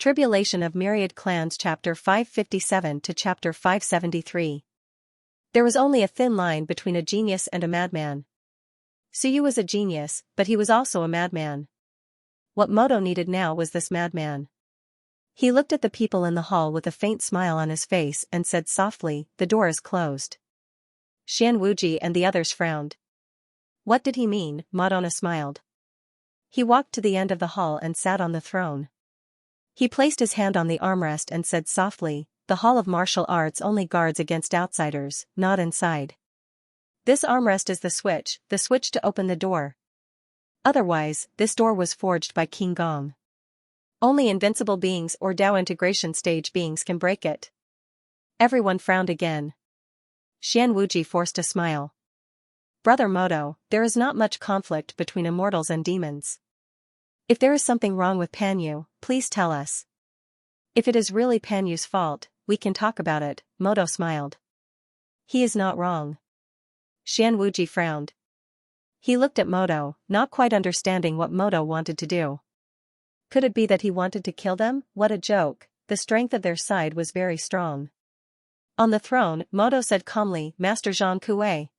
Tribulation of Myriad Clans Chapter 557 to Chapter 573. There was only a thin line between a genius and a madman. Suyu was a genius, but he was also a madman. What Moto needed now was this madman. He looked at the people in the hall with a faint smile on his face and said softly, "The door is closed." Xian Wuji and the others frowned. What did he mean? Madonna smiled. He walked to the end of the hall and sat on the throne. He placed his hand on the armrest and said softly, "The Hall of Martial Arts only guards against outsiders, not inside. This armrest is the switch to open the door. Otherwise, this door was forged by King Gong. Only invincible beings or Dao integration stage beings can break it." Everyone frowned again. Xian Wuji forced a smile. "Brother Moto, there is not much conflict between immortals and demons. If there is something wrong with Panyu, please tell us. If it is really Panyu's fault, we can talk about it," Moto smiled. "He is not wrong." Xian Wuji frowned. He looked at Moto, not quite understanding what Moto wanted to do. Could it be that he wanted to kill them? What a joke, the strength of their side was very strong. On the throne, Moto said calmly, "Master Zhang Kuei."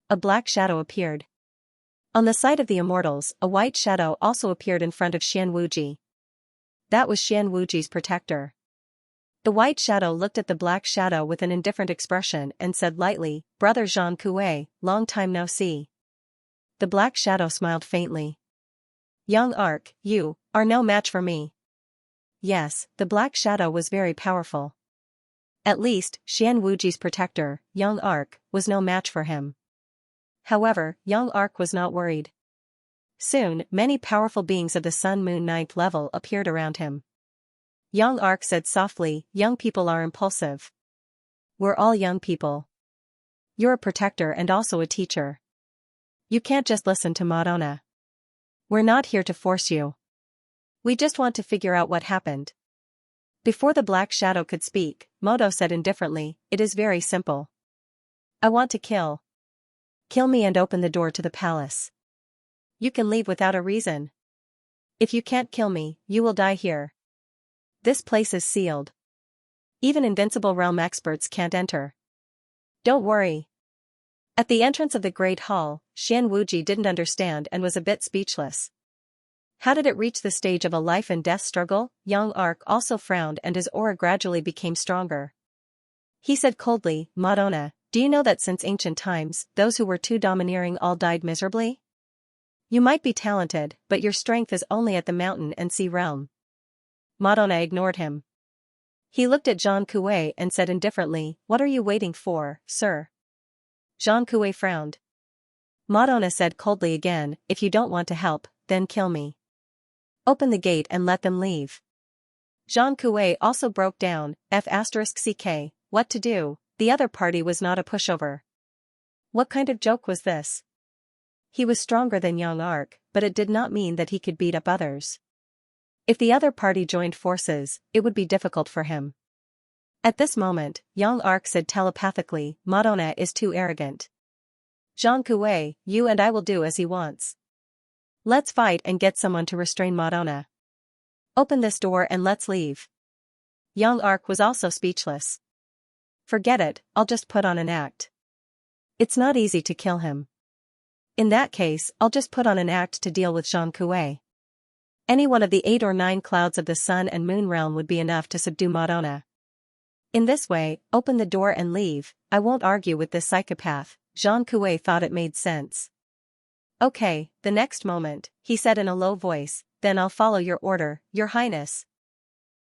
A black shadow appeared. On the side of the immortals, a white shadow also appeared in front of Xian Wuji. That was Xian Wuji's protector. The white shadow looked at the black shadow with an indifferent expression and said lightly, "Brother Zhang Kuei, long time no see." The black shadow smiled faintly. "Young Ark, you are no match for me." Yes, the black shadow was very powerful. At least, Xian Wuji's protector, Young Ark, was no match for him. However, Young Ark was not worried. Soon, many powerful beings of the Sun Moon 9th level appeared around him. Young Ark said softly, "Young people are impulsive. We're all young people. You're a protector and also a teacher. You can't just listen to Madonna. We're not here to force you. We just want to figure out what happened." Before the black shadow could speak, Moto said indifferently, "It is very simple. I want to kill. Kill me and open the door to the palace. You can leave without a reason. If you can't kill me, you will die here. This place is sealed. Even invincible realm experts can't enter. Don't worry." At the entrance of the Great Hall, Xian Wuji didn't understand and was a bit speechless. How did it reach the stage of a life and death struggle? Young Ark also frowned and his aura gradually became stronger. He said coldly, "Madonna, do you know that since ancient times, those who were too domineering all died miserably? You might be talented, but your strength is only at the mountain and sea realm." Madonna ignored him. He looked at Zhang Kuei and said indifferently, "What are you waiting for, sir?" Zhang Kuei frowned. Madonna said coldly again, "If you don't want to help, then kill me. Open the gate and let them leave." Zhang Kuei also broke down, F***ck, what to do? The other party was not a pushover. What kind of joke was this? He was stronger than Young Ark, but it did not mean that he could beat up others. If the other party joined forces, it would be difficult for him. At this moment, Young Ark said telepathically, "Madonna is too arrogant. Zhang Kuei, you and I will do as he wants. Let's fight and get someone to restrain Madonna. Open this door and let's leave." Young Ark was also speechless. "Forget it, I'll just put on an act. It's not easy to kill him. In that case, I'll just put on an act to deal with Zhang Kuei. Any one of the 8 or 9 clouds of the Sun and Moon realm would be enough to subdue Madonna. In this way, open the door and leave. I won't argue with this psychopath." Zhang Kuei thought it made sense. "Okay." The next moment, he said in a low voice, "Then I'll follow your order, Your Highness."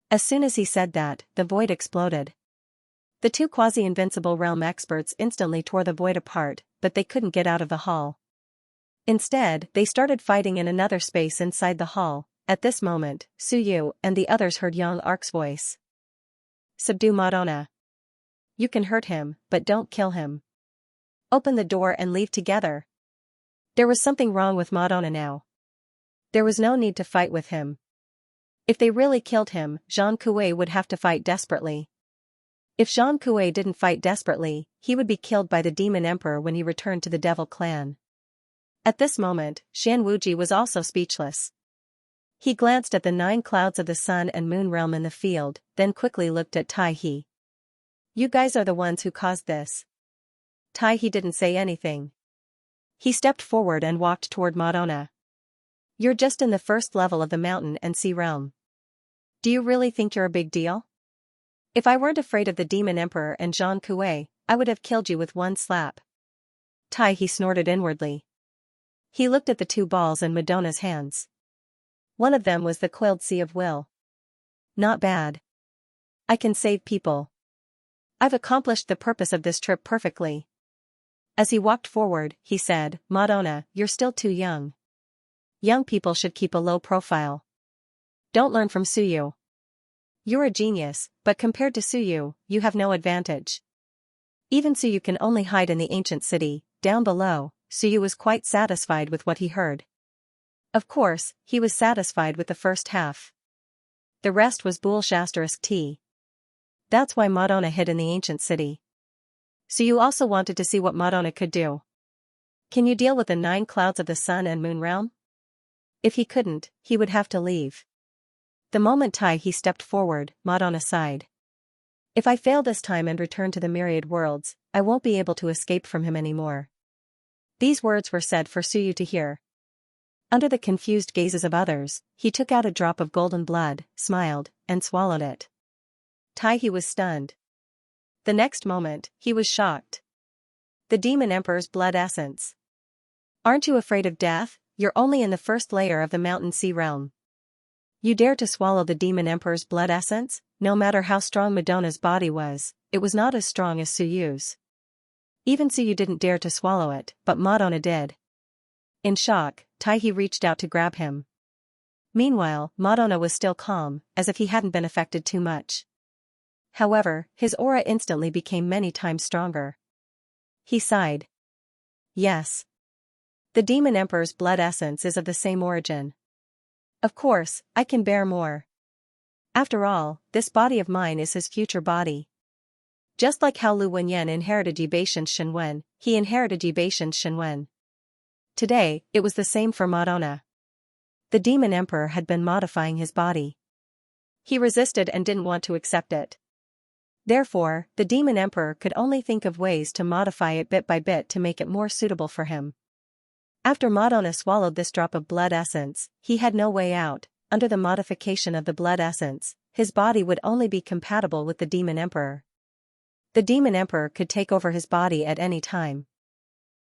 As soon as he said that, the void exploded. The 2 quasi-invincible realm experts instantly tore the void apart, but they couldn't get out of the hall. Instead, they started fighting in another space inside the hall. At this moment, Suyu and the others heard Young Ark's voice. "Subdue Madonna. You can hurt him, but don't kill him. Open the door and leave together." There was something wrong with Madonna now. There was no need to fight with him. If they really killed him, Zhang Kuei would have to fight desperately. If Zhang Kuei didn't fight desperately, he would be killed by the Demon Emperor when he returned to the Devil Clan. At this moment, Xian Wuji was also speechless. He glanced at the 9 clouds of the sun and moon realm in the field, then quickly looked at Tai He. You guys are the ones who caused this. Tai He didn't say anything. He stepped forward and walked toward Madonna. You're just in the first level of the mountain and sea realm. Do you really think you're a big deal? If I weren't afraid of the Demon Emperor and Zhang Kuei, I would have killed you with one slap. Tai He snorted inwardly. He looked at the 2 balls in Madonna's hands. One of them was the coiled sea of will. Not bad. I can save people. I've accomplished the purpose of this trip perfectly. As he walked forward, he said, Madonna, you're still too young. Young people should keep a low profile. Don't learn from Suyu. You're a genius, but compared to Suyu, you have no advantage. Even Suyu can only hide in the ancient city. Down below, Suyu was quite satisfied with what he heard. Of course, he was satisfied with the first half. The rest was bullshit. That's why Madonna hid in the ancient city. Suyu also wanted to see what Madonna could do. Can you deal with the 9 clouds of the sun and moon realm? If he couldn't, he would have to leave. The moment Tai He stepped forward, Madonna sighed. If I fail this time and return to the myriad worlds, I won't be able to escape from him anymore. These words were said for Suyu to hear. Under the confused gazes of others, he took out a drop of golden blood, smiled, and swallowed it. Tai He was stunned. The next moment, he was shocked. The Demon Emperor's blood essence. Aren't you afraid of death? You're only in the first layer of the mountain sea realm. You dare to swallow the Demon Emperor's blood essence? No matter how strong Madonna's body was, it was not as strong as Suyu's. Even Suyu didn't dare to swallow it, but Madonna did. In shock, Tai He reached out to grab him. Meanwhile, Madonna was still calm, as if he hadn't been affected too much. However, his aura instantly became many times stronger. He sighed. Yes. The Demon Emperor's blood essence is of the same origin. Of course, I can bear more. After all, this body of mine is his future body. Just like how Lu Wenyan inherited Yibeition's Shenwen, he inherited Yibeition's Shenwen. Today, it was the same for Madonna. The Demon Emperor had been modifying his body. He resisted and didn't want to accept it. Therefore, the Demon Emperor could only think of ways to modify it bit by bit to make it more suitable for him. After Madonna swallowed this drop of blood essence, he had no way out. Under the modification of the blood essence, his body would only be compatible with the Demon Emperor. The Demon Emperor could take over his body at any time.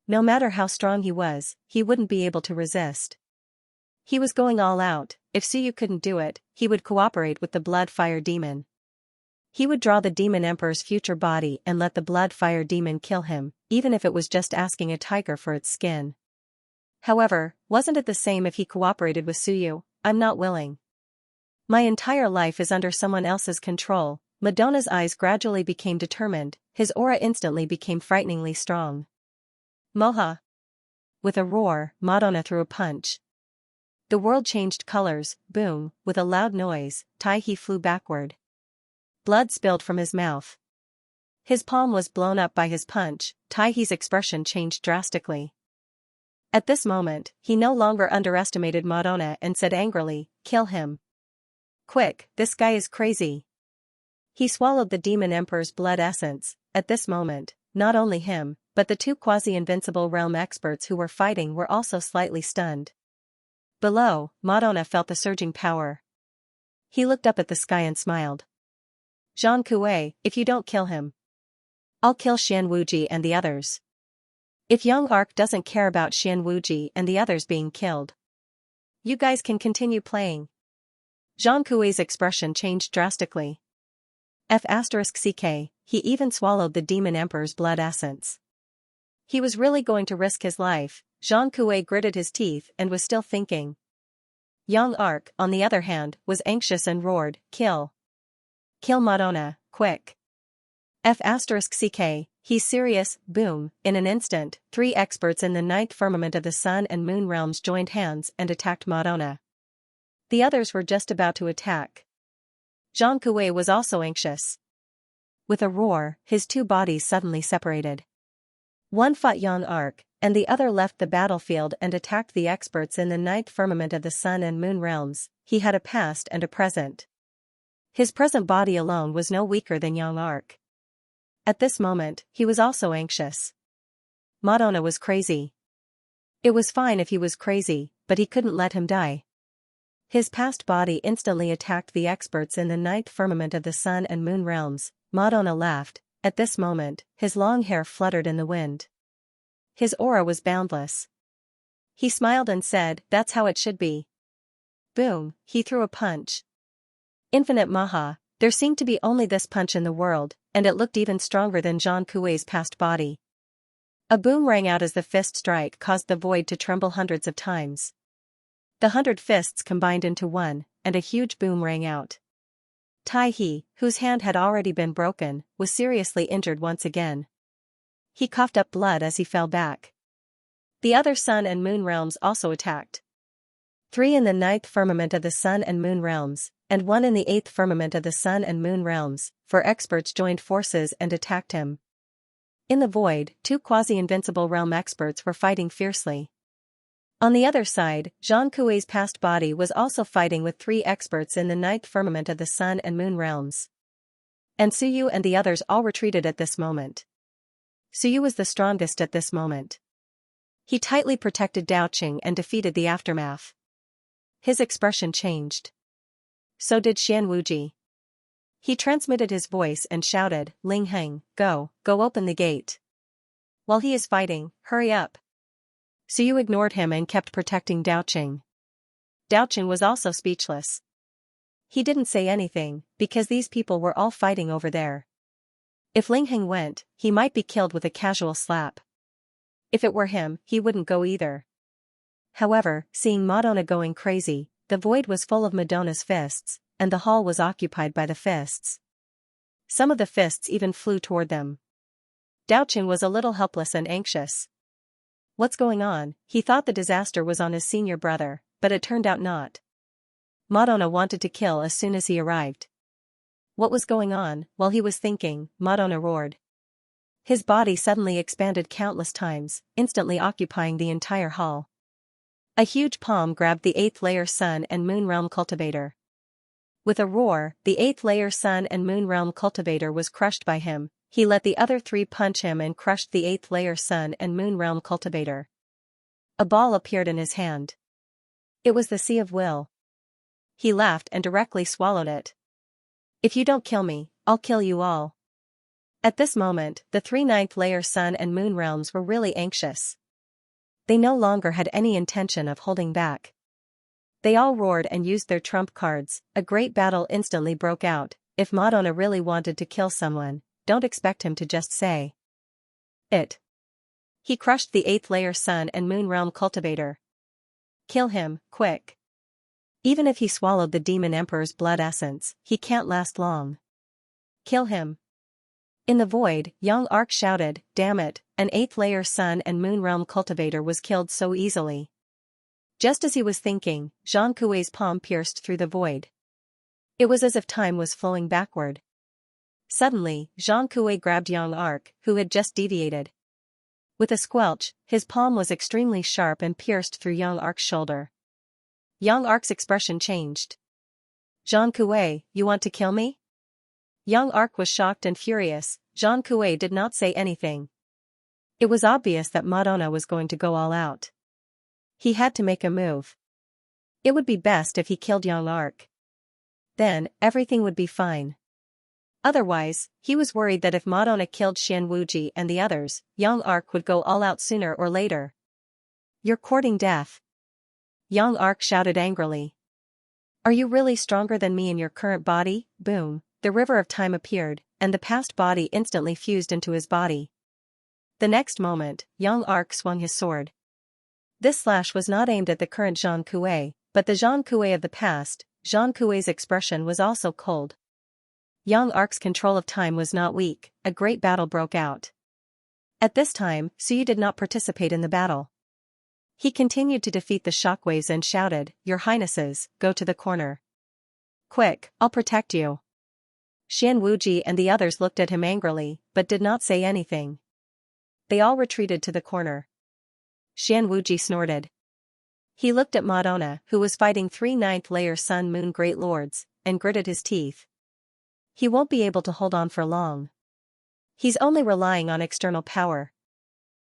No matter how strong he was, he wouldn't be able to resist. He was going all out. If Suyu couldn't do it, he would cooperate with the blood-fire demon. He would draw the Demon Emperor's future body and let the blood-fire demon kill him, even if it was just asking a tiger for its skin. However, wasn't it the same if he cooperated with Suyu? I'm not willing. My entire life is under someone else's control. Madonna's eyes gradually became determined, his aura instantly became frighteningly strong. Moha! With a roar, Madonna threw a punch. The world changed colors. Boom, with a loud noise, Tai He flew backward. Blood spilled from his mouth. His palm was blown up by his punch. Tai He's expression changed drastically. At this moment, he no longer underestimated Madonna and said angrily, "Kill him. Quick, this guy is crazy." He swallowed the Demon Emperor's blood essence. At this moment, not only him, but the 2 quasi-invincible realm experts who were fighting were also slightly stunned. Below, Madonna felt the surging power. He looked up at the sky and smiled. Zhang Kuei, if you don't kill him, I'll kill Xian Wuji and the others. If Young Arc doesn't care about Xian Wuji and the others being killed, you guys can continue playing. Zhang Kuei's expression changed drastically. F***ck, he even swallowed the Demon Emperor's blood essence. He was really going to risk his life. Zhang Kuei gritted his teeth and was still thinking. Young Arc, on the other hand, was anxious and roared, "Kill! Kill Madonna, quick! F***ck, he's serious." Boom, in an instant, 3 experts in the 9th firmament of the sun and moon realms joined hands and attacked Madonna. The others were just about to attack. Zhang Kuei was also anxious. With a roar, his 2 bodies suddenly separated. One fought Yang Arc, and the other left the battlefield and attacked the experts in the ninth firmament of the sun and moon realms. He had a past and a present. His present body alone was no weaker than Yang Arc. At this moment, he was also anxious. Madonna was crazy. It was fine if he was crazy, but he couldn't let him die. His past body instantly attacked the experts in the ninth firmament of the sun and moon realms. Madonna laughed. At this moment, his long hair fluttered in the wind. His aura was boundless. He smiled and said, "That's how it should be." Boom, he threw a punch. Infinite Maha, there seemed to be only this punch in the world, and it looked even stronger than Zhang Kuei's past body. A boom rang out as the fist strike caused the void to tremble hundreds of times. The 100 fists combined into one, and a huge boom rang out. Tai He, whose hand had already been broken, was seriously injured once again. He coughed up blood as he fell back. The other sun and moon realms also attacked. 3 in the ninth firmament of the sun and moon realms, and 1 in the eighth firmament of the sun and moon realms, for experts joined forces and attacked him. In the void, 2 quasi-invincible realm experts were fighting fiercely. On the other side, Zhang Kuei's past body was also fighting with 3 experts in the ninth firmament of the sun and moon realms. And Suyu and the others all retreated at this moment. Suyu was the strongest at this moment. He tightly protected Daoqing and defeated the aftermath. His expression changed. So did Xian Wuji. He transmitted his voice and shouted, "Ling Heng, go open the gate. While he is fighting, hurry up." Suyu ignored him and kept protecting Daoqing. Daoqing was also speechless. He didn't say anything, because these people were all fighting over there. If Ling Heng went, he might be killed with a casual slap. If it were him, he wouldn't go either. However, seeing Madonna going crazy, the void was full of Madonna's fists, and the hall was occupied by the fists. Some of the fists even flew toward them. Daoqing was a little helpless and anxious. What's going on? He thought the disaster was on his senior brother, but it turned out not. Madonna wanted to kill as soon as he arrived. What was going on? While he was thinking, Madonna roared. His body suddenly expanded countless times, instantly occupying the entire hall. A huge palm grabbed the 8th layer sun and moon realm cultivator. With a roar, the 8th layer sun and moon realm cultivator was crushed by him. He let the other 3 punch him and crushed the 8th layer sun and moon realm cultivator. A ball appeared in his hand. It was the Sea of Will. He laughed and directly swallowed it. "If you don't kill me, I'll kill you all." At this moment, the 3 ninth layer sun and moon realms were really anxious. They no longer had any intention of holding back. They all roared and used their trump cards. A great battle instantly broke out. If Madonna really wanted to kill someone, don't expect him to just say it. He crushed the 8th layer sun and moon realm cultivator. Kill him, quick. Even if he swallowed the demon emperor's blood essence, he can't last long. Kill him. In the void, Yang Arc shouted, "Damn it, an 8th layer sun and moon realm cultivator was killed so easily." Just as he was thinking, Zhang Kuei's palm pierced through the void. It was as if time was flowing backward. Suddenly, Zhang Kuei grabbed Yang Arc, who had just deviated. With a squelch, his palm was extremely sharp and pierced through Yang Arc's shoulder. Yang Arc's expression changed. "Zhang Kuei, you want to kill me?" Yang Arc was shocked and furious. Zhang Kuei did not say anything. It was obvious that Madonna was going to go all out. He had to make a move. It would be best if he killed Yang Arc. Then, everything would be fine. Otherwise, he was worried that if Madonna killed Xian Wuji and the others, Yang Arc would go all out sooner or later. "You're courting death." Yang Arc shouted angrily. "Are you really stronger than me in your current body?" Boom, the river of time appeared, and the past body instantly fused into his body. The next moment, Yang Arc swung his sword. This slash was not aimed at the current Zhang Kuei, but the Zhang Kuei of the past. Zhang Kuei's expression was also cold. Yang Arc's control of time was not weak. A great battle broke out. At this time, Suyu did not participate in the battle. He continued to defeat the shockwaves and shouted, "Your Highnesses, go to the corner. Quick, I'll protect you." Xian Wuji and the others looked at him angrily, but did not say anything. they all retreated to the corner. Xianxia snorted. He looked at Madonna, who was fighting 3 ninth-layer Sun-Moon Great Lords, and gritted his teeth. He won't be able to hold on for long. He's only relying on external power.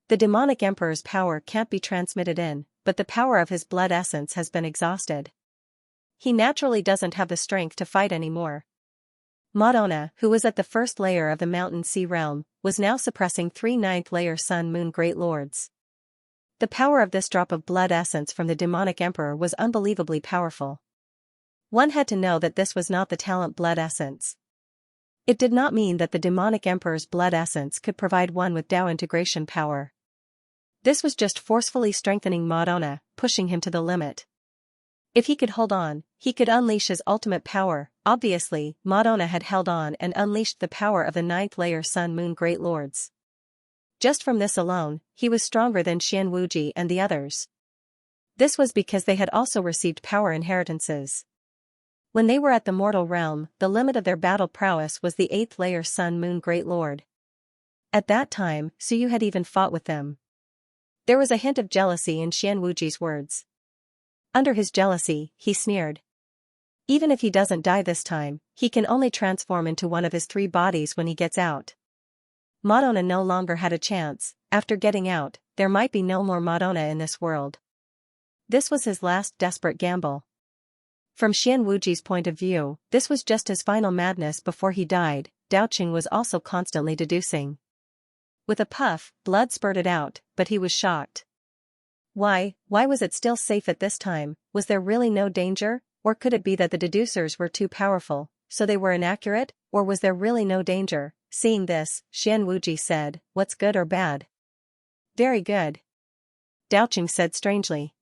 The demonic emperor's power can't be transmitted in, but the power of his blood essence has been exhausted. He naturally doesn't have the strength to fight anymore. Madonna, who was at the first layer of the Mountain Sea realm, was now suppressing 3 ninth-layer Sun-Moon Great Lords. The power of this drop of blood essence from the demonic emperor was unbelievably powerful. One had to know that this was not the talent blood essence. It did not mean that the demonic emperor's blood essence could provide one with Tao integration power. This was just forcefully strengthening Madonna, pushing him to the limit. If he could hold on, he could unleash his ultimate power. Obviously, Madonna had held on and unleashed the power of the 9th-layer Sun-Moon Great Lords. Just from this alone, he was stronger than Xianxia and the others. This was because they had also received power inheritances. When they were at the mortal realm, the limit of their battle prowess was the 8th-layer Sun-Moon Great Lord. At that time, Suyu had even fought with them. There was a hint of jealousy in Xianxuji's words. Under his jealousy, he sneered. Even if he doesn't die this time, he can only transform into one of his 3 bodies when he gets out. Madonna no longer had a chance. After getting out, there might be no more Madonna in this world. This was his last desperate gamble. From Xianxuji's point of view, this was just his final madness before he died. Daoqing was also constantly deducing. With a puff, blood spurted out, but he was shocked. Why was it still safe at this time? Was there really no danger? Or could it be that the deducers were too powerful, so they were inaccurate? Or was there really no danger? Seeing this, Xianxuji said, "What's good or bad?" "Very good," Daoqing said strangely.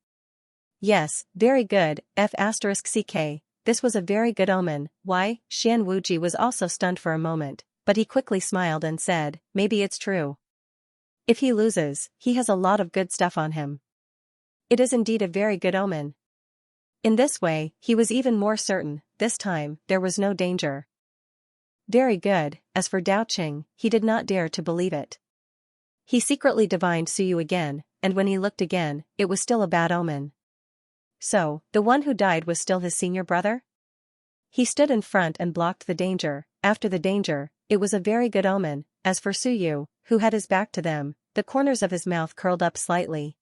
"Yes, very good, F***ck. This was a very good omen." Why? Xianxuji was also stunned for a moment, but he quickly smiled and said, "Maybe it's true. If he loses, he has a lot of good stuff on him. It is indeed a very good omen." In this way, he was even more certain. This time, there was no danger. Very good. As for Daoqing, he did not dare to believe it. He secretly divined Suyu again, and when he looked again, it was still a bad omen. So, the one who died was still his senior brother? He stood in front and blocked the danger. After the danger, it was a very good omen. As for Suyu, who had his back to them, the corners of his mouth curled up slightly.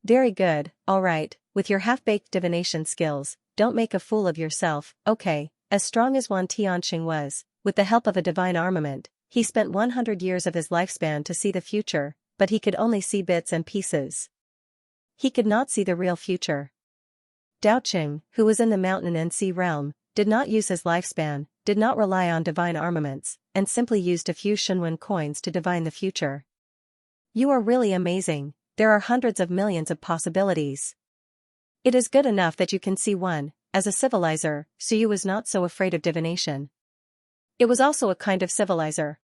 Very good, alright, with your half-baked divination skills, don't make a fool of yourself. Okay. As strong as Wan Tianxing was, with the help of a divine armament, he spent 100 years of his lifespan to see the future, but he could only see bits and pieces. He could not see the real future. Daoqing, who was in the mountain and sea realm, did not use his lifespan, did not rely on divine armaments, and simply used a few Shunwen coins to divine the future. You are really amazing. There are hundreds of millions of possibilities. It is good enough that you can see one. As a civilizer, Suyu was not so afraid of divination. It was also a kind of civilizer.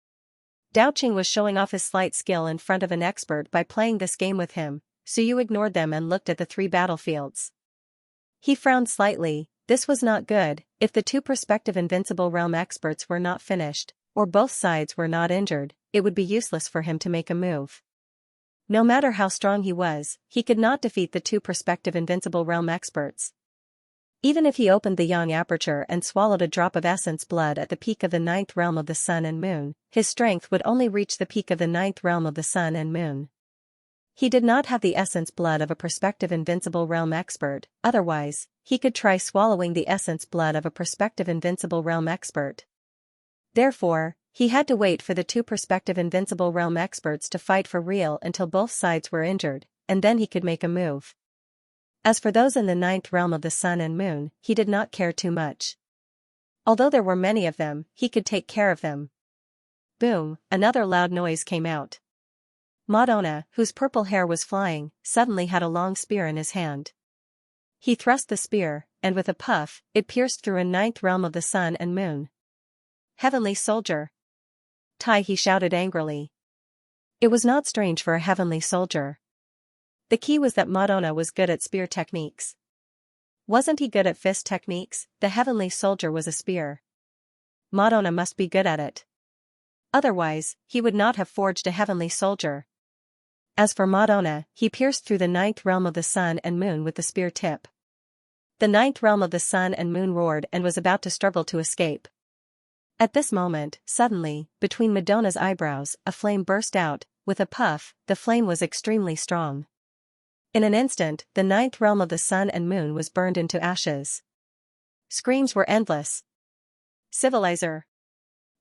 Daoqing was showing off his slight skill in front of an expert by playing this game with him. Suyu ignored them and looked at the 3 battlefields. He frowned slightly. This was not good. If the 2 prospective invincible realm experts were not finished, or both sides were not injured, it would be useless for him to make a move. No matter how strong he was, he could not defeat the 2 prospective invincible realm experts. Even if he opened the yang aperture and swallowed a drop of essence blood at the peak of the 9th realm of the sun and moon, his strength would only reach the peak of the 9th realm of the sun and moon. He did not have the essence blood of a prospective invincible realm expert. Otherwise, he could try swallowing the essence blood of a prospective invincible realm expert. Therefore, he had to wait for the 2 prospective invincible realm experts to fight for real until both sides were injured, and then he could make a move. As for those in the 9th realm of the sun and moon, he did not care too much. Although there were many of them, he could take care of them. Boom, another loud noise came out. Madonna, whose purple hair was flying, suddenly had a long spear in his hand. He thrust the spear, and with a puff, it pierced through a 9th realm of the sun and moon. Heavenly soldier! Tai, he shouted angrily. It was not strange for a heavenly soldier. The key was that Madonna was good at spear techniques. Wasn't he good at fist techniques? The heavenly soldier was a spear. Madonna must be good at it. Otherwise, he would not have forged a heavenly soldier. As for Madonna, he pierced through the ninth realm of the sun and moon with the spear tip. The ninth realm of the sun and moon roared and was about to struggle to escape. At this moment, suddenly, between Madonna's eyebrows, a flame burst out. With a puff, the flame was extremely strong. In an instant, the ninth realm of the sun and moon was burned into ashes. Screams were endless. Civilizer!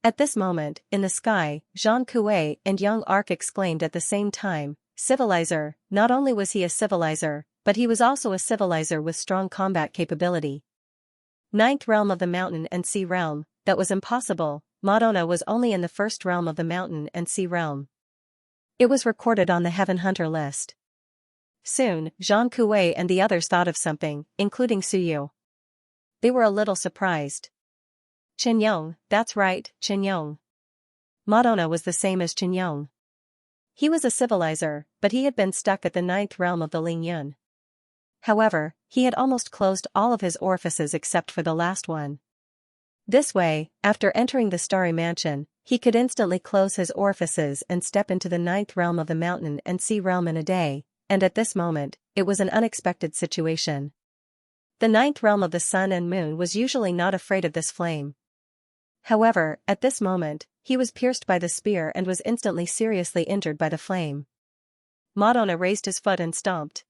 At this moment, in the sky, Jean Coué and young Arc exclaimed at the same time, Civilizer! Not only was he a civilizer, but he was also a civilizer with strong combat capability. Ninth realm of the mountain and sea realm, that was impossible. Madonna was only in the first realm of the mountain and sea realm. It was recorded on the Heaven Hunter list. Soon, Jean Coué and the others thought of something, including Suyu. They were a little surprised. Qinyong, that's right, Qinyong. Madonna was the same as Qinyong. He was a civilizer, but he had been stuck at the ninth realm of the Lingyun. However, he had almost closed all of his orifices except for the last one. This way, after entering the starry mansion, he could instantly close his orifices and step into the ninth realm of the mountain and sea realm in a day, and at this moment, it was an unexpected situation. The ninth realm of the sun and moon was usually not afraid of this flame. However, at this moment, he was pierced by the spear and was instantly seriously injured by the flame. Madonna raised his foot and stomped.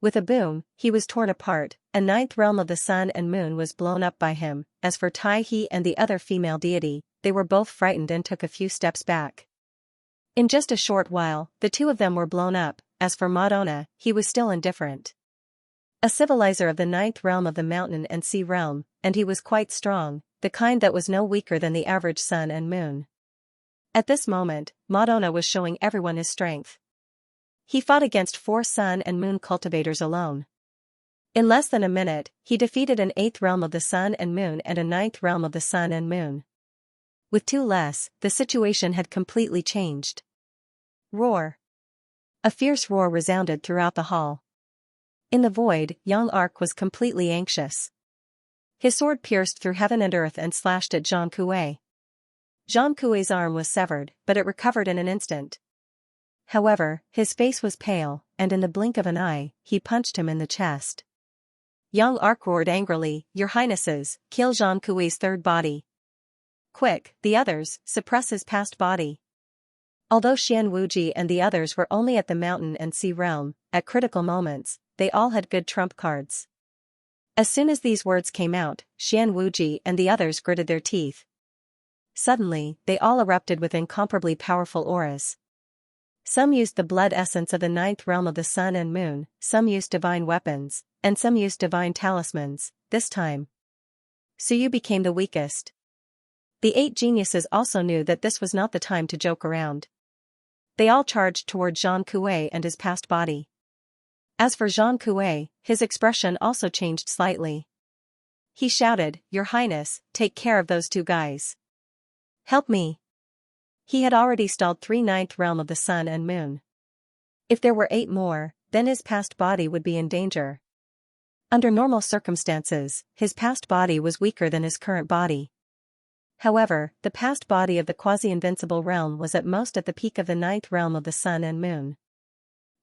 With a boom, he was torn apart. A ninth realm of the sun and moon was blown up by him. As for Tai He and the other female deity, they were both frightened and took a few steps back. In just a short while, the two of them were blown up. As for Madonna, he was still indifferent. A civilizer of the ninth realm of the mountain and sea realm, and he was quite strong, the kind that was no weaker than the average sun and moon. At this moment, Madonna was showing everyone his strength. He fought against 4 sun and moon cultivators alone. In less than a minute, he defeated an 8th realm of the sun and moon and a 9th realm of the sun and moon. With 2 less, the situation had completely changed. Roar! A fierce roar resounded throughout the hall. In the void, young Arc was completely anxious. His sword pierced through heaven and earth and slashed at Jean Coué. Jean Coué's arm was severed, but it recovered in an instant. However, his face was pale, and in the blink of an eye, he punched him in the chest. Young Arc roared angrily, Your Highnesses, kill Jean Coué's third body. Quick, the others, suppress his past body. Although Xian Wuji and the others were only at the mountain and sea realm, at critical moments, they all had good trump cards. As soon as these words came out, Xian Wuji and the others gritted their teeth. Suddenly, they all erupted with incomparably powerful auras. Some used the blood essence of the 9th realm of the sun and moon, some used divine weapons, and some used divine talismans. This time, Suyu became the weakest. The 8 geniuses also knew that this was not the time to joke around. They all charged toward Jean Coué and his past body. As for Jean Coué, his expression also changed slightly. He shouted, Your Highness, take care of those 2 guys. Help me. He had already stalled 3 9th realm of the sun and moon. If there were 8 more, then his past body would be in danger. Under normal circumstances, his past body was weaker than his current body. However, the past body of the quasi-invincible realm was at most at the peak of the 9th realm of the sun and moon.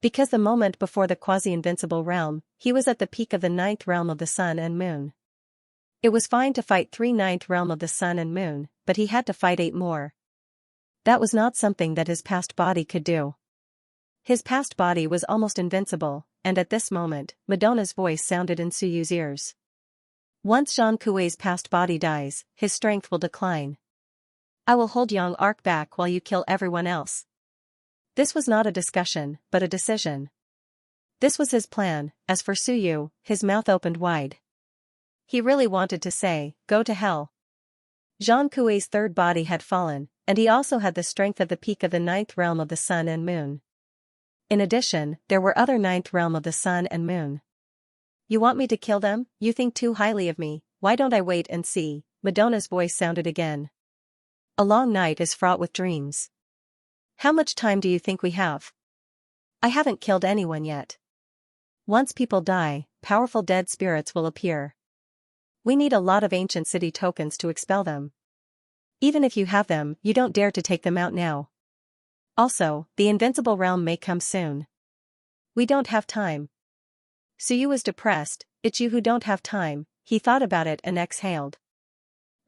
Because the moment before the quasi-invincible realm, he was at the peak of the 9th realm of the sun and moon. It was fine to fight 3 9th realm of the sun and moon, but he had to fight 8 more. That was not something that his past body could do. His past body was almost invincible, and at this moment, Madonna's voice sounded in Suyu's ears. Once Jean Coué's past body dies, his strength will decline. I will hold young Arc back while you kill everyone else. This was not a discussion, but a decision. This was his plan. As for Suyu, his mouth opened wide. He really wanted to say, go to hell. Jean Coué's third body had fallen, and he also had the strength of the peak of the 9th realm of the sun and moon. In addition, there were other 9th realm of the sun and moon. You want me to kill them? You think too highly of me, why don't I wait and see? Madonna's voice sounded again. A long night is fraught with dreams. How much time do you think we have? I haven't killed anyone yet. Once people die, powerful dead spirits will appear. We need a lot of ancient city tokens to expel them. Even if you have them, you don't dare to take them out now. Also, the invincible realm may come soon. We don't have time. Suyu was depressed. It's you who don't have time. He thought about it and exhaled.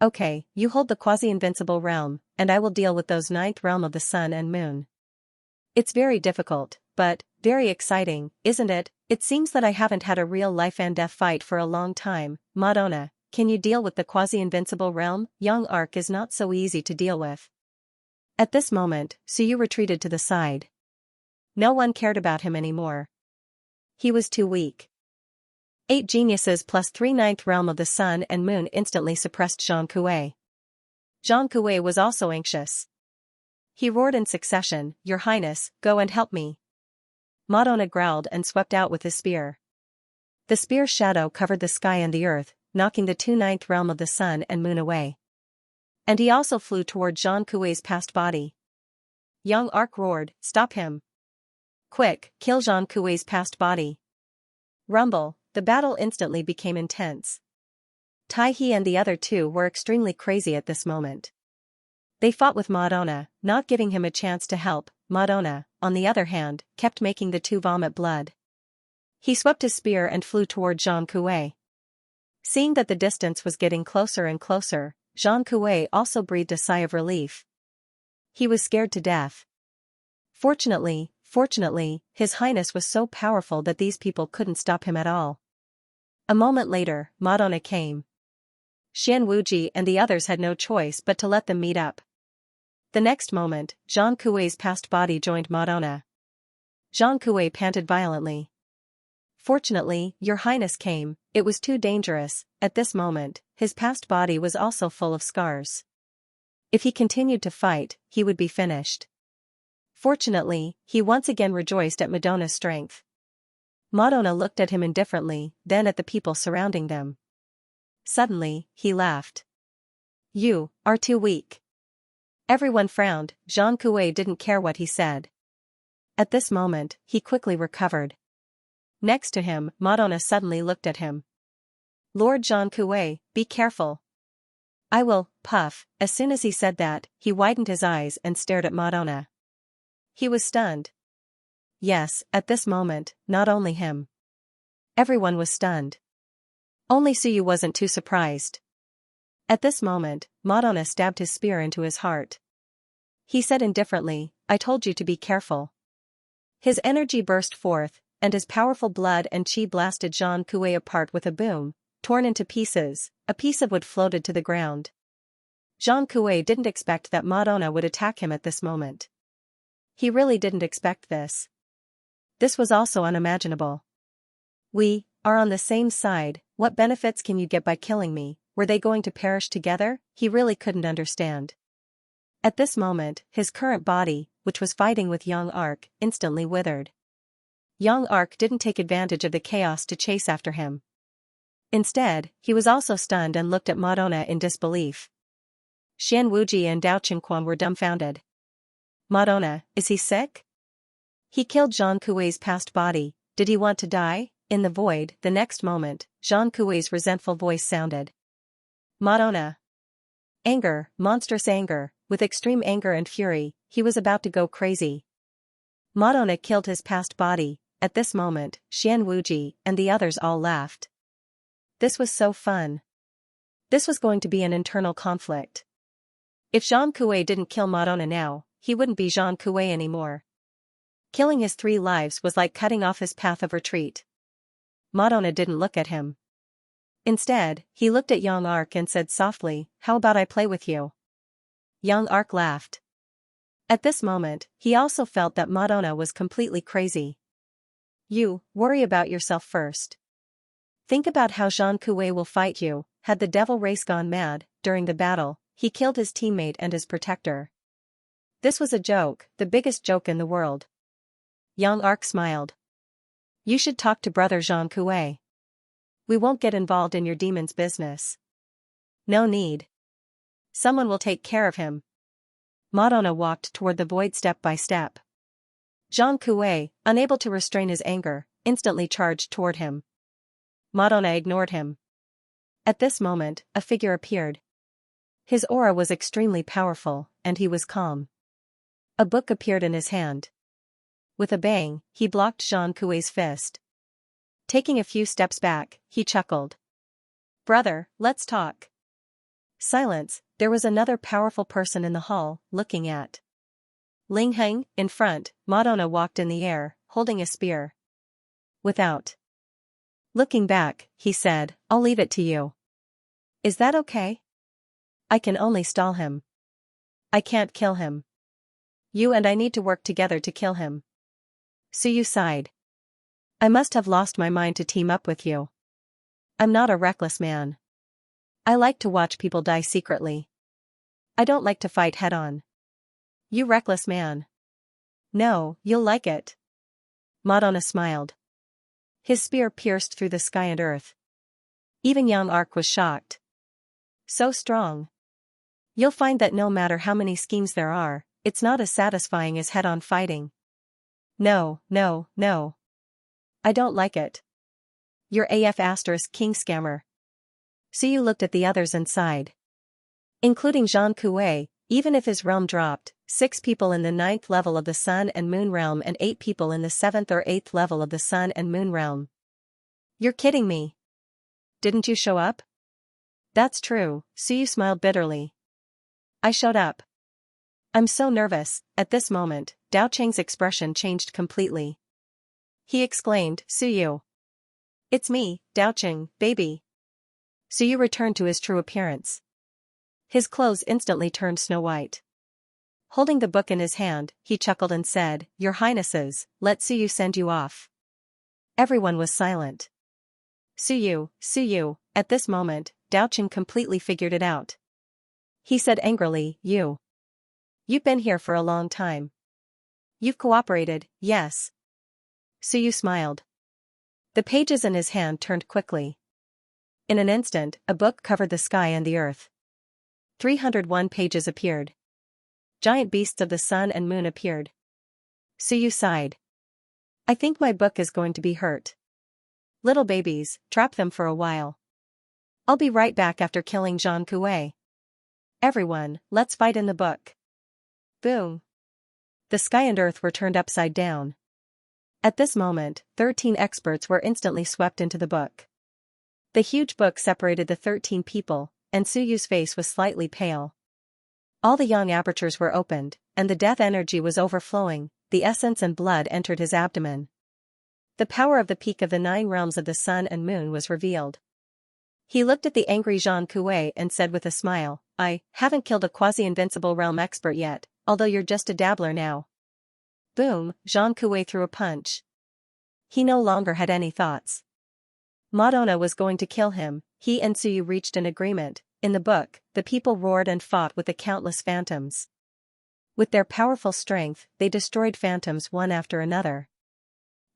Okay, you hold the quasi-invincible realm, and I will deal with those ninth realm of the sun and moon. It's very difficult, but very exciting, isn't it? It seems that I haven't had a real life and death fight for a long time. Madonna, can you deal with the quasi-invincible realm? Young Arc is not so easy to deal with. At this moment, Suyu retreated to the side. No one cared about him anymore. He was too weak. 8 geniuses plus 3 ninth realm of the sun and moon instantly suppressed Zhang Kuei. Zhang Kuei was also anxious. He roared in succession, "Your Highness, go and help me." Madonna growled and swept out with his spear. The spear's shadow covered the sky and the earth, knocking the 2 ninth realm of the sun and moon away. And he also flew toward Zhang Kuei's past body. Young Arc roared, "Stop him! Quick, kill Zhang Kuei's past body!" Rumble, the battle instantly became intense. Tai He and the other two were extremely crazy at this moment. They fought with Madonna, not giving him a chance to help. Madonna, on the other hand, kept making the two vomit blood. He swept his spear and flew toward Zhang Kuei. Seeing that the distance was getting closer and closer, Zhang Kuei also breathed a sigh of relief. He was scared to death. Fortunately, His Highness was so powerful that these people couldn't stop him at all. A moment later, Madonna came. Xian Wuji and the others had no choice but to let them meet up. The next moment, Zhang Kuei's past body joined Madonna. Zhang Kuei panted violently. Fortunately, Your Highness came. It was too dangerous. At this moment, his past body was also full of scars. If he continued to fight, he would be finished. Fortunately, he once again rejoiced at Madonna's strength. Madonna looked at him indifferently, then at the people surrounding them. Suddenly, he laughed. "You are too weak." Everyone frowned. Zhang Kuei didn't care what he said. At this moment, he quickly recovered. Next to him, Madonna suddenly looked at him. "Lord Zhang Kuei, be careful." "I will," puff. As soon as he said that, he widened his eyes and stared at Madonna. He was stunned. Yes, at this moment, not only him. Everyone was stunned. Only Suyu wasn't too surprised. At this moment, Madonna stabbed his spear into his heart. He said indifferently, "I told you to be careful." His energy burst forth, and his powerful blood and chi blasted Zhang Kuei apart with a boom, torn into pieces. A piece of wood floated to the ground. Zhang Kuei didn't expect that Madonna would attack him at this moment. He really didn't expect this. This was also unimaginable. "We are on the same side. What benefits can you get by killing me? Were they going to perish together?" He really couldn't understand. At this moment, his current body, which was fighting with Young Arc, instantly withered. Young Arc didn't take advantage of the chaos to chase after him. Instead, he was also stunned and looked at Madonna in disbelief. Xian Wuji and Dao Qingquan were dumbfounded. "Madonna, is he sick? He killed Zhang Kuei's past body. Did he want to die?" In the void, the next moment, Zhang Kuei's resentful voice sounded. "Madonna." Anger, monstrous anger, with extreme anger and fury, he was about to go crazy. Madonna killed his past body. At this moment, Xian Wuji and the others all laughed. This was so fun. This was going to be an internal conflict. If Zhang Kuei didn't kill Madonna now, he wouldn't be Zhang Kuei anymore. Killing his 3 lives was like cutting off his path of retreat. Madonna didn't look at him. Instead, he looked at Young Arc and said softly, "How about I play with you?" Young Arc laughed. At this moment, he also felt that Madonna was completely crazy. "You worry about yourself first. Think about how Zhang Kuei will fight you." Had the devil race gone mad? During the battle, he killed his teammate and his protector. This was a joke, the biggest joke in the world. Young Arc smiled. "You should talk to brother Zhang Kuei. We won't get involved in your demon's business. No need. Someone will take care of him." Madonna walked toward the void step by step. Zhang Kuei, unable to restrain his anger, instantly charged toward him. Madonna ignored him. At this moment, a figure appeared. His aura was extremely powerful, and he was calm. A book appeared in his hand. With a bang, he blocked Zhang Kuei's fist. Taking a few steps back, he chuckled. Brother, let's talk. Silence. There was another powerful person in the hall, looking at Ling Heng. In front, Madonna walked in the air, holding a spear. Without looking back, he said, I'll leave it to you. Is that okay? I can only stall him. I can't kill him. You and I need to work together to kill him. Suyu sighed. I must have lost my mind to team up with you. I'm not a reckless man. I like to watch people die secretly. I don't like to fight head-on. You reckless man. No, you'll like it. Madonna smiled. His spear pierced through the sky and earth. Even Yang Arc was shocked. So strong. You'll find that no matter how many schemes there are, it's not as satisfying as head-on fighting. No. I don't like it. You're AF** king scammer. Suyu looked at the others and sighed. Including Zhang Kuei, even if his realm dropped, 6 people in the 9th level of the Sun and Moon realm and 8 people in the 7th or 8th level of the Sun and Moon realm. You're kidding me. Didn't you show up? That's true, Suyu smiled bitterly. I showed up. I'm so nervous. At this moment, Dao Cheng's expression changed completely. He exclaimed, Suyu. It's me, Dao Cheng, baby. Suyu returned to his true appearance. His clothes instantly turned snow white. Holding the book in his hand, he chuckled and said, Your Highnesses, let Suyu send you off. Everyone was silent. Suyu, at this moment, Dao Cheng completely figured it out. He said angrily, You've been here for a long time. You've cooperated, yes. Suyu smiled. The pages in his hand turned quickly. In an instant, a book covered the sky and the earth. 301 pages appeared. Giant beasts of the sun and moon appeared. Suyu sighed. I think my book is going to be hurt. Little babies, trap them for a while. I'll be right back after killing Zhang Kuei. Everyone, let's fight in the book. Boom. The sky and earth were turned upside down. At this moment, 13 experts were instantly swept into the book. The huge book separated the 13 people, and Suyu's face was slightly pale. All the yang apertures were opened, and the death energy was overflowing, the essence and blood entered his abdomen. The power of the peak of the 9 realms of the sun and moon was revealed. He looked at the angry Zhang Kuei and said with a smile, I haven't killed a quasi-invincible realm expert yet, although you're just a dabbler now. Boom, Zhang Kuei threw a punch. He no longer had any thoughts. Madonna was going to kill him. He and Suyu reached an agreement. In the book, the people roared and fought with the countless phantoms. With their powerful strength, they destroyed phantoms one after another.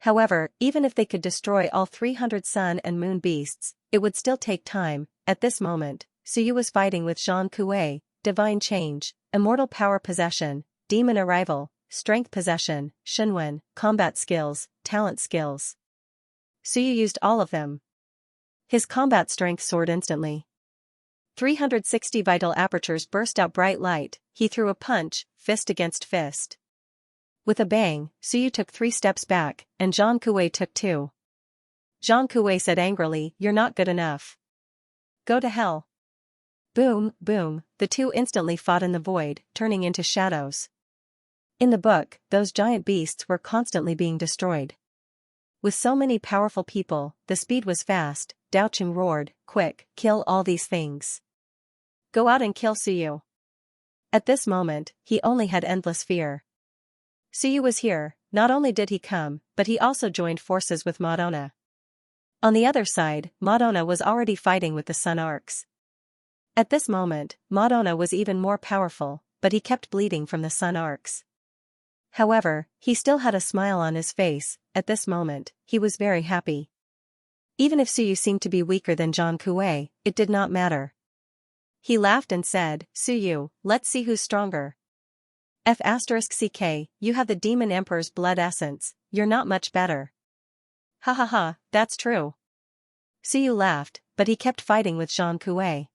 However, even if they could destroy all 300 sun and moon beasts, it would still take time. At this moment, Suyu was fighting with Zhang Kuei, divine change, immortal power possession, demon arrival, strength possession, Shenwen, combat skills, talent skills. Suyu used all of them. His combat strength soared instantly. 360 vital apertures burst out bright light. He threw a punch, fist against fist. With a bang, Suyu took 3 steps back, and Zhang Kuei took 2. Zhang Kuei said angrily, You're not good enough. Go to hell. Boom, boom, the two instantly fought in the void, turning into shadows. In the book, those giant beasts were constantly being destroyed. With so many powerful people, the speed was fast. Dao Cheng roared, Quick, kill all these things. Go out and kill Suyu. At this moment, he only had endless fear. Suyu was here. Not only did he come, but he also joined forces with Madonna. On the other side, Madonna was already fighting with the Sun Arcs. At this moment, Madonna was even more powerful, but he kept bleeding from the Sun Arcs. However, he still had a smile on his face. At this moment, he was very happy. Even if Suyu seemed to be weaker than Zhang Kuei, it did not matter. He laughed and said, Suyu, let's see who's stronger. F***ck, you have the Demon Emperor's blood essence, you're not much better. Ha ha ha, that's true. Suyu laughed, but he kept fighting with Zhang Kuei.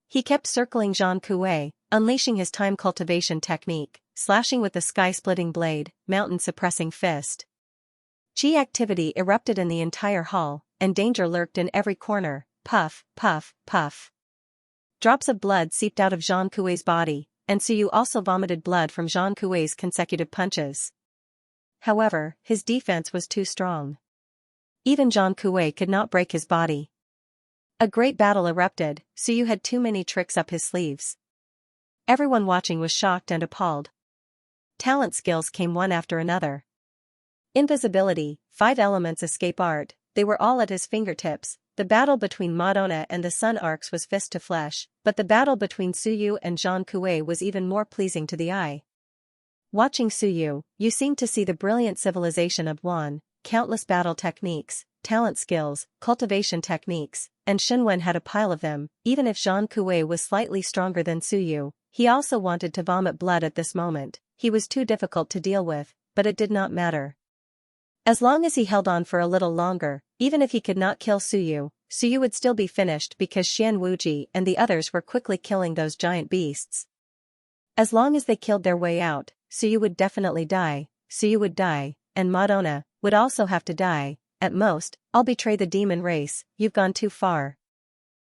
He kept circling Zhang Kuei, unleashing his time cultivation technique, slashing with the sky-splitting blade, mountain-suppressing fist. Chi activity erupted in the entire hall, and danger lurked in every corner. Puff, puff, puff. Drops of blood seeped out of Zhang Kuei's body, and Suyu also vomited blood from Zhang Kuei's consecutive punches. However, his defense was too strong. Even Zhang Kuei could not break his body. A great battle erupted. Suyu had too many tricks up his sleeves. Everyone watching was shocked and appalled. Talent skills came one after another. Invisibility, 5 elements escape art, they were all at his fingertips. The battle between Madonna and the Sun Arcs was fist to flesh, but the battle between Suyu and Zhang Kuei was even more pleasing to the eye. Watching Suyu, you seemed to see the brilliant civilization of Wan, countless battle techniques, talent skills, cultivation techniques, and Shenwen had a pile of them. Even if Zhang Kuei was slightly stronger than Suyu, he also wanted to vomit blood at this moment. He was too difficult to deal with, but it did not matter. As long as he held on for a little longer, even if he could not kill Suyu, Suyu would still be finished because Xian Wuji and the others were quickly killing those giant beasts. As long as they killed their way out, Suyu would definitely die, Suyu would die, and Madonna would also have to die. At most, I'll betray the demon race. You've gone too far.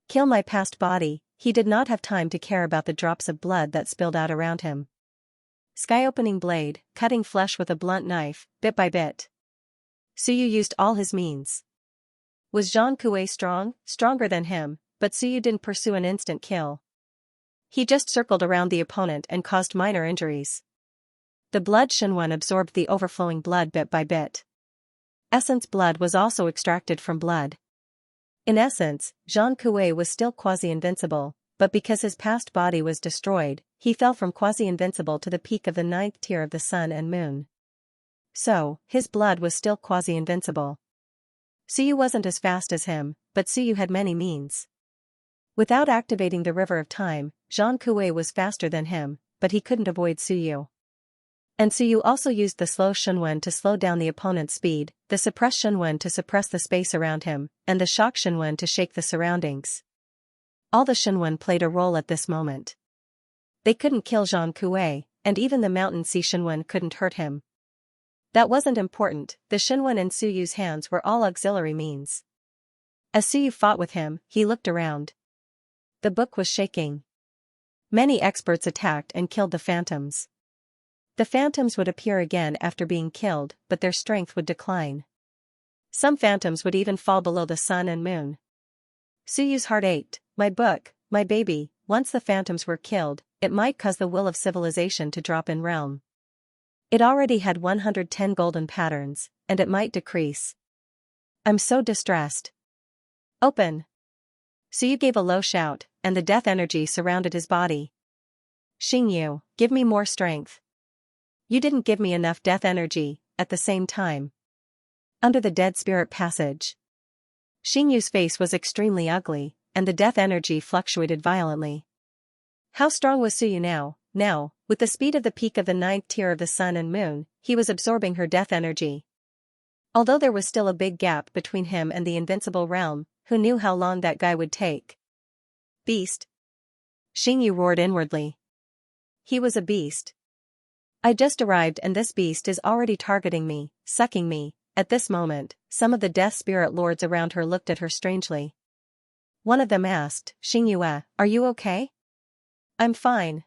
Kill my past body. He did not have time to care about the drops of blood that spilled out around him. Sky-opening blade, cutting flesh with a blunt knife, bit by bit. Suyu used all his means. Was Zhang Kuei strong? Stronger than him, but Suyu didn't pursue an instant kill. He just circled around the opponent and caused minor injuries. The blood Shenwen absorbed the overflowing blood bit by bit. Essence blood was also extracted from blood. In essence, Zhang Kuei was still quasi-invincible, but because his past body was destroyed, he fell from quasi-invincible to the peak of the 9th tier of the sun and moon. So, his blood was still quasi-invincible. Suyu wasn't as fast as him, but Suyu had many means. Without activating the River of Time, Zhang Kuei was faster than him, but he couldn't avoid Suyu. And Suyu also used the slow Shenwen to slow down the opponent's speed, the suppress Shenwen to suppress the space around him, and the shock Shenwen to shake the surroundings. All the Shenwen played a role at this moment. They couldn't kill Zhang Kuei, and even the Mountain Sea Shenwen couldn't hurt him. That wasn't important. The Shenwen in Suyu's hands were all auxiliary means. As Suyu fought with him, he looked around. The book was shaking. Many experts attacked and killed the phantoms. The phantoms would appear again after being killed, but their strength would decline. Some phantoms would even fall below the sun and moon. Suyu's heart ached. My book, my baby. Once the phantoms were killed, it might cause the will of civilization to drop in realm. It already had 110 golden patterns, and it might decrease. I'm so distressed. Open! Suyu gave a low shout, and the death energy surrounded his body. Xingyu, give me more strength. You didn't give me enough death energy. At the same time. Under the dead spirit passage. Xingyu's face was extremely ugly, and the death energy fluctuated violently. How strong was Suyu now? Now, with the speed of the peak of the 9th tier of the sun and moon, he was absorbing her death energy. Although there was still a big gap between him and the invincible realm, who knew how long that guy would take? Beast! Xingyu roared inwardly. He was a beast. I just arrived and this beast is already targeting me, sucking me. At this moment, some of the death spirit lords around her looked at her strangely. One of them asked, Xingyu, are you okay? I'm fine.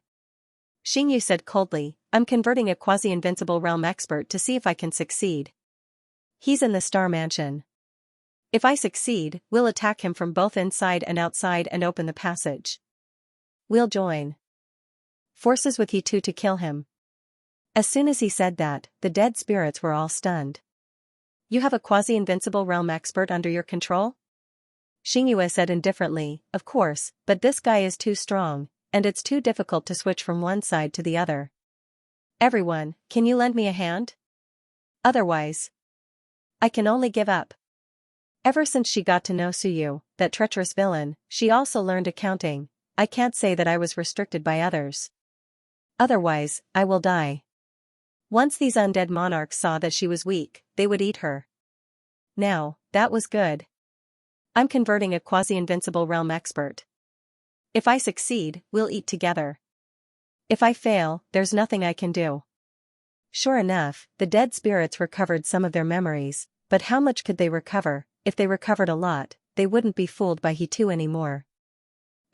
Xingyu said coldly, I'm converting a quasi-invincible realm expert to see if I can succeed. He's in the Star Mansion. If I succeed, we'll attack him from both inside and outside and open the passage. We'll join forces with you two to kill him. As soon as he said that, the dead spirits were all stunned. You have a quasi-invincible realm expert under your control? Xingyu said indifferently, of course, but this guy is too strong, and it's too difficult to switch from one side to the other. Everyone, can you lend me a hand? Otherwise, I can only give up. Ever since she got to know Suyu, that treacherous villain, she also learned accounting. I can't say that I was restricted by others. Otherwise, I will die. Once these undead monarchs saw that she was weak, they would eat her. Now, that was good. I'm converting a quasi-invincible realm expert. If I succeed, we'll eat together. If I fail, there's nothing I can do. Sure enough, the dead spirits recovered some of their memories, but how much could they recover? If they recovered a lot, they wouldn't be fooled by he too anymore.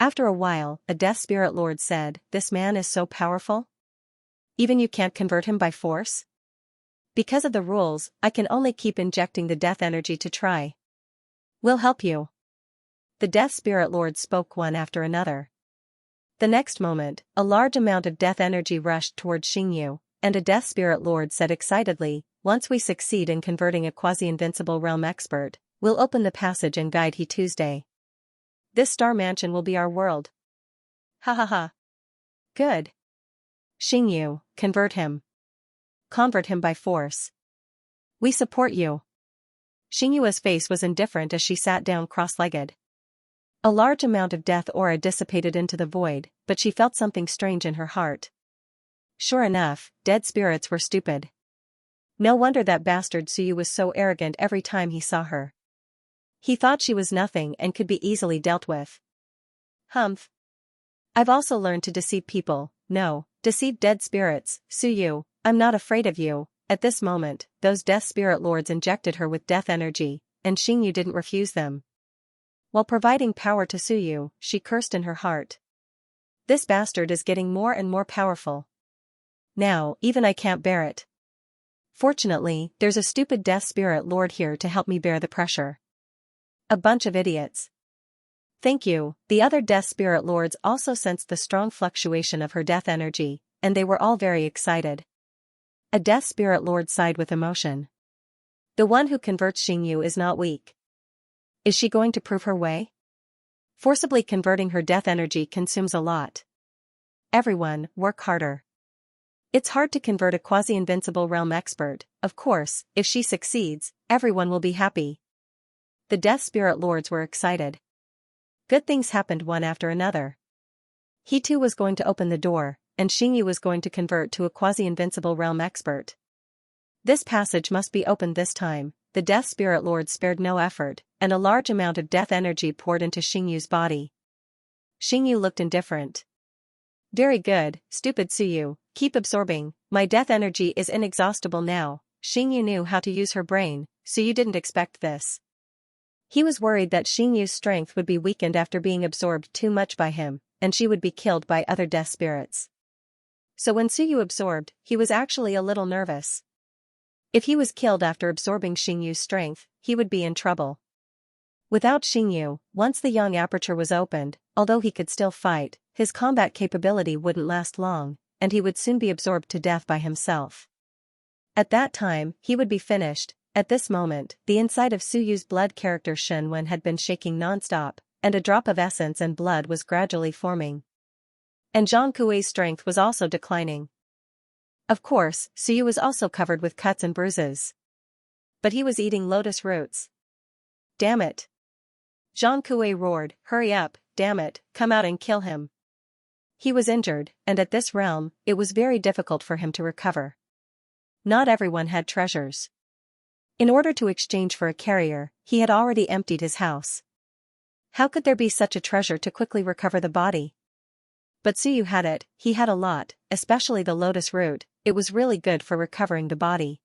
After a while, a death spirit lord said, "This man is so powerful? Even you can't convert him by force? Because of the rules, I can only keep injecting the death energy to try. We'll help you." The death spirit lords spoke one after another. The next moment, a large amount of death energy rushed toward Xianxia, and a death spirit lord said excitedly, "Once we succeed in converting a quasi-invincible realm expert, we'll open the passage and guide he Tuesday. This star mansion will be our world." Ha ha ha. Good. Xianxia, convert him. Convert him by force. We support you. Xingyua's face was indifferent as she sat down cross-legged. A large amount of death aura dissipated into the void, but she felt something strange in her heart. Sure enough, dead spirits were stupid. No wonder that bastard Suyu was so arrogant every time he saw her. He thought she was nothing and could be easily dealt with. Humph. I've also learned to deceive people, no, deceive dead spirits, Suyu, I'm not afraid of you. At this moment, those death spirit lords injected her with death energy, and Xianxia didn't refuse them. While providing power to Suyu, she cursed in her heart. This bastard is getting more and more powerful. Now, even I can't bear it. Fortunately, there's a stupid death spirit lord here to help me bear the pressure. A bunch of idiots. Thank you. The other death spirit lords also sensed the strong fluctuation of her death energy, and they were all very excited. A death spirit lord sighed with emotion. The one who converts Xianxia is not weak. Is she going to prove her way? Forcibly converting her death energy consumes a lot. Everyone, work harder. It's hard to convert a quasi-invincible realm expert, of course, if she succeeds, everyone will be happy. The death spirit lords were excited. Good things happened one after another. He too was going to open the door, and Xianxia was going to convert to a quasi-invincible realm expert. This passage must be opened this time. The death spirit lord spared no effort, and a large amount of death energy poured into Xingyi's body. Xianxia looked indifferent. Very good, stupid Suyu, keep absorbing, my death energy is inexhaustible now. Xianxia knew how to use her brain, Suyu didn't expect this. He was worried that Xingyi's strength would be weakened after being absorbed too much by him, and she would be killed by other death spirits. So when Suyu absorbed, he was actually a little nervous. If he was killed after absorbing Xingyu's strength, he would be in trouble. Without Xingyu, once the young aperture was opened, although he could still fight, his combat capability wouldn't last long, and he would soon be absorbed to death by himself. At that time, he would be finished. At this moment, the inside of Suyu's blood character Shenwen had been shaking non-stop, and a drop of essence and blood was gradually forming. And Zhang Kuei's strength was also declining. Of course, Suyu was also covered with cuts and bruises. But he was eating lotus roots. Damn it! Zhang Kuei roared, hurry up, damn it, come out and kill him. He was injured, and at this realm, it was very difficult for him to recover. Not everyone had treasures. In order to exchange for a carrier, he had already emptied his house. How could there be such a treasure to quickly recover the body? But Suyu had it, he had a lot, especially the lotus root, it was really good for recovering the body.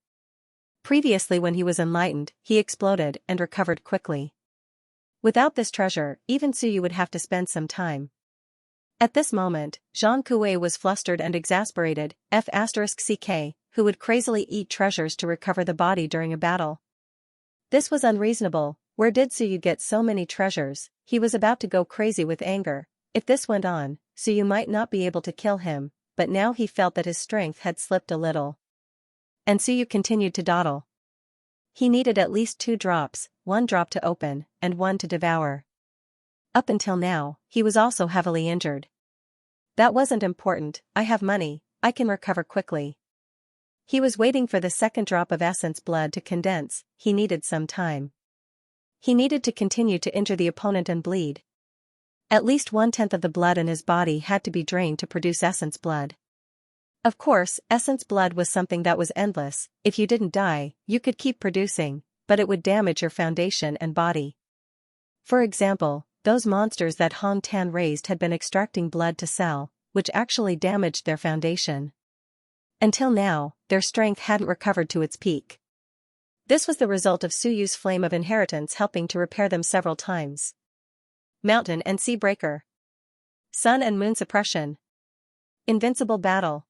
Previously when he was enlightened, he exploded and recovered quickly. Without this treasure, even Suyu would have to spend some time. At this moment, Zhang Kuei was flustered and exasperated, F***ck, who would crazily eat treasures to recover the body during a battle. This was unreasonable. Where did Suyu get so many treasures? He was about to go crazy with anger. If this went on, Suyu might not be able to kill him, but now he felt that his strength had slipped a little. And Suyu continued to dawdle. He needed at least 2 drops, 1 drop to open, and 1 to devour. Up until now, he was also heavily injured. That wasn't important, I have money, I can recover quickly. He was waiting for the second drop of essence blood to condense, he needed some time. He needed to continue to injure the opponent and bleed. At least 1/10 of the blood in his body had to be drained to produce essence blood. Of course, essence blood was something that was endless, if you didn't die, you could keep producing, but it would damage your foundation and body. For example, those monsters that Hong Tan raised had been extracting blood to sell, which actually damaged their foundation. Until now, their strength hadn't recovered to its peak. This was the result of Suyu's flame of inheritance helping to repair them several times. Mountain and Sea Breaker. Sun and Moon Suppression. Invincible Battle.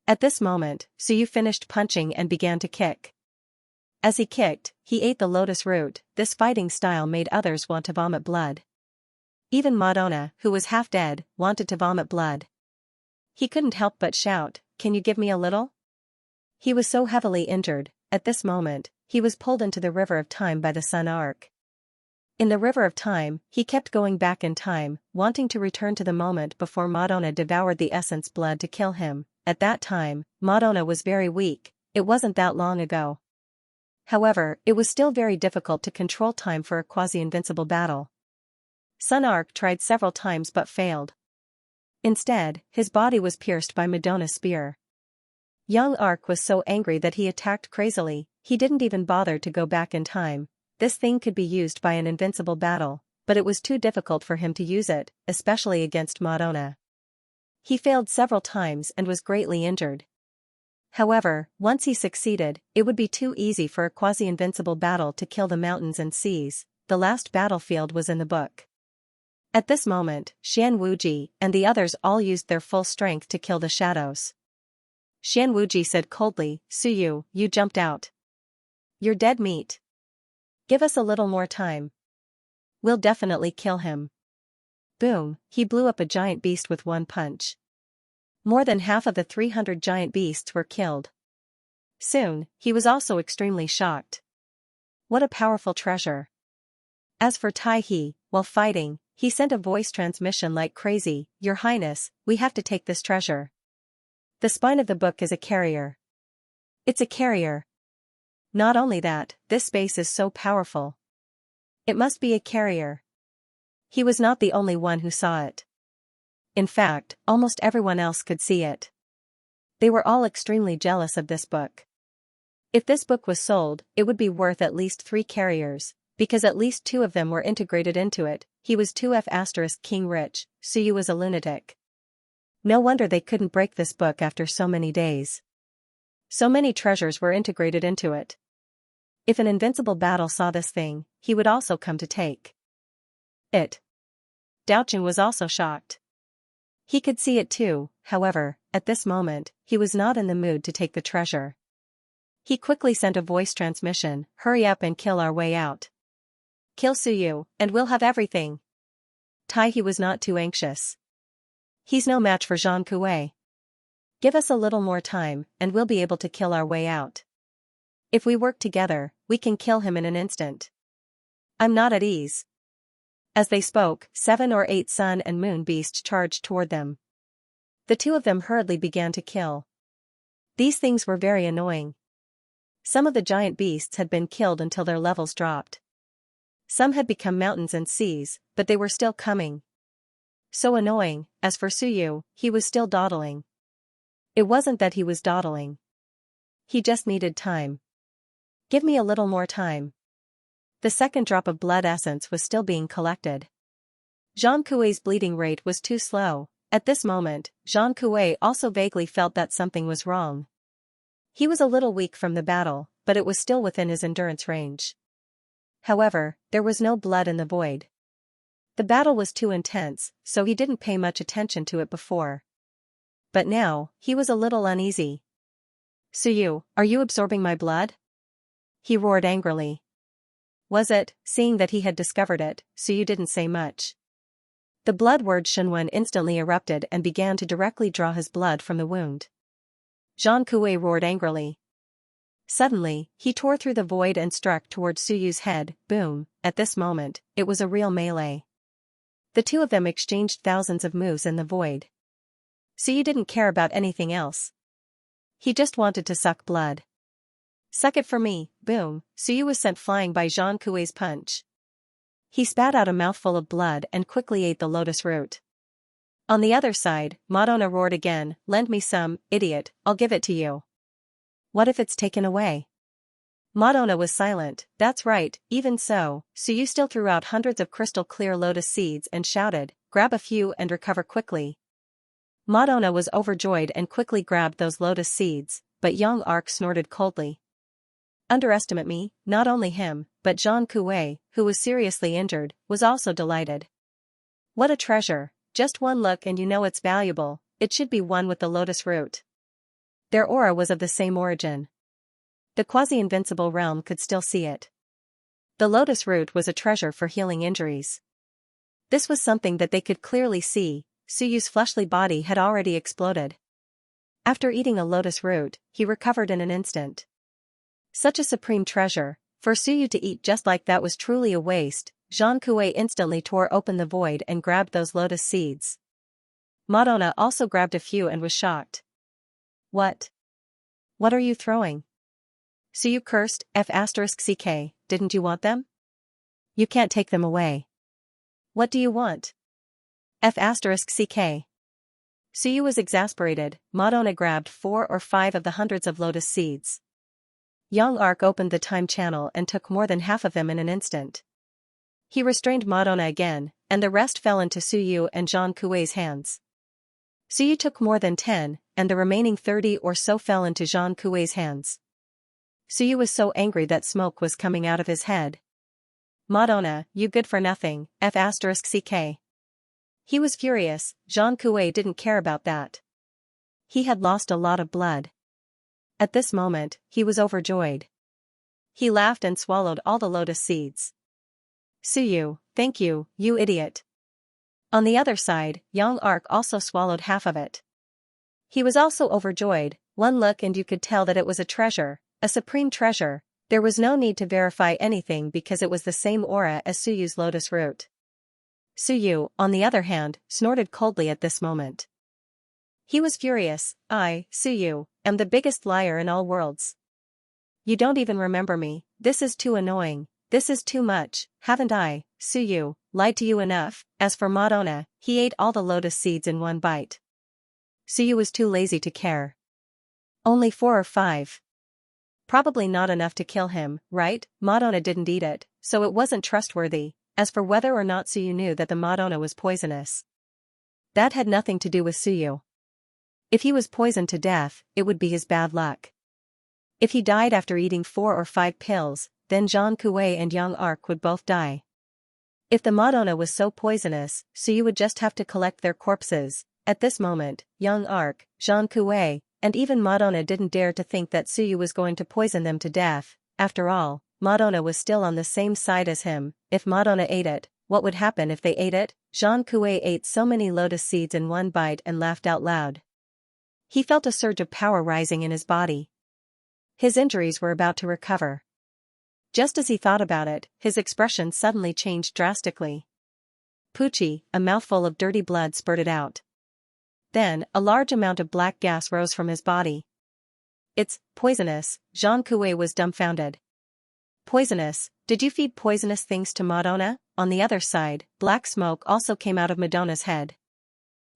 At this moment, Suyu finished punching and began to kick. As he kicked, he ate the lotus root. This fighting style made others want to vomit blood. Even Madonna, who was half dead, wanted to vomit blood. He couldn't help but shout, "Can you give me a little?" He was so heavily injured. At this moment, he was pulled into the river of time by the sun arc. In the river of time, he kept going back in time, wanting to return to the moment before Madonna devoured the essence blood to kill him. At that time, Madonna was very weak. It wasn't that long ago. However, it was still very difficult to control time for a quasi-invincible battle. Sun Arc tried several times but failed. Instead, his body was pierced by Madonna's spear. Young Arc was so angry that he attacked crazily. He didn't even bother to go back in time. This thing could be used by an invincible battle, but it was too difficult for him to use it, especially against Madonna. He failed several times and was greatly injured. However, once he succeeded, it would be too easy for a quasi-invincible battle to kill the mountains and seas. The last battlefield was in the book. At this moment, Xian Wuji and the others all used their full strength to kill the shadows. Xian Wuji said coldly, "Suyu, you jumped out. You're dead meat. Give us a little more time. We'll definitely kill him." Boom, he blew up a giant beast with one punch. More than half of the 300 giant beasts were killed. Soon, he was also extremely shocked. What a powerful treasure. As for Tai He, while fighting, he sent a voice transmission like crazy, "Your Highness, we have to take this treasure. The spine of the book is a carrier. It's a carrier. Not only that, this space is so powerful. It must be a carrier." He was not the only one who saw it. In fact, almost everyone else could see it. They were all extremely jealous of this book. If this book was sold, it would be worth at least 3 carriers, because at least 2 of them were integrated into it. He was 2F** king rich, Suyu was a lunatic. No wonder they couldn't break this book after so many days. So many treasures were integrated into it. If an invincible battle saw this thing, he would also come to take it. Daocheng was also shocked. He could see it too, however, at this moment, he was not in the mood to take the treasure. He quickly sent a voice transmission, "Hurry up and kill our way out. Kill Suyu, and we'll have everything." Tai He was not too anxious. He's no match for Zhang Kuei. Give us a little more time, and we'll be able to kill our way out. If we work together, we can kill him in an instant. I'm not at ease. As they spoke, 7 or 8 sun and moon beasts charged toward them. The 2 of them hurriedly began to kill. These things were very annoying. Some of the giant beasts had been killed until their levels dropped. Some had become mountains and seas, but they were still coming. So annoying. As for Suyu, he was still dawdling. It wasn't that he was dawdling. He just needed time. Give me a little more time. The second drop of blood essence was still being collected. Zhang Kuei's bleeding rate was too slow. At this moment, Zhang Kuei also vaguely felt that something was wrong. He was a little weak from the battle, but it was still within his endurance range. However, there was no blood in the void. The battle was too intense, so he didn't pay much attention to it before. But now, he was a little uneasy. "Suyu, are you absorbing my blood?" He roared angrily. Was it? Seeing that he had discovered it, Suyu didn't say much. The blood word Shenwen instantly erupted and began to directly draw his blood from the wound. Zhang Kuei roared angrily. Suddenly, he tore through the void and struck toward Suyu's head. Boom! At this moment, it was a real melee. The 2 of them exchanged thousands of moves in the void. Suyu didn't care about anything else. He just wanted to suck blood. "Suck it for me." Boom! Suyu was sent flying by Zhang Kuei's punch. He spat out a mouthful of blood and quickly ate the lotus root. On the other side, Madonna roared again, "Lend me some, idiot, I'll give it to you." What if it's taken away? Madonna was silent. That's right. Even so, Suyu still threw out hundreds of crystal clear lotus seeds and shouted, "Grab a few and recover quickly." Madonna was overjoyed and quickly grabbed those lotus seeds, but young Arc snorted coldly. Underestimate me, not only him, but Zhang Kuei, who was seriously injured, was also delighted. What a treasure, just one look and you know it's valuable, it should be one with the lotus root. Their aura was of the same origin. The quasi-invincible realm could still see it. The lotus root was a treasure for healing injuries. This was something that they could clearly see. Suyu's fleshly body had already exploded. After eating a lotus root, he recovered in an instant. Such a supreme treasure, for Suyu to eat just like that was truly a waste. Zhang Kuei instantly tore open the void and grabbed those lotus seeds. Madonna also grabbed a few and was shocked. What? What are you throwing? Suyu cursed. F*ck, didn't you want them? You can't take them away. What do you want? F*ck. Suyu was exasperated. Madonna grabbed 4 or 5 of the hundreds of lotus seeds. Young Arc opened the time channel and took more than half of them in an instant. He restrained Madonna again, and the rest fell into Suyu and Zhang Kuei's hands. Suyu took more than 10, and the remaining 30 or so fell into Zhang Kuei's hands. Suyu was so angry that smoke was coming out of his head. Madonna, you good for nothing, F*ck. He was furious. Zhang Kuei didn't care about that. He had lost a lot of blood. At this moment, he was overjoyed. He laughed and swallowed all the lotus seeds. Suyu, thank you, you idiot. On the other side, young Arc also swallowed half of it. He was also overjoyed. One look and you could tell that it was a treasure, a supreme treasure. There was no need to verify anything because it was the same aura as Suyu's lotus root. Suyu, on the other hand, snorted coldly at this moment. He was furious. I, Suyu, am the biggest liar in all worlds. You don't even remember me. This is too annoying. This is too much. Haven't I, Suyu, lied to you enough? As for Madonna, he ate all the lotus seeds in one bite. Suyu was too lazy to care. Only 4 or 5. Probably not enough to kill him, right? Madonna didn't eat it, so it wasn't trustworthy. As for whether or not Suyu knew that the Madonna was poisonous, that had nothing to do with Suyu. If he was poisoned to death, it would be his bad luck. If he died after eating 4 or 5 pills, then Zhang Kuei and young Arc would both die. If the Madonna was so poisonous, Suyu would just have to collect their corpses. At this moment, young Arc, Zhang Kuei, and even Madonna didn't dare to think that Suyu was going to poison them to death. After all, Madonna was still on the same side as him. If Madonna ate it, what would happen if they ate it? Zhang Kuei ate so many lotus seeds in one bite and laughed out loud. He felt a surge of power rising in his body. His injuries were about to recover. Just as he thought about it, his expression suddenly changed drastically. Poochie, a mouthful of dirty blood spurted out. Then, a large amount of black gas rose from his body. It's poisonous. Zhang Kuei was dumbfounded. Poisonous? Did you feed poisonous things to Madonna? On the other side, black smoke also came out of Madonna's head.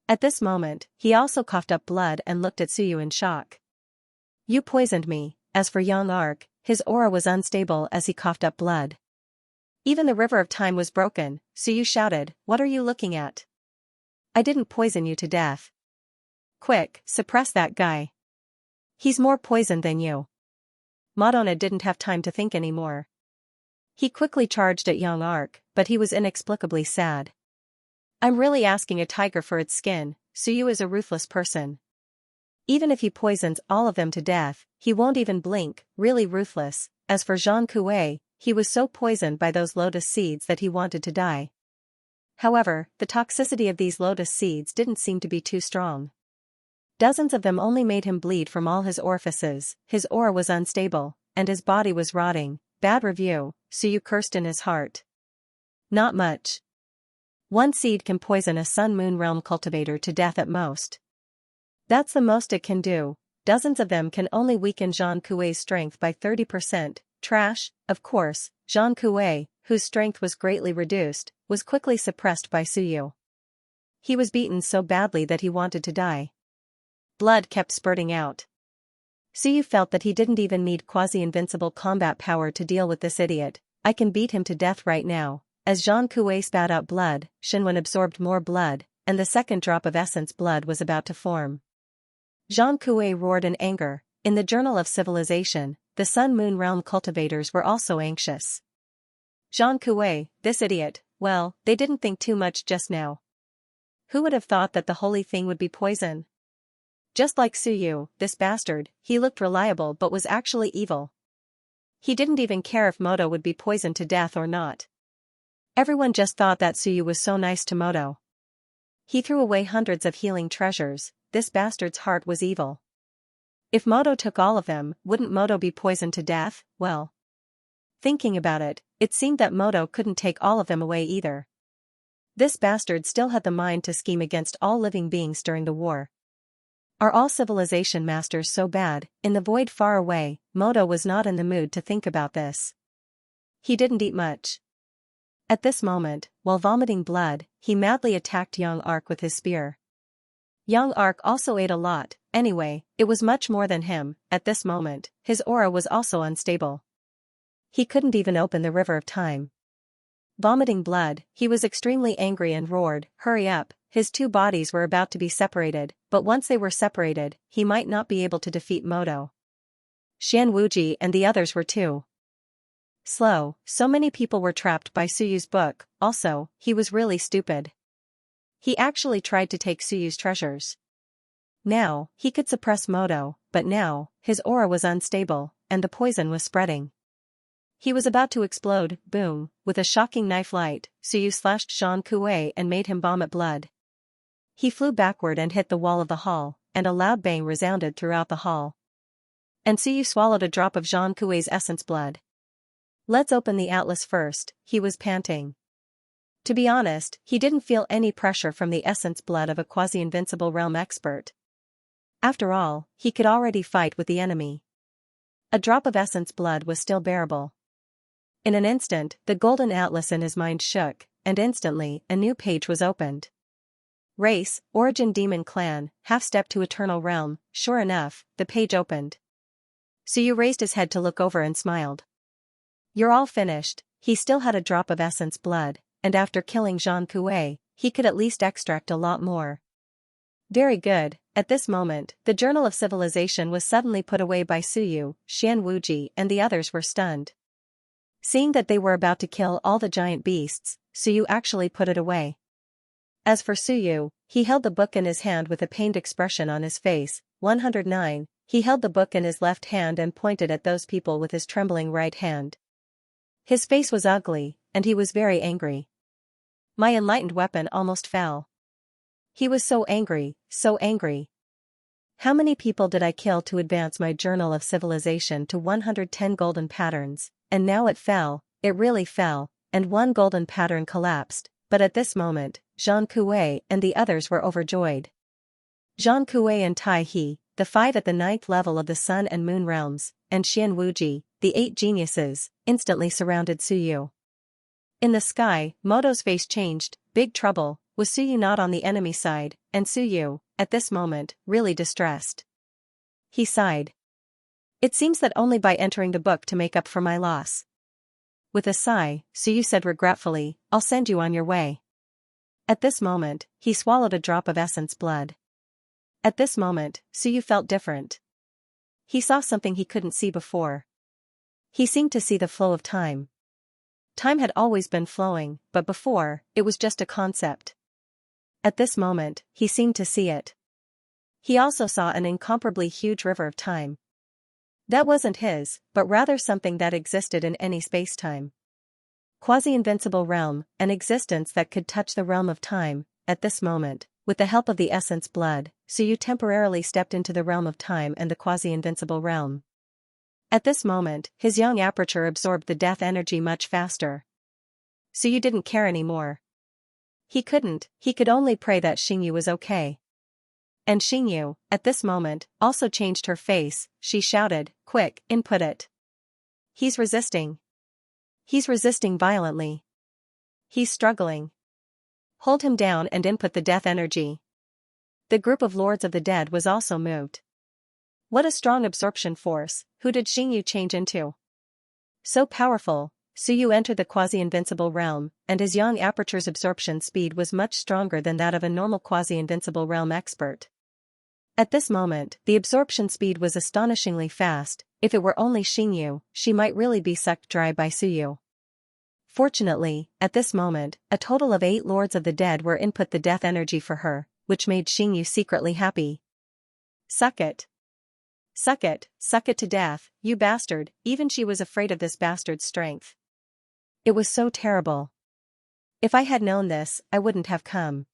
At this moment, he also coughed up blood and looked at Suyu in shock. You poisoned me. As for young Arc, his aura was unstable as he coughed up blood. Even the river of time was broken. Suyu shouted, "What are you looking at? I didn't poison you to death. Quick, suppress that guy. He's more poisoned than you." Madonna didn't have time to think anymore. He quickly charged at young Arc, but he was inexplicably sad. I'm really asking a tiger for its skin. Suyu is a ruthless person. Even if he poisons all of them to death, he won't even blink, really ruthless. As for Zhang Kuei, he was so poisoned by those lotus seeds that he wanted to die. However, the toxicity of these lotus seeds didn't seem to be too strong. Dozens of them only made him bleed from all his orifices. His aura was unstable, and his body was rotting. Bad review, Suyu cursed in his heart. Not much. One seed can poison a Sun-Moon realm cultivator to death at most. That's the most it can do. Dozens of them can only weaken Zhang Kuei's strength by 30%. Trash. Of course, Zhang Kuei, whose strength was greatly reduced, was quickly suppressed by Suyu. He was beaten so badly that he wanted to die. Blood kept spurting out. Suyu felt that he didn't even need quasi-invincible combat power to deal with this idiot. I can beat him to death right now. As Zhang Kuei spat out blood, Shinwen absorbed more blood. and the second drop of essence blood was about to form. Xianxia roared in anger. In the Journal of Civilization, the Sun-Moon realm cultivators were also anxious. Xianxia, this idiot, well, they didn't think too much just now. Who would have thought that the holy thing would be poison? Just like Suyu, this bastard, he looked reliable but was actually evil. He didn't even care if Moto would be poisoned to death or not. Everyone just thought that Suyu was so nice to Moto. He threw away hundreds of healing treasures. This bastard's heart was evil. If Moto took all of them, wouldn't Moto be poisoned to death? Well, thinking about it, it seemed that Moto couldn't take all of them away either. This bastard still had the mind to scheme against all living beings during the war. Are all civilization masters so bad? In the void far away, Moto was not in the mood to think about this. He didn't eat much. At this moment, while vomiting blood, he madly attacked Young Ark with his spear. Young Ark also ate a lot. Anyway, it was much more than him. At this moment, his aura was also unstable. He couldn't even open the river of time. Vomiting blood, he was extremely angry and roared, "Hurry up!" His two bodies were about to be separated, but once they were separated, he might not be able to defeat Moto. Xianwuji and the others were too slow. So many people were trapped by Suyu's book. Also, he was really stupid. He actually tried to take Suyu's treasures. Now, he could suppress Moto, but now, his aura was unstable, and the poison was spreading. He was about to explode. Boom, with a shocking knife light, Suyu slashed Xianxia and made him vomit blood. He flew backward and hit the wall of the hall, and a loud bang resounded throughout the hall. And Suyu swallowed a drop of Xianxia's essence blood. Let's open the atlas first, he was panting. To be honest, he didn't feel any pressure from the essence blood of a quasi-invincible realm expert. After all, he could already fight with the enemy. A drop of essence blood was still bearable. In an instant, the golden atlas in his mind shook, and instantly, a new page was opened. Race, Origin Demon Clan, half-step to Eternal Realm. Sure enough, the page opened. Suyu raised his head to look over and smiled. You're all finished. He still had a drop of essence blood, and after killing Xianxia, he could at least extract a lot more. Very good. At this moment, the Journal of Civilization was suddenly put away by Suyu, Xianwuji and the others were stunned. Seeing that they were about to kill all the giant beasts, Suyu actually put it away. As for Suyu, he held the book in his hand with a pained expression on his face. 109, he held the book in his left hand and pointed at those people with his trembling right hand. His face was ugly, and he was very angry. My enlightened weapon almost fell. He was so angry, so angry. How many people did I kill to advance my Journal of Civilization to 110 golden patterns, and now it fell, it really fell, and one golden pattern collapsed, but at this moment, Xianxia and the others were overjoyed. Xianxia and Tai He, the 5 at the 9th level of the Sun and Moon realms, and Xianwuji, the 8 geniuses, instantly surrounded Suyu. In the sky, Moto's face changed. Big trouble. Was Suyu not on the enemy side? And Suyu, at this moment, really distressed. He sighed. It seems that only by entering the book to make up for my loss. With a sigh, Suyu said regretfully, I'll send you on your way. At this moment, he swallowed a drop of essence blood. At this moment, Suyu felt different. He saw something he couldn't see before. He seemed to see the flow of time. Time had always been flowing, but before, it was just a concept. At this moment, he seemed to see it. He also saw an incomparably huge river of time. That wasn't his, but rather something that existed in any space-time. Quasi-invincible realm, an existence that could touch the realm of time. At this moment, with the help of the essence blood, Suyu temporarily stepped into the realm of time and the quasi-invincible realm. At this moment, his young aperture absorbed the death energy much faster. Suyu didn't care anymore. He could only pray that Xingyu was okay. And Xingyu, at this moment, also changed her face. She shouted, quick, input it. He's resisting. He's resisting violently. He's struggling. Hold him down and input the death energy. The group of Lords of the Dead was also moved. What a strong absorption force. Who did Xingyu change into? So powerful, Suyu entered the quasi-invincible realm, and his young aperture's absorption speed was much stronger than that of a normal quasi-invincible realm expert. At this moment, the absorption speed was astonishingly fast. If it were only Xingyu, she might really be sucked dry by Suyu. Fortunately, at this moment, a total of 8 Lords of the Dead were input the death energy for her, which made Xingyu secretly happy. Suck it. Suck it to death, you bastard. Even she was afraid of this bastard's strength. It was so terrible. If I had known this, I wouldn't have come.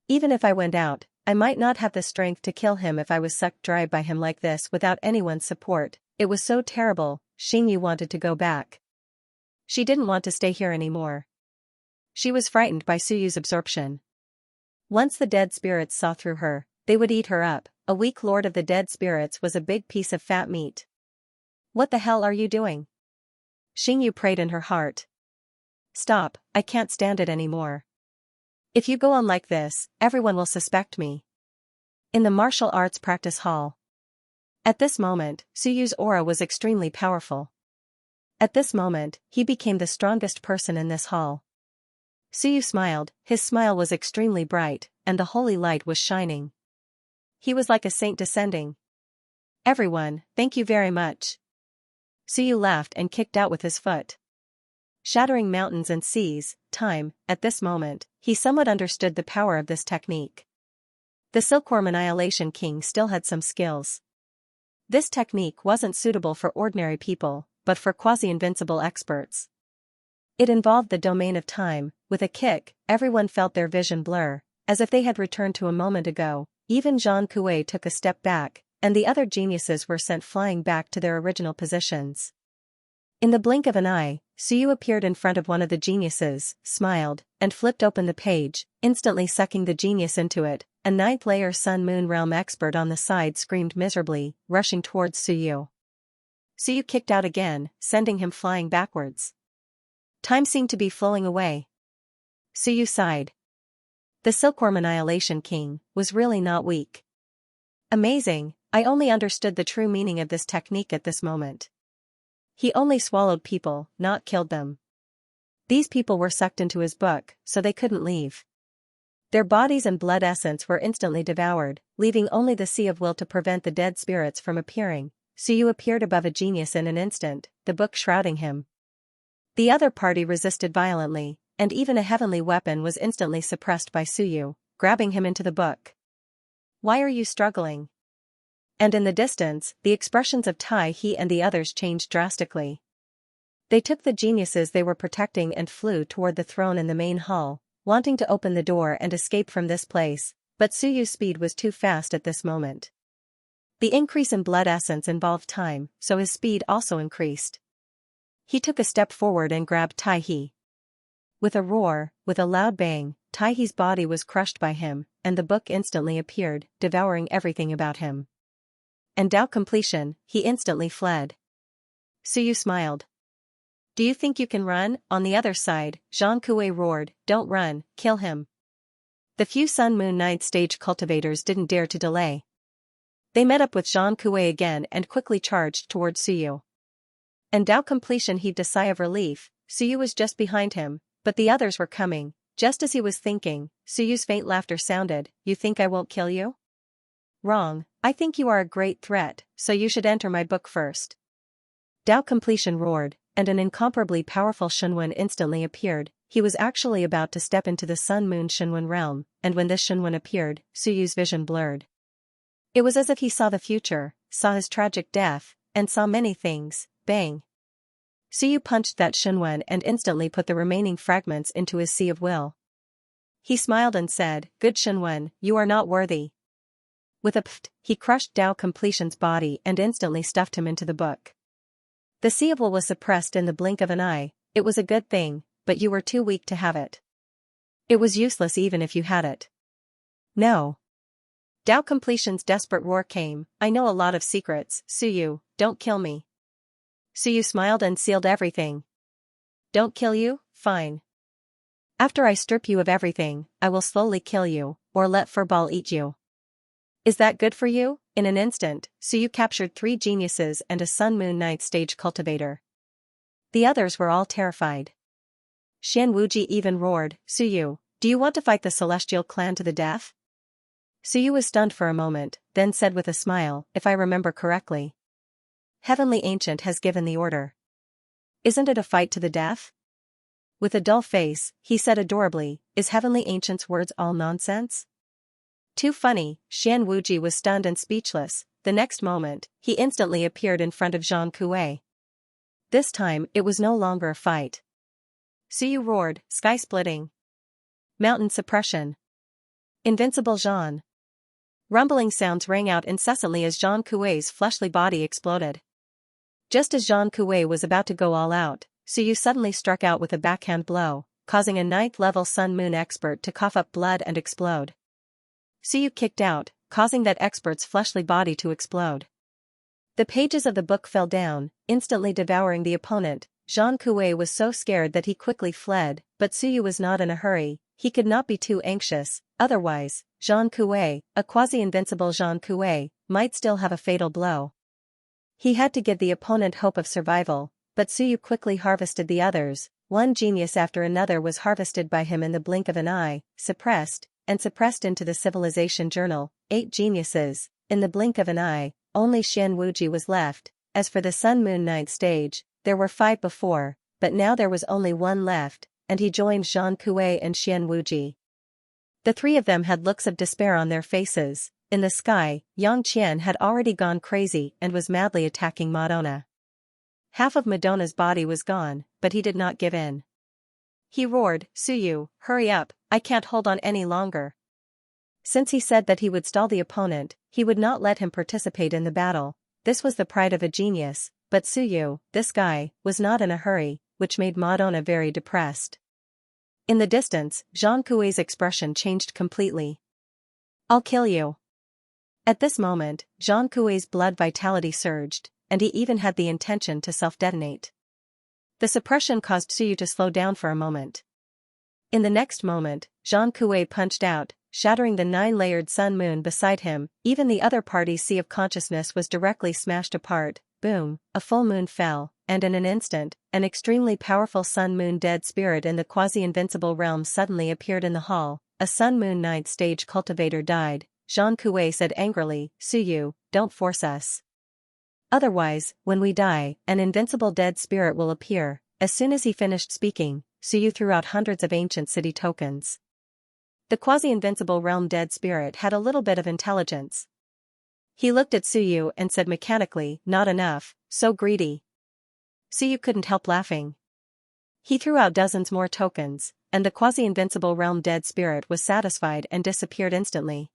Even if I went out, I might not have the strength to kill him if I was sucked dry by him like this without anyone's support. It was so terrible. Xingyu wanted to go back. She didn't want to stay here anymore. She was frightened by Suyu's absorption. Once the dead spirits saw through her, they would eat her up. A weak lord of the dead spirits was a big piece of fat meat. What the hell are you doing? Xingyu prayed in her heart. Stop, I can't stand it anymore. If you go on like this, everyone will suspect me. In the martial arts practice hall. At this moment, Suyu's aura was extremely powerful. At this moment, he became the strongest person in this hall. Suyu smiled, his smile was extremely bright, and the holy light was shining. He was like a saint descending. Everyone, thank you very much. Suyu laughed and kicked out with his foot. Shattering mountains and seas, time. At this moment, he somewhat understood the power of this technique. The Silkworm Annihilation King still had some skills. This technique wasn't suitable for ordinary people, but for quasi-invincible experts. It involved the domain of time. With a kick, everyone felt their vision blur, as if they had returned to a moment ago. Even Zhang Kuei took a step back, and the other geniuses were sent flying back to their original positions. In the blink of an eye, Suyu appeared in front of one of the geniuses, smiled, and flipped open the page, instantly sucking the genius into it. A 9th-layer Sun-Moon Realm expert on the side screamed miserably, rushing towards Suyu. Suyu kicked out again, sending him flying backwards. Time seemed to be flowing away. Suyu sighed. The Silkworm Annihilation King was really not weak. Amazing, I only understood the true meaning of this technique at this moment. He only swallowed people, not killed them. These people were sucked into his book, so they couldn't leave. Their bodies and blood essence were instantly devoured, leaving only the Sea of Will to prevent the dead spirits from appearing. Suyu appeared above a genius in an instant, the book shrouding him. The other party resisted violently, and even a heavenly weapon was instantly suppressed by Suyu, grabbing him into the book. Why are you struggling? And in the distance, the expressions of Tai He and the others changed drastically. They took the geniuses they were protecting and flew toward the throne in the main hall, wanting to open the door and escape from this place, but Suyu's speed was too fast at this moment. The increase in blood essence involved time, so his speed also increased. He took a step forward and grabbed Tai He. With a roar, with a loud bang, Tai He's body was crushed by him, and the book instantly appeared, devouring everything about him. And Dao completion, he instantly fled. Suyu smiled. Do you think you can run? On the other side, Zhang Kuei roared, don't run, kill him. The few Sun Moon Night stage cultivators didn't dare to delay. They met up with Zhang Kuei again and quickly charged towards Suyu. And Dao completion heaved a sigh of relief. Suyu was just behind him, but the others were coming. Just as he was thinking, Suyu's faint laughter sounded, you think I won't kill you? Wrong, I think you are a great threat, so you should enter my book first. Dao completion roared, and an incomparably powerful Shenwen instantly appeared. He was actually about to step into the Sun-Moon Shenwen realm, and when this Shenwen appeared, Suyu's vision blurred. It was as if he saw the future, saw his tragic death, and saw many things. Bang! Suyu punched that Shenwen and instantly put the remaining fragments into his Sea of Will. He smiled and said, good Shenwen, you are not worthy. With a pft, he crushed Dao completion's body and instantly stuffed him into the book. The Sea of Will was suppressed in the blink of an eye. It was a good thing, but you were too weak to have it. It was useless even if you had it. No. Dao completion's desperate roar came, I know a lot of secrets, Suyu, don't kill me. Suyu smiled and sealed everything. Don't kill you? Fine. After I strip you of everything, I will slowly kill you, or let Furball eat you. Is that good for you? In an instant, Suyu captured 3 geniuses and a Sun Moon Night stage cultivator. The others were all terrified. Xianwuji even roared, Suyu, do you want to fight the celestial clan to the death? Suyu was stunned for a moment, then said with a smile, if I remember correctly. Heavenly Ancient has given the order. Isn't it a fight to the death? With a dull face, he said adorably, is Heavenly Ancient's words all nonsense? Too funny, Xianwuji was stunned and speechless. The next moment, he instantly appeared in front of Zhang Kuei. This time, it was no longer a fight. Suyu roared, sky-splitting. Mountain suppression. Invincible Zhan. Rumbling sounds rang out incessantly as Zhang Kuei's fleshly body exploded. Just as Zhang Kuei was about to go all out, Suyu suddenly struck out with a backhand blow, causing a 9th-level Sun Moon expert to cough up blood and explode. Suyu kicked out, causing that expert's fleshly body to explode. The pages of the book fell down, instantly devouring the opponent. Zhang Kuei was so scared that he quickly fled, but Suyu was not in a hurry. He could not be too anxious, otherwise, Zhang Kuei, a quasi-invincible Zhang Kuei, might still have a fatal blow. He had to give the opponent hope of survival, but Suyu quickly harvested the others. One genius after another was harvested by him in the blink of an eye, suppressed into the Civilization Journal. 8 geniuses, in the blink of an eye, only Xianwuji was left. As for the Sun Moon 9th stage, there were 5 before, but now there was only 1 left, and he joined Zhang Kuei and Xianwuji. The 3 of them had looks of despair on their faces. In the sky, Yang Qian had already gone crazy and was madly attacking Madonna. Half of Madonna's body was gone, but he did not give in. He roared, Suyu, hurry up, I can't hold on any longer. Since he said that he would stall the opponent, he would not let him participate in the battle. This was the pride of a genius, but Suyu, this guy, was not in a hurry, which made Madonna very depressed. In the distance, Zhang Kuei's expression changed completely. I'll kill you. At this moment, Zhang Kuei's blood vitality surged, and he even had the intention to self-detonate. The suppression caused Suyu to slow down for a moment. In the next moment, Zhang Kuei punched out, shattering the 9-layered sun moon beside him. Even the other party's sea of consciousness was directly smashed apart. Boom, a full moon fell, and in an instant, an extremely powerful sun moon dead spirit in the quasi-invincible realm suddenly appeared in the hall. A sun moon 9th stage cultivator died. Zhang Kuei said angrily, Suyu, don't force us. Otherwise, when we die, an invincible dead spirit will appear. As soon as he finished speaking, Suyu threw out hundreds of ancient city tokens. The quasi-invincible realm dead spirit had a little bit of intelligence. He looked at Suyu and said mechanically, not enough, so greedy. Suyu couldn't help laughing. He threw out dozens more tokens, and the quasi-invincible realm dead spirit was satisfied and disappeared instantly.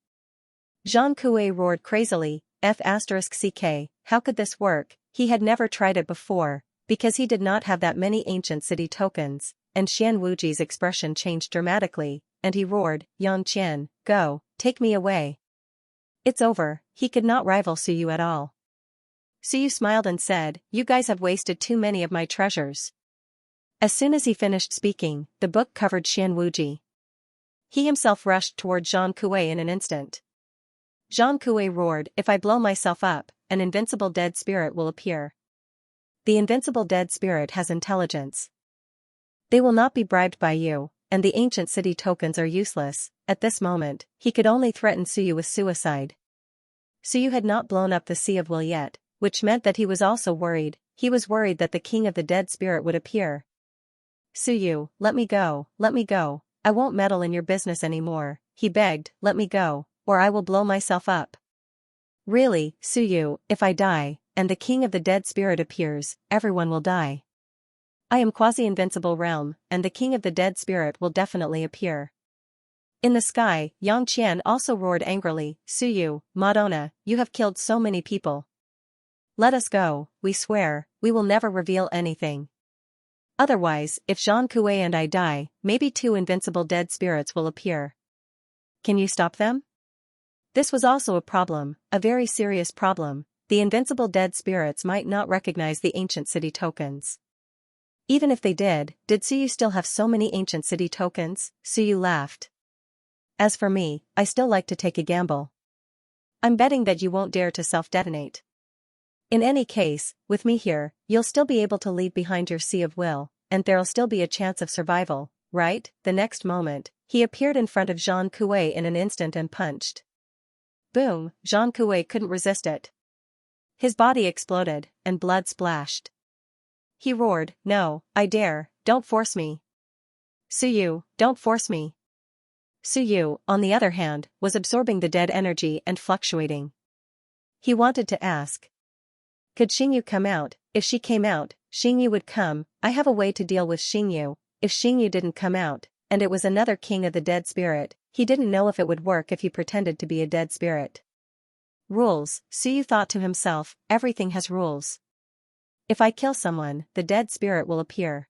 Zhang Kuei roared crazily, F***ck, how could this work? He had never tried it before, because he did not have that many ancient city tokens, and Xianwuji's expression changed dramatically, and he roared, Yang Qian, go, take me away. It's over, he could not rival Suyu at all. Suyu smiled and said, you guys have wasted too many of my treasures. As soon as he finished speaking, the book covered Xianwuji. He himself rushed toward Zhang Kuei in an instant. Zhang Kuei roared, if I blow myself up, an invincible dead spirit will appear. The invincible dead spirit has intelligence. They will not be bribed by you, and the ancient city tokens are useless. At this moment, he could only threaten Suyu with suicide. Suyu had not blown up the Sea of Will yet, which meant that he was also worried. He was worried that the king of the dead spirit would appear. Suyu, let me go, I won't meddle in your business anymore, he begged, let me go, or I will blow myself up. Really, Suyu, if I die, and the king of the dead spirit appears, everyone will die. I am quasi-invincible realm, and the king of the dead spirit will definitely appear. In the sky, Yang Qian also roared angrily, Suyu, Madonna, you have killed so many people. Let us go, we swear, we will never reveal anything. Otherwise, if Zhang Kuei and I die, maybe 2 invincible dead spirits will appear. Can you stop them? This was also a problem, a very serious problem. The invincible dead spirits might not recognize the ancient city tokens. Even if they did Suyu still have so many ancient city tokens? Suyu laughed. As for me, I still like to take a gamble. I'm betting that you won't dare to self-detonate. In any case, with me here, you'll still be able to leave behind your sea of will, and there'll still be a chance of survival, right? The next moment, he appeared in front of Zhang Kuei in an instant and punched. Boom, Zhang Kuei couldn't resist it. His body exploded, and blood splashed. He roared, "No, I dare, don't force me. Suyu, don't force me." Suyu, on the other hand, was absorbing the dead energy and fluctuating. He wanted to ask. Could Xingyu come out? If she came out, Xingyu would come. I have a way to deal with Xingyu. If Xingyu didn't come out, and it was another king of the dead spirit, he didn't know if it would work if he pretended to be a dead spirit. Rules, Suyu thought to himself, everything has rules. If I kill someone, the dead spirit will appear.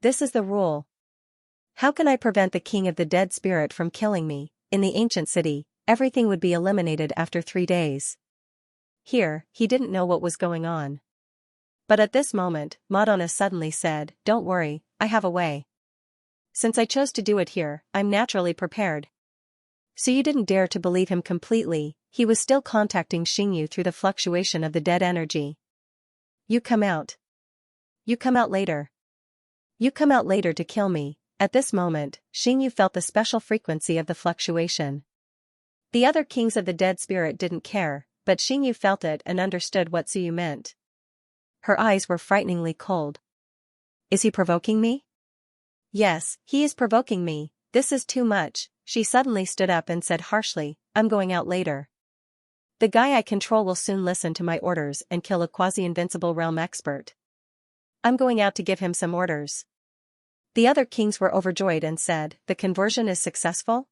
This is the rule. How can I prevent the king of the dead spirit from killing me? In the ancient city, everything would be eliminated after 3 days. Here, he didn't know what was going on. But at this moment, Madonna suddenly said, "Don't worry, I have a way. Since I chose to do it here, I'm naturally prepared." So you didn't dare to believe him completely, he was still contacting Xingyu through the fluctuation of the dead energy. You come out. You come out later. You come out later to kill me. At this moment, Xingyu felt the special frequency of the fluctuation. The other kings of the dead spirit didn't care, but Xingyu felt it and understood what Suyu meant. Her eyes were frighteningly cold. Is he provoking me? Yes, he is provoking me. This is too much. She suddenly stood up and said harshly, I'm going out later. The guy I control will soon listen to my orders and kill a quasi-invincible realm expert. I'm going out to give him some orders. The other kings were overjoyed and said, the conversion is successful?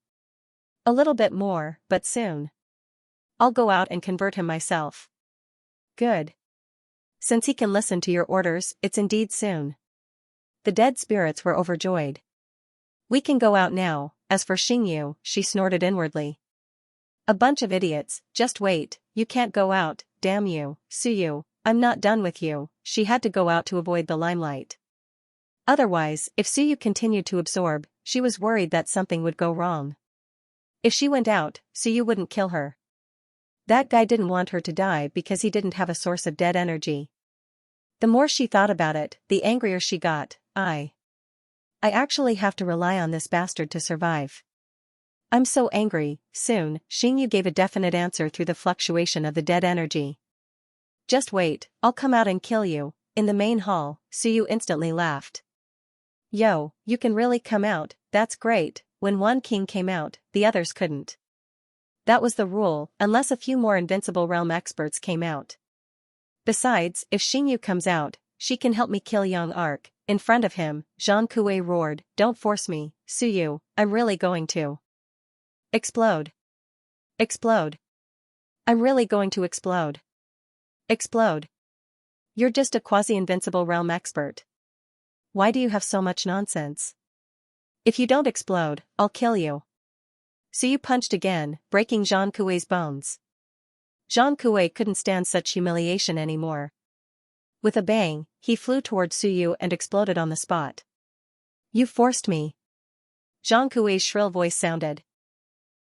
A little bit more, but soon. I'll go out and convert him myself. Good. Since he can listen to your orders, it's indeed soon. The dead spirits were overjoyed. We can go out now. As for Xingyu, she snorted inwardly. A bunch of idiots, just wait, you can't go out, damn you, Suyu, I'm not done with you. She had to go out to avoid the limelight. Otherwise, if Suyu continued to absorb, she was worried that something would go wrong. If she went out, Suyu wouldn't kill her. That guy didn't want her to die because he didn't have a source of dead energy. The more she thought about it, the angrier she got. I actually have to rely on this bastard to survive. I'm so angry. Soon, Xingyu gave a definite answer through the fluctuation of the dead energy. Just wait, I'll come out and kill you. In the main hall, Suyu instantly laughed. Yo, you can really come out, that's great. When one king came out, the others couldn't. That was the rule, unless a few more invincible realm experts came out. Besides, if Xingyu comes out, she can help me kill young Arc. In front of him, Zhang Kuei roared, don't force me, Suyu, I'm really going to explode. Explode. I'm really going to explode. Explode. You're just a quasi-invincible realm expert. Why do you have so much nonsense? If you don't explode, I'll kill you. Suyu punched again, breaking Zhang Kuei's bones. Zhang Kuei couldn't stand such humiliation anymore. With a bang, he flew toward Suyu and exploded on the spot. You forced me. Zhang Kuei's shrill voice sounded.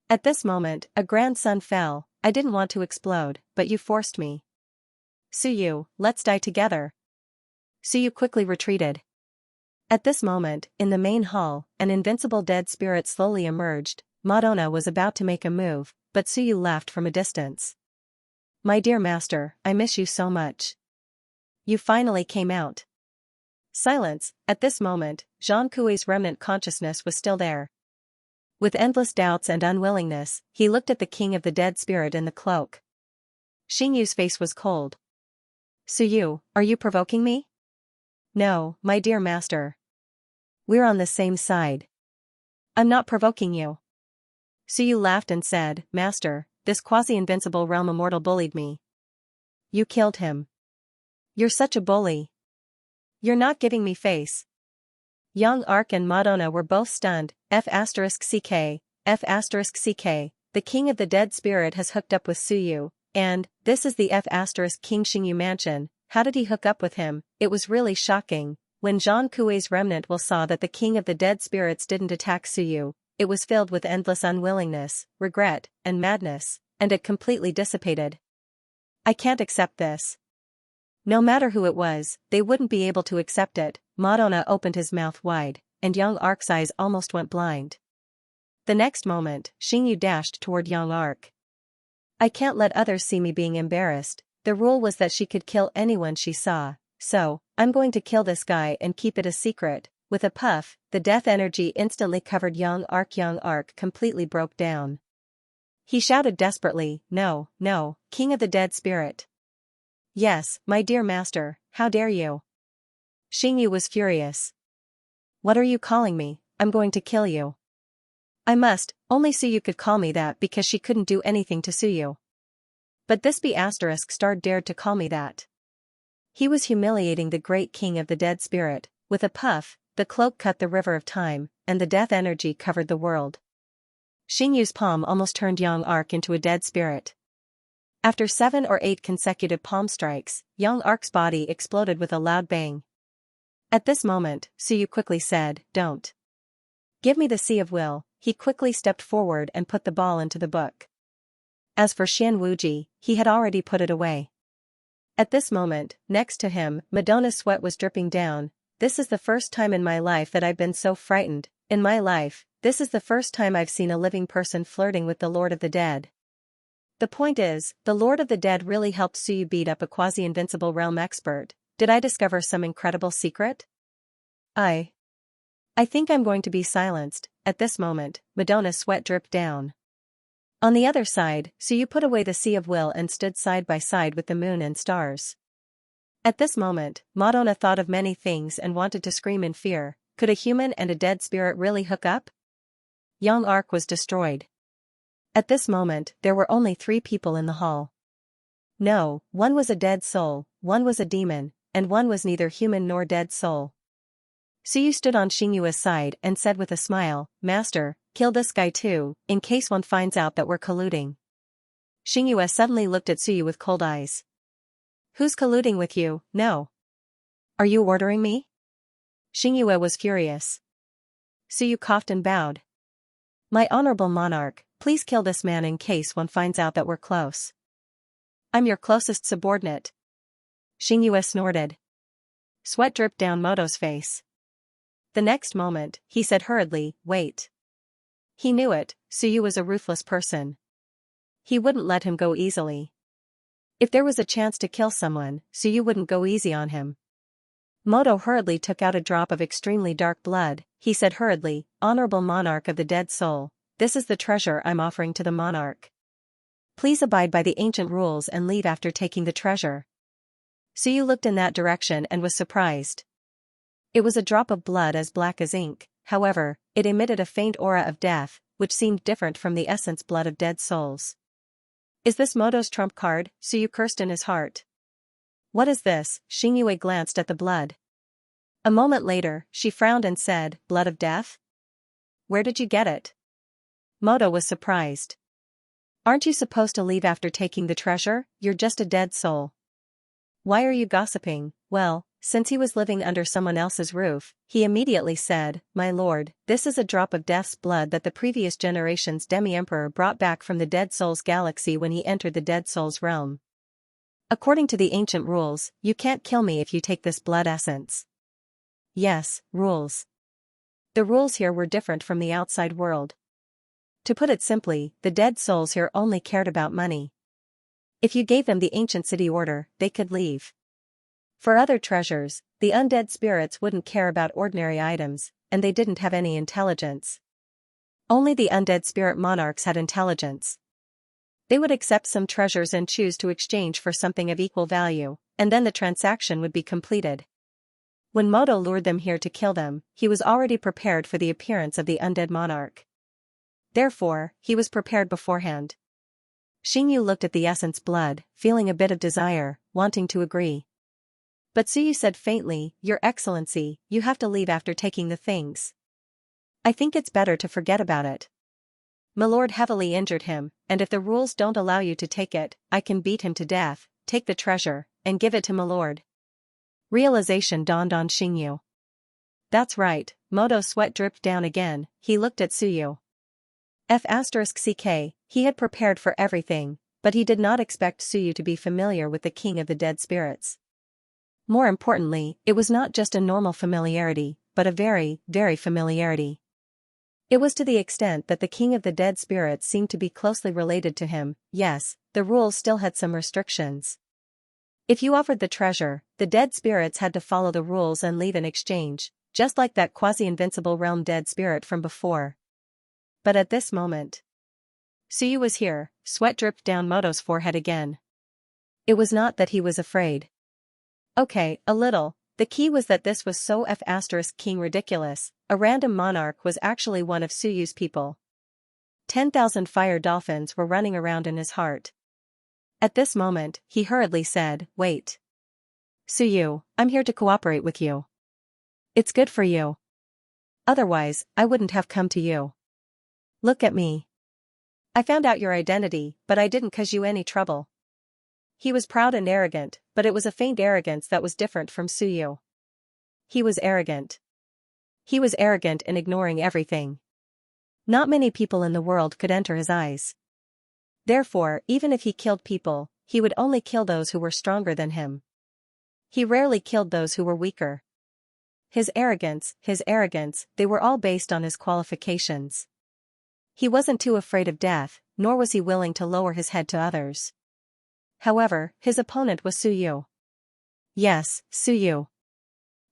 At this moment, a grandson fell. I didn't want to explode, but you forced me. Suyu, let's die together. Suyu quickly retreated. At this moment, in the main hall, an invincible dead spirit slowly emerged. Madonna was about to make a move, but Suyu laughed from a distance. My dear master, I miss you so much. You finally came out. Silence. At this moment, Zhang Kuei's remnant consciousness was still there. With endless doubts and unwillingness, he looked at the king of the dead spirit in the cloak. Xingyu's face was cold. Suyu, are you provoking me? No, my dear master. We're on the same side. I'm not provoking you. Suyu laughed and said, Master, this quasi-invincible realm immortal bullied me. You killed him. You're such a bully. You're not giving me face. Young Arc and Madonna were both stunned. F***ck, F***ck, the king of the dead spirit has hooked up with Suyu, and, this is the F***king Xingyu mansion. How did he hook up with him? It was really shocking. When Zhang Kuei's remnant will saw that the king of the dead spirits didn't attack Suyu, it was filled with endless unwillingness, regret, and madness, and it completely dissipated. I can't accept this. No matter who it was, they wouldn't be able to accept it. Madonna opened his mouth wide, and young Ark's eyes almost went blind. The next moment, Xianxia dashed toward young Ark. I can't let others see me being embarrassed. The rule was that she could kill anyone she saw, so, I'm going to kill this guy and keep it a secret. With a puff, the death energy instantly covered young Ark. Young Ark completely broke down. He shouted desperately, "No, no, King of the Dead Spirit. Yes, my dear master, how dare you?" Xianxia was furious. What are you calling me? I'm going to kill you. I must, only Suyu could call me that because she couldn't do anything to Suyu. But this B***star dared to call me that. He was humiliating the great king of the dead spirit. With a puff, the cloak cut the river of time, and the death energy covered the world. Xingyi's palm almost turned young Ark into a dead spirit. After 7 or 8 consecutive palm strikes, young Ark's body exploded with a loud bang. At this moment, Suyu quickly said, "Don't. Give me the Sea of Will." He quickly stepped forward and put the ball into the book. As for Xian Wuji, he had already put it away. At this moment, next to him, Madonna's sweat was dripping down. This is the first time in my life that I've been so frightened. In my life, this is the first time I've seen a living person flirting with the Lord of the Dead. The point is, the Lord of the Dead really helped Suyu beat up a quasi-invincible realm expert. Did I discover some incredible secret? I think I'm going to be silenced. At this moment, Madonna's sweat dripped down. On the other side, Suyu put away the Sea of Will and stood side by side with the moon and stars. At this moment, Madonna thought of many things and wanted to scream in fear. Could a human and a dead spirit really hook up? Young Ark was destroyed. At this moment, there were only 3 people in the hall. No, one was a dead soul, one was a demon, and one was neither human nor dead soul. Suyu stood on Xingyue's side and said with a smile, "Master, kill this guy too, in case one finds out that we're colluding." Xingyue suddenly looked at Suyu with cold eyes. "Who's colluding with you? No. Are you ordering me?" Xingyue was furious. Suyu coughed and bowed. "My honorable monarch, please kill this man in case one finds out that we're close." "I'm your closest subordinate." Xingyue snorted. Sweat dripped down Moto's face. The next moment, he said hurriedly, "Wait." He knew it, Suyu was a ruthless person. He wouldn't let him go easily. If there was a chance to kill someone, Suyu wouldn't go easy on him. Moto hurriedly took out a drop of extremely dark blood. He said hurriedly, "Honorable monarch of the dead soul, this is the treasure I'm offering to the monarch. Please abide by the ancient rules and leave after taking the treasure." Suyu looked in that direction and was surprised. It was a drop of blood as black as ink, however, it emitted a faint aura of death, which seemed different from the essence blood of dead souls. "Is this Moto's trump card?" Suyu cursed in his heart. "What is this?" Xingyue glanced at the blood. A moment later, she frowned and said, "Blood of death? Where did you get it?" Moto was surprised. "Aren't you supposed to leave after taking the treasure? You're just a dead soul. Why are you gossiping?" Well, since he was living under someone else's roof, he immediately said, "My lord, this is a drop of death's blood that the previous generation's demi-emperor brought back from the Dead Souls galaxy when he entered the Dead Souls realm. According to the ancient rules, you can't kill me if you take this blood essence." Yes, rules. The rules here were different from the outside world. To put it simply, the dead souls here only cared about money. If you gave them the ancient city order, they could leave. For other treasures, the undead spirits wouldn't care about ordinary items, and they didn't have any intelligence. Only the undead spirit monarchs had intelligence. They would accept some treasures and choose to exchange for something of equal value, and then the transaction would be completed. When Moto lured them here to kill them, he was already prepared for the appearance of the undead monarch. Therefore, he was prepared beforehand. Xingyu looked at the essence blood, feeling a bit of desire, wanting to agree. But Suyu said faintly, "Your Excellency, you have to leave after taking the things. I think it's better to forget about it. Milord heavily injured him, and if the rules don't allow you to take it, I can beat him to death. Take the treasure, and give it to Milord." Realization dawned on Xingyu. That's right, Moto's sweat dripped down again. He looked at Suyu. F***ck, he had prepared for everything, but he did not expect Suyu to be familiar with the King of the Dead Spirits. More importantly, it was not just a normal familiarity, but a very, very familiarity. It was to the extent that the king of the dead spirits seemed to be closely related to him. Yes, the rules still had some restrictions. If you offered the treasure, the dead spirits had to follow the rules and leave in exchange, just like that quasi-invincible realm dead spirit from before. But at this moment, Suyu was here. Sweat dripped down Moto's forehead again. It was not that he was afraid. Okay, a little. The key was that this was so King ridiculous. A random monarch was actually one of Suyu's people. 10,000 fire dolphins were running around in his heart. At this moment, he hurriedly said, "Wait. Suyu, I'm here to cooperate with you. It's good for you. Otherwise, I wouldn't have come to you. Look at me. I found out your identity, but I didn't cause you any trouble." He was proud and arrogant, but it was a faint arrogance that was different from Suyu. He was arrogant. He was arrogant in ignoring everything. Not many people in the world could enter his eyes. Therefore, even if he killed people, he would only kill those who were stronger than him. He rarely killed those who were weaker. His arrogance, they were all based on his qualifications. He wasn't too afraid of death, nor was he willing to lower his head to others. However, his opponent was Suyu. Yes, Suyu.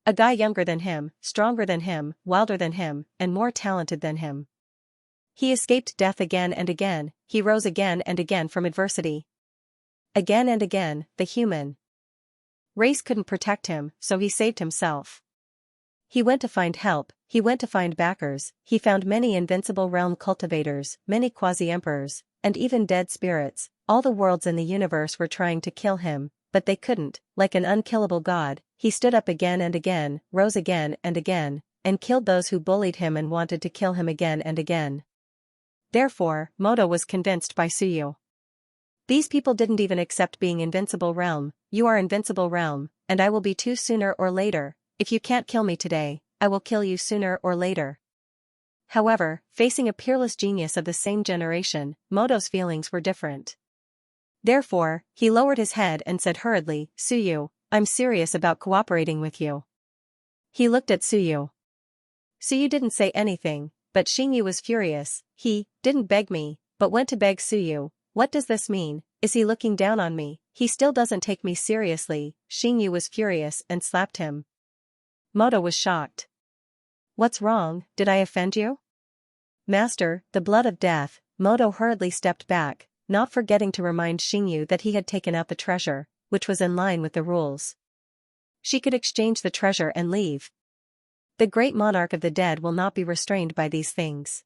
A guy younger than him, stronger than him, wilder than him, and more talented than him. He escaped death again and again, he rose again and again from adversity. Again and again, the human race couldn't protect him, so he saved himself. He went to find help, he went to find backers, he found many invincible realm cultivators, many quasi-emperors, and even dead spirits. All the worlds in the universe were trying to kill him, but they couldn't. Like an unkillable god, he stood up again and again, rose again, and killed those who bullied him and wanted to kill him again and again. Therefore, Moto was convinced by Suyu. These people didn't even accept being invincible realm. You are invincible realm, and I will be too sooner or later. If you can't kill me today, I will kill you sooner or later. However, facing a peerless genius of the same generation, Moto's feelings were different. Therefore, he lowered his head and said hurriedly, "Suyu, I'm serious about cooperating with you." He looked at Suyu. Suyu didn't say anything, but Xingyu was furious. He didn't beg me, but went to beg Suyu. What does this mean? Is he looking down on me? He still doesn't take me seriously. Xingyu was furious and slapped him. Moto was shocked. What's wrong? Did I offend you? Master, the blood of death. Moto hurriedly stepped back, not forgetting to remind Xingyu that he had taken out the treasure, which was in line with the rules. She could exchange the treasure and leave. The great monarch of the dead will not be restrained by these things.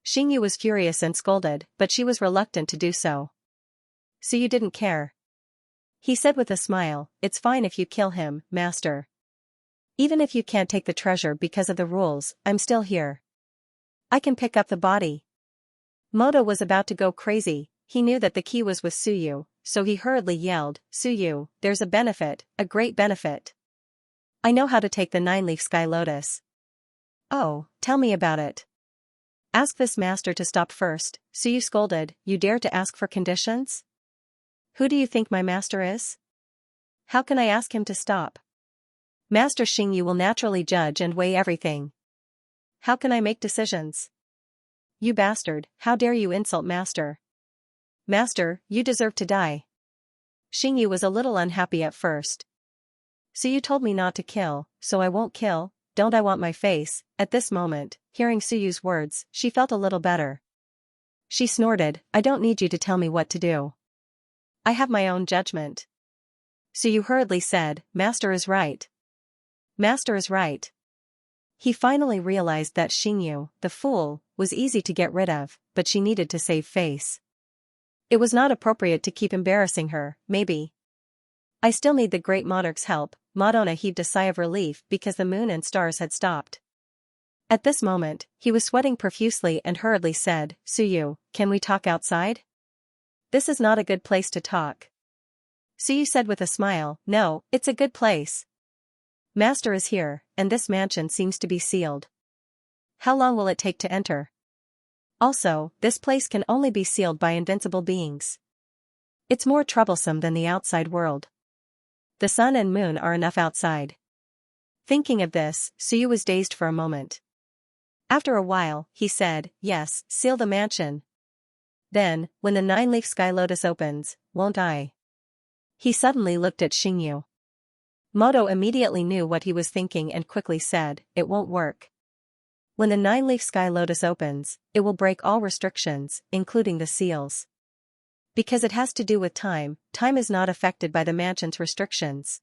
Xingyu was furious and scolded, but she was reluctant to do so. "So you didn't care?" he said with a smile. "It's fine if you kill him, master. Even if you can't take the treasure because of the rules, I'm still here. I can pick up the body." Moto was about to go crazy. He knew that the key was with Suyu, so he hurriedly yelled, "Suyu, there's a benefit, a great benefit. I know how to take the 9-leaf sky lotus." "Oh, tell me about it." "Ask this master to stop first." Suyu scolded. "You dare to ask for conditions? Who do you think my master is? How can I ask him to stop? Master Xingyu will naturally judge and weigh everything. How can I make decisions? You bastard, how dare you insult master? Master, you deserve to die." Xingyu was a little unhappy at first. "So you told me not to kill, so I won't kill, don't I want my face?" At this moment, hearing Suyu's words, she felt a little better. She snorted, "I don't need you to tell me what to do. I have my own judgment." Suyu hurriedly said, "Master is right. Master is right." He finally realized that Xingyu, the fool, was easy to get rid of, but she needed to save face. It was not appropriate to keep embarrassing her, maybe. "I still need the great monarch's help." Madonna heaved a sigh of relief because the moon and stars had stopped. At this moment, he was sweating profusely and hurriedly said, "Suyu, can we talk outside? This is not a good place to talk." Suyu said with a smile, "No, it's a good place. Master is here, and this mansion seems to be sealed. How long will it take to enter? Also, this place can only be sealed by invincible beings. It's more troublesome than the outside world. The sun and moon are enough outside. Thinking of this, Suyu was dazed for a moment. After a while, he said, yes, seal the mansion. Then, when the 9-leaf sky lotus opens, won't I? He suddenly looked at Xingyu. Moto immediately knew what he was thinking and quickly said, it won't work. When the 9-leaf sky lotus opens, it will break all restrictions, including the seals. Because it has to do with time, time is not affected by the mansion's restrictions.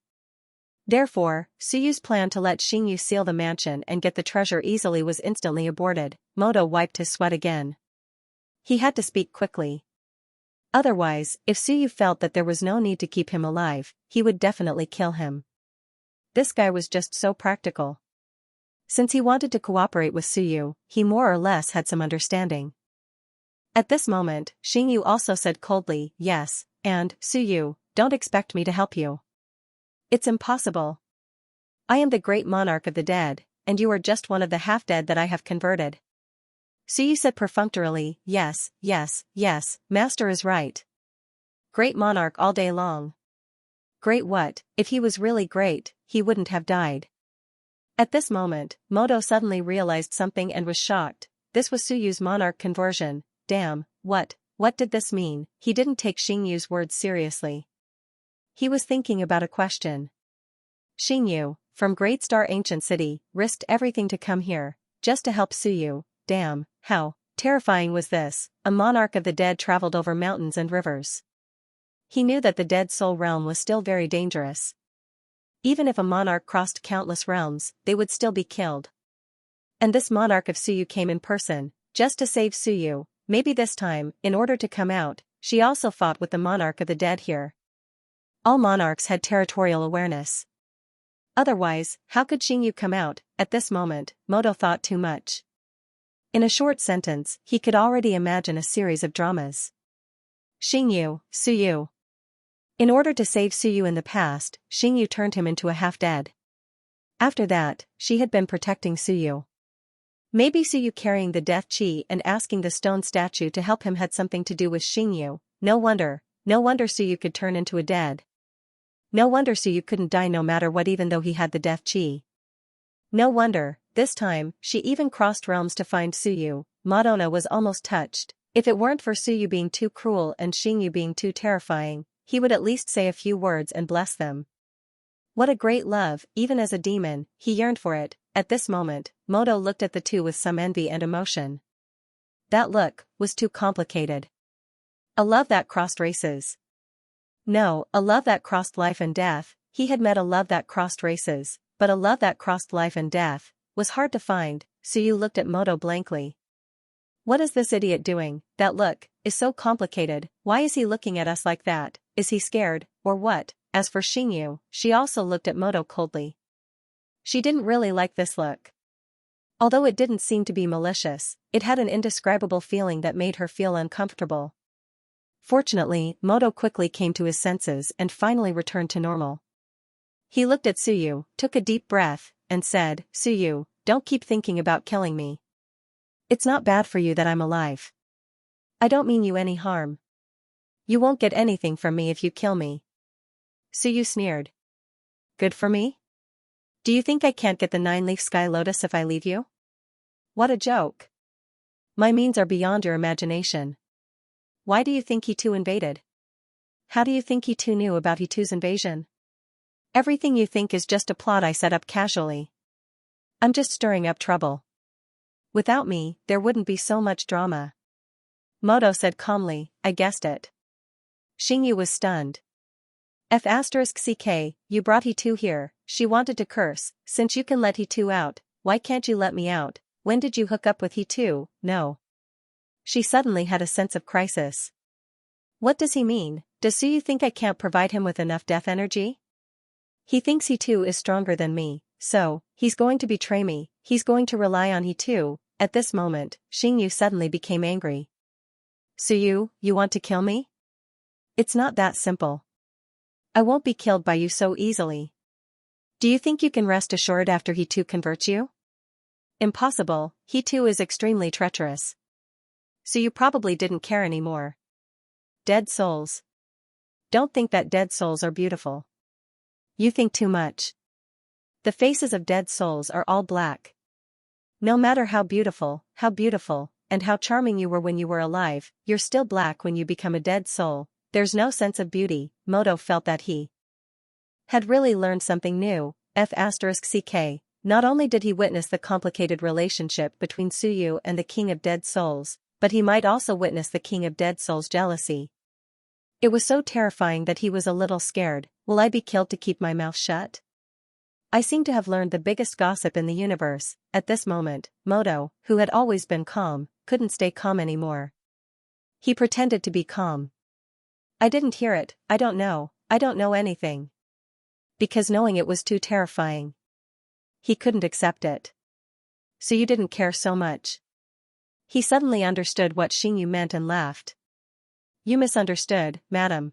Therefore, Suyu's plan to let Xingyu seal the mansion and get the treasure easily was instantly aborted. Moto wiped his sweat again. He had to speak quickly. Otherwise, if Suyu felt that there was no need to keep him alive, he would definitely kill him. This guy was just so practical. Since he wanted to cooperate with Suyu, he more or less had some understanding. At this moment, Xingyu also said coldly, yes, and, Suyu, don't expect me to help you. It's impossible. I am the great monarch of the dead, and you are just one of the half-dead that I have converted. Suyu said perfunctorily, yes, yes, yes, master is right. Great monarch all day long. Great what? If he was really great, he wouldn't have died. At this moment, Moto suddenly realized something and was shocked. This was Suyu's monarch conversion. Damn, what did this mean? He didn't take Xingyu's words seriously. He was thinking about a question. Xingyu, from Great Star Ancient City, risked everything to come here, just to help Suyu. Damn, how terrifying was this? A monarch of the dead traveled over mountains and rivers. He knew that the dead soul realm was still very dangerous. Even if a monarch crossed countless realms, they would still be killed. And this monarch of Suyu came in person, just to save Suyu. Maybe this time, in order to come out, she also fought with the monarch of the dead here. All monarchs had territorial awareness. Otherwise, how could Xingyu come out? At this moment, Moto thought too much. In a short sentence, he could already imagine a series of dramas. Xingyu, Suyu. In order to save Suyu in the past, Xingyu turned him into a half-dead. After that, she had been protecting Suyu. Maybe Suyu carrying the death chi and asking the stone statue to help him had something to do with Xingyu. No wonder Suyu could turn into a dead. No wonder Suyu couldn't die no matter what even though he had the death chi. No wonder, this time, she even crossed realms to find Suyu. Madonna was almost touched. If it weren't for Suyu being too cruel and Xingyu being too terrifying, he would at least say a few words and bless them. What a great love, even as a demon, he yearned for it. At this moment, Moto looked at the two with some envy and emotion. That look was too complicated. A love that crossed races. No, a love that crossed life and death. He had met a love that crossed races, but a love that crossed life and death was hard to find. Suyu looked at Moto blankly. What is this idiot doing? That look is so complicated. Why is he looking at us like that? Is he scared, or what? As for Xingyu, she also looked at Moto coldly. She didn't really like this look. Although it didn't seem to be malicious, it had an indescribable feeling that made her feel uncomfortable. Fortunately, Moto quickly came to his senses and finally returned to normal. He looked at Suyu, took a deep breath, and said, Suyu, don't keep thinking about killing me. It's not bad for you that I'm alive. I don't mean you any harm. You won't get anything from me if you kill me. Suyu sneered. Good for me? Do you think I can't get the 9-leaf sky lotus if I leave you? What a joke. My means are beyond your imagination. Why do you think he too invaded? How do you think he too knew about he too's invasion? Everything you think is just a plot I set up casually. I'm just stirring up trouble. Without me, there wouldn't be so much drama. Moto said calmly, I guessed it. Xingyu was stunned. F***ck, you brought he too here, she wanted to curse, since you can let he too out, why can't you let me out? When did you hook up with he too? No. She suddenly had a sense of crisis. What does he mean? Does Suyu think I can't provide him with enough death energy? He thinks he too is stronger than me, so, he's going to betray me, he's going to rely on he too. At this moment, Xingyu suddenly became angry. Suyu, you want to kill me? It's not that simple. I won't be killed by you so easily. Do you think you can rest assured after he too converts you? Impossible, he too is extremely treacherous. So you probably didn't care anymore. Dead souls. Don't think that dead souls are beautiful. You think too much. The faces of dead souls are all black. No matter how beautiful, and how charming you were when you were alive, you're still black when you become a dead soul. There's no sense of beauty. Moto felt that he had really learned something new. F***ck. Not only did he witness the complicated relationship between Suyu and the King of Dead Souls, but he might also witness the King of Dead Souls' jealousy. It was so terrifying that he was a little scared. Will I be killed to keep my mouth shut? I seem to have learned the biggest gossip in the universe. At this moment, Moto, who had always been calm, couldn't stay calm anymore. He pretended to be calm. I didn't hear it. I don't know anything. Because knowing it was too terrifying. He couldn't accept it. So you didn't care so much. He suddenly understood what Xingyu meant and laughed. You misunderstood, madam.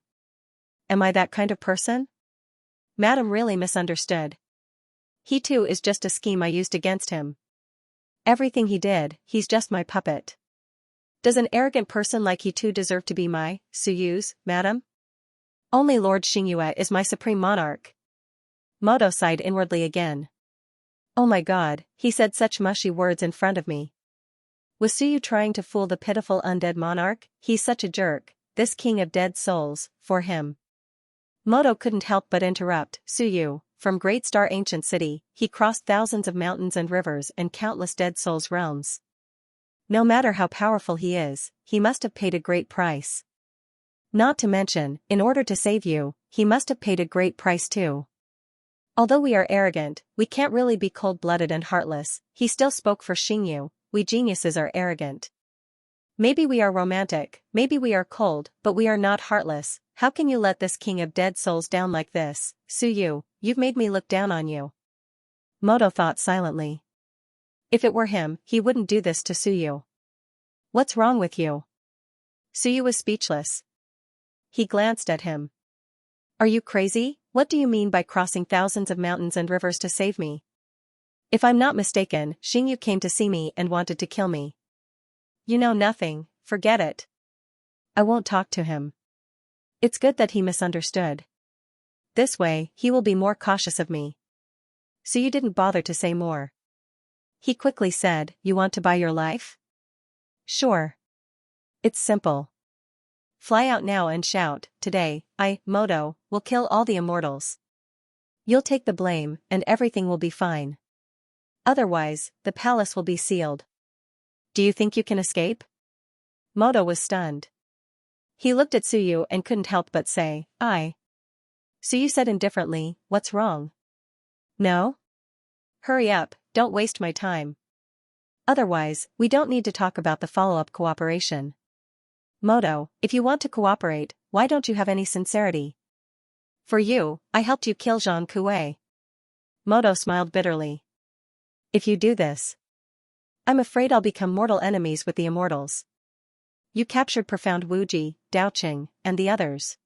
Am I that kind of person? Madam really misunderstood. He too is just a scheme I used against him. Everything he did, he's just my puppet. Does an arrogant person like he too deserve to be my Suyu's, madam? Only Lord Xianxia is my supreme monarch. Moto sighed inwardly again. Oh my god, he said such mushy words in front of me. Was Suyu trying to fool the pitiful undead monarch? He's such a jerk, this king of dead souls, for him. Moto couldn't help but interrupt. Suyu, from Great Star Ancient City, he crossed thousands of mountains and rivers and countless dead souls' realms. No matter how powerful he is, he must have paid a great price. Not to mention, in order to save you, he must have paid a great price too. Although we are arrogant, we can't really be cold-blooded and heartless. He still spoke for Xingyu. We geniuses are arrogant. Maybe we are romantic, maybe we are cold, but we are not heartless. How can you let this king of dead souls down like this? Suyu, you've made me look down on you. Moto thought silently. If it were him, he wouldn't do this to Suyu. What's wrong with you? Suyu was speechless. He glanced at him. Are you crazy? What do you mean by crossing thousands of mountains and rivers to save me? If I'm not mistaken, Xingyu came to see me and wanted to kill me. You know nothing, forget it. I won't talk to him. It's good that he misunderstood. This way, he will be more cautious of me. So you didn't bother to say more. He quickly said, you want to buy your life? Sure. It's simple. Fly out now and shout, today, I, Moto, will kill all the immortals. You'll take the blame, and everything will be fine. Otherwise, the palace will be sealed. Do you think you can escape? Moto was stunned. He looked at Suyu and couldn't help but say, I. Suyu said indifferently, what's wrong? No? Hurry up, don't waste my time. Otherwise, we don't need to talk about the follow-up cooperation. Moto, if you want to cooperate, why don't you have any sincerity? For you, I helped you kill Zhang Kuei. Moto smiled bitterly. If you do this, I'm afraid I'll become mortal enemies with the immortals. You captured Profound Wuji, Daoqing, and the others.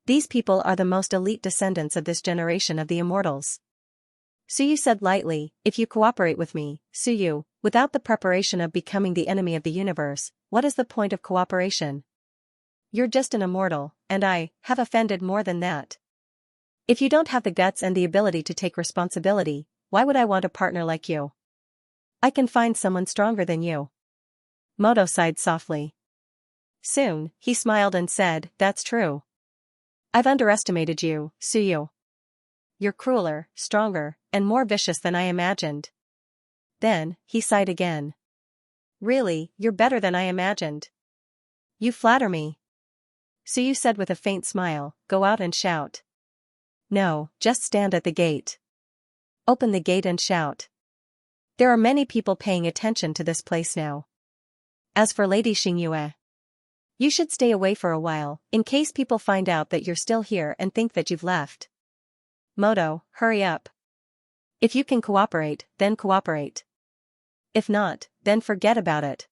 These people are the most elite descendants of this generation of the immortals. Suyu said lightly, if you cooperate with me, Suyu, without the preparation of becoming the enemy of the universe, what is the point of cooperation? You're just an immortal, and I have offended more than that. If you don't have the guts and the ability to take responsibility, why would I want a partner like you? I can find someone stronger than you. Moto sighed softly. Soon, he smiled and said, that's true. I've underestimated you, Suyu. You're crueler, stronger, and more vicious than I imagined. Then, he sighed again. Really, you're better than I imagined. You flatter me. Suyu said with a faint smile, go out and shout. No, just stand at the gate. Open the gate and shout. There are many people paying attention to this place now. As for Lady Xingyue, you should stay away for a while, in case people find out that you're still here and think that you've left. Moto, hurry up. If you can cooperate, then cooperate. If not, then forget about it.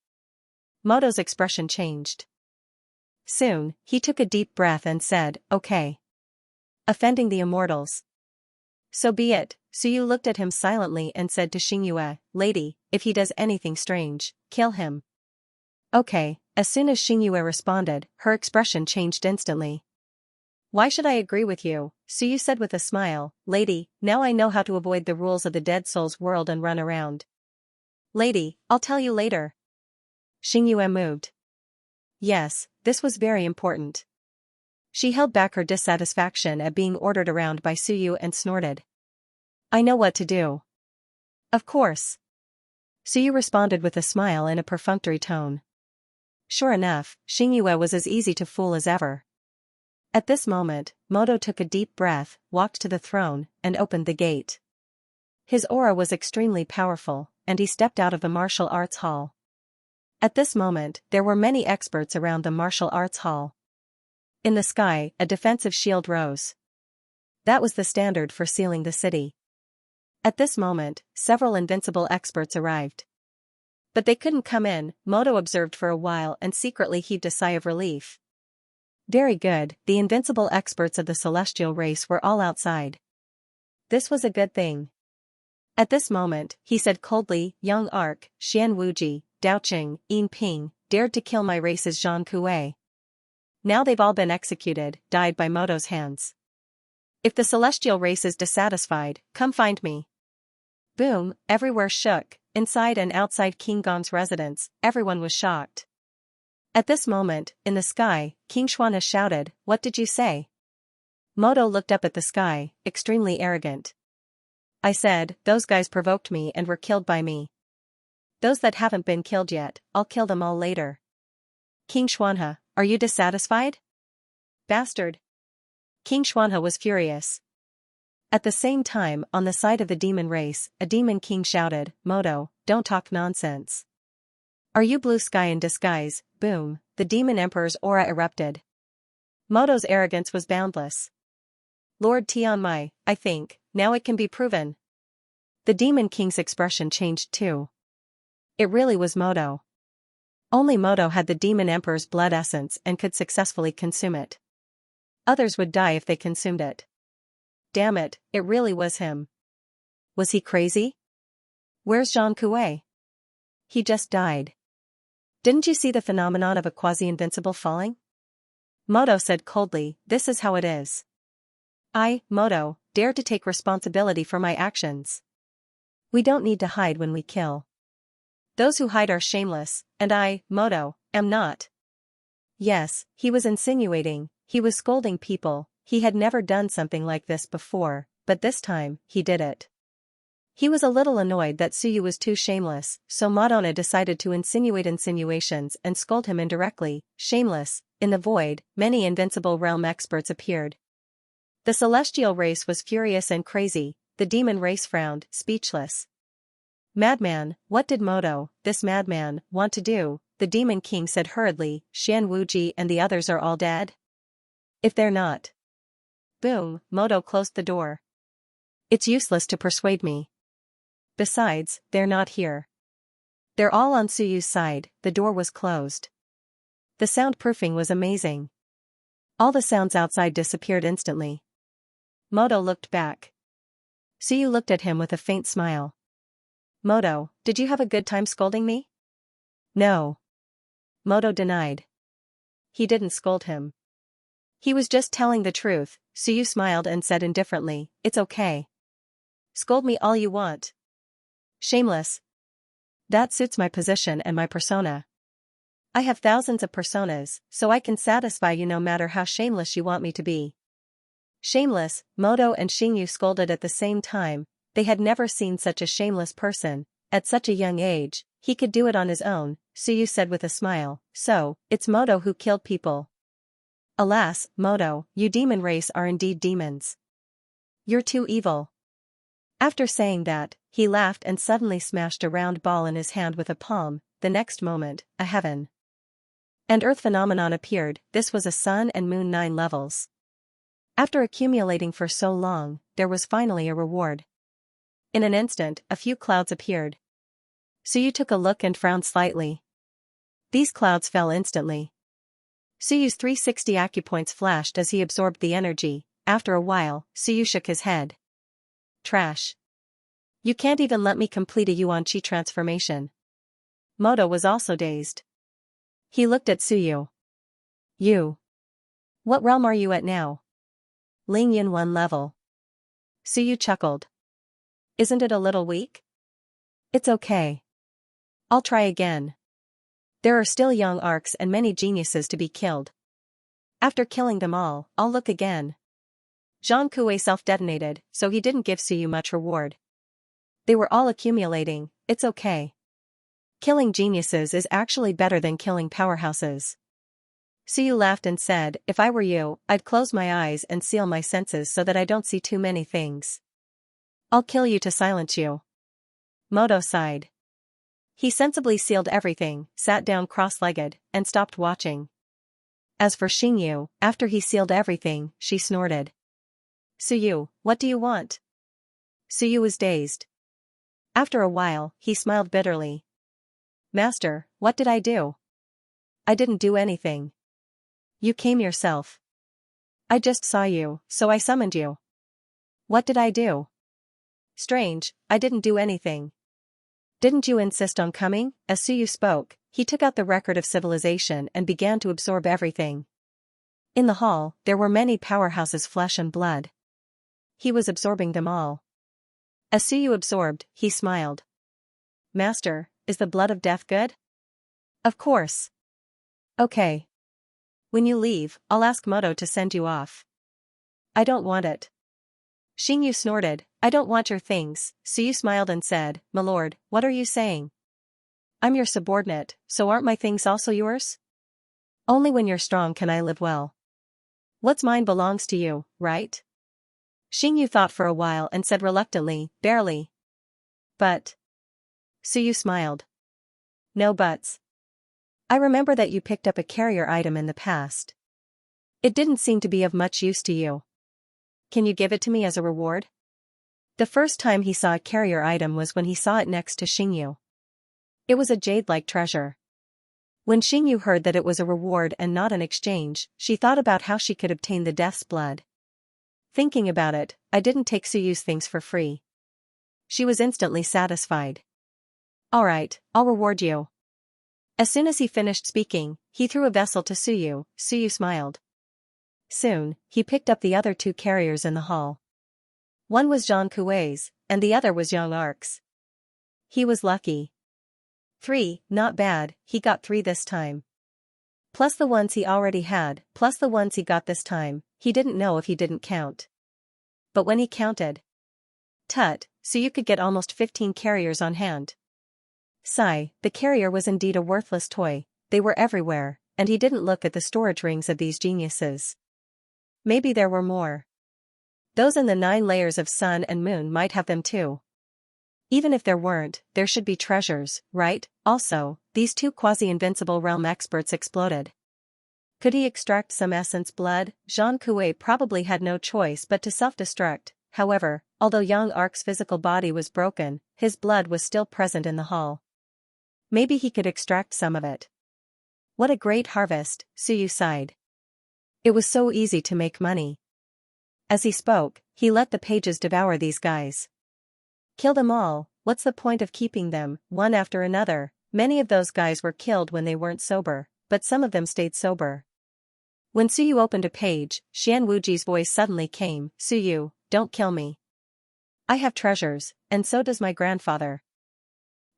Moto's expression changed. Soon, he took a deep breath and said, okay. Offending the immortals. So be it. Suyu looked at him silently and said to Xingyue, lady, if he does anything strange, kill him. Okay. As soon as Xingyue responded, her expression changed instantly. Why should I agree with you? Suyu said with a smile. Lady, now I know how to avoid the rules of the dead soul's world and run around. Lady, I'll tell you later. Xianxia moved. Yes, this was very important. She held back her dissatisfaction at being ordered around by Suyu and snorted. I know what to do. Of course. Suyu responded with a smile in a perfunctory tone. Sure enough, Xianxia was as easy to fool as ever. At this moment, Moto took a deep breath, walked to the throne, and opened the gate. His aura was extremely powerful, and he stepped out of the martial arts hall. At this moment, there were many experts around the martial arts hall. In the sky, a defensive shield rose. That was the standard for sealing the city. At this moment, several invincible experts arrived. But they couldn't come in, Moto observed for a while and secretly heaved a sigh of relief. Very good, the invincible experts of the celestial race were all outside. This was a good thing. At this moment, he said coldly, Young Arc, Xian Wuji, Daoqing, Yin Ping, dared to kill my race's Zhang Kuei. Now they've all been executed, died by Moto's hands. If the celestial race is dissatisfied, come find me. Boom, everywhere shook, inside and outside King Gong's residence, everyone was shocked. At this moment, in the sky, King Xuanhe shouted, What did you say? Moto looked up at the sky, extremely arrogant. I said, those guys provoked me and were killed by me. Those that haven't been killed yet, I'll kill them all later. King Xuanhe, are you dissatisfied? Bastard. King Xuanhe was furious. At the same time, on the side of the demon race, a demon king shouted, Moto, don't talk nonsense. Are you blue sky in disguise? Boom, the demon emperor's aura erupted. Moto's arrogance was boundless. Lord Tianmai, I think, now it can be proven. The demon king's expression changed too. It really was Moto. Only Moto had the demon emperor's blood essence and could successfully consume it. Others would die if they consumed it. Damn it, it really was him. Was he crazy? Where's Zhang Kuei? He just died. Didn't you see the phenomenon of a quasi-invincible falling? Moto said coldly, this is how it is. I, Moto, dare to take responsibility for my actions. We don't need to hide when we kill. Those who hide are shameless, and I, Moto, am not. Yes, he was insinuating, he was scolding people, he had never done something like this before, but this time, he did it. He was a little annoyed that Suyu was too shameless, so Madonna decided to insinuate insinuations and scold him indirectly, shameless. In the void, many invincible realm experts appeared. The celestial race was furious and crazy, the demon race frowned, speechless. Madman, what did Moto, this madman, want to do? The demon king said hurriedly, Xian Wuji and the others are all dead? If they're not. Boom, Moto closed the door. It's useless to persuade me. Besides, they're not here. They're all on Suyu's side, the door was closed. The soundproofing was amazing. All the sounds outside disappeared instantly. Moto looked back. Suyu looked at him with a faint smile. Moto, did you have a good time scolding me? No. Moto denied. He didn't scold him. He was just telling the truth. Suyu smiled and said indifferently, it's okay. Scold me all you want. Shameless. That suits my position and my persona. I have thousands of personas, so I can satisfy you no matter how shameless you want me to be. Shameless, Moto and Xingyu scolded at the same time. They had never seen such a shameless person. At such a young age, he could do it on his own, Suyu said with a smile. So, it's Moto who killed people. Alas, Moto, you demon race are indeed demons. You're too evil. After saying that, he laughed and suddenly smashed a round ball in his hand with a palm. The next moment, a heaven and earth phenomenon appeared. This was a sun and moon 9 levels. After accumulating for so long, there was finally a reward. In an instant, a few clouds appeared. Suyu took a look and frowned slightly. These clouds fell instantly. Suyu's 360 acupoints flashed as he absorbed the energy. After a while, Suyu shook his head. Trash. You can't even let me complete a Yuan-Chi transformation. Moto was also dazed. He looked at Suyu. You. What realm are you at now? Ling Yun 1 level. Suyu chuckled. Isn't it a little weak? It's okay. I'll try again. There are still young arcs and many geniuses to be killed. After killing them all, I'll look again. Zhang Kuei self-detonated, so he didn't give Suyu much reward. They were all accumulating, it's okay. Killing geniuses is actually better than killing powerhouses. Suyu laughed and said, if I were you, I'd close my eyes and seal my senses so that I don't see too many things. I'll kill you to silence you. Moto sighed. He sensibly sealed everything, sat down cross-legged, and stopped watching. As for Xingyu, after he sealed everything, she snorted. Suyu, what do you want? Suyu was dazed. After a while, he smiled bitterly. Master, what did I do? I didn't do anything. You came yourself. I just saw you, so I summoned you. What did I do? Strange, I didn't do anything. Didn't you insist on coming? As Suyu spoke, he took out the record of civilization and began to absorb everything. In the hall, there were many powerhouses, flesh and blood. He was absorbing them all. As Suyu absorbed, he smiled. Master, is the blood of death good? Of course. Okay. When you leave, I'll ask Moto to send you off. I don't want it. Xingyu snorted, I don't want your things. Suyu smiled and said, My lord, what are you saying? I'm your subordinate, so aren't my things also yours? Only when you're strong can I live well. What's mine belongs to you, right? Xingyu thought for a while and said reluctantly, barely. But. Suyu smiled. No buts. I remember that you picked up a carrier item in the past. It didn't seem to be of much use to you. Can you give it to me as a reward? The first time he saw a carrier item was when he saw it next to Xingyu. It was a jade-like treasure. When Xingyu heard that it was a reward and not an exchange, she thought about how she could obtain the death's blood. Thinking about it, I didn't take Suyu's things for free. She was instantly satisfied. Alright, I'll reward you. As soon as he finished speaking, he threw a vessel to Suyu. Suyu smiled. Soon, he picked up the other two carriers in the hall. One was Zhang Kuei's, and the other was Young Ark's. He was lucky. 3, not bad, he got 3 this time. Plus the ones he already had, plus the ones he got this time, he didn't know if he didn't count. But when he counted. Tut, so you could get almost 15 carriers on hand. Sigh, the carrier was indeed a worthless toy, they were everywhere, and he didn't look at the storage rings of these geniuses. Maybe there were more. Those in the 9 layers of sun and moon might have them too. Even if there weren't, there should be treasures, right? Also, these 2 quasi-invincible realm experts exploded. Could he extract some essence blood? Zhang Kuei probably had no choice but to self-destruct. However, although Young Ark's physical body was broken, his blood was still present in the hall. Maybe he could extract some of it. What a great harvest, Suyu sighed. It was so easy to make money. As he spoke, he let the pages devour these guys. Kill them all, what's the point of keeping them, one after another? Many of those guys were killed when they weren't sober, but some of them stayed sober. When Suyu opened a page, Xian Wuji's voice suddenly came, Suyu, don't kill me. I have treasures, and so does my grandfather.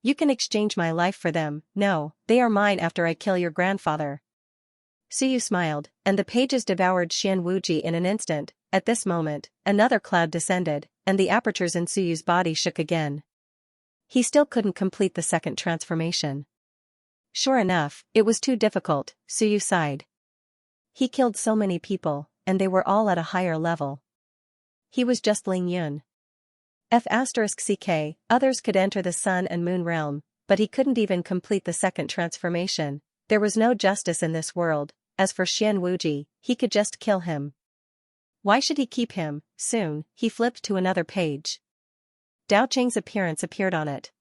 You can exchange my life for them. No, they are mine after I kill your grandfather. Suyu smiled, and the pages devoured Xian Wuji in an instant. At this moment, another cloud descended, and the apertures in Suyu's body shook again. He still couldn't complete the second transformation. Sure *enough, it was too difficult, Suyu sighed. He killed so many people, and they were all at a higher level. He was just Ling Yun. F***ck, others could enter the sun and moon realm, but he couldn't even complete the second transformation. There was no justice in this world. As for Xian Wuji, he could just kill him. Why should he keep him? Soon, he flipped to another page. Dao Cheng's appearance appeared on it.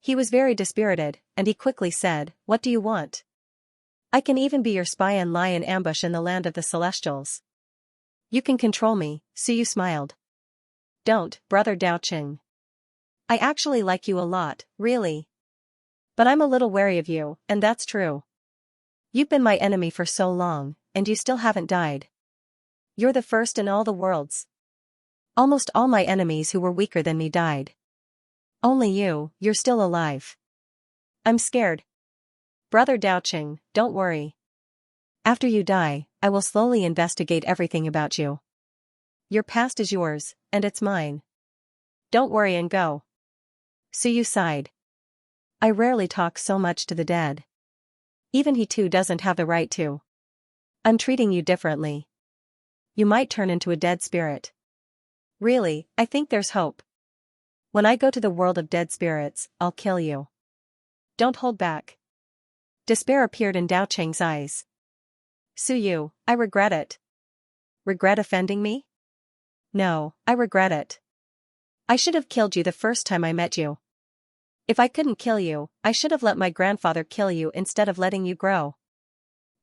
He was very dispirited, and he quickly said, What do you want? I can even be your spy and lie in ambush in the land of the Celestials. You can control me, Suyu smiled. Don't, brother Dao Cheng. I actually like you a lot, really. But I'm a little wary of you, and that's true. You've been my enemy for so long, and you still haven't died. You're the first in all the worlds. Almost all my enemies who were weaker than me died. Only you're still alive. I'm scared. Brother Daoqing, don't worry. After you die, I will slowly investigate everything about you. Your past is yours, and it's mine. Don't worry and go. Suyu sighed. I rarely talk so much to the dead. Even he too doesn't have the right to. I'm treating you differently. You might turn into a dead spirit. Really, I think there's hope. When I go to the world of dead spirits, I'll kill you. Don't hold back. Despair appeared in Daoqing's eyes. Suyu, I regret it. Regret offending me? No, I regret it. I should have killed you the first time I met you. If I couldn't kill you, I should have let my grandfather kill you instead of letting you grow.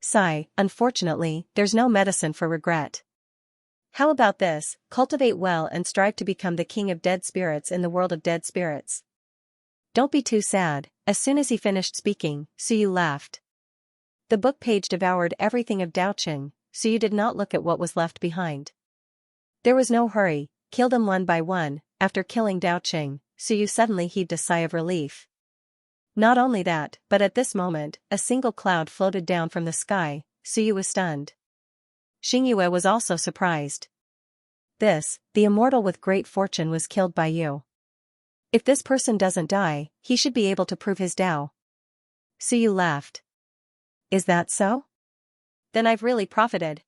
Sigh, unfortunately, there's no medicine for regret. How about this, cultivate well and strive to become the king of dead spirits in the world of dead spirits. Don't be too sad. As soon as he finished speaking, Suyu laughed. The book page devoured everything of Daoqing, Suyu did not look at what was left behind. There was no hurry, kill them one by one. After killing Daoqing, Suyu suddenly heaved a sigh of relief. Not only that, but at this moment, a single cloud floated down from the sky. Suyu was stunned. Xianxia was also surprised. The immortal with great fortune was killed by you. If this person doesn't die, he should be able to prove his Tao. Suyu laughed. Is that so? Then I've really profited.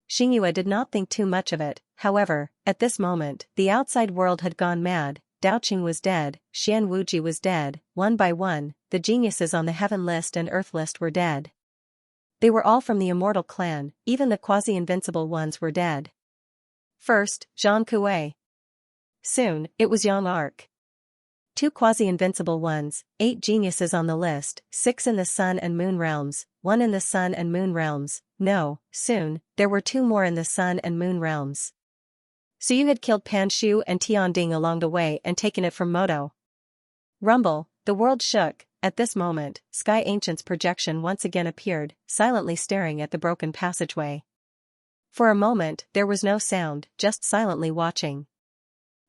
Xianxia did not think too much of it, however, at this moment, the outside world had gone mad. Daoqing was dead, Xian Wuji was dead, one by one, the geniuses on the heaven list and earth list were dead. They were all from the immortal clan, even the quasi-invincible ones were dead. First, Zhang Kuei. Soon, it was Yang Arc. 2 quasi-invincible ones, 8 geniuses on the list, 6 in the Sun and Moon realms, 1 in the Sun and Moon realms. No, soon, there were 2 more in the Sun and Moon realms. So you had killed Pan Shu and Tianding along the way and taken it from Moto. Rumble, the world shook. At this moment, Sky Ancient's projection once again appeared, silently staring at the broken passageway. For a moment, there was no sound, just silently watching.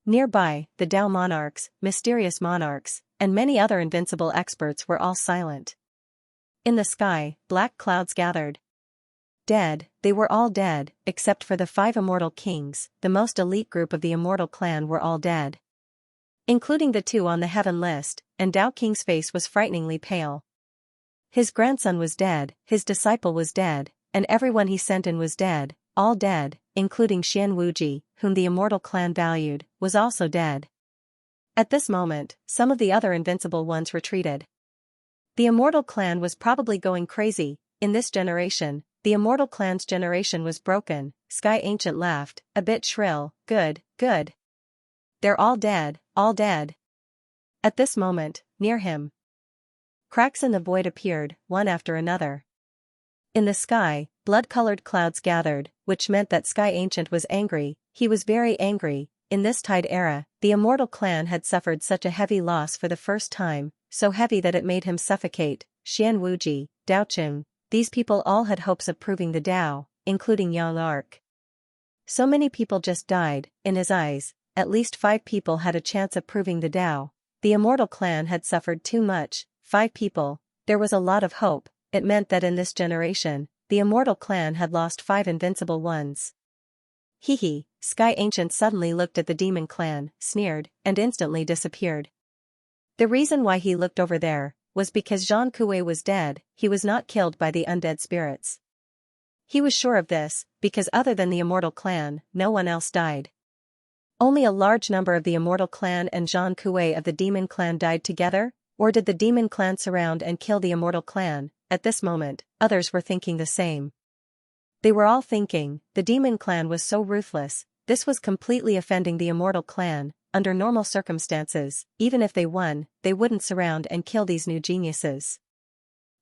Nearby, the Tao monarchs, mysterious monarchs, and many other invincible experts were all silent. In the sky, black clouds gathered. Dead, they were all dead, except for the 5 immortal kings, the most elite group of the immortal clan were all dead. Including the 2 on the heaven list, and Tao King's face was frighteningly pale. His grandson was dead, his disciple was dead, and everyone he sent in was dead, all dead, including Xian Wuji, whom the immortal clan valued, was also dead. At this moment, some of the other invincible ones retreated. The immortal clan was probably going crazy. In this generation, the immortal clan's generation was broken. Sky Ancient laughed, a bit shrill. Good, good. They're all dead, all dead. At this moment, near him, cracks in the void appeared, one after another. In the sky, blood-colored clouds gathered, which meant that Sky Ancient was angry. He was very angry. In this Tide era, the immortal clan had suffered such a heavy loss for the first time, so heavy that it made him suffocate. Xian Wuji, Daoqing, these people all had hopes of proving the Tao, including Yang Arc. So many people just died. In his eyes, at least 5 people had a chance of proving the Tao. The immortal clan had suffered too much. 5 people, there was a lot of hope. It meant that in this generation, the immortal clan had lost 5 invincible ones. Hee. Sky Ancient suddenly looked at the demon clan, sneered, and instantly disappeared. The reason why he looked over there was because Zhang Kuei was dead. He was not killed by the undead spirits. He was sure of this, because other than the immortal clan, no one else died. Only a large number of the immortal clan and Zhang Kuei of the demon clan died together, or did the demon clan surround and kill the immortal clan? At this moment, others were thinking the same. They were all thinking, the demon clan was so ruthless, this was completely offending the immortal clan. Under normal circumstances, even if they won, they wouldn't surround and kill these new geniuses.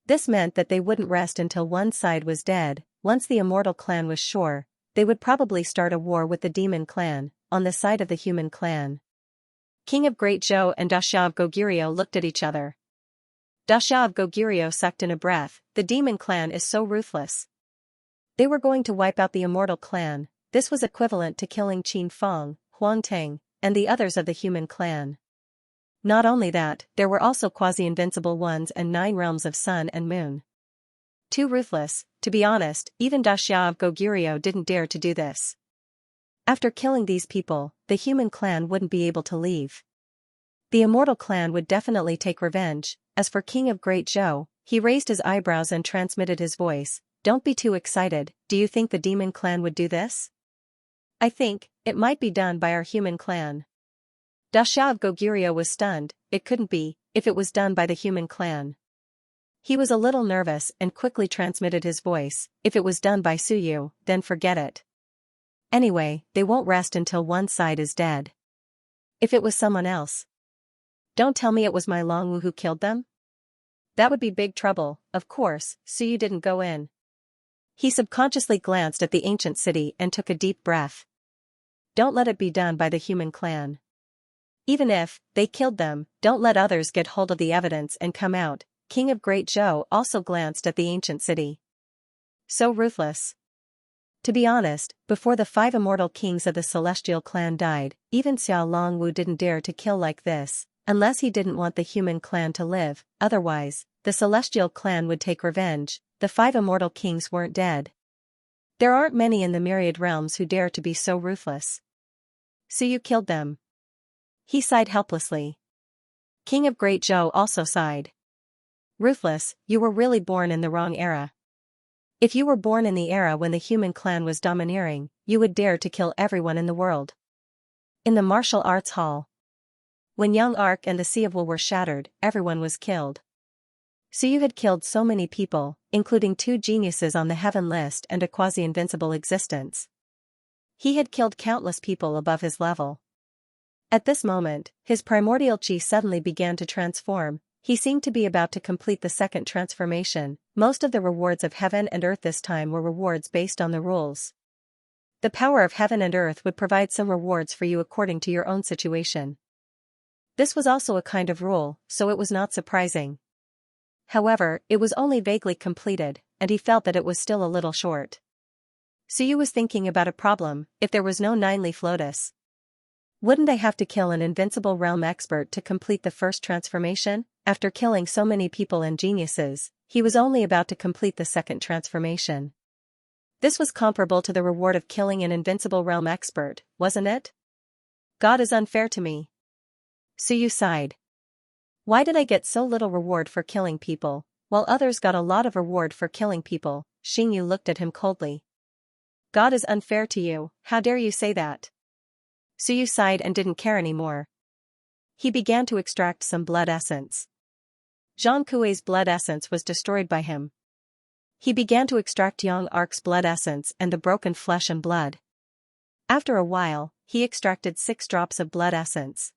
This meant that they wouldn't rest until one side was dead. Once the immortal clan was sure, they would probably start a war with the demon clan, on the side of the human clan. King of Great Zhou and Dasha of Goguryeo looked at each other. Dasha of Goguryeo sucked in a breath. The demon clan is so ruthless. They were going to wipe out the immortal clan. This was equivalent to killing Qin Feng, Huang Teng, and the others of the human clan. Not only that, there were also quasi-invincible ones and 9 realms of sun and moon. Too ruthless, to be honest, even Da Xia of Goguryeo didn't dare to do this. After killing these people, the human clan wouldn't be able to leave. The immortal clan would definitely take revenge. As for King of Great Zhou, he raised his eyebrows and transmitted his voice. Don't be too excited, do you think the demon clan would do this? I think, it might be done by our human clan. Da Xia of Goguryeo was stunned. It couldn't be, if it was done by the human clan. He was a little nervous and quickly transmitted his voice. If it was done by Suyu, then forget it. Anyway, they won't rest until one side is dead. If it was someone else. Don't tell me it was my Longwu who killed them? That would be big trouble. Of course, Suyu didn't go in. He subconsciously glanced at the ancient city and took a deep breath. Don't let it be done by the human clan. Even if they killed them, don't let others get hold of the evidence and come out. King of Great Zhou also glanced at the ancient city. So ruthless. To be honest, before the 5 immortal kings of the celestial clan died, even Xiao Longwu didn't dare to kill like this, unless he didn't want the human clan to live. Otherwise, the celestial clan would take revenge. The 5 immortal kings weren't dead. There aren't many in the Myriad realms who dare to be so ruthless. So you killed them. He sighed helplessly. King of Great Zhou also sighed. Ruthless, you were really born in the wrong era. If you were born in the era when the human clan was domineering, you would dare to kill everyone in the world. In the martial arts hall. When Young Arc and the Sea of Will were shattered, everyone was killed. So you had killed so many people, including 2 geniuses on the heaven list and a quasi-invincible existence. He had killed countless people above his level. At this moment, his primordial chi suddenly began to transform. He seemed to be about to complete the second transformation. Most of the rewards of heaven and earth this time were rewards based on the rules. The power of heaven and earth would provide some rewards for you according to your own situation. This was also a kind of rule, so it was not surprising. However, it was only vaguely completed, and he felt that it was still a little short. Suyu was thinking about a problem. If there was no 9-leaf lotus, wouldn't I have to kill an invincible realm expert to complete the first transformation? After killing so many people and geniuses, he was only about to complete the second transformation. This was comparable to the reward of killing an invincible realm expert, wasn't it? God is unfair to me. Suyu sighed. Why did I get so little reward for killing people, while others got a lot of reward for killing people? Xingyu looked at him coldly. God is unfair to you, how dare you say that? Suyu sighed and didn't care anymore. He began to extract some blood essence. Zhang Kuei's blood essence was destroyed by him. He began to extract Yang Arc's blood essence and the broken flesh and blood. After a while, he extracted 6 drops of blood essence.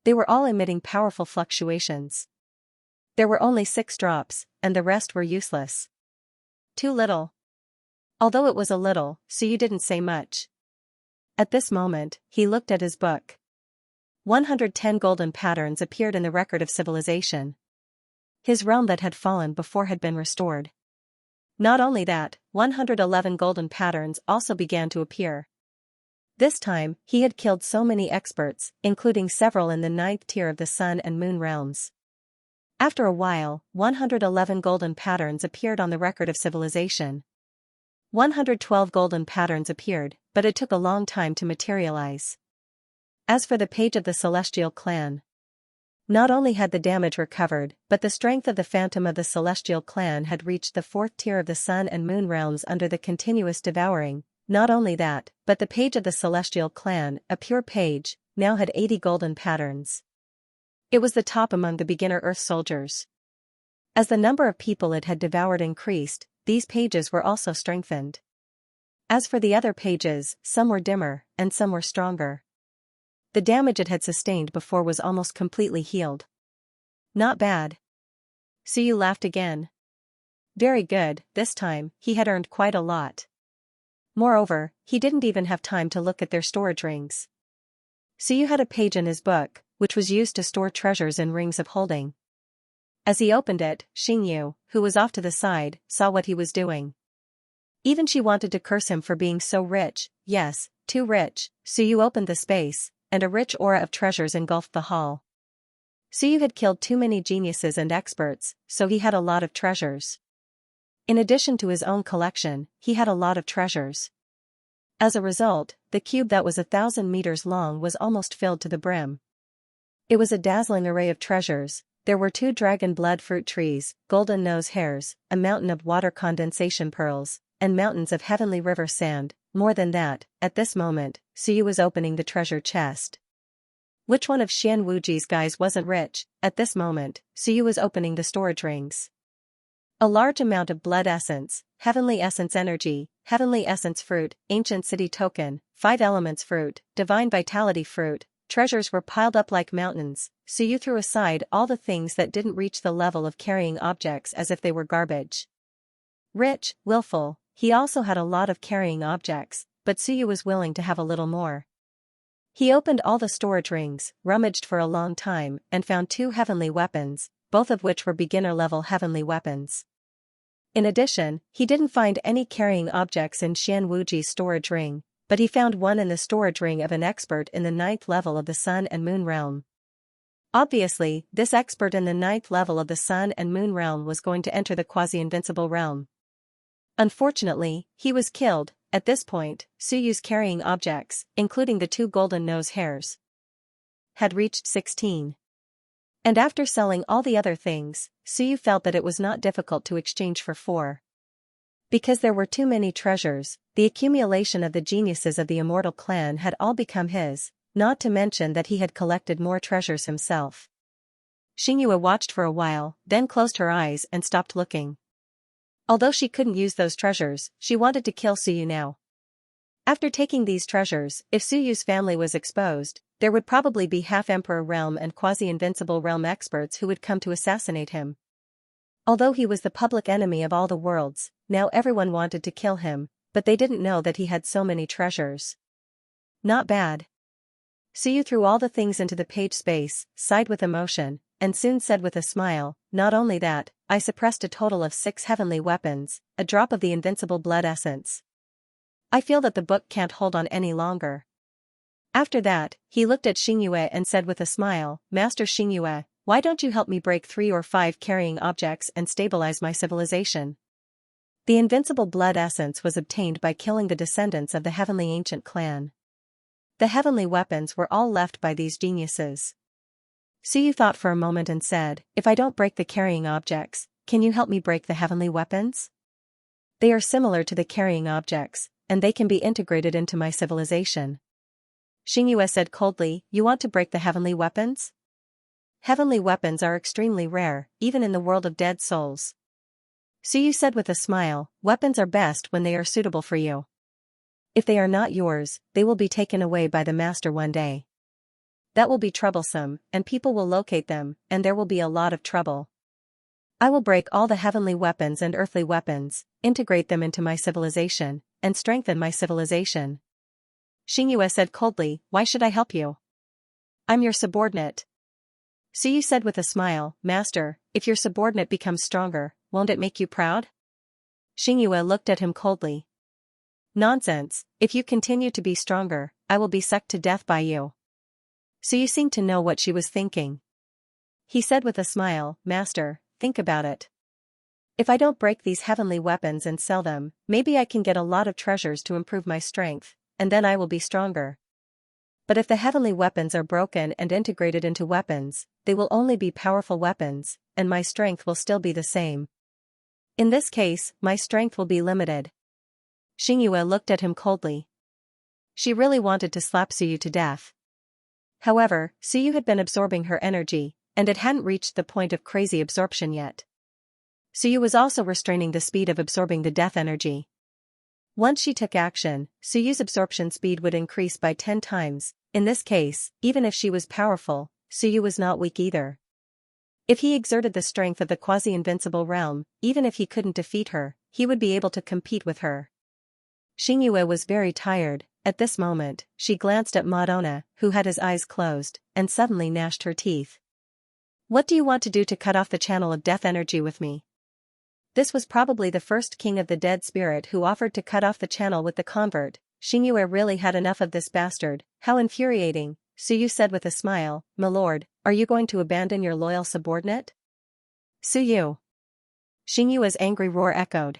They were all emitting powerful fluctuations. There were only 6 drops, and the rest were useless. Too little. Although it was a little, Suyu didn't say much. At this moment, he looked at his book. 110 golden patterns appeared in the record of civilization. His realm that had fallen before had been restored. Not only that, 111 golden patterns also began to appear. This time, he had killed so many experts, including several in the 9th tier of the Sun and Moon realms. After a while, 111 golden patterns appeared on the record of civilization. 112 golden patterns appeared, but it took a long time to materialize. As for the page of the Celestial Clan, not only had the damage recovered, but the strength of the phantom of the Celestial Clan had reached the 4th tier of the Sun and Moon realms under the continuous devouring. Not only that, but the page of the Celestial Clan, a pure page, now had 80 golden patterns. It was the top among the beginner Earth soldiers. As the number of people it had devoured increased, these pages were also strengthened. As for the other pages, some were dimmer, and some were stronger. The damage it had sustained before was almost completely healed. Not bad. Suyu laughed again. Very good, this time, he had earned quite a lot. Moreover, he didn't even have time to look at their storage rings. Suyu had a page in his book, which was used to store treasures in rings of holding. As he opened it, Xingyu, who was off to the side, saw what he was doing. Even she wanted to curse him for being so rich, yes, too rich. Suyu opened the space, and a rich aura of treasures engulfed the hall. Suyu had killed too many geniuses and experts, so he had a lot of treasures. In addition to his own collection, he had a lot of treasures. As a result, the cube that was 1,000 meters long was almost filled to the brim. It was a dazzling array of treasures. There were 2 dragon blood fruit trees, golden nose hairs, a mountain of water condensation pearls, and mountains of heavenly river sand. More than that, at this moment, Suyu was opening the treasure chest. Which one of Xian Wuji's guys wasn't rich? At this moment, Suyu was opening the storage rings. A large amount of blood essence, heavenly essence energy, heavenly essence fruit, ancient city token, 5 elements fruit, divine vitality fruit. Treasures were piled up like mountains. Suyu threw aside all the things that didn't reach the level of carrying objects as if they were garbage. Rich, willful, he also had a lot of carrying objects, but Suyu was willing to have a little more. He opened all the storage rings, rummaged for a long time, and found 2 heavenly weapons, both of which were beginner-level heavenly weapons. In addition, he didn't find any carrying objects in Xian Wuji's storage ring, but he found one in the storage ring of an expert in the 9th level of the Sun and Moon realm. Obviously, this expert in the 9th level of the Sun and Moon realm was going to enter the quasi-invincible realm. Unfortunately, he was killed. At this point, Suyu's carrying objects, including the 2 golden nose hairs, had reached 16. And after selling all the other things, Suyu felt that it was not difficult to exchange for 4. Because there were too many treasures, the accumulation of the geniuses of the immortal clan had all become his, not to mention that he had collected more treasures himself. Xianxia watched for a while, then closed her eyes and stopped looking. Although she couldn't use those treasures, she wanted to kill Suyu now. After taking these treasures, if Suyu's family was exposed, there would probably be half-Emperor realm and quasi-invincible realm experts who would come to assassinate him. Although he was the public enemy of all the worlds, now everyone wanted to kill him, but they didn't know that he had so many treasures. Not bad. Suyu threw all the things into the page space, sighed with emotion, and soon said with a smile, not only that, I suppressed a total of 6 heavenly weapons, a drop of the invincible blood essence. I feel that the book can't hold on any longer. After that, he looked at Xianxia and said with a smile, Master Xianxia, why don't you help me break 3 or 5 carrying objects and stabilize my civilization? The invincible blood essence was obtained by killing the descendants of the heavenly ancient clan. The heavenly weapons were all left by these geniuses. Suyu thought for a moment and said, if I don't break the carrying objects, can you help me break the heavenly weapons? They are similar to the carrying objects, and they can be integrated into my civilization. Xianxia said coldly, you want to break the heavenly weapons? Heavenly weapons are extremely rare, even in the world of dead souls. Suyu said with a smile, weapons are best when they are suitable for you. If they are not yours, they will be taken away by the master one day. That will be troublesome, and people will locate them, and there will be a lot of trouble. I will break all the heavenly weapons and earthly weapons, integrate them into my civilization, and strengthen my civilization. Xianxia said coldly, why should I help you? I'm your subordinate. Suyu said with a smile, Master, if your subordinate becomes stronger, won't it make you proud? Xianxia looked at him coldly. Nonsense, if you continue to be stronger, I will be sucked to death by you. Suyu seemed to know what she was thinking. He said with a smile, Master, think about it. If I don't break these heavenly weapons and sell them, maybe I can get a lot of treasures to improve my strength, and then I will be stronger. But if the heavenly weapons are broken and integrated into weapons, they will only be powerful weapons, and my strength will still be the same. In this case, my strength will be limited. Xianxia looked at him coldly. She really wanted to slap Suyu to death. However, Suyu had been absorbing her energy, and it hadn't reached the point of crazy absorption yet. Suyu was also restraining the speed of absorbing the death energy. Once she took action, Suyu's absorption speed would increase by 10 times. In this case, even if she was powerful, Suyu was not weak either. If he exerted the strength of the quasi-invincible realm, even if he couldn't defeat her, he would be able to compete with her. Xianxia was very tired. At this moment, she glanced at Madonna, who had his eyes closed, and suddenly gnashed her teeth. What do you want to do to cut off the channel of death energy with me? This was probably the first king of the dead spirit who offered to cut off the channel with the convert. Xianxia really had enough of this bastard. How infuriating, Suyu said with a smile. My lord, are you going to abandon your loyal subordinate? Suyu. Xianxua's angry roar echoed.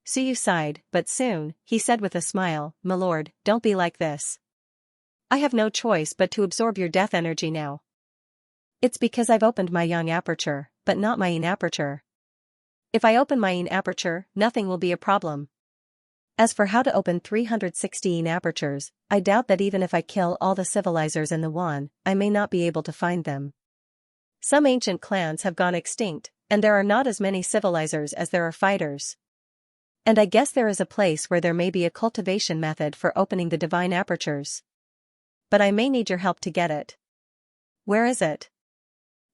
Suyu sighed, but soon, he said with a smile, my lord, don't be like this. I have no choice but to absorb your death energy now. It's because I've opened my yang aperture, but not my yin aperture. If I open my yin aperture, nothing will be a problem. As for how to open 360 yin apertures, I doubt that even if I kill all the civilizers in the Wan, I may not be able to find them. Some ancient clans have gone extinct, and there are not as many civilizers as there are fighters. And I guess there is a place where there may be a cultivation method for opening the divine apertures. But I may need your help to get it. Where is it?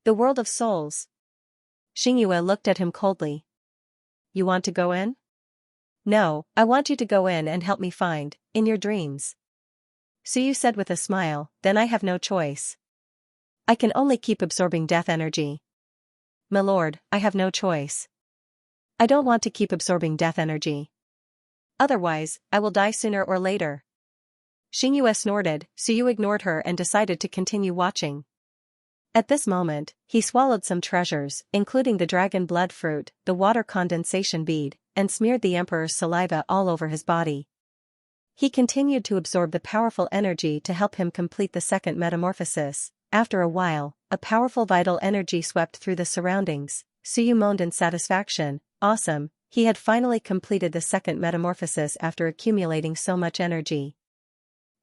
The world of souls. Xianxia looked at him coldly. You want to go in? No, I want you to go in and help me find, in your dreams. Suyu said with a smile, then I have no choice. I can only keep absorbing death energy. My lord, I have no choice. I don't want to keep absorbing death energy. Otherwise, I will die sooner or later. Xianxia snorted, Suyu ignored her and decided to continue watching. At this moment, he swallowed some treasures, including the dragon blood fruit, the water condensation bead, and smeared the emperor's saliva all over his body. He continued to absorb the powerful energy to help him complete the second metamorphosis. After a while, a powerful vital energy swept through the surroundings. Suyu moaned in satisfaction. Awesome, he had finally completed the second metamorphosis after accumulating so much energy.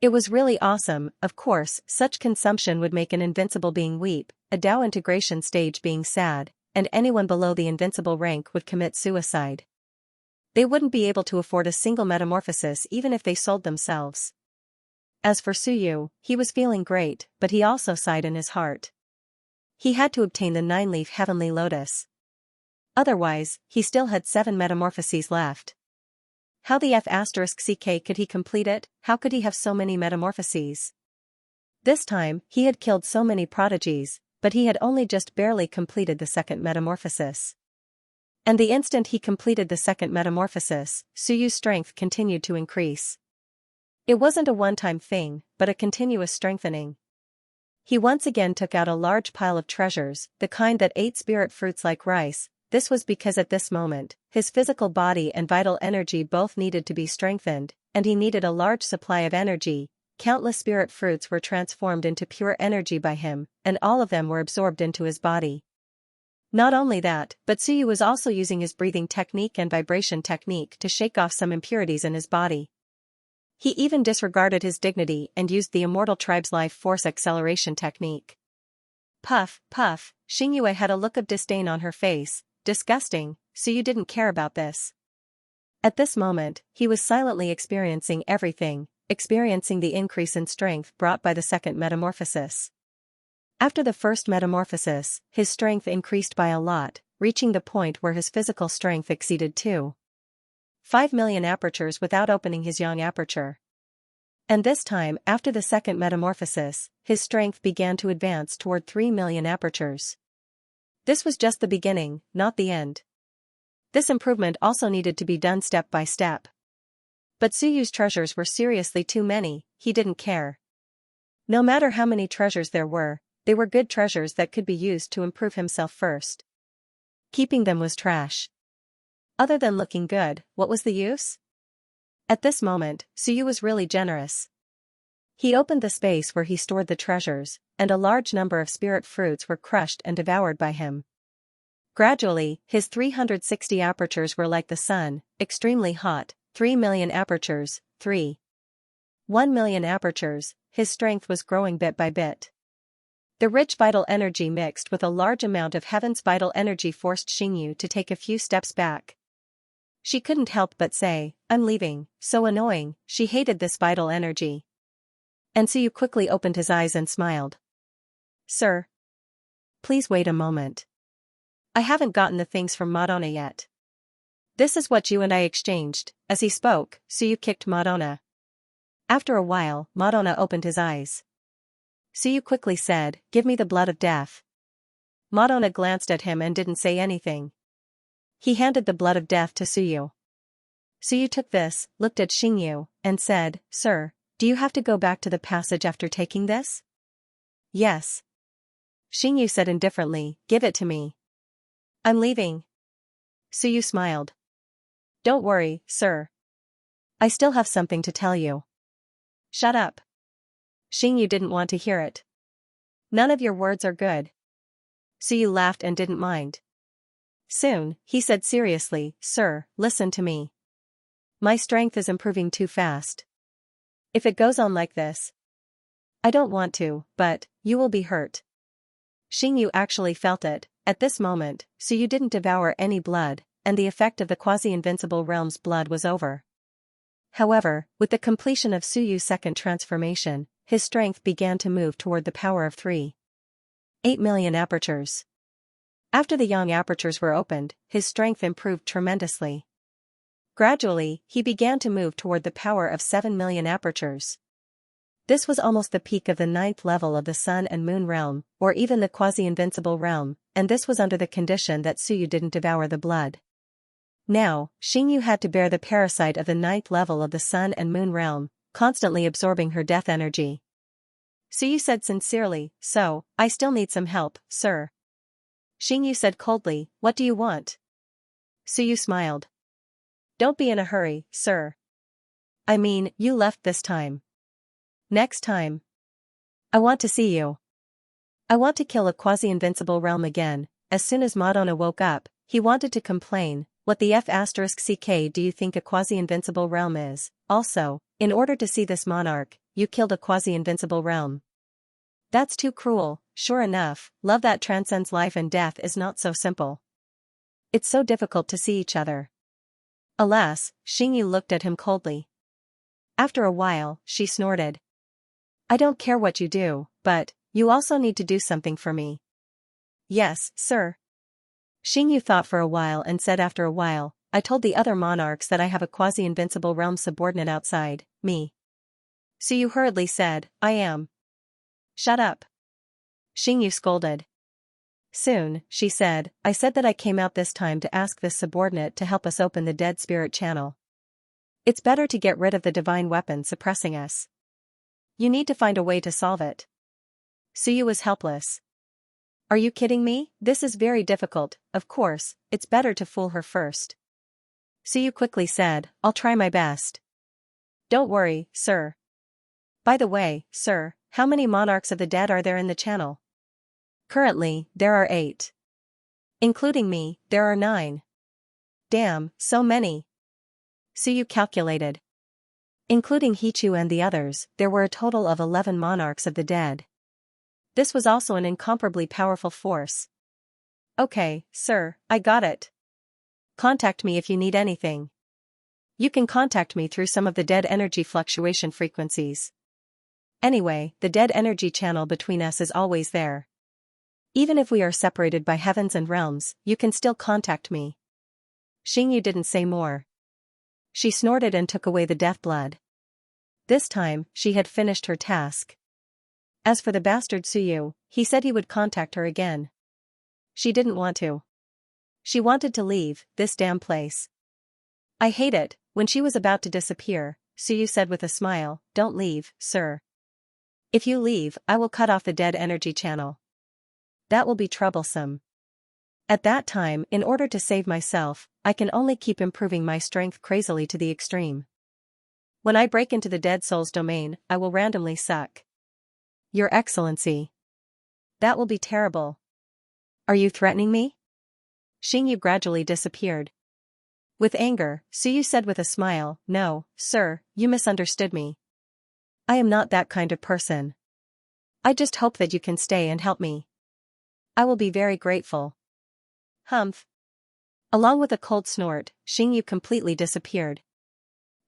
It was really awesome. Of course, such consumption would make an invincible being weep, a Dao integration stage being sad, and anyone below the invincible rank would commit suicide. They wouldn't be able to afford a single metamorphosis even if they sold themselves. As for Suyu, he was feeling great, but he also sighed in his heart. He had to obtain the 9-leaf heavenly lotus. Otherwise, he still had 7 metamorphoses left. How the F*ck could he complete it? How could he have so many metamorphoses? This time, he had killed so many prodigies, but he had only just barely completed the second metamorphosis. And the instant he completed the second metamorphosis, Suyu's strength continued to increase. It wasn't a one-time thing, but a continuous strengthening. He once again took out a large pile of treasures, the kind that ate spirit fruits like rice. This was because at this moment, his physical body and vital energy both needed to be strengthened, and he needed a large supply of energy. Countless spirit fruits were transformed into pure energy by him, and all of them were absorbed into his body. Not only that, but Suyu was also using his breathing technique and vibration technique to shake off some impurities in his body. He even disregarded his dignity and used the immortal tribe's life force acceleration technique. Puff, puff, Xianxia had a look of disdain on her face. Disgusting, so you didn't care about this. At this moment, he was silently experiencing everything, experiencing the increase in strength brought by the second metamorphosis. After the first metamorphosis, his strength increased by a lot, reaching the point where his physical strength exceeded 2.5 million apertures without opening his yang aperture. And this time, after the second metamorphosis, his strength began to advance toward 3 million apertures. This was just the beginning, not the end. This improvement also needed to be done step by step. But Suyu's treasures were seriously too many, he didn't care. No matter how many treasures there were, they were good treasures that could be used to improve himself first. Keeping them was trash. Other than looking good, what was the use? At this moment, Suyu was really generous. He opened the space where he stored the treasures, and a large number of spirit fruits were crushed and devoured by him. Gradually, his 360 apertures were like the sun, extremely hot. 3 million apertures, 1 million apertures, his strength was growing bit by bit. The rich vital energy mixed with a large amount of heaven's vital energy forced Xianxia to take a few steps back. She couldn't help but say, I'm leaving, so annoying, she hated this vital energy. And Suyu quickly opened his eyes and smiled. Sir. Please wait a moment. I haven't gotten the things from Madonna yet. This is what you and I exchanged. As he spoke, Suyu kicked Madonna. After a while, Madonna opened his eyes. Suyu quickly said, give me the blood of death. Madonna glanced at him and didn't say anything. he handed the blood of death to Suyu. Suyu took this, looked at Xingyu, and said, "Sir, do you have to go back to the passage after taking this?" "Yes." Xingyu said indifferently, "Give it to me." "I'm leaving." Suyu smiled. "Don't worry, sir. I still have something to tell you." "Shut up." Xingyu didn't want to hear it. "None of your words are good." Suyu laughed and didn't mind. Soon, he said seriously, "Sir, listen to me. My strength is improving too fast. If it goes on like this, I don't want to, but you will be hurt." Xingyu actually felt it. At this moment, Suyu didn't devour any blood, and the effect of the quasi-invincible realm's blood was over. However, with the completion of Suyu's second transformation, his strength began to move toward the power of 3.8 million apertures. After the yang apertures were opened, his strength improved tremendously. Gradually, he began to move toward the power of 7 million apertures. This was almost the peak of the 9th level of the Sun and Moon realm, or even the quasi-invincible realm, and this was under the condition that Suyu didn't devour the blood. Now, Xingyu had to bear the parasite of the 9th level of the Sun and Moon realm, constantly absorbing her death energy. Suyu said sincerely, "So, I still need some help, sir." Xingyu said coldly, "What do you want?" Suyu smiled. "Don't be in a hurry, sir. I mean, you left this time. Next time, I want to see you. I want to kill a quasi-invincible realm again." As soon as Madonna woke up, he wanted to complain, "What the F***ck do you think a quasi-invincible realm is? Also, in order to see this monarch, you killed a quasi-invincible realm. That's too cruel." Sure enough, love that transcends life and death is not so simple. It's so difficult to see each other. Alas, Xingyu looked at him coldly. After a while, she snorted. "I don't care what you do, but you also need to do something for me." "Yes, sir." Xingyu thought for a while and said after a while, "I told the other monarchs that I have a quasi-invincible realm subordinate outside me." Suyu hurriedly said, "I am." "Shut up." Xingyu scolded. Soon, she said, "I said that I came out this time to ask this subordinate to help us open the dead spirit channel. It's better to get rid of the divine weapon suppressing us. You need to find a way to solve it." Suyu was helpless. "Are you kidding me? This is very difficult. Of course, it's better to fool her first." Suyu quickly said, "I'll try my best." "Don't worry, sir. By the way, sir, how many monarchs of the dead are there in the channel?" "Currently, there are 8. Including me, there are 9. Damn, so many." Suyu calculated. Including Hichu and the others, there were a total of 11 monarchs of the dead. This was also an incomparably powerful force. "Okay, sir, I got it. Contact me if you need anything. You can contact me through some of the dead energy fluctuation frequencies. Anyway, the dead energy channel between us is always there. Even if we are separated by heavens and realms, you can still contact me." Xingyu didn't say more. She snorted and took away the death blood. This time, she had finished her task. As for the bastard Suyu, he said he would contact her again. She didn't want to. She wanted to leave this damn place. "I hate it." When she was about to disappear, Suyu said with a smile, "Don't leave, sir. If you leave, I will cut off the dead energy channel. That will be troublesome. At that time, in order to save myself, I can only keep improving my strength crazily to the extreme. When I break into the dead soul's domain, I will randomly suck." "Your Excellency. That will be terrible. Are you threatening me?" Xingyu gradually disappeared. With anger, Suyu said with a smile, "No, sir, you misunderstood me. I am not that kind of person. I just hope that you can stay and help me. I will be very grateful." Humph. Along with a cold snort, Xingyu completely disappeared.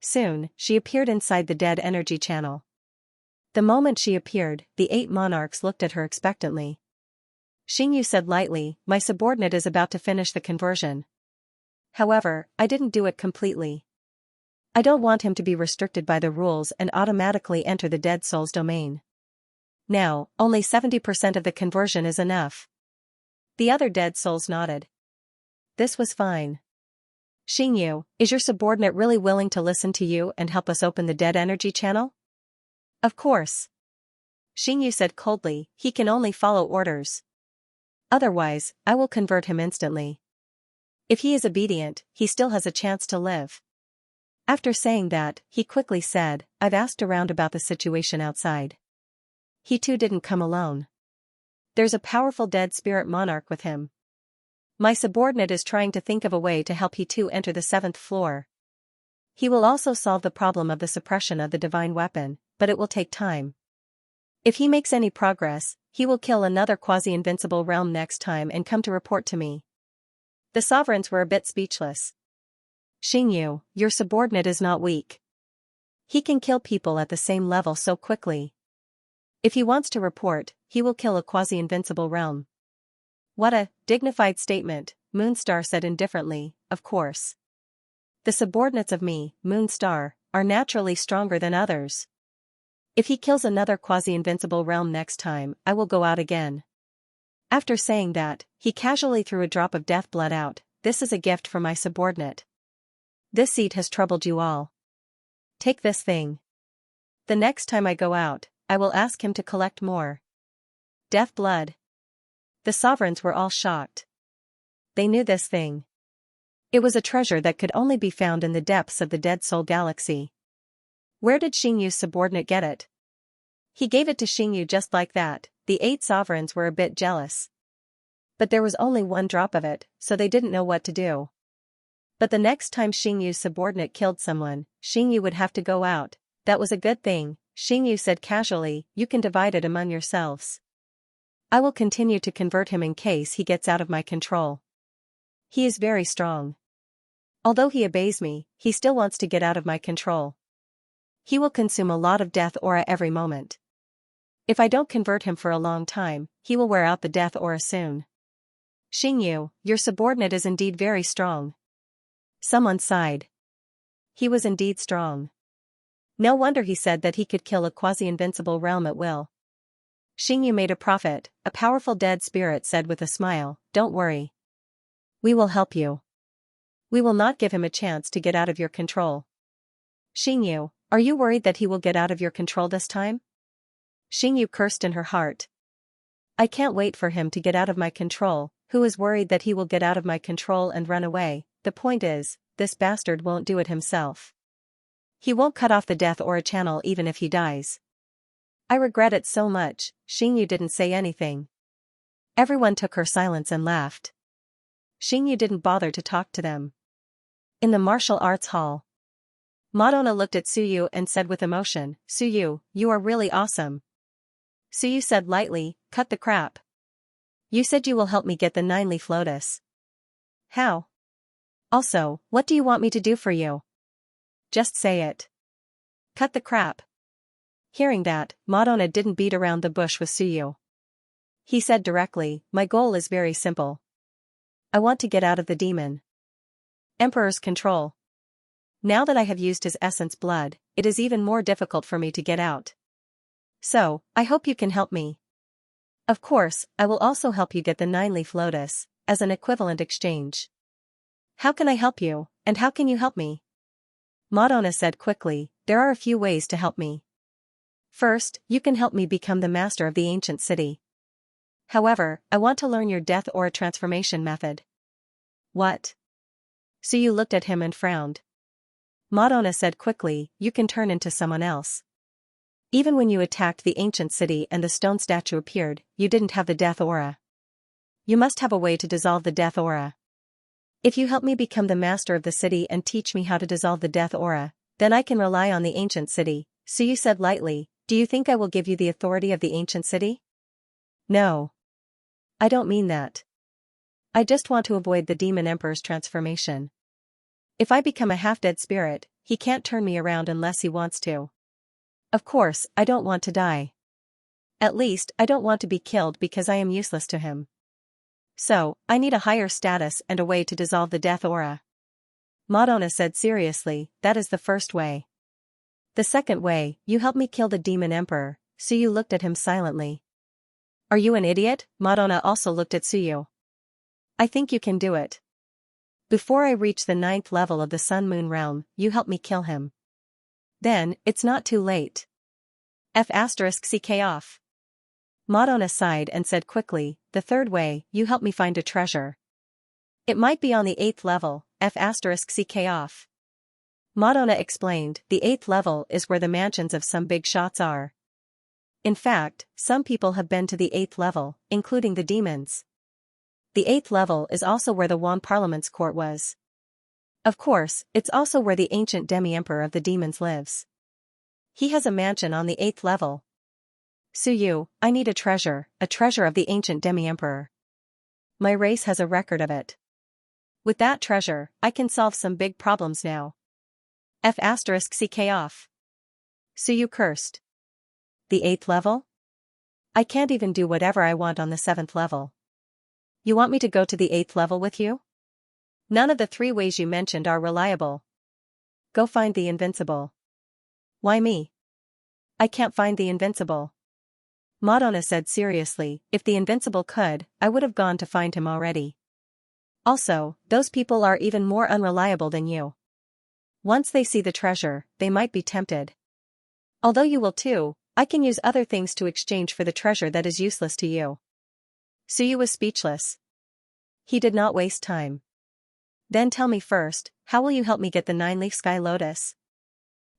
Soon, she appeared inside the dead energy channel. The moment she appeared, the 8 monarchs looked at her expectantly. Xingyu said lightly, "My subordinate is about to finish the conversion. However, I didn't do it completely. I don't want him to be restricted by the rules and automatically enter the dead soul's domain. Now, only 70% of the conversion is enough." The other dead souls nodded. this was fine. Xianxia, is your subordinate really willing to listen to you and help us open the dead energy channel? Of course. Xianxia said coldly, he can only follow orders. Otherwise, I will convert him instantly. If he is obedient, he still has a chance to live. After saying that, he quickly said, I've asked around about the situation outside. He too didn't come alone. There's a powerful dead spirit monarch with him. My subordinate is trying to think of a way to help he too enter the 7th floor. He will also solve the problem of the suppression of the divine weapon, but it will take time. If he makes any progress, he will kill another quasi-invincible realm next time and come to report to me. The sovereigns were a bit speechless. Xianxia, your subordinate is not weak. He can kill people at the same level so quickly. If he wants to report, he will kill a quasi-invincible realm. What a dignified statement, Moonstar said indifferently, of course. The subordinates of me, Moonstar, are naturally stronger than others. If he kills another quasi-invincible realm next time, I will go out again. After saying that, he casually threw a drop of death blood out. This is a gift for my subordinate. This seed has troubled you all. Take this thing. The next time I go out, I will ask him to collect more. Death blood. The sovereigns were all shocked. They knew this thing. It was a treasure that could only be found in the depths of the Dead Soul Galaxy. Where did Xianxu's subordinate get it? He gave it to Xianxia just like that. The 8 sovereigns were a bit jealous. But there was only 1 drop of it, so they didn't know what to do. But the next time Xianxu's subordinate killed someone, Xianxia would have to go out. That was a good thing, Xianxia said casually, you can divide it among yourselves. I will continue to convert him in case he gets out of my control. He is very strong. Although he obeys me, he still wants to get out of my control. He will consume a lot of death aura every moment. If I don't convert him for a long time, he will wear out the death aura soon. Xianxia, your subordinate is indeed very strong. Someone sighed. He was indeed strong. No wonder he said that he could kill a quasi-invincible realm at will. Xianxia made a profit, a powerful dead spirit said with a smile, don't worry. We will help you. We will not give him a chance to get out of your control. Xianxia, are you worried that he will get out of your control this time? Xianxia cursed in her heart. I can't wait for him to get out of my control. Who is worried that he will get out of my control and run away? The point is, this bastard won't do it himself. He won't cut off the death aura channel even if he dies. I regret it so much. Xianxia didn't say anything. Everyone took her silence and laughed. Xianxia didn't bother to talk to them. In the martial arts hall, Madonna looked at Suyu and said with emotion, Suyu, you are really awesome. Suyu said lightly, cut the crap. You said you will help me get the 9-leaf lotus. How? Also, what do you want me to do for you? Just say it. Cut the crap. Hearing that, Madonna didn't beat around the bush with Suyu. He said directly, my goal is very simple. I want to get out of the demon Emperor's control. Now that I have used his essence blood, it is even more difficult for me to get out. So, I hope you can help me. Of course, I will also help you get the 9-leaf lotus, as an equivalent exchange. How can I help you, and how can you help me? Madonna said quickly, there are a few ways to help me. First, you can help me become the master of the ancient city. However, I want to learn your death aura transformation method. What? Suyu looked at him and frowned. Madonna said quickly, you can turn into someone else. Even when you attacked the ancient city and the stone statue appeared, you didn't have the death aura. You must have a way to dissolve the death aura. If you help me become the master of the city and teach me how to dissolve the death aura, then I can rely on the ancient city. Suyu said lightly, do you think I will give you the authority of the ancient city? No. I don't mean that. I just want to avoid the demon emperor's transformation. If I become a half-dead spirit, he can't turn me around unless he wants to. Of course, I don't want to die. At least, I don't want to be killed because I am useless to him. So, I need a higher status and a way to dissolve the death aura. Madonna said seriously, that is the first way. The second way, you help me kill the demon emperor. Suyu looked at him silently. Are you an idiot? Madonna also looked at Suyu. I think you can do it. Before I reach the 9th level of the Sun-Moon realm, you help me kill him. Then, it's not too late. F***ck off. Madonna sighed and said quickly, the third way, you help me find a treasure. It might be on the 8th level, F***ck off. Madonna explained, the 8th level is where the mansions of some big shots are. In fact, some people have been to the 8th level, including the demons. The 8th level is also where the Wan Parliament's court was. Of course, it's also where the ancient demi-emperor of the demons lives. He has a mansion on the 8th level. Suyu, I need a treasure of the ancient demi-emperor. My race has a record of it. With that treasure, I can solve some big problems now. F***ck off. Suyu cursed. The 8th level? I can't even do whatever I want on the 7th level. You want me to go to the 8th level with you? None of the 3 ways you mentioned are reliable. Go find the invincible. Why me? I can't find the invincible. Madonna said seriously, if the invincible could, I would have gone to find him already. Also, those people are even more unreliable than you. Once they see the treasure, they might be tempted. Although you will too, I can use other things to exchange for the treasure that is useless to you. Suyu was speechless. He did not waste time. Then tell me first, how will you help me get the 9-leaf sky lotus?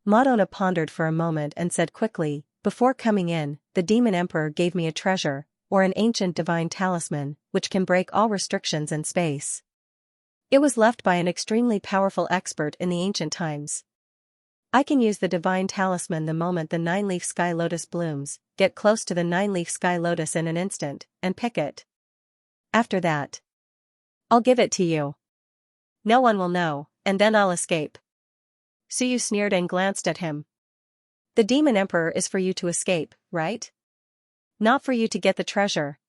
Madonna pondered for a moment and said quickly, before coming in, the demon emperor gave me a treasure, or an ancient divine talisman, which can break all restrictions in space. It was left by an extremely powerful expert in the ancient times. I can use the divine talisman the moment the 9-leaf sky lotus blooms, get close to the 9-leaf sky lotus in an instant, and pick it. After that, I'll give it to you. No one will know, and then I'll escape. Suyu sneered and glanced at him. The demon emperor is for you to escape, right? Not for you to get the treasure.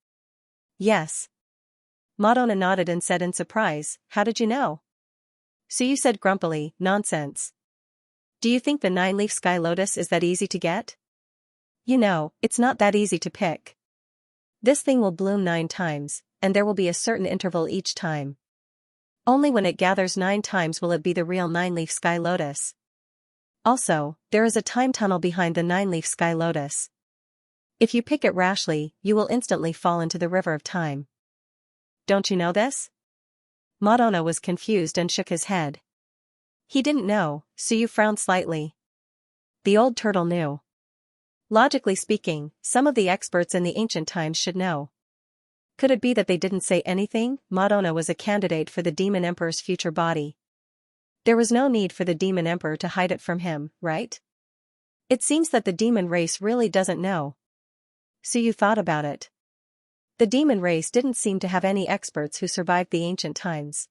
Yes. Madonna nodded and said in surprise, how did you know? Suyu said grumpily, nonsense. Do you think the 9-leaf sky lotus is that easy to get? You know, it's not that easy to pick. This thing will bloom 9 times, and there will be a certain interval each time. Only when it gathers 9 times will it be the real 9-leaf sky lotus. Also, there is a time tunnel behind the 9-leaf sky lotus. If you pick it rashly, you will instantly fall into the river of time. Don't you know this? Madonna was confused and shook his head. He didn't know, Suyu frowned slightly. The old turtle knew. Logically speaking, some of the experts in the ancient times should know. Could it be that they didn't say anything? Madonna was a candidate for the demon emperor's future body. There was no need for the demon emperor to hide it from him, right? It seems that the demon race really doesn't know. Suyu thought about it. The demon race didn't seem to have any experts who survived the ancient times.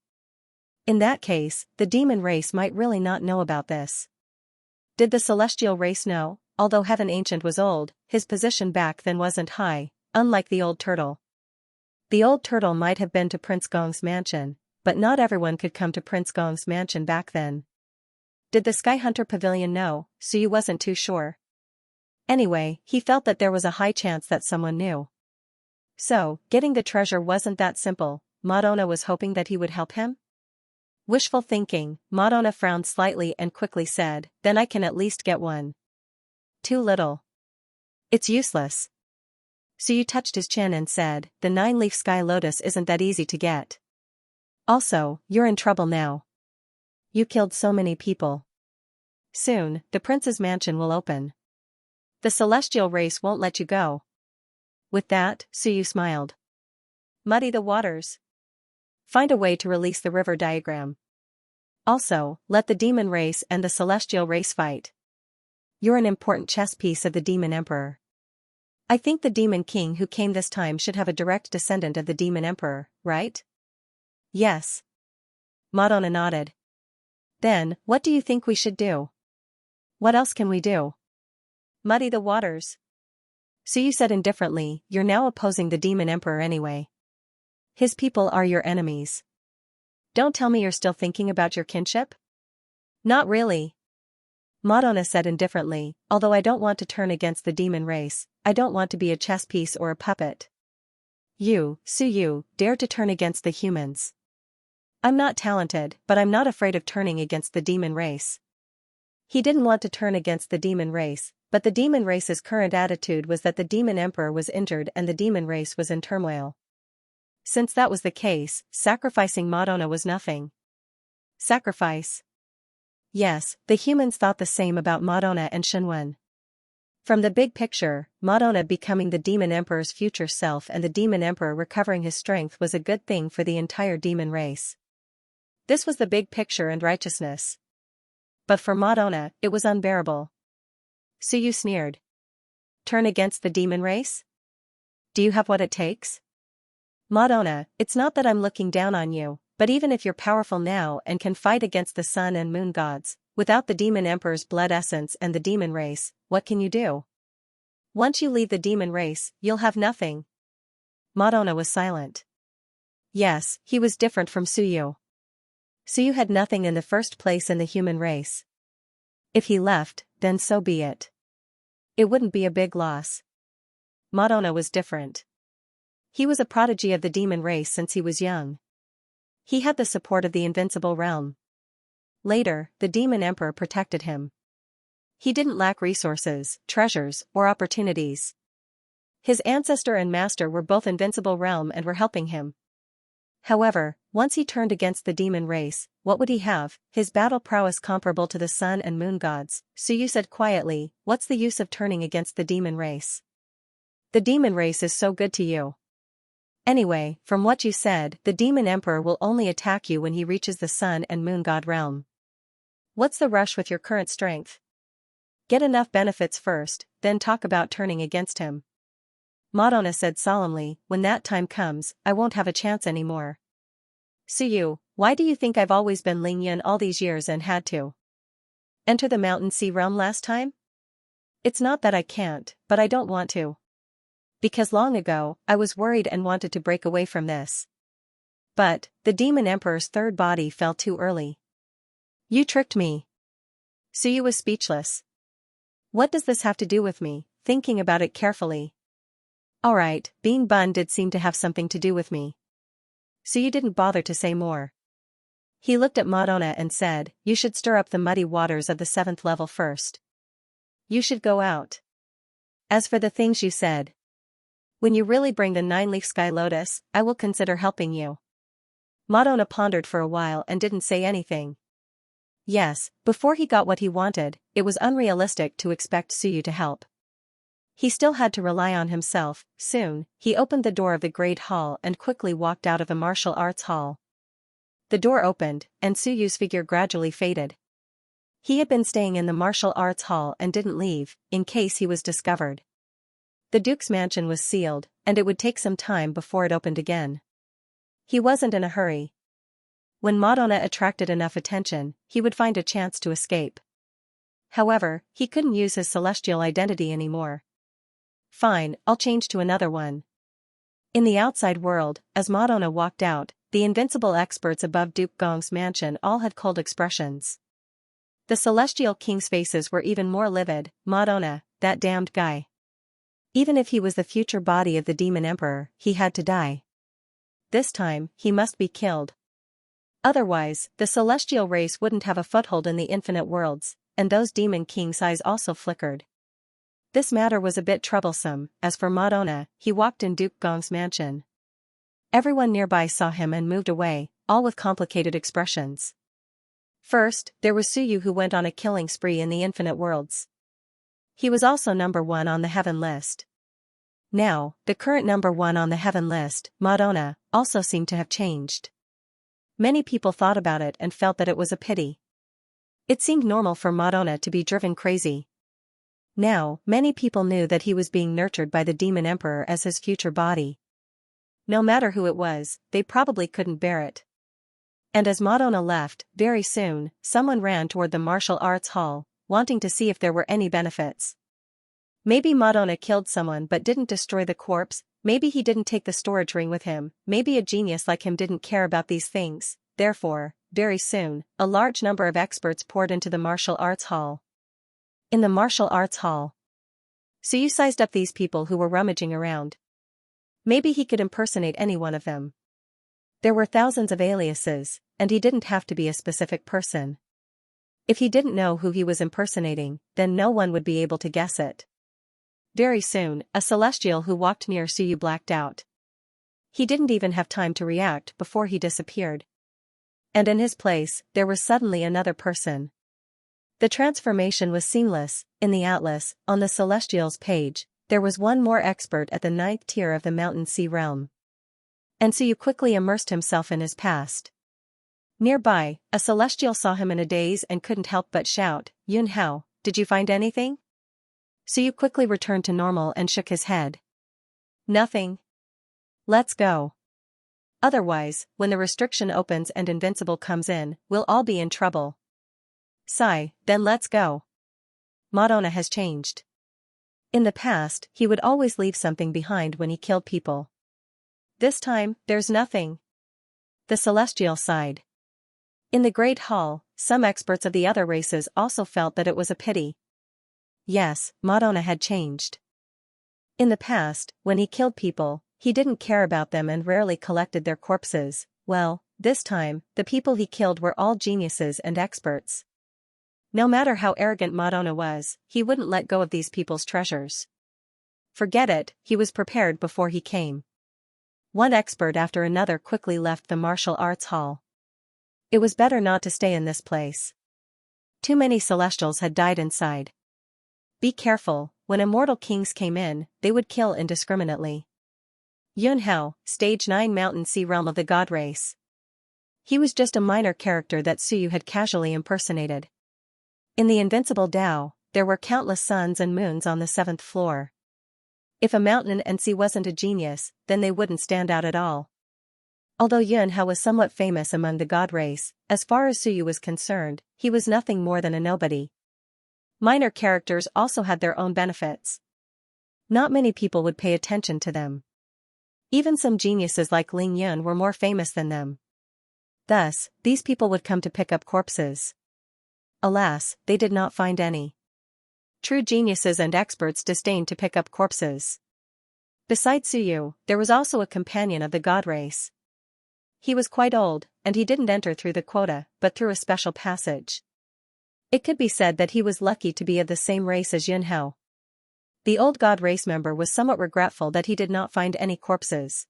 In that case, the demon race might really not know about this. Did the celestial race know? Although Heaven Ancient was old, his position back then wasn't high, unlike the old turtle. The old turtle might have been to Prince Gong's mansion, but not everyone could come to Prince Gong's mansion back then. Did the Sky Hunter Pavilion know? Suyu wasn't too sure. Anyway, he felt that there was a high chance that someone knew. So, getting the treasure wasn't that simple. Madonna was hoping that he would help him? Wishful thinking, Madonna frowned slightly and quickly said, then I can at least get one. Too little. It's useless. Suyu touched his chin and said, the 9-leaf sky lotus isn't that easy to get. Also, you're in trouble now. You killed so many people. Soon, the prince's mansion will open. The celestial race won't let you go. With that, Suyu smiled. Muddy the waters. Find a way to release the river diagram. Also, let the demon race and the celestial race fight. You're an important chess piece of the demon emperor. I think the demon king who came this time should have a direct descendant of the demon emperor, right? Yes. Madonna nodded. Then, what do you think we should do? What else can we do? Muddy the waters. Suyu said indifferently, you're now opposing the demon emperor anyway. His people are your enemies. Don't tell me you're still thinking about your kinship? Not really. Madonna said indifferently, although I don't want to turn against the demon race, I don't want to be a chess piece or a puppet. You, Suyu, dare to turn against the humans. I'm not talented, but I'm not afraid of turning against the demon race. He didn't want to turn against the demon race, but the demon race's current attitude was that the demon emperor was injured and the demon race was in turmoil. Since that was the case, sacrificing Madonna was nothing. Sacrifice? Yes, the humans thought the same about Madonna and Shenwen. From the big picture, Madonna becoming the demon emperor's future self and the demon emperor recovering his strength was a good thing for the entire demon race. This was the big picture and righteousness. But for Madonna, it was unbearable. Suyu sneered. Turn against the demon race? Do you have what it takes? Madonna, it's not that I'm looking down on you, but even if you're powerful now and can fight against the sun and moon gods, without the demon emperor's blood essence and the demon race, what can you do? Once you leave the demon race, you'll have nothing. Madonna was silent. Yes, he was different from Suyu. Suyu had nothing in the first place in the human race. If he left, then so be it. It wouldn't be a big loss. Madonna was different. He was a prodigy of the demon race since he was young. He had the support of the invincible realm. Later, the demon emperor protected him. He didn't lack resources, treasures, or opportunities. His ancestor and master were both invincible realm and were helping him. However, once he turned against the demon race, what would he have? His battle prowess comparable to the sun and moon gods. Suyu said quietly, what's the use of turning against the demon race? The demon race is so good to you. Anyway, from what you said, the demon emperor will only attack you when he reaches the sun and moon god realm. What's the rush with your current strength? Get enough benefits first, then talk about turning against him. Madonna said solemnly, when that time comes, I won't have a chance anymore. Suyu, why do you think I've always been lenient all these years and had to enter the mountain sea realm last time? It's not that I can't, but I don't want to. Because long ago, I was worried and wanted to break away from this. But, the demon emperor's third body fell too early. You tricked me. Suyu was speechless. What does this have to do with me? Thinking about it carefully. Alright, being Bun did seem to have something to do with me. Suyu didn't bother to say more. He looked at Madonna and said, you should stir up the muddy waters of the 7th level first. You should go out. As for the things you said, when you really bring the 9-leaf sky lotus, I will consider helping you. Madonna pondered for a while and didn't say anything. Yes, before he got what he wanted, it was unrealistic to expect Suyu to help. He still had to rely on himself. Soon, he opened the door of the Great Hall and quickly walked out of the martial arts hall. The door opened, and Suyu's figure gradually faded. He had been staying in the martial arts hall and didn't leave, in case he was discovered. The Duke's mansion was sealed, and it would take some time before it opened again. He wasn't in a hurry. When Madonna attracted enough attention, he would find a chance to escape. However, he couldn't use his celestial identity anymore. Fine, I'll change to another one. In the outside world, as Madonna walked out, the invincible experts above Duke Gong's mansion all had cold expressions. The celestial king's faces were even more livid. Madonna, that damned guy. Even if he was the future body of the demon emperor, he had to die. This time, he must be killed. Otherwise, the celestial race wouldn't have a foothold in the infinite worlds, and those demon kings' eyes also flickered. This matter was a bit troublesome. As for Madonna, he walked in Duke Gong's mansion. Everyone nearby saw him and moved away, all with complicated expressions. First, there was Suyu, who went on a killing spree in the infinite worlds. He was also number 1 on the heaven list. Now, the current number 1 on the heaven list, Madonna, also seemed to have changed. Many people thought about it and felt that it was a pity. It seemed normal for Madonna to be driven crazy. Now, many people knew that he was being nurtured by the demon emperor as his future body. No matter who it was, they probably couldn't bear it. And as Madonna left, very soon, someone ran toward the martial arts hall, wanting to see if there were any benefits. Maybe Madonna killed someone but didn't destroy the corpse, maybe he didn't take the storage ring with him, maybe a genius like him didn't care about these things. Therefore, very soon, a large number of experts poured into the martial arts hall. In the martial arts hall, Suyu sized up these people who were rummaging around. Maybe he could impersonate any one of them. There were thousands of aliases, and he didn't have to be a specific person. If he didn't know who he was impersonating, then no one would be able to guess it. Very soon, a celestial who walked near Suyu blacked out. He didn't even have time to react before he disappeared. And in his place, there was suddenly another person. The transformation was seamless. In the atlas, on the Celestials page, there was one more expert at the 9th tier of the Mountain Sea realm. And Suyu quickly immersed himself in his past. Nearby, a Celestial saw him in a daze and couldn't help but shout, "Yun Hao, did you find anything?" Suyu quickly returned to normal and shook his head. "Nothing. Let's go. Otherwise, when the restriction opens and Invincible comes in, we'll all be in trouble." "Sigh, then let's go. Madonna has changed. In the past, he would always leave something behind when he killed people. This time, there's nothing." The Celestial sighed. In the Great Hall, some experts of the other races also felt that it was a pity. Yes, Madonna had changed. In the past, when he killed people, he didn't care about them and rarely collected their corpses. Well, this time, the people he killed were all geniuses and experts. No matter how arrogant Madonna was, he wouldn't let go of these people's treasures. Forget it, he was prepared before he came. One expert after another quickly left the martial arts hall. It was better not to stay in this place. Too many Celestials had died inside. Be careful, when immortal kings came in, they would kill indiscriminately. Yun Hao, Stage 9 Mountain Sea Realm of the God Race. He was just a minor character that Suyu had casually impersonated. In the Invincible Tao, there were countless suns and moons on the 7th floor. If a mountain and sea wasn't a genius, then they wouldn't stand out at all. Although Yun Hao was somewhat famous among the God Race, as far as Suyu was concerned, he was nothing more than a nobody. Minor characters also had their own benefits. Not many people would pay attention to them. Even some geniuses like Ling Yun were more famous than them. Thus, these people would come to pick up corpses. Alas, they did not find any. True geniuses and experts disdained to pick up corpses. Besides Suyu, there was also a companion of the God Race. He was quite old, and he didn't enter through the quota, but through a special passage. It could be said that he was lucky to be of the same race as Yun Hao. The old God Race member was somewhat regretful that he did not find any corpses.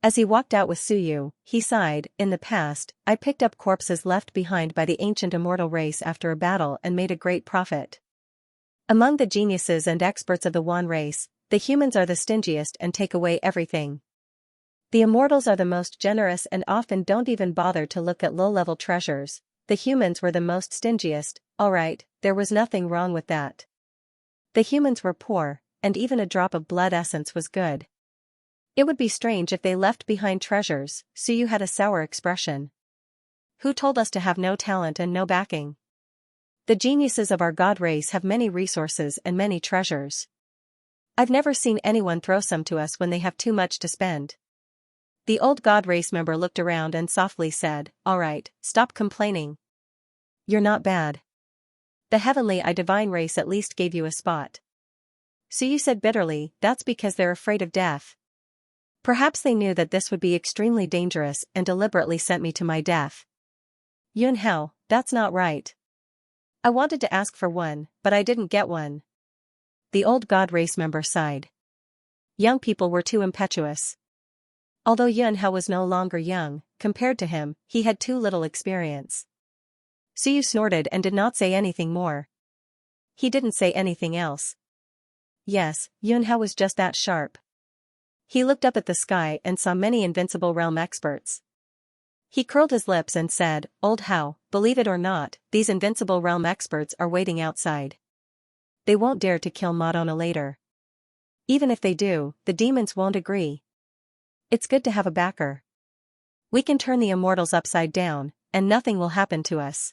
As he walked out with Suyu, he sighed, "In the past, I picked up corpses left behind by the ancient immortal race after a battle and made a great profit. Among the geniuses and experts of the Wan race, the humans are the stingiest and take away everything. The immortals are the most generous and often don't even bother to look at low-level treasures. The humans were the most stingiest. Alright, there was nothing wrong with that. The humans were poor, and even a drop of blood essence was good. It would be strange if they left behind treasures." Suyu had a sour expression. "Who told us to have no talent and no backing? The geniuses of our God Race have many resources and many treasures. I've never seen anyone throw some to us when they have too much to spend." The old God Race member looked around and softly said, "Alright, stop complaining. You're not bad. The Heavenly I Divine race at least gave you a spot." Suyu said bitterly, "That's because they're afraid of death. Perhaps they knew that this would be extremely dangerous and deliberately sent me to my death." "Yun Hao, that's not right. I wanted to ask for one, but I didn't get one." The old God Race member sighed. Young people were too impetuous. Although Yun Hao was no longer young, compared to him, he had too little experience. Suyu snorted and did not say anything more. He didn't say anything else. Yes, Yun Hao was just that sharp. He looked up at the sky and saw many Invincible Realm experts. He curled his lips and said, "Old Hao, believe it or not, these Invincible Realm experts are waiting outside. They won't dare to kill Madonna later. Even if they do, the demons won't agree. It's good to have a backer. We can turn the immortals upside down, and nothing will happen to us."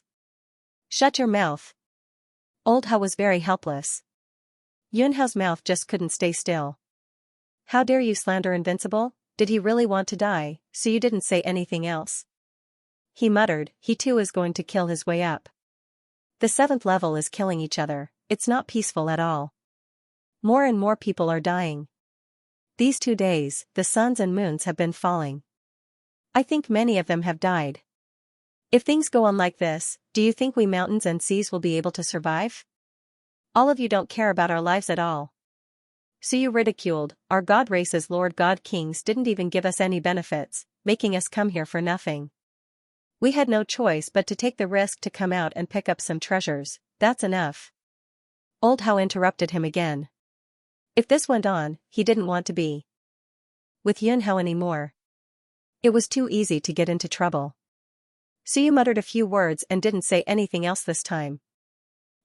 "Shut your mouth." Old Hao was very helpless. Yun Hao's mouth just couldn't stay still. "How dare you slander Invincible? Did he really want to die?" So you didn't say anything else. He muttered, "He too is going to kill his way up. The 7th level is killing each other. It's not peaceful at all. More and more people are dying. These 2 days, the suns and moons have been falling. I think many of them have died. If things go on like this, do you think we mountains and seas will be able to survive? All of you don't care about our lives at all. So you ridiculed, our god races Lord God Kings didn't even give us any benefits, making us come here for nothing. We had no choice but to take the risk to come out and pick up some treasures, that's enough. Old Hao interrupted him again. If this went on, he didn't want to be with Yun Hao anymore. It was too easy to get into trouble. So you muttered a few words and didn't say anything else this time.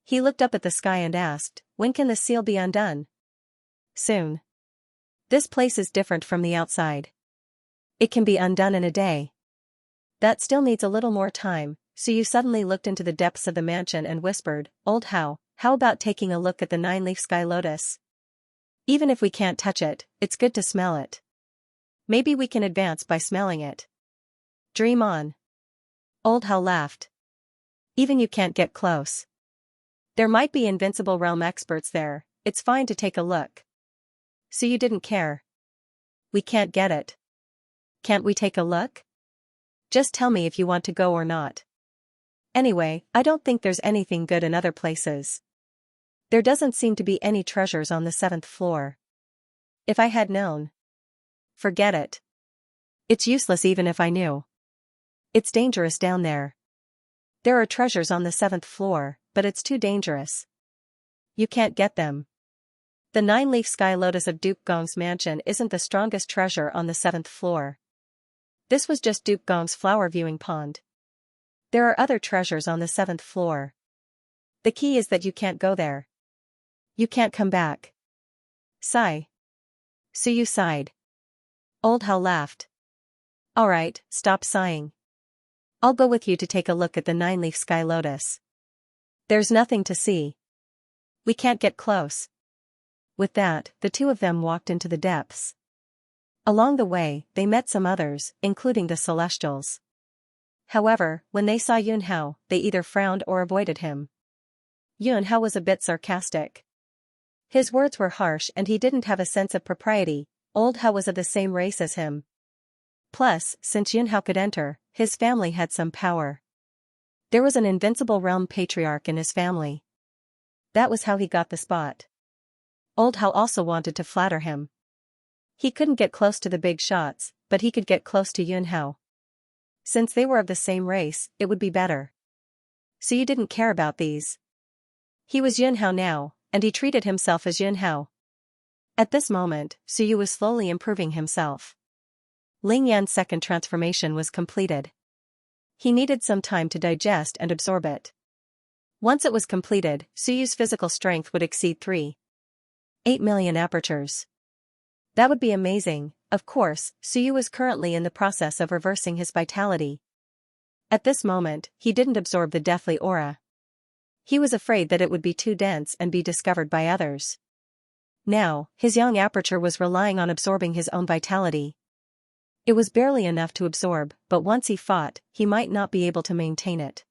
He looked up at the sky and asked, when can the seal be undone? Soon. This place is different from the outside. It can be undone in a day. That still needs a little more time, so you suddenly looked into the depths of the mansion and whispered, Old Hao, how about taking a look at the 9-leaf sky lotus? Even if we can't touch it, it's good to smell it. Maybe we can advance by smelling it. Dream on. Old Hao laughed. Even you can't get close. There might be invincible realm experts there, it's fine to take a look. So you didn't care. We can't get it. Can't we take a look? Just tell me if you want to go or not. Anyway, I don't think there's anything good in other places. There doesn't seem to be any treasures on the 7th floor. If I had known. Forget it. It's useless even if I knew. It's dangerous down there. There are treasures on the 7th floor, but it's too dangerous. You can't get them. The 9-leaf sky lotus of Duke Gong's mansion isn't the strongest treasure on the 7th floor. This was just Duke Gong's flower viewing pond. There are other treasures on the 7th floor. The key is that you can't go there. You can't come back. Sigh. So you sighed. Old Hao laughed. Alright, stop sighing. I'll go with you to take a look at the 9-leaf sky lotus. There's nothing to see. We can't get close. With that, the two of them walked into the depths. Along the way, they met some others, including the Celestials. However, when they saw Yun Hao, they either frowned or avoided him. Yun Hao was a bit sarcastic. His words were harsh and he didn't have a sense of propriety. Old Hao was of the same race as him. Plus, since Yun Hao could enter, his family had some power. There was an invincible realm patriarch in his family. That was how he got the spot. Old Hao also wanted to flatter him. He couldn't get close to the big shots, but he could get close to Yun Hao. Since they were of the same race, it would be better. So you didn't care about these. He was Yun Hao now, and he treated himself as Yun Hao. At this moment, Suyu was slowly improving himself. Ling Yan's second transformation was completed. He needed some time to digest and absorb it. Once it was completed, Suyu's physical strength would exceed 3.8 million apertures. That would be amazing. Of course, Suyu was currently in the process of reversing his vitality. At this moment, he didn't absorb the deathly aura. He was afraid that it would be too dense and be discovered by others. Now, his young aperture was relying on absorbing his own vitality. It was barely enough to absorb, but once he fought, he might not be able to maintain it.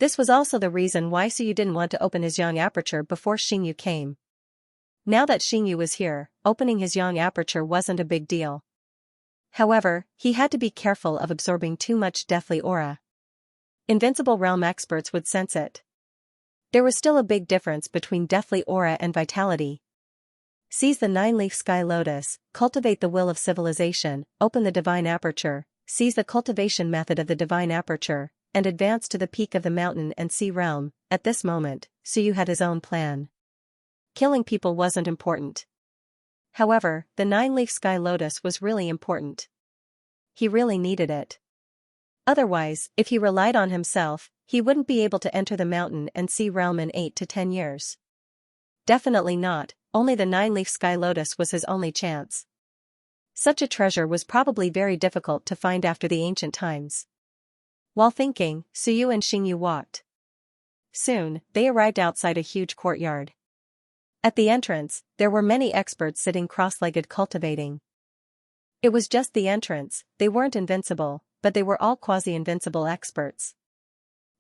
This was also the reason why Suyu didn't want to open his young aperture before Xingyu came. Now that Xingyu was here, opening his young aperture wasn't a big deal. However, he had to be careful of absorbing too much deathly aura. Invincible realm experts would sense it. There was still a big difference between deathly aura and vitality. Seize the 9-leaf sky lotus, cultivate the will of civilization, open the divine aperture, seize the cultivation method of the divine aperture, and advance to the peak of the mountain and sea realm. At this moment, Suyu had his own plan. Killing people wasn't important. However, the 9-leaf sky lotus was really important. He really needed it. Otherwise, if he relied on himself, he wouldn't be able to enter the mountain and sea realm in 8 to 10 years. Definitely not, only the 9-leaf sky lotus was his only chance. Such a treasure was probably very difficult to find after the ancient times. While thinking, Suyu and Xingyu walked. Soon, they arrived outside a huge courtyard. At the entrance, there were many experts sitting cross-legged cultivating. It was just the entrance, they weren't invincible, but they were all quasi-invincible experts.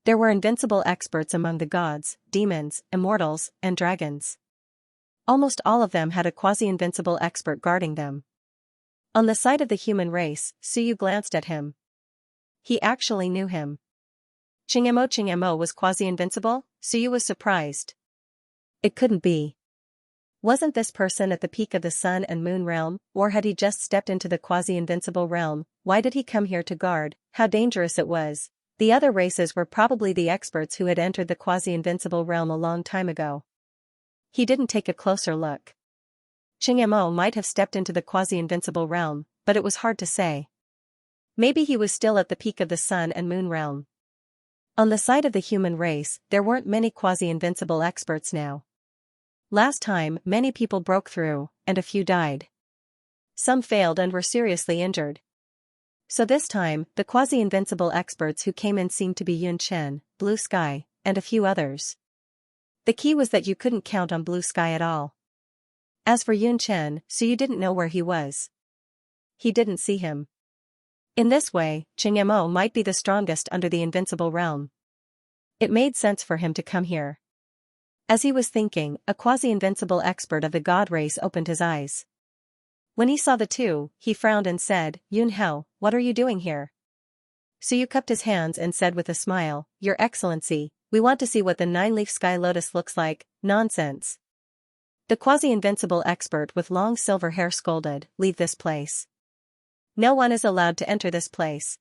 There were invincible experts among the gods, demons, immortals, and dragons. Almost all of them had a quasi-invincible expert guarding them. On the side of the human race, Suyu glanced at him. He actually knew him. Xianxia was quasi-invincible? Suyu was surprised. It couldn't be. Wasn't this person at the peak of the sun and moon realm, or had he just stepped into the quasi-invincible realm? Why did he come here to guard? How dangerous it was. The other races were probably the experts who had entered the quasi-invincible realm a long time ago. He didn't take a closer look. Xianxia might have stepped into the quasi-invincible realm, but it was hard to say. Maybe he was still at the peak of the sun and moon realm. On the side of the human race, there weren't many quasi-invincible experts now. Last time, many people broke through, and a few died. Some failed and were seriously injured. So this time, the quasi-invincible experts who came in seemed to be Yun Chen, Blue Sky, and a few others. The key was that you couldn't count on Blue Sky at all. As for Yun Chen, so you didn't know where he was. He didn't see him. In this way, Xianxia might be the strongest under the invincible realm. It made sense for him to come here. As he was thinking, a quasi-invincible expert of the god race opened his eyes. When he saw the two, he frowned and said, Yun Hao, what are you doing here? Suyu cupped his hands and said with a smile, Your Excellency, we want to see what the nine-leaf sky lotus looks like. Nonsense. The quasi-invincible expert with long silver hair scolded, Leave this place. No one is allowed to enter this place.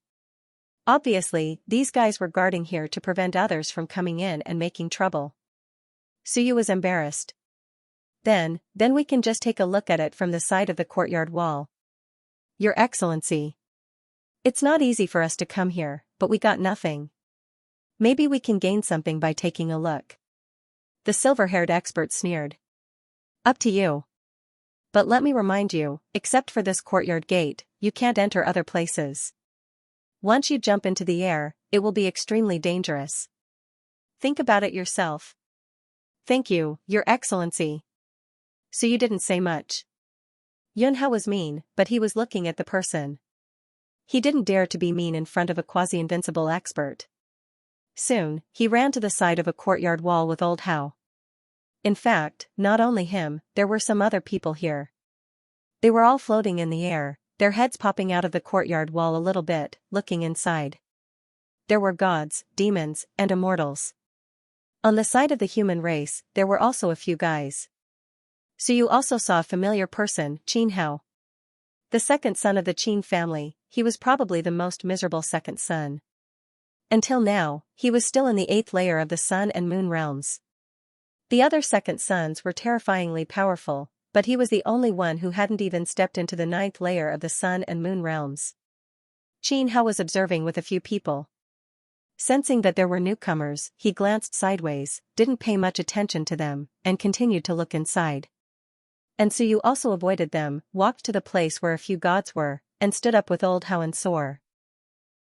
Obviously, these guys were guarding here to prevent others from coming in and making trouble. Suyu was embarrassed. Then we can just take a look at it from the side of the courtyard wall. Your Excellency. It's not easy for us to come here, but we got nothing. Maybe we can gain something by taking a look. The silver-haired expert sneered. Up to you. But let me remind you, except for this courtyard gate, you can't enter other places. Once you jump into the air, it will be extremely dangerous. Think about it yourself. Thank you, Your Excellency. So you didn't say much. Yun Hao was mean, but he was looking at the person. He didn't dare to be mean in front of a quasi-invincible expert. Soon, he ran to the side of a courtyard wall with old Hao. In fact, not only him, there were some other people here. They were all floating in the air, their heads popping out of the courtyard wall a little bit, looking inside. There were gods, demons, and immortals. On the side of the human race, there were also a few guys. So you also saw a familiar person, Qin Hao. The second son of the Qin family, he was probably the most miserable second son. Until now, he was still in the 8th layer of the sun and moon realms. The other second sons were terrifyingly powerful, but he was the only one who hadn't even stepped into the 9th layer of the sun and moon realms. Qin Hao was observing with a few people. Sensing that there were newcomers, he glanced sideways, didn't pay much attention to them, and continued to look inside. And Suyu also avoided them, walked to the place where a few gods were, and stood up with old Hao and Soar.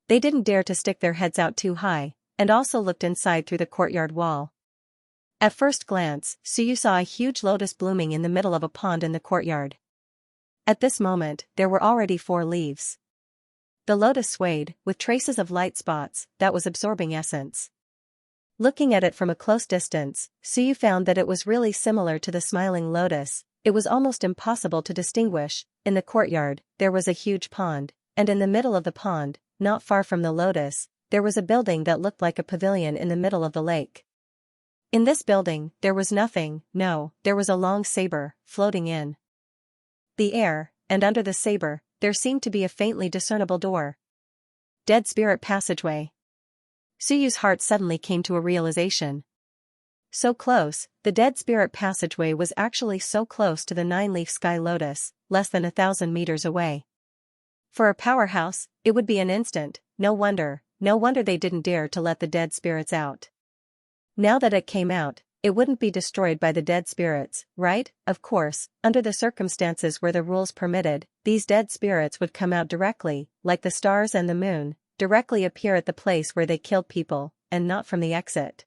They didn't dare to stick their heads out too high, and also looked inside through the courtyard wall. At first glance, Suyu saw a huge lotus blooming in the middle of a pond in the courtyard. At this moment, there were already 4 leaves. The lotus swayed, with traces of light spots, that was absorbing essence. Looking at it from a close distance, Suyu found that it was really similar to the smiling lotus. It was almost impossible to distinguish. In the courtyard, there was a huge pond, and in the middle of the pond, not far from the lotus, there was a building that looked like a pavilion in the middle of the lake. In this building, there was nothing. No, there was a long saber, floating in the air, and under the saber, there seemed to be a faintly discernible door. Dead Spirit Passageway. Suyu's heart suddenly came to a realization. So close, the Dead Spirit Passageway was actually so close to the 9-leaf sky lotus, less than 1,000 meters away. For a powerhouse, it would be an instant. No wonder they didn't dare to let the dead spirits out. Now that it came out, it wouldn't be destroyed by the dead spirits, right? Of course, under the circumstances where the rules permitted, these dead spirits would come out directly, like the stars and the moon, directly appear at the place where they killed people, and not from the exit.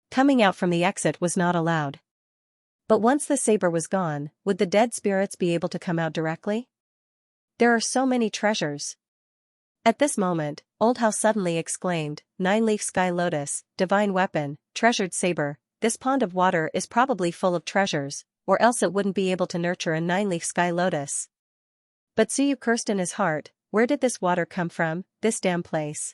Coming out from the exit was not allowed. But once the saber was gone, would the dead spirits be able to come out directly? There are so many treasures. At this moment, Old Hao suddenly exclaimed, 9-leaf sky lotus, divine weapon, treasured saber, this pond of water is probably full of treasures, or else it wouldn't be able to nurture a 9-leaf sky lotus. But Suyu cursed in his heart, where did this water come from, this damn place?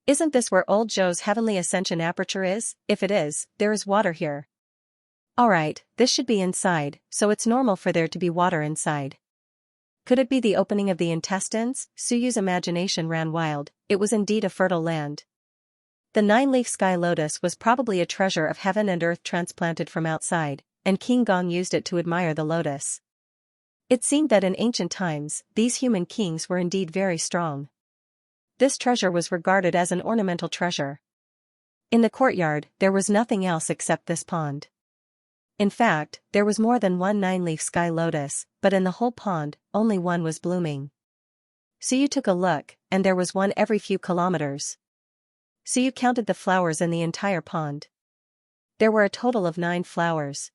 Isn't this where old Zhou's heavenly ascension aperture is? If it is, there is water here. Alright, this should be inside, so it's normal for there to be water inside. Could it be the opening of the intestines? Suyu's imagination ran wild, it was indeed a fertile land. The 9-leaf sky lotus was probably a treasure of heaven and earth transplanted from outside, and King Gong used it to admire the lotus. It seemed that in ancient times, these human kings were indeed very strong. This treasure was regarded as an ornamental treasure. In the courtyard, there was nothing else except this pond. In fact, there was more than one 9-leaf sky lotus, but in the whole pond, only one was blooming. Suyu took a look, and there was one every few kilometers. Suyu counted the flowers in the entire pond. There were a total of 9 flowers.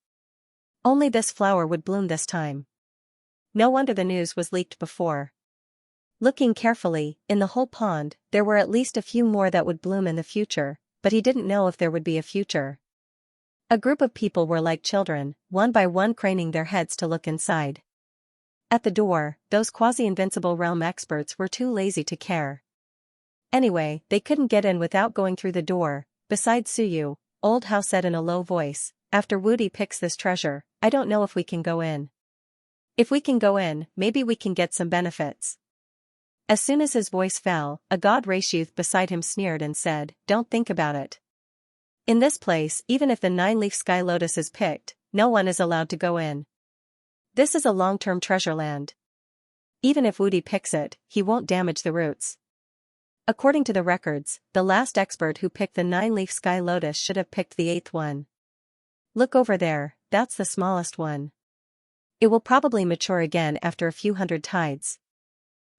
Only this flower would bloom this time. No wonder the news was leaked before. Looking carefully, in the whole pond, there were at least a few more that would bloom in the future, but he didn't know if there would be a future. A group of people were like children, one by one craning their heads to look inside. At the door, those quasi-invincible realm experts were too lazy to care. Anyway, they couldn't get in without going through the door. Besides Suyu, old Hao said in a low voice, after Woody picks this treasure, I don't know if we can go in. If we can go in, maybe we can get some benefits. As soon as his voice fell, a god race youth beside him sneered and said, don't think about it. In this place, even if the 9-leaf sky lotus is picked, no one is allowed to go in. This is a long-term treasure land. Even if Woody picks it, he won't damage the roots. According to the records, the last expert who picked the 9-leaf sky lotus should have picked the 8th one. Look over there, that's the smallest one. It will probably mature again after a few hundred tides.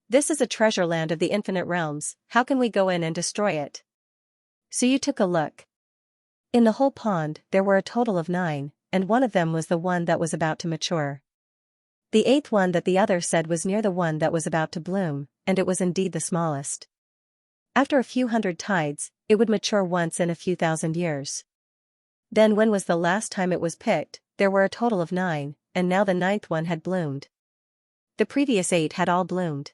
This is a treasure land of the infinite realms, how can we go in and destroy it? Suyu took a look. In the whole pond, there were a total of 9, and one of them was the one that was about to mature. The 8th one that the other said was near the one that was about to bloom, and it was indeed the smallest. After a few hundred tides, it would mature once in a few thousand years. Then when was the last time it was picked? There were a total of 9, and now the 9th one had bloomed. The previous 8 had all bloomed.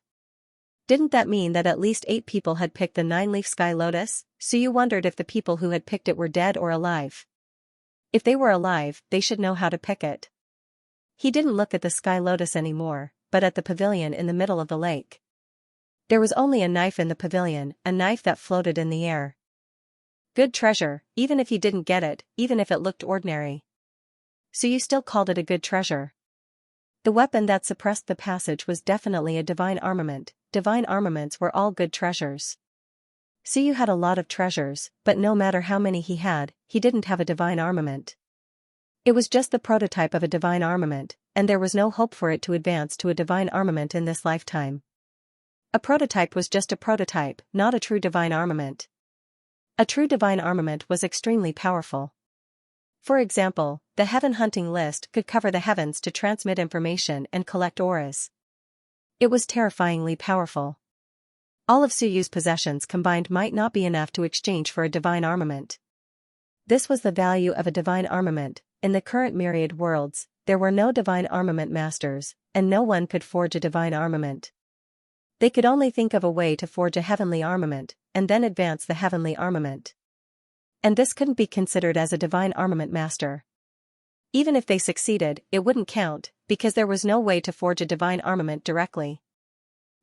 Didn't that mean that at least 8 people had picked the 9-leaf sky lotus? Suyu wondered if the people who had picked it were dead or alive. If they were alive, they should know how to pick it. He didn't look at the sky lotus anymore, but at the pavilion in the middle of the lake. There was only a knife in the pavilion, a knife that floated in the air. Good treasure, even if he didn't get it, even if it looked ordinary. Suyu still called it a good treasure. The weapon that suppressed the passage was definitely a divine armament. Divine armaments were all good treasures. Suyu had a lot of treasures, but no matter how many he had, he didn't have a divine armament. It was just the prototype of a divine armament, and there was no hope for it to advance to a divine armament in this lifetime. A prototype was just a prototype, not a true divine armament. A true divine armament was extremely powerful. For example, the heaven hunting list could cover the heavens to transmit information and collect auras. It was terrifyingly powerful. All of Suyu's possessions combined might not be enough to exchange for a divine armament. This was the value of a divine armament. In the current Myriad worlds, there were no divine armament masters, and no one could forge a divine armament. They could only think of a way to forge a heavenly armament, and then advance the heavenly armament. And this couldn't be considered as a divine armament master. Even if they succeeded, it wouldn't count, because there was no way to forge a divine armament directly.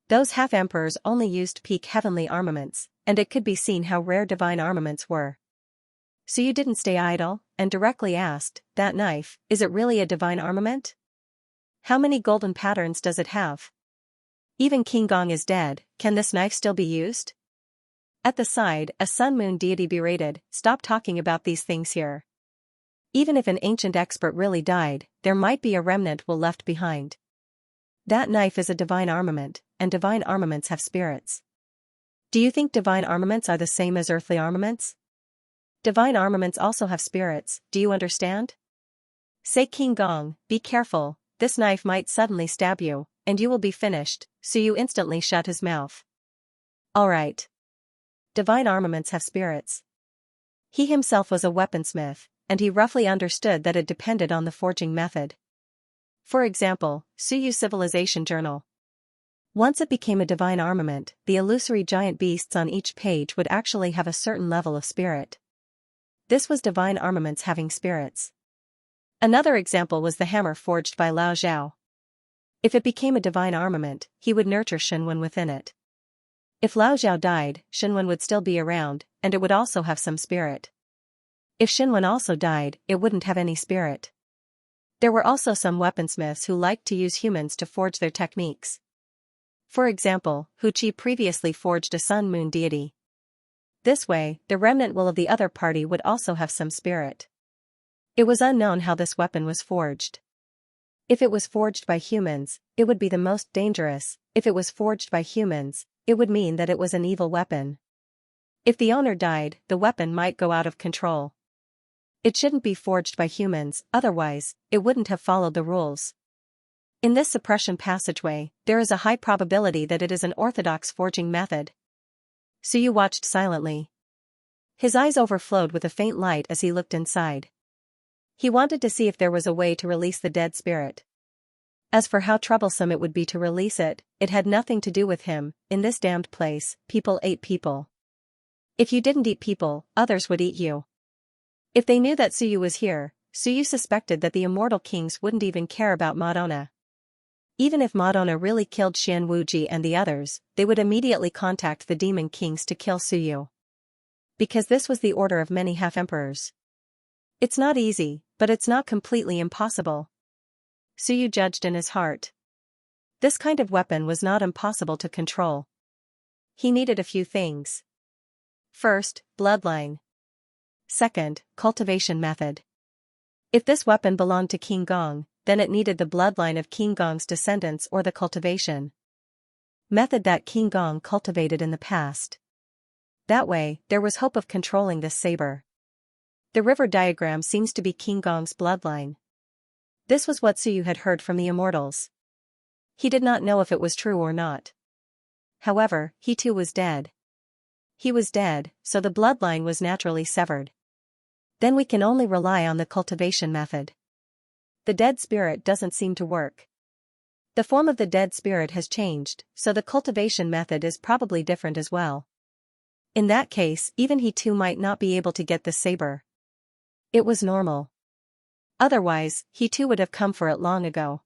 Those half-emperors only used peak heavenly armaments, and it could be seen how rare divine armaments were. So you didn't stay idle, and directly asked, that knife, is it really a divine armament? How many golden patterns does it have? Even King Gong is dead, can this knife still be used? At the side, a sun-moon deity berated, stop talking about these things here. Even if an ancient expert really died, there might be a remnant will left behind. That knife is a divine armament, and divine armaments have spirits. Do you think divine armaments are the same as earthly armaments? Divine armaments also have spirits, do you understand? Say King Gong, be careful, this knife might suddenly stab you, and you will be finished, so you instantly shut his mouth. Alright. Divine armaments have spirits. He himself was a weaponsmith, and he roughly understood that it depended on the forging method. For example, Suyu's Civilization Journal. Once it became a divine armament, the illusory giant beasts on each page would actually have a certain level of spirit. This was divine armaments having spirits. Another example was the hammer forged by Lao Zhao. If it became a divine armament, he would nurture Shenwen within it. If Lao Zhao died, Shenwen would still be around, and it would also have some spirit. If Shenwen also died, it wouldn't have any spirit. There were also some weaponsmiths who liked to use humans to forge their techniques. For example, Hu Qi previously forged a sun-moon deity. This way, the remnant will of the other party would also have some spirit. It was unknown how this weapon was forged. If it was forged by humans, it would be the most dangerous. If it was forged by humans, it would mean that it was an evil weapon. If the owner died, the weapon might go out of control. It shouldn't be forged by humans, otherwise, it wouldn't have followed the rules. In this suppression passageway, there is a high probability that it is an orthodox forging method. Suyu watched silently. His eyes overflowed with a faint light as he looked inside. He wanted to see if there was a way to release the dead spirit. As for how troublesome it would be to release it, it had nothing to do with him. In this damned place, people ate people. If you didn't eat people, others would eat you. If they knew that Suyu was here, Suyu suspected that the immortal kings wouldn't even care about Madonna. Even if Madonna really killed Xian Wuji and the others, they would immediately contact the demon kings to kill Suyu. Because this was the order of many half-emperors. It's not easy, but it's not completely impossible. Suyu judged in his heart. This kind of weapon was not impossible to control. He needed a few things. First, bloodline. Second, cultivation method. If this weapon belonged to King Gong, then it needed the bloodline of King Gong's descendants or the cultivation method that King Gong cultivated in the past. That way, there was hope of controlling this saber. The river diagram seems to be King Gong's bloodline. This was what Suyu had heard from the immortals. He did not know if it was true or not. However, he too was dead. He was dead, so the bloodline was naturally severed. Then we can only rely on the cultivation method. The dead spirit doesn't seem to work. The form of the dead spirit has changed, so the cultivation method is probably different as well. In that case, even he too might not be able to get the saber. It was normal. Otherwise, he too would have come for it long ago.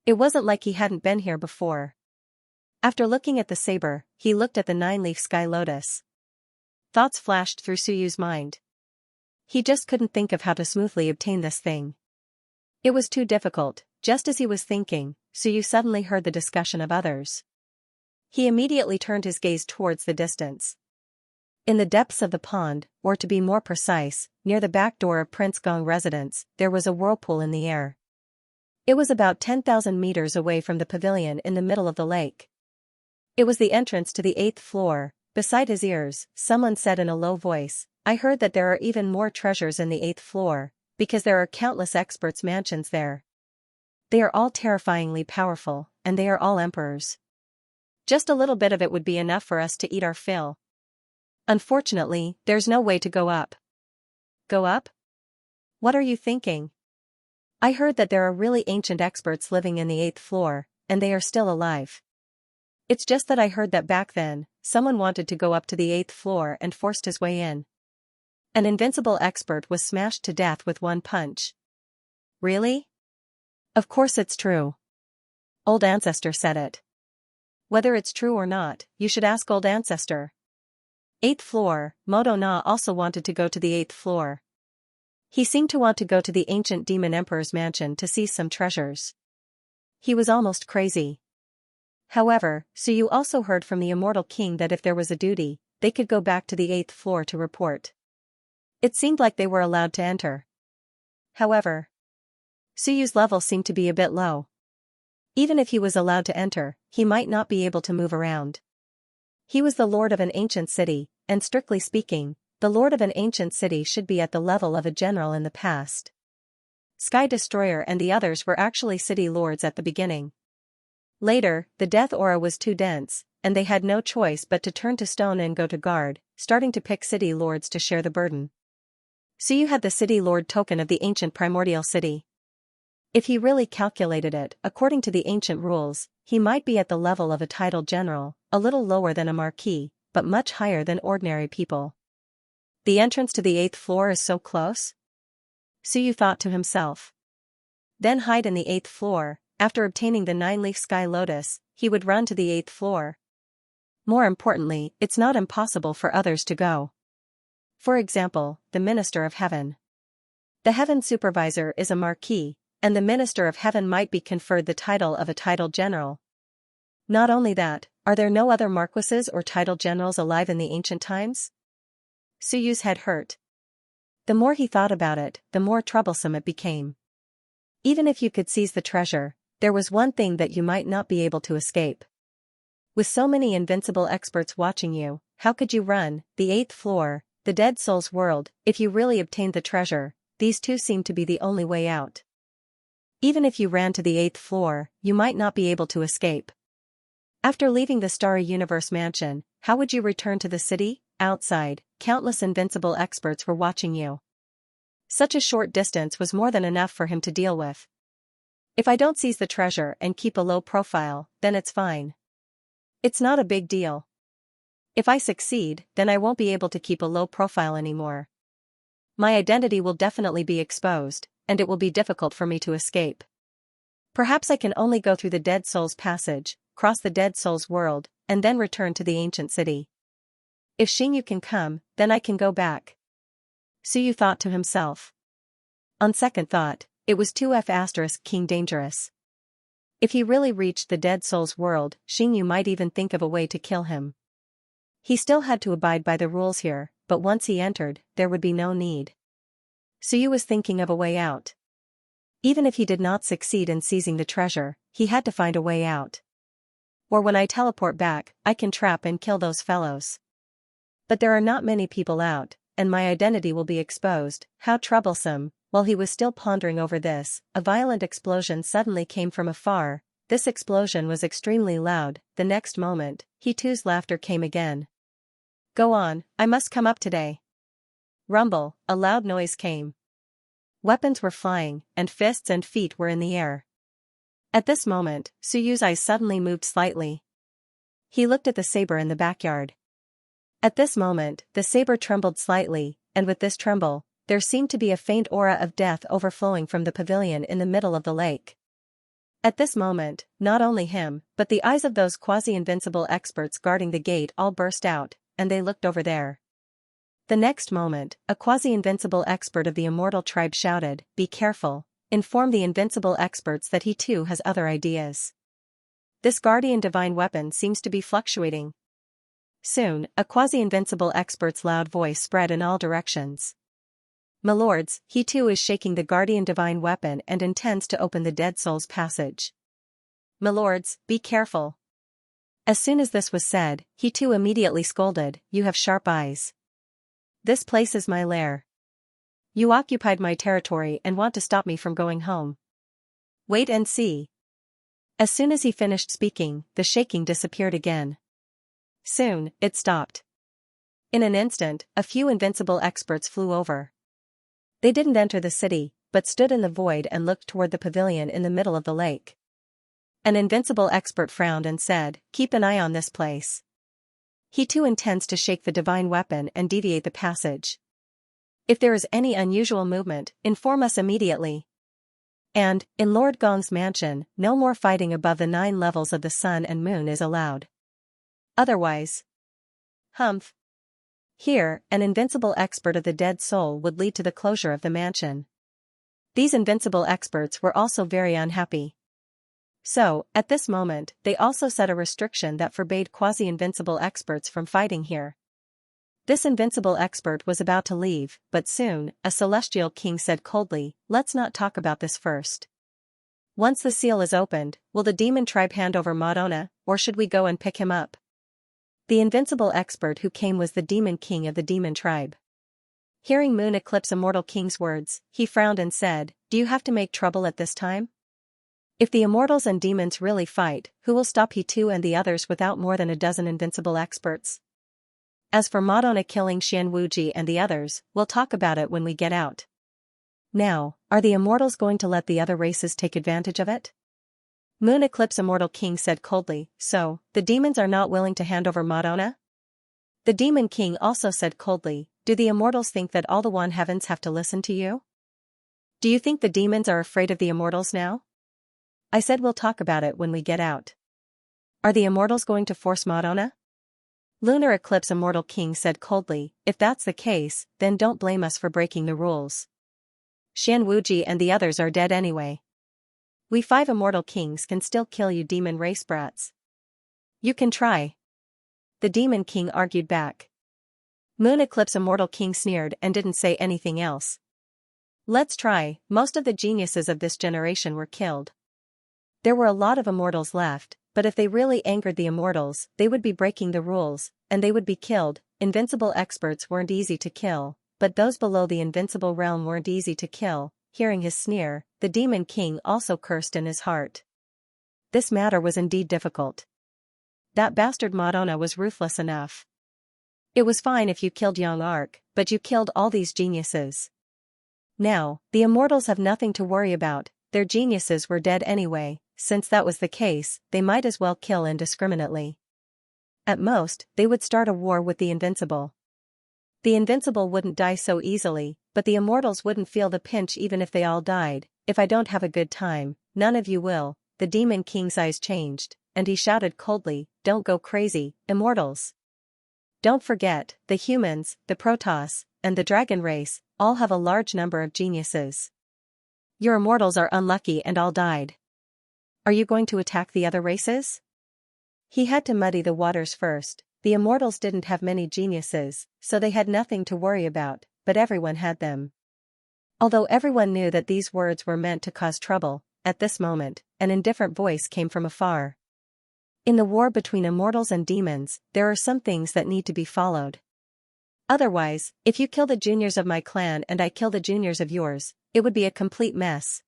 It wasn't like he hadn't been here before. After looking at the saber, he looked at the 9-leaf sky lotus. Thoughts flashed through Suyu's mind. He just couldn't think of how to smoothly obtain this thing. It was too difficult. Just as he was thinking, Suyu suddenly heard the discussion of others. He immediately turned his gaze towards the distance. In the depths of the pond, or to be more precise, near the back door of Prince Gong residence, there was a whirlpool in the air. It was about 10,000 meters away from the pavilion in the middle of the lake. It was the entrance to the 8th floor. Beside his ears, someone said in a low voice, "I heard that there are even more treasures in the 8th floor, because there are countless experts' mansions there. They are all terrifyingly powerful, and they are all emperors. Just a little bit of it would be enough for us to eat our fill. Unfortunately, there's no way to go up." Go up? What are you thinking? I heard that there are really ancient experts living in the 8th floor, and they are still alive. It's just that I heard that back then, someone wanted to go up to the 8th floor and forced his way in. An invincible expert was smashed to death with one punch. Really? Of course it's true. Old Ancestor said it. Whether it's true or not, you should ask Old Ancestor. 8th floor, Modo Na also wanted to go to the 8th floor. He seemed to want to go to the ancient demon emperor's mansion to seize some treasures. He was almost crazy. However, Suyu also heard from the immortal king that if there was a duty, they could go back to the 8th floor to report. It seemed like they were allowed to enter. However, Suyu's level seemed to be a bit low. Even if he was allowed to enter, he might not be able to move around. He was the lord of an ancient city, and strictly speaking, the lord of an ancient city should be at the level of a general in the past. Sky Destroyer and the others were actually city lords at the beginning. Later, the death aura was too dense, and they had no choice but to turn to stone and go to guard, starting to pick city lords to share the burden. Suyu had the city lord token of the ancient primordial city. If he really calculated it, according to the ancient rules, he might be at the level of a titled general, a little lower than a marquis, but much higher than ordinary people. The entrance to the 8th floor is so close? Suyu thought to himself. Then hide in the 8th floor. After obtaining the 9-leaf sky lotus, he would run to the 8th floor. More importantly, it's not impossible for others to go. For example, the Minister of Heaven. The Heaven Supervisor is a marquis, and the Minister of Heaven might be conferred the title of a titled general. Not only that, are there no other marquises or titled generals alive in the ancient times? Suyu's head hurt. The more he thought about it, the more troublesome it became. Even if you could seize the treasure, there was one thing that you might not be able to escape. With so many invincible experts watching you, how could you run? The 8th floor, the dead soul's world. If you really obtained the treasure, these two seem to be the only way out. Even if you ran to the 8th floor, you might not be able to escape. After leaving the Starry Universe mansion, how would you return to the city? Outside, countless invincible experts were watching you. Such a short distance was more than enough for him to deal with. If I don't seize the treasure and keep a low profile, then it's fine. It's not a big deal. If I succeed, then I won't be able to keep a low profile anymore. My identity will definitely be exposed, and it will be difficult for me to escape. Perhaps I can only go through the Dead Soul's passage, cross the Dead Soul's world, and then return to the ancient city. If Xingyu can come, then I can go back. Suyu thought to himself. On second thought, it was 2F** King dangerous. If he really reached the Dead Soul's world, Xingyu might even think of a way to kill him. He still had to abide by the rules here, but once he entered, there would be no need. Suyu was thinking of a way out. Even if he did not succeed in seizing the treasure, he had to find a way out. Or when I teleport back, I can trap and kill those fellows. But there are not many people out, and my identity will be exposed. How troublesome. While he was still pondering over this, a violent explosion suddenly came from afar. This explosion was extremely loud. The next moment, he too's laughter came again. Go on, I must come up today. Rumble, a loud noise came. Weapons were flying, and fists and feet were in the air. At this moment, Suyu's eyes suddenly moved slightly. He looked at the saber in the backyard. At this moment, the saber trembled slightly, and with this tremble, there seemed to be a faint aura of death overflowing from the pavilion in the middle of the lake. At this moment, not only him, but the eyes of those quasi-invincible experts guarding the gate all burst out, and they looked over there. The next moment, a quasi-invincible expert of the immortal tribe shouted, "Be careful, inform the invincible experts that he too has other ideas. This guardian divine weapon seems to be fluctuating." Soon, a quasi-invincible expert's loud voice spread in all directions. "My lords, he too is shaking the guardian divine weapon and intends to open the Dead Soul's passage. My lords, be careful." As soon as this was said, he too immediately scolded, "You have sharp eyes. This place is my lair. You occupied my territory and want to stop me from going home. Wait and see." As soon as he finished speaking, the shaking disappeared again. Soon, it stopped. In an instant, a few invincible experts flew over. They didn't enter the city, but stood in the void and looked toward the pavilion in the middle of the lake. An invincible expert frowned and said, "Keep an eye on this place. He too intends to shake the divine weapon and deviate the passage. If there is any unusual movement, inform us immediately. And, in Lord Gong's mansion, no more fighting above the 9 levels of the sun and moon is allowed. Otherwise..." Humph. Here, an invincible expert of the Dead Soul would lead to the closure of the mansion. These invincible experts were also very unhappy. So, at this moment, they also set a restriction that forbade quasi-invincible experts from fighting here. This invincible expert was about to leave, but soon, a celestial king said coldly, "Let's not talk about this first. Once the seal is opened, will the demon tribe hand over Madonna, or should we go and pick him up?" The invincible expert who came was the demon king of the demon tribe. Hearing Moon Eclipse Immortal King's words, he frowned and said, "Do you have to make trouble at this time? If the immortals and demons really fight, who will stop he too and the others without more than a dozen invincible experts? As for Madonna killing Xian Wuji and the others, we'll talk about it when we get out. Now, Are the immortals going to let the other races take advantage of it? Moon Eclipse Immortal King said coldly, so, the demons are not willing to hand over Madonna? The Demon King also said coldly, do the immortals think that all the One Heavens have to listen to you? Do you think the demons are afraid of the immortals now? I said we'll talk about it when we get out. Are the immortals going to force Madonna? Lunar Eclipse Immortal King said coldly, if that's the case, then don't blame us for breaking the rules. Xianxia and the others are dead anyway. We 5 immortal kings can still kill you demon race brats. You can try. The Demon King argued back. Moon Eclipse Immortal King sneered and didn't say anything else. Let's try. Most of the geniuses of this generation were killed. There were a lot of immortals left, but if they really angered the immortals, they would be breaking the rules, and they would be killed. Invincible experts weren't easy to kill, but those below the invincible realm weren't easy to kill. Hearing his sneer, the Demon King also cursed in his heart. This matter was indeed difficult. That bastard Madonna was ruthless enough. It was fine if you killed Xianxia, but you killed all these geniuses. Now, the immortals have nothing to worry about, their geniuses were dead anyway. Since that was the case, they might as well kill indiscriminately. At most, they would start a war with the invincible. The invincible wouldn't die so easily, but the immortals wouldn't feel the pinch even if they all died. If I don't have a good time, none of you will. The Demon King's eyes changed, and he shouted coldly, don't go crazy, immortals. Don't forget, the humans, the Protoss, and the dragon race, all have a large number of geniuses. Your immortals are unlucky and all died. Are you going to attack the other races? He had to muddy the waters first. The immortals didn't have many geniuses, so they had nothing to worry about, but everyone had them. Although everyone knew that these words were meant to cause trouble, at this moment, an indifferent voice came from afar. In the war between immortals and demons, there are some things that need to be followed. Otherwise, if you kill the juniors of my clan and I kill the juniors of yours, it would be a complete mess.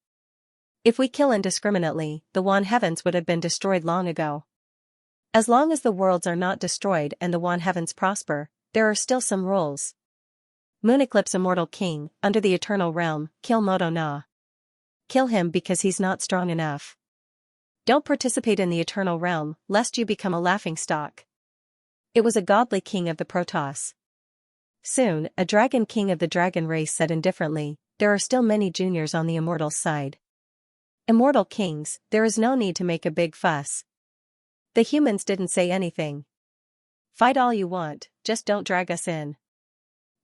If we kill indiscriminately, the One Heavens would have been destroyed long ago. As long as the worlds are not destroyed and the One Heavens prosper, there are still some rules. Moon Eclipse Immortal King, under the Eternal Realm, kill Madonna. Kill him because he's not strong enough. Don't participate in the Eternal Realm, lest you become a laughingstock. It was a godly king of the Protoss. Soon, a dragon king of the dragon race said indifferently, there are still many juniors on the immortals' side. Immortal kings, there is no need to make a big fuss. The humans didn't say anything. Fight all you want, just don't drag us in.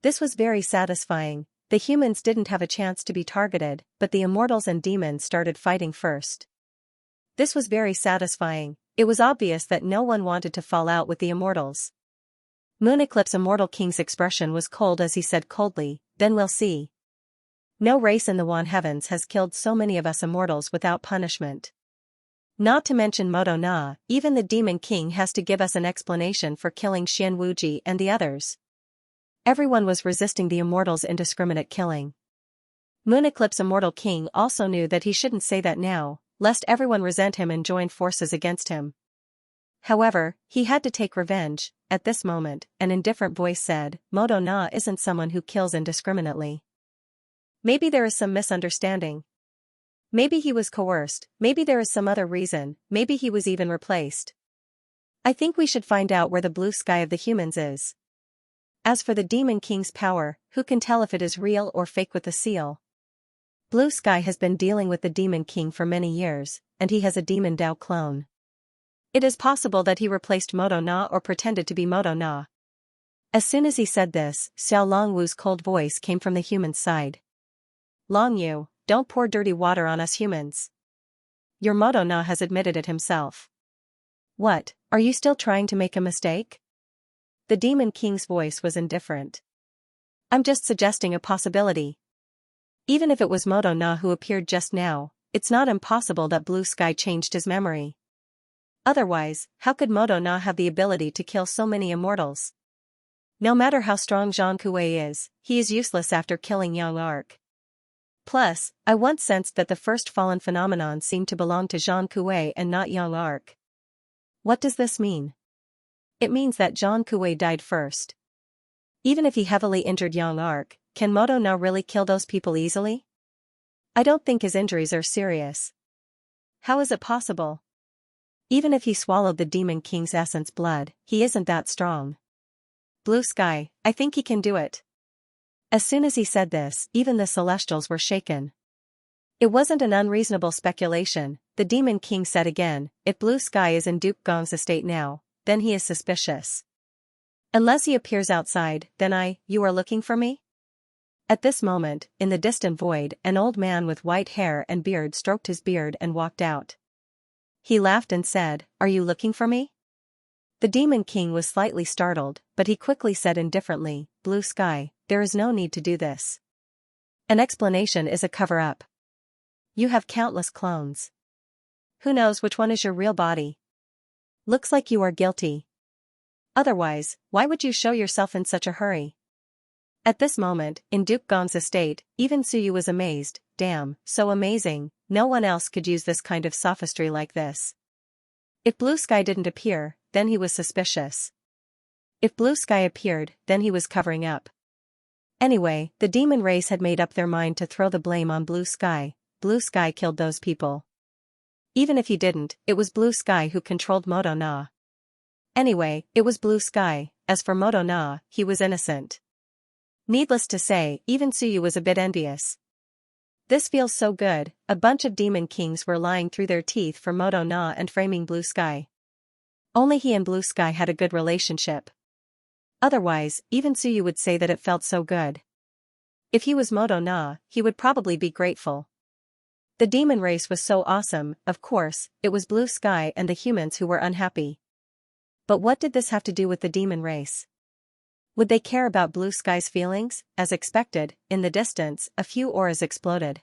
This was very satisfying. The humans didn't have a chance to be targeted, but the immortals and demons started fighting first. This was very satisfying. It was obvious that no one wanted to fall out with the immortals. Moon Eclipse Immortal King's expression was cold as he said coldly, then we'll see. No race in the One Heavens has killed so many of us immortals without punishment. Not to mention Madonna, even the Demon King has to give us an explanation for killing Xianxia and the others. Everyone was resisting the immortals' indiscriminate killing. Moon Eclipse Immortal King also knew that he shouldn't say that now, lest everyone resent him and join forces against him. However, he had to take revenge. At this moment, an indifferent voice said, Madonna isn't someone who kills indiscriminately. Maybe there is some misunderstanding. Maybe he was coerced, maybe there is some other reason, maybe he was even replaced. I think we should find out where the blue sky of the humans is. As for the Demon King's power, who can tell if it is real or fake with the seal? Blue Sky has been dealing with the Demon King for many years, and he has a Demon Dao clone. It is possible that he replaced Madonna or pretended to be Madonna. As soon as he said this, Xiao Longwu's cold voice came from the human's side. Longyu, don't pour dirty water on us humans. Your Madonna has admitted it himself. What, are you still trying to make a mistake? The Demon King's voice was indifferent. I'm just suggesting a possibility. Even if it was Madonna who appeared just now, it's not impossible that Blue Sky changed his memory. Otherwise, how could Madonna have the ability to kill so many immortals? No matter how strong Xianxia is, he is useless after killing Xianxia. Plus, I once sensed that the first fallen phenomenon seemed to belong to Xianxia and not Xianxia. What does this mean? It means that Xianxia died first. Even if he heavily injured Xianxia, can Madonna really kill those people easily? I don't think his injuries are serious. How is it possible? Even if he swallowed the Demon King's essence blood, he isn't that strong. Blue Sky, I think he can do it. As soon as he said this, even the Celestials were shaken. It wasn't an unreasonable speculation, the Demon King said again. If Blue Sky is in Duke Gong's estate now, then he is suspicious. Unless he appears outside, then you are looking for me? At this moment, in the distant void, an old man with white hair and beard stroked his beard and walked out. He laughed and said, "Are you looking for me?" The Demon King was slightly startled, but he quickly said indifferently, "Blue Sky, there is no need to do this. An explanation is a cover-up. You have countless clones. Who knows which one is your real body? Looks like you are guilty. Otherwise, why would you show yourself in such a hurry?" At this moment, in Duke Gong's estate, even Suyu was amazed. Damn, so amazing, no one else could use this kind of sophistry like this. If Blue Sky didn't appear, then he was suspicious. If Blue Sky appeared, then he was covering up. Anyway, the demon race had made up their mind to throw the blame on Blue Sky. Blue Sky killed those people. Even if he didn't, it was Blue Sky who controlled Moto Na. Anyway, it was Blue Sky. As for Moto Na, he was innocent. Needless to say, even Suyu was a bit envious. This feels so good. A bunch of demon kings were lying through their teeth for Moto Na and framing Blue Sky. Only he and Blue Sky had a good relationship. Otherwise, even Suyu would say that it felt so good. If he was Moto Na, he would probably be grateful. The demon race was so awesome. Of course, it was Blue Sky and the humans who were unhappy. But what did this have to do with the demon race? Would they care about Blue Sky's feelings? As expected, in the distance, a few auras exploded.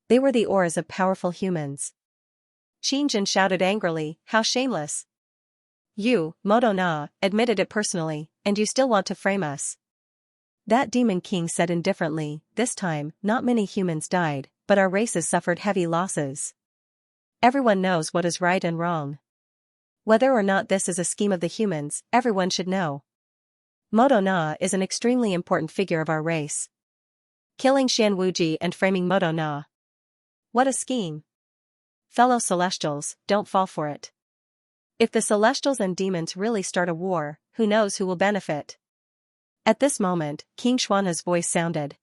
They were the auras of powerful humans. Xianxia shouted angrily, "How shameless! You, Moto Na, admitted it personally, and you still want to frame us." That Demon King said indifferently, "This time, not many humans died, but our races suffered heavy losses. Everyone knows what is right and wrong. Whether or not this is a scheme of the humans, everyone should know. Moto Na is an extremely important figure of our race. Killing Xian Wuji and framing Moto Na. What a scheme! Fellow Celestials, don't fall for it. If the Celestials and demons really start a war, who knows who will benefit?" At this moment, King Xuanha's voice sounded.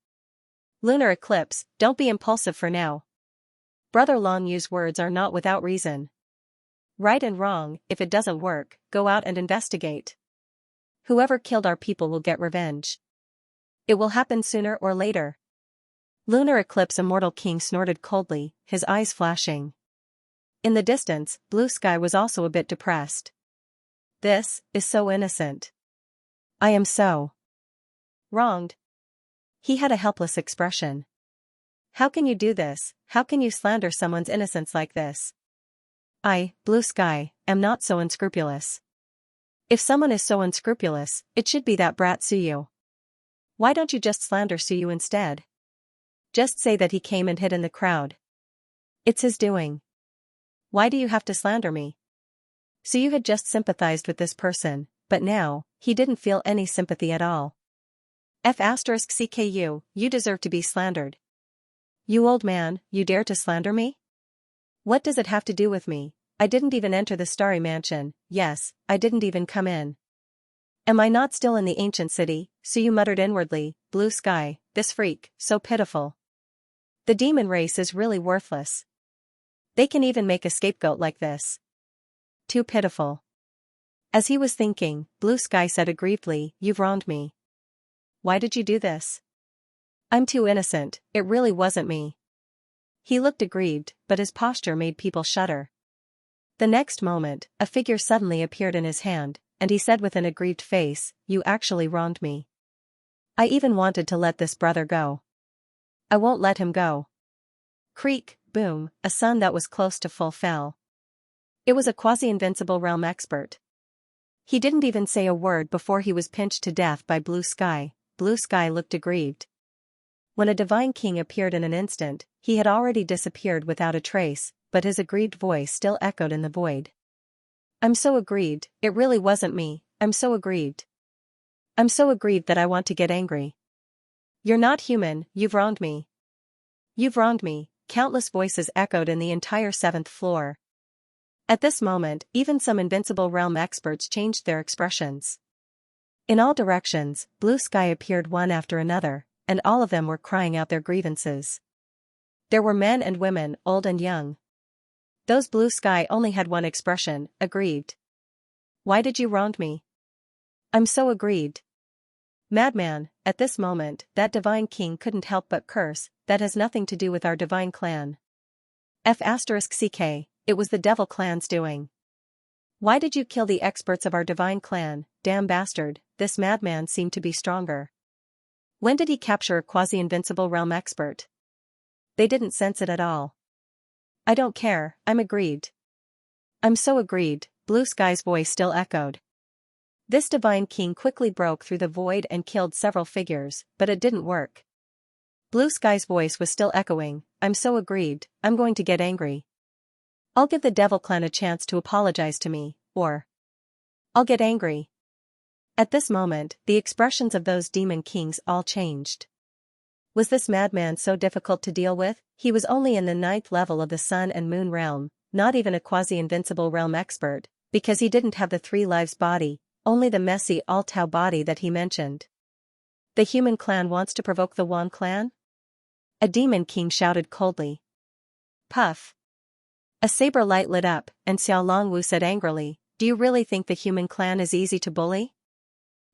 "Lunar eclipse, don't be impulsive for now. Brother Long Yu's words are not without reason. Right and wrong, if it doesn't work, go out and investigate. Whoever killed our people will get revenge. It will happen sooner or later." Lunar Eclipse Immortal King snorted coldly, his eyes flashing. In the distance, Blue Sky was also a bit depressed. This is so innocent. I am so wronged. He had a helpless expression. How can you do this? How can you slander someone's innocence like this? I, Blue Sky, am not so unscrupulous. If someone is so unscrupulous, it should be that brat Suyu. Why don't you just slander Suyu instead? Just say that he came and hid in the crowd. It's his doing. Why do you have to slander me? Suyu had just sympathized with this person, but now, he didn't feel any sympathy at all. F*CKU, you deserve to be slandered. You old man, you dare to slander me? What does it have to do with me? I didn't even enter the starry mansion. Yes, I didn't even come in. Am I not still in the ancient city? Suyu muttered inwardly, Blue Sky, this freak, so pitiful. The demon race is really worthless. They can even make a scapegoat like this. Too pitiful. As he was thinking, Blue Sky said aggrievedly, "You've wronged me. Why did you do this? I'm too innocent, it really wasn't me." He looked aggrieved, but his posture made people shudder. The next moment, a figure suddenly appeared in his hand, and he said with an aggrieved face, "You actually wronged me. I even wanted to let this brother go. I won't let him go." Creak, boom, a sun that was close to full fell. It was a quasi-invincible realm expert. He didn't even say a word before he was pinched to death by Blue Sky. Blue Sky looked aggrieved. When a divine king appeared in an instant, he had already disappeared without a trace, but his aggrieved voice still echoed in the void. "I'm so aggrieved, it really wasn't me, I'm so aggrieved. I'm so aggrieved that I want to get angry. You're not human, you've wronged me. You've wronged me, countless voices echoed in the entire seventh floor. At this moment, even some invincible realm experts changed their expressions. In all directions, blue sky appeared one after another, and all of them were crying out their grievances. There were men and women, old and young. Those blue sky only had one expression, aggrieved. Why did you wrong me? I'm so aggrieved. Madman, at this moment, that divine king couldn't help but curse, that has nothing to do with our divine clan. F***ck, it was the devil clan's doing. Why did you kill the experts of our divine clan, damn bastard, this madman seemed to be stronger. When did he capture a quasi-invincible realm expert? They didn't sense it at all. I don't care, I'm aggrieved. I'm so aggrieved, blue sky's voice still echoed. This divine king quickly broke through the void and killed several figures, but it didn't work. Blue sky's voice was still echoing, I'm so aggrieved, I'm going to get angry. I'll give the devil clan a chance to apologize to me, or I'll get angry. At this moment, the expressions of those demon kings all changed. Was this madman so difficult to deal with? He was only in the 9th level of the sun and moon realm, not even a quasi-invincible realm expert, because he didn't have the 3 lives body, only the messy Altau body that he mentioned. The human clan wants to provoke the Wan clan? A demon king shouted coldly. Puff. A saber light lit up, and Xiao Longwu said angrily, do you really think the human clan is easy to bully?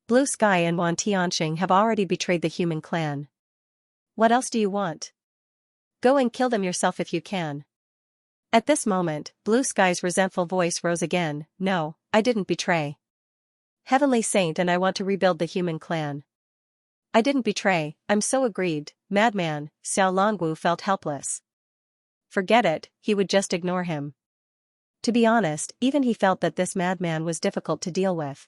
Blue Sky and Wan Tianxing have already betrayed the human clan. What else do you want? Go and kill them yourself if you can. At this moment, Blue Sky's resentful voice rose again, no, I didn't betray. Heavenly Saint and I want to rebuild the human clan. I didn't betray, I'm so aggrieved, madman, Xiao Longwu felt helpless. Forget it, he would just ignore him. To be honest, even he felt that this madman was difficult to deal with.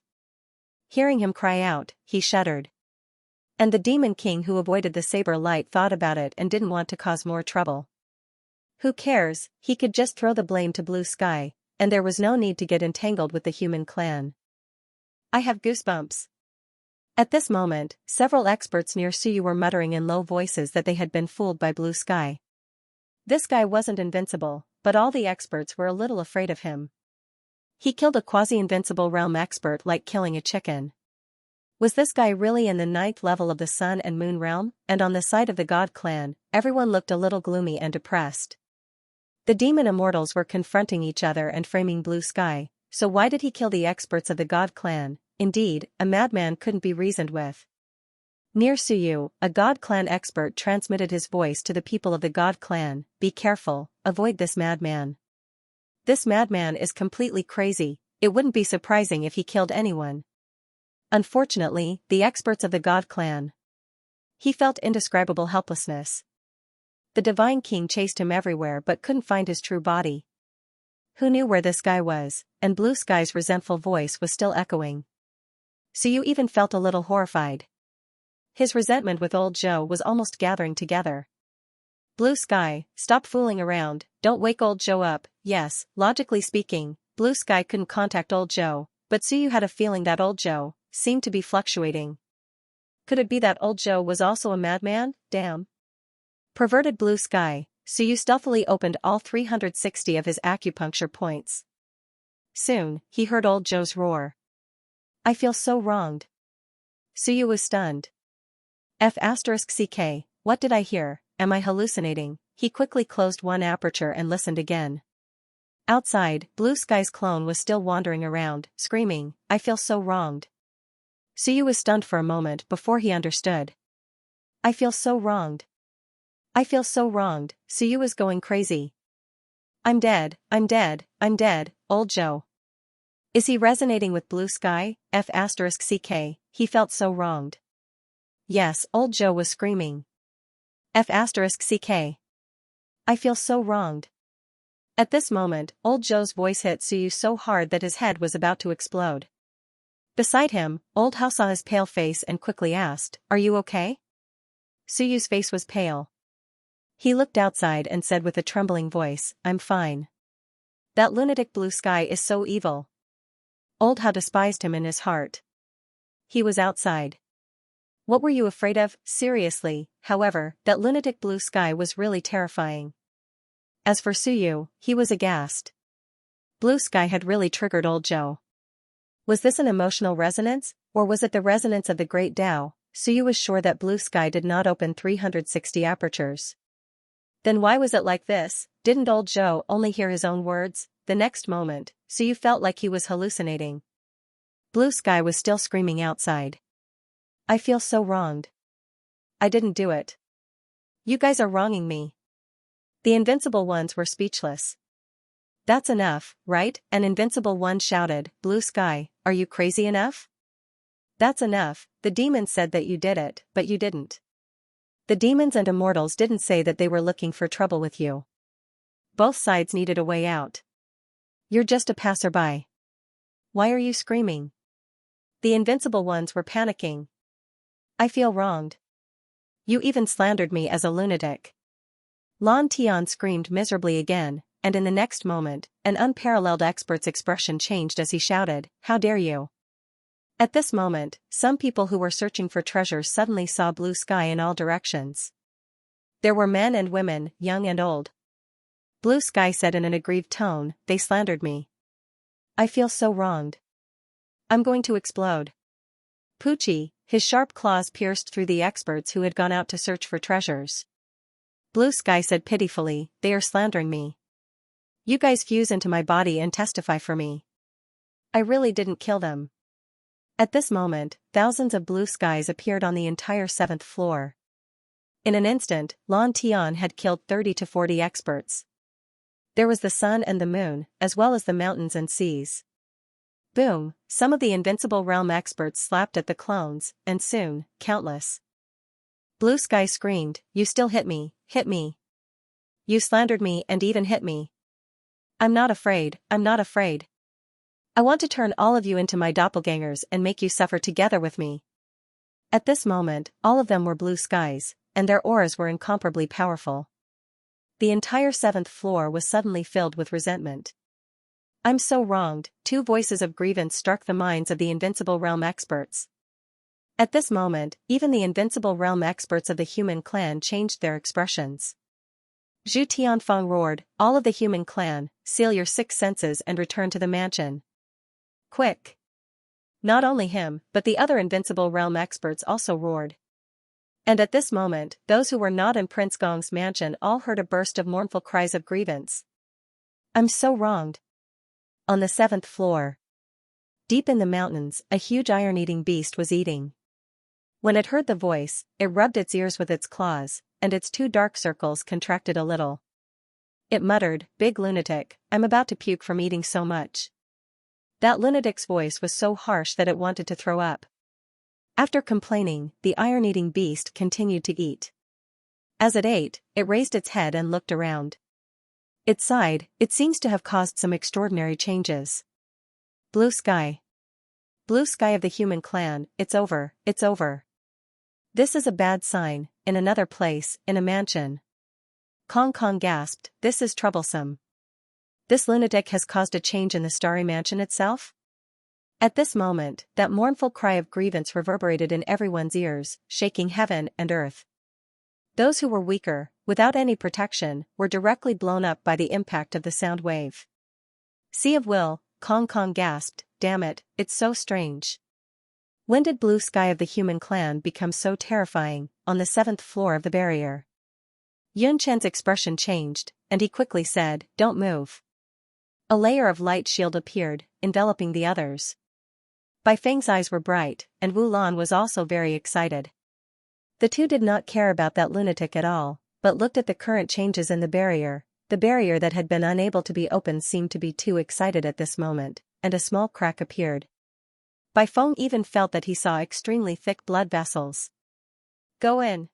Hearing him cry out, he shuddered. And the demon king who avoided the saber light thought about it and didn't want to cause more trouble. Who cares, he could just throw the blame to Blue Sky, and there was no need to get entangled with the human clan. I have goosebumps. At this moment, several experts near Suyu were muttering in low voices that they had been fooled by Blue Sky. This guy wasn't invincible, but all the experts were a little afraid of him. He killed a quasi-invincible realm expert like killing a chicken. Was this guy really in the 9th level of the Sun and Moon realm? And on the side of the God clan, everyone looked a little gloomy and depressed. The demon immortals were confronting each other and framing Blue Sky, so why did he kill the experts of the God clan? Indeed, a madman couldn't be reasoned with. Near Suyu, a God clan expert transmitted his voice to the people of the God clan, be careful, avoid this madman. This madman is completely crazy, it wouldn't be surprising if he killed anyone. Unfortunately, the experts of the God clan. He felt indescribable helplessness. The divine king chased him everywhere but couldn't find his true body. Who knew where this guy was, and Blue Sky's resentful voice was still echoing. Suyu even felt a little horrified. His resentment with old Zhou was almost gathering together. Blue Sky, stop fooling around, don't wake old Zhou up. Yes, logically speaking, Blue Sky couldn't contact old Zhou, but Suyu had a feeling that old Zhou seemed to be fluctuating. Could it be that old Zhou was also a madman? Damn. Perverted Blue Sky, Suyu stealthily opened all 360 of his acupuncture points. Soon, he heard old Zhou's roar. I feel so wronged. Suyu was stunned. F***ck, what did I hear, am I hallucinating? He quickly closed one aperture and listened again. Outside, Blue Sky's clone was still wandering around, screaming, I feel so wronged. Suyu was stunned for a moment before he understood. I feel so wronged. I feel so wronged, Suyu was going crazy. I'm dead, I'm dead, I'm dead, old Zhou. Is he resonating with Blue Sky? F***ck, he felt so wronged. Yes, old Zhou was screaming. F***ck. I feel so wronged. At this moment, old Zhou's voice hit Suyu so hard that his head was about to explode. Beside him, old Hao saw his pale face and quickly asked, are you okay? Suyu's face was pale. He looked outside and said with a trembling voice, I'm fine. That lunatic Blue Sky is so evil. Old Hao despised him in his heart. He was outside. What were you afraid of? Seriously, however, that lunatic blue sky was really terrifying. As for Suyu, he was aghast. Blue sky had really triggered old Zhou. Was this an emotional resonance, or was it the resonance of the great Tao? Suyu was sure that blue sky did not open 360 apertures. Then why was it like this? Didn't old Zhou only hear his own words? The next moment, Suyu felt like he was hallucinating. Blue sky was still screaming outside. I feel so wronged. I didn't do it. You guys are wronging me. The invincible ones were speechless. That's enough, right? An invincible one shouted, Blue sky, are you crazy enough? That's enough. The demons said that you did it, but you didn't. The demons and immortals didn't say that they were looking for trouble with you. Both sides needed a way out. You're just a passerby. Why are you screaming? The invincible ones were panicking. I feel wronged. You even slandered me as a lunatic. Lan Tian screamed miserably again, and in the next moment, an unparalleled expert's expression changed as he shouted, How dare you? At this moment, some people who were searching for treasures suddenly saw blue sky in all directions. There were men and women, young and old. Blue sky said in an aggrieved tone, They slandered me. I feel so wronged. I'm going to explode. Poochie, his sharp claws pierced through the experts who had gone out to search for treasures. Blue sky said pitifully, They are slandering me. You guys fuse into my body and testify for me. I really didn't kill them. At this moment, thousands of blue skies appeared on the entire 7th floor. In an instant, Lan Tian had killed 30 to 40 experts. There was the sun and the moon, as well as the mountains and seas. Boom, some of the invincible realm experts slapped at the clones, and soon, countless. Blue sky screamed, You still hit me, hit me. You slandered me and even hit me. I'm not afraid, I'm not afraid. I want to turn all of you into my doppelgangers and make you suffer together with me. At this moment, all of them were blue skies, and their auras were incomparably powerful. The entire 7th floor was suddenly filled with resentment. I'm so wronged, two voices of grievance struck the minds of the invincible realm experts. At this moment, even the invincible realm experts of the human clan changed their expressions. Zhu Tianfeng roared, All of the human clan, seal your 6 senses and return to the mansion. Quick! Not only him, but the other invincible realm experts also roared. And at this moment, those who were not in Prince Gong's mansion all heard a burst of mournful cries of grievance. I'm so wronged. On the 7th floor. Deep in the mountains, a huge iron-eating beast was eating. When it heard the voice, it rubbed its ears with its claws, and its 2 dark circles contracted a little. It muttered, Big lunatic, I'm about to puke from eating so much. That lunatic's voice was so harsh that it wanted to throw up. After complaining, the iron-eating beast continued to eat. As it ate, it raised its head and looked around. It sighed, It seems to have caused some extraordinary changes. Blue sky. Blue sky of the human clan, it's over, it's over. This is a bad sign. In another place, in a mansion. Kong Kong gasped, This is troublesome. This lunatic has caused a change in the starry mansion itself? At this moment, that mournful cry of grievance reverberated in everyone's ears, shaking heaven and earth. Those who were weaker, without any protection, were directly blown up by the impact of the sound wave. Sea of Will, Kong Kong gasped, Damn it, it's so strange. When did blue sky of the human clan become so terrifying? On the 7th floor of the barrier. Yun Chen's expression changed, and he quickly said, Don't move. A layer of light shield appeared, enveloping the others. Bai Feng's eyes were bright, and Wu Lan was also very excited. The two did not care about that lunatic at all, but looked at the current changes in the barrier that had been unable to be opened seemed to be too excited at this moment, and a small crack appeared. Bai Feng even felt that he saw extremely thick blood vessels. Go in.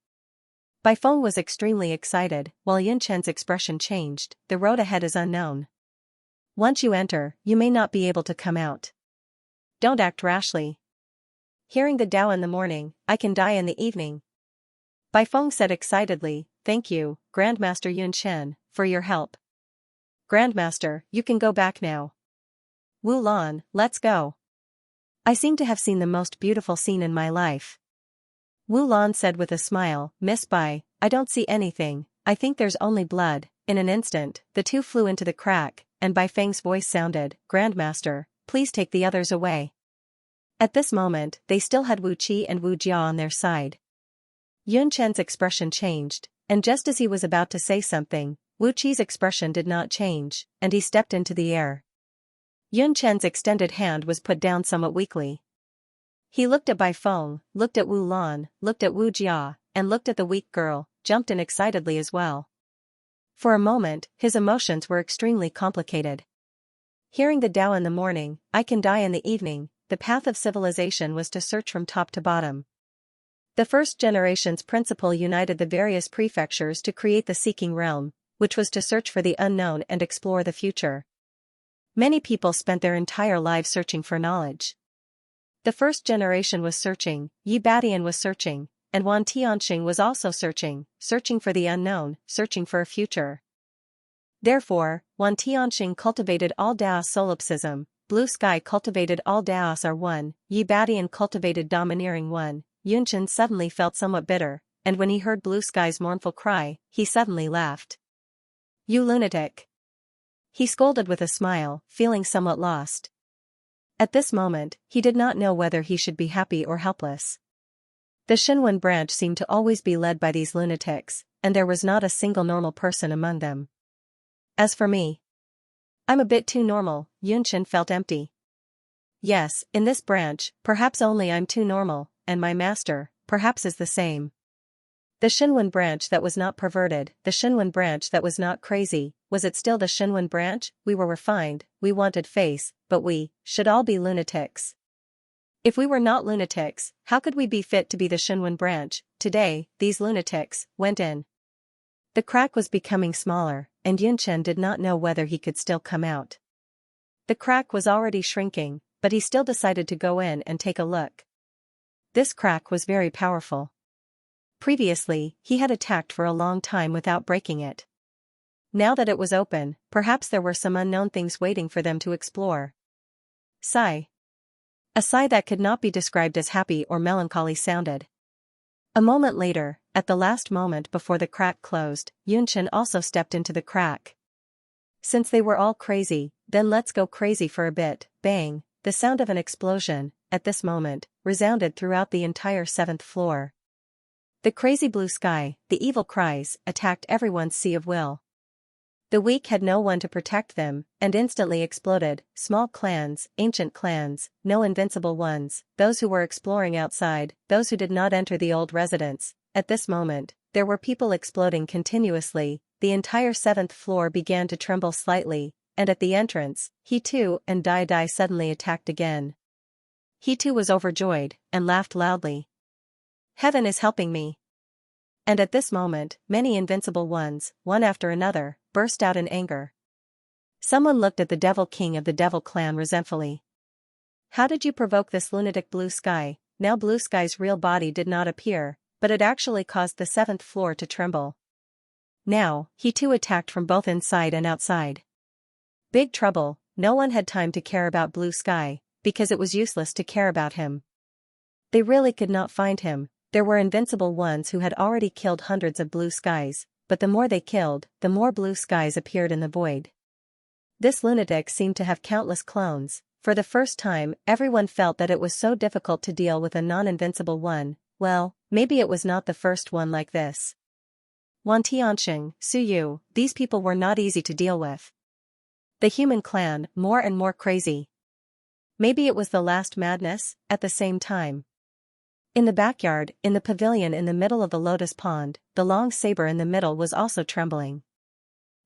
Bai Feng was extremely excited, while Yun Chen's expression changed, The road ahead is unknown. Once you enter, you may not be able to come out. Don't act rashly. Hearing the Tao in the morning, I can die in the evening. Bai Feng said excitedly, Thank you, Grandmaster Yun Chen, for your help. Grandmaster, you can go back now. Wu Lan, let's go. I seem to have seen the most beautiful scene in my life. Wu Lan said with a smile, Miss Bai, I don't see anything, I think there's only blood. In an instant, the two flew into the crack, and Bai Feng's voice sounded, Grandmaster, please take the others away. At this moment, they still had Wu Qi and Wu Jia on their side. Yun Chen's expression changed, and just as he was about to say something, Wu Qi's expression did not change, and he stepped into the air. Yun Chen's extended hand was put down somewhat weakly. He looked at Bai Feng, looked at Wu Lan, looked at Wu Jia, and looked at the weak girl, jumped in excitedly as well. For a moment, his emotions were extremely complicated. Hearing the Tao in the morning, I can die in the evening, the path of civilization was to search from top to bottom. The first generation's principle united the various prefectures to create the seeking realm, which was to search for the unknown and explore the future. Many people spent their entire lives searching for knowledge. The first generation was searching, Yi Badian was searching, and Wan Tianxing was also searching for the unknown, searching for a future. Therefore, Wan Tianxing cultivated all Daos solipsism, Blue Sky cultivated all Daos are one, Yi Badian cultivated domineering one. Yunchen suddenly felt somewhat bitter, and when he heard Blue Sky's mournful cry, he suddenly laughed. You lunatic! He scolded with a smile, feeling somewhat lost. At this moment, he did not know whether he should be happy or helpless. The Xinwen branch seemed to always be led by these lunatics, and there was not a single normal person among them. As for me, I'm a bit too normal. Yunchen felt empty. Yes, in this branch, perhaps only I'm too normal, and my master, perhaps is the same. The Xinwen branch that was not perverted, the Xinwen branch that was not crazy, was it still the Xinwen branch? We were refined, we wanted face, but we should all be lunatics. If we were not lunatics, how could we be fit to be the Xinwen branch? Today, these lunatics went in. The crack was becoming smaller, and Yunchen did not know whether he could still come out. The crack was already shrinking, but he still decided to go in and take a look. This crack was very powerful. Previously, he had attacked for a long time without breaking it. Now that it was open, perhaps there were some unknown things waiting for them to explore. Sigh. A sigh that could not be described as happy or melancholy sounded. A moment later, at the last moment before the crack closed, Yunchen also stepped into the crack. Since they were all crazy, then let's go crazy for a bit. Bang, the sound of an explosion, at this moment, resounded throughout the entire 7th floor. The crazy blue sky, the evil cries, attacked everyone's sea of will. The weak had no one to protect them, and instantly exploded. Small clans, ancient clans, no invincible ones, those who were exploring outside, those who did not enter the old residence. At this moment, there were people exploding continuously. The entire 7th floor began to tremble slightly, and at the entrance, he too and Dai suddenly attacked again. He too was overjoyed, and laughed loudly. Heaven is helping me. And at this moment, many invincible ones, one after another, burst out in anger. Someone looked at the Devil King of the Devil Clan resentfully. How did you provoke this lunatic Blue Sky? Now Blue Sky's real body did not appear, but it actually caused the 7th floor to tremble. Now, he too attacked from both inside and outside. Big trouble. No one had time to care about Blue Sky, because it was useless to care about him. They really could not find him. There were invincible ones who had already killed hundreds of Blue Skies, but the more they killed, the more Blue Skies appeared in the void. This lunatic seemed to have countless clones. For the first time, everyone felt that it was so difficult to deal with a non-invincible one. Well, maybe it was not the first one like this. Wan Tianxing, Su Yu, these people were not easy to deal with. The human clan, more and more crazy. Maybe it was the last madness. At the same time, in the backyard, in the pavilion in the middle of the lotus pond, the long saber in the middle was also trembling.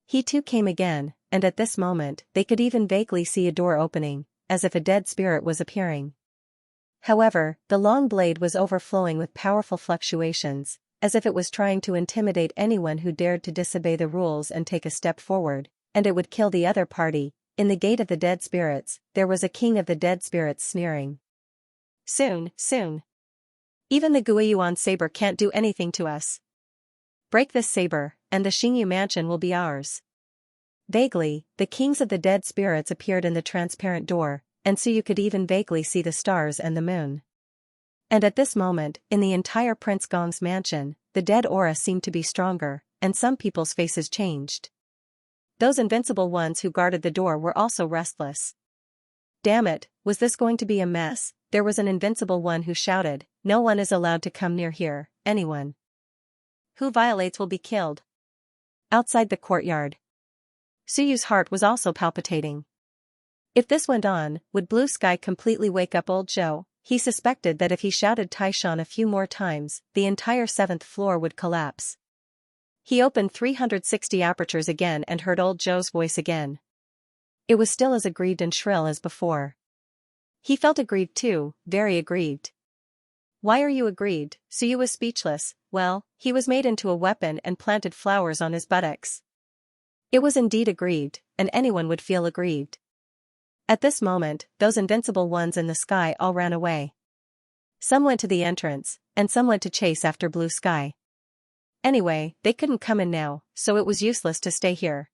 He too came again, and at this moment, they could even vaguely see a door opening, as if a dead spirit was appearing. However, the long blade was overflowing with powerful fluctuations, as if it was trying to intimidate anyone who dared to disobey the rules and take a step forward, and it would kill the other party. In the gate of the dead spirits, there was a king of the dead spirits sneering. Soon. Even the Guiyuan saber can't do anything to us. Break this saber, and the Xingyu mansion will be ours. Vaguely, the kings of the dead spirits appeared in the transparent door, and so you could even vaguely see the stars and the moon. And at this moment, in the entire Prince Gong's mansion, the dead aura seemed to be stronger, and some people's faces changed. Those invincible ones who guarded the door were also restless. Damn it, was this going to be a mess? There was an invincible one who shouted, "No one is allowed to come near here, anyone who violates will be killed." Outside the courtyard, Suyu's heart was also palpitating. If this went on, would Blue Sky completely wake up old Zhou? He suspected that if he shouted Taishan a few more times, the entire 7th floor would collapse. He opened 360 apertures again and heard old Zhou's voice again. It was still as aggrieved and shrill as before. He felt aggrieved too, very aggrieved. "Why are you aggrieved?" Suyu was speechless. Well, he was made into a weapon and planted flowers on his buttocks. It was indeed aggrieved, and anyone would feel aggrieved. At this moment, those invincible ones in the sky all ran away. Some went to the entrance, and some went to chase after Blue Sky. Anyway, they couldn't come in now, so it was useless to stay here.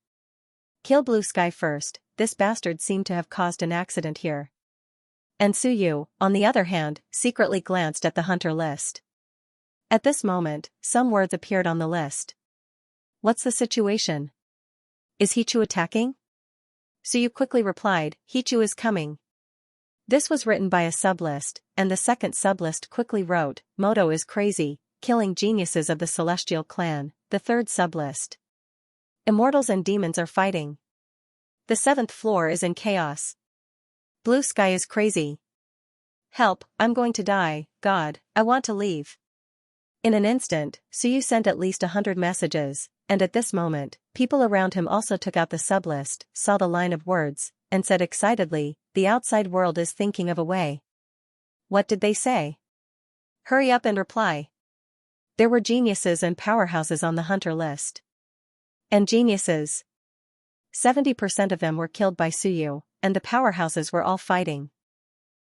Kill Blue Sky first, this bastard seemed to have caused an accident here. And Suyu, on the other hand, secretly glanced at the hunter list. At this moment, some words appeared on the list. "What's the situation? Is Hichu attacking?" Suyu quickly replied, "Hichu is coming." This was written by a sublist, and the second sublist quickly wrote, "Moto is crazy, killing geniuses of the celestial clan." The third sublist, "Immortals and demons are fighting. The 7th floor is in chaos. Blue Sky is crazy. Help, I'm going to die, God, I want to leave." In an instant, Suyu sent at least 100 messages, and at this moment, people around him also took out the sublist, saw the line of words, and said excitedly, "The outside world is thinking of a way." What did they say? Hurry up and reply. There were geniuses and powerhouses on the hunter list. And geniuses. 70% of them were killed by Suyu, and the powerhouses were all fighting.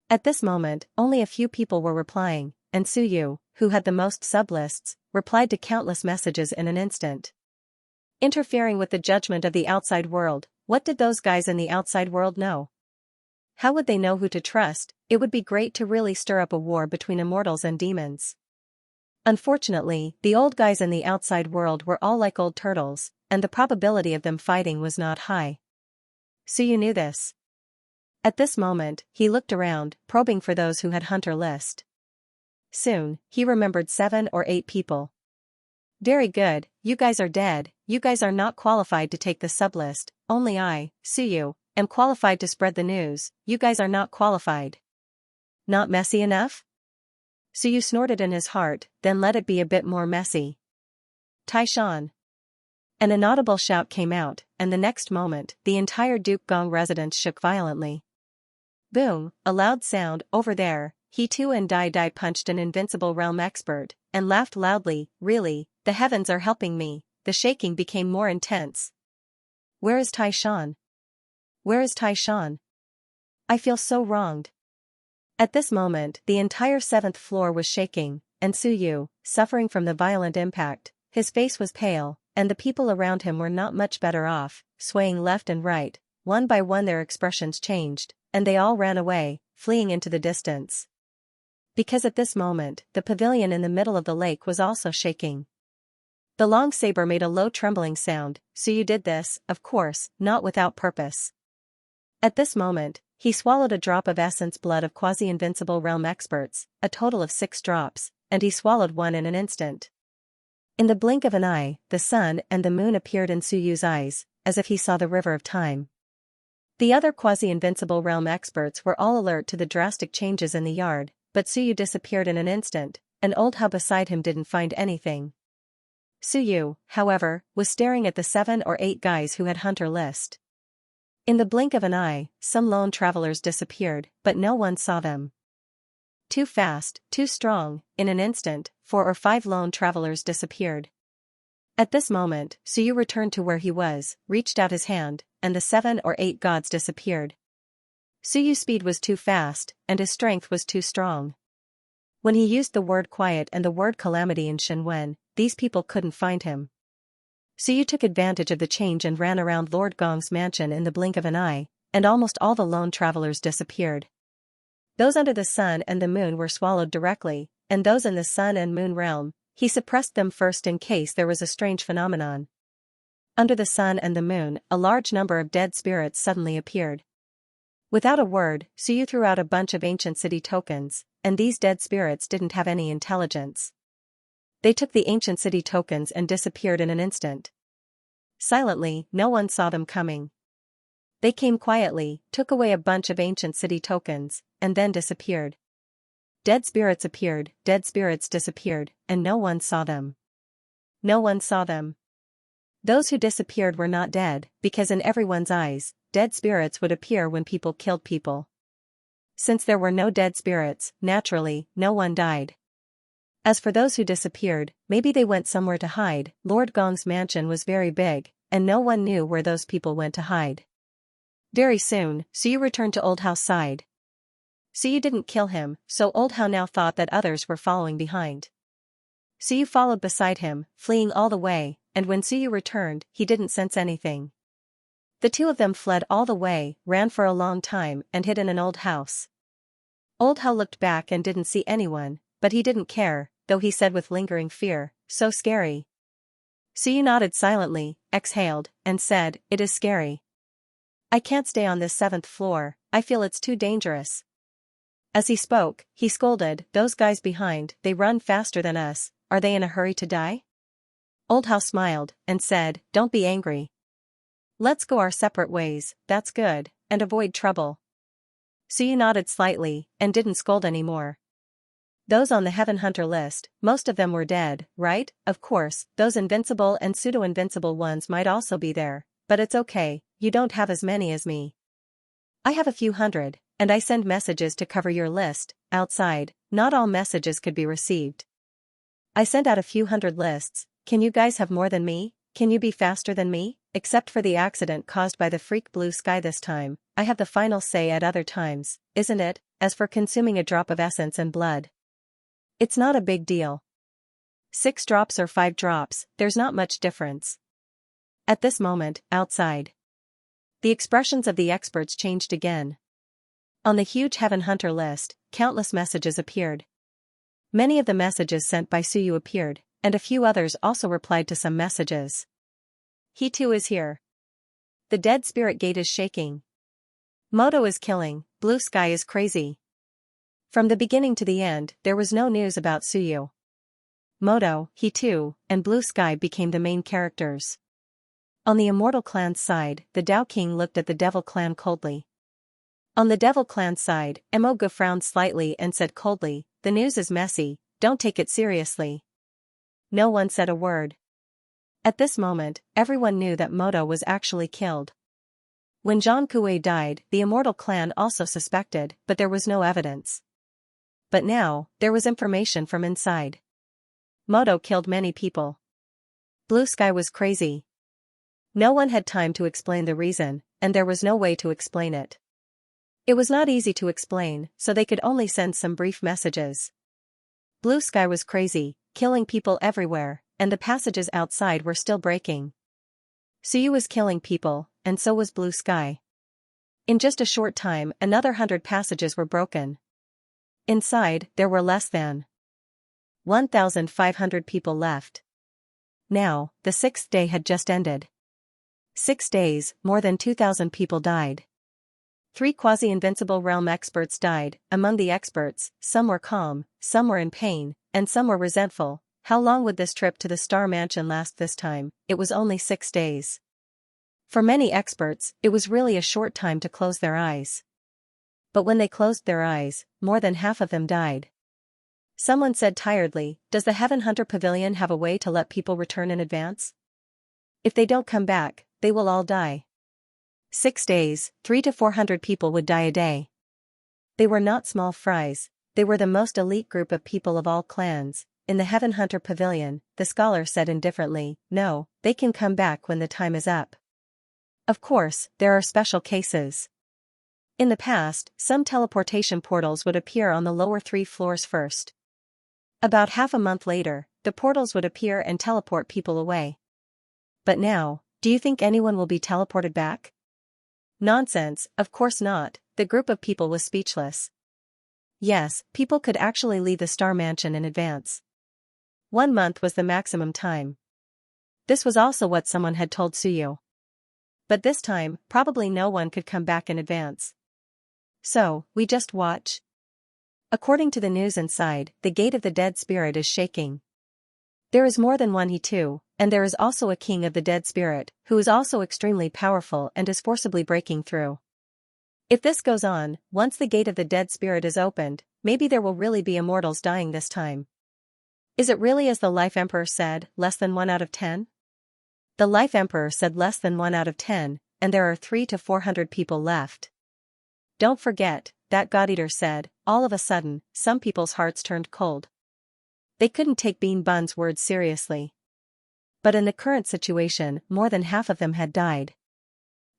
At this moment, only a few people were replying, and Suyu, who had the most sublists, replied to countless messages in an instant. Interfering with the judgment of the outside world, what did those guys in the outside world know? How would they know who to trust? It would be great to really stir up a war between immortals and demons. Unfortunately, the old guys in the outside world were all like old turtles, and the probability of them fighting was not high. Suyu knew this. At this moment, he looked around, probing for those who had hunter list. Soon, he remembered 7 or 8 people. "Very good, you guys are dead, you guys are not qualified to take the sublist, only I, Suyu, am qualified to spread the news, you guys are not qualified. Not messy enough?" Suyu snorted in his heart, then let it be a bit more messy. "Taishan." An inaudible shout came out, and the next moment, the entire Duke Gong residence shook violently. Boom, a loud sound, over there, he too and Dai punched an invincible realm expert, and laughed loudly, "Really, the heavens are helping me." The shaking became more intense. "Where is Taishan? Where is Taishan? I feel so wronged." At this moment, the entire 7th floor was shaking, and Suyu, suffering from the violent impact, his face was pale, and the people around him were not much better off, swaying left and right. One by one their expressions changed, and they all ran away, fleeing into the distance. Because at this moment, the pavilion in the middle of the lake was also shaking. The long saber made a low trembling sound. Suyu did this, of course, not without purpose. At this moment, he swallowed a drop of essence blood of quasi-invincible realm experts, a total of 6 drops, and he swallowed one in an instant. In the blink of an eye, the sun and the moon appeared in Suyu's eyes, as if he saw the river of time. The other quasi-invincible realm experts were all alert to the drastic changes in the yard, but Suyu disappeared in an instant, and old Hu beside him didn't find anything. Suyu, however, was staring at the 7 or 8 guys who had hunter list. In the blink of an eye, some lone travelers disappeared, but no one saw them. Too fast, too strong, in an instant, 4 or 5 lone travelers disappeared. At this moment, Suyu returned to where he was, reached out his hand, and the 7 or 8 gods disappeared. Suyu's speed was too fast, and his strength was too strong. When he used the word quiet and the word calamity in Shenwen, these people couldn't find him. Suyu took advantage of the change and ran around Lord Gong's mansion in the blink of an eye, and almost all the lone travelers disappeared. Those under the sun and the moon were swallowed directly, and those in the sun and moon realm, he suppressed them first in case there was a strange phenomenon. Under the sun and the moon, a large number of dead spirits suddenly appeared. Without a word, Suyu threw out a bunch of ancient city tokens, and these dead spirits didn't have any intelligence. They took the ancient city tokens and disappeared in an instant. Silently, no one saw them coming. They came quietly, took away a bunch of ancient city tokens, and then disappeared. Dead spirits appeared, dead spirits disappeared, and no one saw them. No one saw them. Those who disappeared were not dead, because in everyone's eyes, dead spirits would appear when people killed people. Since there were no dead spirits, naturally, no one died. As for those who disappeared, maybe they went somewhere to hide. Lord Gong's mansion was very big, and no one knew where those people went to hide. Very soon, Suyu returned to Old Hao's side. Suyu didn't kill him, so Old Hao now thought that others were following behind. Suyu followed beside him, fleeing all the way, and when Suyu returned, he didn't sense anything. The two of them fled all the way, ran for a long time, and hid in an old house. Old Hao looked back and didn't see anyone, but he didn't care, though he said with lingering fear, "So scary." Suyu nodded silently, exhaled, and said, "It is scary. I can't stay on this 7th floor, I feel it's too dangerous." As he spoke, he scolded, "Those guys behind, they run faster than us, are they in a hurry to die?" Old Hao smiled, and said, "Don't be angry. Let's go our separate ways, that's good, and avoid trouble." Suyu nodded slightly, and didn't scold anymore. Those on the Heaven Hunter list, most of them were dead, right? Of course, those invincible and pseudo-invincible ones might also be there, but it's okay, you don't have as many as me. I have a few hundred, and I send messages to cover your list. Outside, not all messages could be received. I sent out a few hundred lists. Can you guys have more than me? Can you be faster than me? Except for the accident caused by the freak blue sky this time, I have the final say at other times, isn't it? As for consuming a drop of essence and blood, it's not a big deal. 6 drops or 5 drops, there's not much difference. At this moment, outside, the expressions of the experts changed again. On the huge Heaven Hunter list, countless messages appeared. Many of the messages sent by Suyu appeared, and a few others also replied to some messages. He too is here. The dead spirit gate is shaking. Moto is killing, blue sky is crazy. From the beginning to the end, there was no news about Suyu. Moto, he too, and Blue Sky became the main characters. On the Immortal Clan's side, the Tao King looked at the Devil Clan coldly. On the Devil Clan's side, Emoga frowned slightly and said coldly, "The news is messy, don't take it seriously." No one said a word. At this moment, everyone knew that Moto was actually killed. When Zhang Kuei died, the Immortal Clan also suspected, but there was no evidence. But now, there was information from inside. Moto killed many people. Blue Sky was crazy. No one had time to explain the reason, and there was no way to explain it. It was not easy to explain, so they could only send some brief messages. Blue Sky was crazy, killing people everywhere, and the passages outside were still breaking. Suyu was killing people, and so was Blue Sky. In just a short time, another 100 passages were broken. Inside, there were less than 1,500 people left. Now, the 6th day had just ended. 6 days, more than 2,000 people died. 3 quasi-invincible realm experts died. Among the experts, some were calm, some were in pain, and some were resentful. How long would this trip to the Star Mansion last this time? It was only 6 days. For many experts, it was really a short time to close their eyes. But when they closed their eyes, more than half of them died. Someone said tiredly, "Does the Heaven Hunter Pavilion have a way to let people return in advance? If they don't come back, they will all die." 6 days, 300 to 400 people would die a day. They were not small fries, they were the most elite group of people of all clans. In the Heaven Hunter Pavilion, the scholar said indifferently, "No, they can come back when the time is up. Of course, there are special cases. In the past, some teleportation portals would appear on the lower 3 floors first. About half a month later, the portals would appear and teleport people away. But now, do you think anyone will be teleported back?" "Nonsense, of course not." The group of people was speechless. Yes, people could actually leave the Star Mansion in advance. 1 month was the maximum time. This was also what someone had told Suyu. But this time, probably no one could come back in advance. So, we just watch? According to the news inside, the gate of the dead spirit is shaking. There is more than one he too, and there is also a king of the dead spirit, who is also extremely powerful and is forcibly breaking through. If this goes on, once the gate of the dead spirit is opened, maybe there will really be immortals dying this time. Is it really as the Life Emperor said, less than 1 out of 10? The Life Emperor said less than 1 out of 10, and there are 300 to 400 people left. Don't forget, that God-Eater said. All of a sudden, some people's hearts turned cold. They couldn't take Bean Bun's words seriously. But in the current situation, more than half of them had died.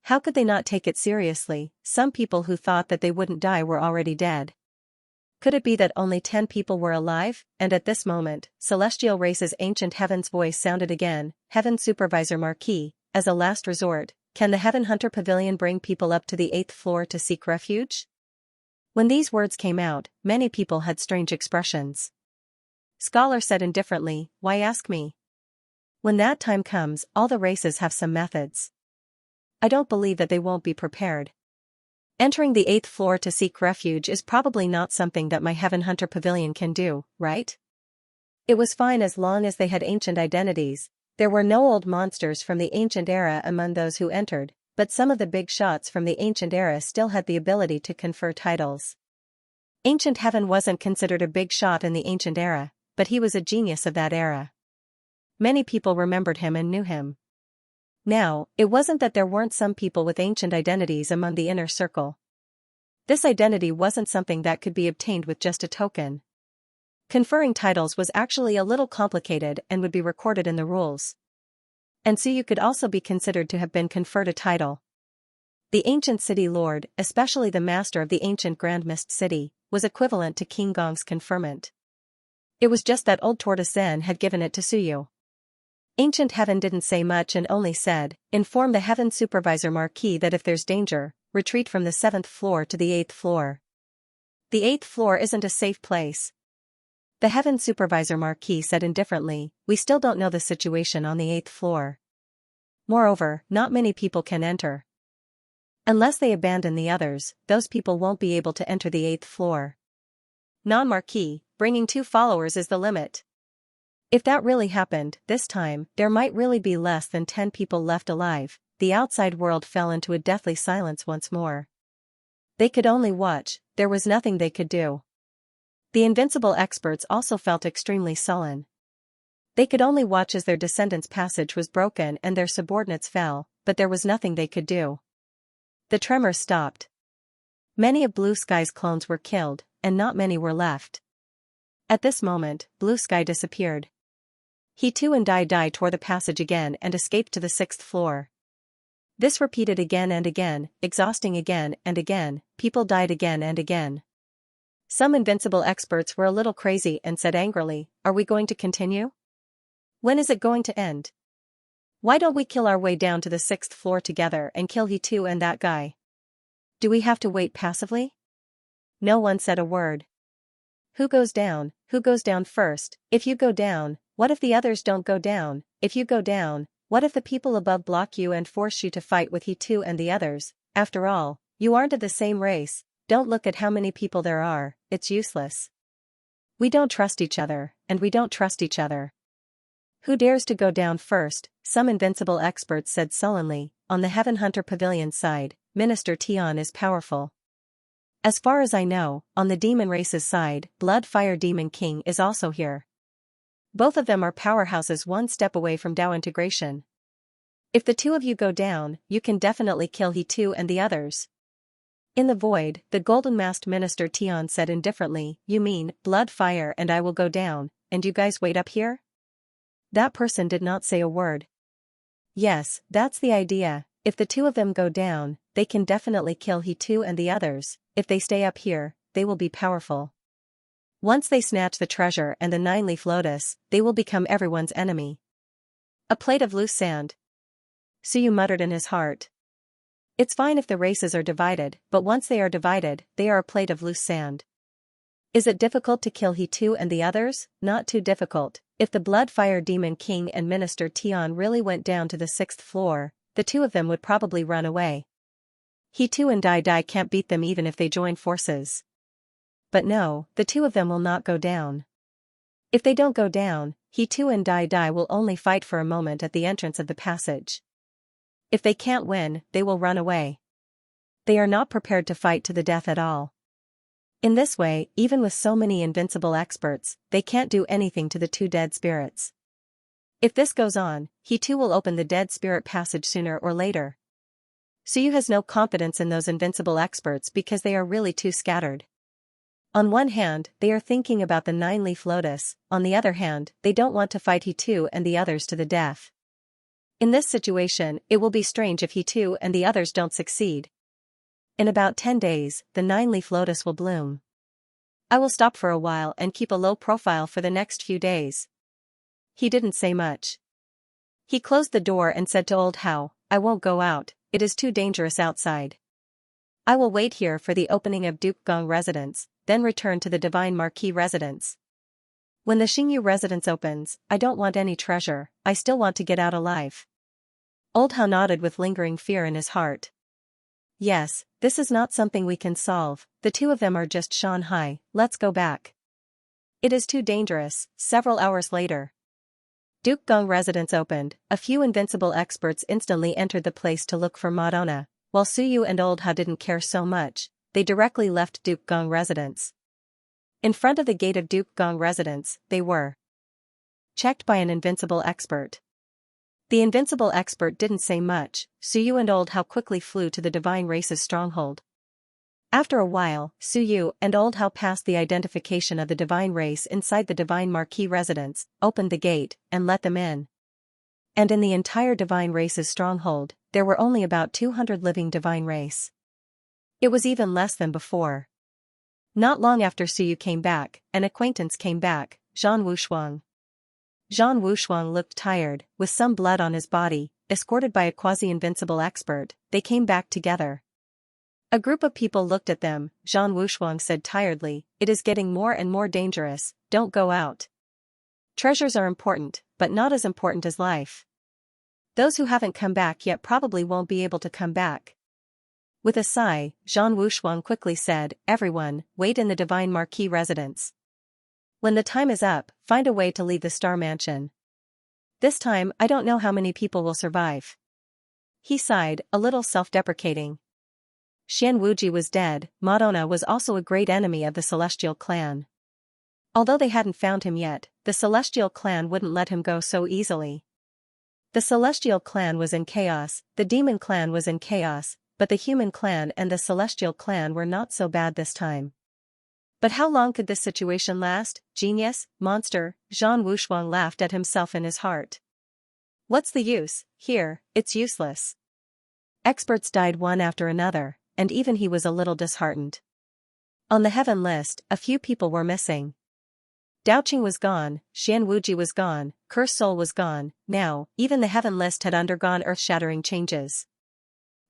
How could they not take it seriously? Some people who thought that they wouldn't die were already dead. Could it be that only 10 people were alive? And at this moment, Celestial Race's Ancient Heaven's voice sounded again. Heaven Supervisor Marquis, as a last resort, can the Heaven Hunter Pavilion bring people up to the 8th floor to seek refuge? When these words came out, many people had strange expressions. Scholar said indifferently, why ask me? When that time comes, all the races have some methods. I don't believe that they won't be prepared. Entering the 8th floor to seek refuge is probably not something that my Heaven Hunter Pavilion can do, right? It was fine as long as they had ancient identities. There were no old monsters from the ancient era among those who entered, but some of the big shots from the ancient era still had the ability to confer titles. Ancient Heaven wasn't considered a big shot in the ancient era, but he was a genius of that era. Many people remembered him and knew him. Now, it wasn't that there weren't some people with ancient identities among the inner circle. This identity wasn't something that could be obtained with just a token. Conferring titles was actually a little complicated and would be recorded in the rules. And so you could also be considered to have been conferred a title. The ancient city lord, especially the master of the ancient Grand Mist City, was equivalent to King Gong's conferment. It was just that old Tortoise Zen had given it to Suyu. Ancient Heaven didn't say much and only said, inform the Heaven Supervisor Marquis that if there's danger, retreat from the 7th floor to the 8th floor. The 8th floor isn't a safe place. The Heaven Supervisor Marquis said indifferently, we still don't know the situation on the 8th floor. Moreover, not many people can enter. Unless they abandon the others, those people won't be able to enter the 8th floor. Non-Marquis, bringing 2 followers is the limit. If that really happened, this time, there might really be less than 10 people left alive. The outside world fell into a deathly silence once more. They could only watch, there was nothing they could do. The invincible experts also felt extremely sullen. They could only watch as their descendants' passage was broken and their subordinates fell, but there was nothing they could do. The tremors stopped. Many of Blue Sky's clones were killed, and not many were left. At this moment, Blue Sky disappeared. He too and Dai tore the passage again and escaped to the 6th floor. This repeated again and again, exhausting again and again, people died again and again. Some invincible experts were a little crazy and said angrily, are we going to continue? When is it going to end? Why don't we kill our way down to the 6th floor together and kill he too and that guy? Do we have to wait passively? No one said a word. Who goes down? Who goes down first? If you go down, what if the others don't go down? If you go down, what if the people above block you and force you to fight with he too and the others? After all, you aren't of the same race. Don't look at how many people there are, it's useless. We don't trust each other, and we don't trust each other. Who dares to go down first? Some invincible experts said sullenly. On the Heaven Hunter Pavilion side, Minister Tian is powerful. As far as I know, on the demon race's side, Blood Fire Demon King is also here. Both of them are powerhouses one step away from Dao integration. If the 2 of you go down, you can definitely kill he too and the others. In the void, the golden-masked Minister Tian said indifferently, you mean, Blood Fire and I will go down, and you guys wait up here? That person did not say a word. Yes, that's the idea. If the 2 of them go down, they can definitely kill he too and the others. If they stay up here, they will be powerful. Once they snatch the treasure and the 9-leaf lotus, they will become everyone's enemy. A plate of loose sand. Suyu muttered in his heart. It's fine if the races are divided, but once they are divided, they are a plate of loose sand. Is it difficult to kill he too and the others? Not too difficult. If the blood fire demon king and minister Tian really went down to the 6th floor, the two of them would probably run away. He too and Dai Dai can't beat them even if they join forces. But no, the two of them will not go down. If they don't go down, he too and Dai Dai will only fight for a moment at the entrance of the passage. If they can't win, they will run away. They are not prepared to fight to the death at all. In this way, even with so many invincible experts, they can't do anything to the two dead spirits. If this goes on, he too will open the dead spirit passage sooner or later. Suyu has no confidence in those invincible experts because they are really too scattered. On one hand, they are thinking about the 9-leaf lotus, on the other hand, they don't want to fight he too and the others to the death. In this situation, it will be strange if he too and the others don't succeed. In about 10 days, the 9-leaf lotus will bloom. I will stop for a while and keep a low profile for the next few days. He didn't say much. He closed the door and said to old Hao, I won't go out, it is too dangerous outside. I will wait here for the opening of Duke Gong residence, then return to the Divine Marquis residence. When the Xingyu residence opens, I don't want any treasure, I still want to get out alive. Old Hao nodded with lingering fear in his heart. Yes, this is not something we can solve, the two of them are just Shanghai, let's go back. It is too dangerous. Several hours later. Duke Gong residence opened, a few invincible experts instantly entered the place to look for Madonna, while Suyu and Old Hao didn't care so much, they directly left Duke Gong residence. In front of the gate of Duke Gong residence, they were checked by an invincible expert. The invincible expert didn't say much, Suyu and Old Hao quickly flew to the divine race's stronghold. After a while, Suyu and Old Hao passed the identification of the divine race inside the divine marquis residence, opened the gate, and let them in. And in the entire divine race's stronghold, there were only about 200 living divine race. It was even less than before. Not long after Suyu came back, an acquaintance came back, Zhan Wushuang. Zhan Wushuang looked tired, with some blood on his body, escorted by a quasi-invincible expert, they came back together. A group of people looked at them, Zhan Wushuang said tiredly, it is getting more and more dangerous, don't go out. Treasures are important, but not as important as life. Those who haven't come back yet probably won't be able to come back. With a sigh, Zhan Wushuang quickly said, everyone, wait in the divine marquis residence. When the time is up, find a way to leave the star mansion. This time, I don't know how many people will survive. He sighed, a little self-deprecating. Xian Wuji was dead, Madonna was also a great enemy of the Celestial clan. Although they hadn't found him yet, the Celestial clan wouldn't let him go so easily. The Celestial clan was in chaos, the Demon clan was in chaos, but the Human clan and the Celestial clan were not so bad this time. But how long could this situation last? Genius, monster, Zhan Wushuang laughed at himself in his heart. What's the use? Here, it's useless. Experts died one after another, and even he was a little disheartened. On the heaven list, a few people were missing. Daoqing was gone, Xian Wuji was gone, Curse Soul was gone, now, even the heaven list had undergone earth-shattering changes.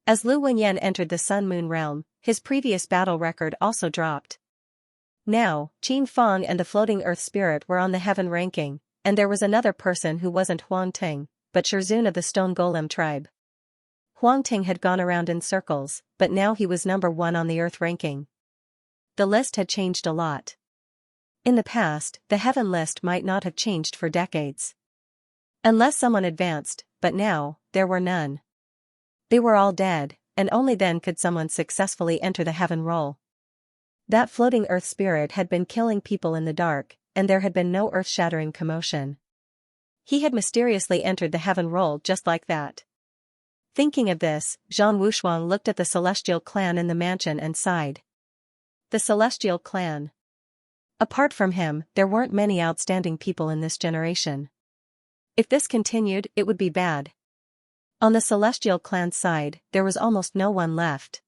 As Lu Wenyan entered the Sun-Moon realm, his previous battle record also dropped. Now, Qin Fang and the floating earth spirit were on the heaven ranking, and there was another person who wasn't Huang Ting, but Shirzun of the Stone Golem tribe. Huang Ting had gone around in circles, but now he was number 1 on the earth ranking. The list had changed a lot. In the past, the heaven list might not have changed for decades. Unless someone advanced, but now, there were none. They were all dead, and only then could someone successfully enter the heaven roll. That floating earth spirit had been killing people in the dark, and there had been no earth-shattering commotion. He had mysteriously entered the heaven roll just like that. Thinking of this, Zhan Wushuang looked at the Celestial clan in the mansion and sighed. The Celestial clan. Apart from him, there weren't many outstanding people in this generation. If this continued, it would be bad. On the Celestial clan's side, there was almost no one left.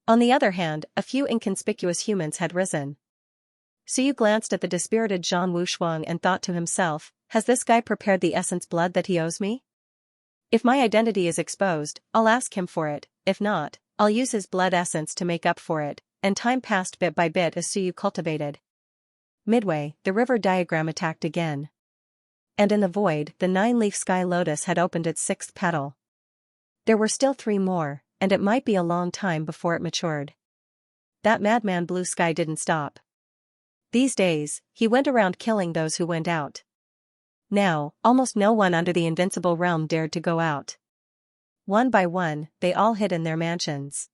On the other hand, a few inconspicuous humans had risen. Suyu glanced at the dispirited Zhan Wushuang and thought to himself, has this guy prepared the essence blood that he owes me? If my identity is exposed, I'll ask him for it, if not, I'll use his blood essence to make up for it, and time passed bit by bit as Suyu cultivated. Midway, the river diagram attacked again. And in the void, the 9-leaf sky lotus had opened its 6th petal. There were still 3 more, and it might be a long time before it matured. That madman blue sky didn't stop. These days, he went around killing those who went out. Now, almost no one under the invincible realm dared to go out. One by one, they all hid in their mansions.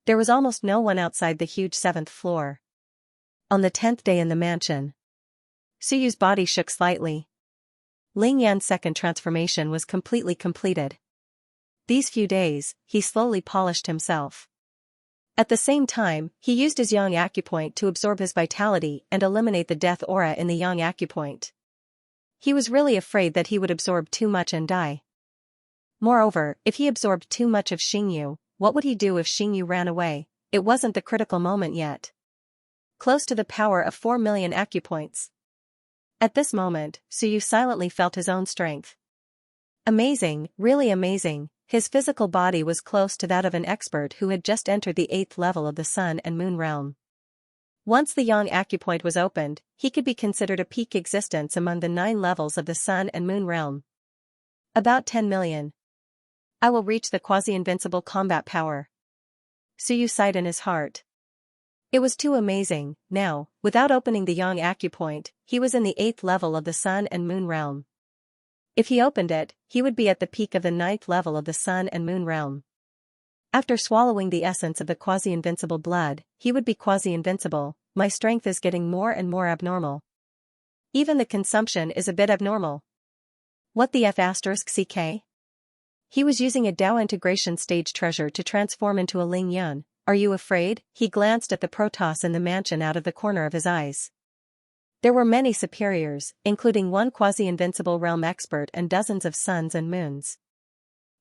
There was almost no one outside the huge 7th floor. On the 10th day in the mansion, Suyu's body shook slightly. Ling Yan's second transformation was completely completed. These few days, he slowly polished himself. At the same time, he used his yang acupoint to absorb his vitality and eliminate the death aura in the yang acupoint. He was really afraid that he would absorb too much and die. Moreover, if he absorbed too much of Xingyu, what would he do if Xingyu ran away? It wasn't the critical moment yet. Close to the power of 4 million acupoints. At this moment, Suyu silently felt his own strength. Amazing, really amazing, his physical body was close to that of an expert who had just entered the 8th level of the Sun and Moon realm. Once the yang acupoint was opened, he could be considered a peak existence among the 9 levels of the Sun and Moon realm. About 10 million. I will reach the quasi-invincible combat power. Suyu sighed in his heart. It was too amazing. Now, without opening the yang acupoint, he was in the 8th level of the Sun and Moon realm. If he opened it, he would be at the peak of the 9th level of the Sun and Moon realm. After swallowing the essence of the quasi-invincible blood, he would be quasi-invincible. My strength is getting more and more abnormal. Even the consumption is a bit abnormal. What the F***CK? He was using a Dao integration stage treasure to transform into a Ling Yun. Are you afraid? He glanced at the Protoss in the mansion out of the corner of his eyes. There were many superiors, including one quasi-invincible realm expert and dozens of suns and moons.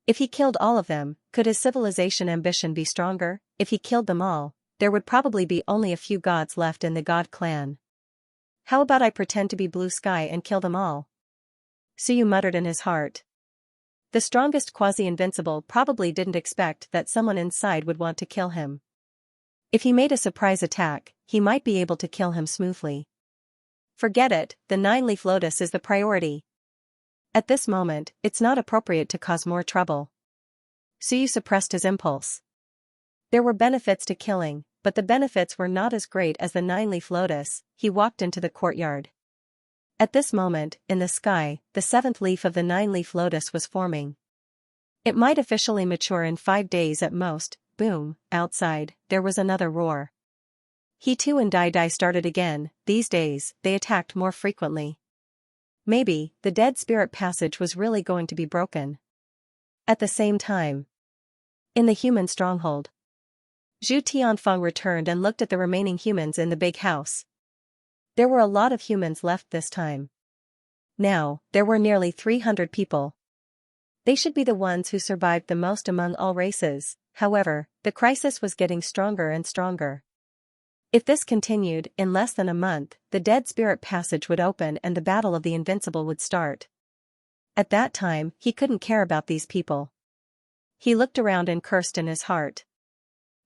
If he killed all of them, could his civilization ambition be stronger? If he killed them all, there would probably be only a few gods left in the god clan. How about I pretend to be Blue Sky and kill them all? Suyu muttered in his heart. The strongest quasi-invincible probably didn't expect that someone inside would want to kill him. If he made a surprise attack, he might be able to kill him smoothly. Forget it, the 9-leaf lotus is the priority. At this moment, it's not appropriate to cause more trouble. Suyu suppressed his impulse. There were benefits to killing, but the benefits were not as great as the 9-leaf lotus. He walked into the courtyard. At this moment, in the sky, the 7th leaf of the 9-leaf lotus was forming. It might officially mature in 5 days at most. Boom, outside, there was another roar. He too and Dai started again. These days, they attacked more frequently. Maybe, the dead spirit passage was really going to be broken. At the same time, in the human stronghold, Zhu Tianfeng returned and looked at the remaining humans in the big house. There were a lot of humans left this time. Now, there were nearly 300 people. They should be the ones who survived the most among all races. However, the crisis was getting stronger and stronger. If this continued, in less than a month, the dead spirit passage would open and the battle of the invincible would start. At that time, he couldn't care about these people. He looked around and cursed in his heart.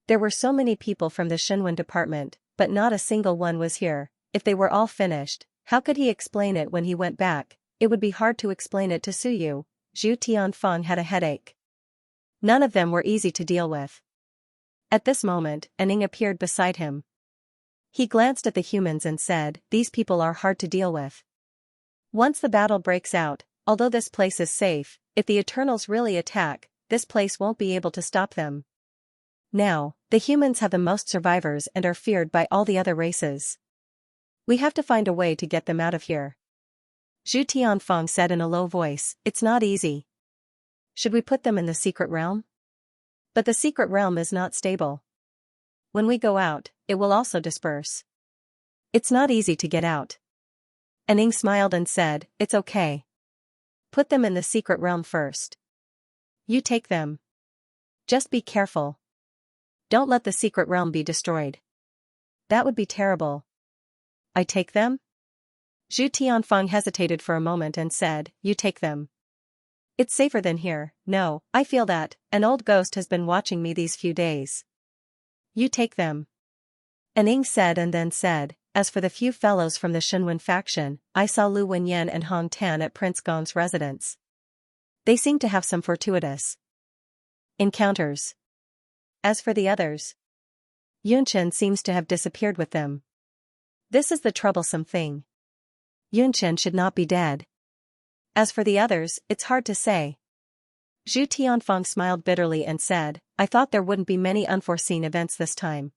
There were so many people from the Shinwen department, but not a single one was here. If they were all finished, how could he explain it when he went back? It would be hard to explain it to Suyu. Zhu Tianfeng had a headache. None of them were easy to deal with. At this moment, Aning appeared beside him. He glanced at the humans and said, "These people are hard to deal with. Once the battle breaks out, although this place is safe, if the Eternals really attack, this place won't be able to stop them. Now, the humans have the most survivors and are feared by all the other races. We have to find a way to get them out of here." Zhu Tianfeng said in a low voice, "It's not easy. Should we put them in the secret realm? But the secret realm is not stable. When we go out, it will also disperse. It's not easy to get out." Aning smiled and said, "It's okay. Put them in the secret realm first. You take them. Just be careful. Don't let the secret realm be destroyed. That would be terrible." "I take them?" Zhu Tianfeng hesitated for a moment and said, "You take them. It's safer than here." "No, I feel that, an old ghost has been watching me these few days." "You take them," Aning said and then said, as for the few fellows from the Shenwen faction, I saw Lu Wenyan and Hong Tan at Prince Gong's residence. They seemed to have some fortuitous encounters. As for the others, Yunchen seems to have disappeared with them. This is the troublesome thing. Yunchen should not be dead. As for the others, it's hard to say. Zhu Tianfeng smiled bitterly and said, I thought there wouldn't be many unforeseen events this time.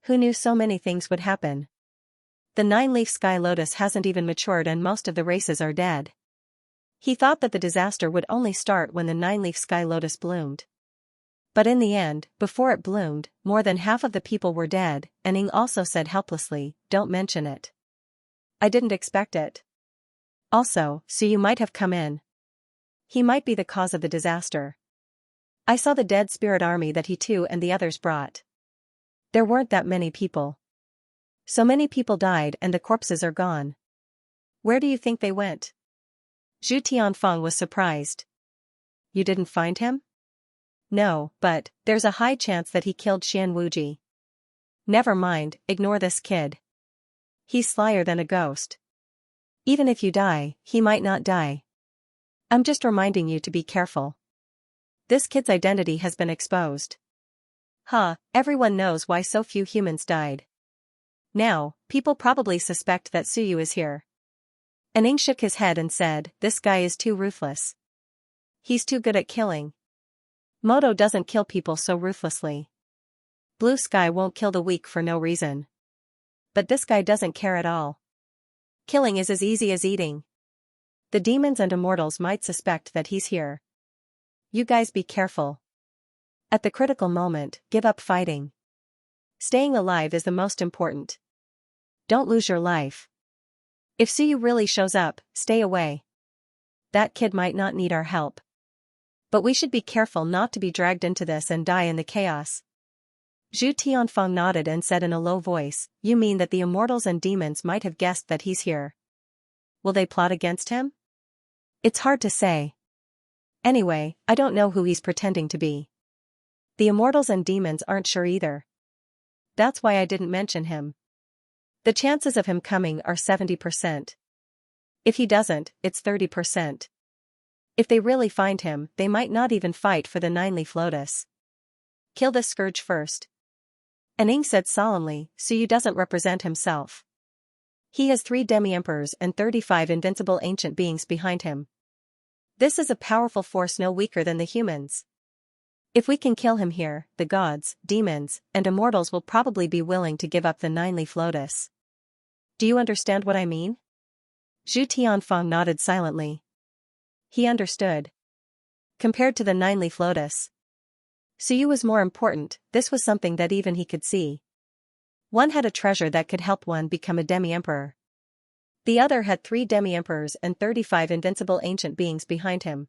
Who knew so many things would happen? The 9-leaf sky lotus hasn't even matured and most of the races are dead. He thought that the disaster would only start when the 9-leaf sky lotus bloomed. But in the end, before it bloomed, more than half of the people were dead, and Ning also said helplessly, don't mention it. I didn't expect it. Also, so you might have come in. He might be the cause of the disaster. I saw the dead spirit army that he too and the others brought. There weren't that many people. So many people died and the corpses are gone. Where do you think they went? Zhu Tianfeng was surprised. You didn't find him? No, but there's a high chance that he killed Xian Wuji. Never mind, ignore this kid. He's slyer than a ghost. Even if you die, he might not die. I'm just reminding you to be careful. This kid's identity has been exposed. Everyone knows why so few humans died. Now, people probably suspect that Suyu is here. Ning shook his head and said, this guy is too ruthless. He's too good at killing. Moto doesn't kill people so ruthlessly. Blue Sky won't kill the weak for no reason. But this guy doesn't care at all. Killing is as easy as eating. The demons and immortals might suspect that he's here. You guys be careful. At the critical moment, give up fighting. Staying alive is the most important. Don't lose your life. If Suyu really shows up, stay away. That kid might not need our help. But we should be careful not to be dragged into this and die in the chaos. Zhu Tianfeng nodded and said in a low voice, you mean that the immortals and demons might have guessed that he's here? Will they plot against him? It's hard to say. Anyway, I don't know who he's pretending to be. The immortals and demons aren't sure either. That's why I didn't mention him. The chances of him coming are 70%. If he doesn't, it's 30%. If they really find him, they might not even fight for the 9-leaf lotus. Kill this scourge first. Ning said solemnly, Suyu doesn't represent himself. He has 3 demi-emperors and 35 invincible ancient beings behind him. This is a powerful force no weaker than the humans. If we can kill him here, the gods, demons, and immortals will probably be willing to give up the 9-leaf lotus. Do you understand what I mean? Zhu Tianfeng nodded silently. He understood. Compared to the 9-leaf lotus, Suyu was more important. This was something that even he could see. One had a treasure that could help one become a demi-emperor. The other had 3 demi-emperors and 35 invincible ancient beings behind him.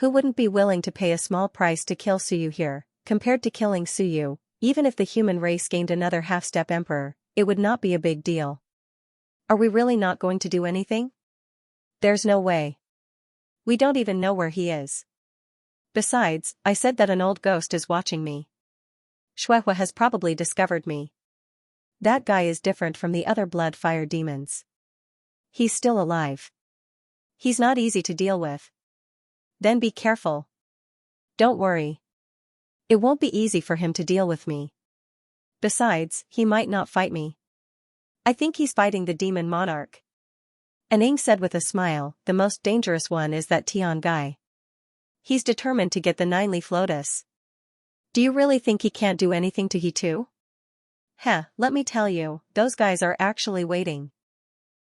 Who wouldn't be willing to pay a small price to kill Suyu here? Compared to killing Suyu, even if the human race gained another half-step emperor, it would not be a big deal. Are we really not going to do anything? There's no way. We don't even know where he is. Besides, I said that an old ghost is watching me. Shuehua has probably discovered me. That guy is different from the other blood-fire demons. He's still alive. He's not easy to deal with. Then be careful. Don't worry. It won't be easy for him to deal with me. Besides, he might not fight me. I think he's fighting the demon monarch. Ning said with a smile, the most dangerous one is that Tian guy. He's determined to get the 9-leaf lotus. Do you really think he can't do anything to he too? Let me tell you, those guys are actually waiting.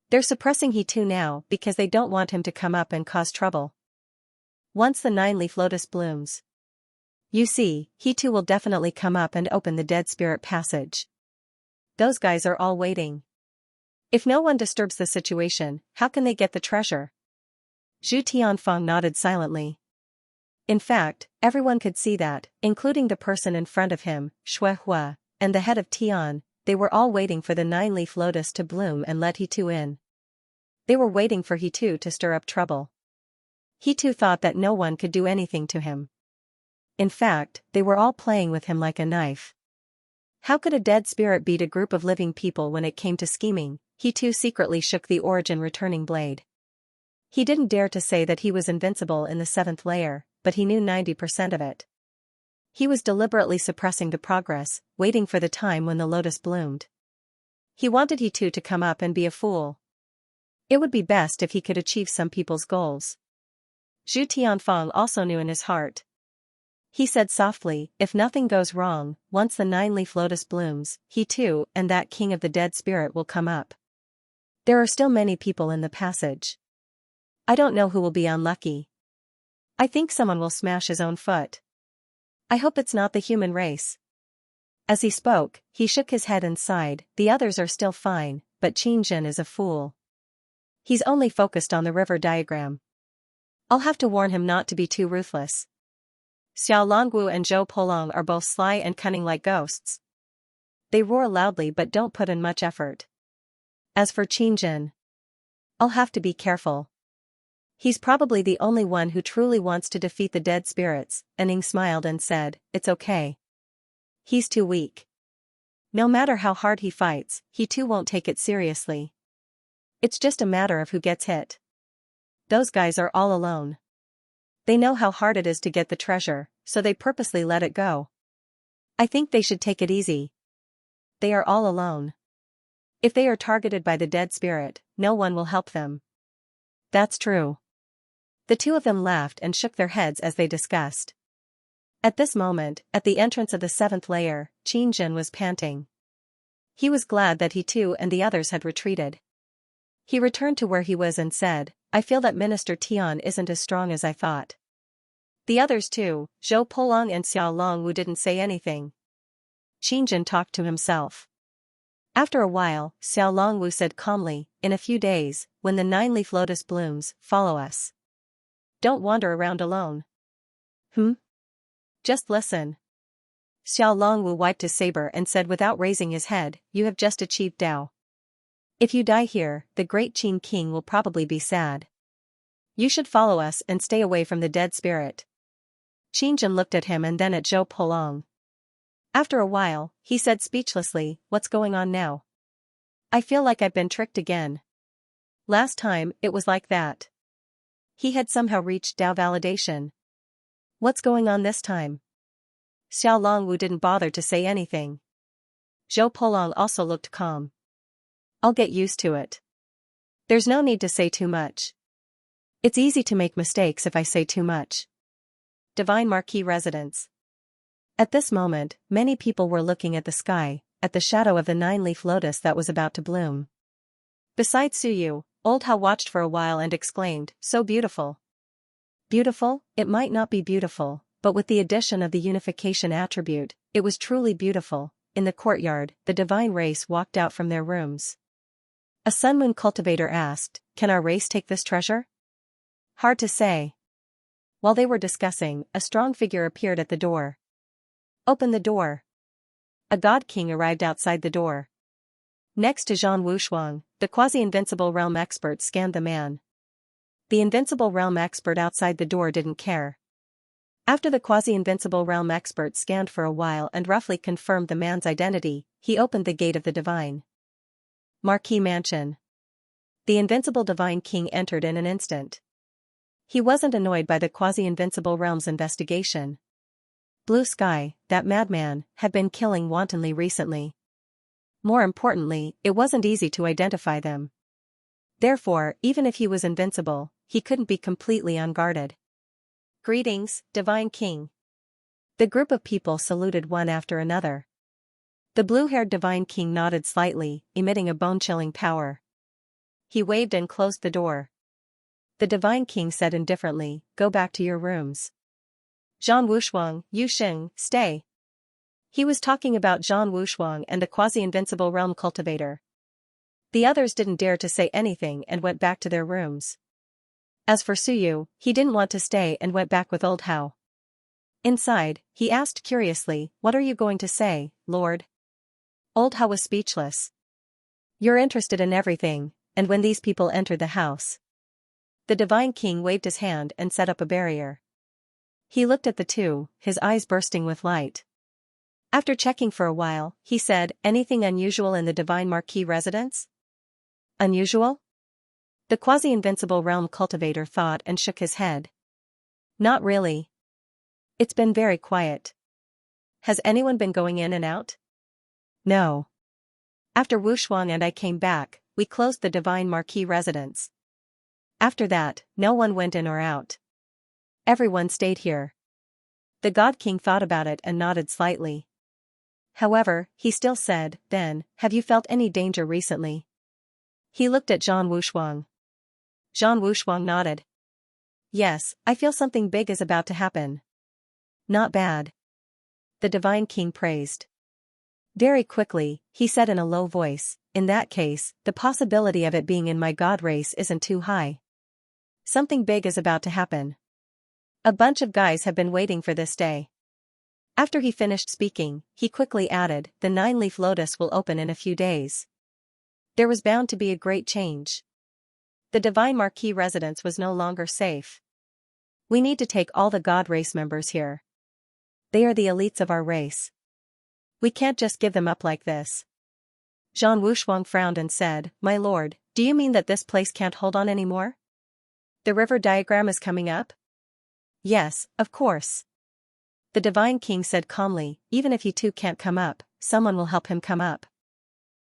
They're suppressing he too now because they don't want him to come up and cause trouble. Once the 9-leaf lotus blooms, you see, he too will definitely come up and open the dead spirit passage. Those guys are all waiting. If no one disturbs the situation, how can they get the treasure? Zhu Tianfeng nodded silently. In fact, everyone could see that, including the person in front of him, Shuehua, and the head of Tian. They were all waiting for the 9-leaf lotus to bloom and let He Tu in. They were waiting for He Tu to stir up trouble. He Tu thought that no one could do anything to him. In fact, they were all playing with him like a knife. How could a dead spirit beat a group of living people when it came to scheming? He too secretly shook the origin returning blade. He didn't dare to say that he was invincible in the 7th layer, but he knew 90% of it. He was deliberately suppressing the progress, waiting for the time when the lotus bloomed. He wanted he too to come up and be a fool. It would be best if he could achieve some people's goals. Zhu Tianfeng also knew in his heart. He said softly, if nothing goes wrong, once the 9-leaf lotus blooms, he too and that king of the dead spirit will come up. There are still many people in the passage. I don't know who will be unlucky. I think someone will smash his own foot. I hope it's not the human race. As he spoke, he shook his head and sighed, the others are still fine, but Xianxia is a fool. He's only focused on the river diagram. I'll have to warn him not to be too ruthless. Xiao Longwu and Zhou Polong are both sly and cunning like ghosts. They roar loudly but don't put in much effort. As for Xianxia, I'll have to be careful. He's probably the only one who truly wants to defeat the dead spirits, and Ning smiled and said, it's okay. He's too weak. No matter how hard he fights, he too won't take it seriously. It's just a matter of who gets hit. Those guys are all alone. They know how hard it is to get the treasure, so they purposely let it go. I think they should take it easy. They are all alone. If they are targeted by the dead spirit, no one will help them. That's true. The two of them laughed and shook their heads as they discussed. At this moment, at the entrance of the 7th layer, Xianxia was panting. He was glad that he too and the others had retreated. He returned to where he was and said, I feel that Minister Tian isn't as strong as I thought. The others too, Zhou Polong and Xiao Longwu didn't say anything. Xianxia talked to himself. After a while, Xiao Longwu said calmly, in a few days, when the 9-leaf lotus blooms, follow us. Don't wander around alone. Just listen. Xiao Longwu wiped his saber and said without raising his head, you have just achieved Dao. If you die here, the great Qin king will probably be sad. You should follow us and stay away from the dead spirit. Xianxia looked at him and then at Zhou Polong. After a while, he said speechlessly, what's going on now? I feel like I've been tricked again. Last time, it was like that. He had somehow reached Dao validation. What's going on this time? Xiao Longwu didn't bother to say anything. Zhou Polong also looked calm. I'll get used to it. There's no need to say too much. It's easy to make mistakes if I say too much. Divine Marquis Residence. At this moment, many people were looking at the sky, at the shadow of the 9-leaf lotus that was about to bloom. Besides Suyu, Old Hao watched for a while and exclaimed, so beautiful. Beautiful? It might not be beautiful, but with the addition of the unification attribute, it was truly beautiful. In the courtyard, the divine race walked out from their rooms. A Sun-Moon cultivator asked, can our race take this treasure? Hard to say. While they were discussing, a strong figure appeared at the door. Open the door. A god king arrived outside the door. Next to Zhan Wushuang, the quasi-invincible realm expert scanned the man. The invincible realm expert outside the door didn't care. After the quasi-invincible realm expert scanned for a while and roughly confirmed the man's identity, he opened the gate of the divine Marquis Mansion. The invincible divine king entered in an instant. He wasn't annoyed by the quasi-invincible realm's investigation. Blue Sky, that madman, had been killing wantonly recently. More importantly, it wasn't easy to identify them. Therefore, even if he was invincible, he couldn't be completely unguarded. Greetings, Divine King. The group of people saluted one after another. The blue-haired Divine King nodded slightly, emitting a bone-chilling power. He waved and closed the door. The Divine King said indifferently, go back to your rooms. Zhan Wushuang, Yu Xing, stay. He was talking about Zhan Wushuang and the quasi-invincible realm cultivator. The others didn't dare to say anything and went back to their rooms. As for Suyu, he didn't want to stay and went back with Old Hao. Inside, he asked curiously, what are you going to say, Lord? Old Hao was speechless. You're interested in everything, and when these people entered the house. The Divine King waved his hand and set up a barrier. He looked at the two, his eyes bursting with light. After checking for a while, he said, anything unusual in the Divine Marquis residence? Unusual? The quasi-invincible realm cultivator thought and shook his head. Not really. It's been very quiet. Has anyone been going in and out? No. After Wu Shuang and I came back, we closed the Divine Marquis residence. After that, no one went in or out. Everyone stayed here. The God King thought about it and nodded slightly. However, he still said, then, have you felt any danger recently? He looked at Zhang Wushuang. Zhang Wushuang nodded. Yes, I feel something big is about to happen. Not bad. The Divine King praised. Very quickly, he said in a low voice, in that case, the possibility of it being in my god race isn't too high. Something big is about to happen. A bunch of guys have been waiting for this day. After he finished speaking, he quickly added, the 9-leaf lotus will open in a few days. There was bound to be a great change. The Divine Marquis residence was no longer safe. We need to take all the god race members here. They are the elites of our race. We can't just give them up like this. Zhang Wushuang frowned and said, my lord, do you mean that this place can't hold on anymore? The river diagram is coming up? Yes, of course. The Divine King said calmly, even if he too can't come up, someone will help him come up.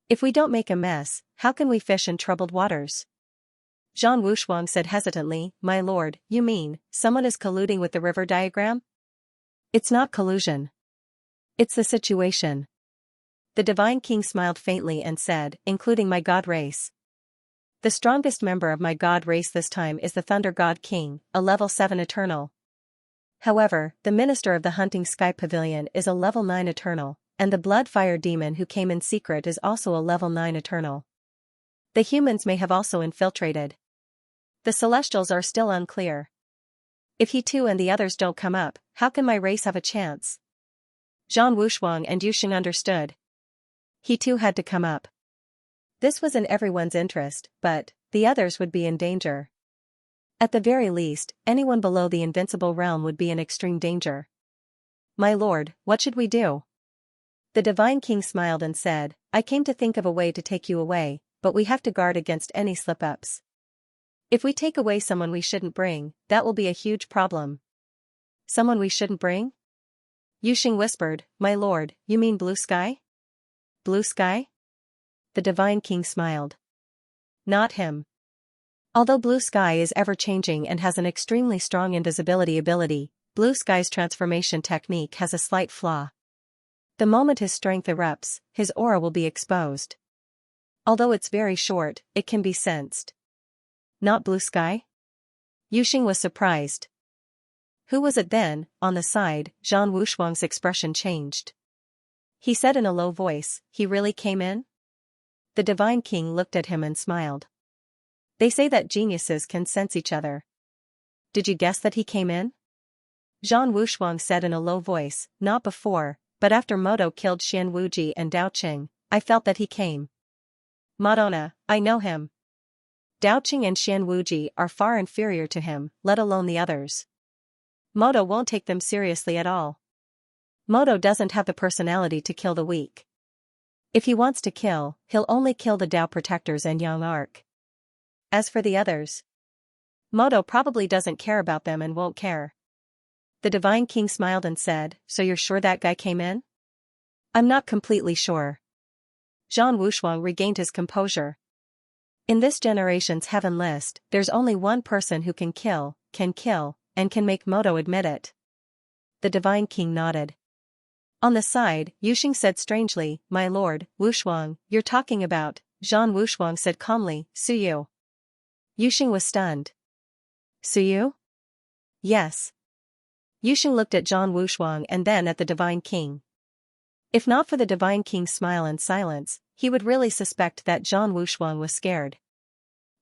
If we don't make a mess, how can we fish in troubled waters? Zhang Wushuang said hesitantly, my lord, you mean, someone is colluding with the river diagram? It's not collusion. It's the situation. The Divine King smiled faintly and said, including my god race. The strongest member of my god race this time is the Thunder God King, a level 7 Eternal. However, the Minister of the Hunting Sky Pavilion is a level 9 Eternal, and the Blood Fire Demon who came in secret is also a level 9 Eternal. The humans may have also infiltrated. The Celestials are still unclear. If he too and the others don't come up, how can my race have a chance? Zhang Wushuang and Yuxing understood. He too had to come up. This was in everyone's interest, but the others would be in danger. At the very least, anyone below the invincible realm would be in extreme danger. My lord, what should we do? The Divine King smiled and said, I came to think of a way to take you away, but we have to guard against any slip-ups. If we take away someone we shouldn't bring, that will be a huge problem. Someone we shouldn't bring? Yuxing whispered, my lord, you mean Blue Sky? Blue Sky? The Divine King smiled. Not him. Although Blue Sky is ever-changing and has an extremely strong invisibility ability, Blue Sky's transformation technique has a slight flaw. The moment his strength erupts, his aura will be exposed. Although it's very short, it can be sensed. Not Blue Sky? Yuxing was surprised. Who was it then? On the side, Zhang Wushuang's expression changed. He said in a low voice, he really came in? The Divine King looked at him and smiled. They say that geniuses can sense each other. Did you guess that he came in? Zhang Wushuang said in a low voice, not before, but after Moto killed Xian Wuji and Dao Qing, I felt that he came. Madonna, I know him. Dao Qing and Xian Wuji are far inferior to him, let alone the others. Moto won't take them seriously at all. Moto doesn't have the personality to kill the weak. If he wants to kill, he'll only kill the Dao Protectors and Yang Arc. As for the others, Moto probably doesn't care about them and won't care. The Divine King smiled and said, so you're sure that guy came in? I'm not completely sure. Zhang Wushuang regained his composure. In this generation's heaven list, there's only one person who can kill, and can make Moto admit it. The Divine King nodded. On the side, Yuxing said strangely, my lord, Wushuang, you're talking about, Zhang Wushuang said calmly, Suyu. Yuxing was stunned. Suyu? Yes. Yuxing looked at Zhang Wushuang and then at the Divine King. If not for the Divine King's smile and silence, he would really suspect that Zhang Wushuang was scared.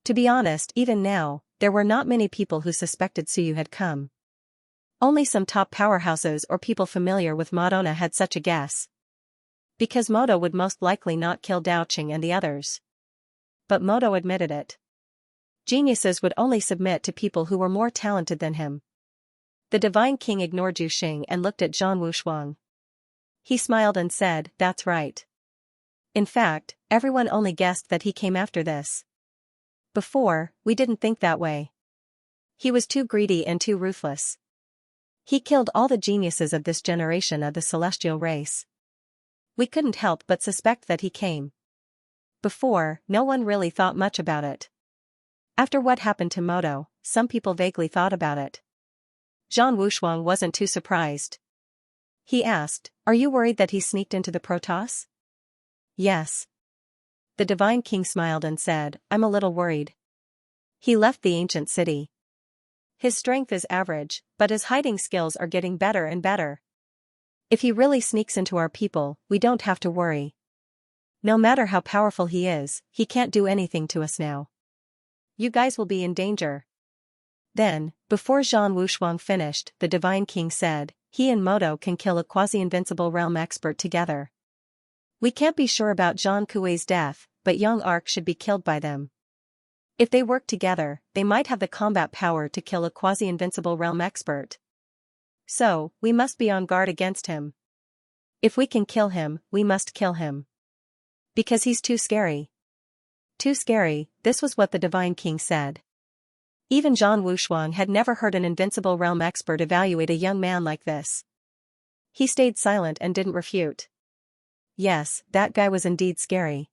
To be honest, even now, there were not many people who suspected Suyu had come. Only some top powerhouses or people familiar with Madonna had such a guess. Because Moto would most likely not kill Dao Qing and the others. But Moto admitted it. Geniuses would only submit to people who were more talented than him. The Divine King ignored Yuxing and looked at Zhang Wushuang. He smiled and said, "That's right. In fact, everyone only guessed that he came after this. Before, we didn't think that way. He was too greedy and too ruthless. He killed all the geniuses of this generation of the celestial race. We couldn't help but suspect that he came. Before, no one really thought much about it. After what happened to Moto, some people vaguely thought about it." Zhang Wushuang wasn't too surprised. He asked, "Are you worried that he sneaked into the Protoss?" "Yes." The Divine King smiled and said, "I'm a little worried. He left the ancient city. His strength is average, but his hiding skills are getting better and better. If he really sneaks into our people, we don't have to worry. No matter how powerful he is, he can't do anything to us now. You guys will be in danger." Then, before Zhang Wushuang finished, the Divine King said, "He and Moto can kill a quasi-invincible realm expert together. We can't be sure about Zhang Kuei's death, but Young Arc should be killed by them. If they work together, they might have the combat power to kill a quasi-invincible realm expert. So, we must be on guard against him. If we can kill him, we must kill him. Because he's too scary." Too scary, this was what the Divine King said. Even Zhang Wushuang had never heard an invincible realm expert evaluate a young man like this. He stayed silent and didn't refute. Yes, that guy was indeed scary.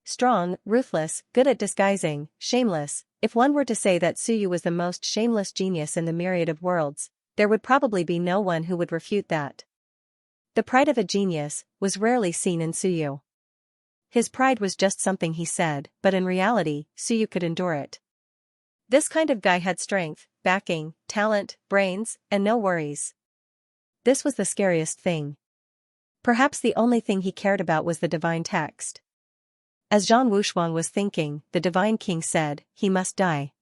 Strong, ruthless, good at disguising, shameless. If one were to say that Suyu was the most shameless genius in the myriad of worlds, there would probably be no one who would refute that. The pride of a genius was rarely seen in Suyu. His pride was just something he said, but in reality, Suyu could endure it. This kind of guy had strength, backing, talent, brains, and no worries. This was the scariest thing. Perhaps the only thing he cared about was the divine text. As Zhang Wushuang was thinking, the Divine King said, "He must die.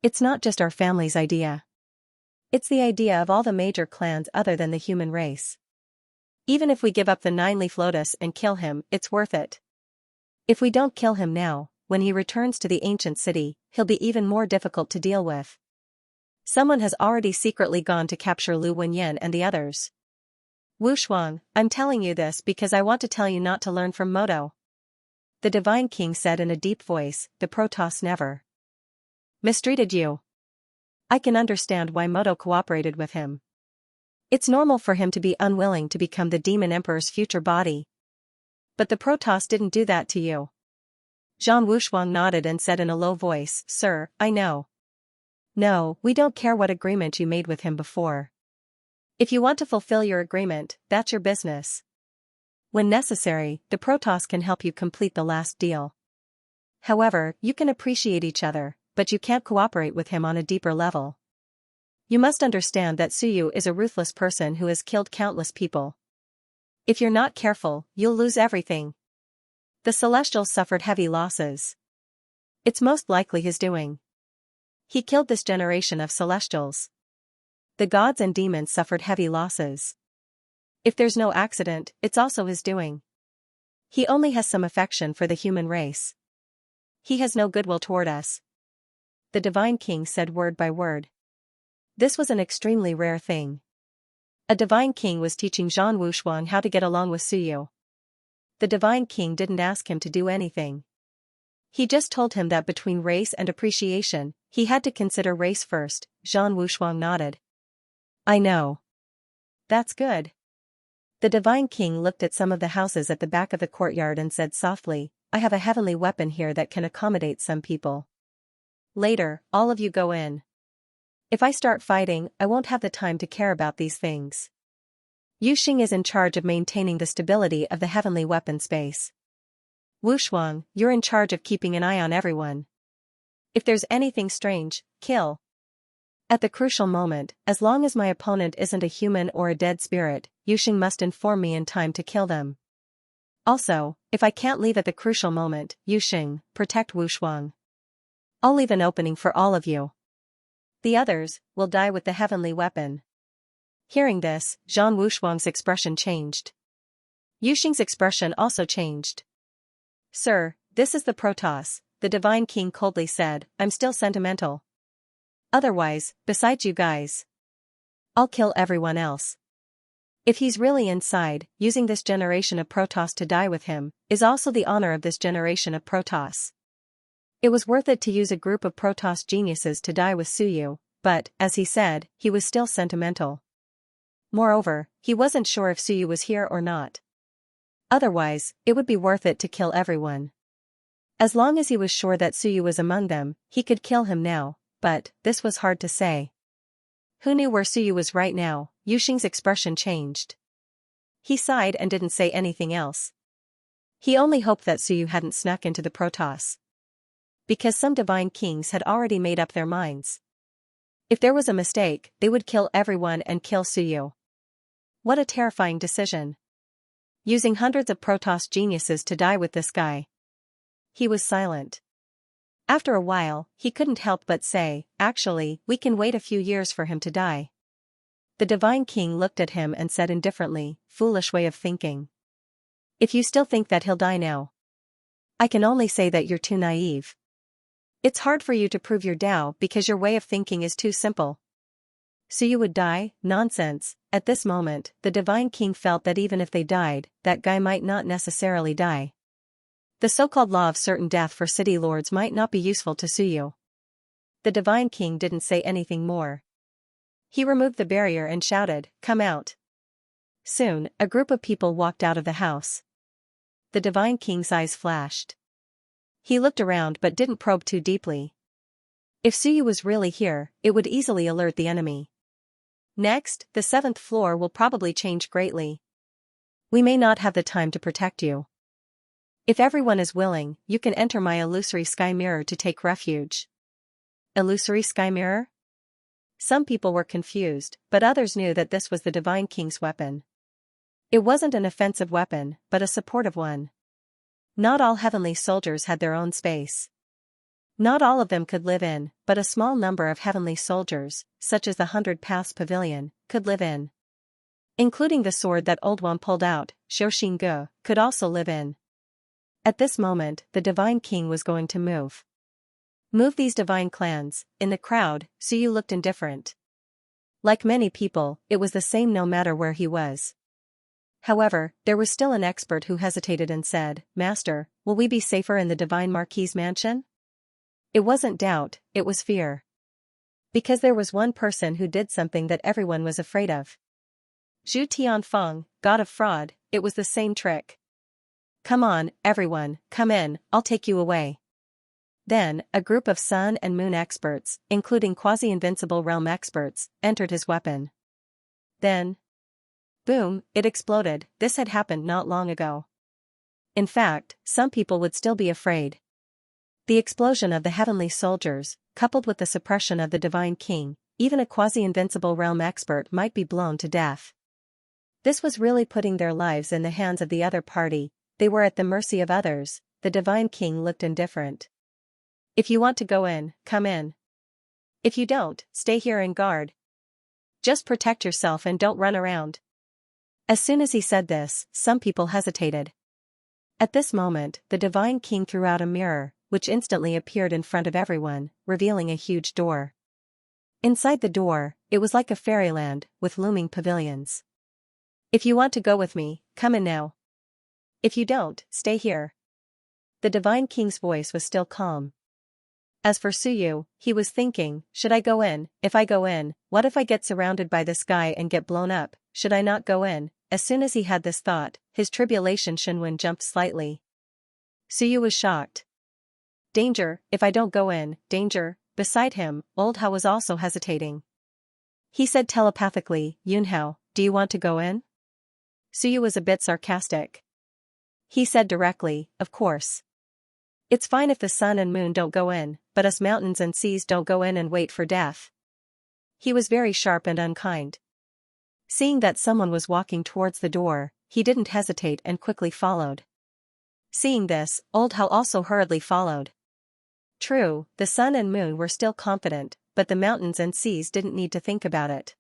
It's not just our family's idea. It's the idea of all the major clans other than the human race. Even if we give up the 9-leaf lotus and kill him, it's worth it. If we don't kill him now, when he returns to the ancient city, he'll be even more difficult to deal with. Someone has already secretly gone to capture Lu Wenyan and the others. Wushuang, I'm telling you this because I want to tell you not to learn from Moto." The Divine King said in a deep voice, "The Protoss never mistreated you. I can understand why Moto cooperated with him. It's normal for him to be unwilling to become the Demon Emperor's future body. But the Protoss didn't do that to you." Zhang Wushuang nodded and said in a low voice, "Sir, I know. No, we don't care what agreement you made with him before. If you want to fulfill your agreement, that's your business. When necessary, the Protoss can help you complete the last deal. However, you can appreciate each other, but you can't cooperate with him on a deeper level. You must understand that Suyu is a ruthless person who has killed countless people. If you're not careful, you'll lose everything. The Celestials suffered heavy losses. It's most likely his doing. He killed this generation of Celestials. The gods and demons suffered heavy losses. If there's no accident, it's also his doing. He only has some affection for the human race. He has no goodwill toward us." The Divine King said word by word. This was an extremely rare thing. A Divine King was teaching Zhang Wushuang how to get along with Suyu. The Divine King didn't ask him to do anything. He just told him that between race and appreciation, he had to consider race first. Zhang Wushuang nodded. "I know. That's good." The Divine King looked at some of the houses at the back of the courtyard and said softly, "I have a heavenly weapon here that can accommodate some people. Later, all of you go in. If I start fighting, I won't have the time to care about these things. Yuxing is in charge of maintaining the stability of the heavenly weapon space. Wushuang, you're in charge of keeping an eye on everyone. If there's anything strange, kill. At the crucial moment, as long as my opponent isn't a human or a dead spirit, Yuxing must inform me in time to kill them. Also, if I can't leave at the crucial moment, Yuxing, protect Wushuang. I'll leave an opening for all of you. The others will die with the heavenly weapon." Hearing this, Zhang Wushuang's expression changed. Yuxing's expression also changed. "Sir, this is the Protoss," the Divine King coldly said. "I'm still sentimental. Otherwise, besides you guys, I'll kill everyone else." If he's really inside, using this generation of Protoss to die with him, is also the honor of this generation of Protoss. It was worth it to use a group of Protoss geniuses to die with Suyu, but, as he said, he was still sentimental. Moreover, he wasn't sure if Suyu was here or not. Otherwise, it would be worth it to kill everyone. As long as he was sure that Suyu was among them, he could kill him now, but, this was hard to say. Who knew where Suyu was right now? Yuxing's expression changed. He sighed and didn't say anything else. He only hoped that Suyu hadn't snuck into the Protoss. Because some divine kings had already made up their minds. If there was a mistake, they would kill everyone and kill Suyu. What a terrifying decision. Using hundreds of Protoss geniuses to die with this guy. He was silent. After a while, he couldn't help but say, actually, we can wait a few years for him to die. The Divine King looked at him and said indifferently, foolish way of thinking. If you still think that he'll die now, I can only say that you're too naive. It's hard for you to prove your Tao because your way of thinking is too simple. So you would die? Nonsense. At this moment, the Divine King felt that even if they died, that guy might not necessarily die. The so-called law of certain death for city lords might not be useful to Suyu. The Divine King didn't say anything more. He removed the barrier and shouted, "Come out." Soon, a group of people walked out of the house. The Divine King's eyes flashed. He looked around but didn't probe too deeply. If Suyu was really here, it would easily alert the enemy. Next, the 7th floor will probably change greatly. We may not have the time to protect you. If everyone is willing, you can enter my illusory sky mirror to take refuge. Illusory sky mirror? Some people were confused, but others knew that this was the Divine King's weapon. It wasn't an offensive weapon, but a supportive one. Not all heavenly soldiers had their own space. Not all of them could live in, but a small number of heavenly soldiers, such as the 100 Paths Pavilion, could live in. Including the sword that Old One pulled out, Xianxia, could also live in. At this moment, the Divine King was going to move. Move these divine clans. In the crowd, Suyu looked indifferent. Like many people, it was the same no matter where he was. However, there was still an expert who hesitated and said, "Master, will we be safer in the Divine Marquis's mansion?" It wasn't doubt, it was fear. Because there was one person who did something that everyone was afraid of. Zhu Tianfeng, god of fraud, it was the same trick. "Come on, everyone, come in, I'll take you away." Then, a group of sun and moon experts, including quasi-invincible realm experts, entered his weapon. Then, boom, it exploded. This had happened not long ago. In fact, some people would still be afraid. The explosion of the heavenly soldiers, coupled with the suppression of the Divine King, even a quasi-invincible realm expert might be blown to death. This was really putting their lives in the hands of the other party. They were at the mercy of others. The Divine King looked indifferent. If you want to go in, come in. If you don't, stay here and guard. Just protect yourself and don't run around. As soon as he said this, some people hesitated. At this moment, the Divine King threw out a mirror, which instantly appeared in front of everyone, revealing a huge door. Inside the door, it was like a fairyland, with looming pavilions. If you want to go with me, come in now. If you don't, stay here. The Divine King's voice was still calm. As for Suyu, he was thinking, should I go in? If I go in, what if I get surrounded by this guy and get blown up? Should I not go in? As soon as he had this thought, his Tribulation Shinwen jumped slightly. Suyu was shocked. Danger, if I don't go in, danger. Beside him, Old Hao was also hesitating. He said telepathically, Yunhao, do you want to go in? Suyu was a bit sarcastic. He said directly, of course. It's fine if the sun and moon don't go in, but us mountains and seas don't go in and wait for death. He was very sharp and unkind. Seeing that someone was walking towards the door, he didn't hesitate and quickly followed. Seeing this, Old Hao also hurriedly followed. True, the sun and moon were still confident, but the mountains and seas didn't need to think about it.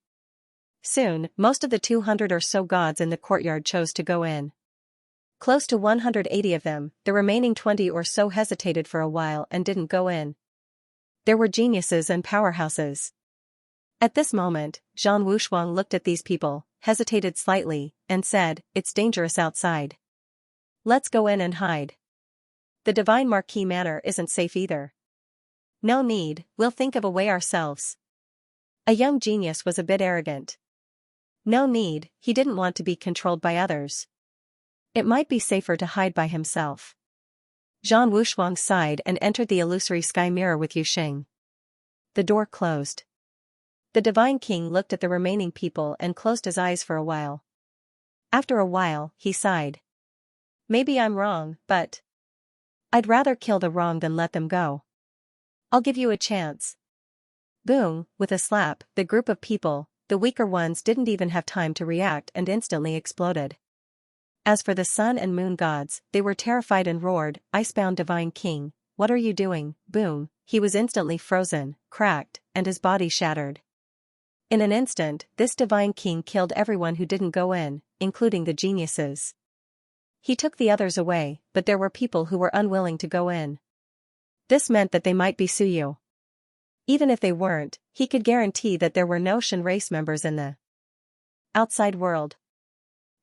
Soon, most of the 200 or so gods in the courtyard chose to go in. Close to 180 of them, the remaining 20 or so hesitated for a while and didn't go in. There were geniuses and powerhouses. At this moment, Zhang Wushuang looked at these people, hesitated slightly, and said, "It's dangerous outside. Let's go in and hide. The Divine Marquis Manor isn't safe either." "No need, we'll think of a way ourselves." A young genius was a bit arrogant. No need, he didn't want to be controlled by others. It might be safer to hide by himself. Zhang Wushuang sighed and entered the illusory sky mirror with Yuxing. The door closed. The Divine King looked at the remaining people and closed his eyes for a while. After a while, he sighed. "Maybe I'm wrong, but I'd rather kill the wrong than let them go. I'll give you a chance." Boom, with a slap, the group of people, the weaker ones, didn't even have time to react and instantly exploded. As for the sun and moon gods, they were terrified and roared, "Icebound Divine King, what are you doing?" Boom, he was instantly frozen, cracked, and his body shattered. In an instant, this Divine King killed everyone who didn't go in, including the geniuses. He took the others away, but there were people who were unwilling to go in. This meant that they might be Suyu. Even if they weren't, he could guarantee that there were no Shen race members in the outside world.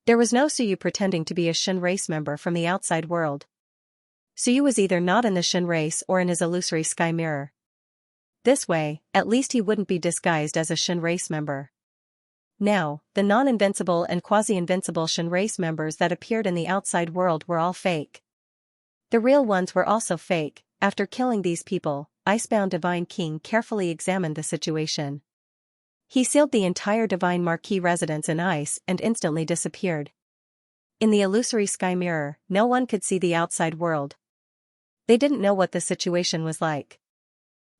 There was no Suyu pretending to be a Shen race member from the outside world. Suyu was either not in the Shen race or in his illusory sky mirror. This way, at least he wouldn't be disguised as a Shen race member. Now, the non-invincible and quasi-invincible Shen race members that appeared in the outside world were all fake. The real ones were also fake. After killing these people, Icebound Divine King carefully examined the situation. He sealed the entire Divine Marquis residence in ice and instantly disappeared. In the illusory sky mirror, no one could see the outside world. They didn't know what the situation was like.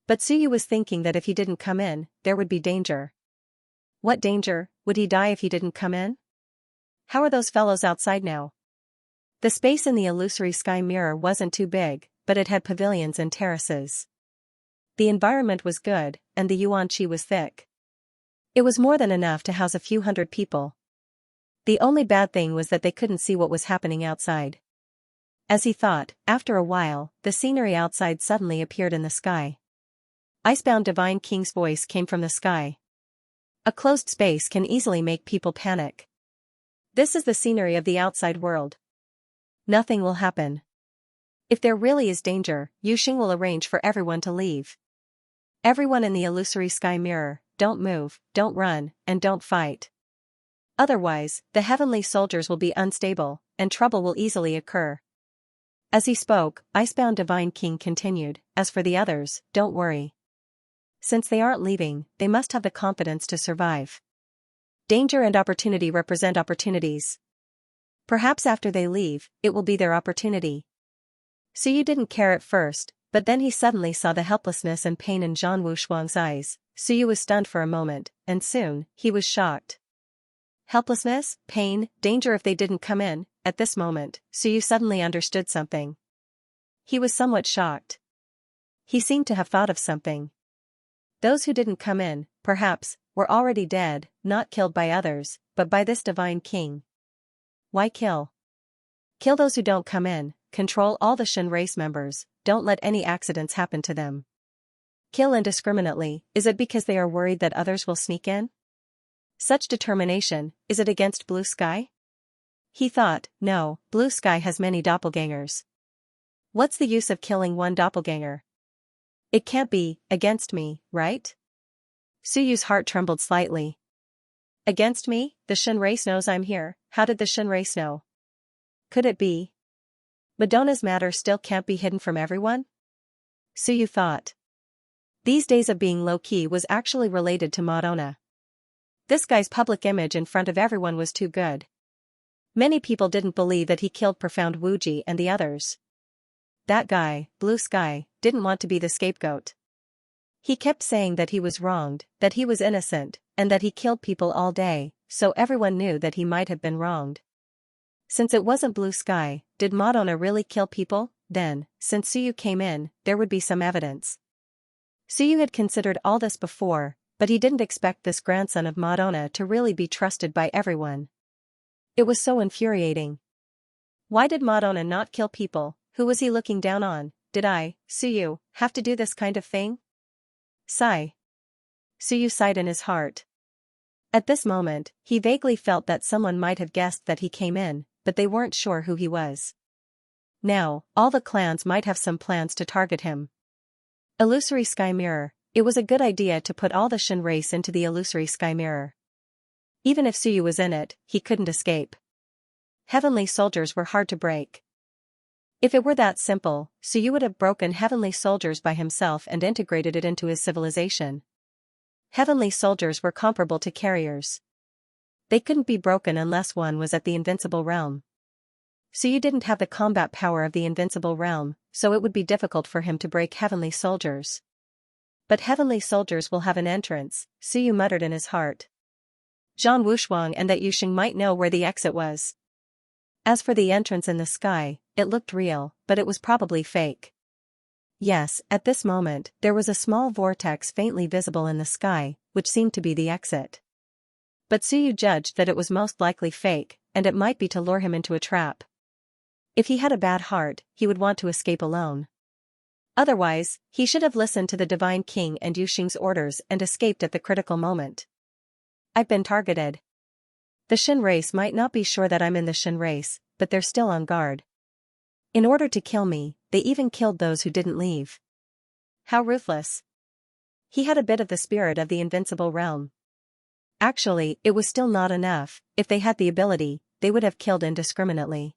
But Suyu was thinking that if he didn't come in, there would be danger. What danger? Would he die if he didn't come in? How are those fellows outside now? The space in the illusory sky mirror wasn't too big, but it had pavilions and terraces. The environment was good, and the yuan qi was thick. It was more than enough to house a few hundred people. The only bad thing was that they couldn't see what was happening outside. As he thought, after a while, the scenery outside suddenly appeared in the sky. Icebound Divine King's voice came from the sky. "A closed space can easily make people panic. This is the scenery of the outside world. Nothing will happen. If there really is danger, Yuxing will arrange for everyone to leave. Everyone in the illusory sky mirror, don't move, don't run, and don't fight. Otherwise, the heavenly soldiers will be unstable, and trouble will easily occur." As he spoke, Icebound Divine King continued, "As for the others, don't worry. Since they aren't leaving, they must have the confidence to survive. Danger and opportunity represent opportunities. Perhaps after they leave, it will be their opportunity." Suyu didn't care at first, but then he suddenly saw the helplessness and pain in Zhang Wushuang's eyes. Suyu was stunned for a moment, and soon, he was shocked. Helplessness, pain, danger if they didn't come in. At this moment, Suyu suddenly understood something. He was somewhat shocked. He seemed to have thought of something. Those who didn't come in, perhaps, were already dead, not killed by others, but by this Divine King. Why kill? Kill those who don't come in, control all the Shen race members, don't let any accidents happen to them. Kill indiscriminately. Is it because they are worried that others will sneak in? Such determination, is it against Blue Sky? He thought, no, Blue Sky has many doppelgangers. What's the use of killing one doppelganger? It can't be against me, right? Suyu's heart trembled slightly. Against me? The Shen race knows I'm here. How did the Shen race know? Could it be Madonna's matter still can't be hidden from everyone? Suyu thought. These days of being low-key was actually related to Madonna. This guy's public image in front of everyone was too good. Many people didn't believe that he killed Profound Wuji and the others. That guy, Blue Sky, didn't want to be the scapegoat. He kept saying that he was wronged, that he was innocent, and that he killed people all day, so everyone knew that he might have been wronged. Since it wasn't Blue Sky, did Madonna really kill people? Then, since Suyu came in, there would be some evidence. Suyu had considered all this before, but he didn't expect this grandson of Madonna to really be trusted by everyone. It was so infuriating. Why did Madonna not kill people? Who was he looking down on? Did I, Suyu, have to do this kind of thing? Sigh. Suyu sighed in his heart. At this moment, he vaguely felt that someone might have guessed that he came in, but they weren't sure who he was. Now, all the clans might have some plans to target him. Illusory Sky Mirror. It was a good idea to put all the Shin race into the Illusory Sky Mirror. Even if Suyu was in it, he couldn't escape. Heavenly soldiers were hard to break. If it were that simple, Suyu would have broken heavenly soldiers by himself and integrated it into his civilization. Heavenly soldiers were comparable to carriers. They couldn't be broken unless one was at the invincible realm. Suyu didn't have the combat power of the invincible realm, so it would be difficult for him to break heavenly soldiers. But heavenly soldiers will have an entrance, Suyu muttered in his heart. Zhang Wushuang and that Yuxing might know where the exit was. As for the entrance in the sky, it looked real, but it was probably fake. Yes, at this moment, there was a small vortex faintly visible in the sky, which seemed to be the exit. But Suyu judged that it was most likely fake, and it might be to lure him into a trap. If he had a bad heart, he would want to escape alone. Otherwise, he should have listened to the Divine King and Yuxing's orders and escaped at the critical moment. I've been targeted. The Shin race might not be sure that I'm in the Shin race, but they're still on guard. In order to kill me, they even killed those who didn't leave. How ruthless. He had a bit of the spirit of the invincible realm. Actually, it was still not enough. If they had the ability, they would have killed indiscriminately.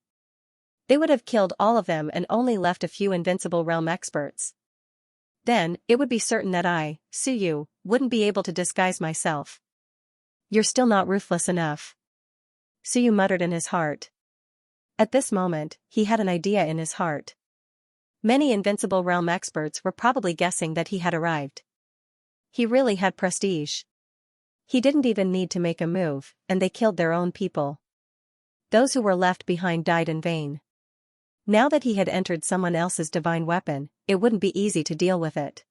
They would have killed all of them and only left a few invincible realm experts. Then, it would be certain that I, Suyu, wouldn't be able to disguise myself. You're still not ruthless enough. Suyu muttered in his heart. At this moment, he had an idea in his heart. Many invincible realm experts were probably guessing that he had arrived. He really had prestige. He didn't even need to make a move, and they killed their own people. Those who were left behind died in vain. Now that he had entered someone else's divine weapon, it wouldn't be easy to deal with it.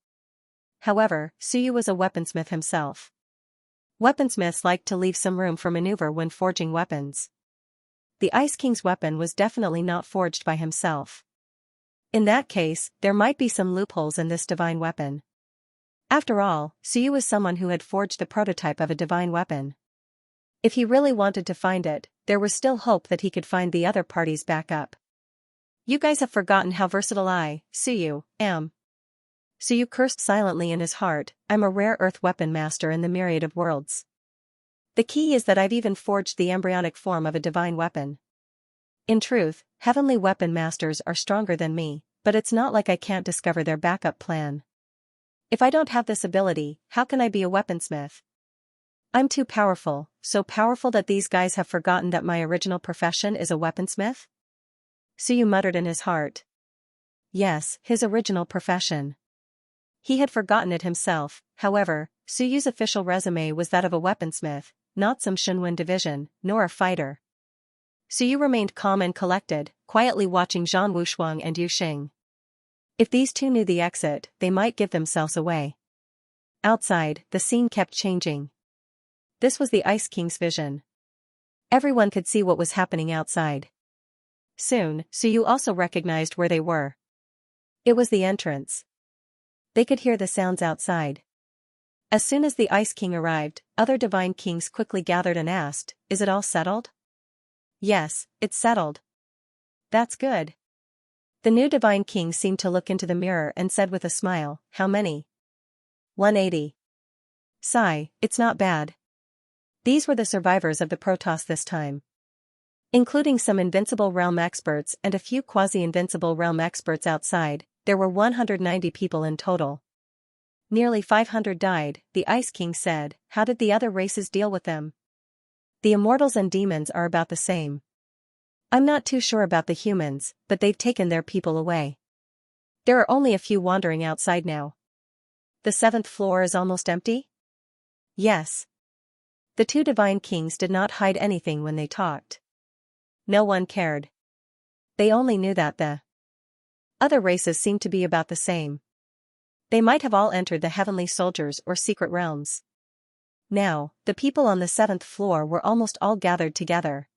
However, Suyu was a weaponsmith himself. Weaponsmiths liked to leave some room for maneuver when forging weapons. The Ice King's weapon was definitely not forged by himself. In that case, there might be some loopholes in this divine weapon. After all, Suyu was someone who had forged the prototype of a divine weapon. If he really wanted to find it, there was still hope that he could find the other party's backup. You guys have forgotten how versatile I, Suyu, am. Suyu cursed silently in his heart. I'm a rare earth weapon master in the myriad of worlds. The key is that I've even forged the embryonic form of a divine weapon. In truth, heavenly weapon masters are stronger than me, but it's not like I can't discover their backup plan. If I don't have this ability, how can I be a weaponsmith? I'm too powerful, so powerful that these guys have forgotten that my original profession is a weaponsmith? Suyu muttered in his heart. Yes, his original profession. He had forgotten it himself. However, Suyu's official resume was that of a weaponsmith, not some Shinwen division, nor a fighter. Suyu remained calm and collected, quietly watching Zhang Wushuang and Yuxing. If these two knew the exit, they might give themselves away. Outside, the scene kept changing. This was the Ice King's vision. Everyone could see what was happening outside. Soon, Suyu also recognized where they were. It was the entrance. They could hear the sounds outside. As soon as the Ice King arrived, other divine kings quickly gathered and asked, "Is it all settled?" "Yes, it's settled." "That's good." The new divine king seemed to look into the mirror and said with a smile, "How many?" 180. Sigh, it's not bad. These were the survivors of the Protoss this time. Including some invincible realm experts and a few quasi-invincible realm experts outside, there were 190 people in total. Nearly 500 died, the Ice King said. How did the other races deal with them? The immortals and demons are about the same. I'm not too sure about the humans, but they've taken their people away. There are only a few wandering outside now. The 7th floor is almost empty? Yes. The two divine kings did not hide anything when they talked. No one cared. They only knew that the other races seemed to be about the same. They might have all entered the heavenly soldiers or secret realms. Now, the people on the 7th floor were almost all gathered together.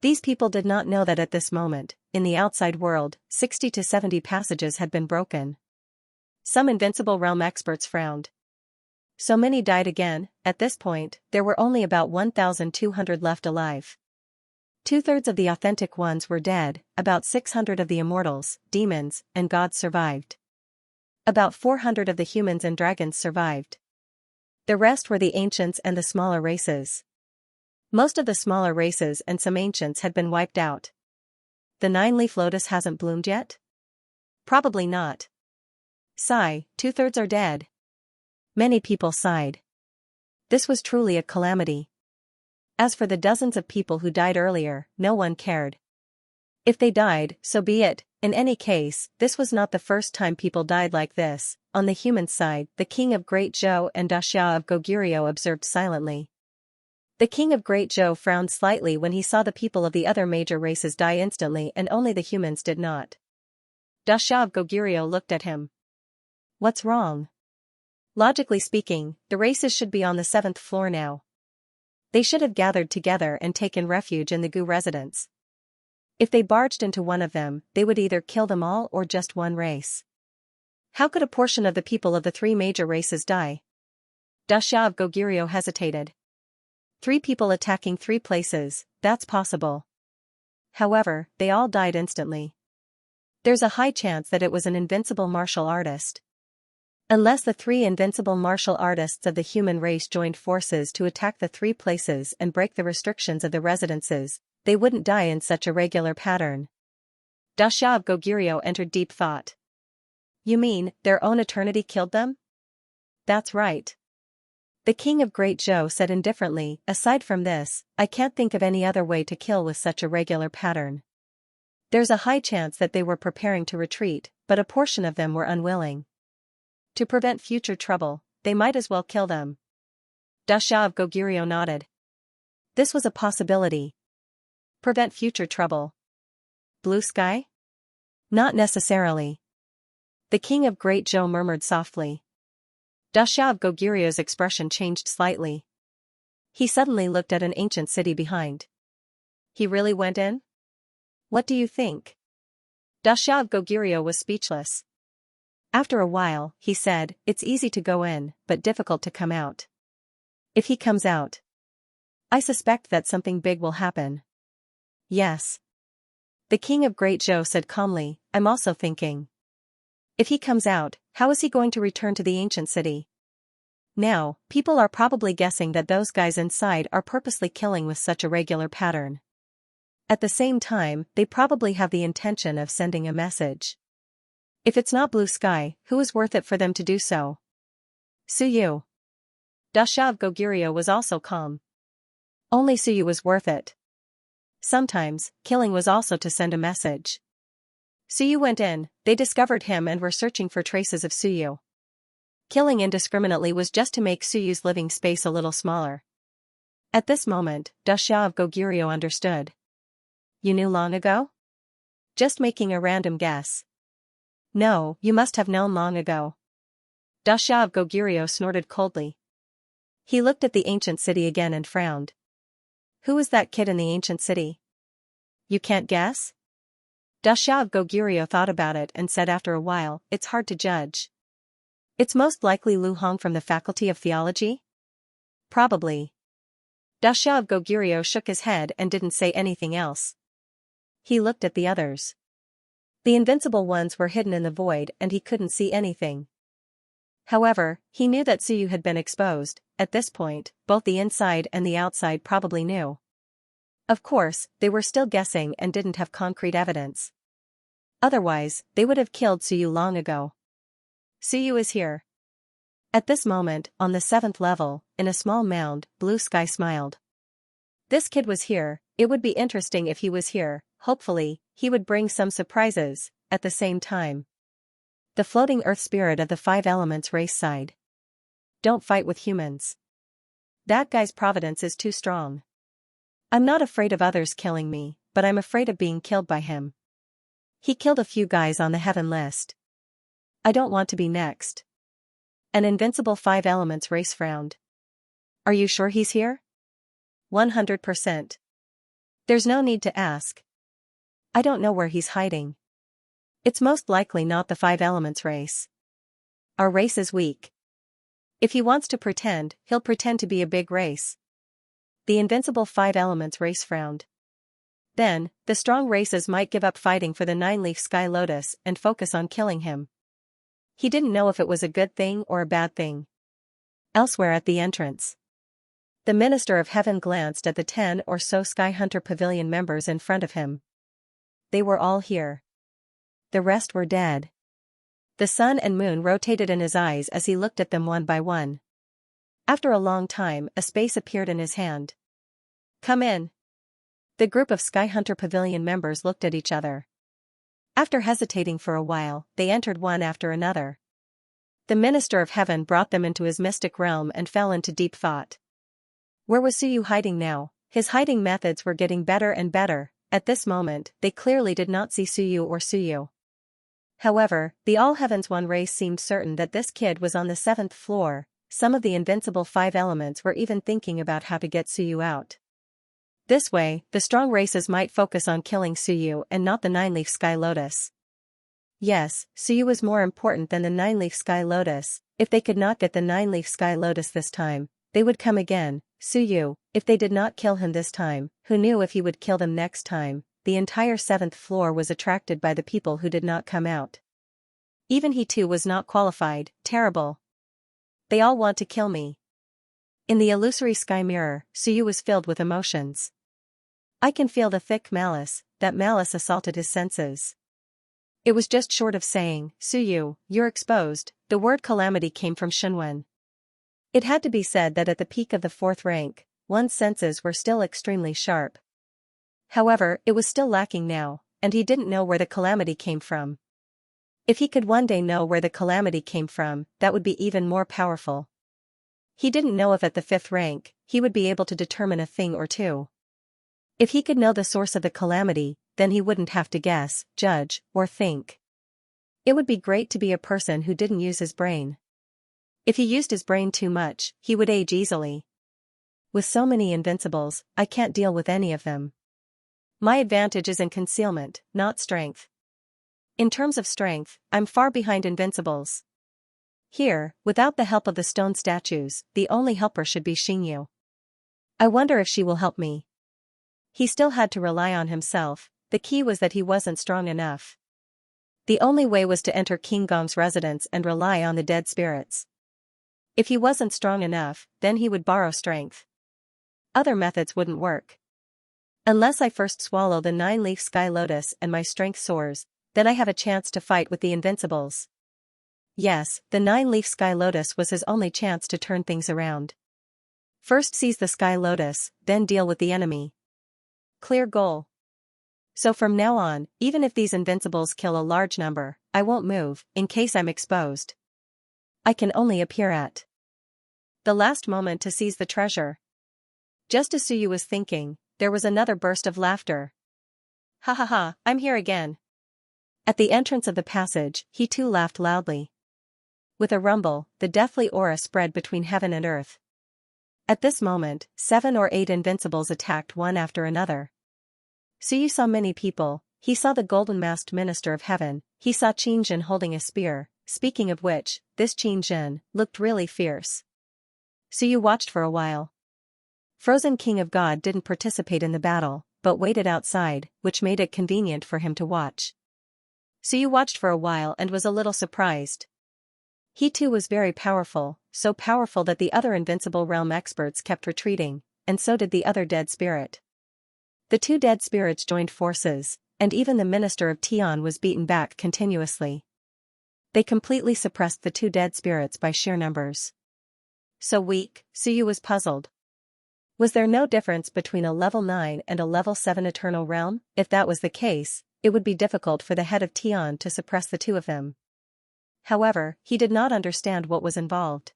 These people did not know that at this moment, in the outside world, 60 to 70 passages had been broken. Some invincible realm experts frowned. So many died again. At this point, there were only about 1,200 left alive. Two-thirds of the authentic ones were dead, about 600 of the immortals, demons, and gods survived. About 400 of the humans and dragons survived. The rest were the ancients and the smaller races. Most of the smaller races and some ancients had been wiped out. The 9-leaf lotus hasn't bloomed yet? Probably not. Sigh, 2/3 are dead. Many people sighed. This was truly a calamity. As for the dozens of people who died earlier, no one cared. If they died, so be it. In any case, this was not the first time people died like this. On the human side, the king of Great Zhou and Daxia of Goguryeo observed silently. The king of Great Zhou frowned slightly when he saw the people of the other major races die instantly and only the humans did not. Daxia of Goguryeo looked at him. What's wrong? Logically speaking, the races should be on the 7th floor now. They should have gathered together and taken refuge in the Gu residence. If they barged into one of them, they would either kill them all or just one race. How could a portion of the people of the 3 major races die? Daxia of Goguryeo hesitated. 3 people attacking 3 places, that's possible. However, they all died instantly. There's a high chance that it was an invincible martial artist. Unless the 3 invincible martial artists of the human race joined forces to attack the 3 places and break the restrictions of the residences, they wouldn't die in such a regular pattern. Daxia of Goguryeo entered deep thought. You mean, their own eternity killed them? That's right. The king of Great Zhou said indifferently, aside from this, I can't think of any other way to kill with such a regular pattern. There's a high chance that they were preparing to retreat, but a portion of them were unwilling. To prevent future trouble, they might as well kill them. Daxia of Goguryeo nodded. This was a possibility. Prevent future trouble. Blue sky? Not necessarily. The king of Great Zhou murmured softly. Daxia of Goguryeo's expression changed slightly. He suddenly looked at an ancient city behind. He really went in? What do you think? Daxia of Goguryeo was speechless. After a while, he said, it's easy to go in, but difficult to come out. If he comes out, I suspect that something big will happen. Yes. The king of Great Zhou said calmly, I'm also thinking. If he comes out, how is he going to return to the ancient city? Now, people are probably guessing that those guys inside are purposely killing with such a regular pattern. At the same time, they probably have the intention of sending a message. If it's not blue sky, who is worth it for them to do so? Suyu. Daxia of Goguryeo was also calm. Only Suyu was worth it. Sometimes, killing was also to send a message. Suyu went in, they discovered him and were searching for traces of Suyu. Killing indiscriminately was just to make Suyu's living space a little smaller. At this moment, Daxia of Goguryeo understood. You knew long ago? Just making a random guess. No, you must have known long ago. Daxia of Goguryeo snorted coldly. He looked at the ancient city again and frowned. Who is that kid in the ancient city? You can't guess? Daxia of Goguryeo thought about it and said after a while, it's hard to judge. It's most likely Lu Hong from the Faculty of Theology? Probably. Daxia of Goguryeo shook his head and didn't say anything else. He looked at the others. The invincible ones were hidden in the void and he couldn't see anything. However, he knew that Suyu had been exposed. At this point, both the inside and the outside probably knew. Of course, they were still guessing and didn't have concrete evidence. Otherwise, they would have killed Suyu long ago. Suyu is here. At this moment, on the 7th level, in a small mound, Blue Sky smiled. This kid was here, it would be interesting if he was here, hopefully, he would bring some surprises. At the same time, the floating earth spirit of the 5 elements race sighed. Don't fight with humans. That guy's providence is too strong. I'm not afraid of others killing me, but I'm afraid of being killed by him. He killed a few guys on the heaven list. I don't want to be next. An invincible 5 elements race frowned. Are you sure he's here? 100%. There's no need to ask. I don't know where he's hiding. It's most likely not the 5 elements race. Our race is weak. If he wants to pretend, he'll pretend to be a big race. The invincible five elements race frowned. Then, the strong races might give up fighting for the nine-leaf sky lotus and focus on killing him. He didn't know if it was a good thing or a bad thing. Elsewhere at the entrance, the minister of heaven glanced at the 10 or so Sky Hunter Pavilion members in front of him. They were all here. The rest were dead. The sun and moon rotated in his eyes as he looked at them one by one. After a long time, a space appeared in his hand. "Come in." The group of Sky Hunter Pavilion members looked at each other. After hesitating for a while, they entered one after another. The minister of heaven brought them into his mystic realm and fell into deep thought. Where was Suyu hiding now? His hiding methods were getting better and better. At this moment, they clearly did not see Suyu or Suyu. However, the All Heavens One race seemed certain that this kid was on the 7th floor. Some of the invincible five elements were even thinking about how to get Suyu out. This way, the strong races might focus on killing Suyu and not the nine-leaf sky lotus. Yes, Suyu was more important than the nine-leaf sky lotus. If they could not get the nine-leaf sky lotus this time, they would come again. Suyu, if they did not kill him this time, who knew if he would kill them next time? The entire 7th floor was attracted by the people who did not come out. Even he too was not qualified. Terrible. They all want to kill me. In the illusory sky mirror, Suyu was filled with emotions. I can feel the thick malice. That malice assaulted his senses. It was just short of saying, "Suyu, you're exposed." The word calamity came from Shenwen. It had to be said that at the peak of the 4th rank, one's senses were still extremely sharp. However, it was still lacking now, and he didn't know where the calamity came from. If he could one day know where the calamity came from, that would be even more powerful. He didn't know if at the 5th rank, he would be able to determine a thing or two. If he could know the source of the calamity, then he wouldn't have to guess, judge, or think. It would be great to be a person who didn't use his brain. If he used his brain too much, he would age easily. With so many invincibles, I can't deal with any of them. My advantage is in concealment, not strength. In terms of strength, I'm far behind invincibles. Here, without the help of the stone statues, the only helper should be Xingyu. I wonder if she will help me. He still had to rely on himself. The key was that he wasn't strong enough. The only way was to enter King Gong's residence and rely on the dead spirits. If he wasn't strong enough, then he would borrow strength. Other methods wouldn't work. Unless I first swallow the nine-leaf sky lotus and my strength soars, then I have a chance to fight with the invincibles. Yes, the nine-leaf sky lotus was his only chance to turn things around. First seize the sky lotus, then deal with the enemy. Clear goal. So from now on, even if these invincibles kill a large number, I won't move, in case I'm exposed. I can only appear at the last moment to seize the treasure. Just as Suyu was thinking, there was another burst of laughter. Ha ha ha, I'm here again. At the entrance of the passage, he too laughed loudly. With a rumble, the deathly aura spread between heaven and earth. At this moment, 7 or 8 invincibles attacked one after another. Suyu saw many people. He saw the golden-masked minister of heaven. He saw Qin Jin holding a spear. Speaking of which, this Qin Jin looked really fierce. Suyu watched for a while. Frozen King of God didn't participate in the battle, but waited outside, which made it convenient for him to watch. Suyu watched for a while and was a little surprised. He too was very powerful, so powerful that the other invincible realm experts kept retreating, and so did the other dead spirit. The 2 dead spirits joined forces, and even the minister of Tian was beaten back continuously. They completely suppressed the 2 dead spirits by sheer numbers. So weak, Suyu was puzzled. Was there no difference between a level 9 and a level 7 eternal realm? If that was the case, it would be difficult for the head of Tian to suppress the 2 of them. However, he did not understand what was involved.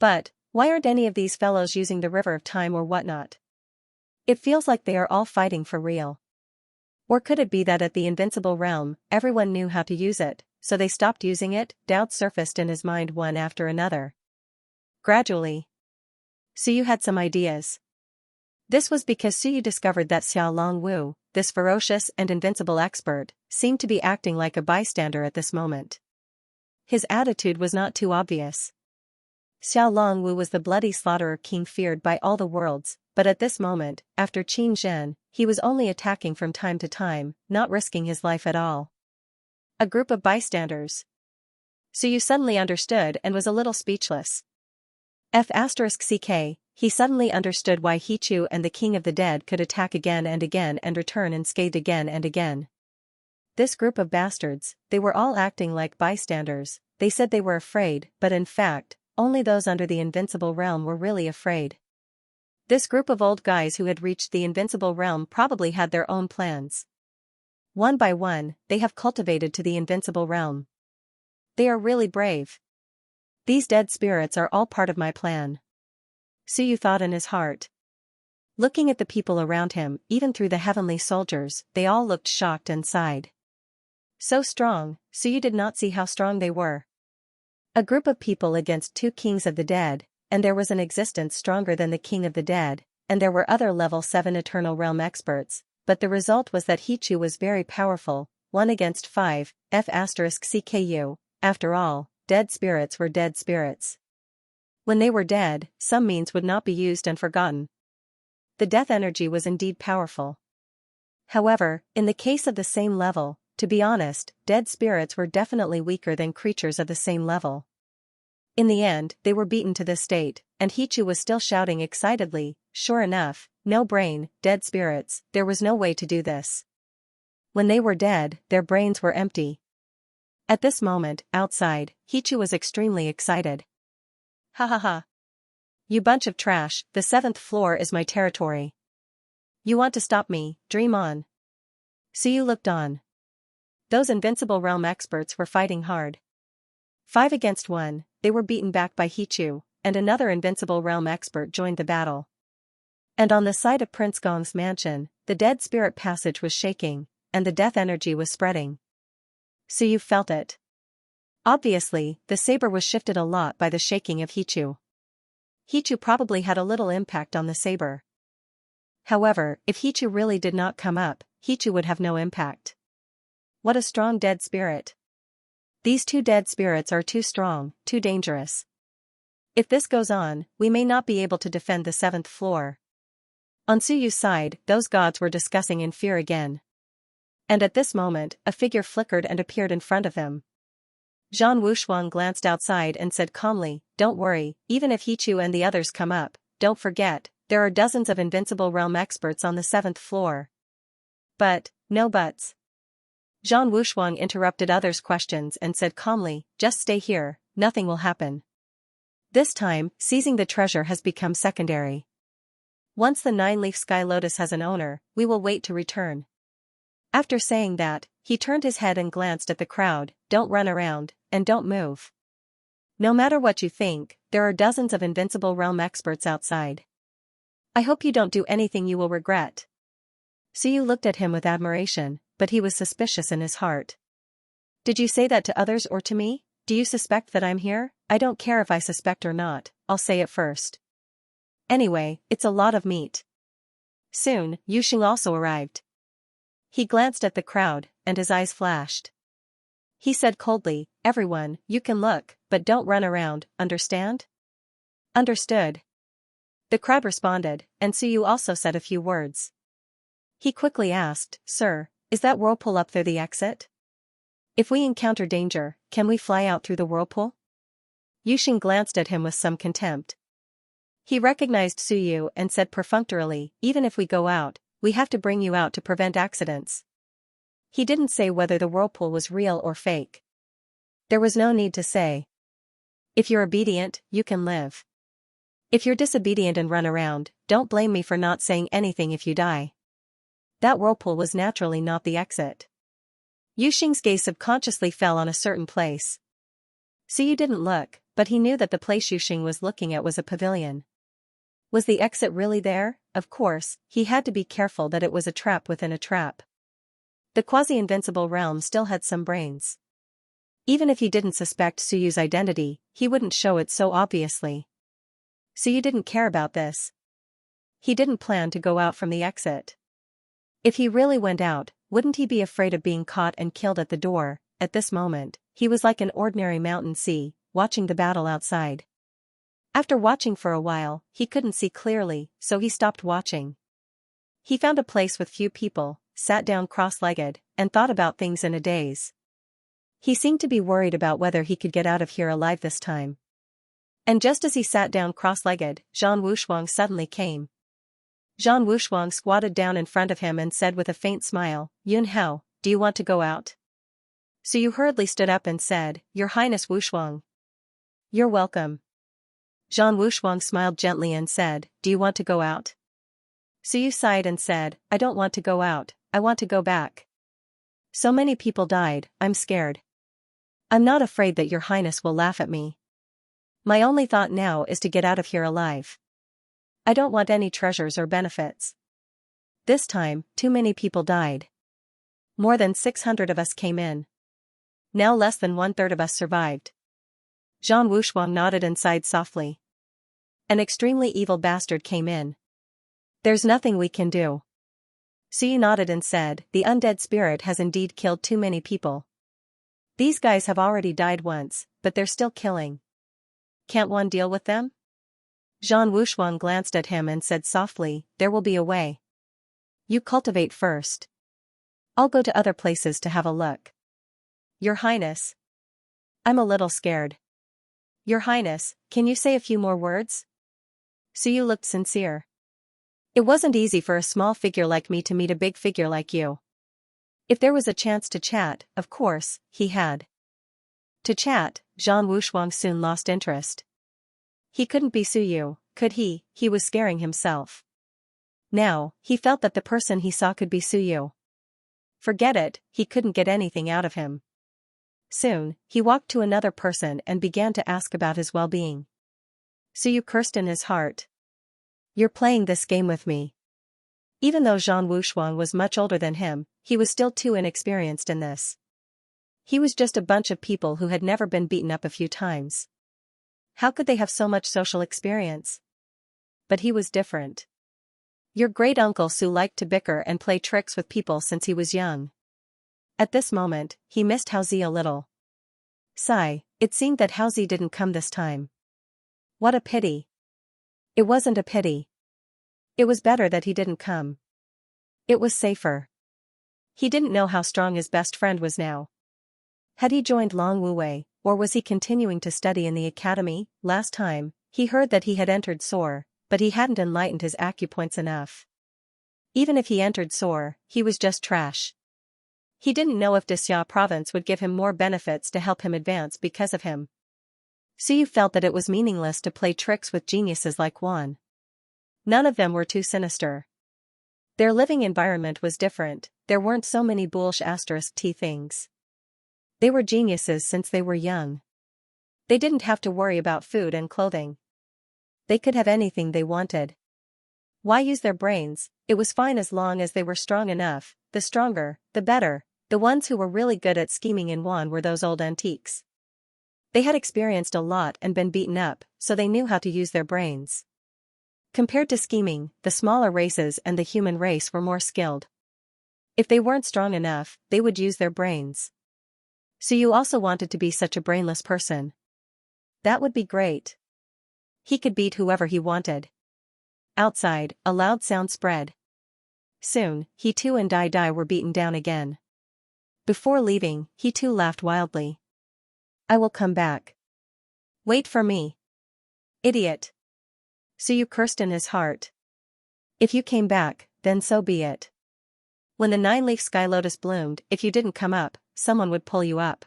But, why aren't any of these fellows using the river of time or whatnot? It feels like they are all fighting for real. Or could it be that at the invincible realm, everyone knew how to use it, so they stopped using it? Doubts surfaced in his mind one after another. Gradually, Suyu had some ideas. This was because Suyu discovered that Xiao Long Wu, this ferocious and invincible expert, seemed to be acting like a bystander at this moment. His attitude was not too obvious. Xiao Longwu was the bloody slaughterer king feared by all the worlds, but at this moment, after Qin Zhen, he was only attacking from time to time, not risking his life at all. A group of bystanders. So you suddenly understood and was a little speechless. F*ck, he suddenly understood why Hichu and the King of the Dead could attack again and return unscathed again and again. This group of bastards, they were all acting like bystanders. They said they were afraid, but in fact, only those under the invincible realm were really afraid. This group of old guys who had reached the invincible realm probably had their own plans. One by one, they have cultivated to the invincible realm. They are really brave. These dead spirits are all part of my plan. Suyu thought in his heart. Looking at the people around him, even through the heavenly soldiers, they all looked shocked and sighed. So strong, Suyu did not see how strong they were. A group of people against two kings of the dead, and there was an existence stronger than the king of the dead, and there were other level 7 eternal realm experts, but the result was that Hichu was very powerful, 1 against 5, F***CKU, after all, dead spirits were dead spirits. When they were dead, some means would not be used and forgotten. The death energy was indeed powerful. However, in the case of the same level, to be honest, dead spirits were definitely weaker than creatures of the same level. In the end, they were beaten to this state, and Hichu was still shouting excitedly, sure enough, no brain, dead spirits, there was no way to do this. When they were dead, their brains were empty. At this moment, outside, Hichu was extremely excited. Ha ha ha. You bunch of trash, the 7th floor is my territory. You want to stop me, dream on. Suyu looked on. Those invincible realm experts were fighting hard. 5 against 1, they were beaten back by Hichu, and another invincible realm expert joined the battle. And on the side of Prince Gong's mansion, the dead spirit passage was shaking, and the death energy was spreading. Suyu felt it. Obviously, the saber was shifted a lot by the shaking of Hichu. Hichu probably had a little impact on the saber. However, if Hichu really did not come up, Hichu would have no impact. What a strong dead spirit. These two dead spirits are too strong, too dangerous. If this goes on, we may not be able to defend the 7th floor. On Suyu's side, those gods were discussing in fear again. And at this moment, a figure flickered and appeared in front of him. Zhang Wushuang glanced outside and said calmly, "Don't worry, even if Hichu and the others come up, don't forget, there are dozens of invincible realm experts on the 7th floor." But, no buts. Zhang Wushuang interrupted others' questions and said calmly, "Just stay here, nothing will happen. This time, seizing the treasure has become secondary. Once the 9-leaf sky lotus has an owner, we will wait to return." After saying that, he turned his head and glanced at the crowd. "Don't run around, and don't move. No matter what you think, there are dozens of invincible realm experts outside. I hope you don't do anything you will regret." Suyu looked at him with admiration, but he was suspicious in his heart. "Did you say that to others or to me? Do you suspect that I'm here? I don't care if I suspect or not, I'll say it first. Anyway, it's a lot of meat." Soon, Yuxing also arrived. He glanced at the crowd, and his eyes flashed. He said coldly, "Everyone, you can look, but don't run around, understand?" "Understood." The crowd responded, and Suyu also said a few words. He quickly asked, "Sir, is that whirlpool up there the exit? If we encounter danger, can we fly out through the whirlpool?" Yuxing glanced at him with some contempt. He recognized Suyu and said perfunctorily, "Even if we go out, we have to bring you out to prevent accidents." He didn't say whether the whirlpool was real or fake. There was no need to say. If you're obedient, you can live. If you're disobedient and run around, don't blame me for not saying anything if you die. That whirlpool was naturally not the exit. Yuxing's gaze subconsciously fell on a certain place. Suyu didn't look, but he knew that the place Yuxing was looking at was a pavilion. Was the exit really there? Of course, he had to be careful that it was a trap within a trap. The quasi-invincible realm still had some brains. Even if he didn't suspect Suyu's identity, he wouldn't show it so obviously. Suyu didn't care about this. He didn't plan to go out from the exit. If he really went out, wouldn't he be afraid of being caught and killed at the door? At this moment, he was like an ordinary mountain sea, watching the battle outside. After watching for a while, he couldn't see clearly, so he stopped watching. He found a place with few people, sat down cross-legged, and thought about things in a daze. He seemed to be worried about whether he could get out of here alive this time. And just as he sat down cross-legged, Zhang Wushuang suddenly came. Zhang Wushuang squatted down in front of him and said with a faint smile, "Yun Hao, do you want to go out?" Suyu hurriedly stood up and said, "Your Highness Wushuang. You're welcome." Zhang Wushuang smiled gently and said, "Do you want to go out?" Suyu sighed and said, "I don't want to go out, I want to go back. So many people died, I'm scared. I'm not afraid that your highness will laugh at me. My only thought now is to get out of here alive. I don't want any treasures or benefits. This time, too many people died. More than 600 of us came in. Now less than 1/3 of us survived." Zhang Wushuang nodded and sighed softly. "An extremely evil bastard came in. There's nothing we can do." Suyu nodded and said, "The undead spirit has indeed killed too many people. These guys have already died once, but they're still killing. Can't one deal with them?" Zhang Wushuang glanced at him and said softly, "There will be a way. You cultivate first. I'll go to other places to have a look." "Your Highness. I'm a little scared." "Your Highness, can you say a few more words?" Suyu looked sincere. "It wasn't easy for a small figure like me to meet a big figure like you. If there was a chance to chat, of course, he had to chat." Zhang Wushuang soon lost interest. He couldn't be Suyu, could he? He was scaring himself. Now, he felt that the person he saw could be Suyu. Forget it, he couldn't get anything out of him. Soon, he walked to another person and began to ask about his well-being. Suyu cursed in his heart. "You're playing this game with me." Even though Zhang Wushuang was much older than him, he was still too inexperienced in this. He was just a bunch of people who had never been beaten up a few times. How could they have so much social experience? But he was different. Your great-uncle Su liked to bicker and play tricks with people since he was young. At this moment, he missed Haozi a little. Sigh, it seemed that Haozi didn't come this time. What a pity. It wasn't a pity. It was better that he didn't come. It was safer. He didn't know how strong his best friend was now. Had he joined Long Wuwei, or was he continuing to study in the academy? Last time, he heard that he had entered SOAR, but he hadn't enlightened his acupoints enough. Even if he entered SOAR, he was just trash. He didn't know if Dixia province would give him more benefits to help him advance because of him. Suyu felt that it was meaningless to play tricks with geniuses like Juan. None of them were too sinister. Their living environment was different, there weren't so many *T things. They were geniuses since they were young. They didn't have to worry about food and clothing. They could have anything they wanted. Why use their brains? It was fine as long as they were strong enough, the stronger, the better. The ones who were really good at scheming in Juan were those old antiques. They had experienced a lot and been beaten up, so they knew how to use their brains. Compared to scheming, the smaller races and the human race were more skilled. If they weren't strong enough, they would use their brains. So you also wanted to be such a brainless person. That would be great. He could beat whoever he wanted. Outside, a loud sound spread. Soon, he too and Dai were beaten down again. Before leaving, he too laughed wildly. "I will come back. Wait for me. Idiot." Suyu cursed in his heart. If you came back, then so be it. When the 9-leaf sky lotus bloomed, if you didn't come up, someone would pull you up.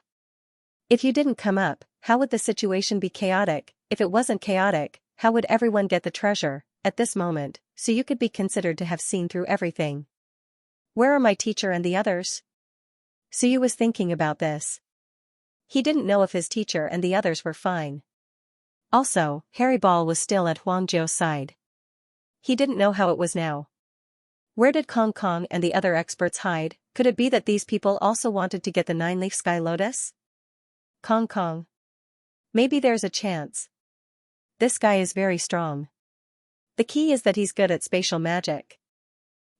If you didn't come up, how would the situation be chaotic? If it wasn't chaotic, how would everyone get the treasure? At this moment, Suyu could be considered to have seen through everything. Where are my teacher and the others? Suyu was thinking about this. He didn't know if his teacher and the others were fine. Also, Harry Ball was still at Huang Jiu's side. He didn't know how it was now. Where did Kong Kong and the other experts hide? Could it be that these people also wanted to get the 9-leaf sky lotus? Kong Kong. Maybe there's a chance. This guy is very strong. The key is that he's good at spatial magic.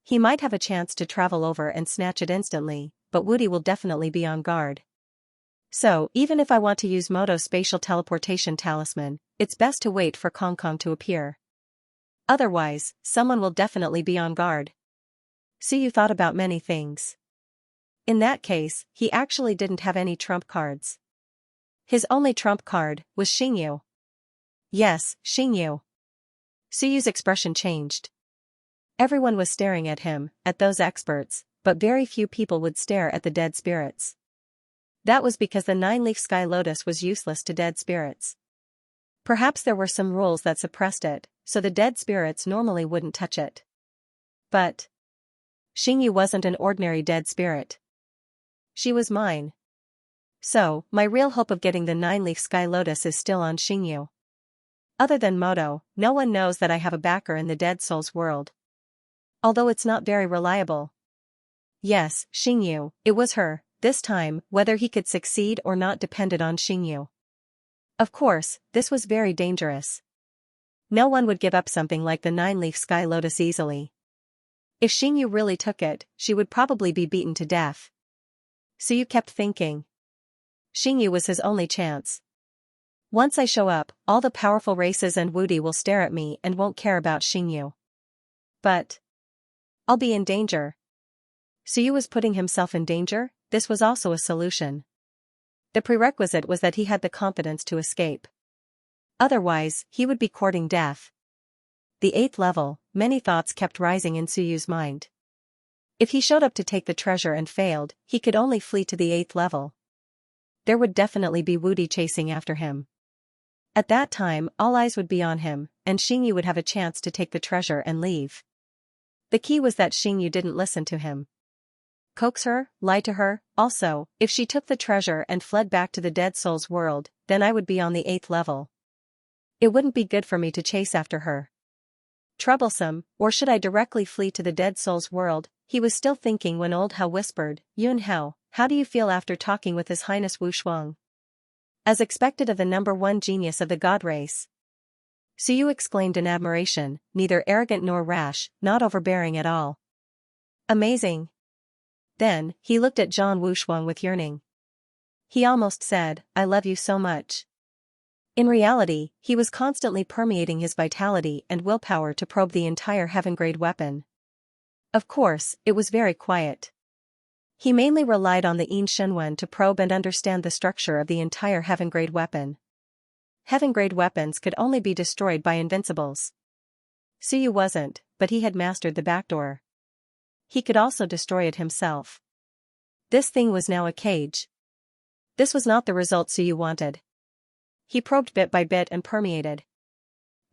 He might have a chance to travel over and snatch it instantly, but Woody will definitely be on guard. So, even if I want to use Moto's spatial teleportation talisman, it's best to wait for Kong Kong to appear. Otherwise, someone will definitely be on guard. So you thought about many things. In that case, he actually didn't have any trump cards. His only trump card was Xingyu. Yes, Xingyu. Suyu's expression changed. Everyone was staring at him, at those experts, but very few people would stare at the dead spirits. That was because the nine-leaf sky lotus was useless to dead spirits. Perhaps there were some rules that suppressed it, so the dead spirits normally wouldn't touch it. But Xingyu wasn't an ordinary dead spirit. She was mine. So, my real hope of getting the nine-leaf sky lotus is still on Xingyu. Other than Moto, no one knows that I have a backer in the dead soul's world. Although it's not very reliable. Yes, Xingyu, it was her. This time, whether he could succeed or not depended on Xingyu. Of course, this was very dangerous. No one would give up something like the nine-leaf sky lotus easily. If Xingyu really took it, she would probably be beaten to death. So you kept thinking. Xingyu was his only chance. Once I show up, all the powerful races and Wudi will stare at me and won't care about Xingyu. But I'll be in danger. Suyu was putting himself in danger. This was also a solution. The prerequisite was that he had the confidence to escape. Otherwise, he would be courting death. The 8th level, many thoughts kept rising in Suyu's mind. If he showed up to take the treasure and failed, he could only flee to the 8th level. There would definitely be Wudi chasing after him. At that time, all eyes would be on him, and Xingyu would have a chance to take the treasure and leave. The key was that Xingyu didn't listen to him. Coax her, lie to her. Also, if she took the treasure and fled back to the dead soul's world, then I would be on the 8th level. It wouldn't be good for me to chase after her. Troublesome, or should I directly flee to the dead soul's world? He was still thinking when old Hao whispered, Yun Hao, how do you feel after talking with His Highness Wu Shuang? As expected of the number 1 genius of the god race. Suyu exclaimed in admiration, neither arrogant nor rash, not overbearing at all. Amazing. Then, he looked at Zhang Wushuang with yearning. He almost said, I love you so much. In reality, he was constantly permeating his vitality and willpower to probe the entire heaven-grade weapon. Of course, it was very quiet. He mainly relied on the Yin Shenwen to probe and understand the structure of the entire heaven-grade weapon. Heaven-grade weapons could only be destroyed by invincibles. Suyu wasn't, but he had mastered the backdoor. He could also destroy it himself. This thing was now a cage. This was not the result Suyu wanted. He probed bit by bit and permeated.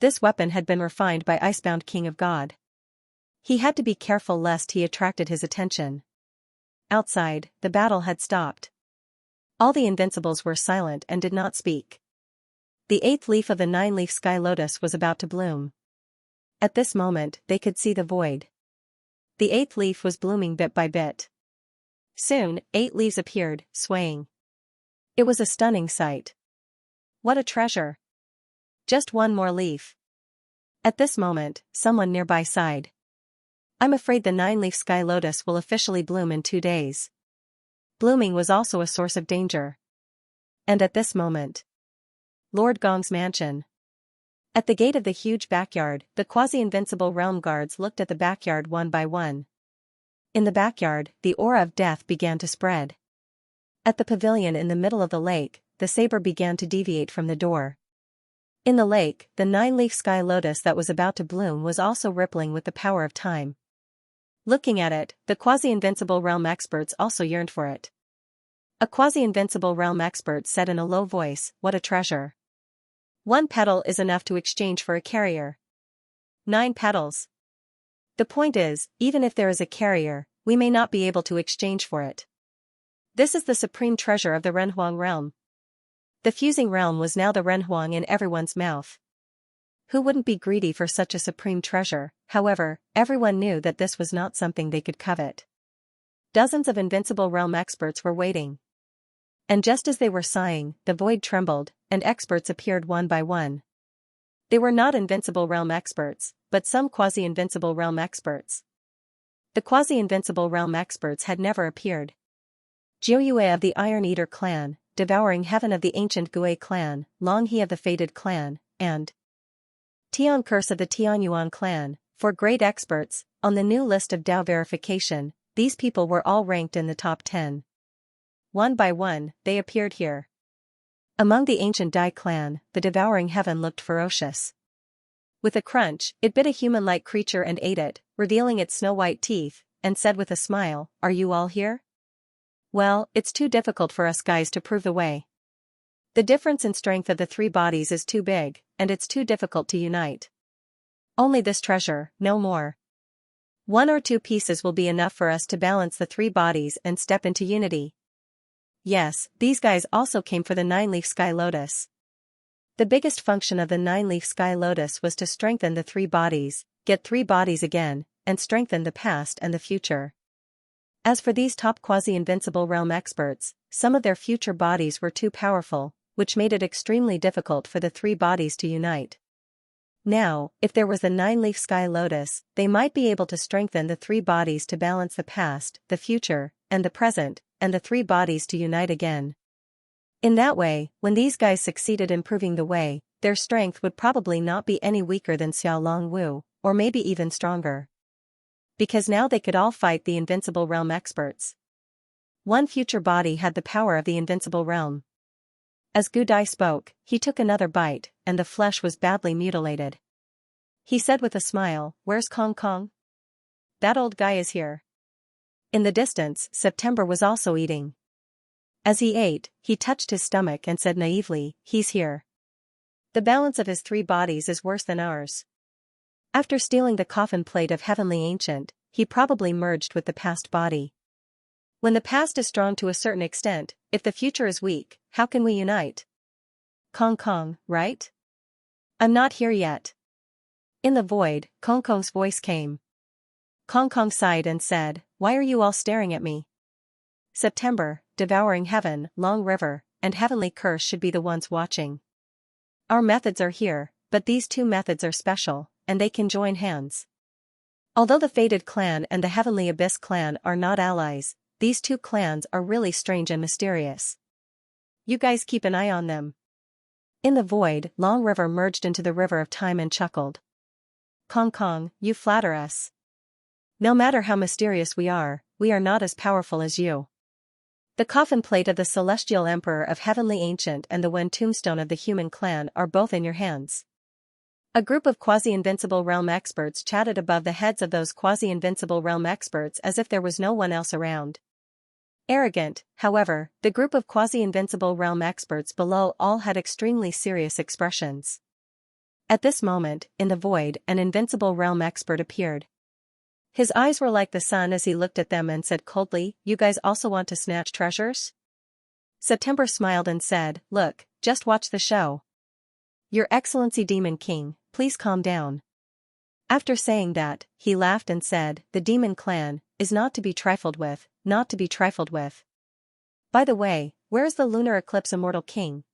This weapon had been refined by Icebound King of God. He had to be careful lest he attracted his attention. Outside, the battle had stopped. All the invincibles were silent and did not speak. The 8th leaf of the 9-leaf sky lotus was about to bloom. At this moment, they could see the void. The 8th leaf was blooming bit by bit. Soon, 8 leaves appeared, swaying. It was a stunning sight. What a treasure! Just one more leaf. At this moment, someone nearby sighed. I'm afraid the 9-leaf sky lotus will officially bloom in 2 days. Blooming was also a source of danger. And at this moment, Lord Gong's mansion. At the gate of the huge backyard, the quasi-invincible realm guards looked at the backyard one by one. In the backyard, the aura of death began to spread. At the pavilion in the middle of the lake, the saber began to deviate from the door. In the lake, the 9-leaf sky lotus that was about to bloom was also rippling with the power of time. Looking at it, the quasi-invincible realm experts also yearned for it. A quasi-invincible realm expert said in a low voice, what a treasure. 1 petal is enough to exchange for a carrier. 9 petals. The point is, even if there is a carrier, we may not be able to exchange for it. This is the supreme treasure of the Renhuang realm. The fusing realm was now the Renhuang in everyone's mouth. Who wouldn't be greedy for such a supreme treasure? However, everyone knew that this was not something they could covet. Dozens of invincible realm experts were waiting. And just as they were sighing, the void trembled, and experts appeared one by one. They were not invincible realm experts, but some quasi-invincible realm experts. The quasi-invincible realm experts had never appeared. Jiuyue of the Iron Eater clan, devouring heaven of the ancient Gui clan, Long He of the fated clan, and Tian Curse of the Tianyuan clan, for great experts. On the new list of Dao verification, these people were all ranked in the top 10. One by one, they appeared here. Among the ancient Dai clan, the devouring heaven looked ferocious. With a crunch, it bit a human-like creature and ate it, revealing its snow-white teeth, and said with a smile, "Are you all here? Well, it's too difficult for us guys to prove the way. The difference in strength of the three bodies is too big, and it's too difficult to unite. Only this treasure, no more. 1 or 2 pieces will be enough for us to balance the three bodies and step into unity." Yes, these guys also came for the 9-leaf sky lotus. The biggest function of the 9-leaf sky lotus was to strengthen the three bodies, get 3 bodies again, and strengthen the past and the future. As for these top quasi-invincible realm experts, some of their future bodies were too powerful, which made it extremely difficult for the 3 bodies to unite. Now, if there was the 9-leaf sky lotus, they might be able to strengthen the 3 bodies to balance the past, the future, and the present, and the 3 bodies to unite again. In that way, when these guys succeeded in proving the way, their strength would probably not be any weaker than Xiao Long Wu, or maybe even stronger. Because now they could all fight the invincible realm experts. One future body had the power of the invincible realm. As Gu Dai spoke, he took another bite, and the flesh was badly mutilated. He said with a smile, "Where's Kong Kong? That old guy is here." In the distance, September was also eating. As he ate, he touched his stomach and said naively, "He's here. The balance of his 3 bodies is worse than ours." After stealing the coffin plate of Heavenly Ancient, he probably merged with the past body. When the past is strong to a certain extent, if the future is weak, how can we unite? Kong Kong, right? I'm not here yet. In the void, Kong Kong's voice came. Kong Kong sighed and said, "Why are you all staring at me? September, devouring heaven, Long River, and Heavenly Curse should be the ones watching. Our methods are here, but these 2 methods are special, and they can join hands. Although the Fated Clan and the Heavenly Abyss Clan are not allies, these 2 clans are really strange and mysterious. You guys keep an eye on them." In the void, Long River merged into the river of time and chuckled. "Kong Kong, you flatter us. No matter how mysterious we are not as powerful as you. The coffin plate of the Celestial Emperor of Heavenly Ancient and the Wen tombstone of the human clan are both in your hands." A group of quasi-invincible realm experts chatted above the heads of those quasi-invincible realm experts as if there was no one else around. Arrogant, however, the group of quasi-invincible realm experts below all had extremely serious expressions. At this moment, in the void, an invincible realm expert appeared. His eyes were like the sun as he looked at them and said coldly, "You guys also want to snatch treasures?" September smiled and said, "Look, just watch the show. Your Excellency Demon King, please calm down." After saying that, he laughed and said, "The Demon Clan is not to be trifled with, not to be trifled with. By the way, where is the Lunar Eclipse Immortal King?"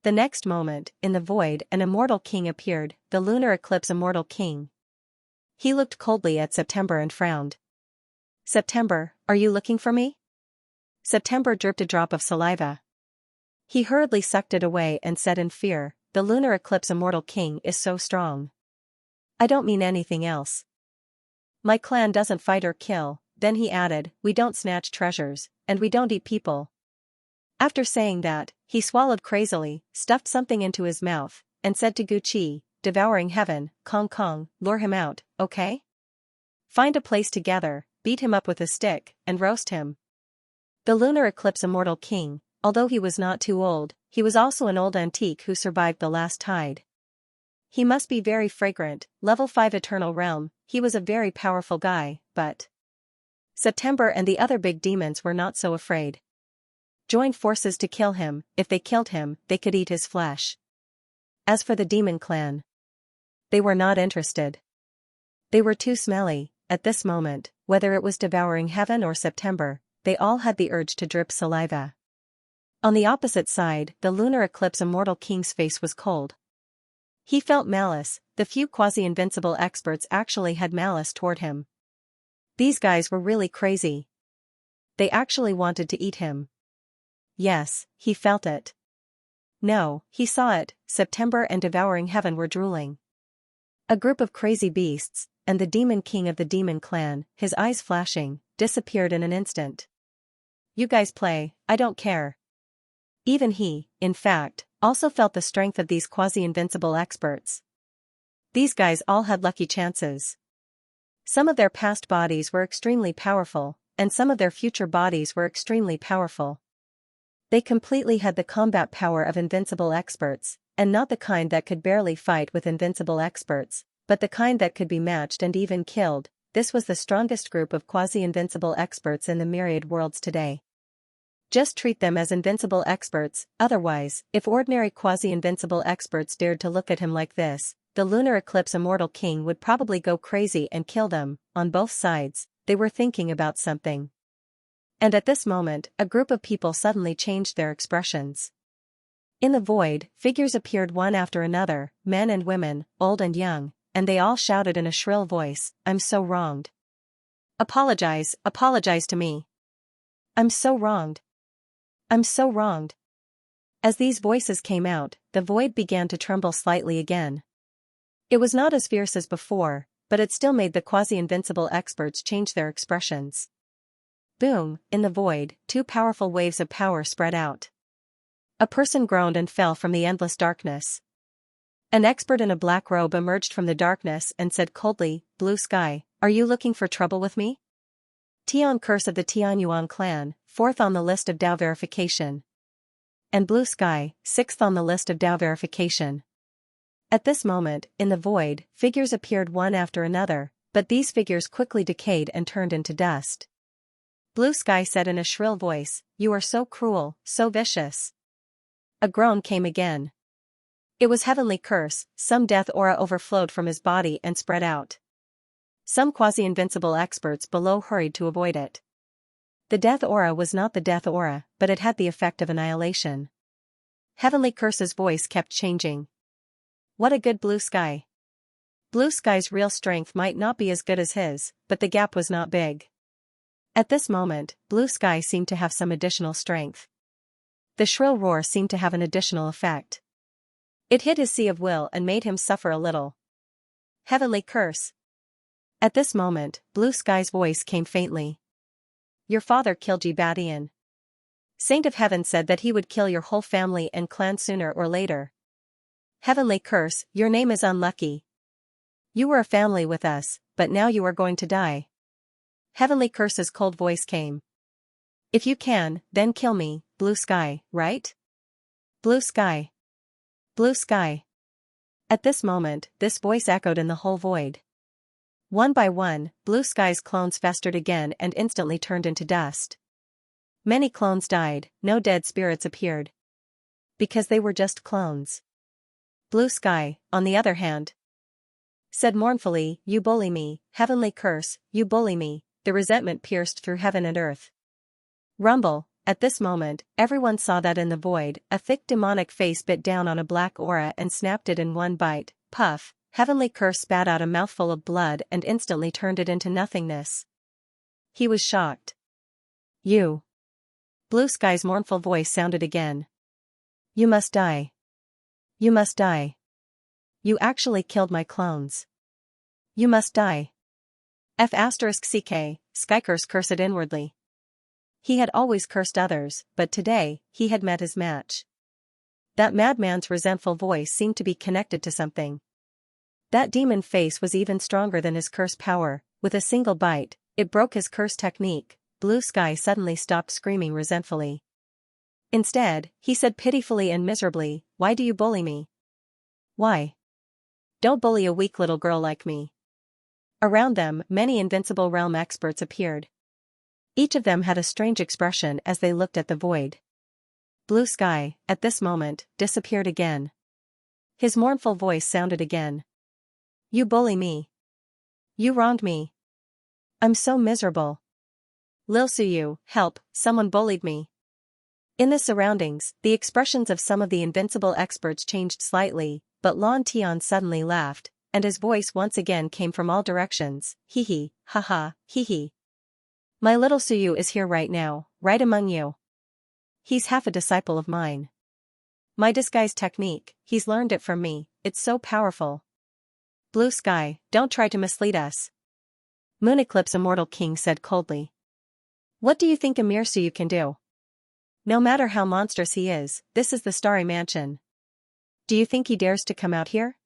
The next moment, in the void, an immortal king appeared, the Lunar Eclipse Immortal King. He looked coldly at September and frowned. "September, are you looking for me?" September dripped a drop of saliva. He hurriedly sucked it away and said in fear, "The Lunar Eclipse Immortal King is so strong. I don't mean anything else. My clan doesn't fight or kill." Then he added, "We don't snatch treasures, and we don't eat people." After saying that, he swallowed crazily, stuffed something into his mouth, and said to Guqi, "Devouring heaven, Kong Kong, lure him out, okay? Find a place together, beat him up with a stick, and roast him." The Lunar Eclipse Immortal King, although he was not too old, he was also an old antique who survived the last tide. He must be very fragrant, level 5 Eternal Realm. He was a very powerful guy, but September and the other big demons were not so afraid. Joined forces to kill him. If they killed him, they could eat his flesh. As for the Demon Clan, they were not interested. They were too smelly. At this moment, whether it was devouring heaven or September, they all had the urge to drip saliva. On the opposite side, the Lunar Eclipse Immortal King's face was cold. He felt malice. The few quasi-invincible experts actually had malice toward him. These guys were really crazy. They actually wanted to eat him. Yes, he felt it. No, he saw it. September and devouring heaven were drooling. A group of crazy beasts, and the demon king of the demon clan, his eyes flashing, disappeared in an instant. You guys play, I don't care. Even he, in fact, also felt the strength of these quasi-invincible experts. These guys all had lucky chances. Some of their past bodies were extremely powerful, and some of their future bodies were extremely powerful. They completely had the combat power of invincible experts, and not the kind that could barely fight with invincible experts, but the kind that could be matched and even killed. This was the strongest group of quasi-invincible experts in the Myriad worlds today. Just treat them as invincible experts, otherwise, if ordinary quasi-invincible experts dared to look at him like this, the lunar eclipse immortal king would probably go crazy and kill them. On both sides, they were thinking about something. And at this moment, a group of people suddenly changed their expressions. In the void, figures appeared one after another, men and women, old and young, and they all shouted in a shrill voice, "I'm so wronged. Apologize to me. I'm so wronged. I'm so wronged." As these voices came out, the void began to tremble slightly again. It was not as fierce as before, but it still made the quasi-invincible experts change their expressions. Boom, in the void, two powerful waves of power spread out. A person groaned and fell from the endless darkness. An expert in a black robe emerged from the darkness and said coldly, "Blue Sky, are you looking for trouble with me?" Tian Curse of the Tianyuan clan, 4th on the list of Dao verification. And Blue Sky, 6th on the list of Dao verification. At this moment, in the void, figures appeared one after another, but these figures quickly decayed and turned into dust. Blue Sky said in a shrill voice, "You are so cruel, so vicious." A groan came again. It was Heavenly Curse. Some death aura overflowed from his body and spread out. Some quasi-invincible experts below hurried to avoid it. The death aura was not the death aura, but it had the effect of annihilation. Heavenly Curse's voice kept changing. What a good Blue Sky. Blue Sky's real strength might not be as good as his, but the gap was not big. At this moment, Blue Sky seemed to have some additional strength. The shrill roar seemed to have an additional effect. It hit his sea of will and made him suffer a little. Heavenly Curse. At this moment, Blue Sky's voice came faintly. Your father killed Jibadian. Saint of Heaven said that he would kill your whole family and clan sooner or later. Heavenly Curse, your name is unlucky. You were a family with us, but now you are going to die. Heavenly Curse's cold voice came. If you can, then kill me, Blue Sky, right? Blue Sky. Blue Sky. At this moment, this voice echoed in the whole void. One by one, Blue Sky's clones festered again and instantly turned into dust. Many clones died, no dead spirits appeared. Because they were just clones. Blue Sky, on the other hand, said mournfully, "You bully me, Heavenly Curse, you bully me." The resentment pierced through heaven and earth. Rumble. At this moment, everyone saw that in the void, a thick demonic face bit down on a black aura and snapped it in one bite. Puff. Heavenly Curse spat out a mouthful of blood and instantly turned it into nothingness. He was shocked. You. Blue Sky's mournful voice sounded again. You must die. You must die. You actually killed my clones. You must die. F***ck, Skycurse cursed inwardly. He had always cursed others, but today, he had met his match. That madman's resentful voice seemed to be connected to something. That demon face was even stronger than his curse power. With a single bite, it broke his curse technique. Blue Sky suddenly stopped screaming resentfully. Instead, he said pitifully and miserably, "Why do you bully me? Why? Don't bully a weak little girl like me." Around them, many invincible realm experts appeared. Each of them had a strange expression as they looked at the void. Blue Sky, at this moment, disappeared again. His mournful voice sounded again. You bully me. You wronged me. I'm so miserable. Lil Suyu, help, someone bullied me. In the surroundings, the expressions of some of the invincible experts changed slightly, but Lon Tian suddenly laughed, and his voice once again came from all directions. Hee hee, haha, hee hee. My little Suyu is here right now, right among you. He's half a disciple of mine. My disguise technique, he's learned it from me, it's so powerful. Blue Sky, don't try to mislead us. Moon Eclipse Immortal King said coldly. What do you think Emir Suyu can do? No matter how monstrous he is, this is the Starry Mansion. Do you think he dares to come out here?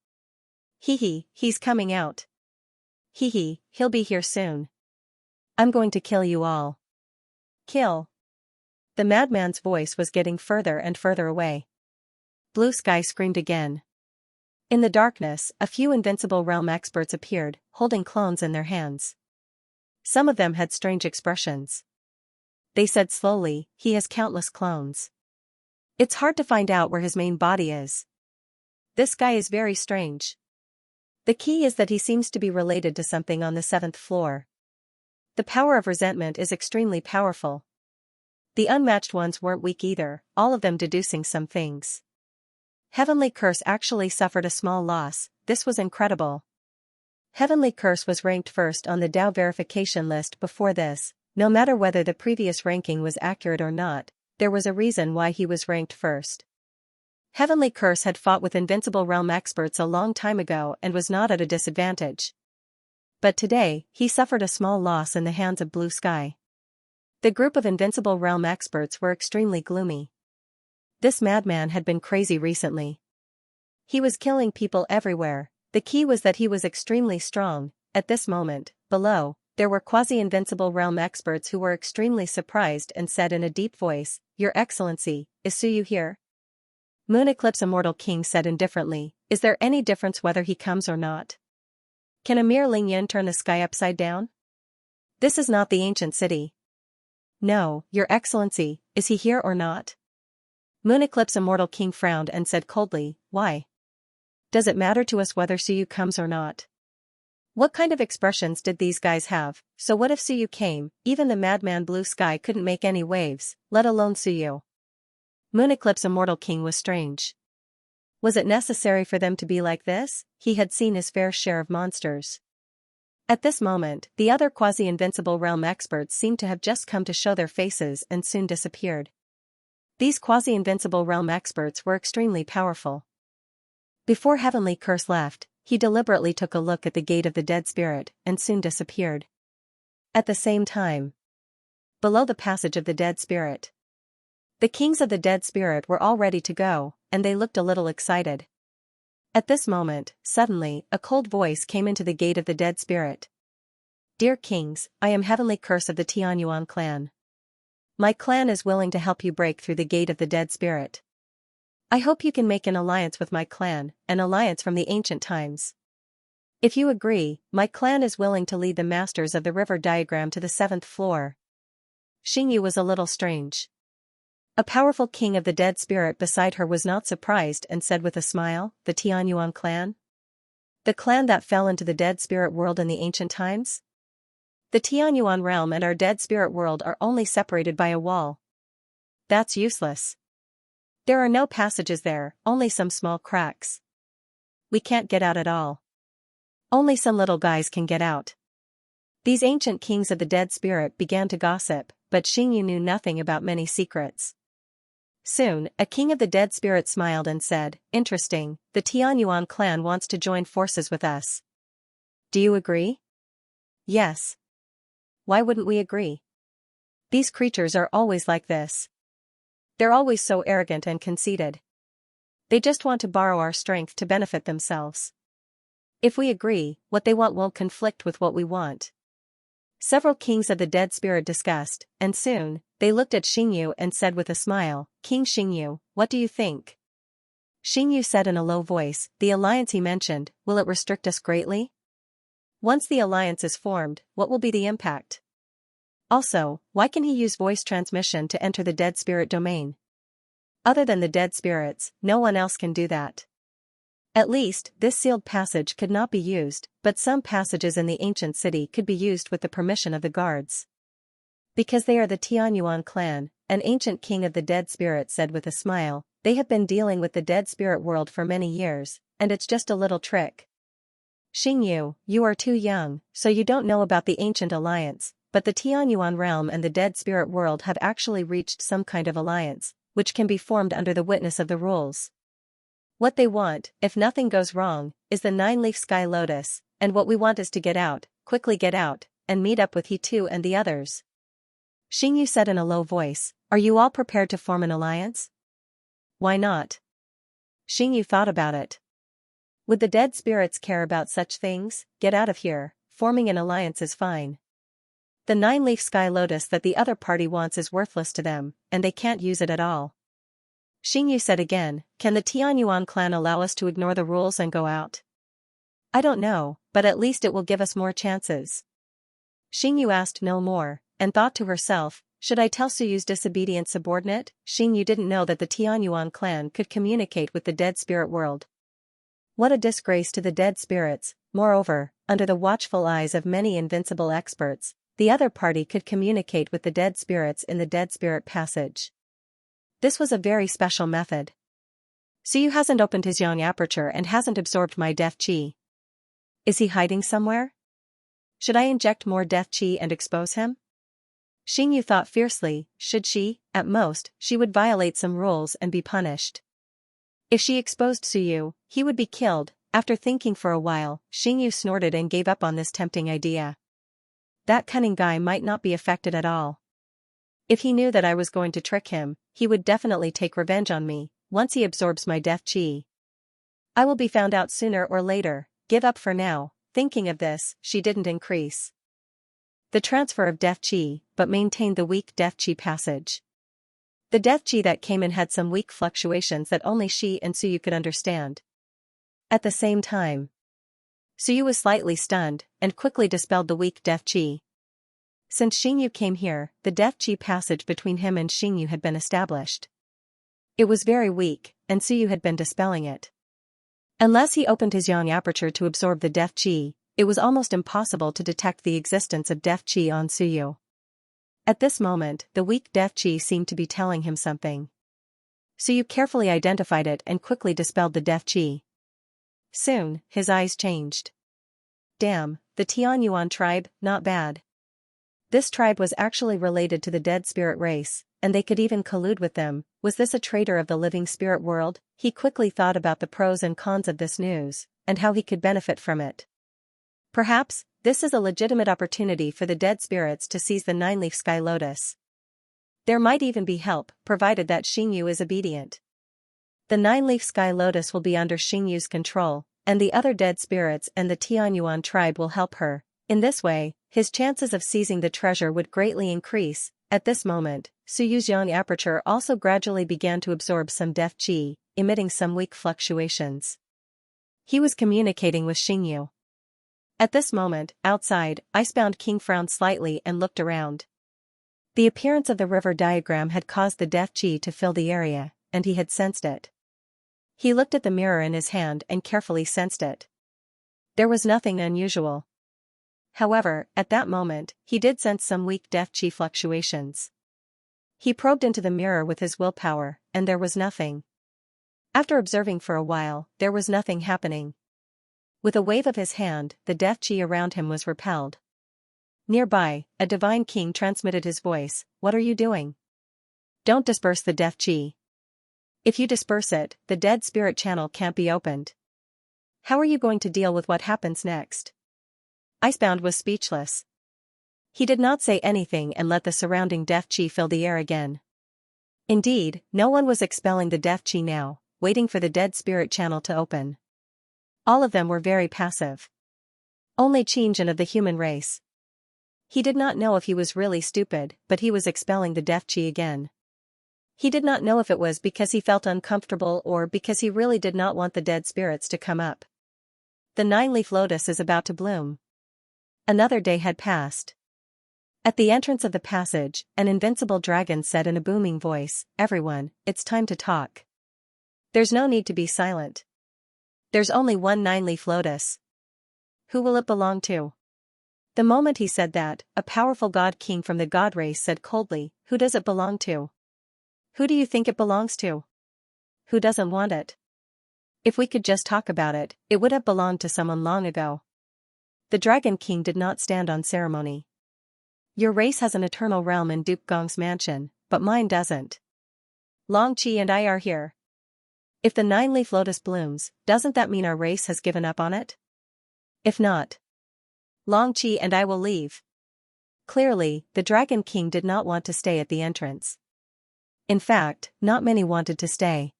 Hee, he's coming out. Hee, he'll be here soon. I'm going to kill you all. Kill. The madman's voice was getting further and further away. Blue Sky screamed again. In the darkness, a few Invincible Realm experts appeared, holding clones in their hands. Some of them had strange expressions. They said slowly, he has countless clones. It's hard to find out where his main body is. This guy is very strange. The key is that he seems to be related to something on the 7th floor. The power of resentment is extremely powerful. The unmatched ones weren't weak either, all of them deducing some things. Heavenly Curse actually suffered a small loss, this was incredible. Heavenly Curse was ranked first on the Dao verification list before this. No matter whether the previous ranking was accurate or not, there was a reason why he was ranked first. Heavenly Curse had fought with Invincible Realm experts a long time ago and was not at a disadvantage. But today, he suffered a small loss in the hands of Blue Sky. The group of Invincible Realm experts were extremely gloomy. This madman had been crazy recently. He was killing people everywhere. The key was that he was extremely strong. At this moment, below, there were quasi-invincible realm experts who were extremely surprised and said in a deep voice, Your Excellency, is Suyu here? Moon Eclipse Immortal King said indifferently, Is there any difference whether he comes or not? Can Emir Lingyan turn the sky upside down? This is not the ancient city. No, Your Excellency, is he here or not? Moon Eclipse Immortal King frowned and said coldly, Why? Does it matter to us whether Suyu comes or not? What kind of expressions did these guys have? So what if Suyu came? Even the madman Blue Sky couldn't make any waves, let alone Suyu. Moon Eclipse Immortal King was strange. Was it necessary for them to be like this? He had seen his fair share of monsters. At this moment, the other quasi-invincible realm experts seemed to have just come to show their faces and soon disappeared. These quasi-invincible realm experts were extremely powerful. Before Heavenly Curse left, he deliberately took a look at the Gate of the Dead Spirit and soon disappeared. At the same time, below the passage of the Dead Spirit, the kings of the Dead Spirit were all ready to go, and they looked a little excited. At this moment, suddenly, a cold voice came into the Gate of the Dead Spirit. Dear kings, I am Heavenly Curse of the Tianyuan clan. My clan is willing to help you break through the Gate of the Dead Spirit. I hope you can make an alliance with my clan, an alliance from the ancient times. If you agree, my clan is willing to lead the masters of the river diagram to the 7th floor. Xingyu was a little strange. A powerful king of the dead spirit beside her was not surprised and said with a smile, the Tianyuan clan? The clan that fell into the dead spirit world in the ancient times? The Tianyuan realm and our dead spirit world are only separated by a wall. That's useless. There are no passages there, only some small cracks. We can't get out at all. Only some little guys can get out. These ancient kings of the dead spirit began to gossip, but Xingyu knew nothing about many secrets. Soon, a king of the dead spirit smiled and said, Interesting, the Tianyuan clan wants to join forces with us. Do you agree? Yes. Why wouldn't we agree? These creatures are always like this. They're always so arrogant and conceited. They just want to borrow our strength to benefit themselves. If we agree, what they want won't conflict with what we want. Several kings of the dead spirit discussed, and soon, they looked at Xingyu and said with a smile, King Xingyu, what do you think? Xingyu said in a low voice, the alliance he mentioned, will it restrict us greatly? Once the alliance is formed, what will be the impact? Also, why can he use voice transmission to enter the dead spirit domain? Other than the dead spirits, no one else can do that. At least, this sealed passage could not be used, but some passages in the ancient city could be used with the permission of the guards. Because they are the Tianyuan clan, an ancient king of the dead spirit said with a smile, they have been dealing with the dead spirit world for many years, and it's just a little trick. Xingyu, you are too young, so you don't know about the ancient alliance, but the Tianyuan realm and the dead spirit world have actually reached some kind of alliance, which can be formed under the witness of the rules. What they want, if nothing goes wrong, is the 9-leaf sky lotus, and what we want is to get out, quickly get out, and meet up with he too and the others. Xingyu said in a low voice, "Are you all prepared to form an alliance?" "Why not?" Xingyu thought about it. Would the dead spirits care about such things? Get out of here, forming an alliance is fine. The 9-leaf sky lotus that the other party wants is worthless to them, and they can't use it at all. Xingyu said again, "Can the Tianyuan clan allow us to ignore the rules and go out?" "I don't know, but at least it will give us more chances." Xingyu asked no more, and thought to herself, should I tell Suyu's disobedient subordinate? Xingyu didn't know that the Tianyuan clan could communicate with the dead spirit world. What a disgrace to the dead spirits. Moreover, under the watchful eyes of many invincible experts, the other party could communicate with the dead spirits in the dead spirit passage. This was a very special method. Suyu hasn't opened his yang aperture and hasn't absorbed my death qi. Is he hiding somewhere? Should I inject more death qi and expose him? Xingyu thought fiercely, should she? At most, she would violate some rules and be punished. If she exposed Suyu, he would be killed. After thinking for a while, Xingyu snorted and gave up on this tempting idea. That cunning guy might not be affected at all. If he knew that I was going to trick him, he would definitely take revenge on me, once he absorbs my death qi. I will be found out sooner or later. Give up for now. Thinking of this, she didn't increase the transfer of death qi, but maintained the weak death qi passage. The death qi that came in had some weak fluctuations that only she and Suyu could understand. At the same time, Suyu was slightly stunned, and quickly dispelled the weak death qi. Since Xingyu came here, the death qi passage between him and Xingyu had been established. It was very weak, and Suyu had been dispelling it. Unless he opened his yang aperture to absorb the death qi, it was almost impossible to detect the existence of death qi on Suyu. At this moment, the weak death qi seemed to be telling him something. Suyu carefully identified it and quickly dispelled the death qi. Soon, his eyes changed. Damn, the Tianyuan tribe, not bad. This tribe was actually related to the dead spirit race, and they could even collude with them. Was this a traitor of the living spirit world? He quickly thought about the pros and cons of this news, and how he could benefit from it. Perhaps, this is a legitimate opportunity for the dead spirits to seize the 9-leaf sky lotus. There might even be help, provided that Xingyu is obedient. The 9-leaf sky lotus will be under Xingyu's control, and the other dead spirits and the Tianyuan tribe will help her. In this way, his chances of seizing the treasure would greatly increase. At this moment, Suyu's yang aperture also gradually began to absorb some death qi, emitting some weak fluctuations. He was communicating with Xingyu. At this moment, outside, Icebound King frowned slightly and looked around. The appearance of the river diagram had caused the death qi to fill the area, and he had sensed it. He looked at the mirror in his hand and carefully sensed it. There was nothing unusual. However, at that moment, he did sense some weak death qi fluctuations. He probed into the mirror with his willpower, and there was nothing. After observing for a while, there was nothing happening. With a wave of his hand, the death qi around him was repelled. Nearby, a divine king transmitted his voice, "What are you doing? Don't disperse the death qi. If you disperse it, the dead spirit channel can't be opened. How are you going to deal with what happens next?" Icebound was speechless. He did not say anything and let the surrounding death qi fill the air again. Indeed, no one was expelling the death qi now, waiting for the dead spirit channel to open. All of them were very passive. Only Xianxia of the human race. He did not know if he was really stupid, but he was expelling the death qi again. He did not know if it was because he felt uncomfortable or because he really did not want the dead spirits to come up. The 9-leaf lotus is about to bloom. Another day had passed. At the entrance of the passage, an invincible dragon said in a booming voice, "Everyone, it's time to talk. There's no need to be silent. There's only one 9-leaf lotus. Who will it belong to?" The moment he said that, a powerful god king from the god race said coldly, "Who does it belong to? Who do you think it belongs to? Who doesn't want it? If we could just talk about it, it would have belonged to someone long ago." The Dragon King did not stand on ceremony. Your race has an eternal realm in Duke Gong's mansion, but mine doesn't. Long Qi and I are here. If the nine-leaf lotus blooms, doesn't that mean our race has given up on it? If not, Long Qi and I will leave. Clearly, the Dragon King did not want to stay at the entrance. In fact, not many wanted to stay.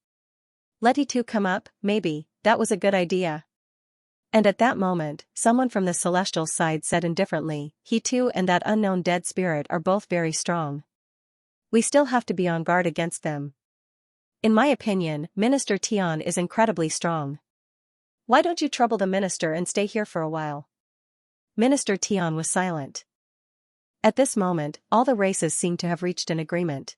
Let he too come up, maybe, that was a good idea. And at that moment, someone from the celestial side said indifferently, he too and that unknown dead spirit are both very strong. We still have to be on guard against them. In my opinion, Minister Tian is incredibly strong. Why don't you trouble the minister and stay here for a while? Minister Tian was silent. At this moment, all the races seemed to have reached an agreement.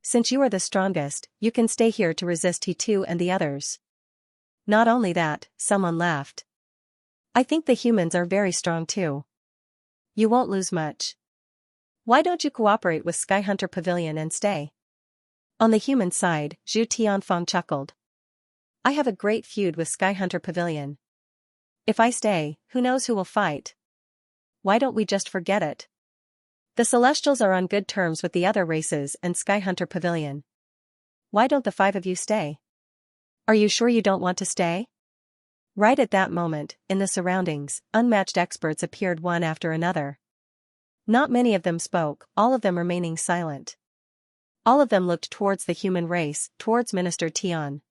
Since you are the strongest, you can stay here to resist He2 and the others. Not only that, someone laughed. I think the humans are very strong too. You won't lose much. Why don't you cooperate with Sky Hunter Pavilion and stay? On the human side, Zhu Tianfang chuckled. I have a great feud with Sky Hunter Pavilion. If I stay, who knows who will fight? Why don't we just forget it? The Celestials are on good terms with the other races and Sky Hunter Pavilion. Why don't the 5 of you stay? Are you sure you don't want to stay? Right at that moment, in the surroundings, unmatched experts appeared one after another. Not many of them spoke, all of them remaining silent. All of them looked towards the human race, towards Minister Tian.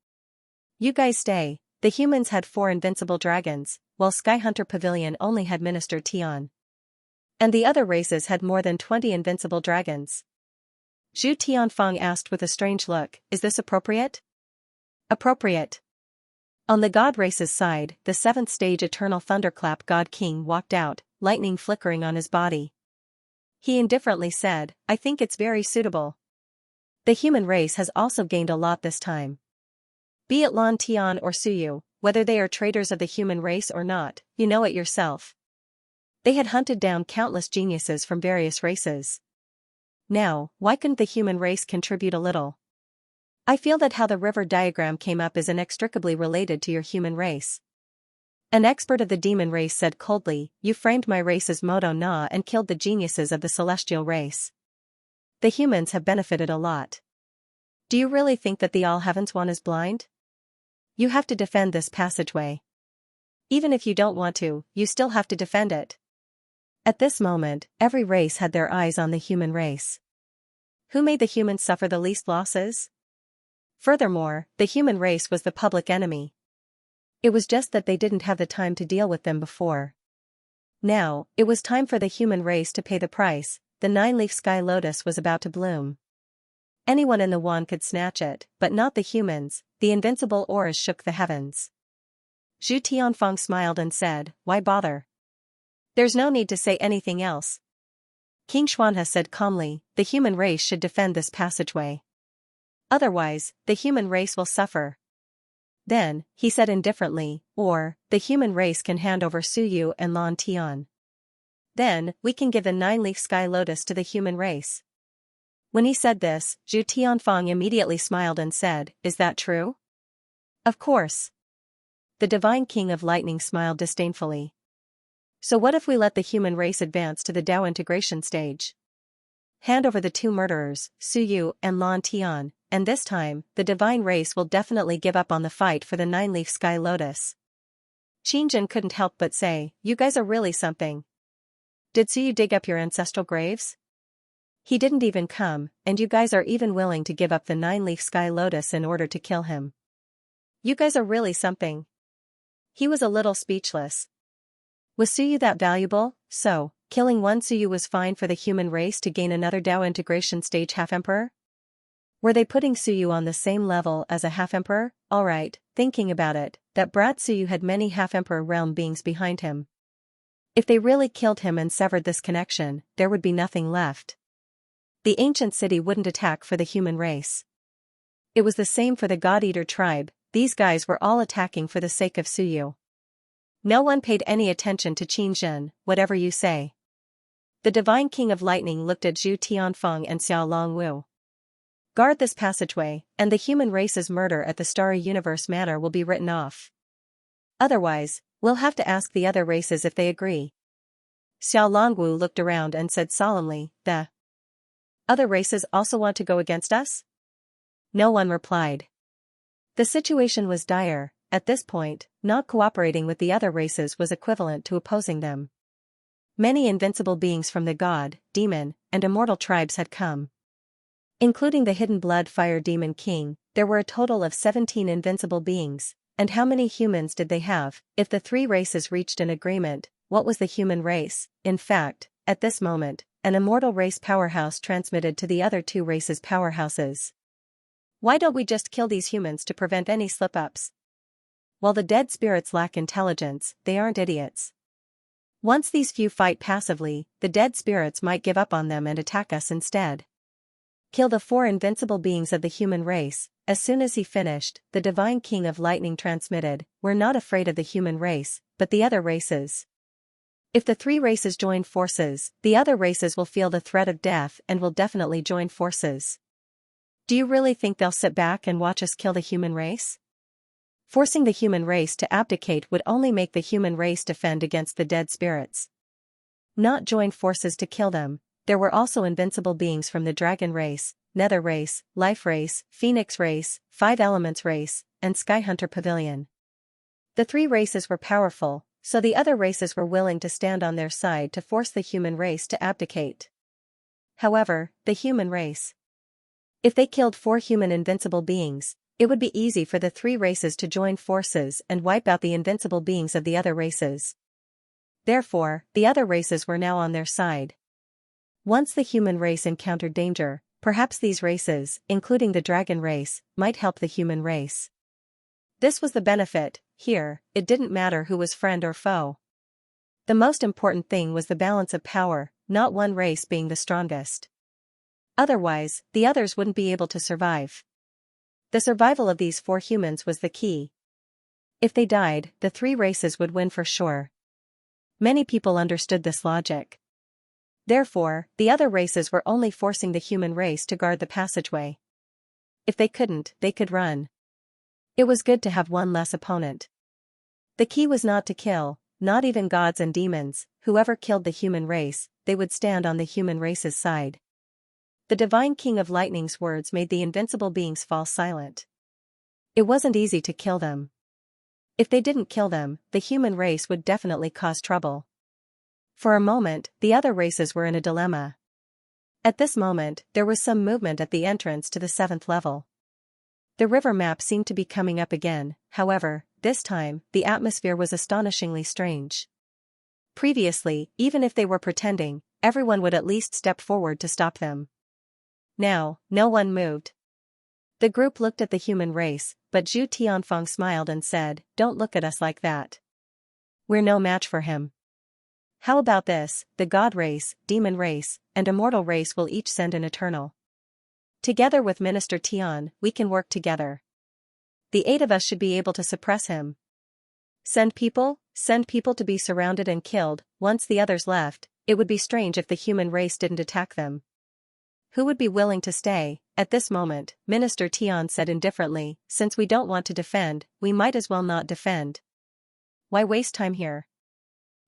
You guys stay. The humans had 4 invincible dragons, while Sky Hunter Pavilion only had Minister Tian. And the other races had more than 20 invincible dragons. Zhu Tianfang asked with a strange look, is this appropriate? Appropriate. On the god race's side, the 7th stage Eternal Thunderclap God King walked out, lightning flickering on his body. He indifferently said, I think it's very suitable. The human race has also gained a lot this time. Be it Lan Tian or Suyu, whether they are traitors of the human race or not, you know it yourself. They had hunted down countless geniuses from various races. Now, why couldn't the human race contribute a little? I feel that how the river diagram came up is inextricably related to your human race. An expert of the demon race said coldly, you framed my race as Modo Na and killed the geniuses of the celestial race. The humans have benefited a lot. Do you really think that the All Heavens One is blind? You have to defend this passageway. Even if you don't want to, you still have to defend it. At this moment, every race had their eyes on the human race. Who made the humans suffer the least losses? Furthermore, the human race was the public enemy. It was just that they didn't have the time to deal with them before. Now, it was time for the human race to pay the price. The 9-leaf sky lotus was about to bloom. Anyone in the wand could snatch it, but not the humans. The invincible auras shook the heavens. Zhu Tianfang smiled and said, why bother? There's no need to say anything else. King Xianxia said calmly, the human race should defend this passageway. Otherwise, the human race will suffer. Then, he said indifferently, or, the human race can hand over Suyu and Lan Tian. Then, we can give the 9-leaf sky lotus to the human race. When he said this, Zhu Tianfang immediately smiled and said, is that true? Of course. The divine king of lightning smiled disdainfully. So what if we let the human race advance to the Dao integration stage? Hand over the 2 murderers, Suyu and Lan Tian, and this time, the divine race will definitely give up on the fight for the 9-leaf sky lotus. Qingjin couldn't help but say, you guys are really something. Did Suyu dig up your ancestral graves? He didn't even come, and you guys are even willing to give up the 9-leaf sky lotus in order to kill him. You guys are really something. He was a little speechless. Was Suyu that valuable? So, killing one Suyu was fine for the human race to gain another Dao integration stage half-emperor? Were they putting Suyu on the same level as a half-emperor? Alright, thinking about it, that brat Suyu had many half-emperor realm beings behind him. If they really killed him and severed this connection, there would be nothing left. The ancient city wouldn't attack for the human race. It was the same for the God-Eater tribe, these guys were all attacking for the sake of Suyu. No one paid any attention to Qingjin, whatever you say. The divine king of lightning looked at Zhu Tianfang and Xiao Longwu. Guard this passageway, and the human race's murder at the Starry Universe Manor will be written off. Otherwise, we'll have to ask the other races if they agree. Xiao Longwu looked around and said solemnly, "The other races also want to go against us?" No one replied. The situation was dire. At this point, not cooperating with the other races was equivalent to opposing them. Many invincible beings from the god, demon, and immortal tribes had come. Including the hidden blood fire demon king, there were a total of 17 invincible beings. And how many humans did they have? If the three races reached an agreement, what was the human race? In fact, at this moment, an immortal race powerhouse transmitted to the other two races' powerhouses. Why don't we just kill these humans to prevent any slip-ups? While the dead spirits lack intelligence, they aren't idiots. Once these few fight passively, the dead spirits might give up on them and attack us instead. Kill the 4 invincible beings of the human race. As soon as he finished, the divine king of lightning transmitted, "We're not afraid of the human race, but the other races. If the 3 races join forces, the other races will feel the threat of death and will definitely join forces. Do you really think they'll sit back and watch us kill the human race? Forcing the human race to abdicate would only make the human race defend against the dead spirits. Not join forces to kill them." There were also invincible beings from the dragon race, nether race, life race, phoenix race, 5 elements race, and skyhunter pavilion. The 3 races were powerful, so the other races were willing to stand on their side to force the human race to abdicate. However, the human race. If they killed 4 human invincible beings, it would be easy for the 3 races to join forces and wipe out the invincible beings of the other races. Therefore, the other races were now on their side. Once the human race encountered danger, perhaps these races, including the dragon race, might help the human race. This was the benefit. Here, it didn't matter who was friend or foe. The most important thing was the balance of power, not one race being the strongest. Otherwise, the others wouldn't be able to survive. The survival of these 4 humans was the key. If they died, the 3 races would win for sure. Many people understood this logic. Therefore, the other races were only forcing the human race to guard the passageway. If they couldn't, they could run. It was good to have one less opponent. The key was not to kill, not even gods and demons. Whoever killed the human race, they would stand on the human race's side. The divine king of lightning's words made the invincible beings fall silent. It wasn't easy to kill them. If they didn't kill them, the human race would definitely cause trouble. For a moment, the other races were in a dilemma. At this moment, there was some movement at the entrance to the 7th level. The river map seemed to be coming up again. However, this time, the atmosphere was astonishingly strange. Previously, even if they were pretending, everyone would at least step forward to stop them. Now, no one moved. The group looked at the human race, but Zhu Tianfeng smiled and said, "Don't look at us like that. We're no match for him. How about this? The god race, demon race, and immortal race will each send an eternal. Together with Minister Tian, we can work together. The 8 of us should be able to suppress him. Send people to be surrounded and killed. Once the others left, it would be strange if the human race didn't attack them. Who would be willing to stay?" At this moment, Minister Tian said indifferently, "Since we don't want to defend, we might as well not defend. Why waste time here?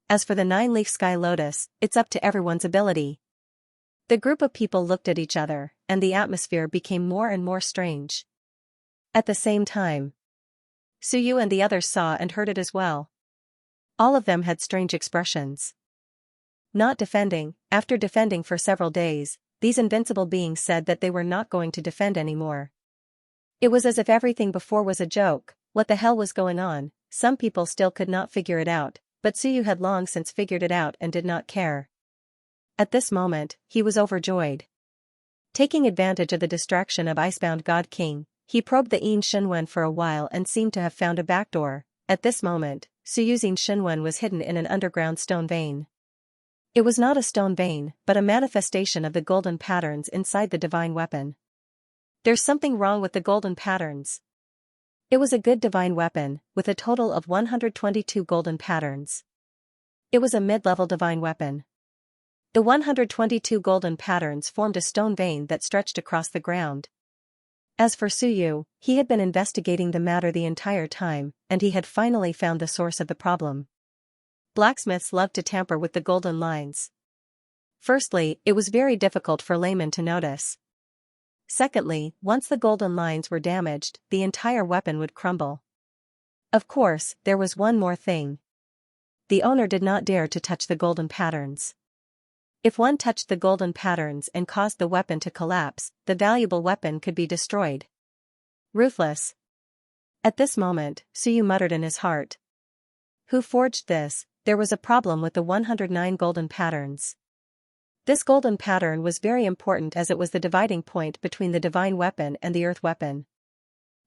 As for the 9-leaf sky lotus, it's up to everyone's ability." The group of people looked at each other, and the atmosphere became more and more strange. At the same time, Suyu and the others saw and heard it as well. All of them had strange expressions. Not defending. After defending for several days, these invincible beings said that they were not going to defend anymore. It was as if everything before was a joke. What the hell was going on? Some people still could not figure it out, but Suyu had long since figured it out and did not care. At this moment, he was overjoyed. Taking advantage of the distraction of Icebound God King, he probed the Yin Shenwen for a while and seemed to have found a backdoor. At this moment, Suyu's Yin Shenwen was hidden in an underground stone vein. It was not a stone vein, but a manifestation of the golden patterns inside the divine weapon. There's something wrong with the golden patterns. It was a good divine weapon, with a total of 122 golden patterns. It was a mid-level divine weapon. The 122 golden patterns formed a stone vein that stretched across the ground. As for Suyu, he had been investigating the matter the entire time, and he had finally found the source of the problem. blacksmiths loved to tamper with the golden lines. Firstly, it was very difficult for laymen to notice. Secondly, once the golden lines were damaged, the entire weapon would crumble. Of course, there was one more thing. The owner did not dare to touch the golden patterns. If one touched the golden patterns and caused the weapon to collapse, the valuable weapon could be destroyed. Ruthless. At this moment, Suyu muttered in his heart. Who forged this? There was a problem with the 109 golden patterns. This golden pattern was very important as it was the dividing point between the divine weapon and the earth weapon.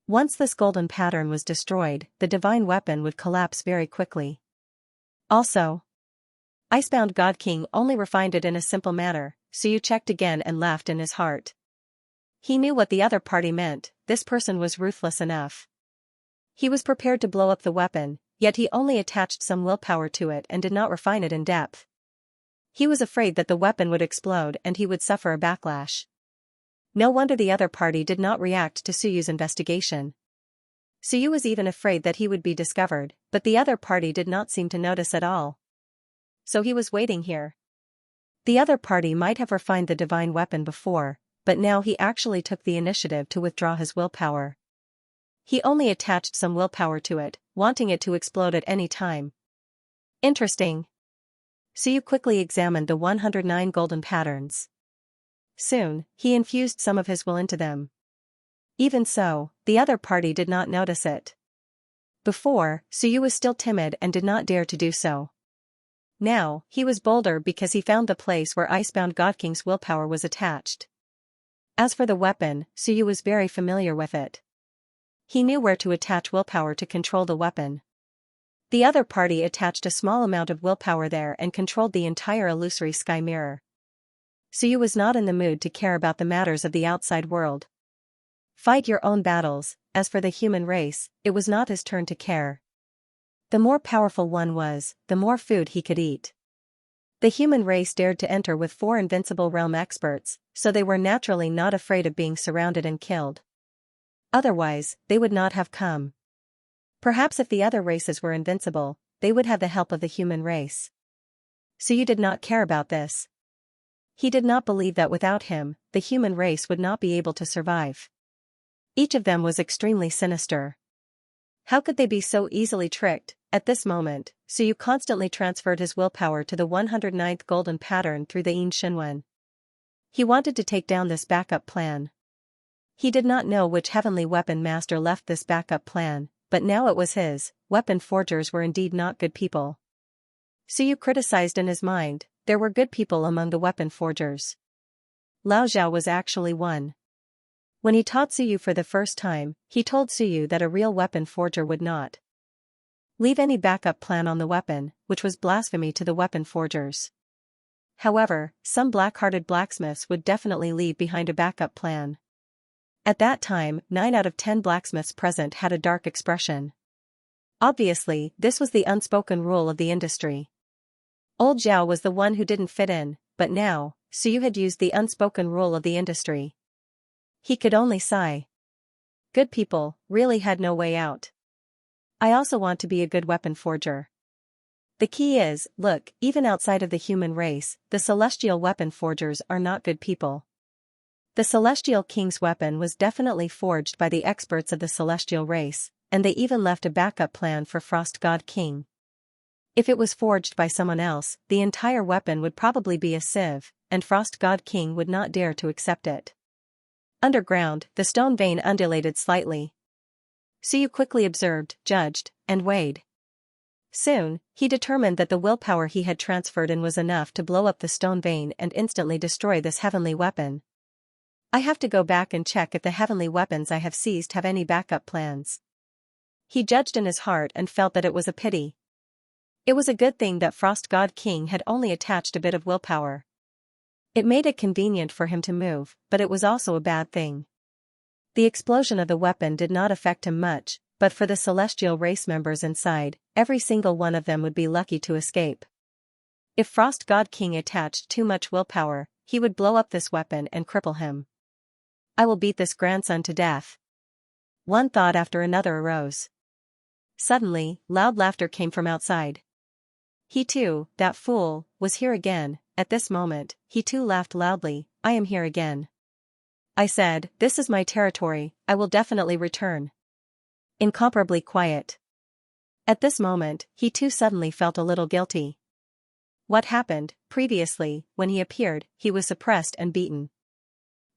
Once this golden pattern was destroyed, the divine weapon would collapse very quickly. Also, Icebound God King only refined it in a simple manner, Suyu checked again and laughed in his heart. He knew what the other party meant, this person was ruthless enough. He was prepared to blow up the weapon, yet he only attached some willpower to it and did not refine it in depth. He was afraid that the weapon would explode and he would suffer a backlash. No wonder the other party did not react to Suyu's investigation. Suyu was even afraid that he would be discovered, but the other party did not seem to notice at all. So he was waiting here. The other party might have refined the divine weapon before, but now he actually took the initiative to withdraw his willpower. He only attached some willpower to it, wanting it to explode at any time. Interesting. Suyu quickly examined the 109 golden patterns. Soon, he infused some of his will into them. Even so, the other party did not notice it. Before, Suyu was still timid and did not dare to do so. Now, he was bolder because he found the place where Icebound God King's willpower was attached. As for the weapon, Suyu was very familiar with it. He knew where to attach willpower to control the weapon. The other party attached a small amount of willpower there and controlled the entire illusory sky mirror. Suyu was not in the mood to care about the matters of the outside world. Fight your own battles, as for the human race, it was not his turn to care. The more powerful one was, the more food he could eat. The human race dared to enter with 4 invincible realm experts, so they were naturally not afraid of being surrounded and killed. Otherwise, they would not have come. Perhaps if the other races were invincible, they would have the help of the human race. Suyu did not care about this. He did not believe that without him, the human race would not be able to survive. Each of them was extremely sinister. How could they be so easily tricked? At this moment, Suyu constantly transferred his willpower to the 109th golden pattern through the Yin Shinwen. He wanted to take down this backup plan. He did not know which heavenly weapon master left this backup plan, but now it was his. Weapon forgers were indeed not good people. Suyu criticized in his mind, there were good people among the weapon forgers. Lao Zhao was actually one. When he taught Suyu for the first time, he told Suyu that a real weapon forger would not leave any backup plan on the weapon, which was blasphemy to the weapon forgers. However, some black-hearted blacksmiths would definitely leave behind a backup plan. At that time, 9 out of 10 blacksmiths present had a dark expression. Obviously, this was the unspoken rule of the industry. Old Zhao was the one who didn't fit in, but now, Suyu had used the unspoken rule of the industry. He could only sigh. Good people really had no way out. I also want to be a good weapon forger. The key is, look, even outside of the human race, the celestial weapon forgers are not good people. The Celestial King's weapon was definitely forged by the experts of the celestial race, and they even left a backup plan for Frost God King. If it was forged by someone else, the entire weapon would probably be a sieve, and Frost God King would not dare to accept it. Underground, the stone vein undulated slightly. Suyu quickly observed, judged, and weighed. Soon, he determined that the willpower he had transferred in was enough to blow up the stone vein and instantly destroy this heavenly weapon. I have to go back and check if the heavenly weapons I have seized have any backup plans. He judged in his heart and felt that it was a pity. It was a good thing that Frost God King had only attached a bit of willpower. It made it convenient for him to move, but it was also a bad thing. The explosion of the weapon did not affect him much, but for the celestial race members inside, every single one of them would be lucky to escape. If Frost God King attached too much willpower, he would blow up this weapon and cripple him. I will beat this grandson to death. One thought after another arose. Suddenly, loud laughter came from outside. He too, that fool, was here again. At this moment, he too laughed loudly. I am here again. I said, this is my territory, I will definitely return. Incomparably quiet. At this moment, he too suddenly felt a little guilty. What happened? Previously, when he appeared, he was suppressed and beaten.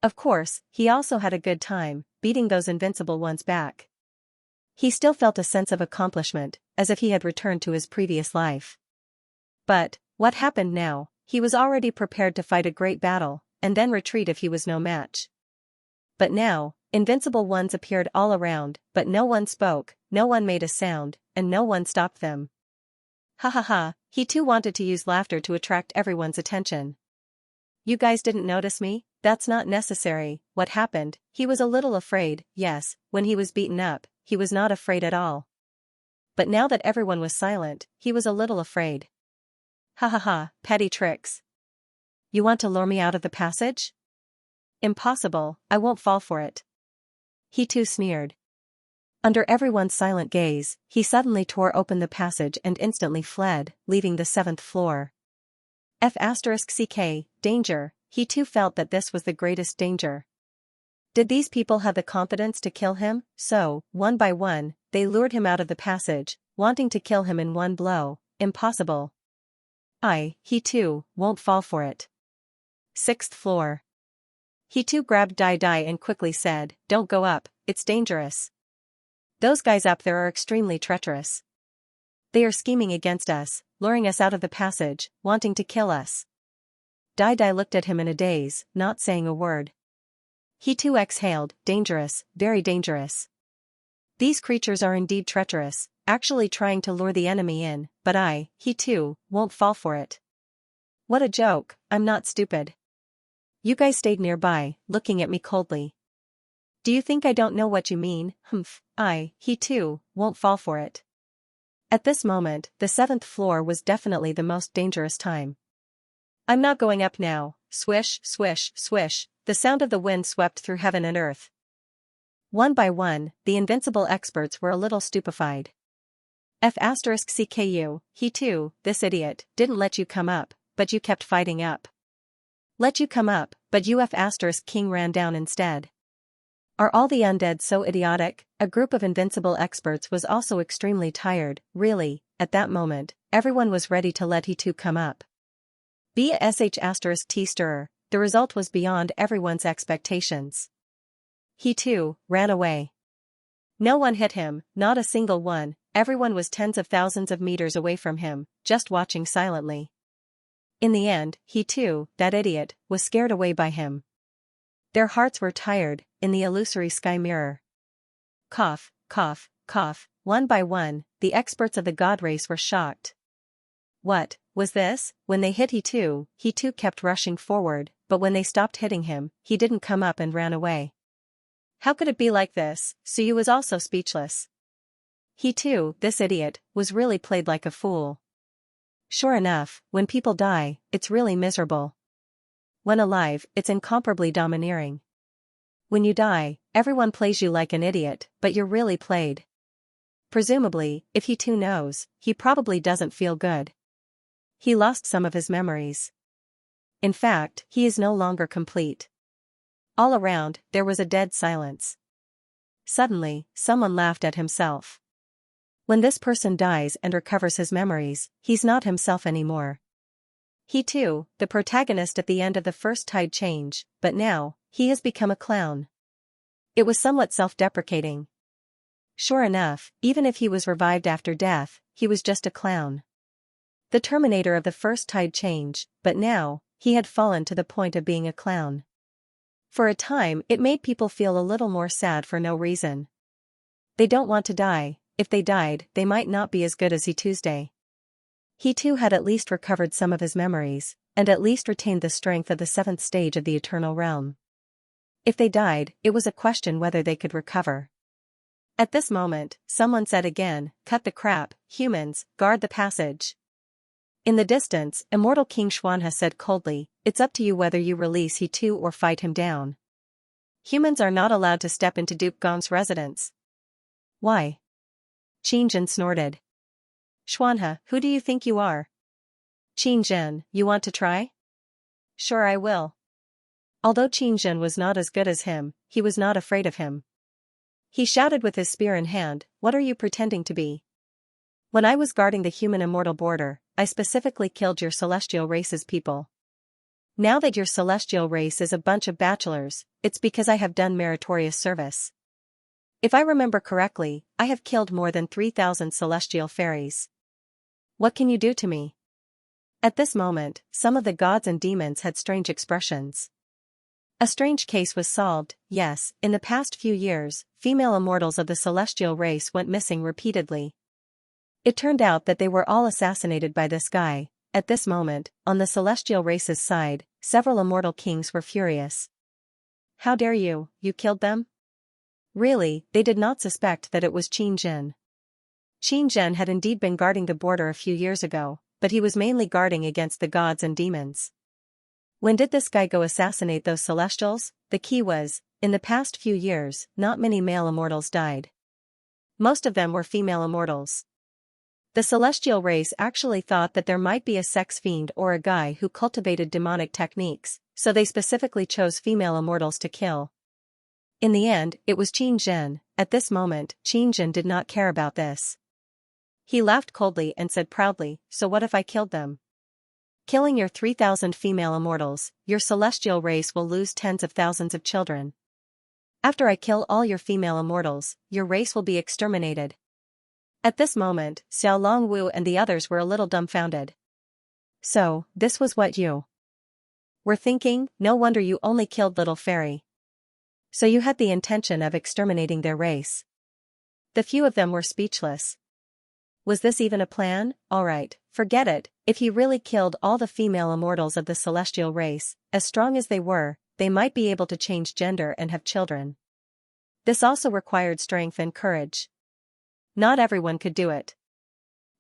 Of course, he also had a good time, beating those invincible ones back. He still felt a sense of accomplishment, as if he had returned to his previous life. But, what happened now? He was already prepared to fight a great battle, and then retreat if he was no match. But now, invincible ones appeared all around, but no one spoke, no one made a sound, and no one stopped them. Ha ha ha, he too wanted to use laughter to attract everyone's attention. You guys didn't notice me? That's not necessary. What happened? He was a little afraid. Yes, when he was beaten up, he was not afraid at all. But now that everyone was silent, he was a little afraid. Ha ha ha, petty tricks. You want to lure me out of the passage? Impossible, I won't fall for it. He too sneered. Under everyone's silent gaze, he suddenly tore open the passage and instantly fled, leaving the 7th floor. F***ck, danger, he too felt that this was the greatest danger. Did these people have the confidence to kill him? So, one by one, they lured him out of the passage, wanting to kill him in one blow. Impossible. He too, won't fall for it. 6th floor. He too grabbed Dai and quickly said, don't go up, it's dangerous. Those guys up there are extremely treacherous. They are scheming against us, luring us out of the passage, wanting to kill us. Dai looked at him in a daze, not saying a word. He too exhaled, dangerous, very dangerous. These creatures are indeed treacherous, actually trying to lure the enemy in, but he too, won't fall for it. What a joke, I'm not stupid. You guys stayed nearby, looking at me coldly. Do you think I don't know what you mean? Humph, he too, won't fall for it. At this moment, the 7th floor was definitely the most dangerous time. I'm not going up now. Swish, swish, swish, the sound of the wind swept through heaven and earth. One by one, the invincible experts were a little stupefied. F***ck, he too, this idiot, didn't let you come up, but you kept fighting up. Let you come up, but you F***king ran down instead. Are all the undead so idiotic? A group of invincible experts was also extremely tired, really, at that moment, everyone was ready to let he too come up. *T stirrer, the result was beyond everyone's expectations. He too, ran away. No one hit him, not a single one, everyone was tens of thousands of meters away from him, just watching silently. In the end, he too, that idiot, was scared away by him. Their hearts were tired, in the illusory sky mirror. Cough, cough, cough, one by one, the experts of the god race were shocked. What was this? When they hit he too kept rushing forward, but when they stopped hitting him, he didn't come up and ran away. How could it be like this? Suyu was also speechless. He too, this idiot, was really played like a fool. Sure enough, when people die, it's really miserable. When alive, it's incomparably domineering. When you die, everyone plays you like an idiot, but you're really played. Presumably, if he too knows, he probably doesn't feel good. He lost some of his memories. In fact, he is no longer complete. All around, there was a dead silence. Suddenly, someone laughed at himself. When this person dies and recovers his memories, he's not himself anymore. He too, the protagonist at the end of the first tide change, but now, he has become a clown. It was somewhat self-deprecating. Sure enough, even if he was revived after death, he was just a clown. The terminator of the first tide change, but now, he had fallen to the point of being a clown. For a time it made people feel a little more sad for no reason. They don't want to die, if they died they might not be as good as he Tuesday. He too had at least recovered some of his memories, and at least retained the strength of the 7th stage of the eternal realm. If they died, it was a question whether they could recover. At this moment, someone said again, cut the crap, humans, guard the passage. In the distance, immortal King Xianxia said coldly, it's up to you whether you release he too or fight him down. Humans are not allowed to step into Duke Gong's residence. Why? Qingjin snorted. Xianxia, who do you think you are? Qin Zhen, you want to try? Sure I will. Although Qin Zhen was not as good as him, he was not afraid of him. He shouted with his spear in hand, what are you pretending to be? When I was guarding the human immortal border, I specifically killed your celestial race's people. Now that your celestial race is a bunch of bachelors, it's because I have done meritorious service. If I remember correctly, I have killed more than 3,000 celestial fairies. What can you do to me? At this moment, some of the gods and demons had strange expressions. A strange case was solved. Yes, in the past few years, female immortals of the celestial race went missing repeatedly. It turned out that they were all assassinated by this guy. At this moment, on the celestial race's side, several immortal kings were furious. How dare you killed them? Really, they did not suspect that it was Qin Zhen. Qin Zhen had indeed been guarding the border a few years ago, but he was mainly guarding against the gods and demons. When did this guy go assassinate those celestials? The key was, in the past few years, not many male immortals died. Most of them were female immortals. The celestial race actually thought that there might be a sex fiend or a guy who cultivated demonic techniques, so they specifically chose female immortals to kill. In the end, it was Qin Zhen. At this moment, Qin Zhen did not care about this. He laughed coldly and said proudly, so what if I killed them? Killing your 3,000 female immortals, your celestial race will lose tens of thousands of children. After I kill all your female immortals, your race will be exterminated. At this moment, Xiao Longwu and the others were a little dumbfounded. So, this was what you were thinking? No wonder you only killed little fairy. So you had the intention of exterminating their race. The few of them were speechless. Was this even a plan? Alright, forget it. If he really killed all the female immortals of the celestial race, as strong as they were, they might be able to change gender and have children. This also required strength and courage. Not everyone could do it.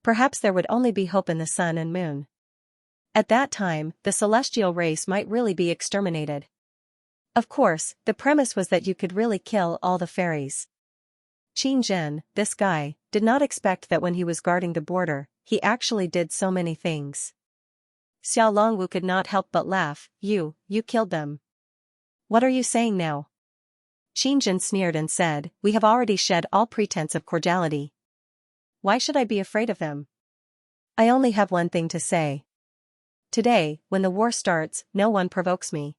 Perhaps there would only be hope in the sun and moon. At that time, the celestial race might really be exterminated. Of course, the premise was that you could really kill all the fairies. Qin Zhen, this guy, did not expect that when he was guarding the border, he actually did so many things. Xiao Longwu could not help but laugh. You killed them. What are you saying now? Qin Zhen sneered and said, we have already shed all pretense of cordiality. Why should I be afraid of them? I only have one thing to say. Today, when the war starts, no one provokes me.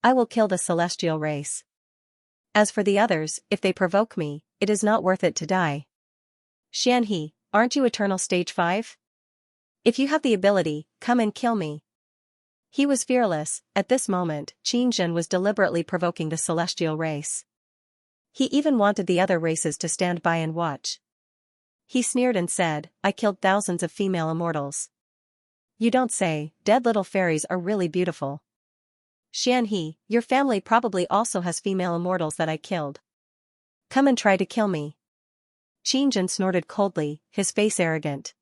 I will kill the celestial race. As for the others, if they provoke me, it is not worth it to die. Xianxia, aren't you Eternal Stage 5? If you have the ability, come and kill me. He was fearless. At this moment, Qin Zhen was deliberately provoking the celestial race. He even wanted the other races to stand by and watch. He sneered and said, I killed thousands of female immortals. You don't say. Dead little fairies are really beautiful. Xianxia, your family probably also has female immortals that I killed. Come and try to kill me. Qin Zhen snorted coldly, his face arrogant.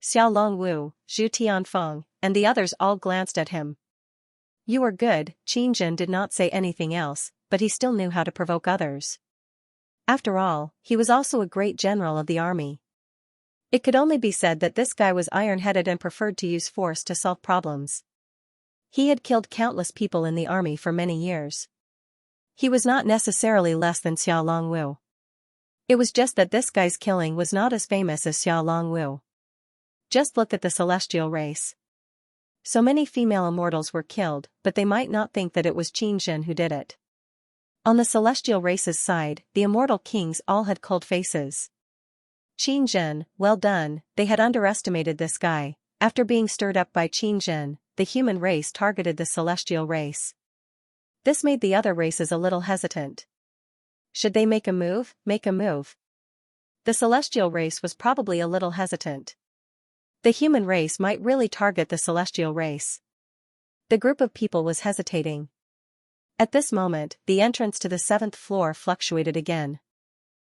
Xiao Longwu, Zhu Tianfeng, and the others all glanced at him. You are good. Qin Zhen did not say anything else, but he still knew how to provoke others. After all, he was also a great general of the army. It could only be said that this guy was iron-headed and preferred to use force to solve problems. He had killed countless people in the army for many years. He was not necessarily less than Xiao Longwu. It was just that this guy's killing was not as famous as Xiao Longwu. Just look at the celestial race. So many female immortals were killed, but they might not think that it was Qin Zhen who did it. On the celestial race's side, the immortal kings all had cold faces. Qin Zhen, well done. They had underestimated this guy. After being stirred up by Qin Zhen, the human race targeted the celestial race. This made the other races a little hesitant. Should they make a move? Make a move. The celestial race was probably a little hesitant. The human race might really target the celestial race. The group of people was hesitating. At this moment, the entrance to the 7th floor fluctuated again.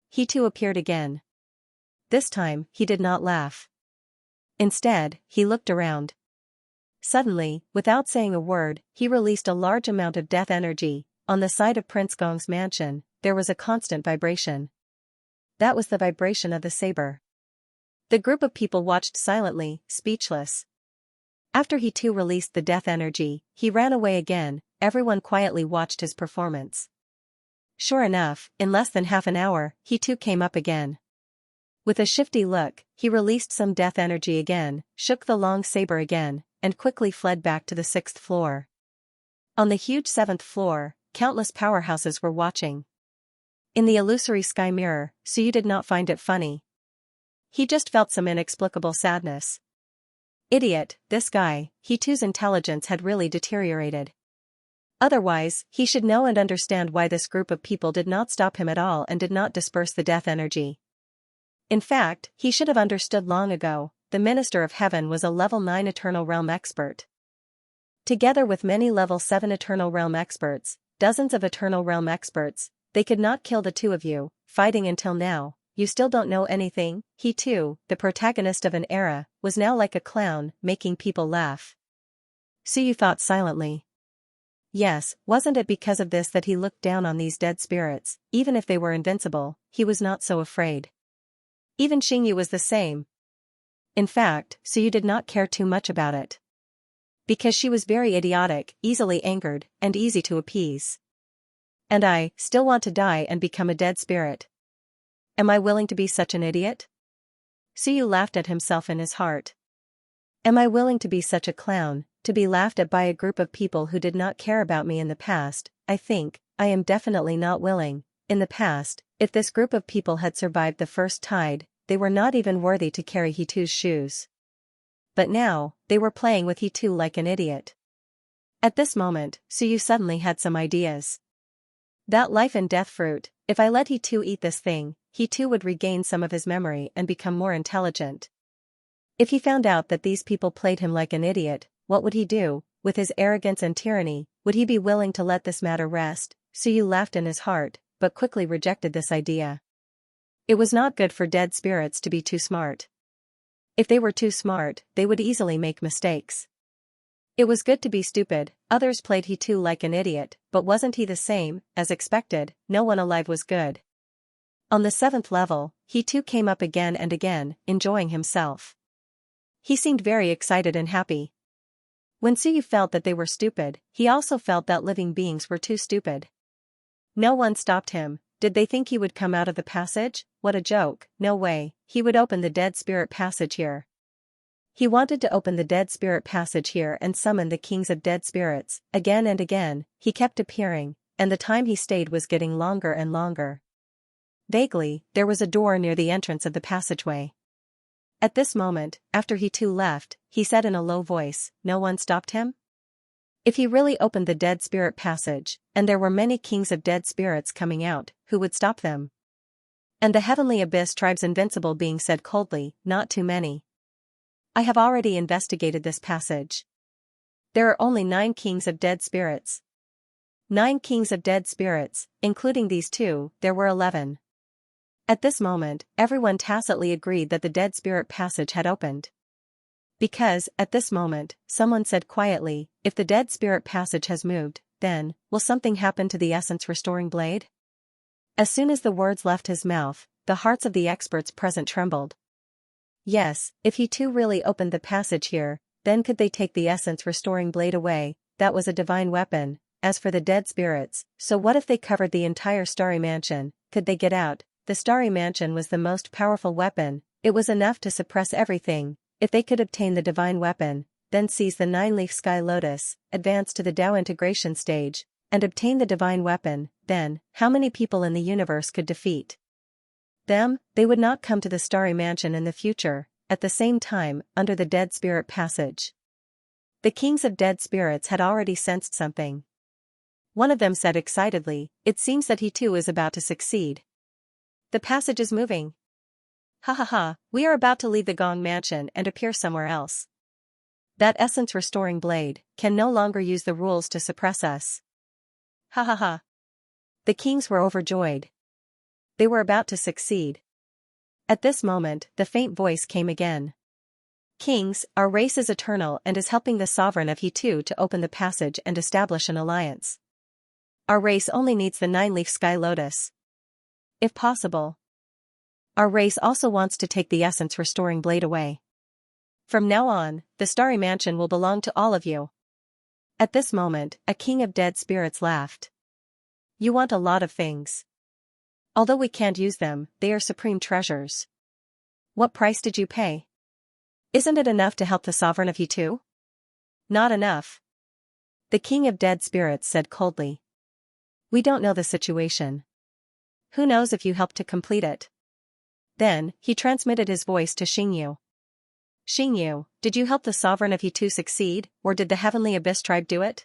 He too appeared again. This time, he did not laugh. Instead, he looked around. Suddenly, without saying a word, he released a large amount of death energy. On the side of Prince Gong's mansion, there was a constant vibration. That was the vibration of the saber. The group of people watched silently, speechless. After he too released the death energy, he ran away again. Everyone quietly watched his performance. Sure enough, in less than half an hour, he too came up again. With a shifty look, he released some death energy again, shook the long saber again, and quickly fled back to the 6th floor. On the huge 7th floor, countless powerhouses were watching. In the illusory sky mirror, Suyu did not find it funny. He just felt some inexplicable sadness. Idiot, this guy, he too's intelligence had really deteriorated. Otherwise, he should know and understand why this group of people did not stop him at all and did not disperse the death energy. In fact, he should have understood long ago. The Minister of Heaven was a level 9 Eternal Realm expert. Together with many level 7 Eternal Realm experts, dozens of Eternal Realm experts, they could not kill the two of you, fighting until now. You still don't know anything. He too, the protagonist of an era, was now like a clown, making people laugh. Suyu thought silently. Yes, wasn't it because of this that he looked down on these dead spirits? Even if they were invincible, he was not so afraid. Even Xianxia was the same. In fact, Suyu did not care too much about it. Because she was very idiotic, easily angered, and easy to appease. And I still want to die and become a dead spirit. Am I willing to be such an idiot? Suyu laughed at himself in his heart. Am I willing to be such a clown, to be laughed at by a group of people who did not care about me in the past? I think, I am definitely not willing. In the past, if this group of people had survived the first tide, they were not even worthy to carry Hitu's shoes. But now, they were playing with Hitu like an idiot. At this moment, Suyu suddenly had some ideas. That life and death fruit, if I let Hitu eat this thing, he too would regain some of his memory and become more intelligent. If he found out that these people played him like an idiot, what would he do? With his arrogance and tyranny, would he be willing to let this matter rest? Suyu laughed in his heart, but quickly rejected this idea. It was not good for dead spirits to be too smart. If they were too smart, they would easily make mistakes. It was good to be stupid. Others played he too like an idiot, but wasn't he the same? As expected, no one alive was good. On the 7th level, he too came up again and again, enjoying himself. He seemed very excited and happy. When Suyu felt that they were stupid, he also felt that living beings were too stupid. No one stopped him. Did they think he would come out of the passage? What a joke. No way, he would open the dead spirit passage here. He wanted to open the dead spirit passage here and summon the kings of dead spirits. Again and again, he kept appearing, and the time he stayed was getting longer and longer. Vaguely, there was a door near the entrance of the passageway. At this moment, after he too left, he said in a low voice, no one stopped him? If he really opened the dead spirit passage, and there were many kings of dead spirits coming out, who would stop them? And the heavenly abyss tribe's invincible being said coldly, not too many. I have already investigated this passage. There are only 9 kings of dead spirits. 9 kings of dead spirits, including these two, there were 11. At this moment, everyone tacitly agreed that the dead spirit passage had opened. Because, at this moment, someone said quietly, if the dead spirit passage has moved, then, will something happen to the essence restoring blade? As soon as the words left his mouth, the hearts of the experts present trembled. Yes, if he too really opened the passage here, then could they take the essence restoring blade away? That was a divine weapon. As for the dead spirits, so what if they covered the entire starry mansion? Could they get out? The starry mansion was the most powerful weapon. It was enough to suppress everything. If they could obtain the divine weapon, then seize the 9-leaf sky lotus, advance to the Tao integration stage, and obtain the divine weapon, then, how many people in the universe could defeat them? They would not come to the starry mansion in the future. At the same time, under the dead spirit passage, the kings of dead spirits had already sensed something. One of them said excitedly, it seems that he too is about to succeed. The passage is moving. Ha ha ha, we are about to leave the Gong Mansion and appear somewhere else. That essence-restoring blade can no longer use the rules to suppress us. Ha ha ha. The kings were overjoyed. They were about to succeed. At this moment, the faint voice came again. Kings, our race is eternal and is helping the sovereign of Hitu to open the passage and establish an alliance. Our race only needs the 9-leaf sky lotus. If possible. Our race also wants to take the essence-restoring blade away. From now on, the starry mansion will belong to all of you. At this moment, a king of dead spirits laughed. You want a lot of things. Although we can't use them, they are supreme treasures. What price did you pay? Isn't it enough to help the sovereign of you too? Not enough. The king of dead spirits said coldly. We don't know the situation. Who knows if you helped to complete it? Then, he transmitted his voice to Xianxia. Xianxia, did you help the sovereign of Yitu succeed, or did the Heavenly Abyss tribe do it?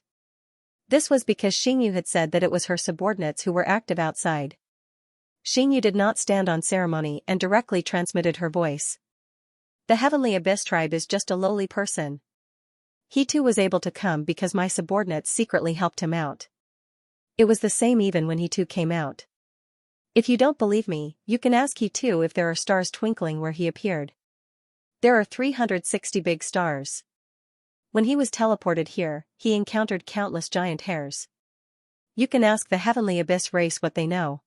This was because Xianxia had said that it was her subordinates who were active outside. Xianxia did not stand on ceremony and directly transmitted her voice. The Heavenly Abyss tribe is just a lowly person. He too was able to come because my subordinates secretly helped him out. It was the same even when he too came out. If you don't believe me, you can ask he too if there are stars twinkling where he appeared. There are 360 big stars. When he was teleported here, he encountered countless giant hares. You can ask the Heavenly Abyss race what they know.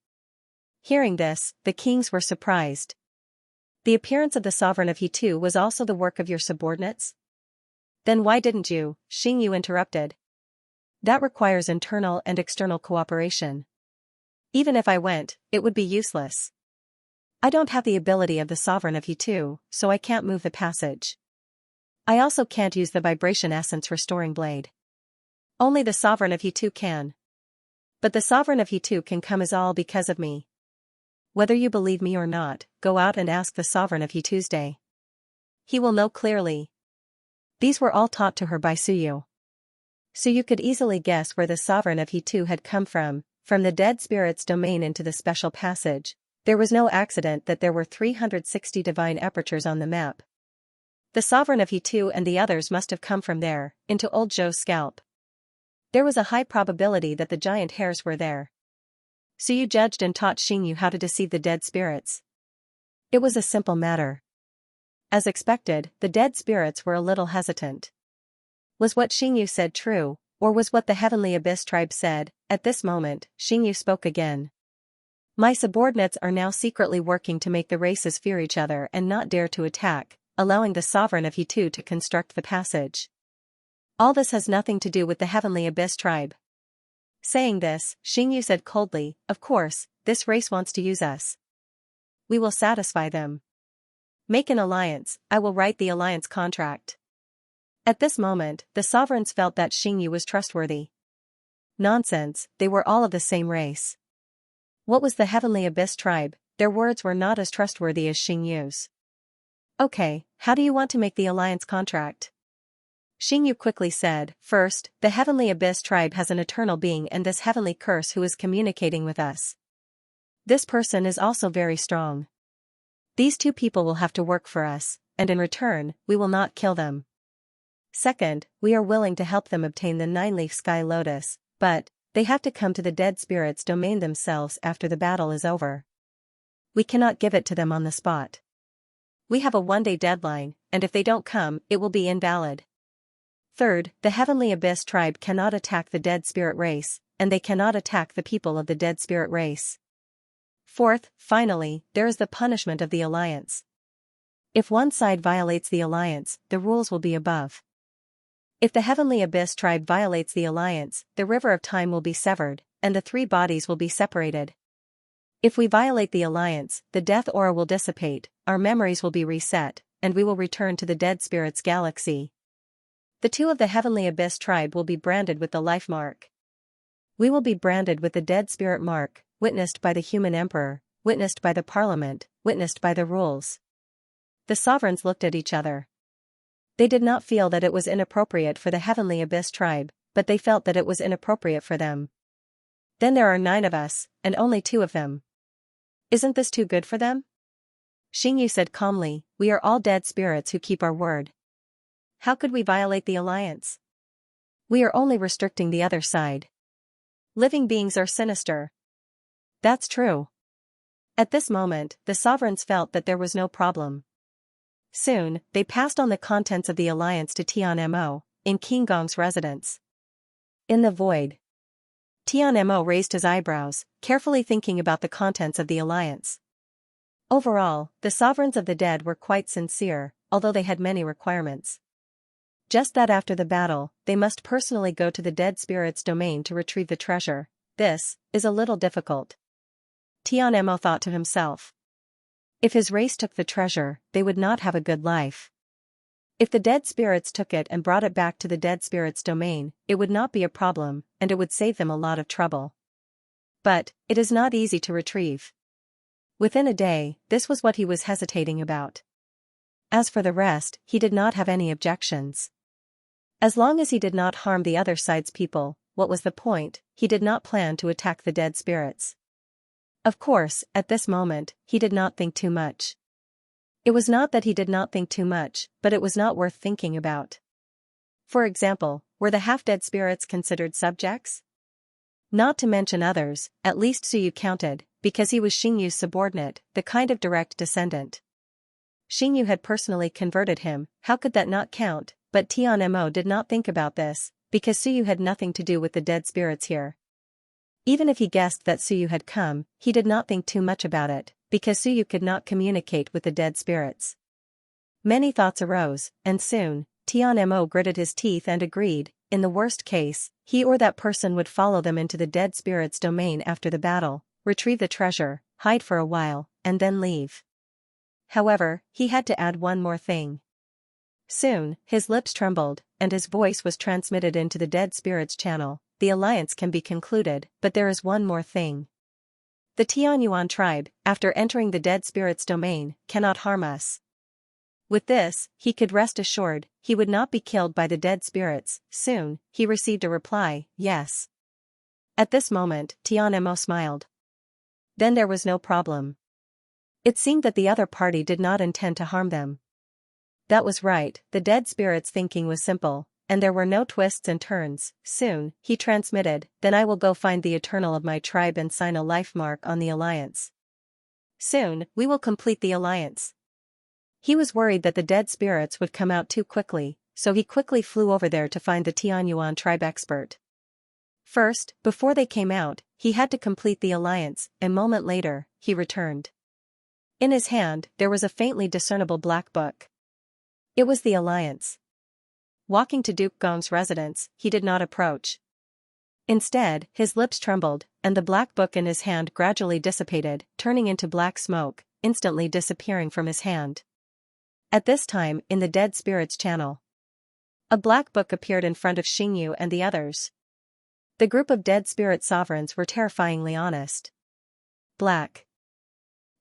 Hearing this, the kings were surprised. The appearance of the sovereign of Yitu was also the work of your subordinates? Then why didn't you? Xianxia interrupted. That requires internal and external cooperation. Even if I went, it would be useless. I don't have the ability of the sovereign of Yitu, so I can't move the passage. I also can't use the vibration essence restoring blade. Only the sovereign of Yitu can. But the sovereign of Yitu can come as all because of me. Whether you believe me or not, go out and ask the sovereign of Tuesday. He will know clearly. These were all taught to her by Suyu. Suyu could easily guess where the sovereign of Yitu had come from the dead spirit's domain into the special passage. There was no accident that there were 360 divine apertures on the map. The sovereign of Yitu and the others must have come from there, into Old Zhou's scalp. There was a high probability that the giant hares were there. Suyu judged and taught Xianxia how to deceive the dead spirits. It was a simple matter. As expected, the dead spirits were a little hesitant. Was what Xianxia said true, or was what the Heavenly Abyss tribe said? At this moment, Xianxia spoke again. My subordinates are now secretly working to make the races fear each other and not dare to attack, allowing the sovereign of Yitu to construct the passage. All this has nothing to do with the Heavenly Abyss tribe. Saying this, Xianxia said coldly, of course, this race wants to use us. We will satisfy them. Make an alliance, I will write the alliance contract. At this moment, the sovereigns felt that Xianxia was trustworthy. Nonsense, they were all of the same race. What was the Heavenly Abyss tribe? Their words were not as trustworthy as Xianxia's. Okay, how do you want to make the alliance contract? Xianxia quickly said, first, the Heavenly Abyss tribe has an eternal being and this heavenly curse who is communicating with us. This person is also very strong. These two people will have to work for us, and in return, we will not kill them. Second, we are willing to help them obtain the 9-leaf sky lotus, but they have to come to the dead spirit's domain themselves after the battle is over. We cannot give it to them on the spot. We have a 1-day deadline, and if they don't come, it will be invalid. Third, the Heavenly Abyss tribe cannot attack the dead spirit race, and they cannot attack the people of the dead spirit race. Fourth, finally, there is the punishment of the alliance. If one side violates the alliance, the rules will be above. If the Heavenly Abyss tribe violates the alliance, the river of time will be severed, and the 3 bodies will be separated. If we violate the alliance, the death aura will dissipate, our memories will be reset, and we will return to the dead spirit's galaxy. The 2 of the Heavenly Abyss tribe will be branded with the life mark. We will be branded with the dead spirit mark, witnessed by the human emperor, witnessed by the parliament, witnessed by the rules. The sovereigns looked at each other. They did not feel that it was inappropriate for the Heavenly Abyss tribe, but they felt that it was inappropriate for them. Then there are 9 of us, and only 2 of them. Isn't this too good for them? Xianxia said calmly, we are all dead spirits who keep our word. How could we violate the alliance? We are only restricting the other side. Living beings are sinister. That's true. At this moment, the sovereigns felt that there was no problem. Soon, they passed on the contents of the alliance to Tianmo, in King Gong's residence. In the void. Tianmo raised his eyebrows, carefully thinking about the contents of the alliance. Overall, the sovereigns of the dead were quite sincere, although they had many requirements. Just that after the battle, they must personally go to the dead spirit's domain to retrieve the treasure. This is a little difficult. Tianmo thought to himself. If his race took the treasure, they would not have a good life. If the dead spirits took it and brought it back to the dead spirit's domain, it would not be a problem, and it would save them a lot of trouble. But, it is not easy to retrieve. Within a day, this was what he was hesitating about. As for the rest, he did not have any objections. As long as he did not harm the other side's people, what was the point? He did not plan to attack the dead spirits. Of course, at this moment, he did not think too much. It was not that he did not think too much, but it was not worth thinking about. For example, were the half-dead spirits considered subjects? Not to mention others, at least Suyu counted, because he was Xingyu's subordinate, the kind of direct descendant. Xingyu had personally converted him, how could that not count? But Tianmo did not think about this, because Suyu had nothing to do with the dead spirits here. Even if he guessed that Suyu had come, he did not think too much about it, because Suyu could not communicate with the dead spirits. Many thoughts arose, and soon, Tianmo gritted his teeth and agreed, in the worst case, he or that person would follow them into the dead spirit's domain after the battle, retrieve the treasure, hide for a while, and then leave. However, he had to add one more thing. Soon, his lips trembled, and his voice was transmitted into the dead spirit's channel. The alliance can be concluded, but there is one more thing. The Tianyuan tribe, after entering the dead spirit's domain, cannot harm us. With this, he could rest assured, he would not be killed by the dead spirits. Soon, he received a reply, yes. At this moment, Tianmo smiled. Then there was no problem. It seemed that the other party did not intend to harm them. That was right, the dead spirit's thinking was simple, and there were no twists and turns. Soon, he transmitted, then I will go find the eternal of my tribe and sign a life mark on the alliance. Soon, we will complete the alliance. He was worried that the dead spirits would come out too quickly, so he quickly flew over there to find the Tianyuan tribe expert. First, before they came out, he had to complete the alliance. A moment later, he returned. In his hand, there was a faintly discernible black book. It was the alliance. Walking to Duke Gong's residence, he did not approach. Instead, his lips trembled, and the black book in his hand gradually dissipated, turning into black smoke, instantly disappearing from his hand. At this time, in the dead spirit's channel, a black book appeared in front of Xingyu and the others. The group of dead spirit sovereigns were terrifyingly honest. Black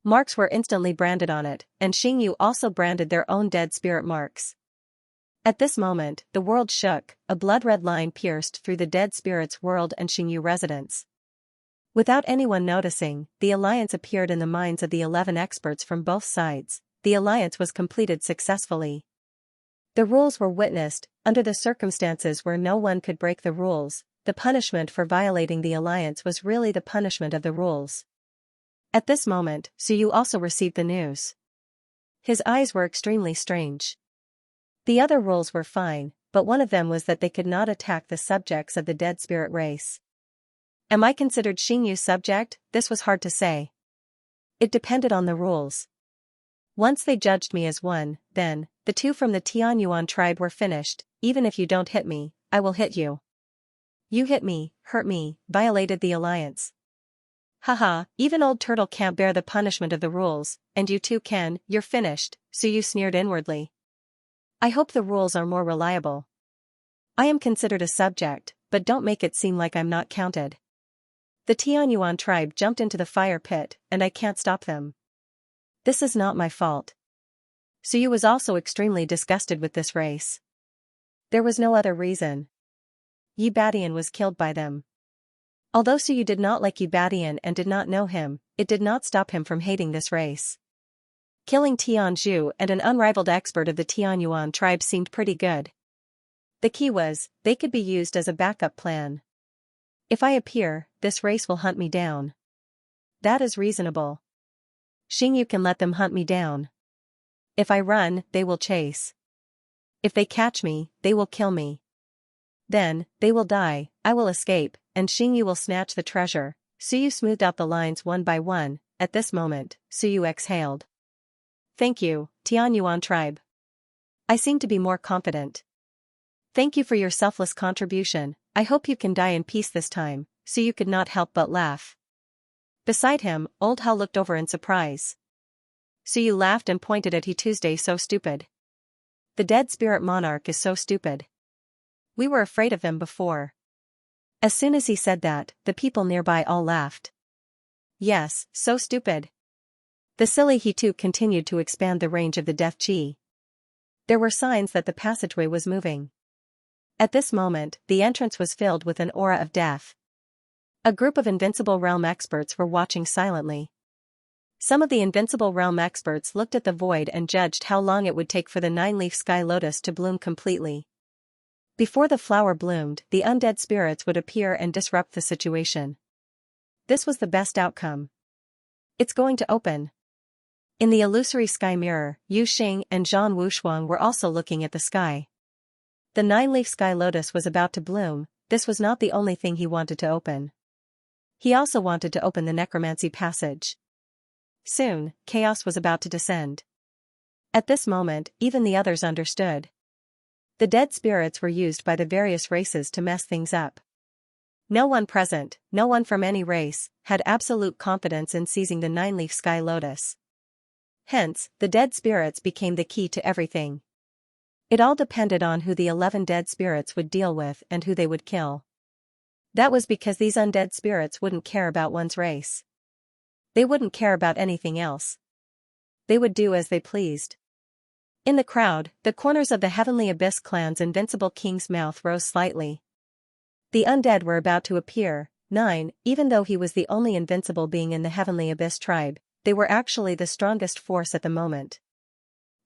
marks were instantly branded on it, and Xingyu also branded their own dead spirit marks. At this moment, the world shook, a blood-red line pierced through the dead spirit's world and Xingyu residence. Without anyone noticing, the alliance appeared in the minds of the 11 experts from both sides. The alliance was completed successfully. The rules were witnessed, under the circumstances where no one could break the rules. The punishment for violating the alliance was really the punishment of the rules. At this moment, Suyu also received the news. His eyes were extremely strange. The other rules were fine, but one of them was that they could not attack the subjects of the dead spirit race. Am I considered Xingyu's subject? This was hard to say. It depended on the rules. Once they judged me as one, then, the two from the Tianyuan tribe were finished. Even if you don't hit me, I will hit you. You hit me, hurt me, violated the alliance. Haha, even old turtle can't bear the punishment of the rules, and you too can. You're finished, Suyu sneered inwardly. I hope the rules are more reliable. I am considered a subject, but don't make it seem like I'm not counted. The Tianyuan tribe jumped into the fire pit, and I can't stop them. This is not my fault. Suyu was also extremely disgusted with this race. There was no other reason. Yi Badian was killed by them. Although Suyu did not like Yi Badian and did not know him, it did not stop him from hating this race. Killing Tianzhu and an unrivaled expert of the Tianyuan tribe seemed pretty good. The key was, they could be used as a backup plan. If I appear, this race will hunt me down. That is reasonable. Xingyu can let them hunt me down. If I run, they will chase. If they catch me, they will kill me. Then, they will die, I will escape, and Xingyu will snatch the treasure. Suyu smoothed out the lines one by one. At this moment, Suyu exhaled. Thank you, Tianyuan tribe. I seem to be more confident. Thank you for your selfless contribution. I hope you can die in peace this time, so you could not help but laugh. Beside him, old Hao looked over in surprise. So you laughed and pointed at He Tuesday, so stupid. The dead spirit monarch is so stupid. We were afraid of him before. As soon as he said that, the people nearby all laughed. Yes, so stupid. The silly He Tu continued to expand the range of the death chi. There were signs that the passageway was moving. At this moment, the entrance was filled with an aura of death. A group of Invincible Realm experts were watching silently. Some of the Invincible Realm experts looked at the void and judged how long it would take for the 9-leaf sky lotus to bloom completely. Before the flower bloomed, the undead spirits would appear and disrupt the situation. This was the best outcome. It's going to open. In the illusory sky mirror, Yu Xing and Zhang Wushuang were also looking at the sky. The 9-leaf sky lotus was about to bloom. This was not the only thing he wanted to open. He also wanted to open the necromancy passage. Soon, chaos was about to descend. At this moment, even the others understood. The dead spirits were used by the various races to mess things up. No one present, no one from any race, had absolute confidence in seizing the 9-leaf sky lotus. Hence, the dead spirits became the key to everything. It all depended on who the 11 dead spirits would deal with and who they would kill. That was because these undead spirits wouldn't care about one's race. They wouldn't care about anything else. They would do as they pleased. In the crowd, the corners of the Heavenly Abyss clan's invincible king's mouth rose slightly. The undead were about to appear. 9, even though he was the only invincible being in the Heavenly Abyss tribe, they were actually the strongest force at the moment.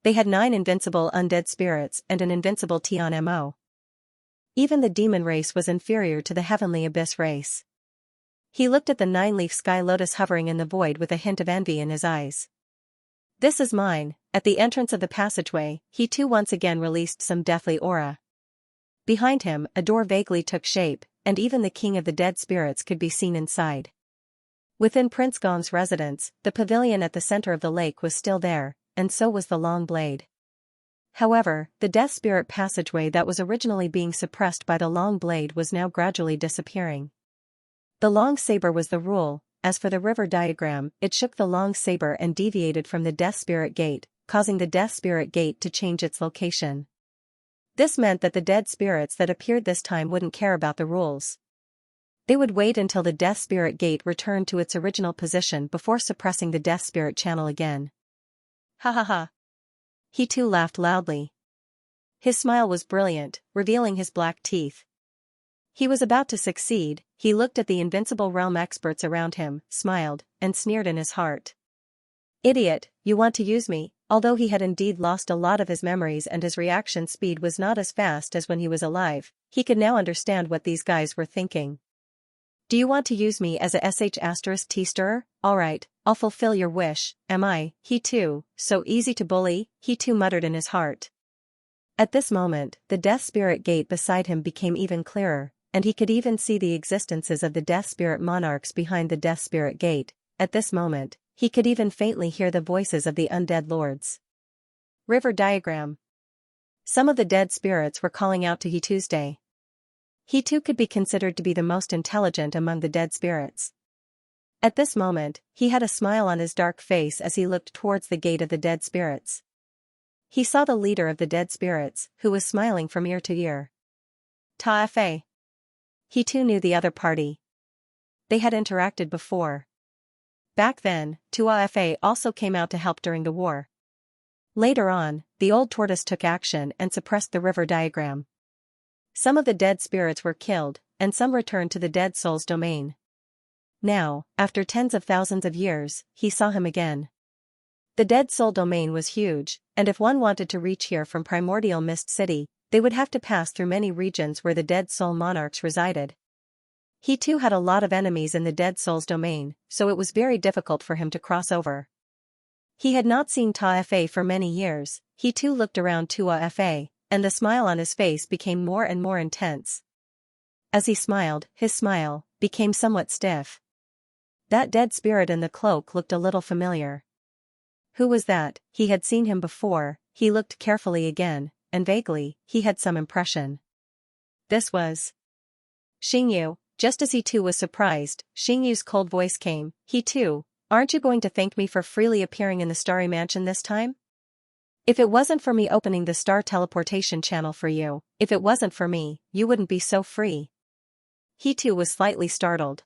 They had 9 invincible undead spirits and an invincible Tian Mo. Even the demon race was inferior to the Heavenly Abyss race. He looked at the 9-leaf sky lotus hovering in the void with a hint of envy in his eyes. This is mine. At the entrance of the passageway, he too once again released some deathly aura. Behind him, a door vaguely took shape, and even the king of the dead spirits could be seen inside. Within Prince Gong's residence, the pavilion at the center of the lake was still there, and so was the long blade. However, the death spirit passageway that was originally being suppressed by the long blade was now gradually disappearing. The long saber was the rule. As for the river diagram, it shook the long saber and deviated from the death spirit gate, causing the death spirit gate to change its location. This meant that the dead spirits that appeared this time wouldn't care about the rules. They would wait until the death spirit gate returned to its original position before suppressing the death spirit channel again. Ha ha ha. He too laughed loudly. His smile was brilliant, revealing his black teeth. He was about to succeed. He looked at the Invincible Realm experts around him, smiled, and sneered in his heart. Idiot, you want to use me? Although he had indeed lost a lot of his memories and his reaction speed was not as fast as when he was alive, he could now understand what these guys were thinking. Do you want to use me as a sh*t stirrer? Alright, I'll fulfill your wish. Am I? He too, so easy to bully? He too muttered in his heart. At this moment, the death spirit gate beside him became even clearer, and he could even see the existences of the death spirit monarchs behind the death spirit gate. At this moment, he could even faintly hear the voices of the undead lords. River diagram. Some of the dead spirits were calling out to He Tuesday. He too could be considered to be the most intelligent among the dead spirits. At this moment, he had a smile on his dark face as he looked towards the gate of the dead spirits. He saw the leader of the dead spirits, who was smiling from ear to ear. Ta Fa. He too knew the other party. They had interacted before. Back then, Tua Fa also came out to help during the war. Later on, the old tortoise took action and suppressed the river diagram. Some of the dead spirits were killed, and some returned to the dead soul's domain. Now, after tens of thousands of years, he saw him again. The dead soul domain was huge, and if one wanted to reach here from primordial Mist City, they would have to pass through many regions where the dead soul monarchs resided. He too had a lot of enemies in the dead soul's domain, so it was very difficult for him to cross over. He had not seen Ta Fa for many years. He too looked around Tua Fa, and the smile on his face became more and more intense. As he smiled, his smile became somewhat stiff. That dead spirit in the cloak looked a little familiar. Who was that? He had seen him before. he looked carefully again, and vaguely, he had some impression. This was Xianxia. Just as he too was surprised, Xianxu's cold voice came, he too, aren't you going to thank me for freely appearing in the starry mansion this time? If it wasn't for me opening the star teleportation channel for you, if it wasn't for me, you wouldn't be so free. He too was slightly startled.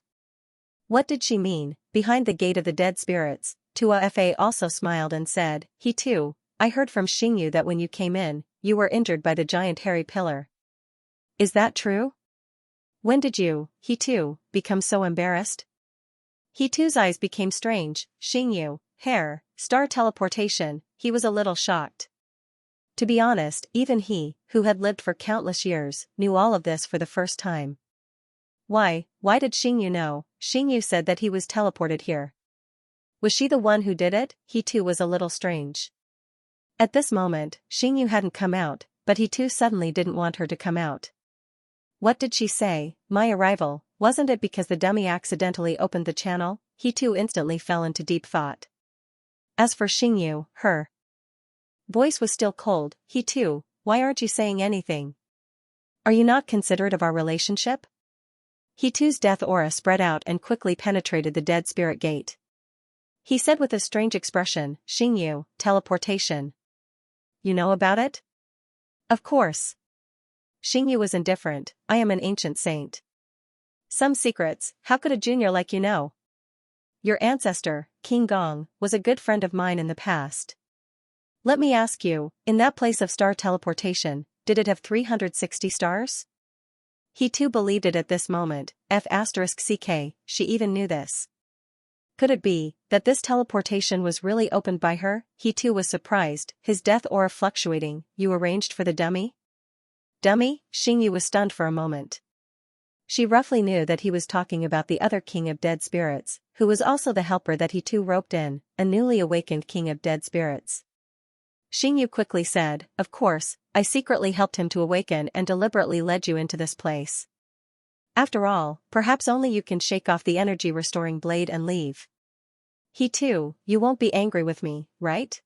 What did she mean? Behind the gate of the dead spirits, Tuafa also smiled and said, he too, I heard from Xianxia that when you came in, you were injured by the giant hairy pillar. Is that true? When did you, he too, become so embarrassed? He too's eyes became strange. Xianxia, hair, star teleportation, he was a little shocked. To be honest, even he, who had lived for countless years, knew all of this for the first time. Why did Xianxia know? Xianxia said that he was teleported here. Was she the one who did it? He too was a little strange. At this moment, Xianxia hadn't come out, but he too suddenly didn't want her to come out. What did she say? My arrival, wasn't it because the dummy accidentally opened the channel? He too instantly fell into deep thought. As for Xianxia, her voice was still cold. He too, why aren't you saying anything? Are you not considerate of our relationship? He too's death aura spread out and quickly penetrated the dead spirit gate. He said with a strange expression, Xianxia, teleportation. You know about it? Of course. Xianxia was indifferent, I am an ancient saint. Some secrets, how could a junior like you know? Your ancestor, King Gong, was a good friend of mine in the past. Let me ask you, in that place of star teleportation, did it have 360 stars? He too believed it at this moment, F*ck, she even knew this. Could it be, that this teleportation was really opened by her? He too was surprised, his death aura fluctuating. You arranged for the dummy? Dummy? Xianxia was stunned for a moment. She roughly knew that he was talking about the other king of dead spirits, who was also the helper that he too roped in, a newly awakened king of dead spirits. Xianxia quickly said, of course, I secretly helped him to awaken and deliberately led you into this place. After all, perhaps only you can shake off the energy-restoring blade and leave. He too, you won't be angry with me, right?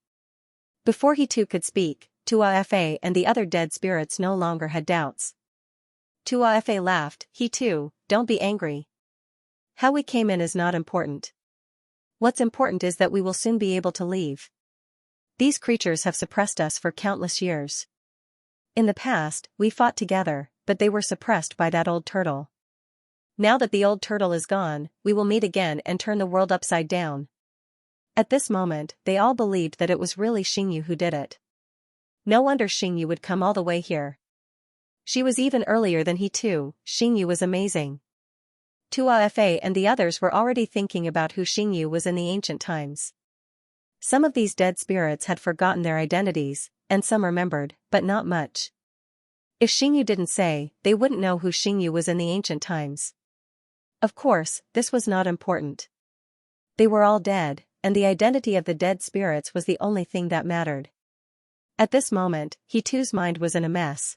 Before he too could speak, Tuafa and the other dead spirits no longer had doubts. Tuafa laughed, he too, don't be angry. How we came in is not important. What's important is that we will soon be able to leave. These creatures have suppressed us for countless years. In the past, we fought together, but they were suppressed by that old turtle. Now that the old turtle is gone, we will meet again and turn the world upside down. At this moment, they all believed that it was really Xianxia who did it. No wonder Xianxia would come all the way here. She was even earlier than he too. Xianxia was amazing. Tuafa and the others were already thinking about who Xianxia was in the ancient times. Some of these dead spirits had forgotten their identities, and some remembered, but not much. If Xianxia didn't say, they wouldn't know who Xianxia was in the ancient times. Of course, this was not important. They were all dead, and the identity of the dead spirits was the only thing that mattered. At this moment, he too's mind was in a mess.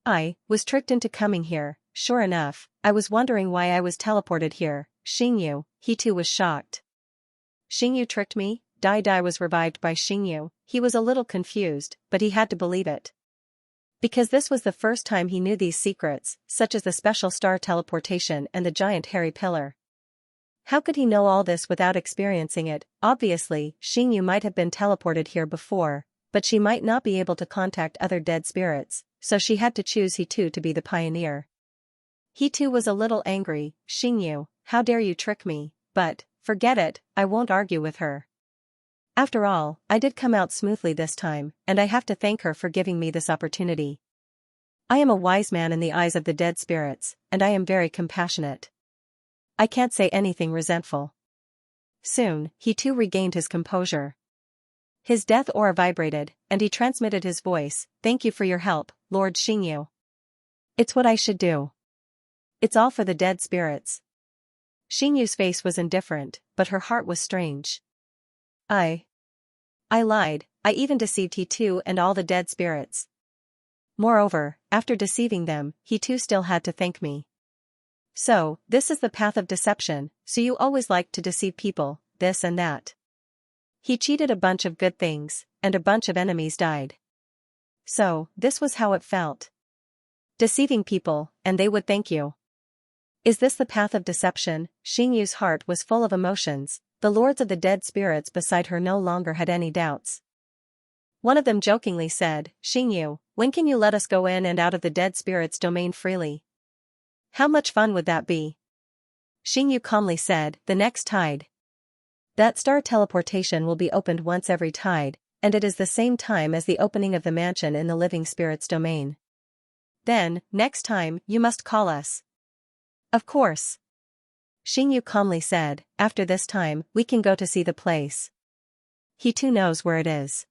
I was tricked into coming here. Sure enough, I was wondering why I was teleported here. Xianxia, he too was shocked. Xianxia tricked me? Dai was revived by Xianxia. He was a little confused, but he had to believe it. Because this was the first time he knew these secrets, such as the special star teleportation and the giant hairy pillar. How could he know all this without experiencing it? Obviously, Xianxia might have been teleported here before, but she might not be able to contact other dead spirits, so she had to choose he too to be the pioneer. He too was a little angry. Xianxia, how dare you trick me? But, forget it, I won't argue with her. After all, I did come out smoothly this time, and I have to thank her for giving me this opportunity. I am a wise man in the eyes of the dead spirits, and I am very compassionate. I can't say anything resentful. Soon, he too regained his composure. His death aura vibrated, and he transmitted his voice, thank you for your help, Lord Xianxia. It's what I should do. It's all for the dead spirits. Xianxia's face was indifferent, but her heart was strange. I lied, I even deceived he too and all the dead spirits. Moreover, after deceiving them, he too still had to thank me. So, this is the path of deception, so you always like to deceive people, this and that. He cheated a bunch of good things, and a bunch of enemies died. So, this was how it felt. Deceiving people, and they would thank you. Is this the path of deception? Xingyu's heart was full of emotions. The lords of the dead spirits beside her no longer had any doubts. One of them jokingly said, "Xingyu, when can you let us go in and out of the dead spirit's domain freely? How much fun would that be?" Xingyu calmly said, "The next tide. That star teleportation will be opened once every tide, and it is the same time as the opening of the mansion in the living spirit's domain. Then, next time, you must call us." "Of course." Xingyu calmly said, "After this time, we can go to see the place. He too knows where it is.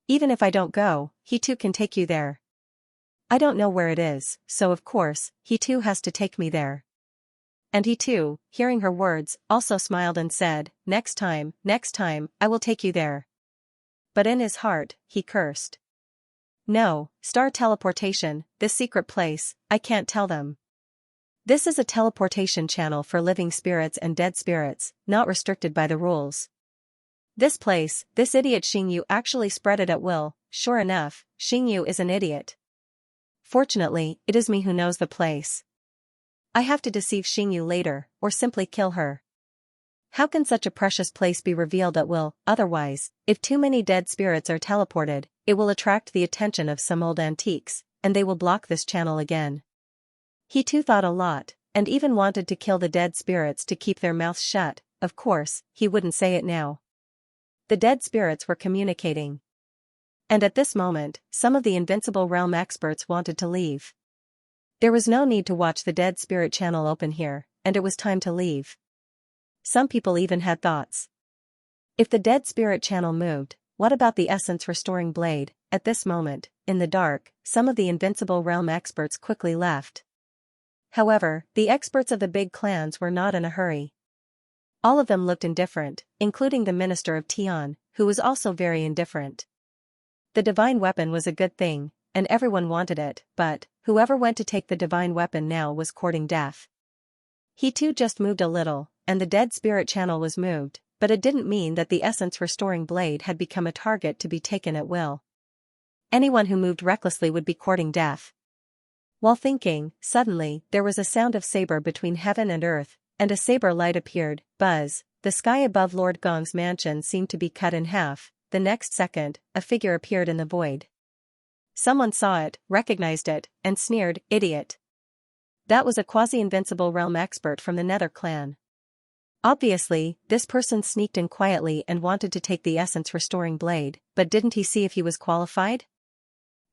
Even if I don't go, he too can take you there. I don't know where it is, so of course, he too has to take me there." And he too, hearing her words, also smiled and said, next time, I will take you there." But in his heart, he cursed. "No, star teleportation, this secret place, I can't tell them. This is a teleportation channel for living spirits and dead spirits, not restricted by the rules. This place, this idiot Xingyu actually spread it at will." Sure enough, Xingyu is an idiot. Fortunately, it is me who knows the place. I have to deceive Xingyu later, or simply kill her. How can such a precious place be revealed at will? Otherwise, if too many dead spirits are teleported, it will attract the attention of some old antiques, and they will block this channel again. He too thought a lot, and even wanted to kill the dead spirits to keep their mouths shut. Of course, he wouldn't say it now. The dead spirits were communicating. And at this moment, some of the Invincible Realm experts wanted to leave. There was no need to watch the dead spirit channel open here, and it was time to leave. Some people even had thoughts. If the dead spirit channel moved, what about the essence restoring blade? At this moment, in the dark, some of the Invincible Realm experts quickly left. However, the experts of the big clans were not in a hurry. All of them looked indifferent, including the Minister of Tian, who was also very indifferent. The divine weapon was a good thing, and everyone wanted it, but whoever went to take the divine weapon now was courting death. He too just moved a little, and the dead spirit channel was moved, but it didn't mean that the essence restoring blade had become a target to be taken at will. Anyone who moved recklessly would be courting death. While thinking, suddenly, there was a sound of saber between heaven and earth, and a saber light appeared. Buzz, the sky above Lord Gong's mansion seemed to be cut in half. The next second, a figure appeared in the void. Someone saw it, recognized it, and sneered, "Idiot." That was a quasi-invincible realm expert from the Nether clan. Obviously, this person sneaked in quietly and wanted to take the essence restoring blade, but didn't he see if he was qualified?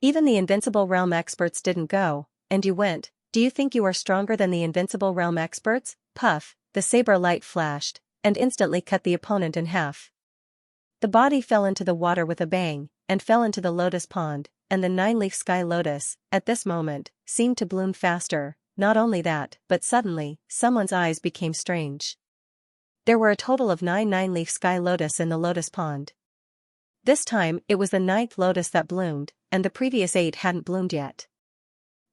Even the invincible realm experts didn't go, and you went. Do you think you are stronger than the invincible realm experts? Puff, the saber light flashed, and instantly cut the opponent in half. The body fell into the water with a bang, and fell into the lotus pond, and the 9-leaf sky lotus, at this moment, seemed to bloom faster. Not only that, but suddenly, someone's eyes became strange. There were a total of 9 9-leaf sky lotus in the lotus pond. This time, it was the 9th lotus that bloomed, and the previous 8 hadn't bloomed yet.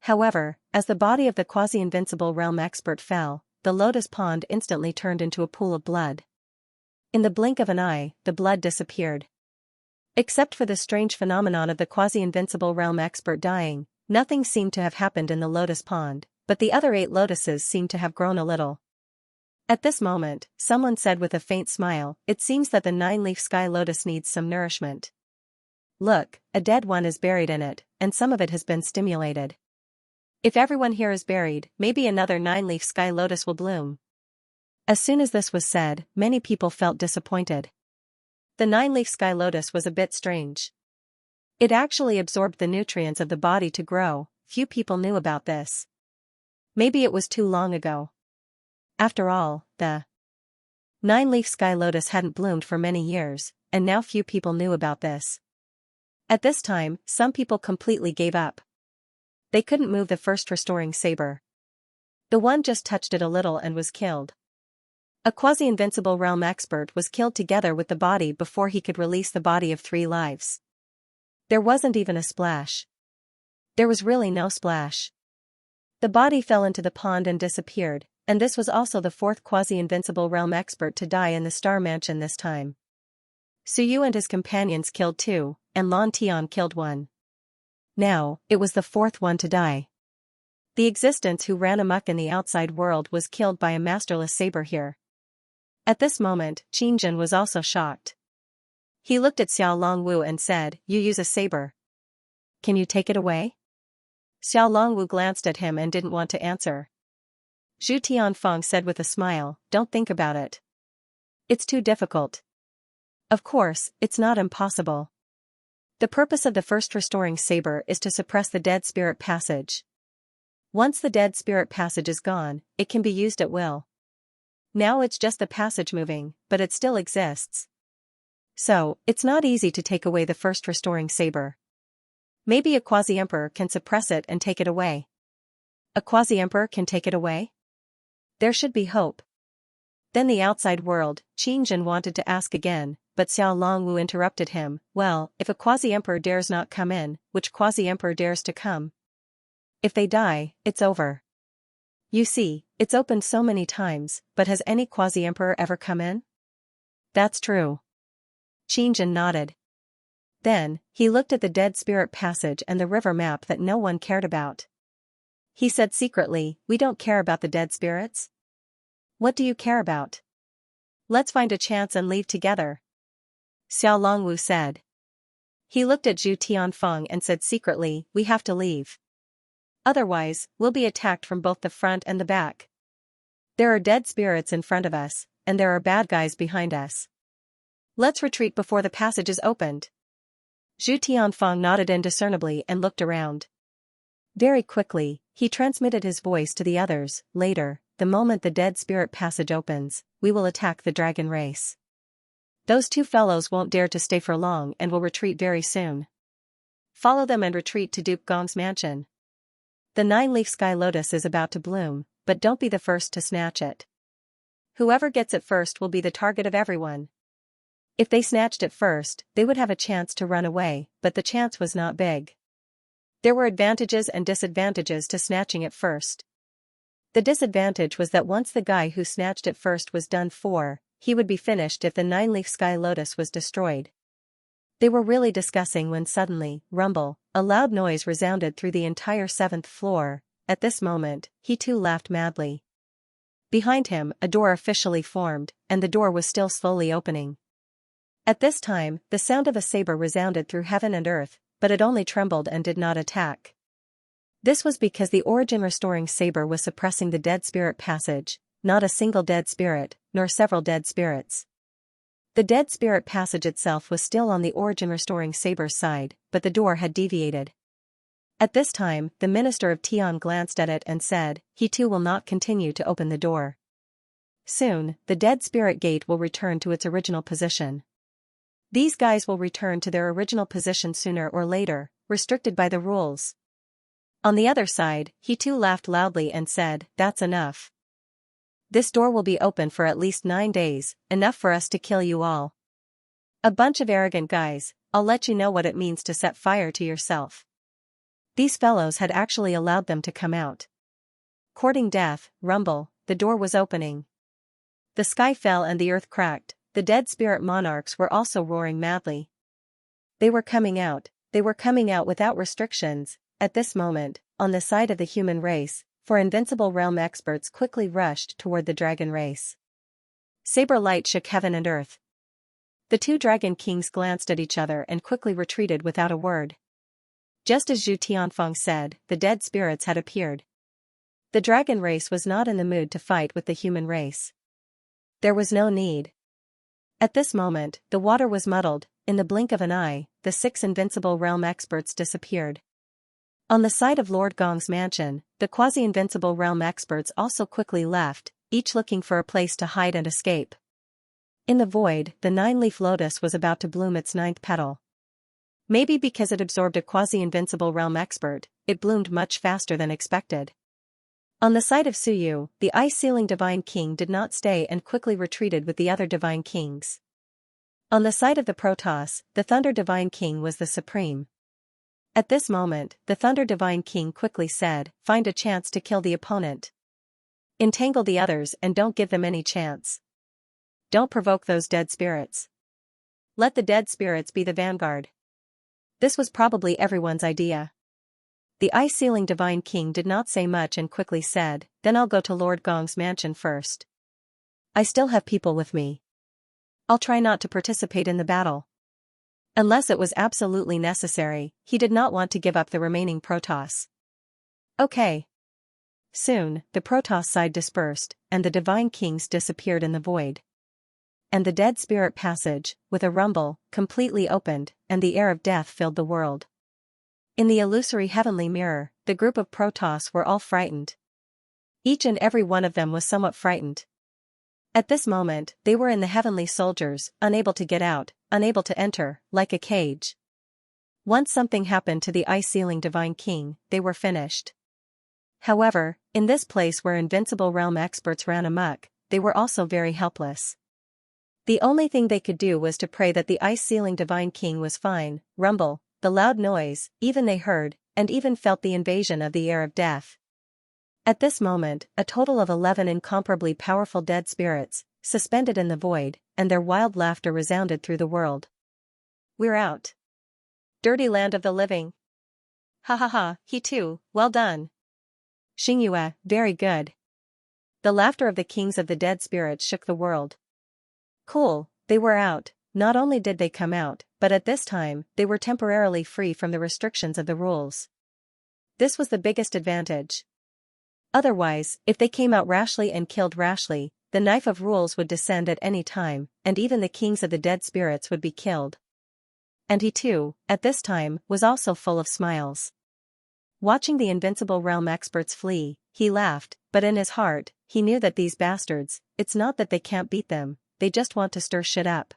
However, as the body of the quasi-invincible realm expert fell, the lotus pond instantly turned into a pool of blood. In the blink of an eye, the blood disappeared. Except for the strange phenomenon of the quasi-invincible realm expert dying, nothing seemed to have happened in the lotus pond, but the other 8 lotuses seemed to have grown a little. At this moment, someone said with a faint smile, "It seems that the 9-leaf sky lotus needs some nourishment. Look, a dead one is buried in it, and some of it has been stimulated. If everyone here is buried, maybe another 9-leaf sky lotus will bloom." As soon as this was said, many people felt disappointed. The 9-leaf sky lotus was a bit strange. It actually absorbed the nutrients of the body to grow. Few people knew about this. Maybe it was too long ago. After all, the 9-leaf sky lotus hadn't bloomed for many years, and now few people knew about this. At this time, some people completely gave up. They couldn't move the first restoring saber. The one just touched it a little and was killed. A quasi-invincible realm expert was killed together with the body before he could release the body of 3 lives. There wasn't even a splash. There was really no splash. The body fell into the pond and disappeared, and this was also the 4th quasi-invincible realm expert to die in the Star Mansion this time. Suyu and his companions killed 2, and Lan Tian killed 1. Now, it was the 4th one to die. The existence who ran amok in the outside world was killed by a masterless saber here. At this moment, Qingjin was also shocked. He looked at Xiao Longwu and said, "You use a saber. Can you take it away?" Xiao Longwu glanced at him and didn't want to answer. Zhu Tianfeng said with a smile, "Don't think about it. It's too difficult." Of course, it's not impossible. The purpose of the first restoring saber is to suppress the dead spirit passage. Once the dead spirit passage is gone, it can be used at will. Now it's just the passage moving, but it still exists. So, it's not easy to take away the first restoring saber. Maybe a quasi-emperor can suppress it and take it away. A quasi-emperor can take it away? There should be hope. Then the outside world, Qingjin wanted to ask again, but Xiao Longwu interrupted him. Well, if a quasi-emperor dares not come in, which quasi-emperor dares to come? If they die, it's over. You see, it's opened so many times, but has any quasi-emperor ever come in? That's true. Qingjin nodded. Then, he looked at the dead spirit passage and the river map that no one cared about. He said secretly, "We don't care about the dead spirits? What do you care about? Let's find a chance and leave together." Xiao Longwu said. He looked at Zhu Tianfeng and said secretly, "We have to leave. Otherwise, we'll be attacked from both the front and the back. There are dead spirits in front of us, and there are bad guys behind us. Let's retreat before the passage is opened." Zhu Tianfeng nodded indiscernibly and looked around. Very quickly, he transmitted his voice to the others. "Later, the moment the dead spirit passage opens, we will attack the dragon race. Those 2 fellows won't dare to stay for long and will retreat very soon. Follow them and retreat to Duke Gong's mansion. The 9-leaf sky lotus is about to bloom, but don't be the first to snatch it. Whoever gets it first will be the target of everyone." If they snatched it first, they would have a chance to run away, but the chance was not big. There were advantages and disadvantages to snatching it first. The disadvantage was that once the guy who snatched it first was done for, he would be finished if the 9-leaf sky lotus was destroyed. They were really discussing when suddenly, rumble, a loud noise resounded through the entire 7th floor. At this moment, he too laughed madly. Behind him, a door officially formed, and the door was still slowly opening. At this time, the sound of a saber resounded through heaven and earth, but it only trembled and did not attack. This was because the origin restoring saber was suppressing the dead spirit passage, not a single dead spirit, nor several dead spirits. The dead spirit passage itself was still on the origin restoring saber's side, but the door had deviated. At this time, the minister of Tian glanced at it and said, "He too will not continue to open the door. Soon, the dead spirit gate will return to its original position. These guys will return to their original position sooner or later, restricted by the rules." On the other side, he too laughed loudly and said, "That's enough. This door will be open for at least 9 days, enough for us to kill you all. A bunch of arrogant guys, I'll let you know what it means to set fire to yourself." These fellows had actually allowed them to come out. Courting death, rumble, the door was opening. The sky fell and the earth cracked, the dead spirit monarchs were also roaring madly. They were coming out without restrictions. At this moment, on the side of the human race, 4 invincible realm experts quickly rushed toward the dragon race. Saber light shook heaven and earth. The 2 dragon kings glanced at each other and quickly retreated without a word. Just as Zhu Tianfeng said, the dead spirits had appeared. The dragon race was not in the mood to fight with the human race. There was no need. At this moment, the water was muddled. In the blink of an eye, the 6 invincible realm experts disappeared. On the side of Lord Gong's mansion, the quasi-invincible realm experts also quickly left, each looking for a place to hide and escape. In the void, the 9-leaf lotus was about to bloom its 9th petal. Maybe because it absorbed a quasi-invincible realm expert, it bloomed much faster than expected. On the side of Suyu, the ice-sealing divine king did not stay and quickly retreated with the other divine kings. On the side of the Protoss, the thunder divine king was the supreme. At this moment, the thunder divine king quickly said, "Find a chance to kill the opponent. Entangle the others and don't give them any chance. Don't provoke those dead spirits." Let the dead spirits be the vanguard. This was probably everyone's idea. The ice-sealing Divine King did not say much and quickly said, "Then I'll go to Lord Gong's mansion first. I still have people with me. I'll try not to participate in the battle." Unless it was absolutely necessary, he did not want to give up the remaining Protoss. Okay. Soon, the Protoss side dispersed, and the Divine Kings disappeared in the void. And the Dead Spirit Passage, with a rumble, completely opened, and the air of death filled the world. In the illusory heavenly mirror, the group of Protoss were all frightened. Each and every one of them was somewhat frightened. At this moment, they were in the heavenly soldiers, unable to get out, unable to enter, like a cage. Once something happened to the ice-sealing Divine King, they were finished. However, in this place where invincible realm experts ran amok, they were also very helpless. The only thing they could do was to pray that the ice-sealing Divine King was fine. Rumble, the loud noise, even they heard, and even felt the invasion of the air of death. At this moment, a total of 11 incomparably powerful dead spirits, suspended in the void, and their wild laughter resounded through the world. "We're out. Dirty land of the living. Ha ha ha, he too, well done. Xianxia, very good." The laughter of the kings of the dead spirits shook the world. Cool, they were out. Not only did they come out, but at this time, they were temporarily free from the restrictions of the rules. This was the biggest advantage. Otherwise, if they came out rashly and killed rashly, the knife of rules would descend at any time, and even the kings of the dead spirits would be killed. And he too, at this time, was also full of smiles. Watching the invincible realm experts flee, he laughed, but in his heart, he knew that these bastards, it's not that they can't beat them, they just want to stir shit up.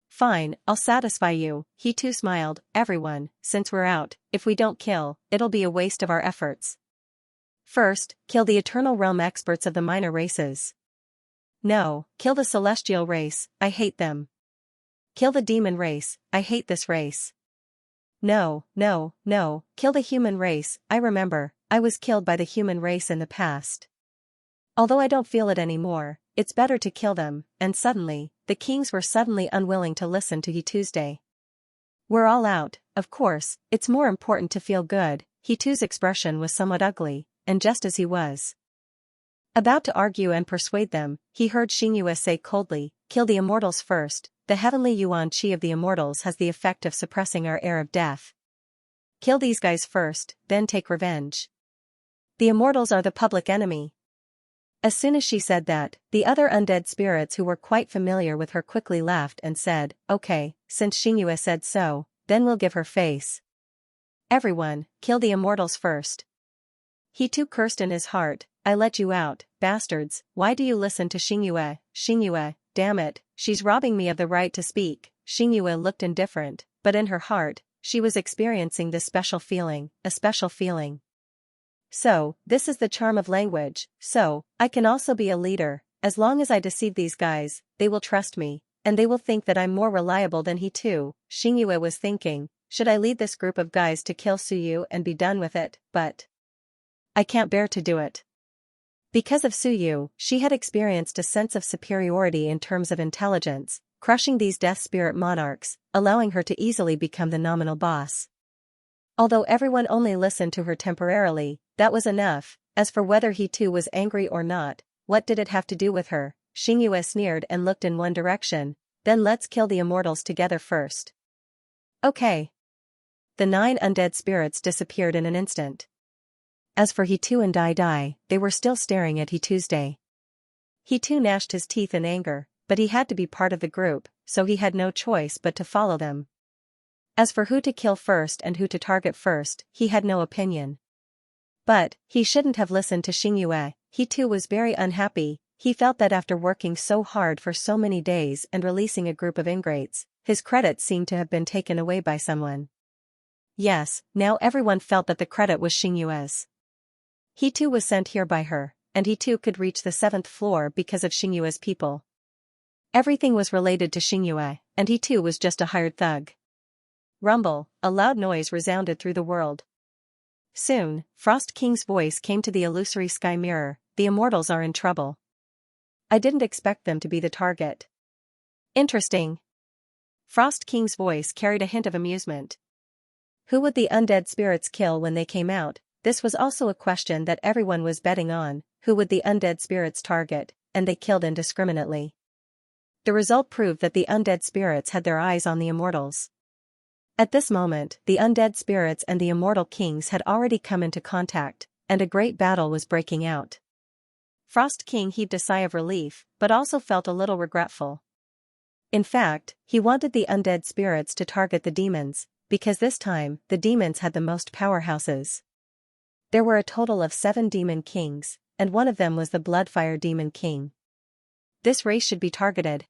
"Fine, I'll satisfy you," he too smiled. "Everyone, since we're out, if we don't kill, it'll be a waste of our efforts. First, kill the eternal realm experts of the minor races. No, kill the celestial race, I hate them. Kill the demon race, I hate this race. No, no, no, kill the human race, I remember, I was killed by the human race in the past. Although I don't feel it anymore, it's better to kill them," and suddenly, the kings were suddenly unwilling to listen to He Tuesday. "We're all out, of course, it's more important to feel good." He too's expression was somewhat ugly, and just as he was about to argue and persuade them, he heard Xianxia say coldly, "Kill the immortals first, the heavenly yuan qi of the immortals has the effect of suppressing our air of death. Kill these guys first, then take revenge. The immortals are the public enemy." As soon as she said that, the other undead spirits who were quite familiar with her quickly laughed and said, "Okay, since Xianxia said so, then we'll give her face. Everyone, kill the immortals first." He too cursed in his heart, "I let you out, bastards, why do you listen to Xianxia? Xianxia, damn it, she's robbing me of the right to speak." Xianxia looked indifferent, but in her heart, she was experiencing this special feeling, a special feeling. "So, this is the charm of language, so, I can also be a leader, as long as I deceive these guys, they will trust me, and they will think that I'm more reliable than he too." Xianxia was thinking, should I lead this group of guys to kill Suyu and be done with it, but I can't bear to do it. Because of Suyu, she had experienced a sense of superiority in terms of intelligence, crushing these death spirit monarchs, allowing her to easily become the nominal boss. Although everyone only listened to her temporarily, that was enough. As for whether he too was angry or not, what did it have to do with her? Xianxia sneered and looked in one direction. "Then let's kill the immortals together first." Okay. The 9 undead spirits disappeared in an instant. As for He too and Dai, they were still staring at He Tuesday. He too gnashed his teeth in anger, but he had to be part of the group, so he had no choice but to follow them. As for who to kill first and who to target first, he had no opinion. But, he shouldn't have listened to Xianxia. He too was very unhappy. He felt that after working so hard for so many days and releasing a group of ingrates, his credit seemed to have been taken away by someone. Yes, now everyone felt that the credit was Xianxia's. He too was sent here by her, and he too could reach the 7th floor because of Xianxia's people. Everything was related to Xianxia, and he too was just a hired thug. Rumble, a loud noise resounded through the world. Soon, Frost King's voice came to the illusory sky mirror. "The immortals are in trouble. I didn't expect them to be the target." Interesting. Frost King's voice carried a hint of amusement. Who would the undead spirits kill when they came out? This was also a question that everyone was betting on. Who would the undead spirits target? And they killed indiscriminately. The result proved that the undead spirits had their eyes on the immortals. At this moment, the undead spirits and the immortal kings had already come into contact, and a great battle was breaking out. Frost King heaved a sigh of relief, but also felt a little regretful. In fact, he wanted the undead spirits to target the demons, because this time, the demons had the most powerhouses. There were a total of 7 demon kings, and one of them was the Bloodfire Demon King. This race should be targeted.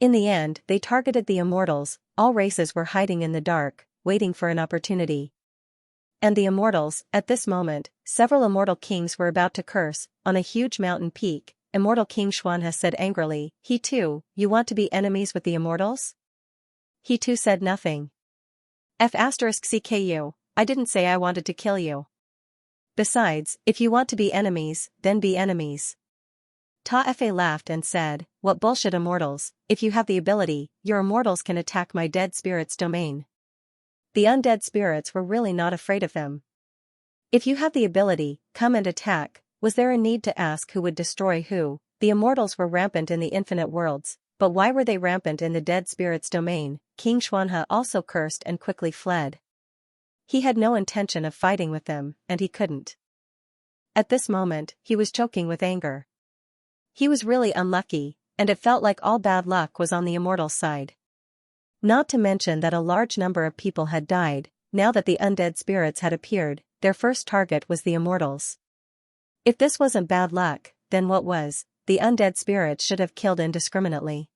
In the end, they targeted the immortals. All races were hiding in the dark, waiting for an opportunity. And the immortals, at this moment, several immortal kings were about to curse. On a huge mountain peak, immortal King Xianxia said angrily, "He too, you want to be enemies with the immortals?" He too said nothing. CKU, I didn't say I wanted to kill you. Besides, if you want to be enemies, then be enemies. Ta-Fa laughed and said, "What bullshit immortals, if you have the ability, your immortals can attack my dead spirit's domain." The undead spirits were really not afraid of them. If you have the ability, come and attack. Was there a need to ask who would destroy who? The immortals were rampant in the infinite worlds, but why were they rampant in the dead spirit's domain? King Xianxia also cursed and quickly fled. He had no intention of fighting with them, and he couldn't. At this moment, he was choking with anger. He was really unlucky, and it felt like all bad luck was on the immortal side. Not to mention that a large number of people had died. Now that the undead spirits had appeared, their first target was the immortals. If this wasn't bad luck, then what was? The undead spirits should have killed indiscriminately.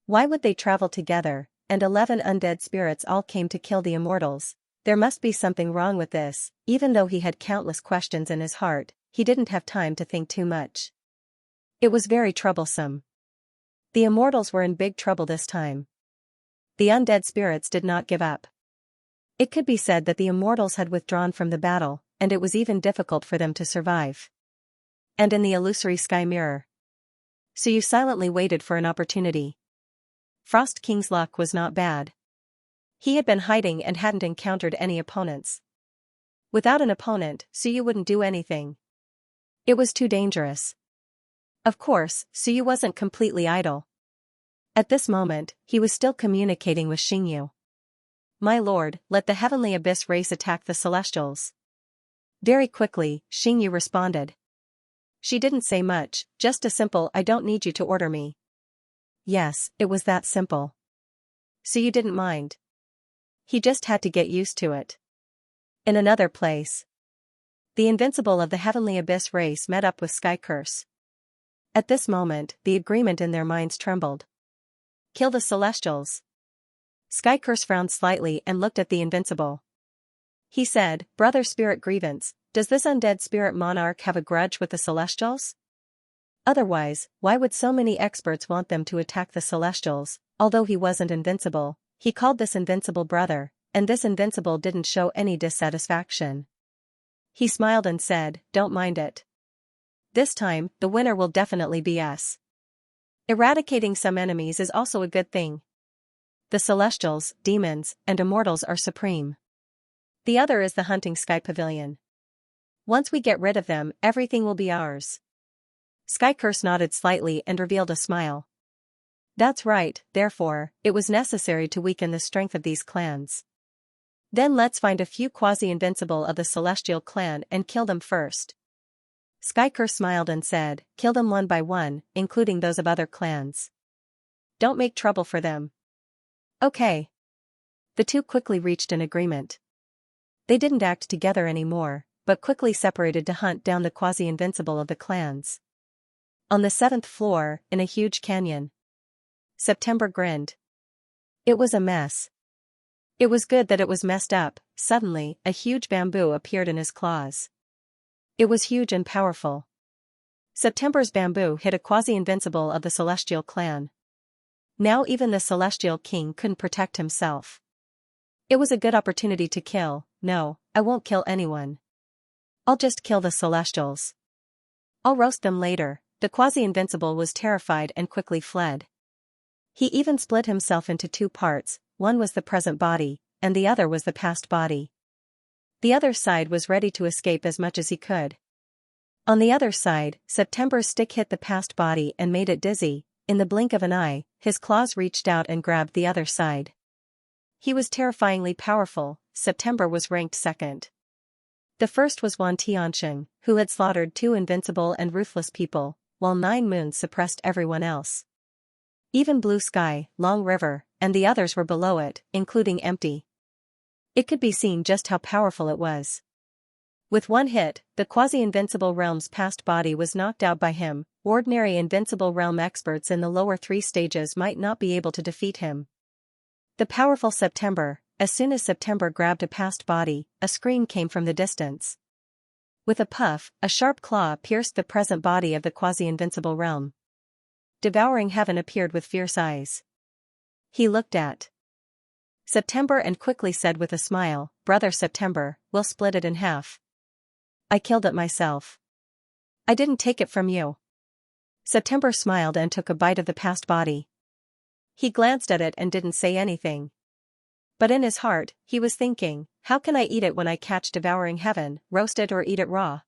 Why would they travel together, and 11 undead spirits all came to kill the immortals? There must be something wrong with this. Even though he had countless questions in his heart, he didn't have time to think too much. It was very troublesome. The immortals were in big trouble this time. The undead spirits did not give up. It could be said that the immortals had withdrawn from the battle, and it was even difficult for them to survive. And in the illusory sky mirror. So you silently waited for an opportunity. Frost King's luck was not bad. He had been hiding and hadn't encountered any opponents. Without an opponent, Suyu wouldn't do anything. It was too dangerous. Of course, Suyu wasn't completely idle. At this moment, he was still communicating with Xingyu. "My lord, let the heavenly abyss race attack the celestials." Very quickly, Xingyu responded. She didn't say much, just a simple "I don't need you to order me." Yes, it was that simple. Suyu didn't mind. He just had to get used to it. In another place, the invincible of the heavenly abyss race met up with Sky Curse. At this moment, the agreement in their minds trembled. Kill the celestials. Sky Curse frowned slightly and looked at the invincible. He said, "Brother Spirit Grievance, does this undead spirit monarch have a grudge with the celestials? Otherwise, why would so many experts want them to attack the celestials?" Although he wasn't invincible, he called this invincible brother, and this invincible didn't show any dissatisfaction. He smiled and said, "Don't mind it. This time, the winner will definitely be us. Eradicating some enemies is also a good thing. The celestials, demons, and immortals are supreme. The other is the hunting sky pavilion. Once we get rid of them, everything will be ours." Sky Curse nodded slightly and revealed a smile. "That's right, therefore, it was necessary to weaken the strength of these clans. Then let's find a few quasi-invincible of the celestial clan and kill them first." Sky Curse smiled and said, "Kill them one by one, including those of other clans. Don't make trouble for them." Okay. The two quickly reached an agreement. They didn't act together anymore, but quickly separated to hunt down the quasi-invincible of the clans. On the 7th floor, in a huge canyon, September grinned. It was a mess. It was good that it was messed up. Suddenly, a huge bamboo appeared in his claws. It was huge and powerful. September's bamboo hit a quasi-invincible of the Celestial clan. Now even the Celestial King couldn't protect himself. It was a good opportunity to kill. "No, I won't kill anyone. I'll just kill the Celestials. I'll roast them later." The quasi-invincible was terrified and quickly fled. He even split himself into two parts, one was the present body, and the other was the past body. The other side was ready to escape as much as he could. On the other side, September's stick hit the past body and made it dizzy. In the blink of an eye, his claws reached out and grabbed the other side. He was terrifyingly powerful. September was ranked second. The first was Xianxia, who had slaughtered 2 invincible and ruthless people, while 9 moons suppressed everyone else. Even Blue Sky, Long River, and the others were below it, including Empty. It could be seen just how powerful it was. With one hit, the quasi-invincible realm's past body was knocked out by him. Ordinary invincible realm experts in the lower 3 stages might not be able to defeat him. The powerful September, as soon as September grabbed a past body, a scream came from the distance. With a puff, a sharp claw pierced the present body of the quasi-invincible realm. Devouring Heaven appeared with fierce eyes. He looked at September and quickly said with a smile, "Brother September, we'll split it in half. I killed it myself. I didn't take it from you." September smiled and took a bite of the past body. He glanced at it and didn't say anything. But in his heart, he was thinking, how can I eat it when I catch Devouring Heaven, roast it or eat it raw?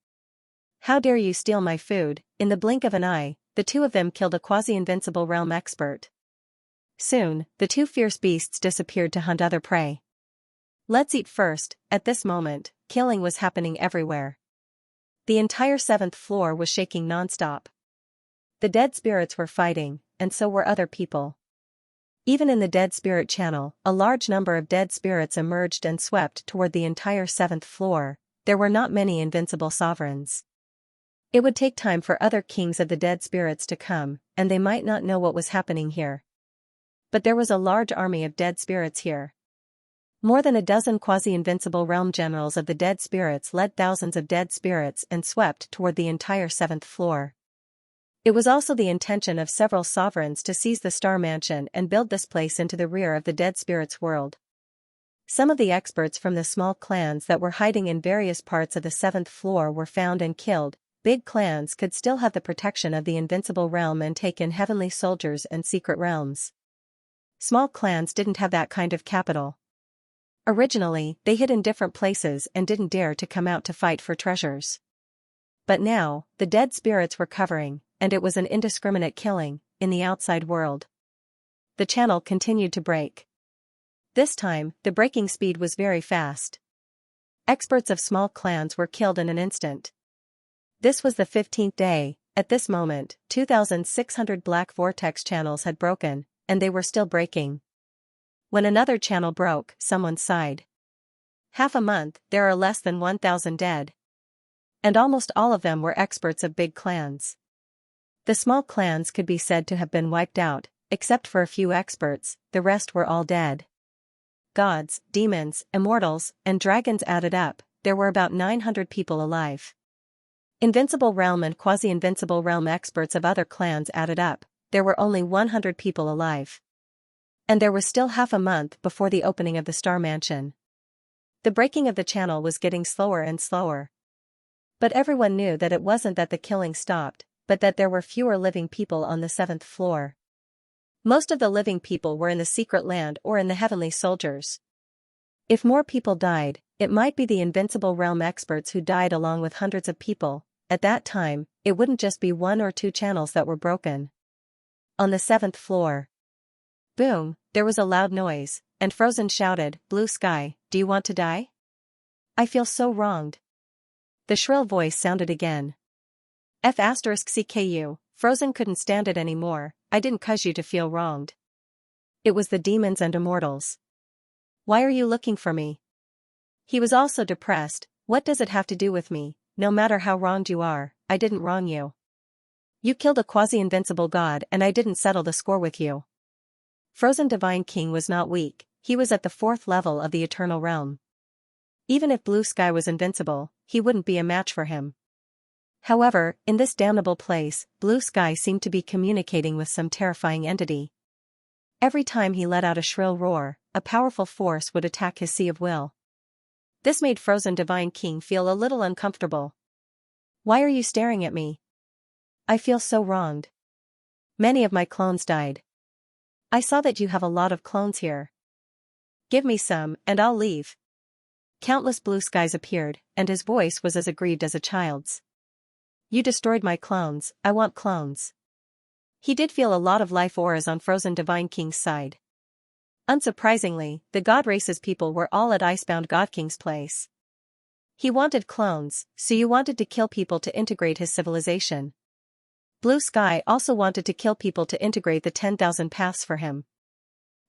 How dare you steal my food? In the blink of an eye, the two of them killed a quasi-invincible realm expert. Soon, the 2 fierce beasts disappeared to hunt other prey. Let's eat first. At this moment, killing was happening everywhere. The entire 7th floor was shaking non-stop. The dead spirits were fighting, and so were other people. Even in the dead spirit channel, a large number of dead spirits emerged and swept toward the entire 7th floor. There were not many invincible sovereigns. It would take time for other kings of the dead spirits to come, and they might not know what was happening here. But there was a large army of dead spirits here. More than a dozen quasi-invincible realm generals of the dead spirits led thousands of dead spirits and swept toward the entire 7th floor. It was also the intention of several sovereigns to seize the Star Mansion and build this place into the rear of the dead spirits world. Some of the experts from the small clans that were hiding in various parts of the 7th floor were found and killed. Big clans could still have the protection of the invincible realm and take in heavenly soldiers and secret realms. Small clans didn't have that kind of capital. Originally, they hid in different places and didn't dare to come out to fight for treasures. But now, the dead spirits were covering, and it was an indiscriminate killing, in the outside world. The channel continued to break. This time, the breaking speed was very fast. Experts of small clans were killed in an instant. This was the 15th day. At this moment, 2,600 black vortex channels had broken, and they were still breaking. When another channel broke, someone sighed. Half a month, there are less than 1,000 dead. And almost all of them were experts of big clans. The small clans could be said to have been wiped out, except for a few experts. The rest were all dead. Gods, demons, immortals, and dragons added up, there were about 900 people alive. Invincible realm and quasi-invincible realm experts of other clans added up, there were only 100 people alive. And there was still half a month before the opening of the Star Mansion. The breaking of the channel was getting slower and slower. But everyone knew that it wasn't that the killing stopped, but that there were fewer living people on the 7th floor. Most of the living people were in the secret land or in the heavenly soldiers. If more people died, it might be the invincible realm experts who died along with hundreds of people. At that time, it wouldn't just be 1 or 2 channels that were broken. On the 7th floor. Boom, there was a loud noise, and Frozen shouted, "Blue Sky, do you want to die? I feel so wronged." The shrill voice sounded again. F***CKU, Frozen couldn't stand it anymore. "I didn't cause you to feel wronged. It was the demons and immortals. Why are you looking for me?" He was also depressed. "What does it have to do with me? No matter how wronged you are, I didn't wrong you. You killed a quasi-invincible god and I didn't settle the score with you." Frozen Divine King was not weak, he was at the 4th level of the Eternal Realm. Even if Blue Sky was invincible, he wouldn't be a match for him. However, in this damnable place, Blue Sky seemed to be communicating with some terrifying entity. Every time he let out a shrill roar, a powerful force would attack his sea of will. This made Frozen Divine King feel a little uncomfortable. "Why are you staring at me? I feel so wronged. Many of my clones died. I saw that you have a lot of clones here. Give me some, and I'll leave. Countless blue skies appeared, and his voice was as aggrieved as a child's. You destroyed my clones, I want clones. He did feel a lot of life auras on Frozen Divine King's side. Unsurprisingly, the God Race's people were all at Icebound God King's place. He wanted clones, so you wanted to kill people to integrate his civilization. Blue Sky also wanted to kill people to integrate the 10,000 paths for him.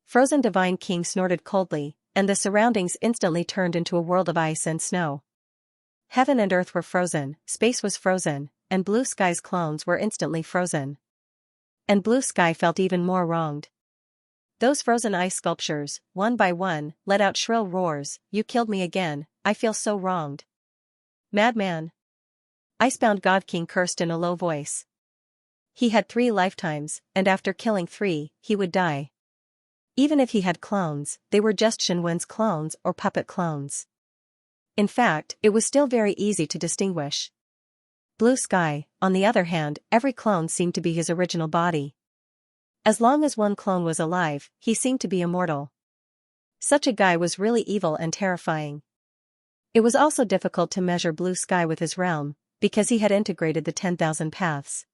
Frozen Divine King snorted coldly, and the surroundings instantly turned into a world of ice and snow. Heaven and earth were frozen, space was frozen, and Blue Sky's clones were instantly frozen. And Blue Sky felt even more wronged. Those frozen ice sculptures, one by one, let out shrill roars, "You killed me again, I feel so wronged." Madman. Icebound God King cursed in a low voice. He had 3 lifetimes, and after killing 3, he would die. Even if he had clones, they were just Shenwen's clones or puppet clones. In fact, it was still very easy to distinguish. Blue Sky, on the other hand, every clone seemed to be his original body. As long as one clone was alive, he seemed to be immortal. Such a guy was really evil and terrifying. It was also difficult to measure Blue Sky with his realm, because he had integrated the 10,000 paths.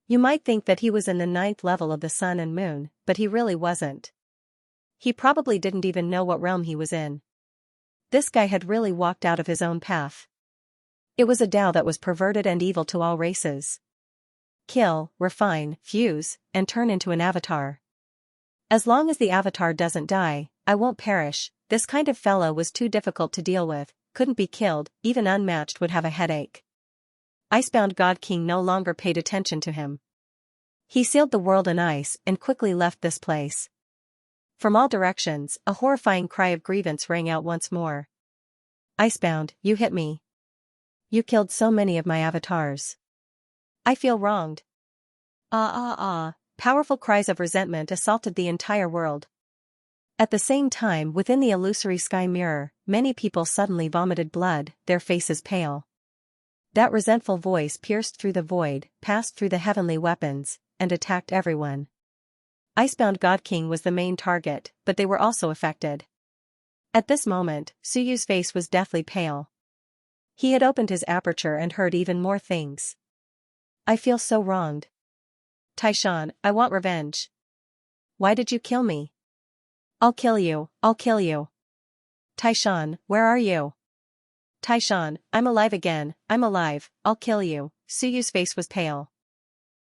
You might think that he was in the 9th level of the sun and moon, but he really wasn't. He probably didn't even know what realm he was in. This guy had really walked out of his own path. It was a Tao that was perverted and evil to all races. Kill, refine, fuse, and turn into an avatar. As long as the avatar doesn't die, I won't perish. This kind of fellow was too difficult to deal with, couldn't be killed, even unmatched would have a headache. Icebound God King no longer paid attention to him. He sealed the world in ice and quickly left this place. From all directions, a horrifying cry of grievance rang out once more. Icebound, you hit me. You killed so many of my avatars. I feel wronged. Powerful cries of resentment assaulted the entire world. At the same time, within the illusory sky mirror, many people suddenly vomited blood, their faces pale. That resentful voice pierced through the void, passed through the heavenly weapons, and attacked everyone. Icebound God King was the main target, but they were also affected. At this moment, Suyu's face was deathly pale. He had opened his aperture and heard even more things. I feel so wronged. Taishan, I want revenge. Why did you kill me? I'll kill you, I'll kill you. Taishan, where are you? Taishan, I'm alive again, I'm alive, I'll kill you. Suyu's face was pale.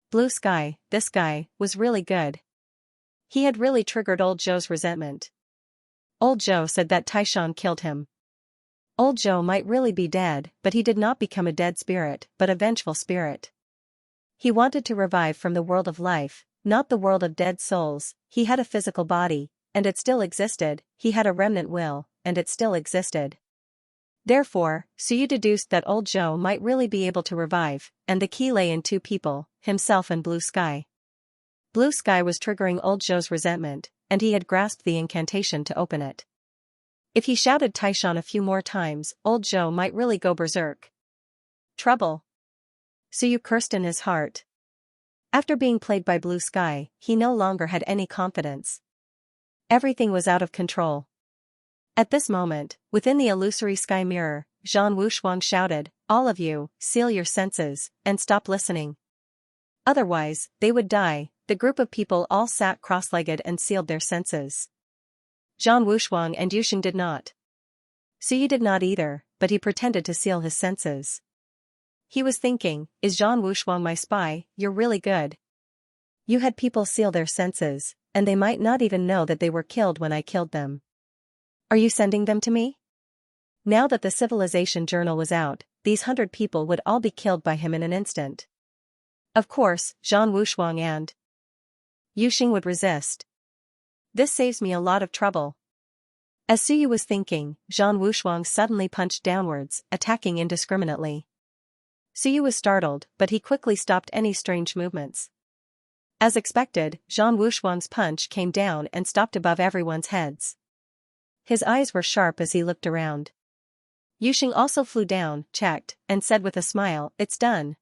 Blue Sky, this guy, was really good. He had really triggered Old Zhou's resentment. Old Zhou said that Taishan killed him. Old Zhou might really be dead, but he did not become a dead spirit, but a vengeful spirit. He wanted to revive from the world of life, not the world of dead souls. He had a physical body, and it still existed. He had a remnant will, and it still existed. Therefore, Suyu deduced that Old Zhou might really be able to revive, and the key lay in 2 people, himself and Blue Sky. Blue Sky was triggering Old Zhou's resentment, and he had grasped the incantation to open it. If he shouted Taishan a few more times, Old Zhou might really go berserk. Trouble. Suyu cursed in his heart. After being played by Blue Sky, he no longer had any confidence. Everything was out of control. At this moment, within the illusory sky mirror, Zhan Wushuang shouted, all of you, seal your senses, and stop listening. Otherwise, they would die. The group of people all sat cross-legged and sealed their senses. Zhan Wushuang and Yuxing did not. Suyu did not either, but he pretended to seal his senses. He was thinking, is Zhan Wushuang my spy? You're really good. You had people seal their senses, and they might not even know that they were killed when I killed them. Are you sending them to me? Now that the Civilization Journal was out, these 100 people would all be killed by him in an instant. Of course, Zhan Wushuang and Yuxing would resist. This saves me a lot of trouble. As Suyu was thinking, Zhan Wushuang suddenly punched downwards, attacking indiscriminately. Suyu was startled, but he quickly stopped any strange movements. As expected, Zhan Wushuang's punch came down and stopped above everyone's heads. His eyes were sharp as he looked around. Yuxing also flew down, checked, and said with a smile, it's done.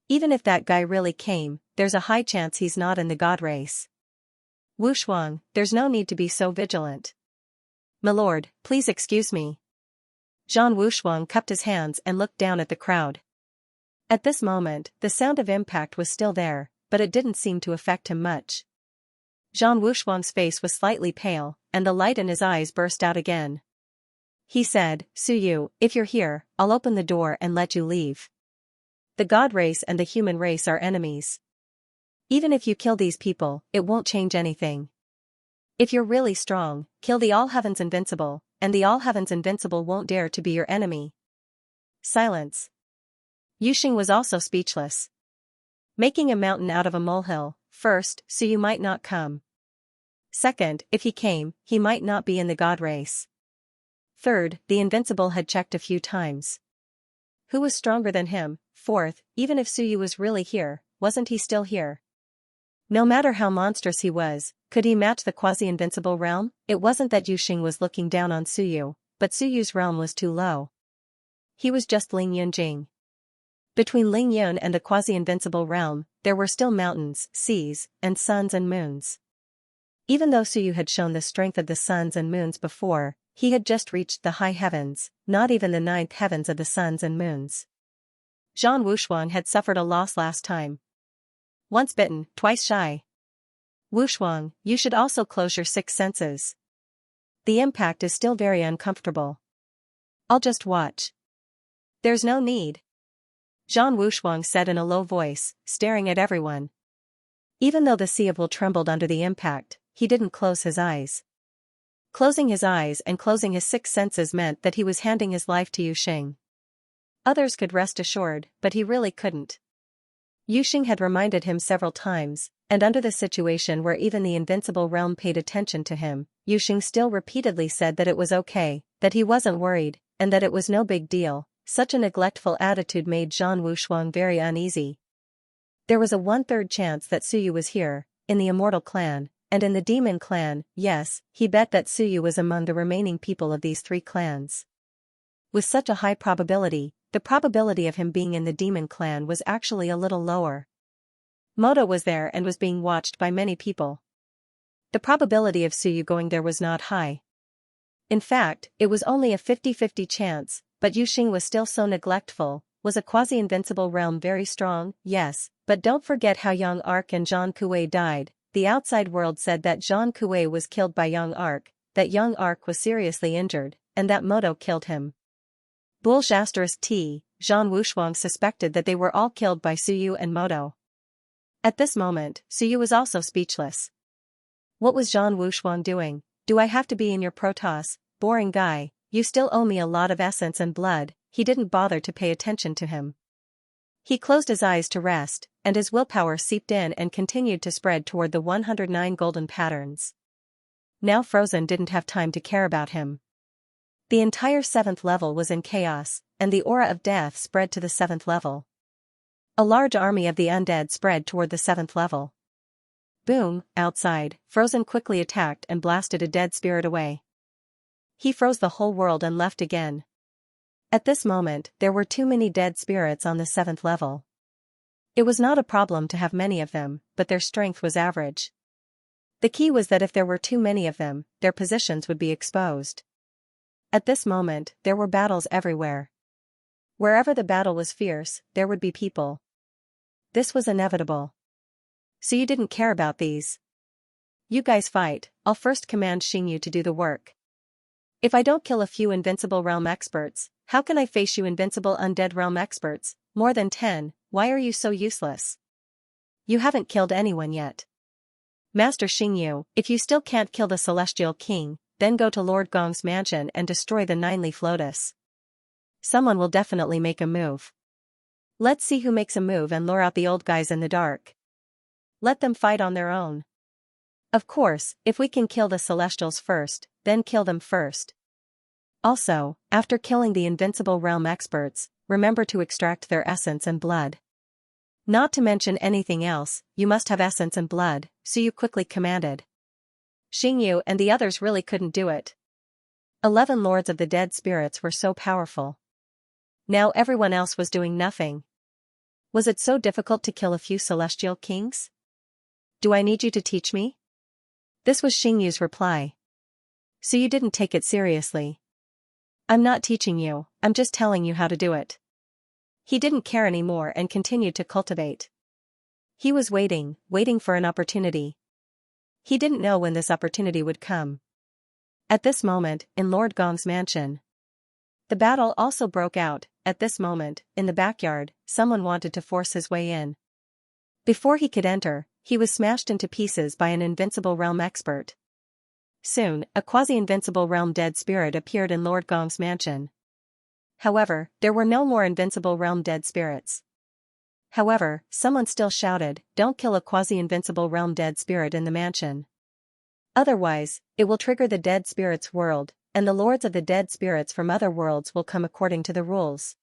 Even if that guy really came, there's a high chance he's not in the god race. Wu Shuang, there's no need to be so vigilant. My lord, please excuse me. Zhan Wushuang cupped his hands and looked down at the crowd. At this moment, the sound of impact was still there, but it didn't seem to affect him much. Zhan Wushuang's face was slightly pale, and the light in his eyes burst out again. He said, Su Yu, if you're here, I'll open the door and let you leave. The god race and the human race are enemies. Even if you kill these people, it won't change anything. If you're really strong, kill the All Heaven's Invincible, and the All Heaven's Invincible won't dare to be your enemy. Silence. Yuxing was also speechless. Making a mountain out of a molehill, first, so you might not come. Second, if he came, he might not be in the god race. Third, the Invincible had checked a few times. Who was stronger than him? Fourth, even if Suyu was really here, wasn't he still here? No matter how monstrous he was, could he match the quasi-invincible realm? It wasn't that Yuxing was looking down on Suyu, but Suyu's realm was too low. He was just Ling Yunjing. Between Ling Yun and the quasi-invincible realm, there were still mountains, seas, and suns and moons. Even though Suyu had shown the strength of the suns and moons before, he had just reached the high heavens, not even the ninth heavens of the suns and moons. Zhan Wushuang had suffered a loss last time. Once bitten, twice shy. Wushuang, you should also close your six senses. The impact is still very uncomfortable. I'll just watch. There's no need. Zhan Wushuang said in a low voice, staring at everyone. Even though the sea of will trembled under the impact, he didn't close his eyes. Closing his eyes and closing his six senses meant that he was handing his life to Yuxing. Others could rest assured, but he really couldn't. Yuxing had reminded him several times, and under the situation where even the invincible realm paid attention to him, Yuxing still repeatedly said that it was okay, that he wasn't worried, and that it was no big deal. Such a neglectful attitude made Zhan Wushuang very uneasy. There was a 1/3 chance that Suyu was here, in the Immortal Clan, and in the Demon Clan. Yes, he bet that Suyu was among the remaining people of these three clans. With such a high probability, the probability of him being in the Demon Clan was actually a little lower. Moto was there and was being watched by many people. The probability of Suyu going there was not high. In fact, it was only a 50-50 chance, but Yuxing was still so neglectful. Was a quasi-invincible realm very strong? Yes, but don't forget how Yang Arc and Zhang Kuei died. The outside world said that Zhang Kuei was killed by Yang Arc, that Yang Arc was seriously injured, and that Moto killed him. Bulge T, Zhan Wushuang suspected that they were all killed by Suyu and Moto. At this moment, Suyu was also speechless. What was Zhan Wushuang doing? Do I have to be in your Protoss? Boring guy, you still owe me a lot of essence and blood. He didn't bother to pay attention to him. He closed his eyes to rest, and his willpower seeped in and continued to spread toward the 109 golden patterns. Now Frozen didn't have time to care about him. The entire 7th level was in chaos, and the aura of death spread to the 7th level. A large army of the undead spread toward the 7th level. Boom, outside, Frozen quickly attacked and blasted a dead spirit away. He froze the whole world and left again. At this moment, there were too many dead spirits on the 7th level. It was not a problem to have many of them, but their strength was average. The key was that if there were too many of them, their positions would be exposed. At this moment, there were battles everywhere. Wherever the battle was fierce, there would be people. This was inevitable. So you didn't care about these. You guys fight. I'll first command Xingyu to do the work. If I don't kill a few invincible realm experts, how can I face you invincible undead realm experts? More than 10, why are you so useless? You haven't killed anyone yet. Master Xingyu, if you still can't kill the Celestial King, then go to Lord Gong's mansion and destroy the 9-leaf lotus. Someone will definitely make a move. Let's see who makes a move and lure out the old guys in the dark. Let them fight on their own. Of course, if we can kill the Celestials first, then kill them first. Also, after killing the invincible realm experts, remember to extract their essence and blood. Not to mention anything else, you must have essence and blood, so you quickly commanded. Xingyu and the others really couldn't do it. 11 lords of the dead spirits were so powerful. Now everyone else was doing nothing. Was it so difficult to kill a few celestial kings? Do I need you to teach me? This was Xingyu's reply. So you didn't take it seriously. I'm not teaching you, I'm just telling you how to do it. He didn't care anymore and continued to cultivate. He was waiting for an opportunity. He didn't know when this opportunity would come. At this moment, in Lord Gong's mansion, the battle also broke out. At this moment, in the backyard, someone wanted to force his way in. Before he could enter, he was smashed into pieces by an invincible realm expert. Soon, a quasi-invincible realm dead spirit appeared in Lord Gong's mansion. However, there were no more invincible realm dead spirits. However, someone still shouted, "Don't kill a quasi-invincible realm dead spirit in the mansion. Otherwise, it will trigger the dead spirits world, and the lords of the dead spirits from other worlds will come according to the rules."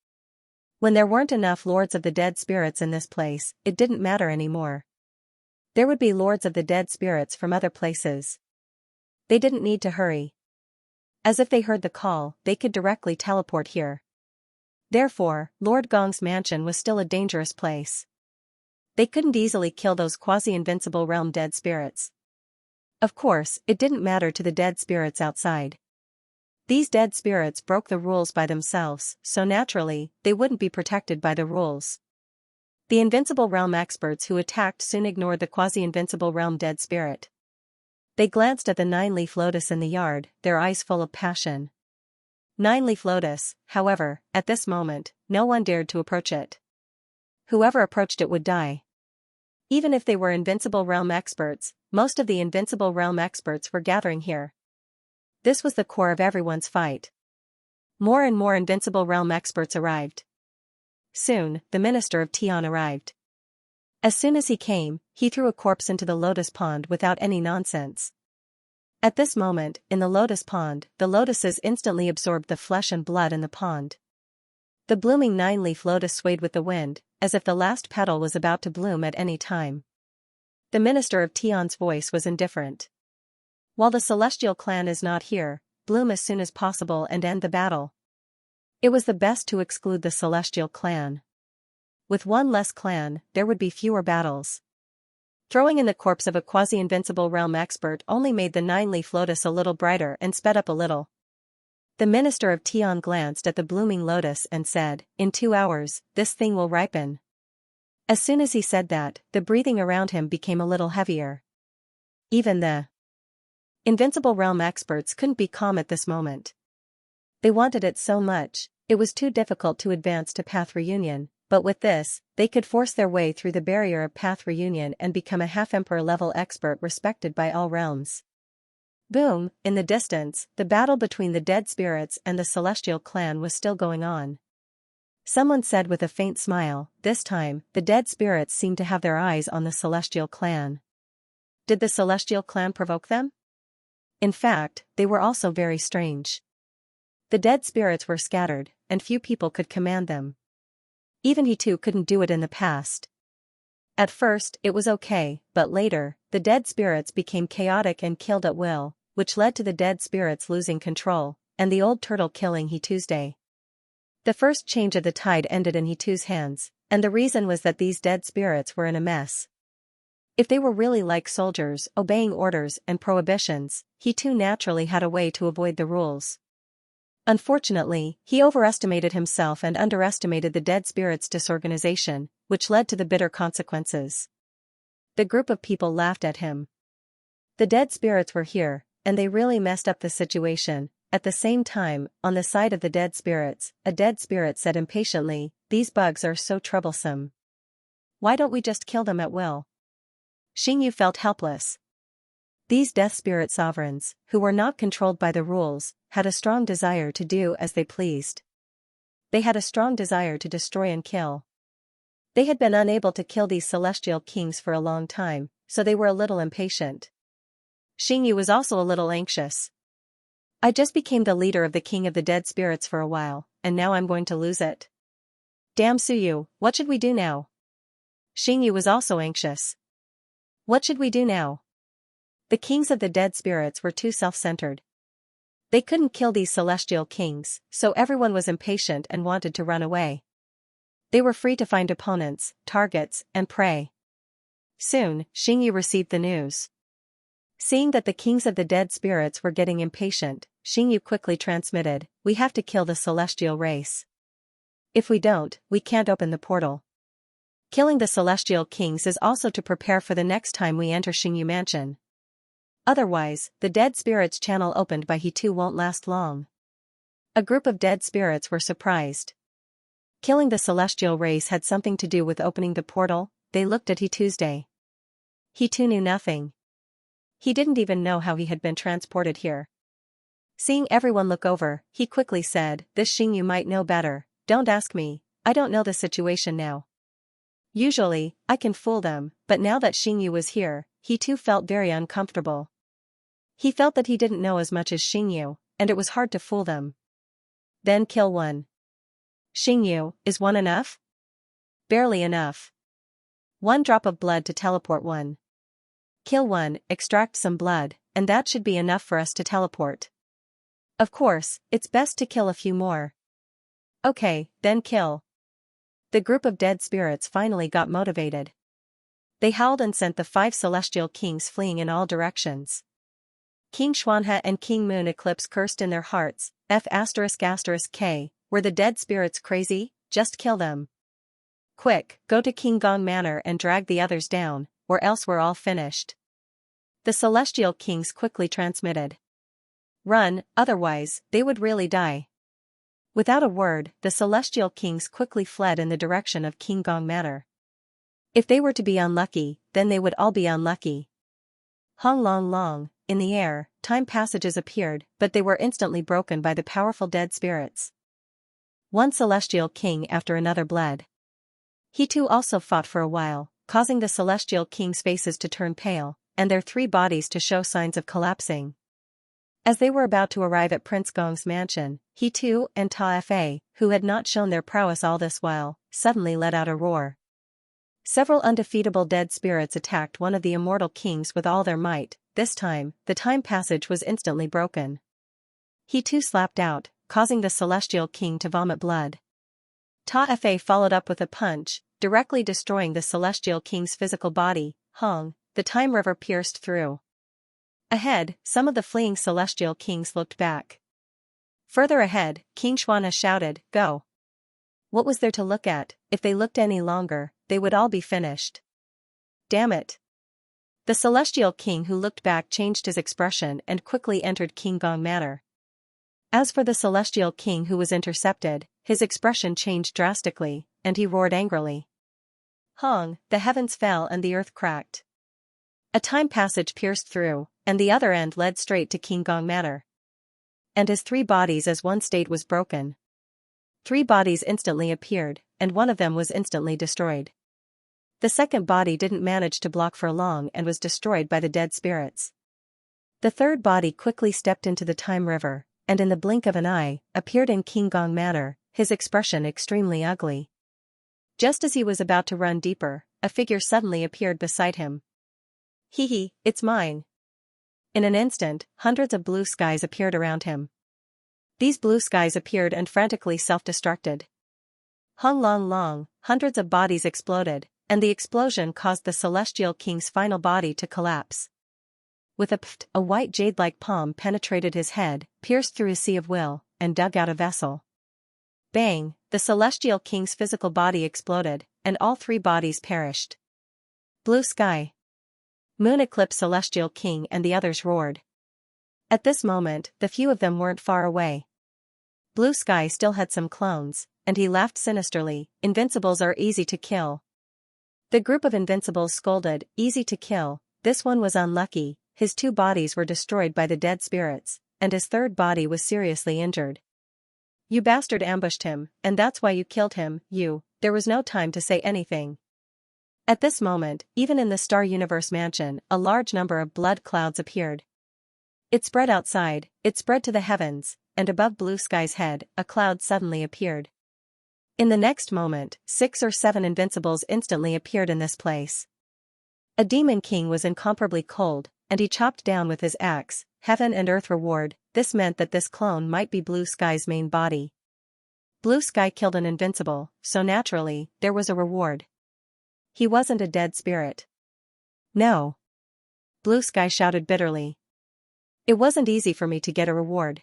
When there weren't enough lords of the dead spirits in this place, it didn't matter anymore. There would be lords of the dead spirits from other places. They didn't need to hurry. As if they heard the call, they could directly teleport here. Therefore, Lord Gong's mansion was still a dangerous place. They couldn't easily kill those quasi-invincible realm dead spirits. Of course, it didn't matter to the dead spirits outside. These dead spirits broke the rules by themselves, so naturally, they wouldn't be protected by the rules. The invincible realm experts who attacked soon ignored the quasi-invincible realm dead spirit. They glanced at the 9-leaf lotus in the yard, their eyes full of passion. 9-leaf lotus, however, at this moment, no one dared to approach it. Whoever approached it would die. Even if they were invincible realm experts, most of the invincible realm experts were gathering here. This was the core of everyone's fight. More and more invincible realm experts arrived. Soon, the minister of Tian arrived. As soon as he came, he threw a corpse into the lotus pond without any nonsense. At this moment, in the lotus pond, the lotuses instantly absorbed the flesh and blood in the pond. The blooming 9-leaf lotus swayed with the wind, as if the last petal was about to bloom at any time. The minister of Tian's voice was indifferent. While the celestial clan is not here, bloom as soon as possible and end the battle. It was the best to exclude the celestial clan. With one less clan, there would be fewer battles. Throwing in the corpse of a quasi-invincible realm expert only made the 9-leaf lotus a little brighter and sped up a little. The minister of Tian glanced at the blooming lotus and said, "In 2 hours, this thing will ripen." As soon as he said that, the breathing around him became a little heavier. Even the invincible realm experts couldn't be calm at this moment. They wanted it so much, it was too difficult to advance to Path Reunion, but with this, they could force their way through the barrier of Path Reunion and become a half-emperor level expert respected by all realms. Boom, in the distance, the battle between the dead spirits and the celestial clan was still going on. Someone said with a faint smile, this time, the dead spirits seemed to have their eyes on the celestial clan. Did the celestial clan provoke them? In fact, they were also very strange. The dead spirits were scattered, and few people could command them. Even he too couldn't do it in the past. At first, it was okay, but later, the dead spirits became chaotic and killed at will, which led to the dead spirits losing control, and the old turtle killing He Tuesday. The first change of the tide ended in He Tu's hands, and the reason was that these dead spirits were in a mess. If they were really like soldiers, obeying orders and prohibitions, He too naturally had a way to avoid the rules. Unfortunately, he overestimated himself and underestimated the dead spirit's disorganization, which led to the bitter consequences. The group of people laughed at him. The dead spirits were here, and they really messed up the situation. At the same time, on the side of the dead spirits, a dead spirit said impatiently, "These bugs are so troublesome. Why don't we just kill them at will?" Xingyu felt helpless. These death spirit sovereigns, who were not controlled by the rules, had a strong desire to do as they pleased. They had a strong desire to destroy and kill. They had been unable to kill these celestial kings for a long time, so they were a little impatient. Xingyu was also a little anxious. I just became the leader of the king of the dead spirits for a while, and now I'm going to lose it. Damn Suyu, what should we do now? Xingyu was also anxious. What should we do now? The kings of the dead spirits were too self-centered. They couldn't kill these celestial kings, so everyone was impatient and wanted to run away. They were free to find opponents, targets, and prey. Soon, Xingyu received the news. Seeing that the kings of the dead spirits were getting impatient, Xianxia quickly transmitted, "We have to kill the celestial race. If we don't, we can't open the portal. Killing the celestial kings is also to prepare for the next time we enter Xianxia Mansion. Otherwise, the dead spirits channel opened by he too won't last long." A group of dead spirits were surprised. Killing the celestial race had something to do with opening the portal. They looked at he Tuesday. He too knew nothing. He didn't even know how he had been transported here. Seeing everyone look over, he quickly said, "This Xianxia might know better. Don't ask me, I don't know the situation now. Usually, I can fool them, but now that Xianxia was here, he too felt very uncomfortable. He felt that he didn't know as much as Xianxia, and it was hard to fool them. Then kill one. Xianxia, is one enough? Barely enough. 1 drop of blood to teleport one. Kill one, extract some blood, and that should be enough for us to teleport. Of course, it's best to kill a few more. Okay, then kill." The group of dead spirits finally got motivated. They howled and sent the 5 celestial kings fleeing in all directions. King Xianxia and King Moon Eclipse cursed in their hearts, F***K, were the dead spirits crazy? Just kill them. Quick, go to King Gong Manor and drag the others down, or else we're all finished. The celestial kings quickly transmitted. Run, otherwise, they would really die. Without a word, the celestial kings quickly fled in the direction of King Gong Manor. If they were to be unlucky, then they would all be unlucky. Hong Long Long, in the air, time passages appeared, but they were instantly broken by the powerful dead spirits. One celestial king after another bled. He too also fought for a while, causing the celestial kings' faces to turn pale, and their 3 bodies to show signs of collapsing. As they were about to arrive at Prince Gong's mansion, he too and Ta Fa, who had not shown their prowess all this while, suddenly let out a roar. Several undefeatable dead spirits attacked one of the immortal kings with all their might. This time, the time passage was instantly broken. He too slapped out, causing the celestial king to vomit blood. Ta Fa followed up with a punch, directly destroying the celestial king's physical body. Hong, the time river pierced through. Ahead, some of the fleeing celestial kings looked back. Further ahead, King Xianxia shouted, "Go!" What was there to look at? If they looked any longer, they would all be finished. Damn it! The celestial king who looked back changed his expression and quickly entered King Gong Manor. As for the celestial king who was intercepted, his expression changed drastically, and he roared angrily. Hong, the heavens fell and the earth cracked. A time passage pierced through, and the other end led straight to King Gong Manor. And his 3 bodies as one state was broken. 3 bodies instantly appeared, and one of them was instantly destroyed. The second body didn't manage to block for long and was destroyed by the dead spirits. The third body quickly stepped into the time river, and in the blink of an eye, appeared in King Gong Manor, his expression extremely ugly. Just as he was about to run deeper, a figure suddenly appeared beside him. Hee, it's mine. In an instant, hundreds of blue skies appeared around him. These blue skies appeared and frantically self-destructed. Hong Long Long, hundreds of bodies exploded, and the explosion caused the celestial king's final body to collapse. With a pft, a white jade-like palm penetrated his head, pierced through his sea of will, and dug out a vessel. Bang, the celestial king's physical body exploded, and all 3 bodies perished. Blue sky. Moon Eclipse Celestial King and the others roared. At this moment, the few of them weren't far away. Blue Sky still had some clones, and he laughed sinisterly. Invincibles are easy to kill. The group of invincibles scolded, easy to kill. This one was unlucky, his 2 bodies were destroyed by the dead spirits, and his third body was seriously injured. You bastard ambushed him, and that's why you killed him, you. There was no time to say anything. At this moment, even in the Star Universe mansion, a large number of blood clouds appeared. It spread outside, it spread to the heavens, and above Blue Sky's head, a cloud suddenly appeared. In the next moment, 6 or 7 invincibles instantly appeared in this place. A demon king was incomparably cold, and he chopped down with his axe. Heaven and earth reward. This meant that this clone might be Blue Sky's main body. Blue Sky killed an invincible, so naturally, there was a reward. He wasn't a dead spirit. No. Blue Sky shouted bitterly. It wasn't easy for me to get a reward.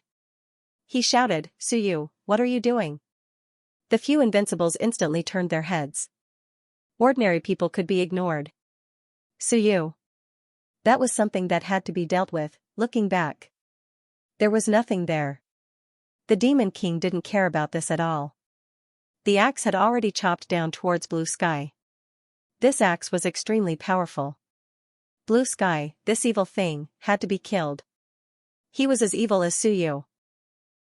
He shouted, Suyu, what are you doing? The few invincibles instantly turned their heads. Ordinary people could be ignored. Suyu. That was something that had to be dealt with. Looking back, there was nothing there. The Demon King didn't care about this at all. The axe had already chopped down towards Blue Sky. This axe was extremely powerful. Blue Sky, this evil thing, had to be killed. He was as evil as Suyu.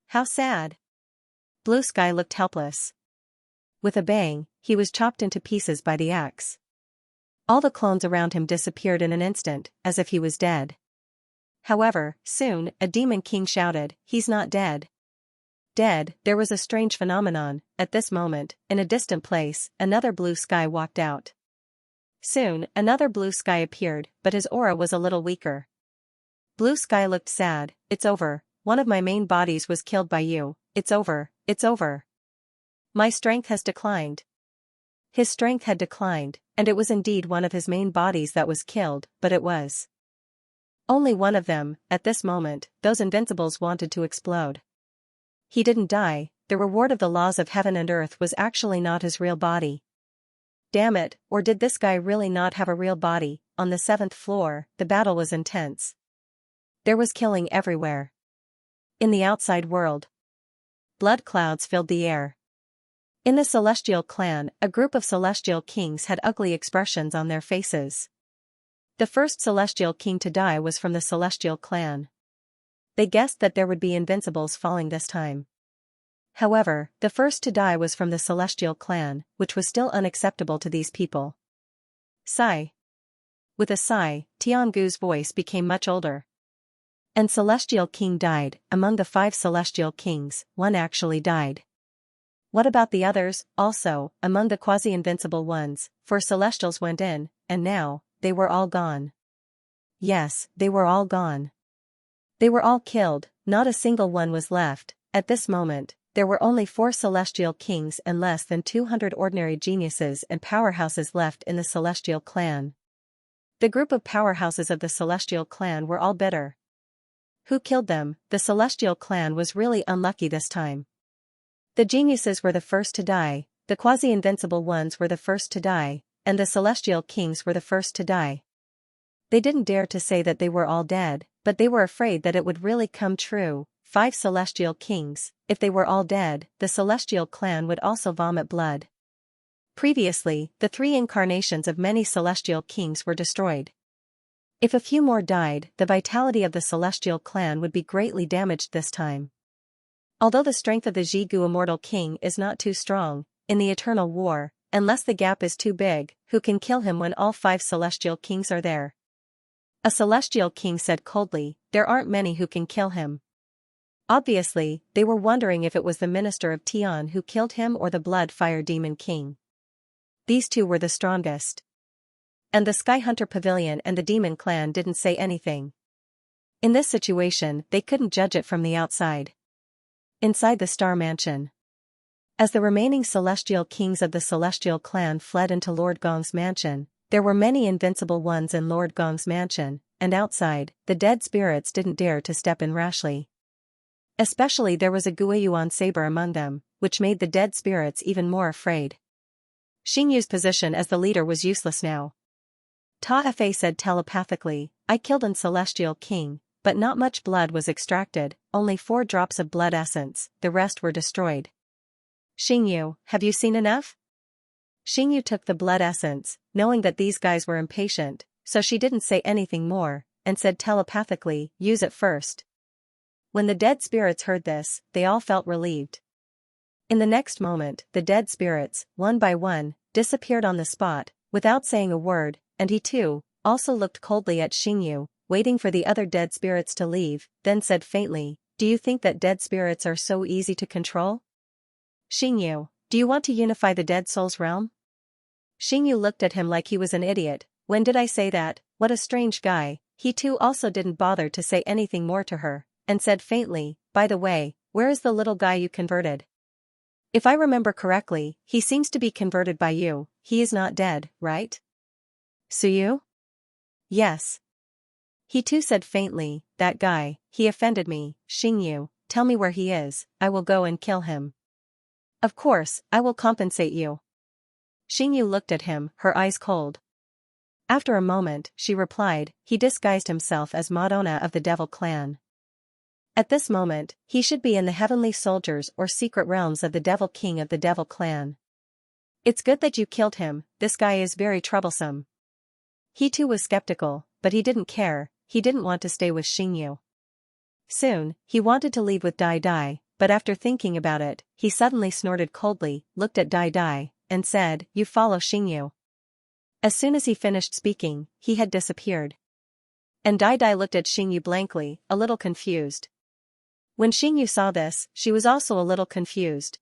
How sad. Blue Sky looked helpless. With a bang, he was chopped into pieces by the axe. All the clones around him disappeared in an instant, as if he was dead. However, soon, a Demon King shouted, he's not dead. Dead. There was a strange phenomenon. At this moment, in a distant place, another Blue Sky walked out. Soon, another Blue Sky appeared, but his aura was a little weaker. Blue Sky looked sad. It's over. One of my main bodies was killed by you. It's over. It's over. My strength has declined. His strength had declined, and it was indeed one of his main bodies that was killed, but it was only one of them. At this moment, those invincibles wanted to explode. He didn't die. The reward of the laws of heaven and earth was actually not his real body. Damn it, or did this guy really not have a real body? On the 7th floor, the battle was intense. There was killing everywhere. In the outside world, blood clouds filled the air. In the Celestial Clan, a group of Celestial Kings had ugly expressions on their faces. The first Celestial King to die was from the Celestial Clan. They guessed that there would be invincibles falling this time. However, the first to die was from the Celestial Clan, which was still unacceptable to these people. Sigh. With a sigh, Tiangu's voice became much older. And Celestial King died. Among the 5 Celestial Kings, one actually died. What about the others? Also, among the quasi-invincible ones, 4 Celestials went in, and now, they were all gone. Yes, they were all gone. They were all killed, not a single one was left. At this moment, there were only 4 Celestial Kings and less than 200 ordinary geniuses and powerhouses left in the Celestial Clan. The group of powerhouses of the Celestial Clan were all bitter. Who killed them? The Celestial Clan was really unlucky this time. The geniuses were the first to die, the quasi-invincible ones were the first to die, and the Celestial Kings were the first to die. They didn't dare to say that they were all dead, but they were afraid that it would really come true. 5 Celestial Kings, if they were all dead, the Celestial Clan would also vomit blood. Previously, the 3 incarnations of many Celestial Kings were destroyed. If a few more died, the vitality of the Celestial Clan would be greatly damaged this time. Although the strength of the Xigu Immortal King is not too strong, in the Eternal War, unless the gap is too big, who can kill him when all 5 Celestial Kings are there? A Celestial King said coldly, there aren't many who can kill him. Obviously, they were wondering if it was the Minister of Tian who killed him or the Blood Fire Demon King. These 2 were the strongest. And the Sky Hunter Pavilion and the Demon Clan didn't say anything. In this situation, they couldn't judge it from the outside. Inside the Star Mansion, as the remaining Celestial Kings of the Celestial Clan fled into Lord Gong's mansion, there were many invincible ones in Lord Gong's mansion, and outside, the dead spirits didn't dare to step in rashly. Especially there was a Guiyuan saber among them, which made the dead spirits even more afraid. Xingyu's position as the leader was useless now. Ta Fei said telepathically, I killed an Celestial King, but not much blood was extracted, only 4 drops of blood essence, the rest were destroyed. Xingyu, have you seen enough? Xingyu took the blood essence, knowing that these guys were impatient, so she didn't say anything more, and said telepathically, use it first. When the dead spirits heard this, they all felt relieved. In the next moment, the dead spirits, one by one, disappeared on the spot, without saying a word, and he too, also looked coldly at Xingyu, waiting for the other dead spirits to leave, then said faintly, do you think that dead spirits are so easy to control? Xingyu, do you want to unify the dead soul's realm? Xingyu looked at him like he was an idiot. When did I say that? What a strange guy. He too also didn't bother to say anything more to her, and said faintly, by the way, where is the little guy you converted? If I remember correctly, he seems to be converted by you. He is not dead, right? Suyu? Yes. He too said faintly, that guy, he offended me. Xingyu, tell me where he is, I will go and kill him. Of course, I will compensate you. Xingyu looked at him, her eyes cold. After a moment, she replied, he disguised himself as Madonna of the Devil clan. At this moment, he should be in the heavenly soldiers or secret realms of the Devil King of the Devil clan. It's good that you killed him, this guy is very troublesome. He too was skeptical, but he didn't care, he didn't want to stay with Xingyu. Soon, he wanted to leave with Dai Dai, but after thinking about it, he suddenly snorted coldly, looked at Dai Dai, and said, you follow Xingyu. As soon as he finished speaking, he had disappeared. And Dai Dai looked at Xingyu blankly, a little confused. When Xingyu saw this, she was also a little confused.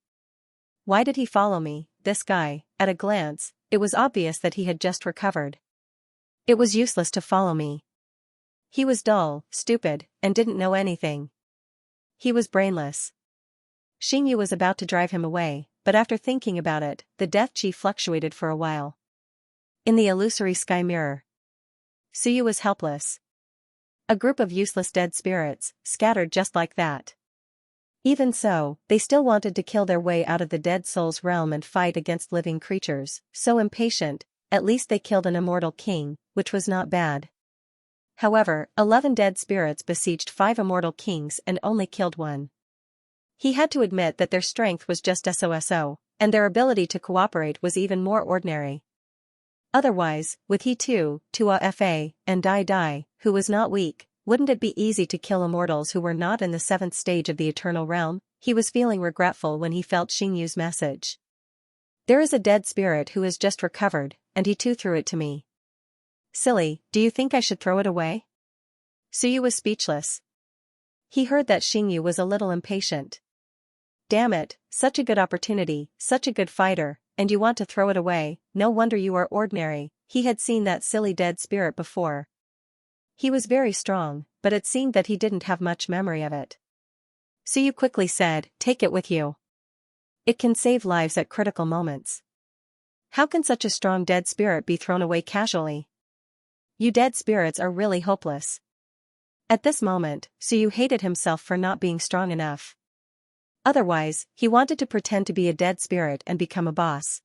Why did he follow me, this guy? At a glance, it was obvious that he had just recovered. It was useless to follow me. He was dull, stupid, and didn't know anything. He was brainless. Xingyu was about to drive him away, but after thinking about it, the death chi fluctuated for a while. In the illusory sky mirror, Suyu was helpless. A group of useless dead spirits, scattered just like that. Even so, they still wanted to kill their way out of the dead soul's realm and fight against living creatures, so impatient, at least they killed an immortal king, which was not bad. However, 11 dead spirits besieged 5 immortal kings and only killed 1. He had to admit that their strength was just so, and their ability to cooperate was even more ordinary. Otherwise, with he too, Tua Fa, and Dai Dai, who was not weak, wouldn't it be easy to kill immortals who were not in the 7th stage of the eternal realm? He was feeling regretful when he felt Xingyu's message. There is a dead spirit who has just recovered, and he too threw it to me. Silly, do you think I should throw it away? Suyu was speechless. He heard that Xingyu was a little impatient. Damn it, such a good opportunity, such a good fighter, and you want to throw it away, no wonder you are ordinary. He had seen that silly dead spirit before. He was very strong, but it seemed that he didn't have much memory of it. Suyu quickly said, take it with you. It can save lives at critical moments. How can such a strong dead spirit be thrown away casually? You dead spirits are really hopeless. At this moment, Suyu hated himself for not being strong enough. Otherwise, he wanted to pretend to be a dead spirit and become a boss.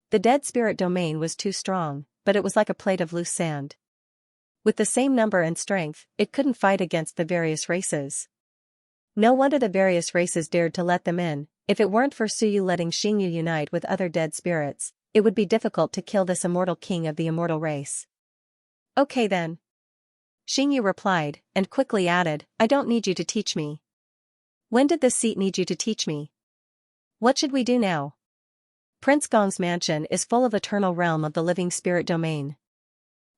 The dead spirit domain was too strong, but it was like a plate of loose sand. With the same number and strength, it couldn't fight against the various races. No wonder the various races dared to let them in. If it weren't for Suyu letting Xingyu unite with other dead spirits, it would be difficult to kill this immortal king of the immortal race. Okay then. Xingyu replied, and quickly added, I don't need you to teach me. When did this seat need you to teach me? What should we do now? Prince Gong's mansion is full of eternal realm of the living spirit domain.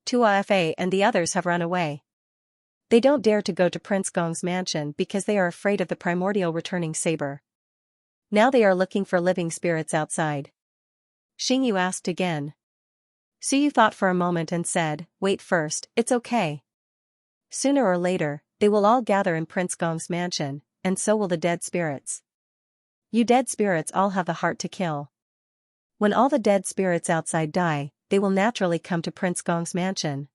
Tua Fa and the others have run away. They don't dare to go to Prince Gong's mansion because they are afraid of the primordial returning saber. Now they are looking for living spirits outside. Xingyu asked again. Suyu thought for a moment and said, wait first, it's okay. Sooner or later, they will all gather in Prince Gong's mansion, and so will the dead spirits. You dead spirits all have the heart to kill. When all the dead spirits outside die, they will naturally come to Prince Gong's mansion.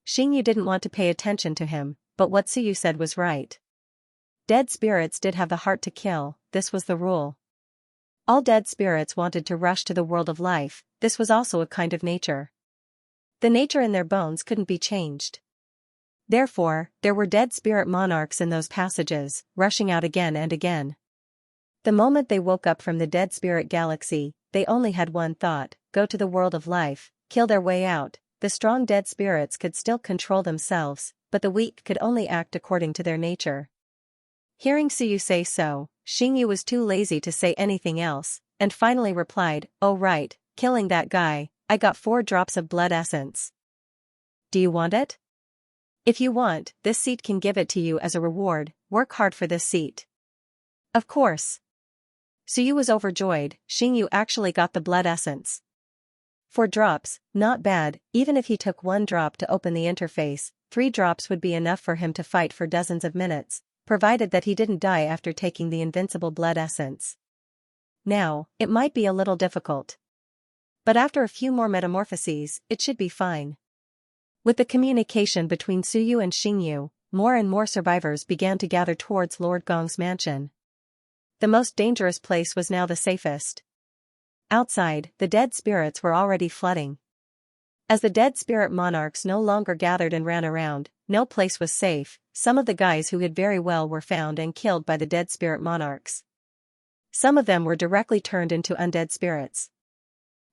Xingyu didn't want to pay attention to him, but what Suyu said was right. Dead spirits did have the heart to kill, this was the rule. All dead spirits wanted to rush to the world of life, this was also a kind of nature. The nature in their bones couldn't be changed. Therefore, there were dead spirit monarchs in those passages, rushing out again and again. The moment they woke up from the dead spirit galaxy, they only had one thought, go to the world of life, kill their way out. The strong dead spirits could still control themselves, but the weak could only act according to their nature. Hearing Suyu say so, Xingyu was too lazy to say anything else, and finally replied, oh right, killing that guy, I got 4 drops of blood essence. Do you want it? If you want, this seat can give it to you as a reward, work hard for this seat. Of course. Suyu was overjoyed, Xingyu actually got the blood essence. 4 drops, not bad, even if he took 1 drop to open the interface, 3 drops would be enough for him to fight for dozens of minutes, provided that he didn't die after taking the invincible blood essence. Now, it might be a little difficult. But after a few more metamorphoses, it should be fine. With the communication between Suyu and Xingyu, more and more survivors began to gather towards Lord Gong's mansion. The most dangerous place was now the safest. Outside, the dead spirits were already flooding. As the dead spirit monarchs no longer gathered and ran around, no place was safe. Some of the guys who hid very well were found and killed by the dead spirit monarchs. Some of them were directly turned into undead spirits.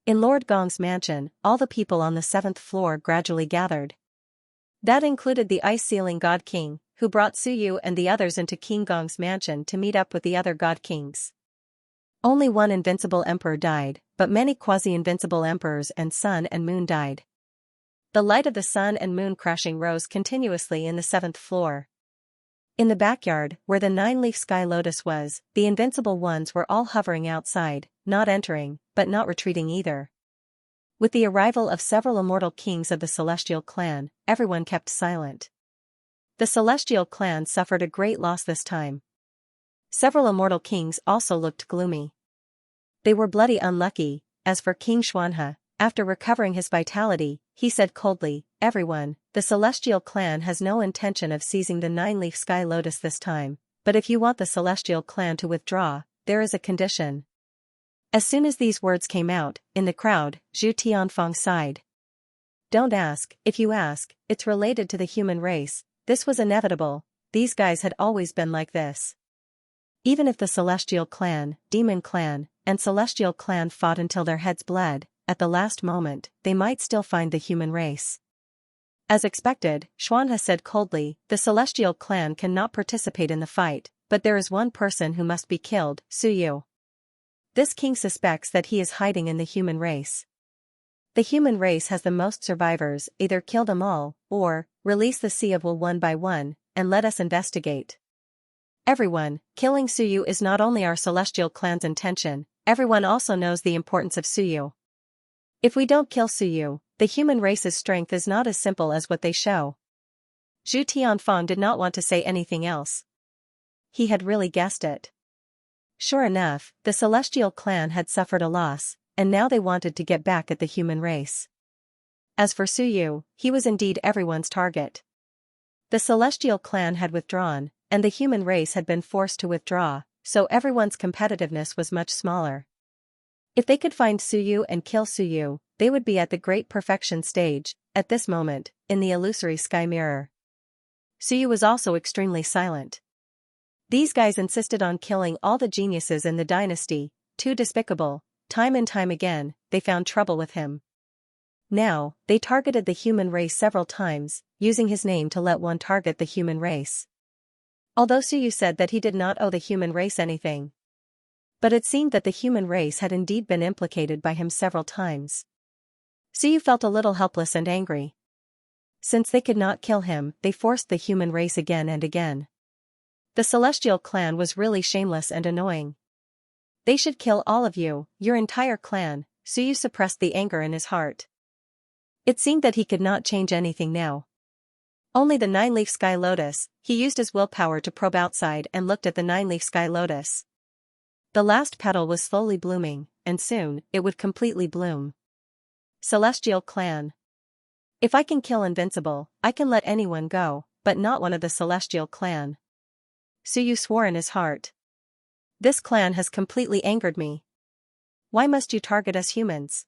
In Lord Gong's mansion, all the people on the 7th floor gradually gathered. That included the ice-sealing God King, who brought Suyu and the others into King Gong's mansion to meet up with the other God Kings. Only one invincible emperor died, but many quasi-invincible emperors and sun and moon died. The light of the sun and moon crashing rose continuously in the 7th floor. In the backyard, where the 9-leaf sky lotus was, the invincible ones were all hovering outside, not entering, but not retreating either. With the arrival of several immortal kings of the Celestial clan, everyone kept silent. The Celestial clan suffered a great loss this time. Several immortal kings also looked gloomy. They were bloody unlucky. As for King Xianxia, after recovering his vitality, he said coldly, "Everyone, the Celestial clan has no intention of seizing the 9-leaf sky lotus this time, but if you want the Celestial clan to withdraw, there is a condition." As soon as these words came out, in the crowd, Zhu Tianfeng sighed. "Don't ask. If you ask, it's related to the human race. This was inevitable. These guys had always been like this." Even if the Celestial clan, Demon clan, and Celestial clan fought until their heads bled, at the last moment, they might still find the human race. As expected, Xianxia said coldly, "The Celestial clan cannot participate in the fight, but there is one person who must be killed, Suyu. This king suspects that he is hiding in the human race. The human race has the most survivors, either kill them all, or release the Sea of Will one by one, and let us investigate. Everyone, killing Suyu is not only our Celestial clan's intention, everyone also knows the importance of Suyu. If we don't kill Suyu, the human race's strength is not as simple as what they show." Zhu Tianfeng did not want to say anything else. He had really guessed it. Sure enough, the Celestial clan had suffered a loss, and now they wanted to get back at the human race. As for Suyu, he was indeed everyone's target. The Celestial clan had withdrawn, and the human race had been forced to withdraw, so everyone's competitiveness was much smaller. If they could find Suyu and kill Suyu, they would be at the great perfection stage. At this moment, in the illusory sky mirror, Suyu was also extremely silent. These guys insisted on killing all the geniuses in the dynasty, too despicable. Time and time again, they found trouble with him. Now, they targeted the human race several times, using his name to let one target the human race. Although Suyu said that he did not owe the human race anything. But it seemed that the human race had indeed been implicated by him several times. Suyu felt a little helpless and angry. Since they could not kill him, they forced the human race again and again. The Celestial clan was really shameless and annoying. "They should kill all of you, your entire clan." Suyu suppressed the anger in his heart. It seemed that he could not change anything now. Only the 9-leaf sky lotus. He used his willpower to probe outside and looked at the 9-leaf sky lotus. The last petal was slowly blooming, and soon, it would completely bloom. Celestial clan. If I can kill Invincible, I can let anyone go, but not one of the Celestial clan. Suyu swore in his heart. This clan has completely angered me. Why must you target us humans?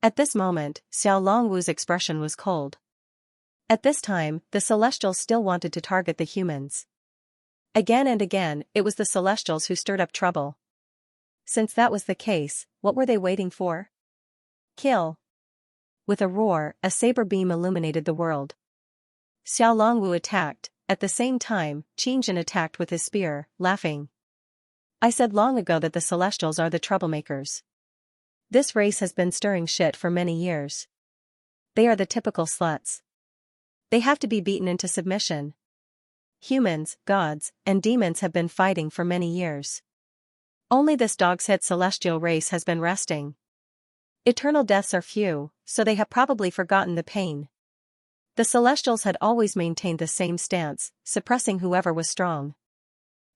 At this moment, Xiao Longwu's expression was cold. At this time, the Celestials still wanted to target the humans. Again and again, it was the Celestials who stirred up trouble. Since that was the case, what were they waiting for? Kill! With a roar, a saber beam illuminated the world. Xiao Longwu attacked. At the same time, Qingjin attacked with his spear, laughing. "I said long ago that the Celestials are the troublemakers. This race has been stirring shit for many years. They are the typical sluts. They have to be beaten into submission. Humans, gods, and demons have been fighting for many years. Only this dog's head celestial race has been resting. Eternal deaths are few, so they have probably forgotten the pain. The Celestials had always maintained the same stance, suppressing whoever was strong.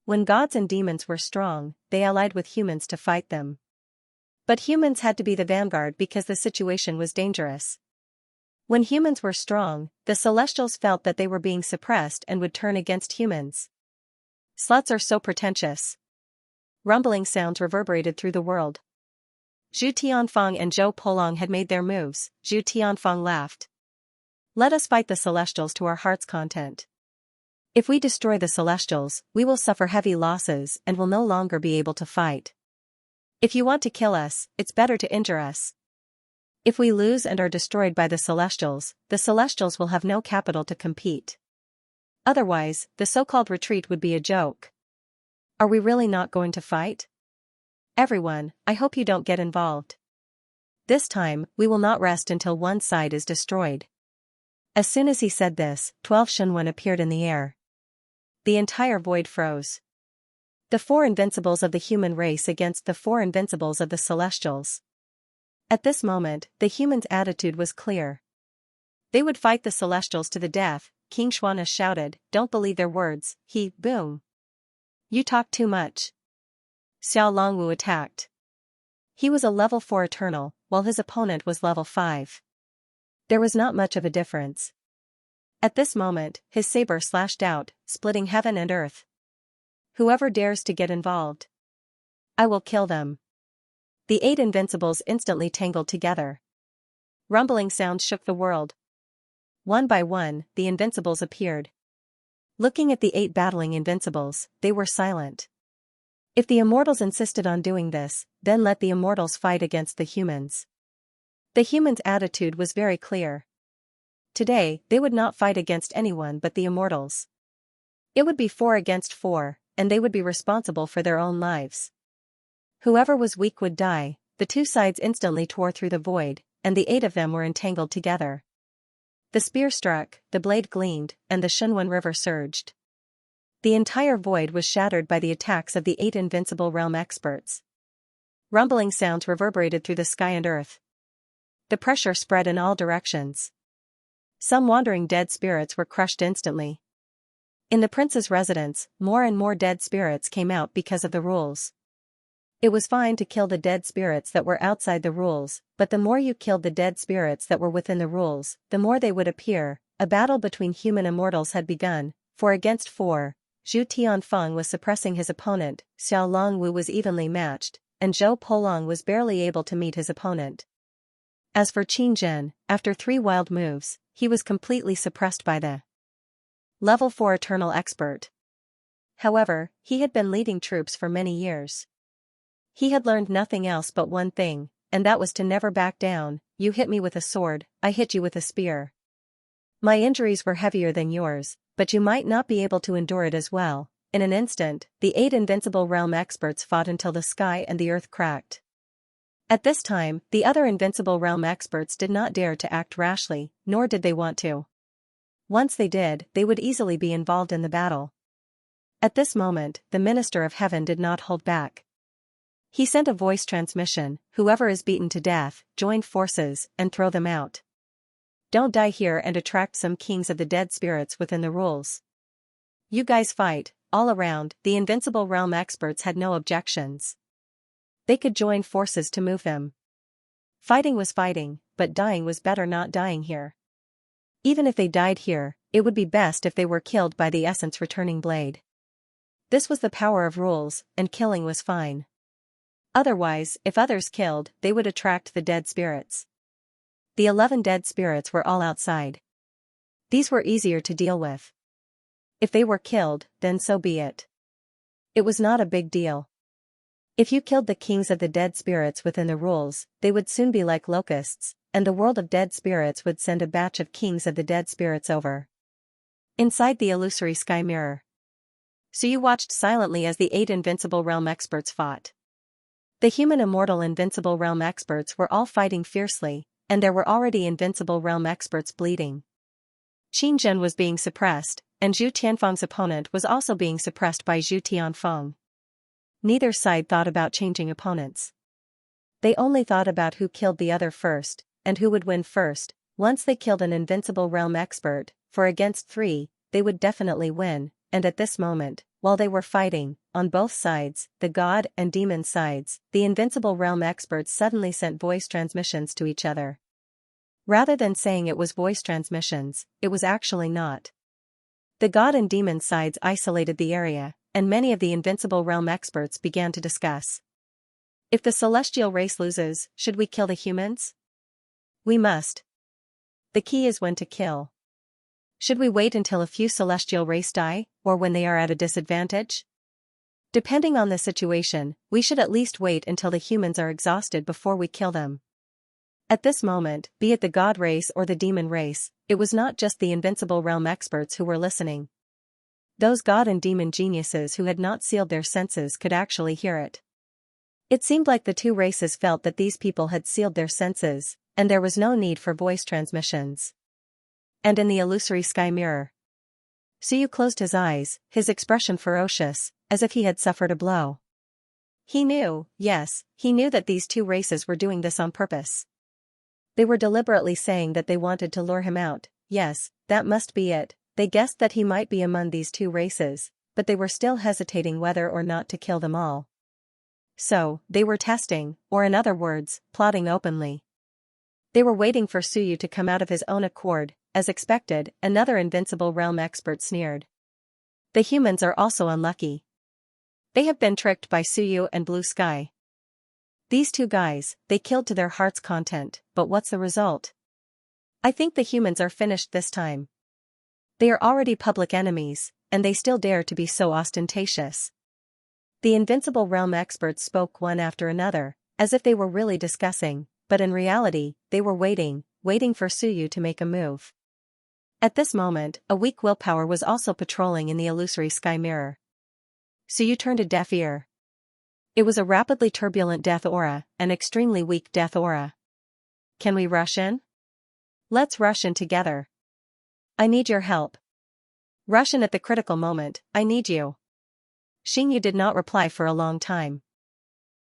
When gods and demons were strong, they allied with humans to fight them. But humans had to be the vanguard because the situation was dangerous. When humans were strong, the Celestials felt that they were being suppressed and would turn against humans. Sluts are so pretentious. Rumbling sounds reverberated through the world. Zhu Tianfeng and Zhou Polong had made their moves. Zhu Tianfeng laughed. Let us fight the Celestials to our heart's content. If we destroy the Celestials, we will suffer heavy losses and will no longer be able to fight. If you want to kill us, it's better to injure us. If we lose and are destroyed by the Celestials will have no capital to compete. Otherwise, the so-called retreat would be a joke. Are we really not going to fight? Everyone, I hope you don't get involved. This time, we will not rest until one side is destroyed. As soon as he said this, 12 Shunwen appeared in the air. The entire void froze. The 4 invincibles of the human race against the 4 invincibles of the Celestials. At this moment, the humans' attitude was clear. They would fight the Celestials to the death. King Xuana shouted, "Don't believe their words." Boom. You talk too much. Xiao Longwu attacked. He was a level 4 eternal, while his opponent was level 5. There was not much of a difference. At this moment, his saber slashed out, splitting heaven and earth. Whoever dares to get involved, I will kill them. The 8 invincibles instantly tangled together. Rumbling sounds shook the world. One by one, the invincibles appeared. Looking at the 8 battling invincibles, they were silent. If the immortals insisted on doing this, then let the immortals fight against the humans. The humans' attitude was very clear. Today, they would not fight against anyone but the immortals. It would be 4 against 4, and they would be responsible for their own lives. Whoever was weak would die. The 2 sides instantly tore through the void, and the 8 of them were entangled together. The spear struck, the blade gleamed, and the Shunwen River surged. The entire void was shattered by the attacks of the 8 invincible realm experts. Rumbling sounds reverberated through the sky and earth. The pressure spread in all directions. Some wandering dead spirits were crushed instantly. In the prince's residence, more and more dead spirits came out because of the rules. It was fine to kill the dead spirits that were outside the rules, but the more you killed the dead spirits that were within the rules, the more they would appear. A battle between human immortals had begun, 4 against 4. Zhu Tianfeng was suppressing his opponent, Xiao Longwu was evenly matched, and Zhou Polong was barely able to meet his opponent. As for Qin Zhen, after 3 wild moves, he was completely suppressed by the level 4 eternal expert. However, he had been leading troops for many years. He had learned nothing else but one thing, and that was to never back down. You hit me with a sword, I hit you with a spear. My injuries were heavier than yours, but you might not be able to endure it as well. In an instant, the 8 invincible realm experts fought until the sky and the earth cracked. At this time, the other invincible realm experts did not dare to act rashly, nor did they want to. Once they did, they would easily be involved in the battle. At this moment, the Minister of Heaven did not hold back. He sent a voice transmission: whoever is beaten to death, join forces, and throw them out. Don't die here and attract some kings of the dead spirits within the rules. You guys fight. All around, the invincible realm experts had no objections. They could join forces to move them. Fighting was fighting, but dying was better not dying here. Even if they died here, it would be best if they were killed by the essence returning blade. This was the power of rules, and killing was fine. Otherwise, if others killed, they would attract the dead spirits. The 11 dead spirits were all outside. These were easier to deal with. If they were killed, then so be it. It was not a big deal. If you killed the kings of the dead spirits within the rules, they would soon be like locusts, and the world of dead spirits would send a batch of kings of the dead spirits over. Inside the illusory sky mirror. So you watched silently as the 8 invincible realm experts fought. The human immortal invincible realm experts were all fighting fiercely, and there were already invincible realm experts bleeding. Qin Zhen was being suppressed, and Zhu Tianfeng's opponent was also being suppressed by Zhu Tianfeng. Neither side thought about changing opponents. They only thought about who killed the other first, and who would win first. Once they killed an invincible realm expert, 4 against 3, they would definitely win, and at this moment, while they were fighting, on both sides, the god and demon sides, the invincible realm experts suddenly sent voice transmissions to each other. Rather than saying it was voice transmissions, it was actually not. The god and demon sides isolated the area, and many of the Invincible Realm experts began to discuss. If the celestial race loses, should we kill the humans? We must. The key is when to kill. Should we wait until a few celestial race die, or when they are at a disadvantage? Depending on the situation, we should at least wait until the humans are exhausted before we kill them. At this moment, be it the god race or the demon race, it was not just the Invincible Realm experts who were listening. Those god and demon geniuses who had not sealed their senses could actually hear it. It seemed like the two races felt that these people had sealed their senses, and there was no need for voice transmissions. And in the illusory sky mirror, Suyu closed his eyes, his expression ferocious, as if he had suffered a blow. He knew, yes, he knew that these two races were doing this on purpose. They were deliberately saying that they wanted to lure him out. Yes, that must be it. They guessed that he might be among these two races, but they were still hesitating whether or not to kill them all. So, they were testing, or in other words, plotting openly. They were waiting for Suyu to come out of his own accord. As expected, another Invincible Realm expert sneered. The humans are also unlucky. They have been tricked by Suyu and Blue Sky. These two guys, they killed to their heart's content, but what's the result? I think the humans are finished this time. They are already public enemies, and they still dare to be so ostentatious. The Invincible Realm experts spoke one after another, as if they were really discussing, but in reality, they were waiting for Suyu to make a move. At this moment, a weak willpower was also patrolling in the illusory sky mirror. Suyu turned a deaf ear. It was a rapidly turbulent death aura, an extremely weak death aura. Can we rush in? Let's rush in together. I need your help. Rush in at the critical moment, I need you. Xianxia did not reply for a long time.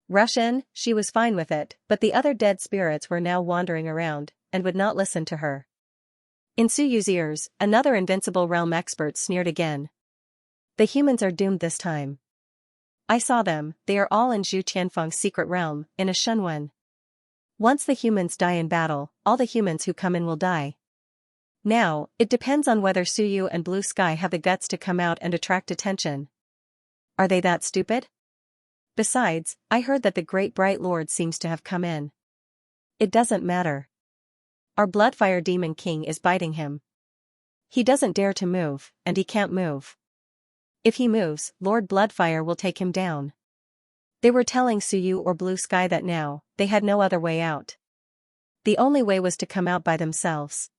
Rush in, she was fine with it, but the other dead spirits were now wandering around, and would not listen to her. In Suyu's ears, another Invincible Realm expert sneered again. The humans are doomed this time. I saw them, they are all in Zhu Tianfeng's secret realm, in a Shunwen. Once the humans die in battle, all the humans who come in will die. Now, it depends on whether Suyu and Blue Sky have the guts to come out and attract attention. Are they that stupid? Besides, I heard that the Great Bright Lord seems to have come in. It doesn't matter. Our Bloodfire Demon King is biting him. He doesn't dare to move, and he can't move. If he moves, Lord Bloodfire will take him down. They were telling Suyu or Blue Sky that now, they had no other way out. The only way was to come out by themselves.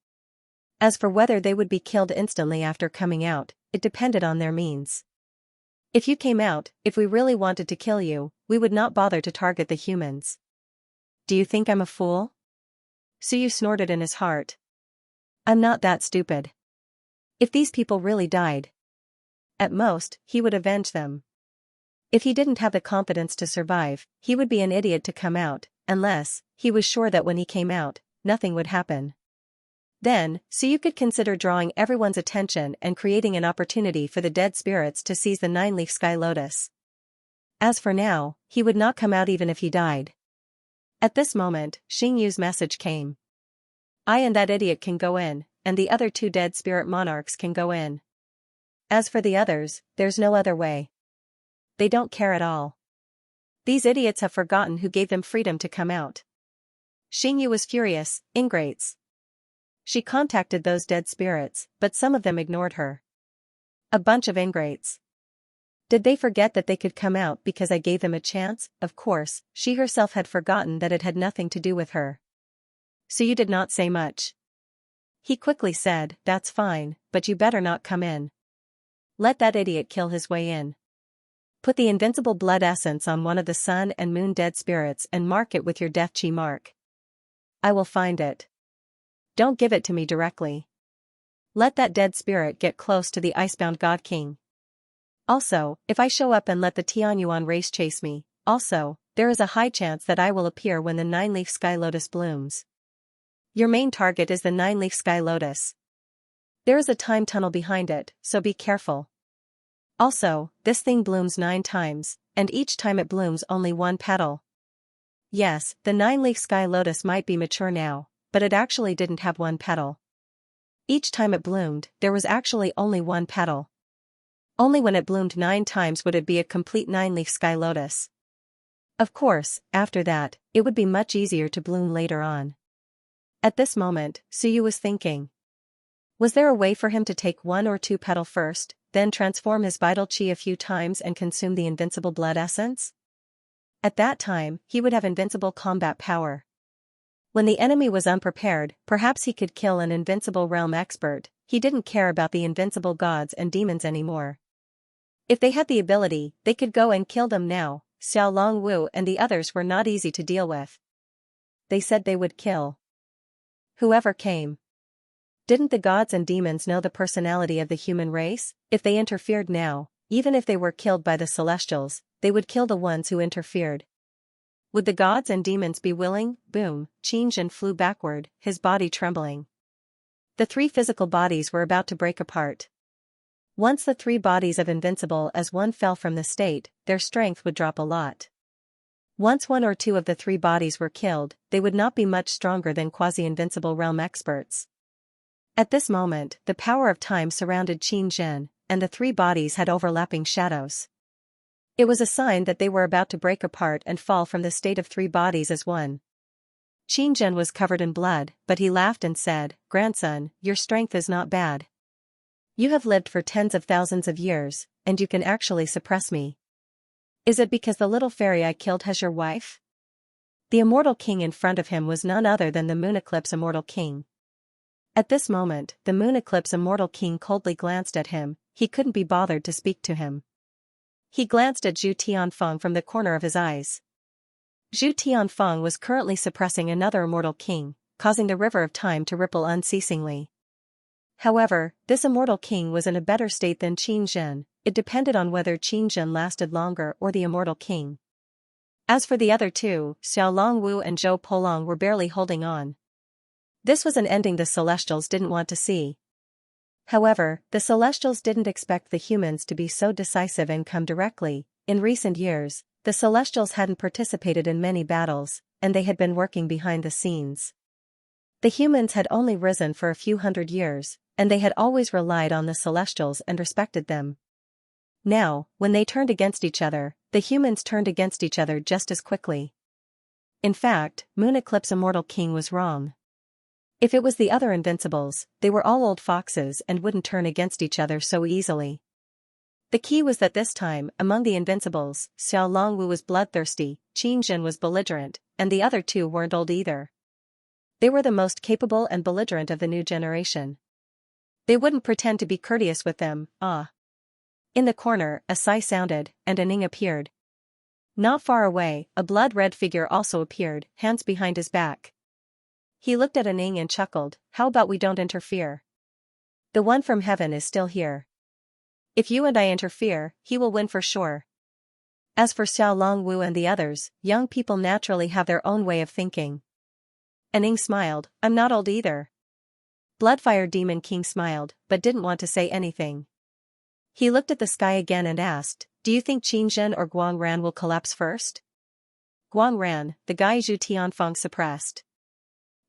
As for whether they would be killed instantly after coming out, it depended on their means. If you came out, if we really wanted to kill you, we would not bother to target the humans. Do you think I'm a fool? Suyu snorted in his heart. I'm not that stupid. If these people really died, at most, he would avenge them. If he didn't have the confidence to survive, he would be an idiot to come out, unless he was sure that when he came out, nothing would happen. Then, Suyu could consider drawing everyone's attention and creating an opportunity for the dead spirits to seize the nine-leaf sky lotus. As for now, he would not come out even if he died. At this moment, Xingyu's message came. I and that idiot can go in, and the other two dead spirit monarchs can go in. As for the others, there's no other way. They don't care at all. These idiots have forgotten who gave them freedom to come out. Xingyu was furious, ingrates. She contacted those dead spirits, but some of them ignored her. A bunch of ingrates. Did they forget that they could come out because I gave them a chance? Of course, she herself had forgotten that it had nothing to do with her. Suyu did not say much. He quickly said, that's fine, but you better not come in. Let that idiot kill his way in. Put the invincible blood essence on one of the sun and moon dead spirits and mark it with your death chi mark. I will find it. Don't give it to me directly. Let that dead spirit get close to the icebound God King. Also, if I show up and let the Tianyuan race chase me, also, there is a high chance that I will appear when the nine-leaf sky lotus blooms. Your main target is the nine-leaf sky lotus. There is a time tunnel behind it, so be careful. Also, this thing blooms 9 times, and each time it blooms only one petal. Yes, the nine-leaf sky lotus might be mature now, but it actually didn't have one petal. Each time it bloomed, there was actually only one petal. Only when it bloomed 9 times would it be a complete 9-leaf sky lotus. Of course, after that, it would be much easier to bloom later on. At this moment, Suyu was thinking. Was there a way for him to take 1 or 2 petal first, then transform his vital qi a few times and consume the invincible blood essence? At that time, he would have invincible combat power. When the enemy was unprepared, perhaps he could kill an invincible realm expert. He didn't care about the invincible gods and demons anymore. If they had the ability, they could go and kill them now. Xiao Longwu and the others were not easy to deal with. They said they would kill whoever came. Didn't the gods and demons know the personality of the human race? If they interfered now, even if they were killed by the celestials, they would kill the ones who interfered. Would the gods and demons be willing? Boom, Xianxia flew backward, his body trembling. The 3 physical bodies were about to break apart. Once the 3 bodies of invincible as one fell from the state, their strength would drop a lot. Once 1 or 2 of the 3 bodies were killed, they would not be much stronger than quasi-invincible realm experts. At this moment, the power of time surrounded Xianxia, and the 3 bodies had overlapping shadows. It was a sign that they were about to break apart and fall from the state of 3 bodies as one. Xianxia was covered in blood, but he laughed and said, "Grandson, your strength is not bad. You have lived for tens of thousands of years, and you can actually suppress me. Is it because the little fairy I killed has your wife?" The immortal king in front of him was none other than the Moon Eclipse Immortal King. At this moment, the Moon Eclipse Immortal King coldly glanced at him. He couldn't be bothered to speak to him. He glanced at Zhu Tianfeng from the corner of his eyes. Zhu Tianfeng was currently suppressing another immortal king, causing the river of time to ripple unceasingly. However, this immortal king was in a better state than Xianxia. It depended on whether Xianxia lasted longer or the immortal king. As for the other 2, Xiao Longwu and Zhou Polong were barely holding on. This was an ending the Celestials didn't want to see. However, the Celestials didn't expect the humans to be so decisive and come directly. In recent years, the Celestials hadn't participated in many battles, and they had been working behind the scenes. The humans had only risen for a few hundred years, and they had always relied on the Celestials and respected them. Now, when they turned against each other, the humans turned against each other just as quickly. In fact, Moon Eclipse Immortal King was wrong. If it was the other invincibles, they were all old foxes and wouldn't turn against each other so easily. The key was that this time, among the invincibles, Xiao Longwu was bloodthirsty, Xianxia was belligerent, and the other 2 weren't old either. They were the most capable and belligerent of the new generation. They wouldn't pretend to be courteous with them. In the corner, a sigh sounded, and a Ning appeared. Not far away, a blood-red figure also appeared, hands behind his back. He looked at Ning and chuckled. "How about we don't interfere? The one from heaven is still here. If you and I interfere, he will win for sure." As for Xiao Longwu and the others, young people naturally have their own way of thinking. Ning smiled. "I'm not old either." Bloodfire Demon King smiled, but didn't want to say anything. He looked at the sky again and asked, "Do you think Xianxia or Guangran will collapse first?" Guangran, the guy Zhu Tianfeng suppressed.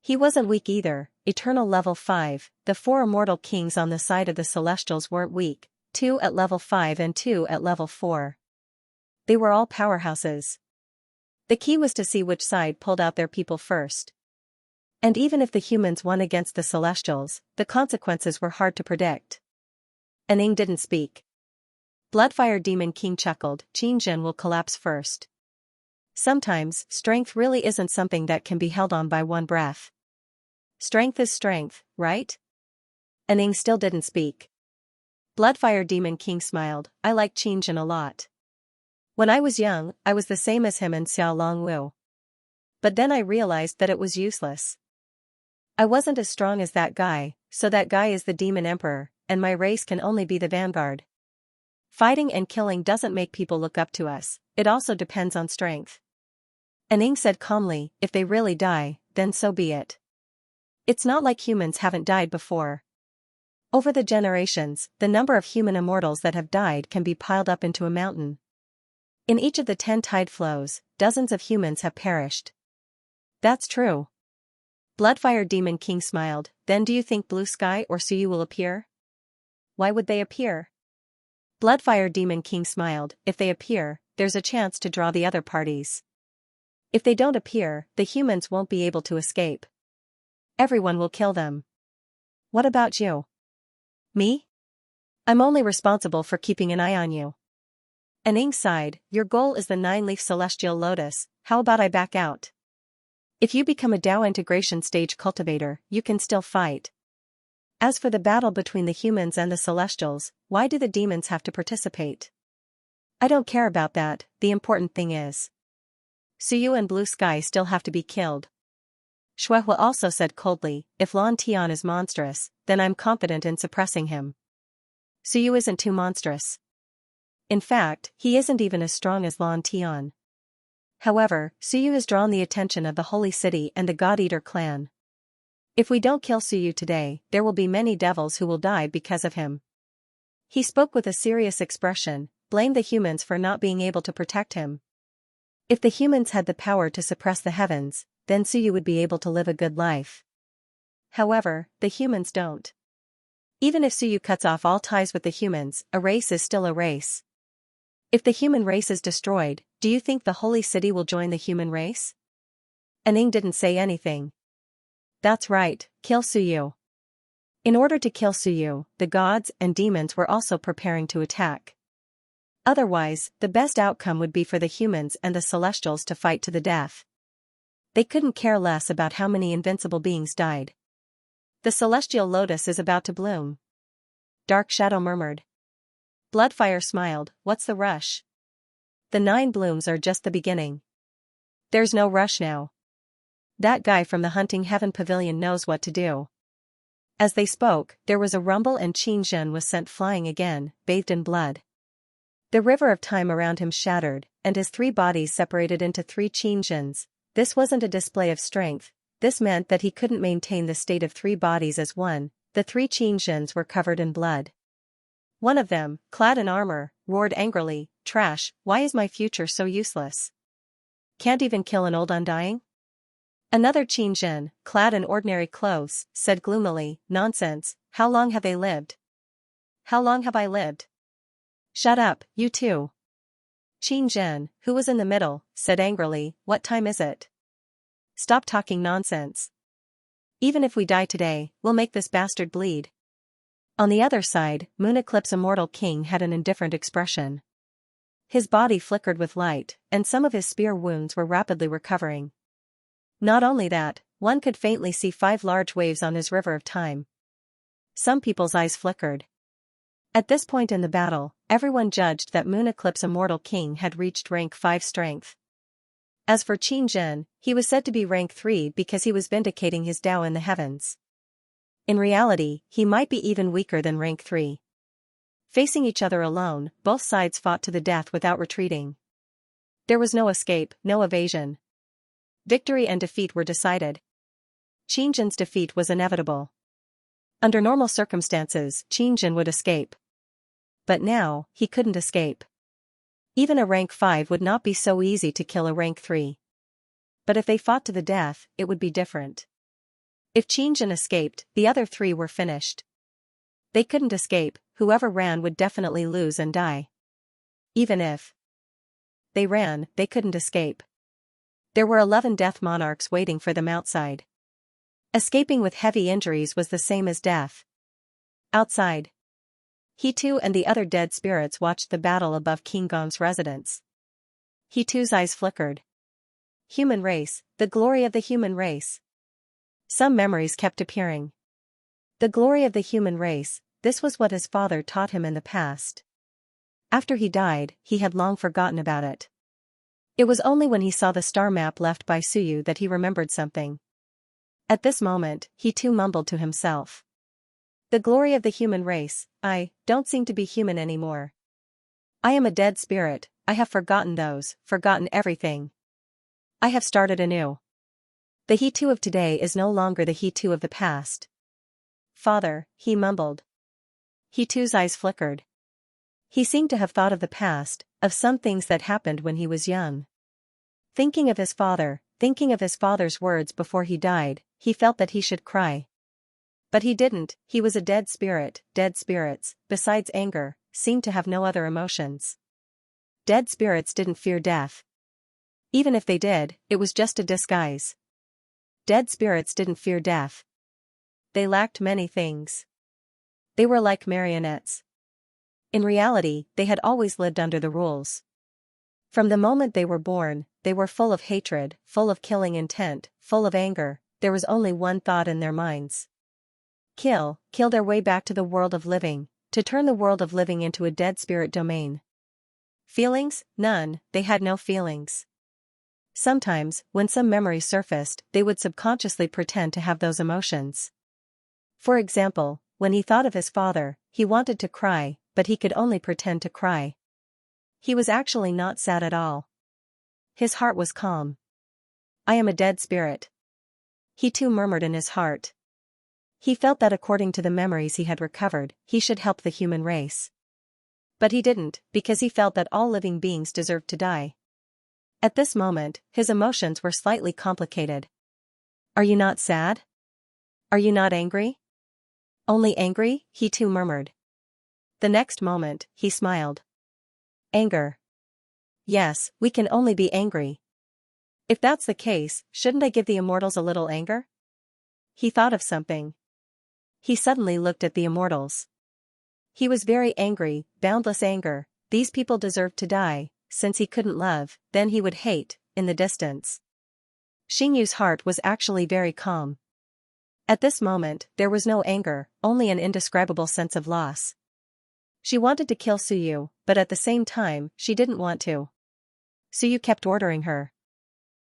He wasn't weak either, eternal level 5, the 4 immortal kings on the side of the Celestials weren't weak, 2 at level 5 and 2 at level 4. They were all powerhouses. The key was to see which side pulled out their people first. And even if the humans won against the Celestials, the consequences were hard to predict. Ning didn't speak. Bloodfire Demon King chuckled. "Xianxia will collapse first. Sometimes, strength really isn't something that can be held on by one breath. Strength is strength, right?" Ning still didn't speak. Bloodfire Demon King smiled. "I like Xianxia a lot. When I was young, I was the same as him and Xiao Longwu. But then I realized that it was useless. I wasn't as strong as that guy, so that guy is the Demon Emperor, and my race can only be the vanguard. Fighting and killing doesn't make people look up to us, it also depends on strength." Ning said calmly, "If they really die, then so be it. It's not like humans haven't died before. Over the generations, the number of human immortals that have died can be piled up into a mountain. In each of the 10 tide flows, dozens of humans have perished." "That's true." Bloodfire Demon King smiled, then do you think Blue Sky or Suyu will appear? Why would they appear? Bloodfire Demon King smiled, if they appear, there's a chance to draw the other parties. If they don't appear, the humans won't be able to escape. Everyone will kill them. What about you? Me? I'm only responsible for keeping an eye on you. Aning sighed, your goal is the 9-leaf celestial lotus, how about I back out? If you become a Dao integration stage cultivator, you can still fight. As for the battle between the humans and the celestials, why do the demons have to participate? I don't care about that, the important thing is. Suyu and Blue Sky still have to be killed. Shuehua also said coldly, if Lan Tian is monstrous, then I'm confident in suppressing him. Suyu isn't too monstrous. In fact, he isn't even as strong as Lan Tian. However, Suyu has drawn the attention of the Holy City and the God-Eater clan. If we don't kill Suyu today, there will be many devils who will die because of him. He spoke with a serious expression, blamed the humans for not being able to protect him. If the humans had the power to suppress the heavens, then Suyu would be able to live a good life. However, the humans don't. Even if Suyu cuts off all ties with the humans, a race is still a race. If the human race is destroyed, do you think the Holy City will join the human race? Aning didn't say anything. That's right, kill Suyu. In order to kill Suyu, the gods and demons were also preparing to attack. Otherwise, the best outcome would be for the humans and the celestials to fight to the death. They couldn't care less about how many invincible beings died. The celestial lotus is about to bloom. Dark Shadow murmured. Bloodfire smiled, what's the rush? The 9 blooms are just the beginning. There's no rush now. That guy from the Hunting Heaven Pavilion knows what to do. As they spoke, there was a rumble and Xianxia was sent flying again, bathed in blood. The river of time around him shattered, and his 3 bodies separated into 3 Xianxias. This wasn't a display of strength, this meant that he couldn't maintain the state of 3 bodies as one. The 3 Xianxias were covered in blood. One of them, clad in armor, roared angrily, trash, why is my future so useless? Can't even kill an old undying? Another Xianxia, clad in ordinary clothes, said gloomily, nonsense, how long have they lived? How long have I lived? Shut up, you too. Xianxia, who was in the middle, said angrily, what time is it? Stop talking nonsense. Even if we die today, we'll make this bastard bleed. On the other side, Moon Eclipse Immortal King had an indifferent expression. His body flickered with light, and some of his spear wounds were rapidly recovering. Not only that, one could faintly see 5 large waves on his river of time. Some people's eyes flickered. At this point in the battle, everyone judged that Moon Eclipse Immortal King had reached rank 5 strength. As for Xianxia, he was said to be rank 3 because he was vindicating his Tao in the heavens. In reality, he might be even weaker than rank 3. Facing each other alone, both sides fought to the death without retreating. There was no escape, no evasion. Victory and defeat were decided. Xianxia's defeat was inevitable. Under normal circumstances, Xianxia would escape. But now, he couldn't escape. Even a rank 5 would not be so easy to kill a rank 3. But if they fought to the death, it would be different. If Xianxia escaped, the other 3 were finished. They couldn't escape, whoever ran would definitely lose and die. Even if they ran, they couldn't escape. There were 11 death monarchs waiting for them outside. Escaping with heavy injuries was the same as death. Outside, he too and the other dead spirits watched the battle above King Gong's residence. He too's eyes flickered. Human race, the glory of the human race. Some memories kept appearing. The glory of the human race, this was what his father taught him in the past. After he died, he had long forgotten about it. It was only when he saw the star map left by Suyu that he remembered something. At this moment, he too mumbled to himself. The glory of the human race, I don't seem to be human anymore. I am a dead spirit, I have forgotten everything. I have started anew. The he too of today is no longer the he too of the past. Father, he mumbled. He too's eyes flickered. He seemed to have thought of the past, of some things that happened when he was young. Thinking of his father's words before he died, he felt that he should cry. But he didn't. He was a dead spirit. Dead spirits, besides anger, seemed to have no other emotions. Dead spirits didn't fear death. Even if they did, it was just a disguise. Dead spirits didn't fear death. They lacked many things. They were like marionettes. In reality, they had always lived under the rules. From the moment they were born, they were full of hatred, full of killing intent, full of anger. There was only one thought in their minds. Kill their way back to the world of living, to turn the world of living into a dead spirit domain. Feelings? None, they had no feelings. Sometimes, when some memory surfaced, they would subconsciously pretend to have those emotions. For example, when he thought of his father, he wanted to cry, but he could only pretend to cry. He was actually not sad at all. His heart was calm. I am a dead spirit. He too murmured in his heart. He felt that according to the memories he had recovered, he should help the human race. But he didn't, because he felt that all living beings deserved to die. At this moment, his emotions were slightly complicated. Are you not sad? Are you not angry? Only angry, he too murmured. The next moment, he smiled. Anger. Yes, we can only be angry. If that's the case, shouldn't I give the immortals a little anger? He thought of something. He suddenly looked at the immortals. He was very angry, boundless anger. These people deserved to die. Since he couldn't love, then he would hate, in the distance. Xianxu's heart was actually very calm. At this moment, there was no anger, only an indescribable sense of loss. She wanted to kill Suyu, but at the same time, she didn't want to. Suyu kept ordering her.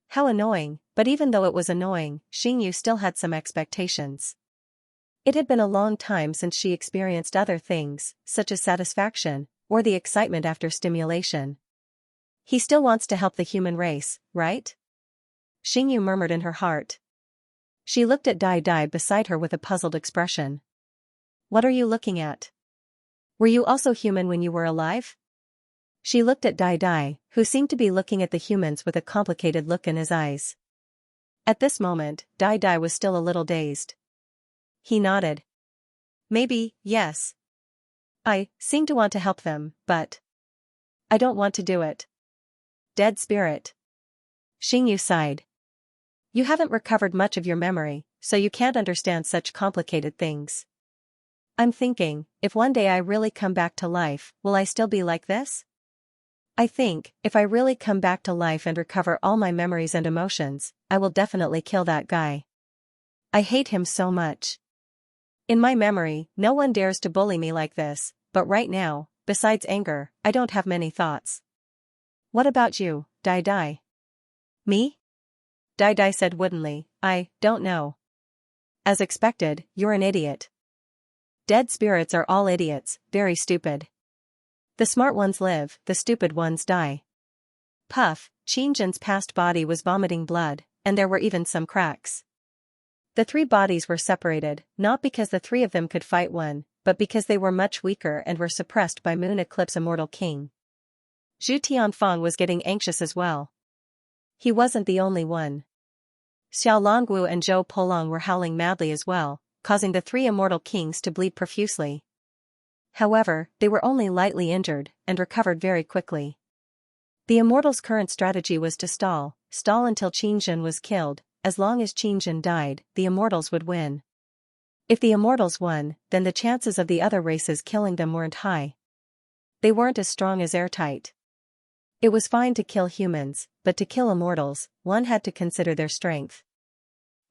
How annoying, but even though it was annoying, Xianxu still had some expectations. It had been a long time since she experienced other things, such as satisfaction, or the excitement after stimulation. He still wants to help the human race, right? Xianxu murmured in her heart. She looked at Dai Dai beside her with a puzzled expression. What are you looking at? Were you also human when you were alive? She looked at Dai Dai, who seemed to be looking at the humans with a complicated look in his eyes. At this moment, Dai Dai was still a little dazed. He nodded. Maybe, yes. I seem to want to help them, but I don't want to do it. Dead spirit. Xianxu sighed. You haven't recovered much of your memory, so you can't understand such complicated things. I'm thinking, if one day I really come back to life, will I still be like this? I think, if I really come back to life and recover all my memories and emotions, I will definitely kill that guy. I hate him so much. In my memory, no one dares to bully me like this, but right now, besides anger, I don't have many thoughts. What about you, Dai Dai? Me? Dai Dai said woodenly, I don't know. As expected, you're an idiot. Dead spirits are all idiots, very stupid. The smart ones live, the stupid ones die. Puff, Qianzhen's past body was vomiting blood, and there were even some cracks. The three bodies were separated, not because the three of them could fight one, but because they were much weaker and were suppressed by Moon Eclipse Immortal King. Zhu Tianfeng was getting anxious as well. He wasn't the only one. Xiao Longwu and Zhou Polong were howling madly as well, causing the three immortal kings to bleed profusely. However, they were only lightly injured, and recovered very quickly. The immortals' current strategy was to stall until Qianzhen was killed. As long as Qianzhen died, the immortals would win. If the immortals won, then the chances of the other races killing them weren't high. They weren't as strong as airtight. It was fine to kill humans, but to kill immortals, one had to consider their strength.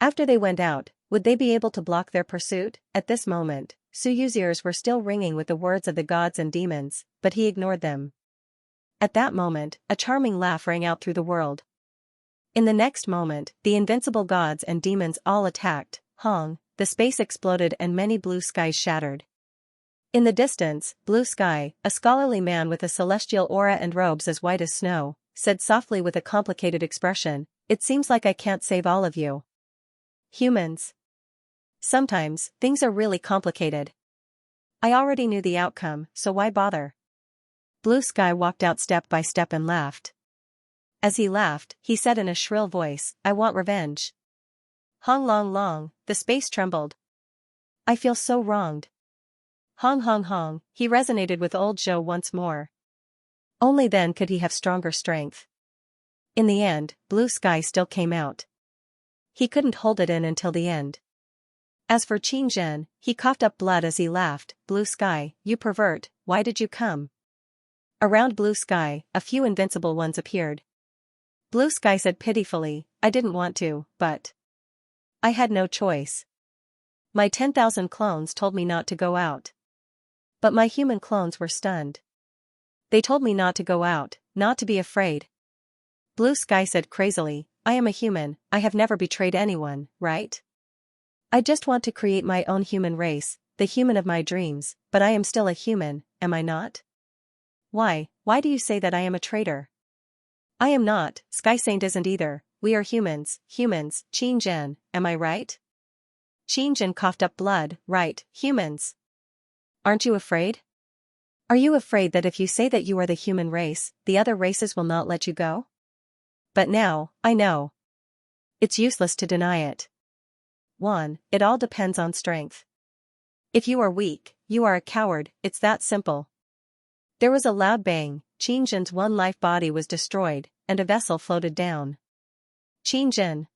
After they went out, would they be able to block their pursuit? At this moment, Suyu's ears were still ringing with the words of the gods and demons, but he ignored them. At that moment, a charming laugh rang out through the world. In the next moment, the invincible gods and demons all attacked. Hong, the space exploded and many blue skies shattered. In the distance, Blue Sky, a scholarly man with a celestial aura and robes as white as snow, said softly with a complicated expression, "It seems like I can't save all of you. Humans. Sometimes, things are really complicated. I already knew the outcome, so why bother?" Blue Sky walked out step by step and laughed. As he laughed, he said in a shrill voice, "I want revenge." Hong long long, the space trembled. I feel so wronged. Hong hong hong, he resonated with old Zhou once more. Only then could he have stronger strength. In the end, blue sky still came out. He couldn't hold it in until the end. As for Qin Zhen, he coughed up blood as he laughed. Blue sky, you pervert, why did you come? Around blue sky, a few invincible ones appeared. Blue sky said pitifully, I didn't want to, but I had no choice. My 10,000 clones told me not to go out. But my human clones were stunned. They told me not to go out, not to be afraid. Blue sky said crazily, I am a human, I have never betrayed anyone, right? I just want to create my own human race, the human of my dreams, but I am still a human, am I not? Why do you say that I am a traitor? I am not, Sky Saint isn't either, we are humans, Qin Zhen, am I right? Qin Zhen coughed up blood, right, humans. Aren't you afraid? Are you afraid that if you say that you are the human race, the other races will not let you go? But now, I know. It's useless to deny it. 1. It all depends on strength. If you are weak, you are a coward, it's that simple. There was a loud bang, Qin Zhen's one life body was destroyed, and a vessel floated down. Qin Zhen.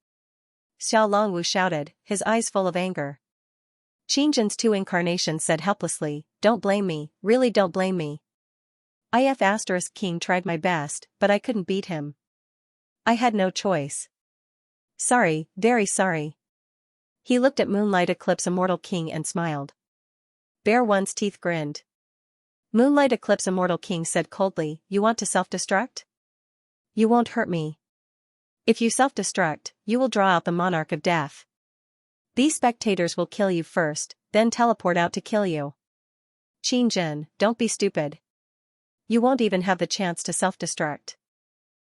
Xiao Longwu shouted, his eyes full of anger. Qin Zhen's two incarnations said helplessly, don't blame me, really don't blame me. King tried my best, but I couldn't beat him. I had no choice. Sorry, very sorry. He looked at Moonlight Eclipse Immortal King and smiled. Bear One's teeth grinned. Moonlight Eclipse Immortal King said coldly, you want to self-destruct? You won't hurt me. If you self-destruct, you will draw out the Monarch of Death. These spectators will kill you first, then teleport out to kill you. Qin Zhen, don't be stupid. You won't even have the chance to self-destruct.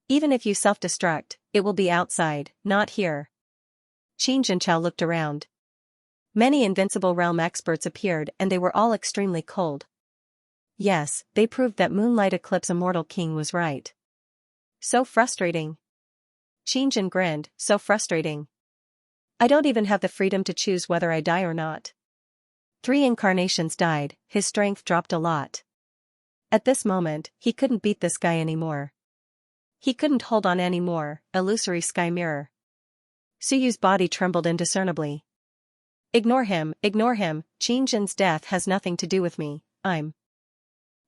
Even if you self-destruct, it will be outside, not here. Qin Zhenchao looked around. Many Invincible Realm experts appeared and they were all extremely cold. Yes, they proved that Moonlight Eclipse Immortal King was right. So frustrating. Qin Zhen grinned, so frustrating. I don't even have the freedom to choose whether I die or not. 3 incarnations died, his strength dropped a lot. At this moment, he couldn't beat this guy anymore. He couldn't hold on anymore, illusory sky mirror. Suyu's body trembled indiscernibly. Ignore him, Qin Zhen's death has nothing to do with me, I'm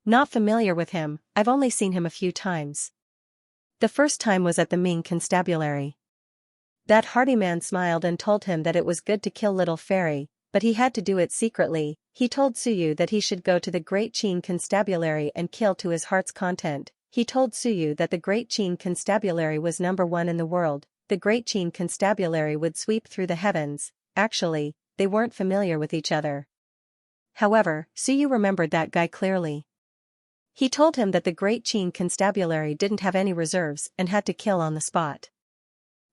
not familiar with him, I've only seen him a few times. The first time was at the Ming Constabulary. That hardy man smiled and told him that it was good to kill Little Fairy, but he had to do it secretly. He told Suyu that he should go to the Great Qin Constabulary and kill to his heart's content. He told Suyu that the Great Qin Constabulary was #1 in the world. The Great Qin Constabulary would sweep through the heavens. Actually, they weren't familiar with each other. However, Suyu remembered that guy clearly. He told him that the Great Qin Constabulary didn't have any reserves and had to kill on the spot.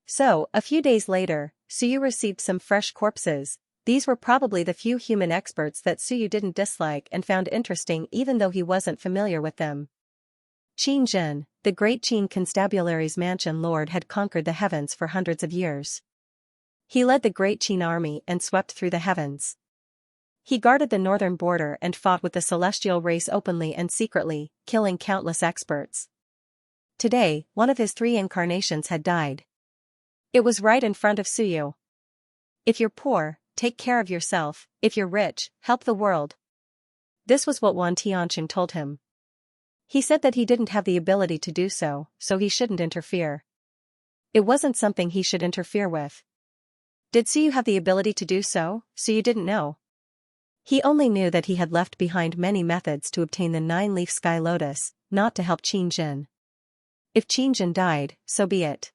So, a few days later, Suyu received some fresh corpses. These were probably the few human experts that Suyu didn't dislike and found interesting even though he wasn't familiar with them. Qin Zhen, the Great Qin Constabulary's mansion lord, had conquered the heavens for hundreds of years. He led the Great Qin army and swept through the heavens. He guarded the northern border and fought with the celestial race openly and secretly, killing countless experts. Today, one of his 3 incarnations had died. It was right in front of Suyu. If you're poor, take care of yourself, if you're rich, help the world. This was what Wan Tianqing told him. He said that he didn't have the ability to do so, so he shouldn't interfere. It wasn't something he should interfere with. Did Suyu have the ability to do so? Suyu didn't know. He only knew that he had left behind many methods to obtain the 9-leaf sky lotus, not to help Qin Zhen. If Qin Zhen died, so be it.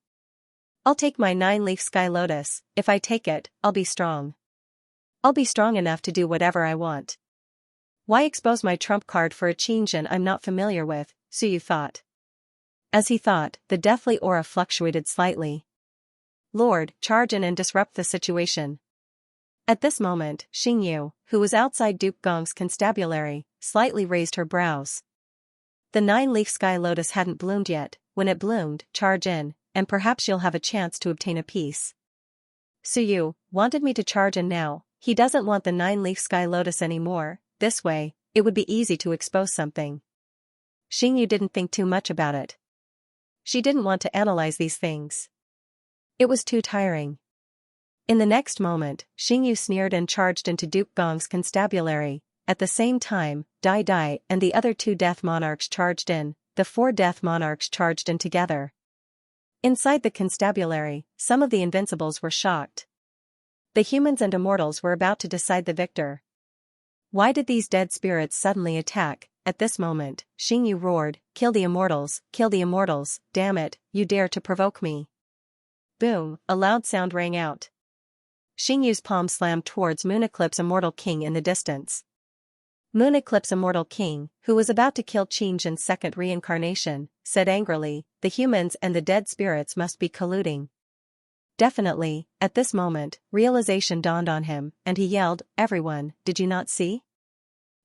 I'll take my 9-leaf sky lotus. If I take it, I'll be strong. I'll be strong enough to do whatever I want. Why expose my trump card for a Qin Zhen I'm not familiar with, Suyu thought. As he thought, the deathly aura fluctuated slightly. Lord, charge in and disrupt the situation. At this moment, Xingyu, who was outside Duke Gong's constabulary, slightly raised her brows. The 9-leaf sky lotus hadn't bloomed yet. When it bloomed, charge in, and perhaps you'll have a chance to obtain a piece. Suyu wanted me to charge, and now he doesn't want the 9-leaf sky lotus anymore. This way, it would be easy to expose something. Xingyu didn't think too much about it. She didn't want to analyze these things. It was too tiring. In the next moment, Xingyu sneered and charged into Duke Gong's constabulary. At the same time, Dai Dai and the other 2 death monarchs charged in. The 4 death monarchs charged in together. Inside the constabulary, some of the invincibles were shocked. The humans and immortals were about to decide the victor. Why did these dead spirits suddenly attack? At this moment, Xingyu roared, "Kill the immortals, kill the immortals, damn it, you dare to provoke me." Boom, a loud sound rang out. Xingyu's palm slammed towards Moon Eclipse Immortal King in the distance. Moon Eclipse Immortal King, who was about to kill Qin Zhen's second reincarnation, said angrily, "The humans and the dead spirits must be colluding." Definitely, at this moment, realization dawned on him, and he yelled, "Everyone, did you not see?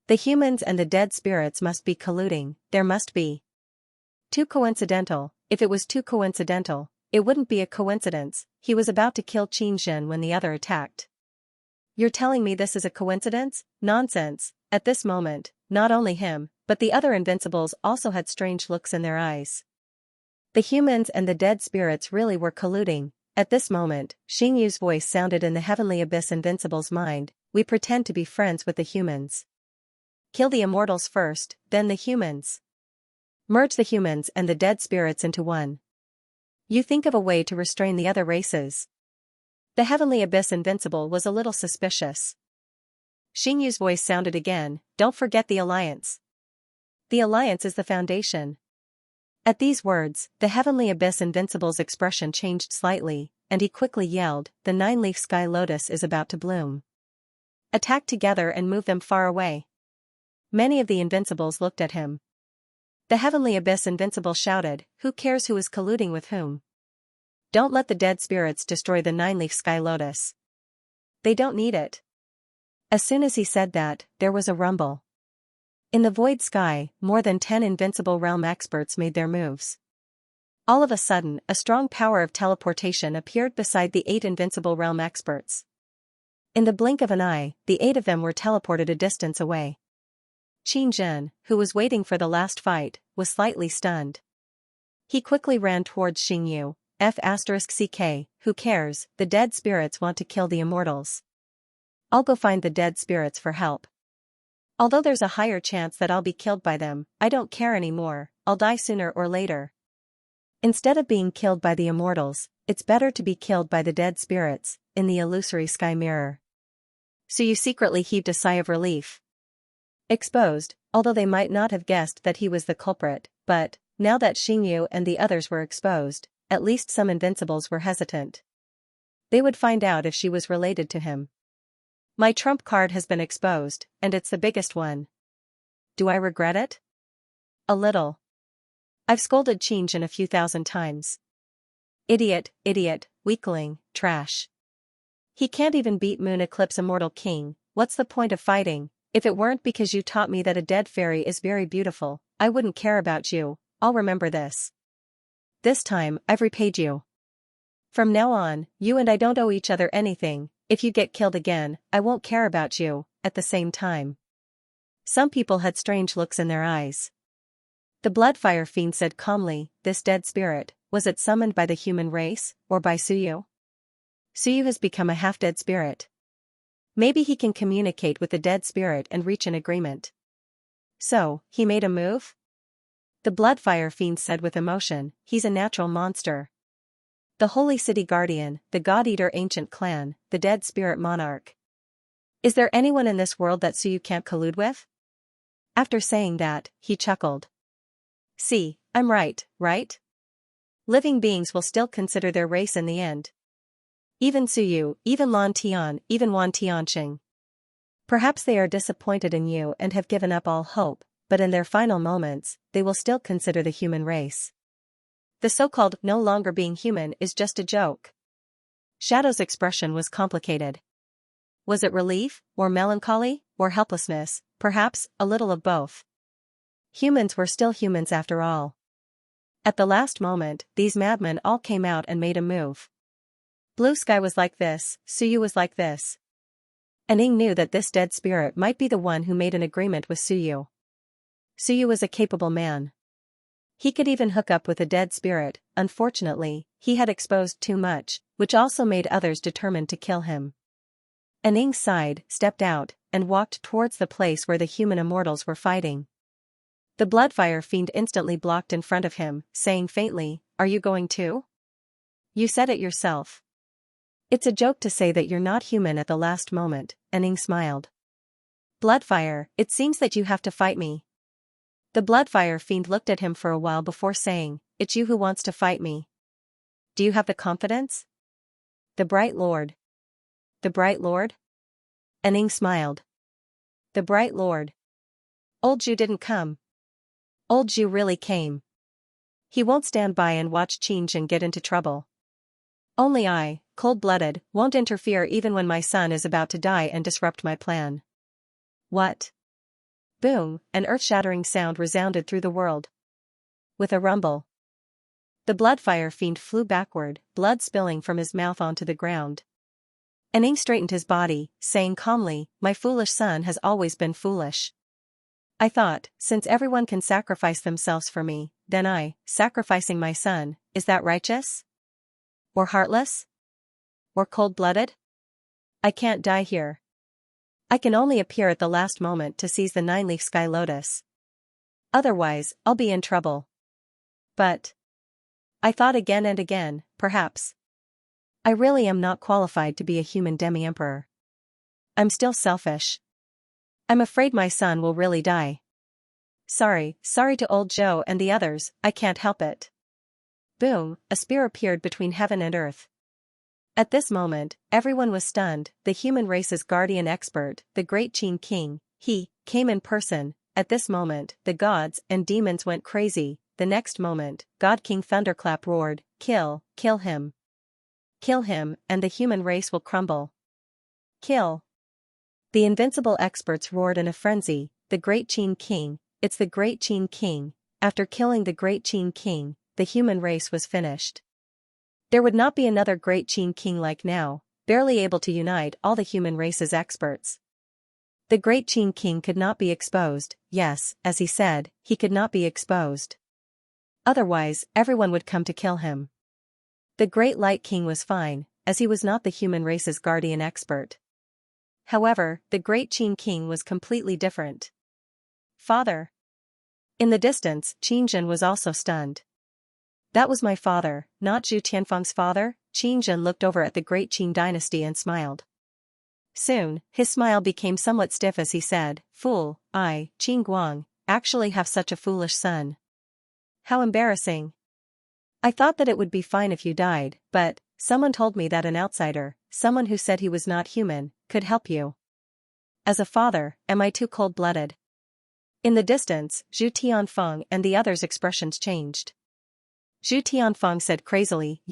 The humans and the dead spirits must be colluding, there must be." Too coincidental. If it was too coincidental, it wouldn't be a coincidence. He was about to kill Qin Zhen when the other attacked. You're telling me this is a coincidence? Nonsense. At this moment, not only him, but the other invincibles also had strange looks in their eyes. The humans and the dead spirits really were colluding. At this moment, Xingyu's voice sounded in the Heavenly Abyss Invincible's mind, "We pretend to be friends with the humans. Kill the immortals first, then the humans. Merge the humans and the dead spirits into one. You think of a way to restrain the other races." The Heavenly Abyss Invincible was a little suspicious. Xingyu's voice sounded again, "Don't forget the alliance. The alliance is the foundation." At these words, the Heavenly Abyss Invincible's expression changed slightly, and he quickly yelled, "The 9-leaf sky lotus is about to bloom. Attack together and move them far away." Many of the invincibles looked at him. The Heavenly Abyss Invincible shouted, "Who cares who is colluding with whom? Don't let the dead spirits destroy the 9-leaf sky lotus. They don't need it." As soon as he said that, there was a rumble. In the void sky, more than 10 invincible realm experts made their moves. All of a sudden, a strong power of teleportation appeared beside the 8 invincible realm experts. In the blink of an eye, the 8 of them were teleported a distance away. Qin Zhen, who was waiting for the last fight, was slightly stunned. He quickly ran towards Xingyu. F***ck, who cares, the dead spirits want to kill the immortals. I'll go find the dead spirits for help. Although there's a higher chance that I'll be killed by them, I don't care anymore, I'll die sooner or later. Instead of being killed by the immortals, it's better to be killed by the dead spirits, in the illusory sky mirror. So you secretly heaved a sigh of relief. Exposed, although they might not have guessed that he was the culprit, but, now that Xingyu and the others were exposed, at least some invincibles were hesitant. They would find out if she was related to him. My trump card has been exposed, and it's the biggest one. Do I regret it? A little. I've scolded Qin Zhen a few thousand times. Idiot, weakling, trash. He can't even beat Moon Eclipse Immortal King. What's the point of fighting? If it weren't because you taught me that a dead fairy is very beautiful, I wouldn't care about you. I'll remember this. This time, I've repaid you. From now on, you and I don't owe each other anything. If you get killed again, I won't care about you." At the same time, some people had strange looks in their eyes. The Bloodfire Fiend said calmly, "This dead spirit, was it summoned by the human race, or by Suyu? Suyu has become a half-dead spirit. Maybe he can communicate with the dead spirit and reach an agreement. So, he made a move?" The Bloodfire Fiend said with emotion, "He's a natural monster. The Holy City Guardian, the God-Eater Ancient Clan, the Dead Spirit Monarch. Is there anyone in this world that Suyu can't collude with?" After saying that, he chuckled. "See, I'm right? Living beings will still consider their race in the end. Even Suyu, even Lan Tian, even Wan Tianqing. Perhaps they are disappointed in you and have given up all hope, but in their final moments, they will still consider the human race. The so-called no longer being human is just a joke." Shadow's expression was complicated. Was it relief, or melancholy, or helplessness, perhaps, a little of both? Humans were still humans after all. At the last moment, these madmen all came out and made a move. Blue Sky was like this, Suyu was like this. And Ing knew that this dead spirit might be the one who made an agreement with Suyu. Suyu was a capable man. He could even hook up with a dead spirit. Unfortunately, he had exposed too much, which also made others determined to kill him. And Ing sighed, stepped out, and walked towards the place where the human immortals were fighting. The Bloodfire Fiend instantly blocked in front of him, saying faintly, "Are you going too? You said it yourself. It's a joke to say that you're not human at the last moment," and Ing smiled. "Bloodfire, it seems that you have to fight me." The Bloodfire Fiend looked at him for a while before saying, "It's you who wants to fight me. Do you have the confidence?" "The Bright Lord." "The Bright Lord?" And Ing smiled. "The Bright Lord. Old Zhu didn't come. Old Zhu really came. He won't stand by and watch Xianxia get into trouble. Only I, cold-blooded, won't interfere even when my son is about to die and disrupt my plan." "What?" Boom, an earth-shattering sound resounded through the world. With a rumble, the Bloodfire Fiend flew backward, blood spilling from his mouth onto the ground. And Ing straightened his body, saying calmly, "My foolish son has always been foolish. I thought, since everyone can sacrifice themselves for me, then I, sacrificing my son, is that righteous? Or heartless? Or cold-blooded? I can't die here. I can only appear at the last moment to seize the 9-leaf sky lotus. Otherwise, I'll be in trouble. But I thought again and again, perhaps I really am not qualified to be a human demi-emperor. I'm still selfish. I'm afraid my son will really die. Sorry to old Zhou and the others, I can't help it." Boom, a spear appeared between heaven and earth. At this moment, everyone was stunned. The human race's guardian expert, the great Qin King, he came in person. At this moment, the gods and demons went crazy. The next moment, God King Thunderclap roared, kill him. Kill him, and the human race will crumble. Kill." The invincible experts roared in a frenzy, "The great Qin King, it's the great Qin King." After killing the great Qin King, the human race was finished. There would not be another great Qin King like now, barely able to unite all the human race's experts. The great Qin King could not be exposed. Yes, as he said, he could not be exposed. Otherwise, everyone would come to kill him. The great Light King was fine, as he was not the human race's guardian expert. However, the great Qin King was completely different. "Father." In the distance, Xianxia was also stunned. "That was my father, not Zhu Tianfeng's father." Xianxia looked over at the great Qin dynasty and smiled. Soon, his smile became somewhat stiff as he said, "Fool, I, Qin Guang, actually have such a foolish son. How embarrassing. I thought that it would be fine if you died, but someone told me that an outsider, someone who said he was not human, could help you. As a father, am I too cold-blooded?" In the distance, Zhu Tianfeng and the others' expressions changed. Zhu Tianfeng said crazily,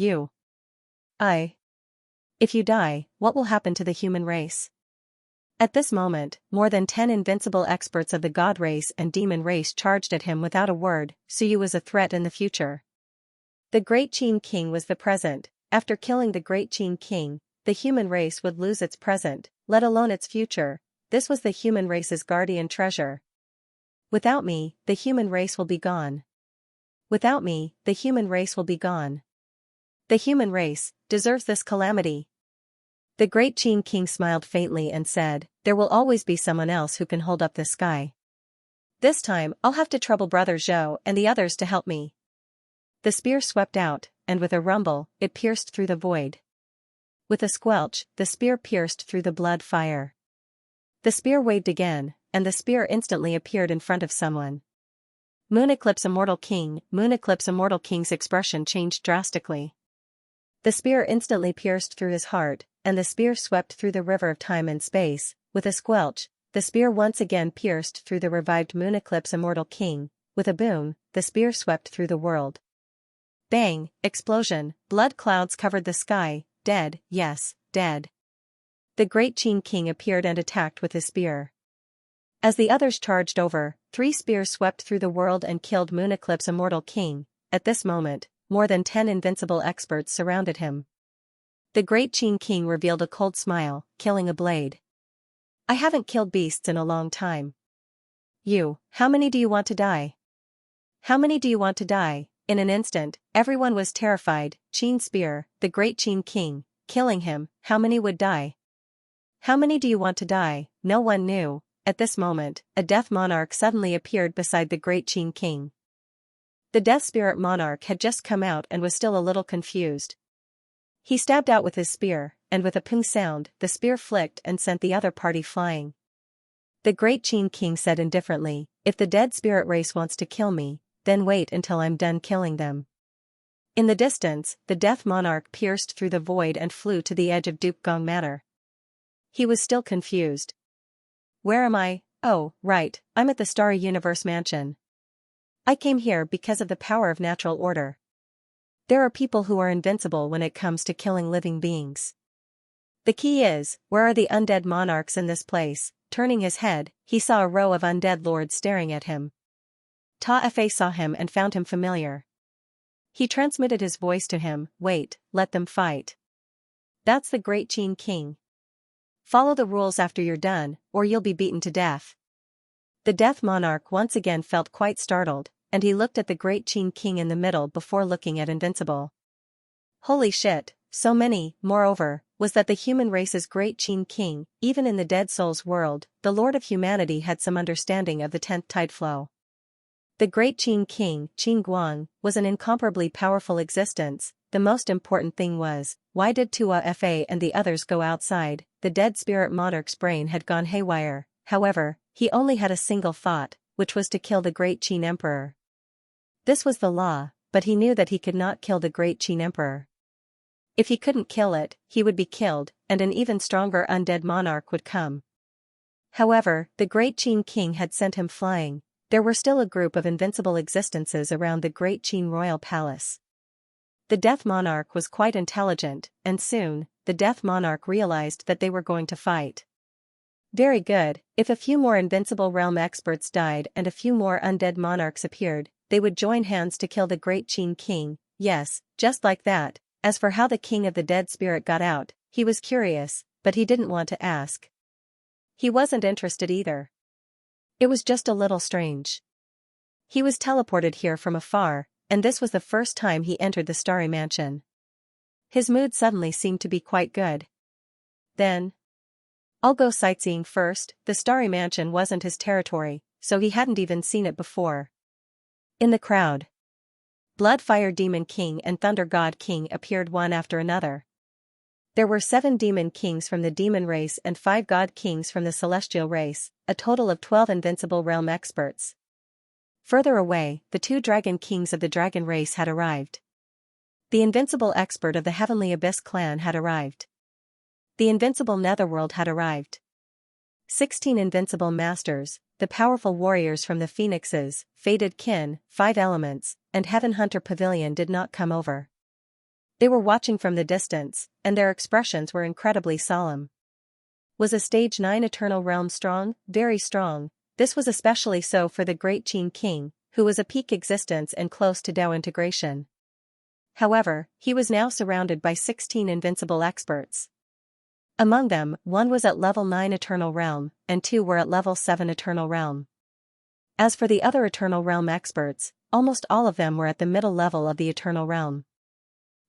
If you die, what will happen to the human race?" At this moment, more than 10 invincible experts of the god race and demon race charged at him without a word. Suyu was a threat in the future. The great Qin King was the present. After killing the great Qin King, the human race would lose its present, let alone its future. This was the human race's guardian treasure. "Without me, the human race will be gone. Without me, the human race will be gone. The human race deserves this calamity." The great Qin King smiled faintly and said, "There will always be someone else who can hold up the sky. This time, I'll have to trouble Brother Zhou and the others to help me." The spear swept out, and with a rumble, it pierced through the void. With a squelch, the spear pierced through the blood fire. The spear waved again, and the spear instantly appeared in front of someone. Moon Eclipse Immortal King. Moon Eclipse Immortal King's expression changed drastically. The spear instantly pierced through his heart, and the spear swept through the river of time and space. With a squelch, the spear once again pierced through the revived Moon Eclipse Immortal King. With a boom, the spear swept through the world. Bang, explosion, blood clouds covered the sky. Dead, yes, dead. The great Qin King appeared and attacked with his spear. As the others charged over, 3 spears swept through the world and killed Moon Eclipse Immortal King. At this moment, more than 10 invincible experts surrounded him. The great Qin king revealed a cold smile, killing a blade. I haven't killed beasts in a long time. How many do you want to die? How many do you want to die? In an instant, everyone was terrified. Qin spear, the great Qin king, killing him, how many would die? How many do you want to die? No one knew. At this moment, a death monarch suddenly appeared beside the great Qin king. The death spirit monarch had just come out and was still a little confused. He stabbed out with his spear, and with a ping sound, the spear flicked and sent the other party flying. The great Qin king said indifferently, if the dead spirit race wants to kill me, then wait until I'm done killing them. In the distance, the death monarch pierced through the void and flew to the edge of Dukgong Matter. He was still confused. Where am I? Oh, right, I'm at the Starry Universe Mansion. I came here because of the power of natural order. There are people who are invincible when it comes to killing living beings. The key is, where are the undead monarchs in this place? Turning his head, he saw a row of undead lords staring at him. Ta Fa saw him and found him familiar. He transmitted his voice to him, wait, let them fight. That's the great Qin king. Follow the rules after you're done, or you'll be beaten to death. The death monarch once again felt quite startled, and he looked at the great Qin king in the middle before looking at Invincible. Holy shit, so many. Moreover, was that the human race's great Qin king, even in the dead souls world, the lord of humanity had some understanding of the 10th tide flow. The great Qin king, Qin Guang, was an incomparably powerful existence. The most important thing was, why did Tua Fa and the others go outside? The dead spirit monarch's brain had gone haywire. However, he only had a single thought, which was to kill the great Qin emperor. This was the law, but he knew that he could not kill the great Qin emperor. If he couldn't kill it, he would be killed, and an even stronger undead monarch would come. However, the great Qin king had sent him flying. There were still a group of invincible existences around the great Qin royal palace. The death monarch was quite intelligent, and soon, the death monarch realized that they were going to fight. Very good, if a few more invincible realm experts died and a few more undead monarchs appeared, they would join hands to kill the great Qin king. Yes, just like that. As for how the king of the dead spirit got out, he was curious, but he didn't want to ask. He wasn't interested either. It was just a little strange. He was teleported here from afar, and this was the first time he entered the Starry Mansion. His mood suddenly seemed to be quite good. Then, I'll go sightseeing first. The Starry Mansion wasn't his territory, so he hadn't even seen it before. In the crowd, Bloodfire Demon King and Thunder God King appeared one after another. There were 7 demon kings from the demon race and 5 god kings from the celestial race, a total of 12 invincible realm experts. Further away, the 2 dragon kings of the dragon race had arrived. The invincible expert of the Heavenly Abyss clan had arrived. The invincible Netherworld had arrived. 16 invincible masters, the powerful warriors from the Phoenixes, Fated Kin, 5 Elements, and Heaven Hunter Pavilion did not come over. They were watching from the distance, and their expressions were incredibly solemn. Was a stage 9 eternal realm strong? Very strong. This was especially so for the great Qin king, who was a peak existence and close to Dao integration. However, he was now surrounded by 16 invincible experts. Among them, 1 was at level 9 eternal realm, and 2 were at level 7 eternal realm. As for the other eternal realm experts, almost all of them were at the middle level of the eternal realm.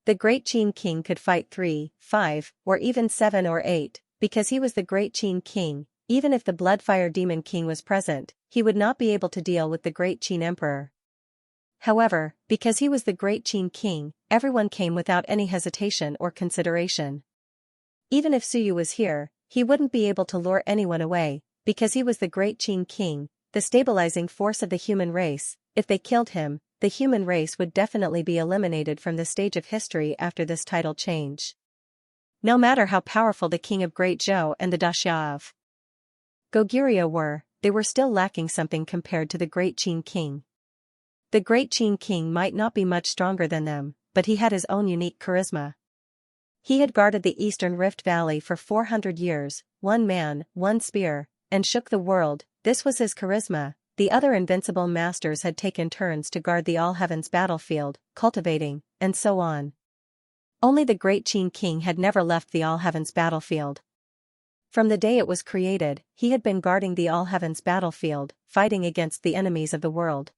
The great Qin king could fight 3, 5, or even 7 or 8, because he was the great Qin king. Even if the Bloodfire Demon King was present, he would not be able to deal with the great Qin emperor. However, because he was the great Qin king, everyone came without any hesitation or consideration. Even if Suyu was here, he wouldn't be able to lure anyone away, because he was the great Qin king, the stabilizing force of the human race. If they killed him, the human race would definitely be eliminated from the stage of history after this title change. No matter how powerful the king of Great Zhou and the Daxia of Goguryeo were, they were still lacking something compared to the great Qin king. The great Qin king might not be much stronger than them, but he had his own unique charisma. He had guarded the Eastern Rift Valley for 400 years, 1 man, 1 spear, and shook the world. This was his charisma. The other invincible masters had taken turns to guard the All Heavens battlefield, cultivating, and so on. Only the great Qin King had never left the All Heavens battlefield. From the day it was created, he had been guarding the All Heavens battlefield, fighting against the enemies of the world.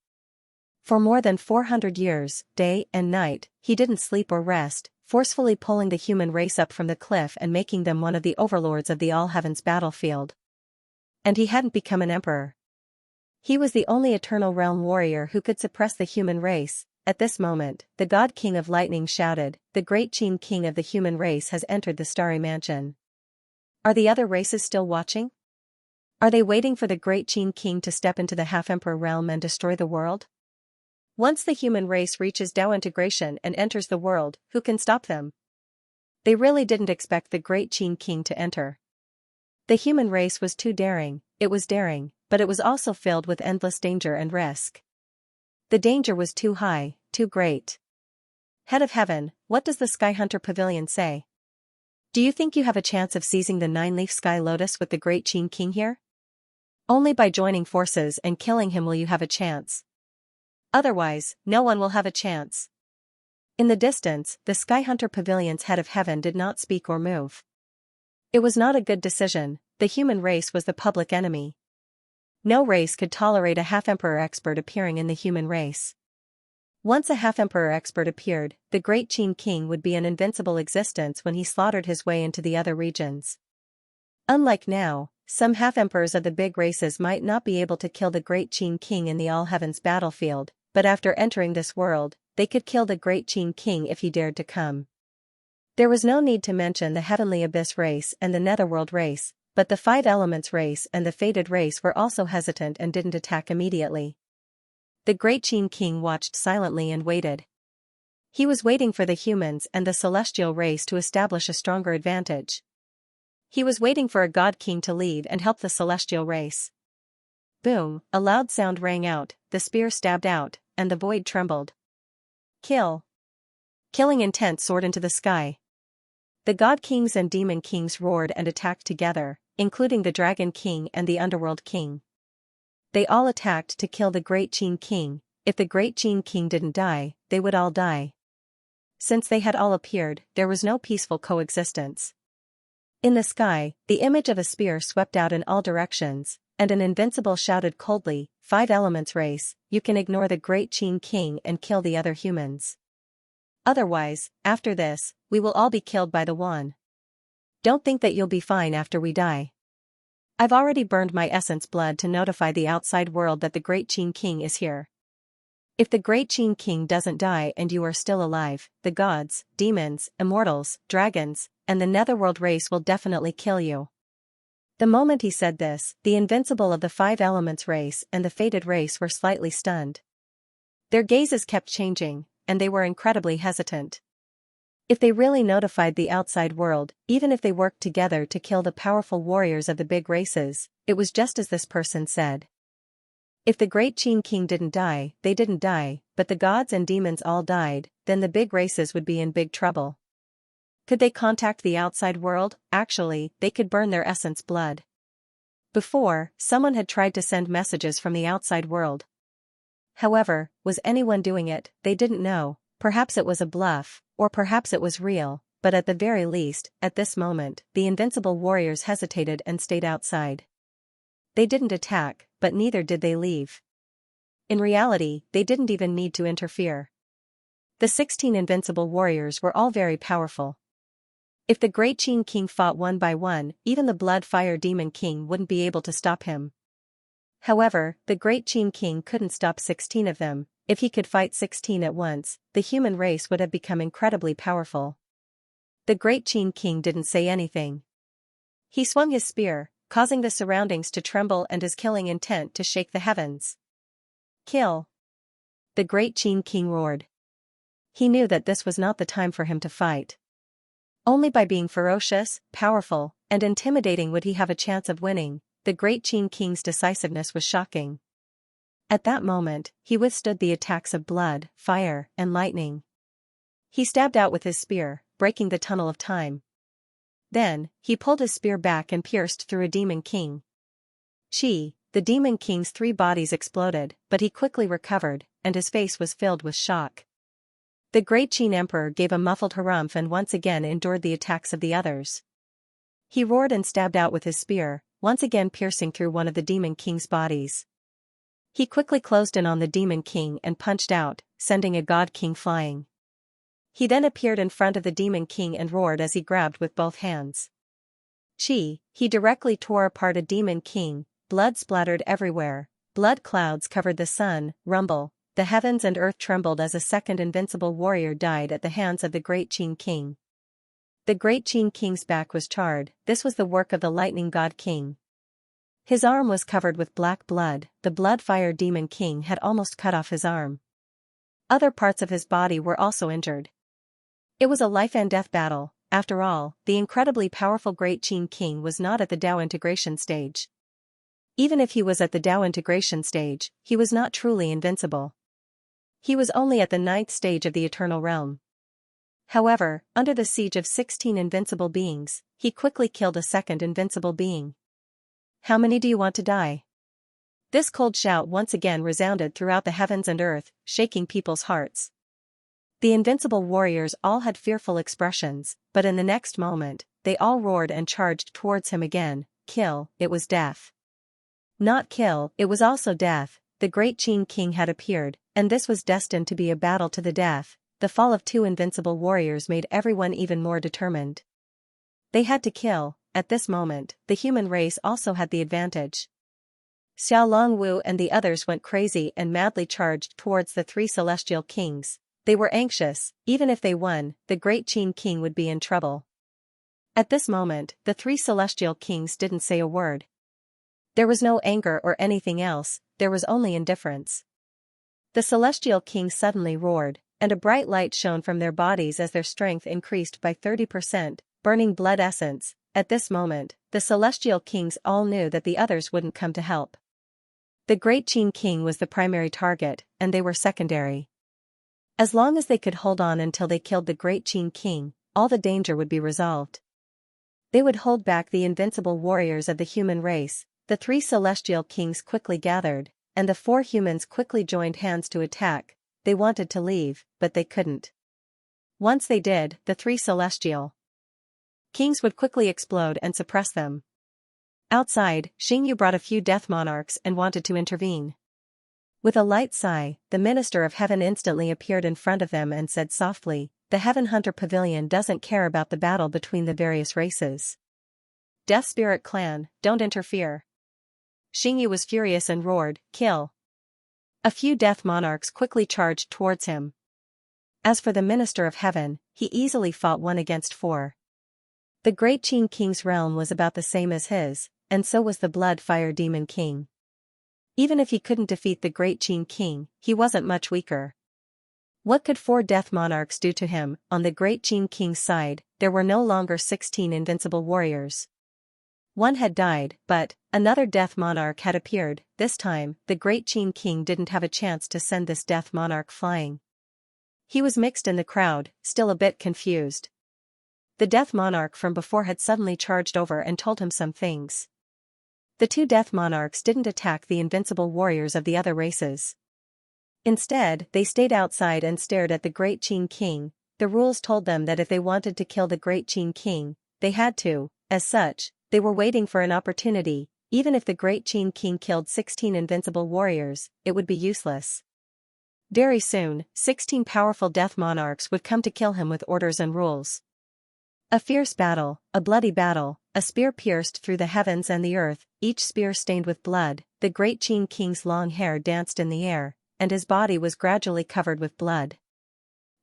For more than 400 years, day and night, he didn't sleep or rest, forcefully pulling the human race up from the cliff and making them one of the overlords of the All Heavens battlefield. And he hadn't become an emperor. He was the only eternal realm warrior who could suppress the human race. At this moment, the God King of Lightning shouted, "The great Qin King of the human race has entered the starry mansion." Are the other races still watching? Are they waiting for the great Qin King to step into the half-emperor realm and destroy the world? Once the human race reaches Tao integration and enters the world, who can stop them? They really didn't expect the great Qin King to enter. The human race was too daring, it was daring, but it was also filled with endless danger and risk. The danger was too high, too great. Head of Heaven, what does the Sky Hunter Pavilion say? Do you think you have a chance of seizing the nine-leaf sky lotus with the great Qin King here? Only by joining forces and killing him will you have a chance. Otherwise, no one will have a chance. In the distance, the Sky Hunter Pavilion's Head of Heaven did not speak or move. It was not a good decision. The human race was the public enemy. No race could tolerate a half-emperor expert appearing in the human race. Once a half-emperor expert appeared, the great Qin King would be an invincible existence when he slaughtered his way into the other regions. Unlike now, some half-emperors of the big races might not be able to kill the great Qin King in the All Heavens battlefield, but after entering this world, they could kill the great Qin King if he dared to come. There was no need to mention the Heavenly Abyss race and the Netherworld race, but the Five Elements race and the Fated race were also hesitant and didn't attack immediately. The great Qin King watched silently and waited. He was waiting for the humans and the celestial race to establish a stronger advantage. He was waiting for a God King to lead and help the celestial race. Boom, a loud sound rang out, the spear stabbed out, and the void trembled. Kill. Killing intent soared into the sky. The God Kings and Demon Kings roared and attacked together, including the Dragon King and the Underworld King. They all attacked to kill the great Qin King. If the great Qin King didn't die, they would all die. Since they had all appeared, there was no peaceful coexistence. In the sky, the image of a spear swept out in all directions, and an invincible shouted coldly, "Five Elements race, you can ignore the great Qin King and kill the other humans. Otherwise, after this, we will all be killed by the one. Don't think that you'll be fine after we die. I've already burned my essence blood to notify the outside world that the great Qin King is here. If the great Qin King doesn't die and you are still alive, the gods, demons, immortals, dragons, and the Netherworld race will definitely kill you." The moment he said this, the invincible of the Five Elements race and the Fated race were slightly stunned. Their gazes kept changing, and they were incredibly hesitant. If they really notified the outside world, even if they worked together to kill the powerful warriors of the big races, it was just as this person said. If the great Qin King didn't die, they didn't die, but the gods and demons all died, then the big races would be in big trouble. Could they contact the outside world? Actually, they could burn their essence blood. Before, someone had tried to send messages from the outside world. However, was anyone doing it? They didn't know. Perhaps it was a bluff, or perhaps it was real, but at the very least, at this moment, the invincible warriors hesitated and stayed outside. They didn't attack, but neither did they leave. In reality, they didn't even need to interfere. The 16 invincible warriors were all very powerful. If the great Qin King fought one by one, even the Blood Fire Demon King wouldn't be able to stop him. However, the great Qin King couldn't stop 16 of them. If he could fight 16 at once, the human race would have become incredibly powerful. The great Qin King didn't say anything. He swung his spear, causing the surroundings to tremble and his killing intent to shake the heavens. Kill! The great Qin King roared. He knew that this was not the time for him to fight. Only by being ferocious, powerful, and intimidating would he have a chance of winning. The great Qin King's decisiveness was shocking. At that moment, he withstood the attacks of blood, fire, and lightning. He stabbed out with his spear, breaking the tunnel of time. Then, he pulled his spear back and pierced through a demon king. The demon king's 3 bodies exploded, but he quickly recovered, and his face was filled with shock. The great Qin emperor gave a muffled harumph and once again endured the attacks of the others. He roared and stabbed out with his spear, once again piercing through one of the demon king's bodies. He quickly closed in on the demon king and punched out, sending a god king flying. He then appeared in front of the demon king and roared as he grabbed with both hands. He directly tore apart a demon king, blood splattered everywhere, blood clouds covered the sun, rumble, the heavens and earth trembled as a second invincible warrior died at the hands of the great Qin king. The great Qin king's back was charred. This was the work of the lightning god king. His arm was covered with black blood. The blood fire demon king had almost cut off his arm. Other parts of his body were also injured. It was a life and death battle. After all, the incredibly powerful great Qin king was not at the Dao integration stage. Even if he was at the Dao integration stage, he was not truly invincible. He was only at the 9th stage of the eternal realm. However, under the siege of 16 invincible beings, he quickly killed a second invincible being. "How many do you want to die?" This cold shout once again resounded throughout the heavens and earth, shaking people's hearts. The invincible warriors all had fearful expressions, but in the next moment, they all roared and charged towards him again. Kill, it was death. Not kill, it was also death. The great Qin king had appeared, and this was destined to be a battle to the death. The fall of 2 invincible warriors made everyone even more determined. They had to kill. At this moment, the human race also had the advantage. Xiao Longwu and the others went crazy and madly charged towards the 3 celestial kings. They were anxious. Even if they won, the great Qin king would be in trouble. At this moment, the 3 celestial kings didn't say a word. There was no anger or anything else, there was only indifference. The celestial kings suddenly roared, and a bright light shone from their bodies as their strength increased by 30%, burning blood essence. At this moment, the celestial kings all knew that the others wouldn't come to help. The great Qin king was the primary target, and they were secondary. As long as they could hold on until they killed the great Qin king, all the danger would be resolved. They would hold back the invincible warriors of the human race. The 3 celestial kings quickly gathered, and the 4 humans quickly joined hands to attack. They wanted to leave, but they couldn't. Once they did, the 3 celestial kings would quickly explode and suppress them. Outside, Xianxia brought a few death monarchs and wanted to intervene. With a light sigh, the minister of heaven instantly appeared in front of them and said softly, "The Heaven Hunter Pavilion doesn't care about the battle between the various races. Death Spirit Clan, don't interfere." Xianxia was furious and roared, "Kill!" A few death monarchs quickly charged towards him. As for the minister of heaven, he easily fought 1 against 4. The great Qin king's realm was about the same as his, and so was the blood fire demon king. Even if he couldn't defeat the great Qin king, he wasn't much weaker. What could 4 death monarchs do to him? On the great Qin king's side, there were no longer 16 invincible warriors. 1 had died, but another death monarch had appeared. This time, the great Qin king didn't have a chance to send this death monarch flying. He was mixed in the crowd, still a bit confused. The death monarch from before had suddenly charged over and told him some things. The 2 death monarchs didn't attack the invincible warriors of the other races. Instead, they stayed outside and stared at the great Qin king. The rules told them that if they wanted to kill the great Qin king, they had to. As such, they were waiting for an opportunity. Even if the great Qin king killed 16 invincible warriors, it would be useless. Very soon, 16 powerful death monarchs would come to kill him with orders and rules. A fierce battle, a bloody battle, a spear pierced through the heavens and the earth, each spear stained with blood. The great Qin king's long hair danced in the air, and his body was gradually covered with blood.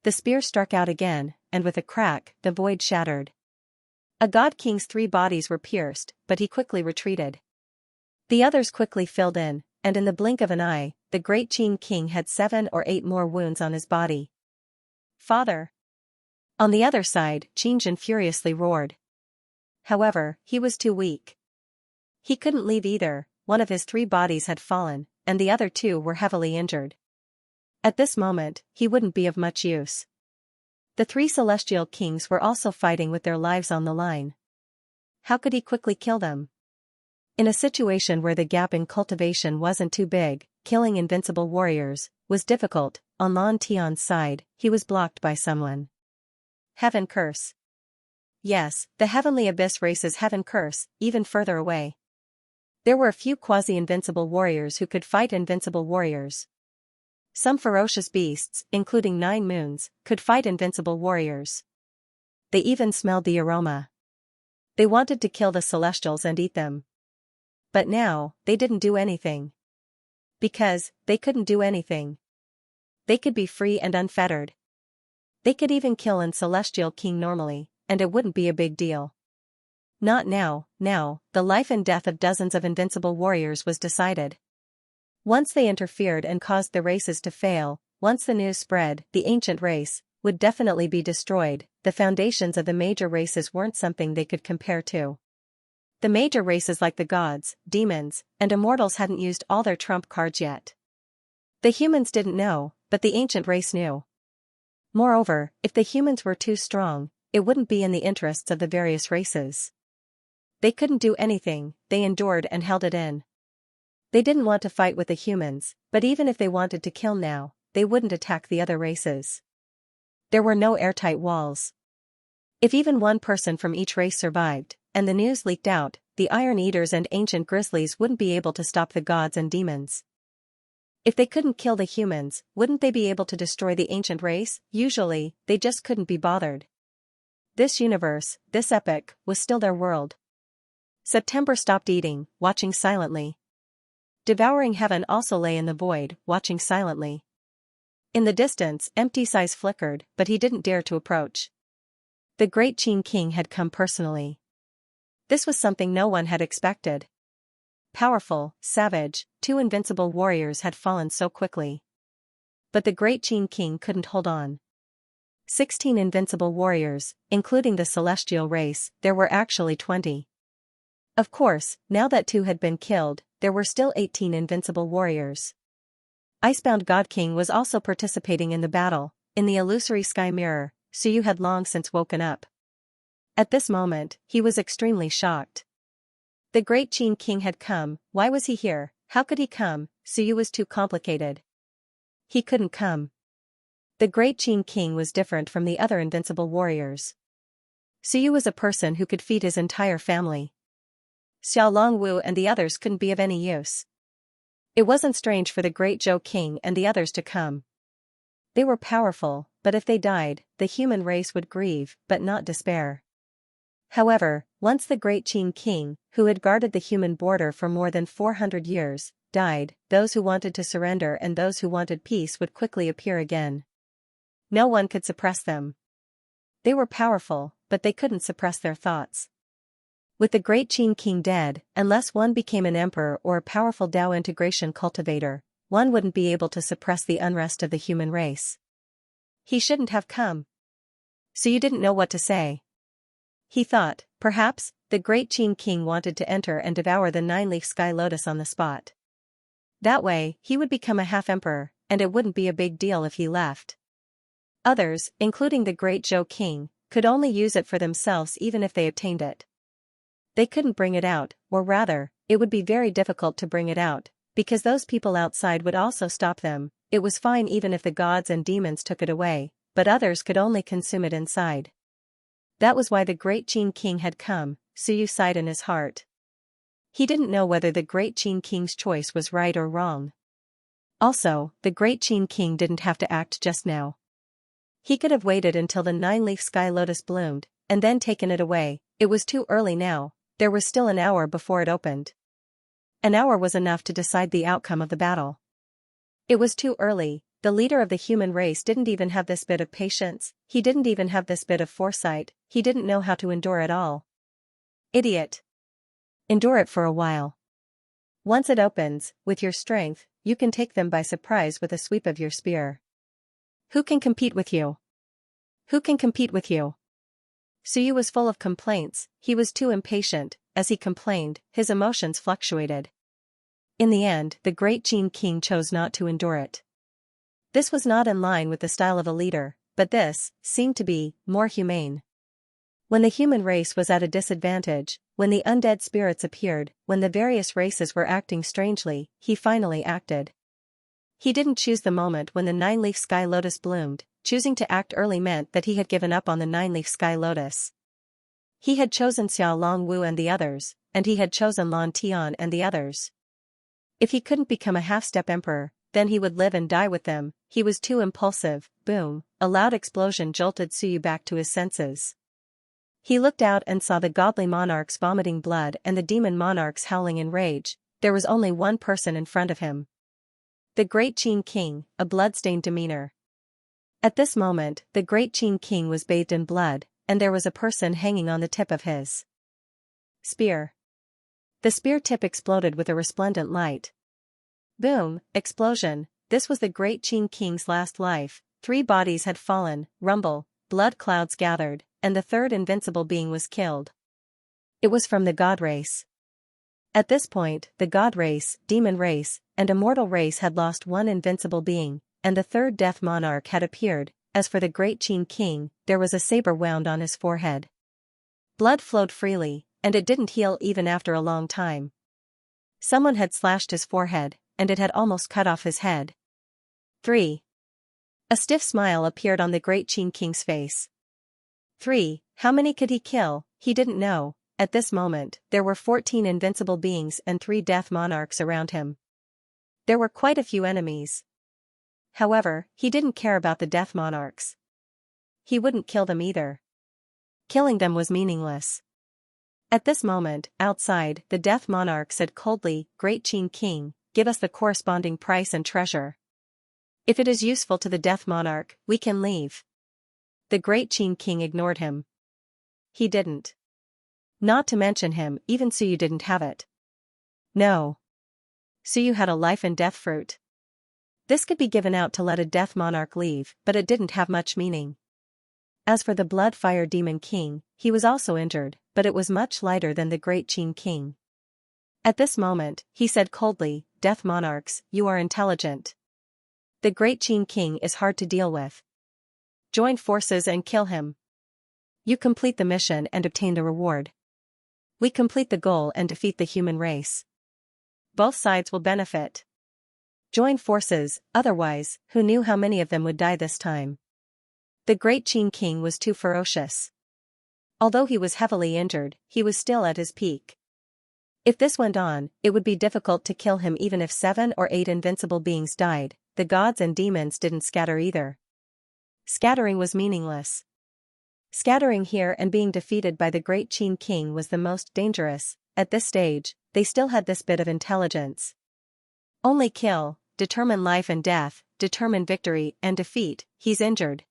The spear struck out again, and with a crack, the void shattered. A god king's 3 bodies were pierced, but he quickly retreated. The others quickly filled in, and in the blink of an eye, the great Qin king had 7 or 8 more wounds on his body. "Father!" On the other side, Xianxia furiously roared. However, he was too weak. He couldn't leave either. 1 of his 3 bodies had fallen, and the other 2 were heavily injured. At this moment, he wouldn't be of much use. The 3 celestial kings were also fighting with their lives on the line. How could he quickly kill them? In a situation where the gap in cultivation wasn't too big, killing invincible warriors, was difficult. On Lan Tian's side, he was blocked by someone. Heaven curse. Yes, the heavenly abyss race's heaven curse, even further away. There were a few quasi-invincible warriors who could fight invincible warriors. Some ferocious beasts, including 9 moons, could fight invincible warriors. They even smelled the aroma. They wanted to kill the celestials and eat them. But now, they didn't do anything. Because, they couldn't do anything. They could be free and unfettered. They could even kill an celestial king normally, and it wouldn't be a big deal. Not now. The life and death of dozens of invincible warriors was decided. Once they interfered and caused the races to fail, once the news spread, the ancient race would definitely be destroyed. The foundations of the major races weren't something they could compare to. The major races like the gods, demons, and immortals hadn't used all their trump cards yet. The humans didn't know, but the ancient race knew. Moreover, if the humans were too strong, it wouldn't be in the interests of the various races. They couldn't do anything, they endured and held it in. They didn't want to fight with the humans, but even if they wanted to kill now, they wouldn't attack the other races. There were no airtight walls. If even one person from each race survived, and the news leaked out, the Iron Eaters and ancient grizzlies wouldn't be able to stop the gods and demons. If they couldn't kill the humans, wouldn't they be able to destroy the ancient race? Usually, they just couldn't be bothered. This universe, this epoch, was still their world. September stopped eating, watching silently. Devouring Heaven also lay in the void, watching silently. In the distance, Empty's eyes flickered, but he didn't dare to approach. The great Qin King had come personally. This was something no one had expected. Powerful, savage, 2 invincible warriors had fallen so quickly. But the great Qin King couldn't hold on. 16 invincible warriors, including the celestial race, there were actually 20. Of course, now that 2 had been killed, there were still 18 invincible warriors. Icebound God King was also participating in the battle. In the illusory sky mirror, Suyu had long since woken up. At this moment, he was extremely shocked. The great Qin King had come. Why was he here? How could he come? Suyu was too complicated. He couldn't come. The great Qin King was different from the other invincible warriors. Suyu was a person who could feed his entire family. Xiao Longwu and the others couldn't be of any use. It wasn't strange for the great Zhou King and the others to come. They were powerful, but if they died, the human race would grieve, but not despair. However, once the great Qin King, who had guarded the human border for more than 400 years, died, those who wanted to surrender and those who wanted peace would quickly appear again. No one could suppress them. They were powerful, but they couldn't suppress their thoughts. With the great Qin King dead, unless one became an emperor or a powerful Dao integration cultivator, one wouldn't be able to suppress the unrest of the human race. He shouldn't have come. So you didn't know what to say. He thought, perhaps, the great Qin King wanted to enter and devour the 9-leaf sky lotus on the spot. That way, he would become a half-emperor, and it wouldn't be a big deal if he left. Others, including the great Zhou King, could only use it for themselves even if they obtained it. They couldn't bring it out, or rather, it would be very difficult to bring it out, because those people outside would also stop them. It was fine even if the gods and demons took it away, but others could only consume it inside. That was why the great Qin King had come. Suyu sighed in his heart. He didn't know whether the great Qin King's choice was right or wrong. Also, the great Qin King didn't have to act just now. He could have waited until the 9-leaf sky lotus bloomed, and then taken it away. It was too early now, there was still an hour before it opened. An hour was enough to decide the outcome of the battle. It was too early. The leader of the human race didn't even have this bit of patience, he didn't even have this bit of foresight, he didn't know how to endure at all. Idiot. Endure it for a while. Once it opens, with your strength, you can take them by surprise with a sweep of your spear. Who can compete with you? Who can compete with you? Suyu was full of complaints, he was too impatient. As he complained, his emotions fluctuated. In the end, the great Qin King chose not to endure it. This was not in line with the style of a leader, but this seemed to be more humane. When the human race was at a disadvantage, when the undead spirits appeared, when the various races were acting strangely, he finally acted. He didn't choose the moment when the nine-leaf sky lotus bloomed. Choosing to act early meant that he had given up on the nine-leaf sky lotus. He had chosen Xia Longwu and the others, and he had chosen Lan Tian and the others. If he couldn't become a half-step emperor, then he would live and die with them. He was too impulsive. Boom, a loud explosion jolted Suyu back to his senses. He looked out and saw the godly monarchs vomiting blood and the demon monarchs howling in rage. There was only one person in front of him. The great Qin king, a blood-stained demeanor. At this moment, the great Qin king was bathed in blood, and there was a person hanging on the tip of his spear. The spear tip exploded with a resplendent light. Boom, explosion. This was the great Qin king's last life. 3 bodies had fallen, rumble, blood clouds gathered, and the third invincible being was killed. It was from the god race. At this point, the god race, demon race, and immortal race had lost one invincible being, and the third death monarch had appeared. As for the great Qin king, there was a saber wound on his forehead. Blood flowed freely, and it didn't heal even after a long time. Someone had slashed his forehead, and it had almost cut off his head. 3. A stiff smile appeared on the great Qin king's face. 3. How many could he kill? He didn't know. At this moment, there were 14 invincible beings and 3 death monarchs around him. There were quite a few enemies. However, he didn't care about the death monarchs. He wouldn't kill them either. Killing them was meaningless. At this moment, outside, the death monarch said coldly, "Great Qin king, give us the corresponding price and treasure. If it is useful to the death monarch, we can leave." The great Qin king ignored him. He didn't. Not to mention him, even Suyu didn't have it. No. Suyu had a life and death fruit. This could be given out to let a death monarch leave, but it didn't have much meaning. As for the blood fire demon king, he was also injured, but it was much lighter than the great Qin king. At this moment, he said coldly, "Death monarchs, you are intelligent. The great Qin king is hard to deal with. Join forces and kill him. You complete the mission and obtain the reward. We complete the goal and defeat the human race. Both sides will benefit. Join forces, otherwise, who knew how many of them would die this time?" The great Qin king was too ferocious. Although he was heavily injured, he was still at his peak. If this went on, it would be difficult to kill him even if 7 or 8 invincible beings died. The gods and demons didn't scatter either. Scattering was meaningless. Scattering here and being defeated by the great Qin king was the most dangerous. At this stage, they still had this bit of intelligence. Only kill, determine life and death, determine victory and defeat. He's injured.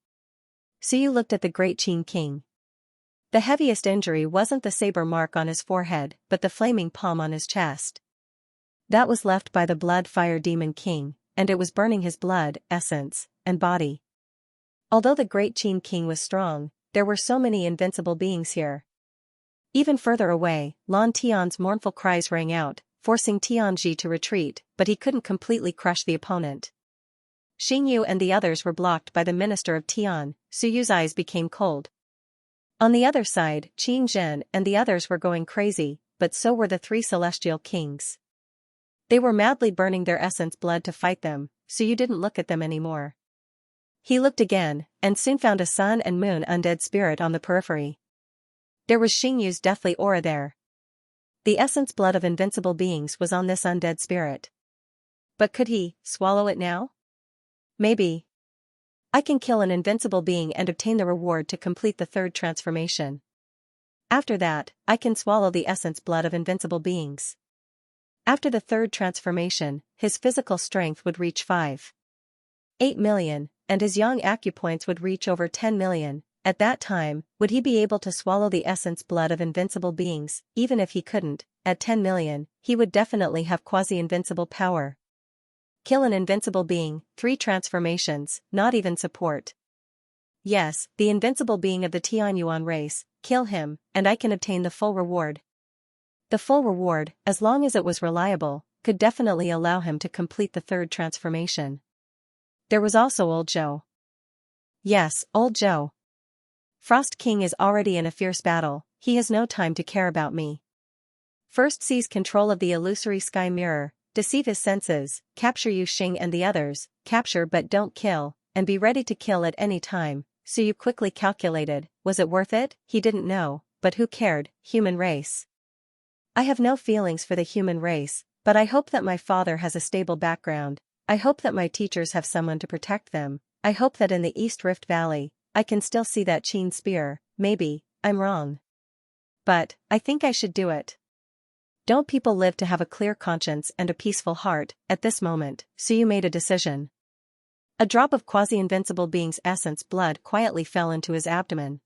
Suyu looked at the great Qin king. The heaviest injury wasn't the saber mark on his forehead, but the flaming palm on his chest. That was left by the blood fire demon king, and it was burning his blood, essence, and body. Although the great Qin king was strong, there were so many invincible beings here. Even further away, Lan Tian's mournful cries rang out, forcing Tianji to retreat, but he couldn't completely crush the opponent. Xingyu and the others were blocked by the minister of Tian. Suyu's eyes became cold. On the other side, Qin Zhen and the others were going crazy, but so were the 3 celestial kings. They were madly burning their essence blood to fight them. Suyu didn't look at them anymore. He looked again, and soon found a sun and moon undead spirit on the periphery. There was Xingyu's deathly aura there. The essence blood of invincible beings was on this undead spirit. But could he swallow it now? Maybe. I can kill an invincible being and obtain the reward to complete the 3rd transformation. After that, I can swallow the essence blood of invincible beings. After the 3rd transformation, his physical strength would reach 5.8 million, and his young acupoints would reach over 10 million. At that time, would he be able to swallow the essence blood of invincible beings? Even if he couldn't, at 10 million, he would definitely have quasi-invincible power. Kill an invincible being, 3 transformations, not even support. Yes, the invincible being of the Tianyuan race, kill him, and I can obtain the full reward. The full reward, as long as it was reliable, could definitely allow him to complete the 3rd transformation. There was also old Zhou. Yes, old Zhou. Frost King is already in a fierce battle, he has no time to care about me. First seize control of the illusory sky mirror, deceive his senses, capture Yuxing and the others, capture but don't kill, and be ready to kill at any time. Suyu quickly calculated, was it worth it? He didn't know, but who cared? Human race. I have no feelings for the human race, but I hope that my father has a stable background. I hope that my teachers have someone to protect them. I hope that in the East Rift Valley, I can still see that Qin spear. Maybe, I'm wrong. But, I think I should do it. Don't people live to have a clear conscience and a peaceful heart? At this moment, Suyu made a decision. A drop of quasi-invincible being's essence blood quietly fell into his abdomen.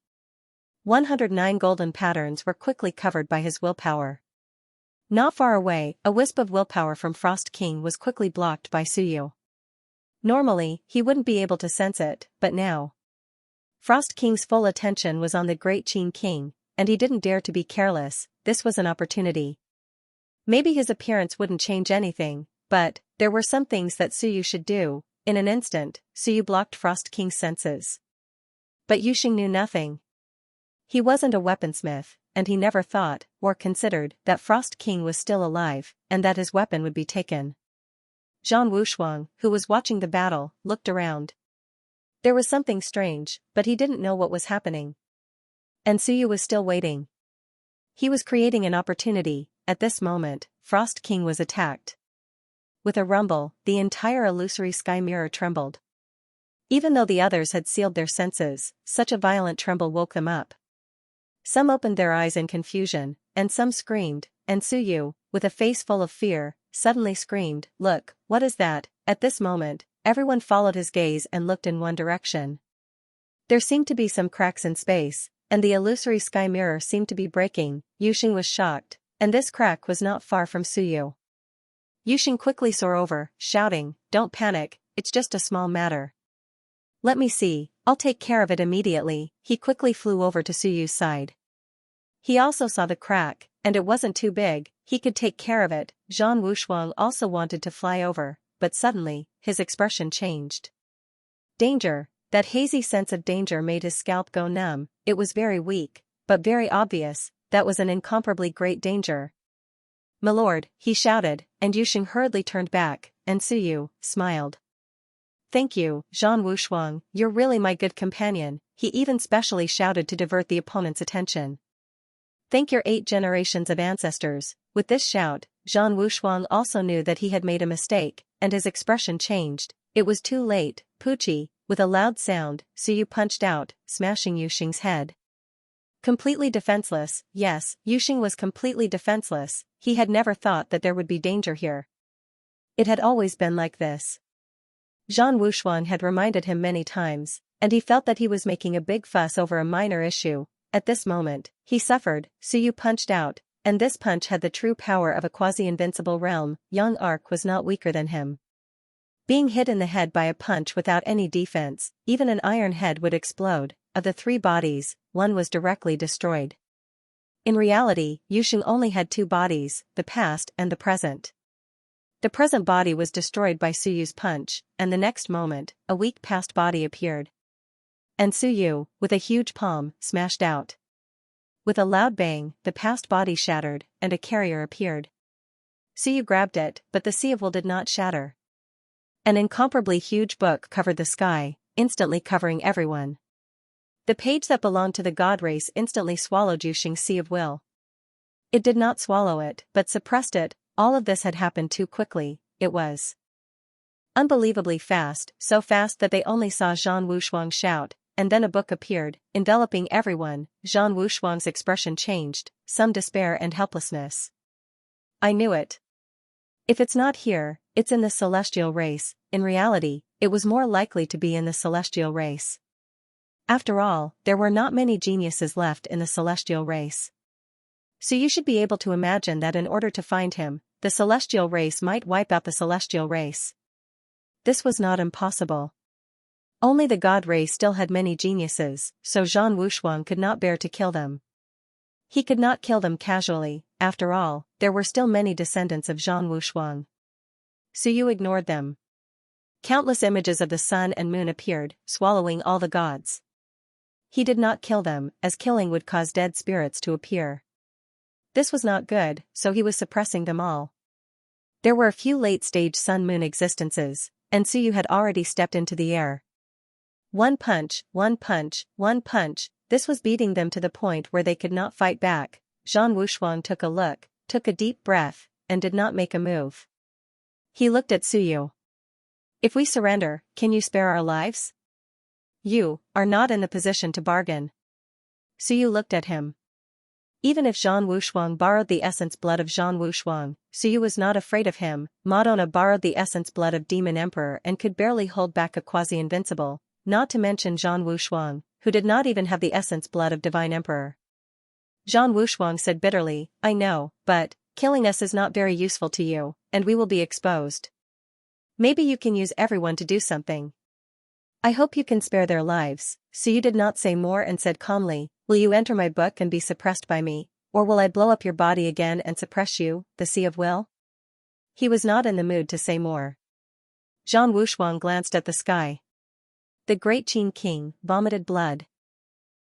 109 golden patterns were quickly covered by his willpower. Not far away, a wisp of willpower from Frost King was quickly blocked by Suyu. Normally, he wouldn't be able to sense it, but now. Frost King's full attention was on the Great Qin King, and he didn't dare to be careless. This was an opportunity. Maybe his appearance wouldn't change anything, but there were some things that Suyu should do. In an instant, Suyu blocked Frost King's senses. But Yuxing knew nothing. He wasn't a weaponsmith, and he never thought, or considered, that Frost King was still alive, and that his weapon would be taken. Zhang Wushuang, who was watching the battle, looked around. There was something strange, but he didn't know what was happening. And Suyu was still waiting. He was creating an opportunity. At this moment, Frost King was attacked. With a rumble, the entire illusory sky mirror trembled. Even though the others had sealed their senses, such a violent tremble woke them up. Some opened their eyes in confusion, and some screamed, and Suyu, with a face full of fear, suddenly screamed, "Look, what is that?" At this moment, everyone followed his gaze and looked in one direction. There seemed to be some cracks in space, and the illusory sky mirror seemed to be breaking. Yuxing was shocked, and this crack was not far from Suyu. Yuxing quickly soared over, shouting, "Don't panic, it's just a small matter. Let me see, I'll take care of it immediately." He quickly flew over to Suyu's side. He also saw the crack, and it wasn't too big, he could take care of it. Zhang Wushuang also wanted to fly over, but suddenly, his expression changed. Danger. That hazy sense of danger made his scalp go numb. It was very weak, but very obvious. That was an incomparably great danger. "Milord," he shouted, and Yuxing hurriedly turned back, and Suyu smiled. "Thank you, Zhang Wushuang, you're really my good companion." He even specially shouted to divert the opponent's attention. "Thank your 8 generations of ancestors." With this shout, Zhang Wushuang also knew that he had made a mistake, and his expression changed. It was too late. Pucci, with a loud sound, Suyu punched out, smashing Yuxing's head. Completely defenseless. Yes, Yuxing was completely defenseless. He had never thought that there would be danger here. It had always been like this. Zhang Wushuang had reminded him many times, and he felt that he was making a big fuss over a minor issue. At this moment, he suffered. Suyu punched out, and this punch had the true power of a quasi-invincible realm. Young Arc was not weaker than him. Being hit in the head by a punch without any defense, even an iron head would explode. Of the 3 bodies, one was directly destroyed. In reality, Yuxing only had 2 bodies, the past and the present. The present body was destroyed by Suyu's punch, and the next moment, a weak past body appeared. And Suyu, with a huge palm, smashed out. With a loud bang, the past body shattered, and a carrier appeared. Suyu grabbed it, but the sea of will did not shatter. An incomparably huge book covered the sky, instantly covering everyone. The page that belonged to the god race instantly swallowed Yuxing's sea of will. It did not swallow it, but suppressed it. All of this had happened too quickly. It was unbelievably fast, so fast that they only saw Zhang Wushuang shout, and then a book appeared, enveloping everyone. Zhang Wushuang's expression changed, some despair and helplessness. "I knew it. If it's not here, it's in the celestial race." In reality, it was more likely to be in the celestial race. After all, there were not many geniuses left in the celestial race. So you should be able to imagine that in order to find him, the celestial race might wipe out the celestial race. This was not impossible. Only the god race still had many geniuses, so Zhang Wushuang could not bear to kill them. He could not kill them casually. After all, there were still many descendants of Zhang Wushuang. So you ignored them. Countless images of the sun and moon appeared, swallowing all the gods. He did not kill them, as killing would cause dead spirits to appear. This was not good, so he was suppressing them all. There were a few late-stage sun-moon existences, and Suyu had already stepped into the air. One punch, one punch, one punch, this was beating them to the point where they could not fight back. Zhang Wushuang took a look, took a deep breath, and did not make a move. He looked at Suyu. If we surrender, can you spare our lives? You are not in the position to bargain. Suyu looked at him. Even if Zhang Wushuang borrowed the essence blood of Zhang Wushuang, Suyu was not afraid of him. Madonna borrowed the essence blood of Demon Emperor and could barely hold back a quasi-invincible, not to mention Zhang Wushuang, who did not even have the essence blood of Divine Emperor. Zhang Wushuang said bitterly, I know, but killing us is not very useful to you, and we will be exposed. Maybe you can use everyone to do something. I hope you can spare their lives. Suyu did not say more and said calmly, will you enter my book and be suppressed by me, or will I blow up your body again and suppress you, the Sea of Will? He was not in the mood to say more. Zhang Wushuang glanced at the sky. The great Qin King vomited blood.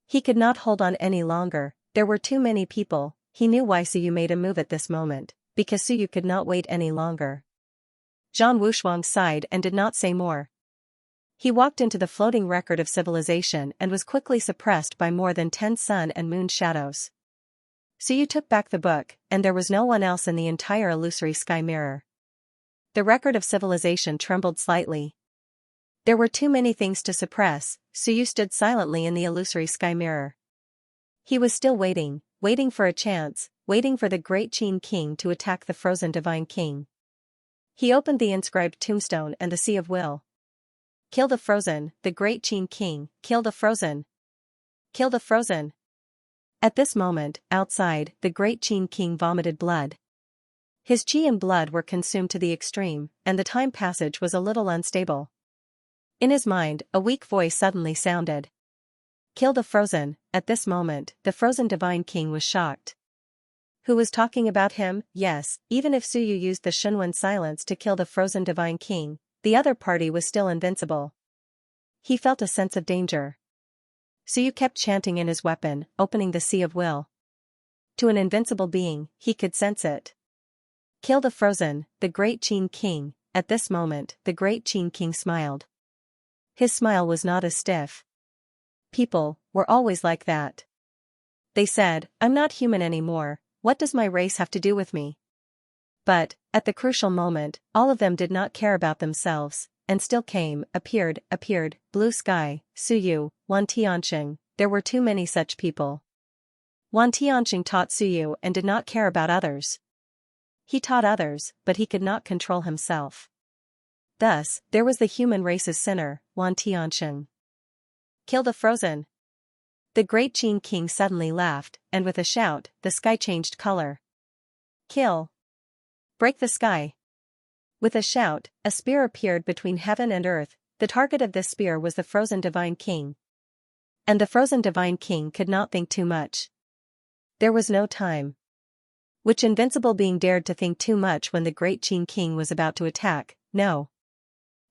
He could not hold on any longer, there were too many people. He knew why Suyu made a move at this moment, because Suyu could not wait any longer. Zhang Wushuang sighed and did not say more. He walked into the floating record of civilization and was quickly suppressed by more than 10 sun and moon shadows. Suyu took back the book, and there was no one else in the entire illusory sky mirror. The record of civilization trembled slightly. There were too many things to suppress. Suyu stood silently in the illusory sky mirror. He was still waiting, waiting for a chance, waiting for the great Qin King to attack the frozen Divine King. He opened the inscribed tombstone and the Sea of Will. Kill the frozen, the great Qin King, kill the frozen. Kill the frozen. At this moment, outside, the great Qin King vomited blood. His qi and blood were consumed to the extreme, and the time passage was a little unstable. In his mind, a weak voice suddenly sounded. Kill the frozen. At this moment, the frozen Divine King was shocked. Who was talking about him? Yes, even if Suyu used the Shunwen silence to kill the frozen Divine King, the other party was still invincible. He felt a sense of danger. Suyu kept chanting in his weapon, opening the Sea of Will. To an invincible being, he could sense it. Kill the frozen, the great Qin King. At this moment, the great Qin King smiled. His smile was not as stiff. People were always like that. They said, I'm not human anymore, what does my race have to do with me? But, at the crucial moment, all of them did not care about themselves, and still appeared, blue sky, Suyu, Wan Tianxing, there were too many such people. Wan Tianxing taught Suyu and did not care about others. He taught others, but he could not control himself. Thus, there was the human race's sinner, Wan Tianxing. Kill the frozen. The great Qin King suddenly laughed, and with a shout, the sky changed color. Kill. Break the sky. With a shout, a spear appeared between heaven and earth. The target of this spear was the frozen Divine King. And the frozen Divine King could not think too much. There was no time. Which invincible being dared to think too much when the great Qin King was about to attack? No.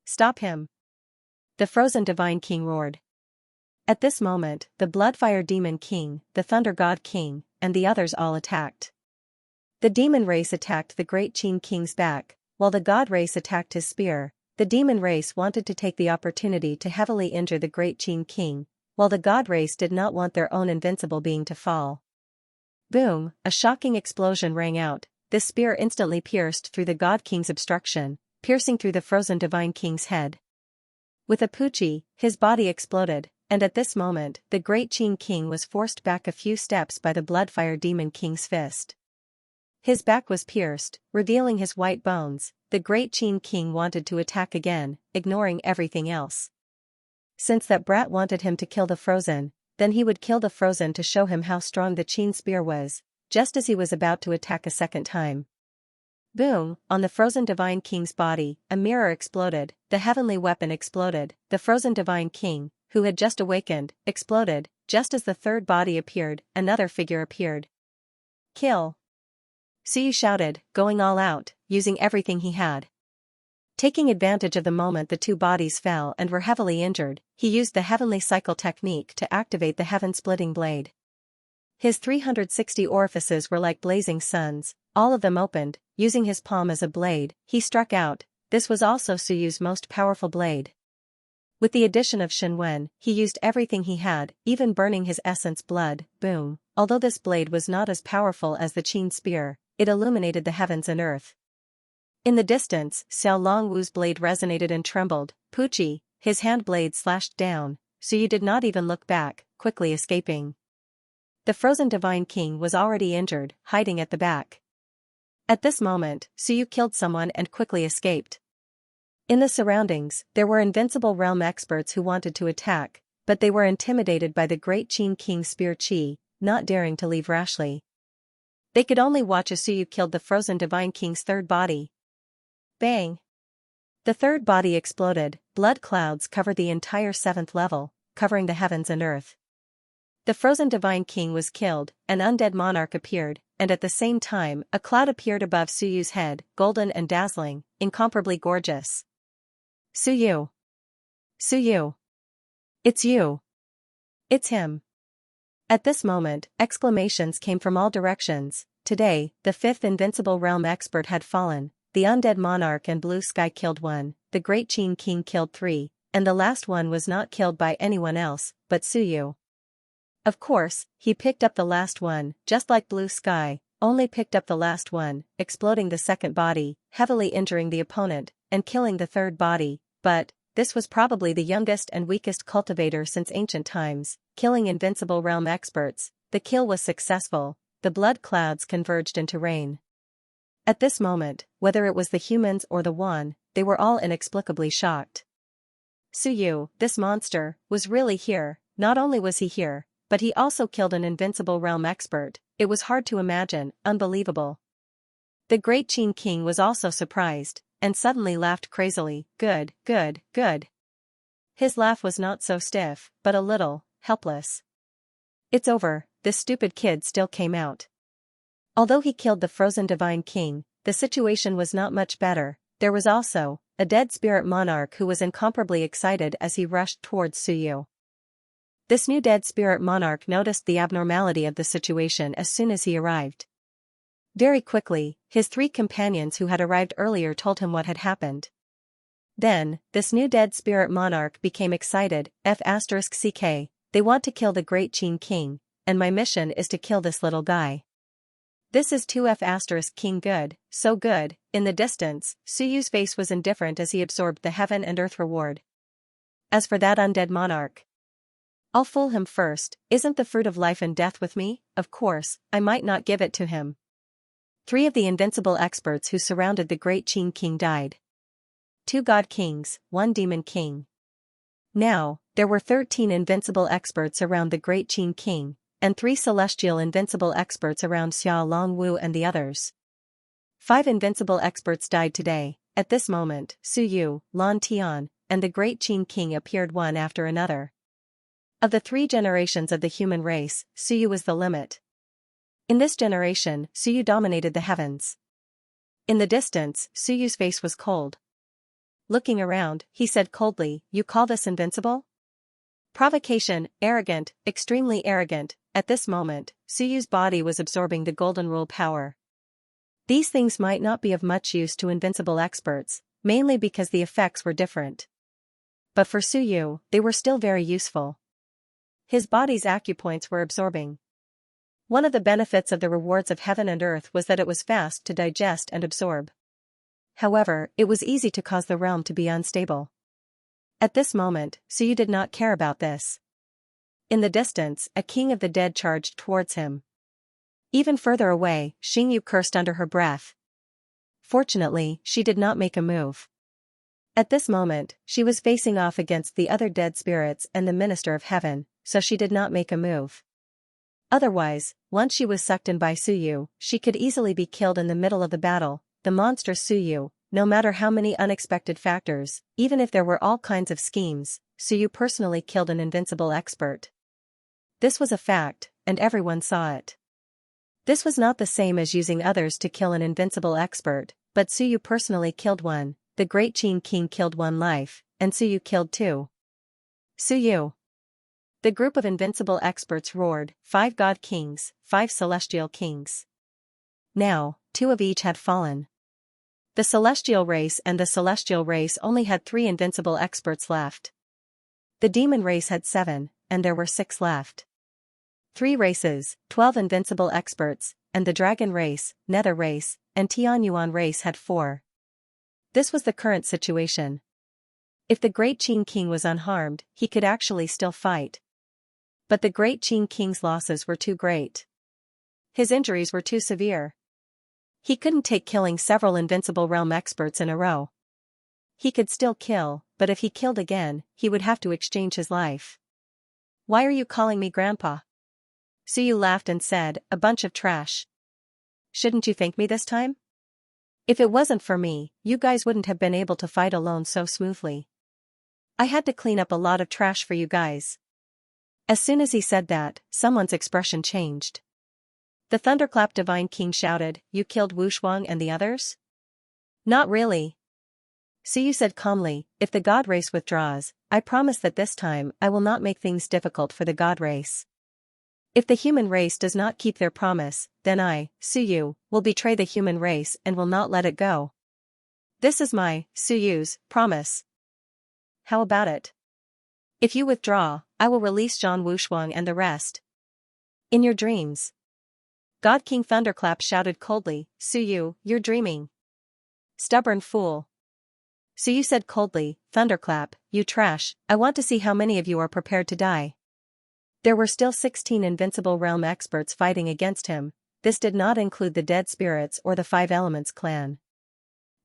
Stop him. The frozen Divine King roared. At this moment, the Bloodfire Demon King, the Thunder God King, and the others all attacked. The demon race attacked the great Qin King's back, while the God race attacked his spear. The demon race wanted to take the opportunity to heavily injure the great Qin King, while the God race did not want their own invincible being to fall. Boom, a shocking explosion rang out. This spear instantly pierced through the God King's obstruction, piercing through the frozen Divine King's head. With a poochie, his body exploded, and at this moment, the great Qin King was forced back a few steps by the Bloodfire Demon King's fist. His back was pierced, revealing his white bones. The great Qin King wanted to attack again, ignoring everything else. Since that brat wanted him to kill the frozen, then he would kill the frozen to show him how strong the Qin spear was, just as he was about to attack a second time. Boom, on the frozen Divine King's body, a mirror exploded, the heavenly weapon exploded, the frozen Divine King, who had just awakened, exploded. Just as the third body appeared, another figure appeared. Kill. Suyu shouted, going all out, using everything he had. Taking advantage of the moment the two bodies fell and were heavily injured, he used the heavenly cycle technique to activate the heaven-splitting blade. His 360 orifices were like blazing suns, all of them opened, using his palm as a blade, he struck out. This was also Suyu's most powerful blade. With the addition of Shenwen, he used everything he had, even burning his essence blood. Boom. Although this blade was not as powerful as the Qin spear, it illuminated the heavens and earth. In the distance, Xiao Longwu's blade resonated and trembled. Pucci, his hand blade slashed down, Suyu did not even look back, quickly escaping. The frozen Divine King was already injured, hiding at the back. At this moment, Suyu killed someone and quickly escaped. In the surroundings, there were invincible realm experts who wanted to attack, but they were intimidated by the great Qin King's spear Qi, not daring to leave rashly. They could only watch as Suyu killed the frozen Divine King's third body. Bang! The third body exploded, blood clouds covered the entire 7th level, covering the heavens and earth. The frozen Divine King was killed, an undead monarch appeared, and at the same time, a cloud appeared above Suyu's head, golden and dazzling, incomparably gorgeous. Suyu! Suyu! It's you! It's him! At this moment, exclamations came from all directions. Today, the 5th invincible realm expert had fallen, the undead monarch and blue sky killed one, the great Qin King killed 3, and the last one was not killed by anyone else, but Suyu. Of course, he picked up the last one, just like blue sky, only picked up the last one, exploding the second body, heavily injuring the opponent, and killing the third body, but, this was probably the youngest and weakest cultivator since ancient times, killing invincible realm experts. The kill was successful, the blood clouds converged into rain. At this moment, whether it was the humans or the Wan, they were all inexplicably shocked. Suyu, this monster, was really here. Not only was he here, but he also killed an invincible realm expert. It was hard to imagine, unbelievable. The great Qin King was also surprised, and suddenly laughed crazily. Good, good, good. His laugh was not so stiff, but a little, helpless. It's over, this stupid kid still came out. Although he killed the frozen Divine King, the situation was not much better. There was also a dead spirit monarch who was incomparably excited as he rushed towards Suyu. This new dead spirit monarch noticed the abnormality of the situation as soon as he arrived. Very quickly, his 3 companions who had arrived earlier told him what had happened. Then, this new dead spirit monarch became excited. F*CK, they want to kill the great Qin King, and my mission is to kill this little guy. This is 2F** King good, so good. In the distance, Suyu's face was indifferent as he absorbed the heaven and earth reward. As for that undead monarch, I'll fool him first. Isn't the fruit of life and death with me? Of course, I might not give it to him. 3 of the invincible experts who surrounded the great Qin King died. 2 god kings, 1 demon king. Now, there were 13 invincible experts around the great Qin King, and 3 celestial invincible experts around Xiao Longwu and the others. 5 invincible experts died today. At this moment, Suyu, Lan Tian, and the great Qin King appeared one after another. Of the 3 generations of the human race, Suyu was the limit. In this generation, Suyu dominated the heavens. In the distance, Suyu's face was cold. Looking around, he said coldly, "You call this invincible?" Provocation, arrogant, extremely arrogant. At this moment, Suyu's body was absorbing the golden rule power. These things might not be of much use to invincible experts, mainly because the effects were different. But for Suyu, they were still very useful. His body's acupoints were absorbing. One of the benefits of the rewards of heaven and earth was that it was fast to digest and absorb. However, it was easy to cause the realm to be unstable. At this moment, Suyu did not care about this. In the distance, a king of the dead charged towards him. Even further away, Xingyu cursed under her breath. Fortunately, she did not make a move. At this moment, she was facing off against the other dead spirits and the Minister of Heaven, so she did not make a move. Otherwise, once she was sucked in by Suyu, she could easily be killed in the middle of the battle. The monstrous Suyu, no matter how many unexpected factors, even if there were all kinds of schemes, Suyu personally killed an invincible expert. This was a fact, and everyone saw it. This was not the same as using others to kill an invincible expert, but Suyu personally killed one. The great Qin King killed 1 life, and Suyu killed 2. Suyu! The group of invincible experts roared, 5 god kings, 5 celestial kings. Now, 2 of each had fallen. The celestial race and the celestial race only had 3 invincible experts left. The demon race had 7, and there were 6 left. 3 races, 12 invincible experts, and the dragon race, nether race, and Tianyuan race had 4. This was the current situation. If the Great Qing King was unharmed, he could actually still fight. But the Great Qing King's losses were too great. His injuries were too severe. He couldn't take killing several invincible realm experts in a row. He could still kill, but if he killed again, he would have to exchange his life. "Why are you calling me Grandpa?" Suyu laughed and said, "A bunch of trash. Shouldn't you thank me this time? If it wasn't for me, you guys wouldn't have been able to fight alone so smoothly. I had to clean up a lot of trash for you guys." As soon as he said that, someone's expression changed. The Thunderclap Divine King shouted, "You killed Wu Shuang and the others?" "Not really." Suyu said calmly, "If the God race withdraws, I promise that this time I will not make things difficult for the God race. If the human race does not keep their promise, then I, Suyu, will betray the human race and will not let it go. This is my, Suyu's, promise. How about it? If you withdraw, I will release Zhang Wushuang and the rest. In your dreams." God King Thunderclap shouted coldly, "Suyu, you're dreaming. Stubborn fool." Suyu said coldly, "Thunderclap, you trash, I want to see how many of you are prepared to die." There were still 16 invincible realm experts fighting against him. This did not include the Dead Spirits or the Five Elements clan.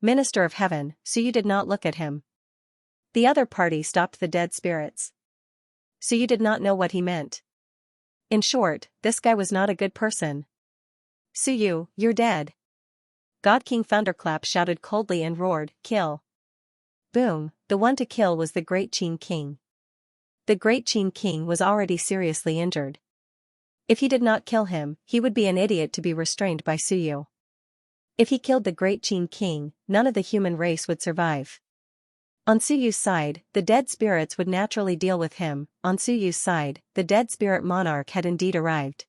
Minister of Heaven, Suyu did not look at him. The other party stopped the Dead Spirits. Suyu did not know what he meant. In short, this guy was not a good person. "Suyu, you're dead." God King Thunderclap shouted coldly and roared, "Kill." Boom, the one to kill was the Great Qing King. The Great Qing King was already seriously injured. If he did not kill him, he would be an idiot to be restrained by Suyu. If he killed the Great Qing King, none of the human race would survive. On Suyu's side, the Dead Spirits would naturally deal with him. On Suyu's side, the Dead Spirit Monarch had indeed arrived.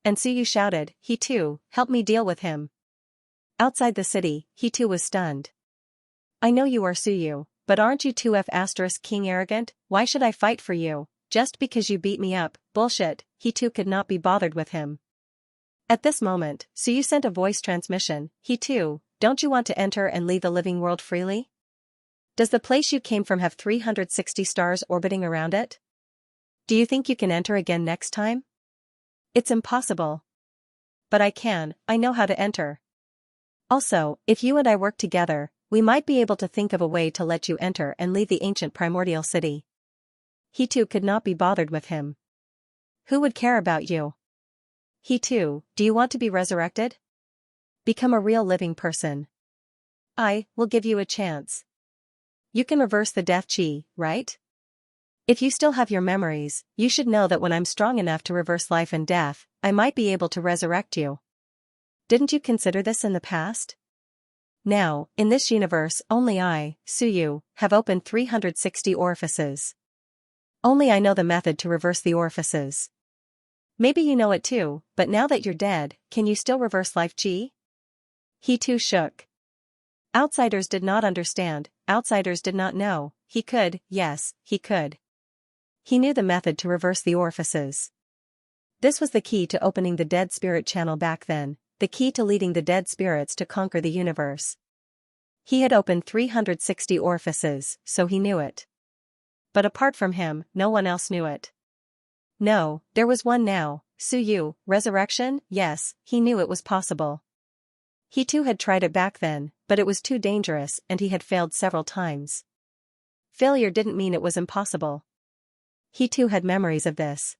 And Suyu shouted, "He too, help me deal with him." Outside the city, he too was stunned. "I know you are Suyu, but aren't you 2F** King arrogant? Why should I fight for you, just because you beat me up? Bullshit." He too could not be bothered with him. At this moment, Suyu sent a voice transmission, "He too, don't you want to enter and leave the living world freely? Does the place you came from have 360 stars orbiting around it? Do you think you can enter again next time? It's impossible. But I can, I know how to enter. Also, if you and I work together, we might be able to think of a way to let you enter and leave the ancient primordial city." He too could not be bothered with him. Who would care about you? He too, do you want to be resurrected? Become a real living person. I will give you a chance. You can reverse the death chi, right? If you still have your memories, you should know that when I'm strong enough to reverse life and death, I might be able to resurrect you. Didn't you consider this in the past? Now, in this universe, only I, Suyu, have opened 360 orifices. Only I know the method to reverse the orifices. Maybe you know it too, but now that you're dead, can you still reverse life chi? He too shook. Outsiders did not understand, outsiders did not know. He could, yes, he could. He knew the method to reverse the orifices. This was the key to opening the Dead Spirit channel back then, the key to leading the Dead Spirits to conquer the universe. He had opened 360 orifices, so he knew it. But apart from him, no one else knew it. No, there was one now, Suyu, resurrection, yes, he knew it was possible. He too had tried it back then, but it was too dangerous and he had failed several times. Failure didn't mean it was impossible. He too had memories of this.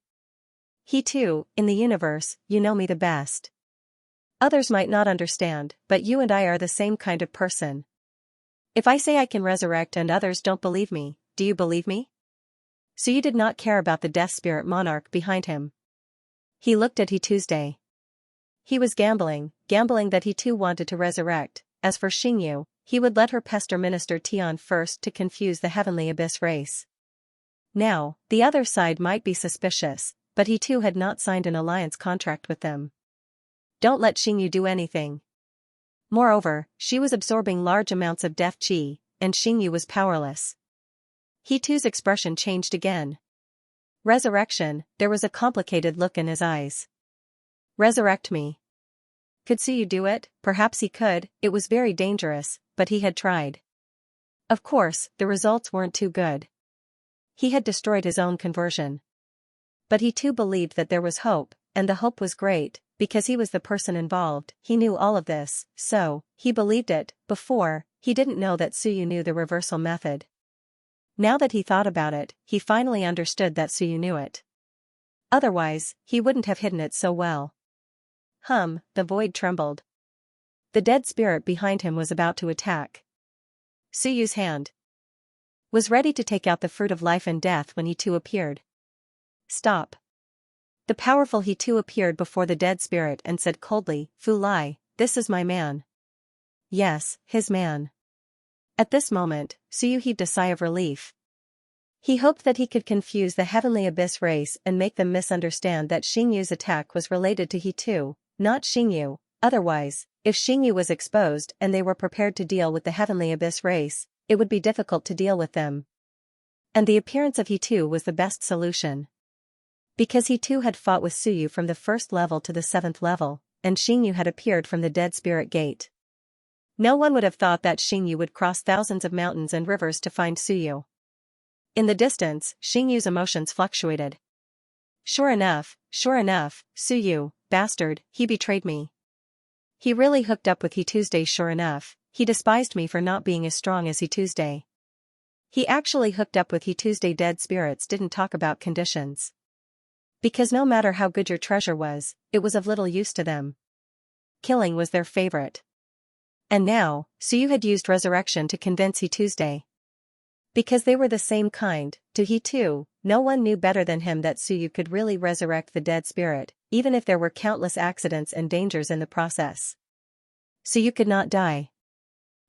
He too, in the universe, you know me the best. Others might not understand, but you and I are the same kind of person. If I say I can resurrect and others don't believe me, do you believe me? So you did not care about the Death Spirit Monarch behind him. He looked at He Tuesday. He was gambling that he too wanted to resurrect. As for Xingyu, he would let her pester Minister Tian first to confuse the Heavenly Abyss race. Now, the other side might be suspicious, but he too had not signed an alliance contract with them. Don't let Xingyu do anything. Moreover, she was absorbing large amounts of death qi, and Xingyu was powerless. He too's expression changed again. Resurrection, there was a complicated look in his eyes. Resurrect me. Could Suyu do it? Perhaps he could, it was very dangerous, but he had tried. Of course, the results weren't too good. He had destroyed his own conversion. But he too believed that there was hope, and the hope was great, because he was the person involved, he knew all of this, so, he believed it. Before, he didn't know that Suyu knew the reversal method. Now that he thought about it, he finally understood that Suyu knew it. Otherwise, he wouldn't have hidden it so well. The void trembled. The dead spirit behind him was about to attack. Suyu's hand was ready to take out the fruit of life and death when he too appeared. Stop. The powerful he too appeared before the dead spirit and said coldly, Fu Lai, this is my man. Yes, his man. At this moment, Suyu heaved a sigh of relief. He hoped that he could confuse the heavenly abyss race and make them misunderstand that Xingyu's attack was related to he too, not Xingyu. Otherwise, if Xingyu was exposed and they were prepared to deal with the heavenly abyss race, it would be difficult to deal with them. And the appearance of he too was the best solution. Because he too had fought with Suyu from the 1st level to the 7th level, and Xingyu had appeared from the dead spirit gate. No one would have thought that Xingyu would cross thousands of mountains and rivers to find Suyu. In the distance, Xingyu's emotions fluctuated. Sure enough, Suyu, bastard, he betrayed me. He really hooked up with He Tuesday. Sure enough, he despised me for not being as strong as He Tuesday. He actually hooked up with He Tuesday. Dead spirits didn't talk about conditions. Because no matter how good your treasure was, it was of little use to them. Killing was their favorite. And now, Suyu had used resurrection to convince He Tuesday. Because they were the same kind, to he too, no one knew better than him that Suyu could really resurrect the dead spirit, even if there were countless accidents and dangers in the process. Suyu could not die.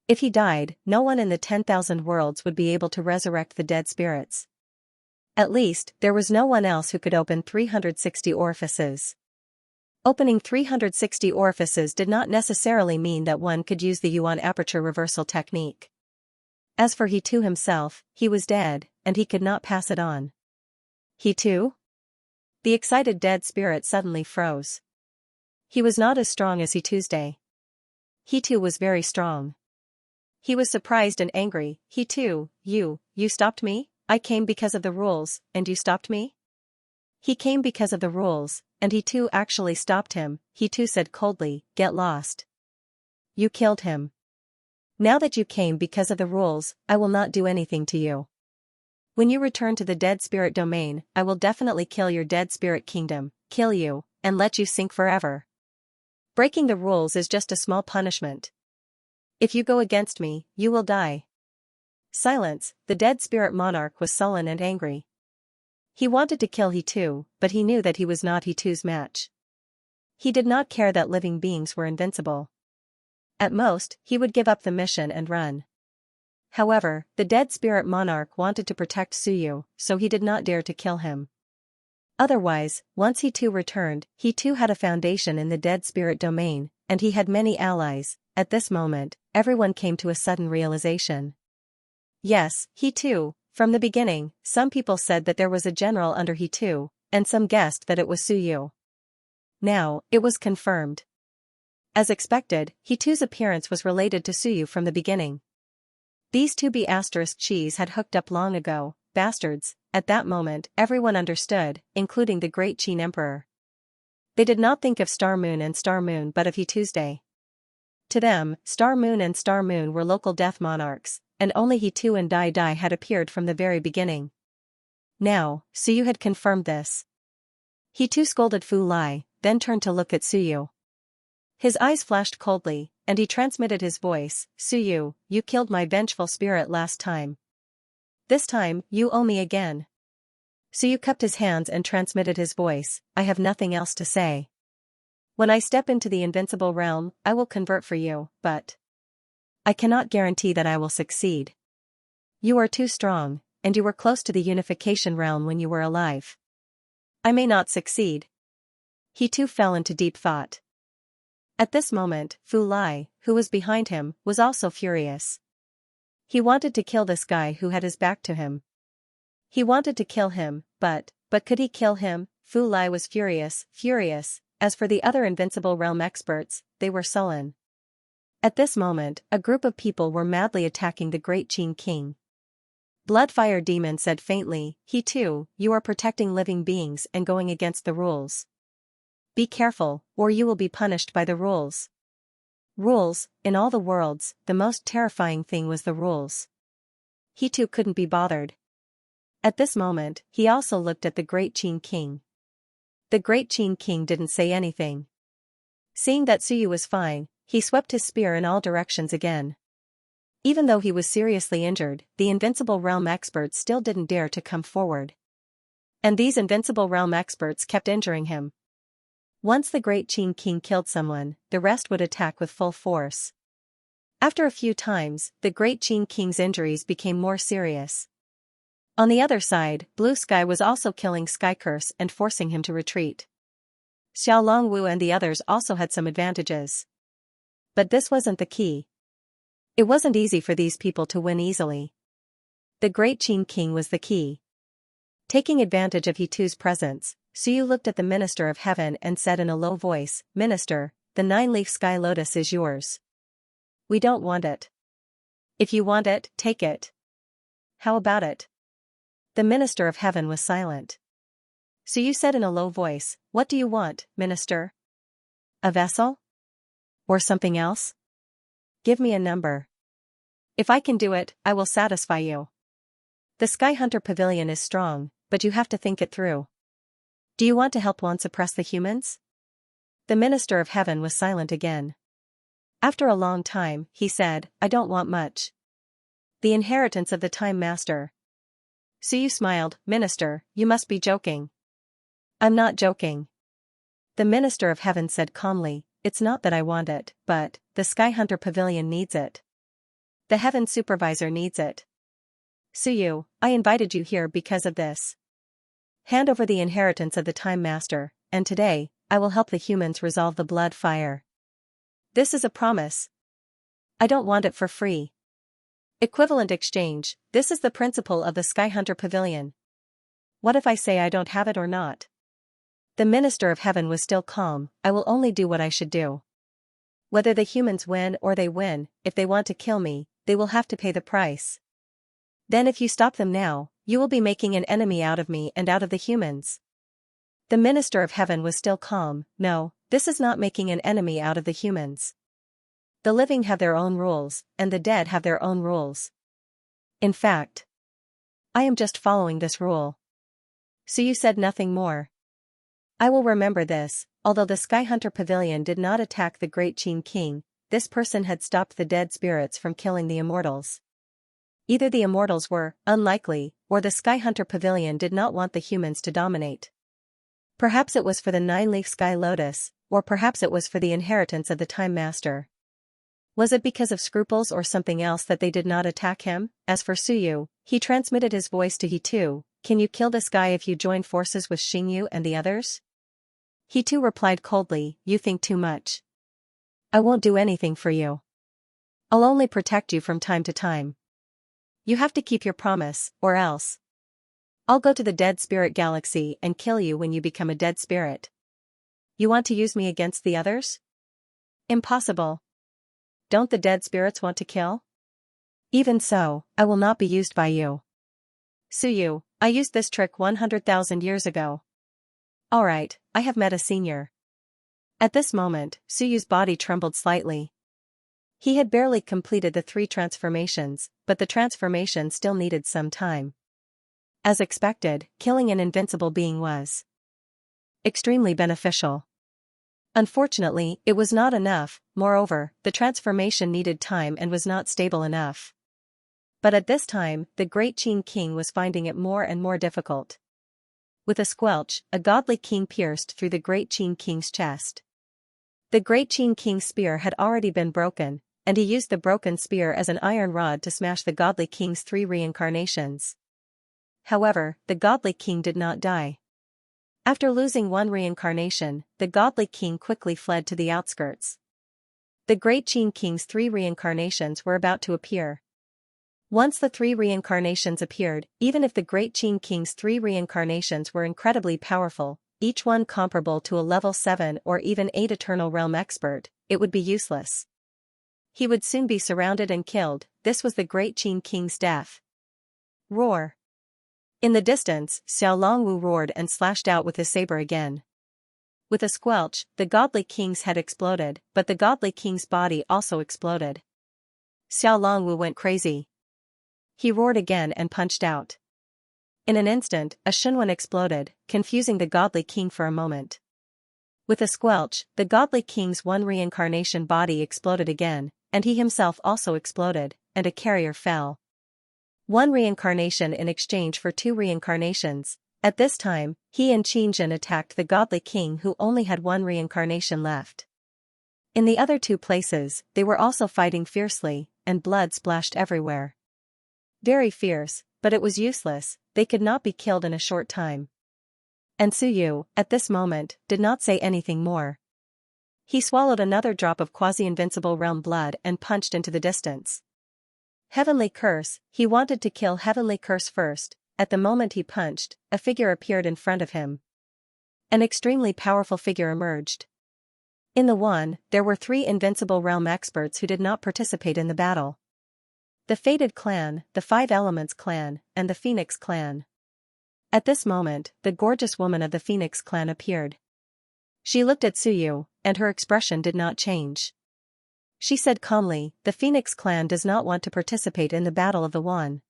If he died, no one in the 10,000 worlds would be able to resurrect the dead spirits. At least, there was no one else who could open 360 orifices. Opening 360 orifices did not necessarily mean that one could use the Yuan aperture reversal technique. As for he too himself, he was dead, and he could not pass it on. He too? The excited dead spirit suddenly froze. He was not as strong as He Tuesday. He too was very strong. He was surprised and angry. He too, you stopped me? I came because of the rules, and you stopped me? He came because of the rules, and he too actually stopped him. He too said coldly, get lost. You killed him. Now that you came because of the rules, I will not do anything to you. When you return to the dead spirit domain, I will definitely kill your dead spirit kingdom, kill you, and let you sink forever. Breaking the rules is just a small punishment. If you go against me, you will die. Silence. The dead spirit monarch was sullen and angry. He wanted to kill he too, but he knew that he was not he too's match. He did not care that living beings were invincible. At most, he would give up the mission and run. However, the dead spirit monarch wanted to protect Suyu, so he did not dare to kill him. Otherwise, once he too returned, he too had a foundation in the dead spirit domain, and he had many allies. At this moment, everyone came to a sudden realization. Yes, he too. From the beginning, some people said that there was a general under he too, and some guessed that it was Suyu. Now, it was confirmed. As expected, he too's appearance was related to Suyu from the beginning. These two B*****s had hooked up long ago, bastards. At that moment, everyone understood, including the great Qin Emperor. They did not think of Star Moon and Star Moon but of He Tuesday. To them, Star Moon and Star Moon were local death monarchs, and only he too and Dai Dai had appeared from the very beginning. Now, Suyu had confirmed this. He too scolded Fu Lai, then turned to look at Suyu. His eyes flashed coldly, and he transmitted his voice, Suyu, you killed my vengeful spirit last time. This time, you owe me again. Suyu cupped his hands and transmitted his voice, I have nothing else to say. When I step into the invincible realm, I will convert for you, but I cannot guarantee that I will succeed. You are too strong, and you were close to the unification realm when you were alive. I may not succeed. He too fell into deep thought. At this moment, Fu Lai, who was behind him, was also furious. He wanted to kill this guy who had his back to him. He wanted to kill him, but could he kill him? Fu Lai was furious. As for the other invincible realm experts, they were sullen. At this moment, a group of people were madly attacking the great Qin King. Bloodfire Demon said faintly, "He too, you are protecting living beings and going against the rules. Be careful, or you will be punished by the rules." Rules, in all the worlds, the most terrifying thing was the rules. He too couldn't be bothered. At this moment, he also looked at the great Qin King. The great Qin King didn't say anything. Seeing that Suyu was fine, he swept his spear in all directions again. Even though he was seriously injured, the invincible realm experts still didn't dare to come forward. And these invincible realm experts kept injuring him. Once the great Qin King killed someone, the rest would attack with full force. After a few times, the great Qin King's injuries became more serious. On the other side, Blue Sky was also killing Skycurse and forcing him to retreat. Xiao Longwu and the others also had some advantages. But this wasn't the key. It wasn't easy for these people to win easily. The great Qin King was the key. Taking advantage of He2's presence, Suyu looked at the Minister of Heaven and said in a low voice, "Minister, the 9-leaf sky lotus is yours. We don't want it. If you want it, take it. How about it?" The Minister of Heaven was silent. Suyu said in a low voice, "What do you want, Minister? A vessel? Or something else? Give me a number. If I can do it, I will satisfy you. The Sky Hunter Pavilion is strong, but you have to think it through. Do you want to help Wan suppress the humans?" The Minister of Heaven was silent again. After a long time, he said, "I don't want much. The inheritance of the Time Master." Suyu smiled, "Minister, you must be joking." "I'm not joking." The Minister of Heaven said calmly, "It's not that I want it, but the Sky Hunter Pavilion needs it. The Heaven Supervisor needs it. Suyu, I invited you here because of this. Hand over the inheritance of the Time Master, and today, I will help the humans resolve the blood fire. This is a promise. I don't want it for free. Equivalent exchange, this is the principle of the Sky Hunter Pavilion. What if I say I don't have it or not?" The Minister of Heaven was still calm, "I will only do what I should do. Whether the humans win or they win, if they want to kill me, they will have to pay the price. Then if you stop them now, you will be making an enemy out of me and out of the humans." The Minister of Heaven was still calm, "No, this is not making an enemy out of the humans. The living have their own rules, and the dead have their own rules. In fact, I am just following this rule." Suyu said nothing more. "I will remember this." Although the Sky Hunter Pavilion did not attack the great Qin King, this person had stopped the dead spirits from killing the immortals. Either the immortals were unlikely, or the Sky Hunter Pavilion did not want the humans to dominate. Perhaps it was for the 9-leaf sky lotus, or perhaps it was for the inheritance of the Time Master. Was it because of scruples or something else that they did not attack him? As for Suyu, he transmitted his voice to He2, "Can you kill this guy if you join forces with Xingyu and the others?" He2 replied coldly, "You think too much. I won't do anything for you. I'll only protect you from time to time. You have to keep your promise, or else I'll go to the Dead Spirit Galaxy and kill you when you become a dead spirit. You want to use me against the others? Impossible. Don't the dead spirits want to kill? Even so, I will not be used by you. Suyu, I used this trick 100,000 years ago. Alright, I have met a senior." At this moment, Suyu's body trembled slightly. He had barely completed the 3 transformations, but the transformation still needed some time. As expected, killing an invincible being was extremely beneficial. Unfortunately, it was not enough. Moreover, the transformation needed time and was not stable enough. But at this time, the great Qin King was finding it more and more difficult. With a squelch, a godly king pierced through the great Qin King's chest. The great Qin King's spear had already been broken, and he used the broken spear as an iron rod to smash the godly king's 3 reincarnations. However, the godly king did not die. After losing 1 reincarnation, the godly king quickly fled to the outskirts. The Great Qin King's 3 reincarnations were about to appear. Once the 3 reincarnations appeared, even if the Great Qin King's 3 reincarnations were incredibly powerful, each one comparable to a level 7 or even 8 Eternal Realm expert, it would be useless. He would soon be surrounded and killed. This was the Great Qin King's death. Roar. In the distance, Xiao Longwu roared and slashed out with his saber again. With a squelch, the godly king's head exploded, but the godly king's body also exploded. Xiao Longwu went crazy. He roared again and punched out. In an instant, a Shunwen exploded, confusing the godly king for a moment. With a squelch, the godly king's 1 reincarnation body exploded again, and he himself also exploded, and a carrier fell. 1 reincarnation in exchange for 2 reincarnations. At this time, he and Xianxia attacked the godly king who only had 1 reincarnation left. In the other 2 places, they were also fighting fiercely, and blood splashed everywhere. Very fierce, but it was useless, they could not be killed in a short time. And Suyu, at this moment, did not say anything more. He swallowed another drop of quasi-invincible realm blood and punched into the distance. Heavenly Curse, he wanted to kill Heavenly Curse first. At the moment he punched, a figure appeared in front of him. An extremely powerful figure emerged. In the one, there were 3 invincible realm experts who did not participate in the battle. The Fated Clan, the 5 Elements Clan, and the Phoenix Clan. At this moment, the gorgeous woman of the Phoenix Clan appeared. She looked at Suyu, and her expression did not change. She said calmly, "The Phoenix Clan does not want to participate in the Battle of the One."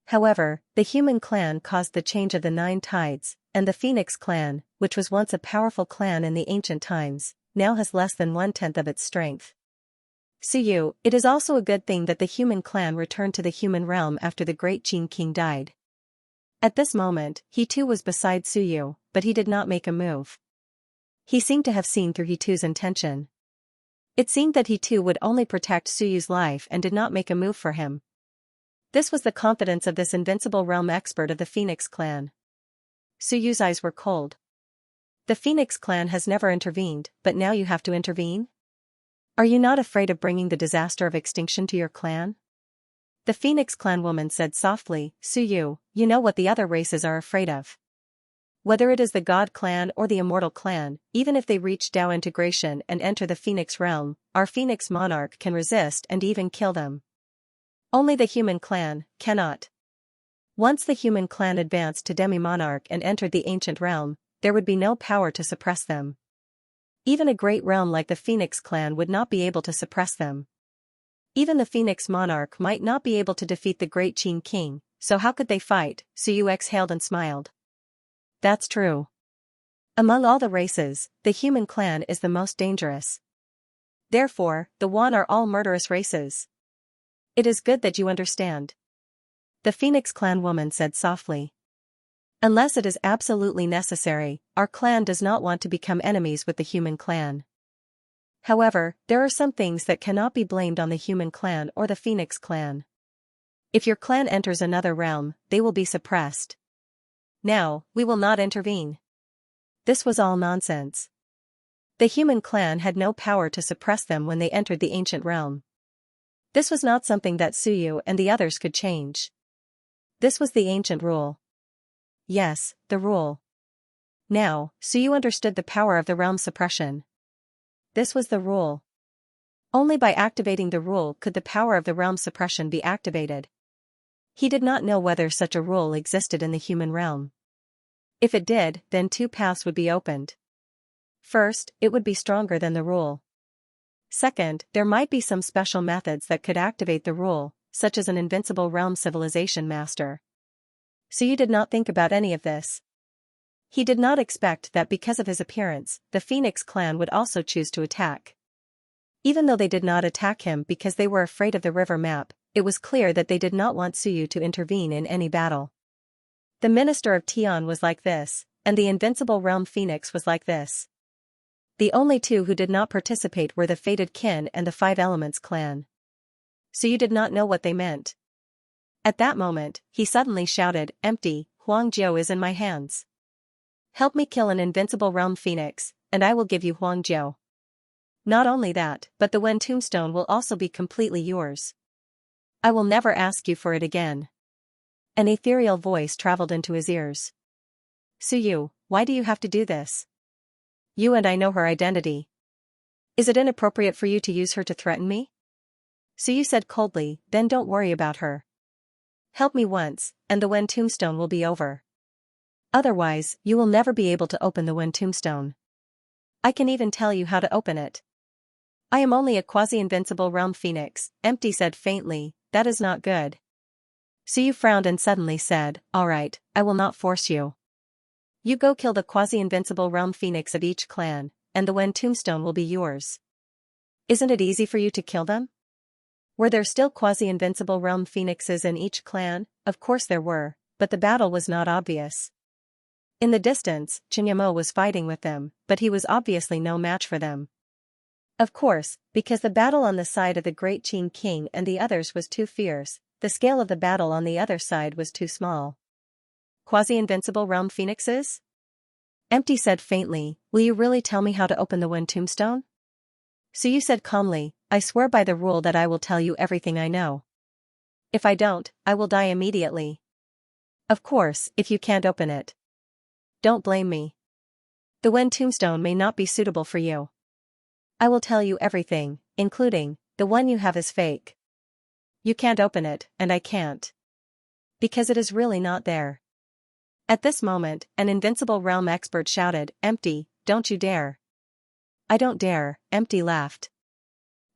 However, the Human Clan caused the change of the 9 tides, and the Phoenix Clan, which was once a powerful clan in the ancient times, now has less than 1/10 of its strength. Suyu, it is also a good thing that the Human Clan returned to the human realm after the Great Qin King died. At this moment, he too was beside Suyu, but he did not make a move. He seemed to have seen through he too's intention. It seemed that he too would only protect Suyu's life and did not make a move for him. This was the confidence of this invincible realm expert of the Phoenix Clan. Suyu's eyes were cold. The Phoenix Clan has never intervened, but now you have to intervene? Are you not afraid of bringing the disaster of extinction to your clan? The Phoenix Clan woman said softly, "Suyu, you know what the other races are afraid of. Whether it is the God Clan or the Immortal Clan, even if they reach Dao integration and enter the Phoenix realm, our Phoenix Monarch can resist and even kill them. Only the Human Clan cannot. Once the Human Clan advanced to Demi-Monarch and entered the ancient realm, there would be no power to suppress them. Even a great realm like the Phoenix Clan would not be able to suppress them. Even the Phoenix Monarch might not be able to defeat the Great Qin King, so how could they fight?" Suyu exhaled and smiled. "That's true. Among all the races, the Human Clan is the most dangerous. Therefore, the Wan are all murderous races. It is good that you understand." The Phoenix Clan woman said softly. "Unless it is absolutely necessary, our clan does not want to become enemies with the Human Clan. However, there are some things that cannot be blamed on the Human Clan or the Phoenix Clan. If your clan enters another realm, they will be suppressed. Now, we will not intervene." This was all nonsense. The Human Clan had no power to suppress them when they entered the ancient realm. This was not something that Suyu and the others could change. This was the ancient rule. Yes, the rule. Now, Suyu understood the power of the realm suppression. This was the rule. Only by activating the rule could the power of the realm suppression be activated. He did not know whether such a rule existed in the human realm. If it did, then 2 paths would be opened. First, it would be stronger than the rule. Second, there might be some special methods that could activate the rule, such as an invincible realm civilization master. Suyu did not think about any of this. He did not expect that because of his appearance, the Phoenix Clan would also choose to attack. Even though they did not attack him because they were afraid of the river map, it was clear that they did not want Suyu to intervene in any battle. The Minister of Tian was like this, and the Invincible Realm Phoenix was like this. The only 2 who did not participate were the Fated Kin and the 5 Elements Clan. Suyu did not know what they meant. At that moment, he suddenly shouted, "Empty, Huangjiu is in my hands. Help me kill an Invincible Realm Phoenix, and I will give you Huangjiu." Not only that, but the Wen tombstone will also be completely yours. I will never ask you for it again. An ethereal voice traveled into his ears. Suyu, why do you have to do this? You and I know her identity. Is it inappropriate for you to use her to threaten me? Suyu said coldly, then don't worry about her. Help me once, and the Wen tombstone will be over. Otherwise, you will never be able to open the Wen tombstone. I can even tell you how to open it. I am only a quasi-invincible realm phoenix, Empty said faintly, that is not good. Suyu frowned and suddenly said, alright, I will not force you. You go kill the quasi-invincible realm phoenix of each clan, and the Wen tombstone will be yours. Isn't it easy for you to kill them? Were there still quasi-invincible realm phoenixes in each clan? Of course there were, but the battle was not obvious. In the distance, Xianxia was fighting with them, but he was obviously no match for them. Of course, because the battle on the side of the Great Qing King and the others was too fierce, the scale of the battle on the other side was too small. Quasi-invincible realm phoenixes? Empty said faintly, will you really tell me how to open the Wen tombstone? Suyu said calmly, I swear by the rule that I will tell you everything I know. If I don't, I will die immediately. Of course, if you can't open it. Don't blame me. The Wen tombstone may not be suitable for you. I will tell you everything, including, the one you have is fake. You can't open it, and I can't. Because it is really not there. At this moment, an invincible realm expert shouted, Empty, don't you dare. I don't dare, Empty laughed.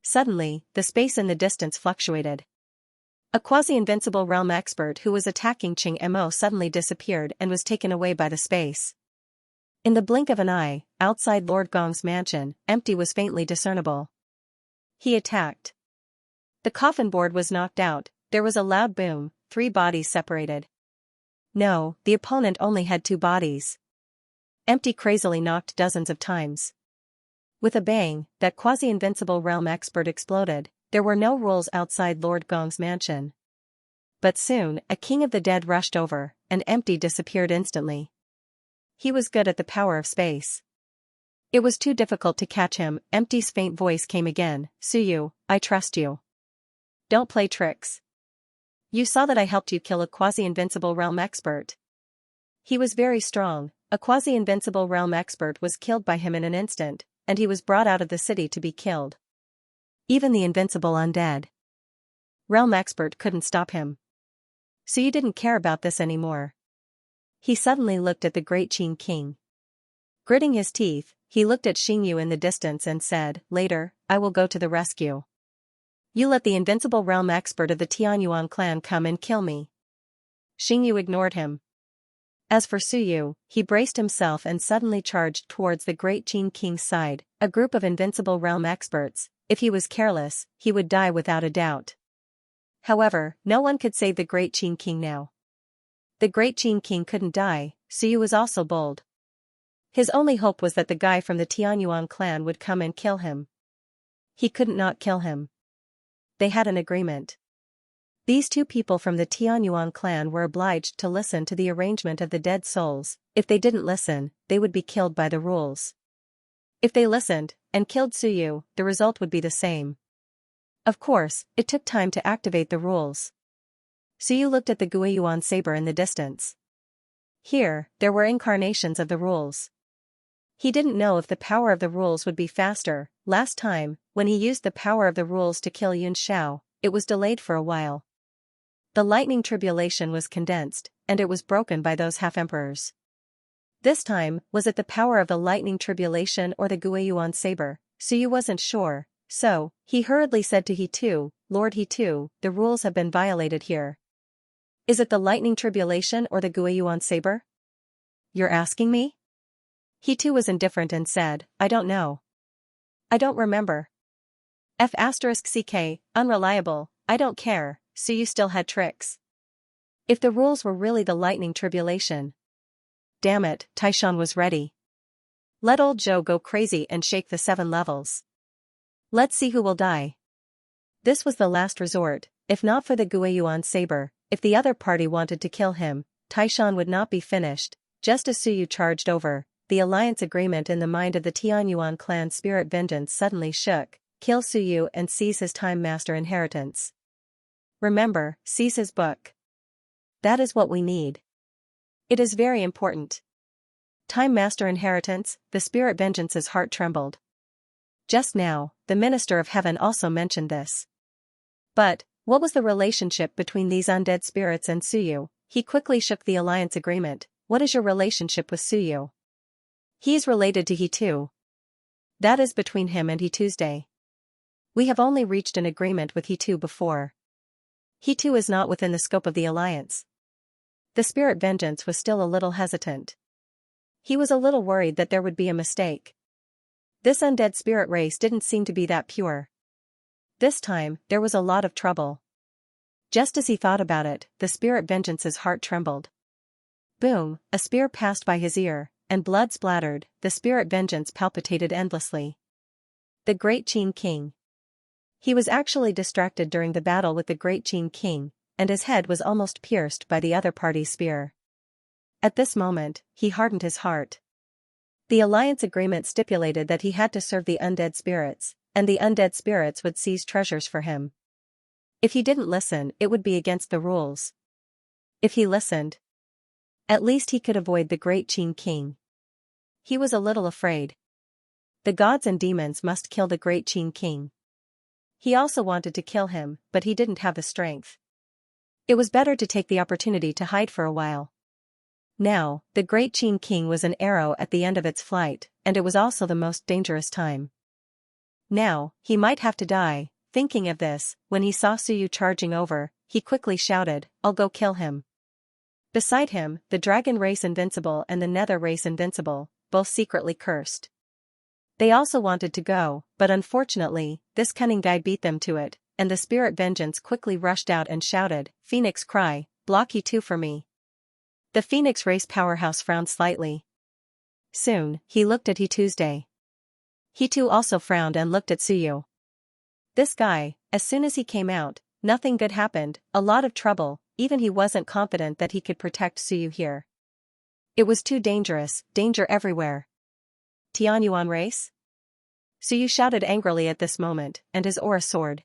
Suddenly, the space in the distance fluctuated. A quasi-invincible realm expert who was attacking Xianxia suddenly disappeared and was taken away by the space. In the blink of an eye, outside Lord Gong's mansion, Empty was faintly discernible. He attacked. The coffin board was knocked out, there was a loud boom, 3 bodies separated. No, the opponent only had 2 bodies. Empty crazily knocked dozens of times. With a bang, that quasi-invincible realm expert exploded. There were no rules outside Lord Gong's mansion. But soon, a king of the dead rushed over, and Empty disappeared instantly. He was good at the power of space. It was too difficult to catch him. Empty's faint voice came again, Suyu, I trust you. Don't play tricks. You saw that I helped you kill a quasi-invincible realm expert. He was very strong, a quasi-invincible realm expert was killed by him in an instant, and he was brought out of the city to be killed. Even the invincible undead realm expert couldn't stop him. So you didn't care about this anymore. He suddenly looked at the Great Qing King. Gritting his teeth, he looked at Xingyu in the distance and said, later, I will go to the rescue. You let the invincible realm expert of the Tianyuan clan come and kill me. Xingyu ignored him. As for Suyu, he braced himself and suddenly charged towards the Great Qing King's side, a group of invincible realm experts. If he was careless, he would die without a doubt. However, no one could save the Great Qing King now. The Great Qing King couldn't die, Suyu was also bold. His only hope was that the guy from the Tianyuan clan would come and kill him. He couldn't not kill him. They had an agreement. These 2 people from the Tianyuan clan were obliged to listen to the arrangement of the dead souls. If they didn't listen, they would be killed by the rules. If they listened, and killed Suyu, the result would be the same. Of course, it took time to activate the rules. Suyu looked at the Guiyuan saber in the distance. Here, there were incarnations of the rules. He didn't know if the power of the rules would be faster. Last time, when he used the power of the rules to kill Yun Shao, it was delayed for a while. The lightning tribulation was condensed, and it was broken by those half-emperors. This time, was it the power of the lightning tribulation or the Guiyuan saber? Suyu wasn't sure, so, he hurriedly said to He-Tu, Lord He-Tu, the rules have been violated here. Is it the lightning tribulation or the Guiyuan saber? You're asking me? He-Tu was indifferent and said, I don't know. I don't remember. F***ck, unreliable, I don't care, Suyu still had tricks. If the rules were really the lightning tribulation. Damn it, Taishan was ready. Let old Zhou go crazy and shake the 7 levels. Let's see who will die. This was the last resort, if not for the Guiyuan saber, if the other party wanted to kill him, Taishan would not be finished. Just as Suyu charged over, the alliance agreement in the mind of the Tianyuan clan spirit vengeance suddenly shook: kill Suyu and seize his Time Master inheritance. Remember, seize his book. That is what we need. It is very important. Time Master inheritance, the spirit vengeance's heart trembled. Just now, the Minister of Heaven also mentioned this. But, what was the relationship between these undead spirits and Suyu? He quickly shook the alliance agreement. What is your relationship with Suyu? He is related to He too. That is between him and He Tuesday. We have only reached an agreement with He too before. He too is not within the scope of the alliance. The spirit vengeance was still a little hesitant. He was a little worried that there would be a mistake. This undead spirit race didn't seem to be that pure. This time, there was a lot of trouble. Just as he thought about it, the spirit vengeance's heart trembled. Boom, a spear passed by his ear, and blood splattered. The spirit vengeance palpitated endlessly. The Great Qin King. He was actually distracted during the battle with the Great Qin King, and his head was almost pierced by the other party's spear. At this moment, he hardened his heart. The alliance agreement stipulated that he had to serve the undead spirits, and the undead spirits would seize treasures for him. If he didn't listen, it would be against the rules. If he listened, at least he could avoid the Great Qin King. He was a little afraid. The gods and demons must kill the Great Qin King. He also wanted to kill him, but he didn't have the strength. It was better to take the opportunity to hide for a while. Now, the Great Qin King was an arrow at the end of its flight, and it was also the most dangerous time. Now, he might have to die. Thinking of this, when he saw Suyu charging over, he quickly shouted, "I'll go kill him." Beside him, the Dragon Race Invincible and the Nether Race Invincible, both secretly cursed. They also wanted to go, but unfortunately, this cunning guy beat them to it, and the spirit vengeance quickly rushed out and shouted, "Phoenix Cry, block He too for me." The Phoenix Race powerhouse frowned slightly. Soon, he looked at He Tuesday. He too also frowned and looked at Suyu. This guy, as soon as he came out, nothing good happened, a lot of trouble, even he wasn't confident that he could protect Suyu here. It was too dangerous, danger everywhere. Tianyuan race? Suyu shouted angrily at this moment, and his aura soared.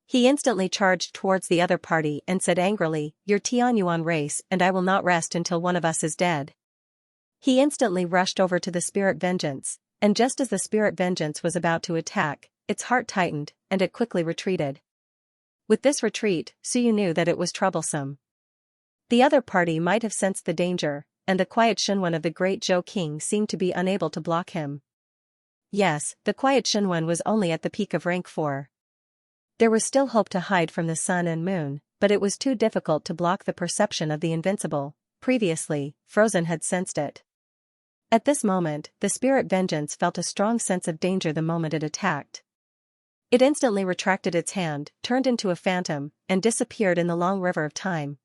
He instantly charged towards the other party and said angrily, "You're Tianyuan race and I will not rest until one of us is dead." He instantly rushed over to the spirit vengeance, and just as the spirit vengeance was about to attack, its heart tightened, and it quickly retreated. With this retreat, Suyu knew that it was troublesome. The other party might have sensed the danger, and the quiet Shenwen of the Great Zhou King seemed to be unable to block him. Yes, the quiet Shenwen was only at the peak of rank 4. There was still hope to hide from the sun and moon, but it was too difficult to block the perception of the invincible. Previously, Frozen had sensed it. At this moment, the spirit vengeance felt a strong sense of danger the moment it attacked. It instantly retracted its hand, turned into a phantom, and disappeared in the long river of time.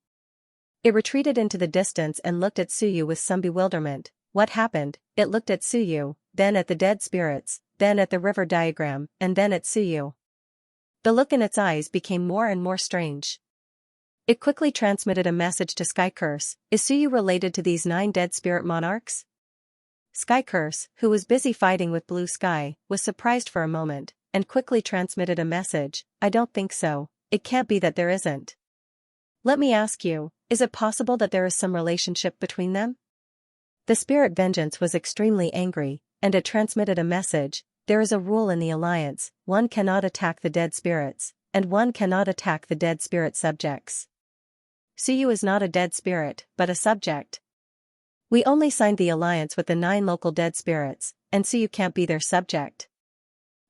It retreated into the distance and looked at Suyu with some bewilderment. What happened? It looked at Suyu, then at the dead spirits, then at the river diagram, and then at Suyu. The look in its eyes became more and more strange. It quickly transmitted a message to Skycurse. Is Suyu related to these 9 dead spirit monarchs? Skycurse, who was busy fighting with Blue Sky, was surprised for a moment, and quickly transmitted a message. I don't think so. It can't be that there isn't. Let me ask you, is it possible that there is some relationship between them? The spirit vengeance was extremely angry, and it transmitted a message. There is a rule in the alliance: one cannot attack the dead spirits, and one cannot attack the dead spirit subjects. Suyu is not a dead spirit, but a subject. We only signed the alliance with the 9 local dead spirits, and Suyu can't be their subject.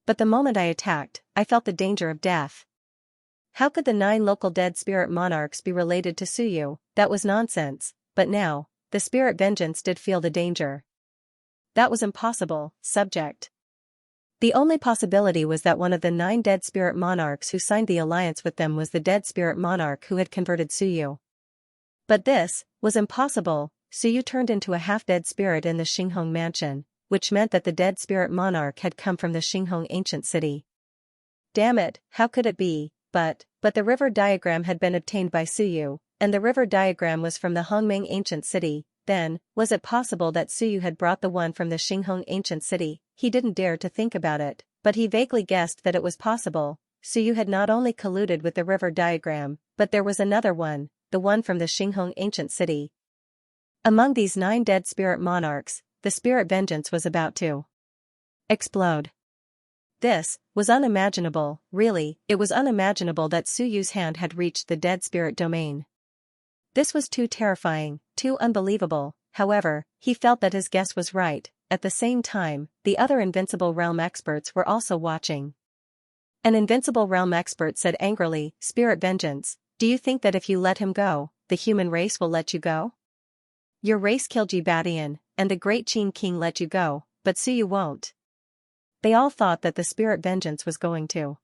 But the moment I attacked, I felt the danger of death. How could the 9 local dead spirit monarchs be related to Suyu? That was nonsense, but now, the spirit vengeance did feel the danger. That was impossible, subject. The only possibility was that one of the 9 dead spirit monarchs who signed the alliance with them was the dead spirit monarch who had converted Suyu. But this was impossible. Suyu turned into a half-dead spirit in the Xinghong mansion, which meant that the dead spirit monarch had come from the Xinghong ancient city. Damn it, how could it be? But the river diagram had been obtained by Suyu, and the river diagram was from the Hongming ancient city. Then, was it possible that Suyu had brought the one from the Xinghong ancient city? He didn't dare to think about it, but he vaguely guessed that it was possible. Suyu had not only colluded with the river diagram, but there was another one, the one from the Xinghong ancient city. Among these 9 dead spirit monarchs, the spirit vengeance was about to explode. This was unimaginable. Really, it was unimaginable that Suyu's hand had reached the dead spirit domain. This was too terrifying, too unbelievable. However, he felt that his guess was right. At the same time, the other Invincible Realm experts were also watching. An Invincible Realm expert said angrily, "Spirit vengeance, do you think that if you let him go, the human race will let you go? Your race killed Jibatian, and the Great Qin King let you go, but Suyu won't." They all thought that the spirit vengeance was going to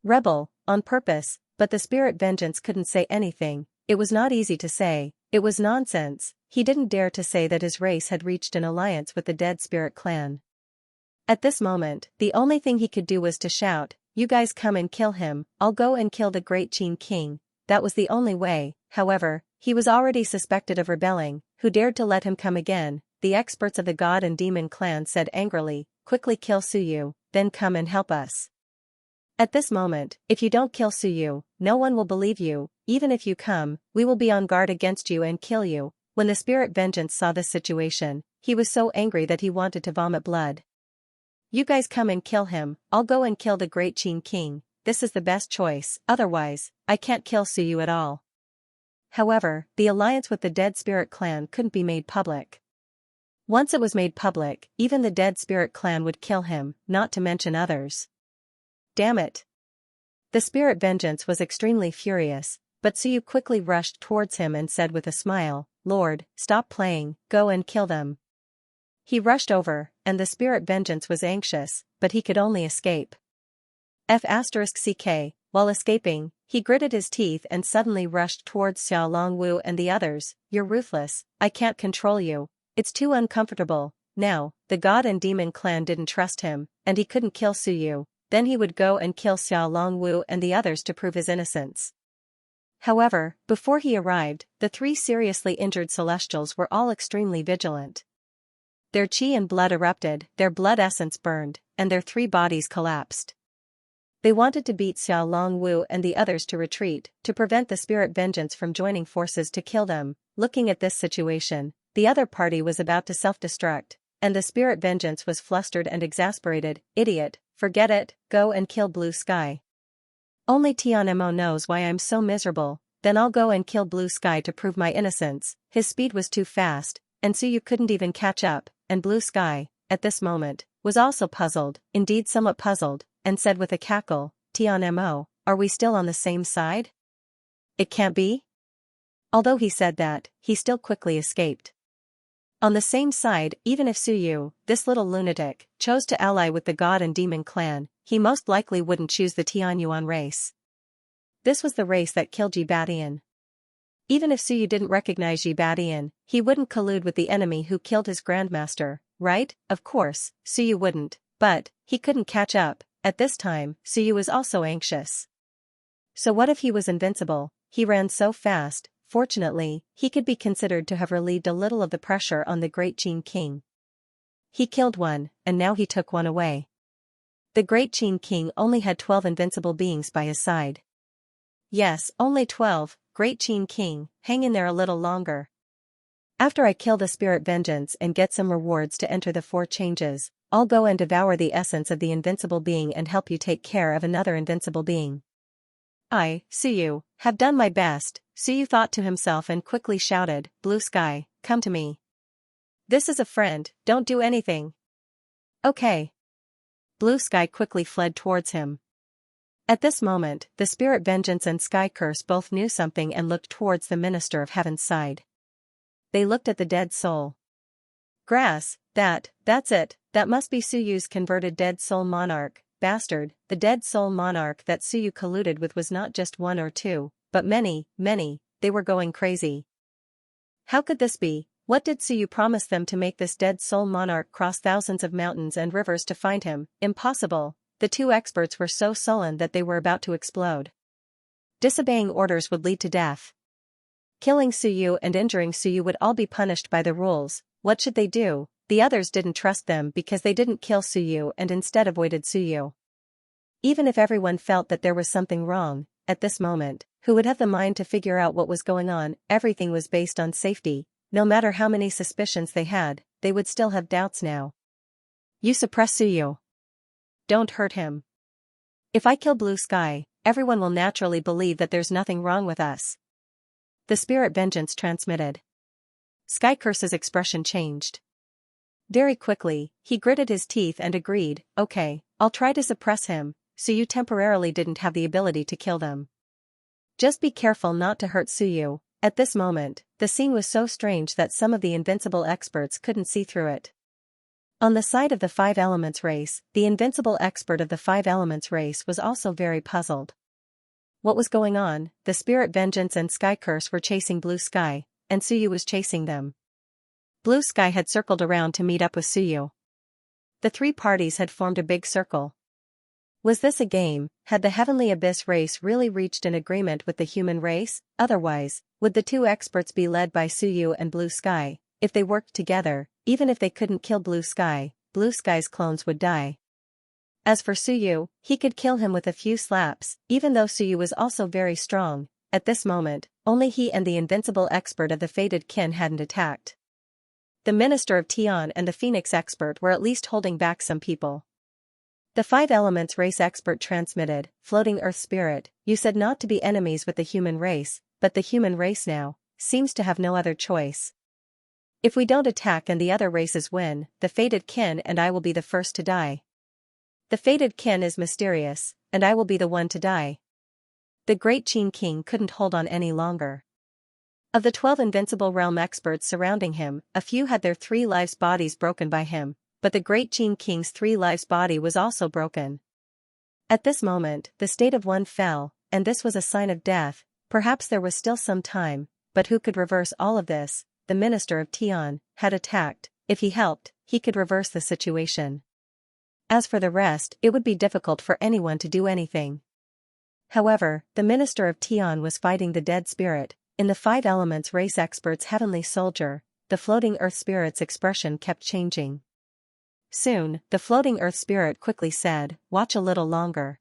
rebel, on purpose, but the spirit vengeance couldn't say anything. It was not easy to say, it was nonsense. He didn't dare to say that his race had reached an alliance with the dead spirit clan. At this moment, the only thing he could do was to shout, "You guys come and kill him, I'll go and kill the Great Qin King." That was the only way. However, he was already suspected of rebelling. Who dared to let him come again? The experts of the God and Demon clan said angrily, "Quickly kill Suyu, then come and help us." At this moment, if you don't kill Suyu, no one will believe you. Even if you come, we will be on guard against you and kill you. When the spirit vengeance saw this situation, he was so angry that he wanted to vomit blood. "You guys come and kill him, I'll go and kill the Great Qin King. This is the best choice, otherwise, I can't kill Suyu at all." However, the alliance with the dead spirit clan couldn't be made public. Once it was made public, even the dead spirit clan would kill him, not to mention others. Damn it! The spirit vengeance was extremely furious, but Suyu quickly rushed towards him and said with a smile, "Lord, stop playing, go and kill them." He rushed over, and the spirit vengeance was anxious, but he could only escape. F***ck, while escaping, he gritted his teeth and suddenly rushed towards Xiao Longwu and the others. "You're ruthless, I can't control you. It's too uncomfortable." Now, the God and Demon clan didn't trust him, and he couldn't kill Suyu. Then he would go and kill Xiao Longwu and the others to prove his innocence. However, before he arrived, the 3 seriously injured celestials were all extremely vigilant. Their chi and blood erupted, their blood essence burned, and their 3 bodies collapsed. They wanted to beat Xiao Longwu and the others to retreat, to prevent the spirit vengeance from joining forces to kill them. Looking at this situation, the other party was about to self-destruct, and the spirit vengeance was flustered and exasperated. "Idiot, forget it, go and kill Blue Sky. Only Tianmo knows why I'm so miserable, then I'll go and kill Blue Sky to prove my innocence." His speed was too fast, and Suyu couldn't even catch up, and Blue Sky, at this moment, was also puzzled, indeed somewhat puzzled, and said with a cackle, "Tianmo, are we still on the same side? It can't be?" Although he said that, he still quickly escaped. On the same side, even if Suyu, this little lunatic, chose to ally with the God and Demon clan, he most likely wouldn't choose the Tianyuan race. This was the race that killed Jibatian. Even if Suyu didn't recognize Jibatian, he wouldn't collude with the enemy who killed his grandmaster, right? Of course, Suyu wouldn't, but he couldn't catch up. At this time, Suyu was also anxious. So what if he was invincible? He ran so fast. Fortunately, he could be considered to have relieved a little of the pressure on the Great Qin King. He killed one, and now he took one away. The Great Qin King only had 12 invincible beings by his side. Yes, only 12, Great Qin King, hang in there a little longer. After I kill the spirit vengeance and get some rewards to enter the 4 changes, I'll go and devour the essence of the invincible being and help you take care of another invincible being. I, Suyu, have done my best. Suyu thought to himself and quickly shouted, "Blue Sky, come to me. This is a friend, don't do anything." "Okay." Blue Sky quickly fled towards him. At this moment, the Spirit Vengeance and Sky Curse both knew something and looked towards the Minister of Heaven's side. They looked at the dead soul. "Grass, that's it, that must be Suyu's converted dead soul monarch." Bastard, the dead soul monarch that Suyu colluded with was not just 1 or 2, but many, they were going crazy. How could this be? What did Suyu promise them to make this dead soul monarch cross thousands of mountains and rivers to find him? Impossible. The 2 experts were so sullen that they were about to explode. Disobeying orders would lead to death. Killing Suyu and injuring Suyu would all be punished by the rules. What should they do? The others didn't trust them because they didn't kill Suyu and instead avoided Suyu. Even if everyone felt that there was something wrong, at this moment, who would have the mind to figure out what was going on? Everything was based on safety. No matter how many suspicions they had, they would still have doubts now. You suppress Suyu. Don't hurt him. If I kill Blue Sky, everyone will naturally believe that there's nothing wrong with us. The spirit vengeance transmitted. Sky Curse's expression changed. Very quickly, he gritted his teeth and agreed, okay, I'll try to suppress him, Suyu temporarily didn't have the ability to kill them. Just be careful not to hurt Suyu. At this moment, the scene was so strange that some of the invincible experts couldn't see through it. On the side of the Five Elements race, the invincible expert of the Five Elements race was also very puzzled. What was going on? The Spirit Vengeance and Sky Curse were chasing Blue Sky, and Suyu was chasing them. Blue Sky had circled around to meet up with Suyu. The three parties had formed a big circle. Was this a game? Had the Heavenly Abyss race really reached an agreement with the human race? Otherwise, would the two experts be led by Suyu and Blue Sky? If they worked together, even if they couldn't kill Blue Sky's clones would die. As for Suyu, he could kill him with a few slaps, even though Suyu was also very strong. At this moment, only he and the invincible expert of the Fated Kin hadn't attacked. The Minister of Tian and the Phoenix expert were at least holding back some people. The Five Elements race expert transmitted, Floating Earth Spirit, you said not to be enemies with the human race, but the human race now seems to have no other choice. If we don't attack and the other races win, the Fated Kin and I will be the first to die. The Fated Kin is mysterious, and I will be the one to die. The Great Qin King couldn't hold on any longer. Of the 12 invincible realm experts surrounding him, a few had their 3 lives bodies broken by him, but the Great Qin King's 3 lives body was also broken. At this moment, the state of one fell, and this was a sign of death. Perhaps there was still some time, but who could reverse all of this? The Minister of Tian had attacked. If he helped, he could reverse the situation. As for the rest, it would be difficult for anyone to do anything. However, the Minister of Tian was fighting the dead spirit. In the Five Elements race expert's heavenly soldier, the Floating Earth Spirit's expression kept changing. Soon, the Floating Earth Spirit quickly said, watch a little longer.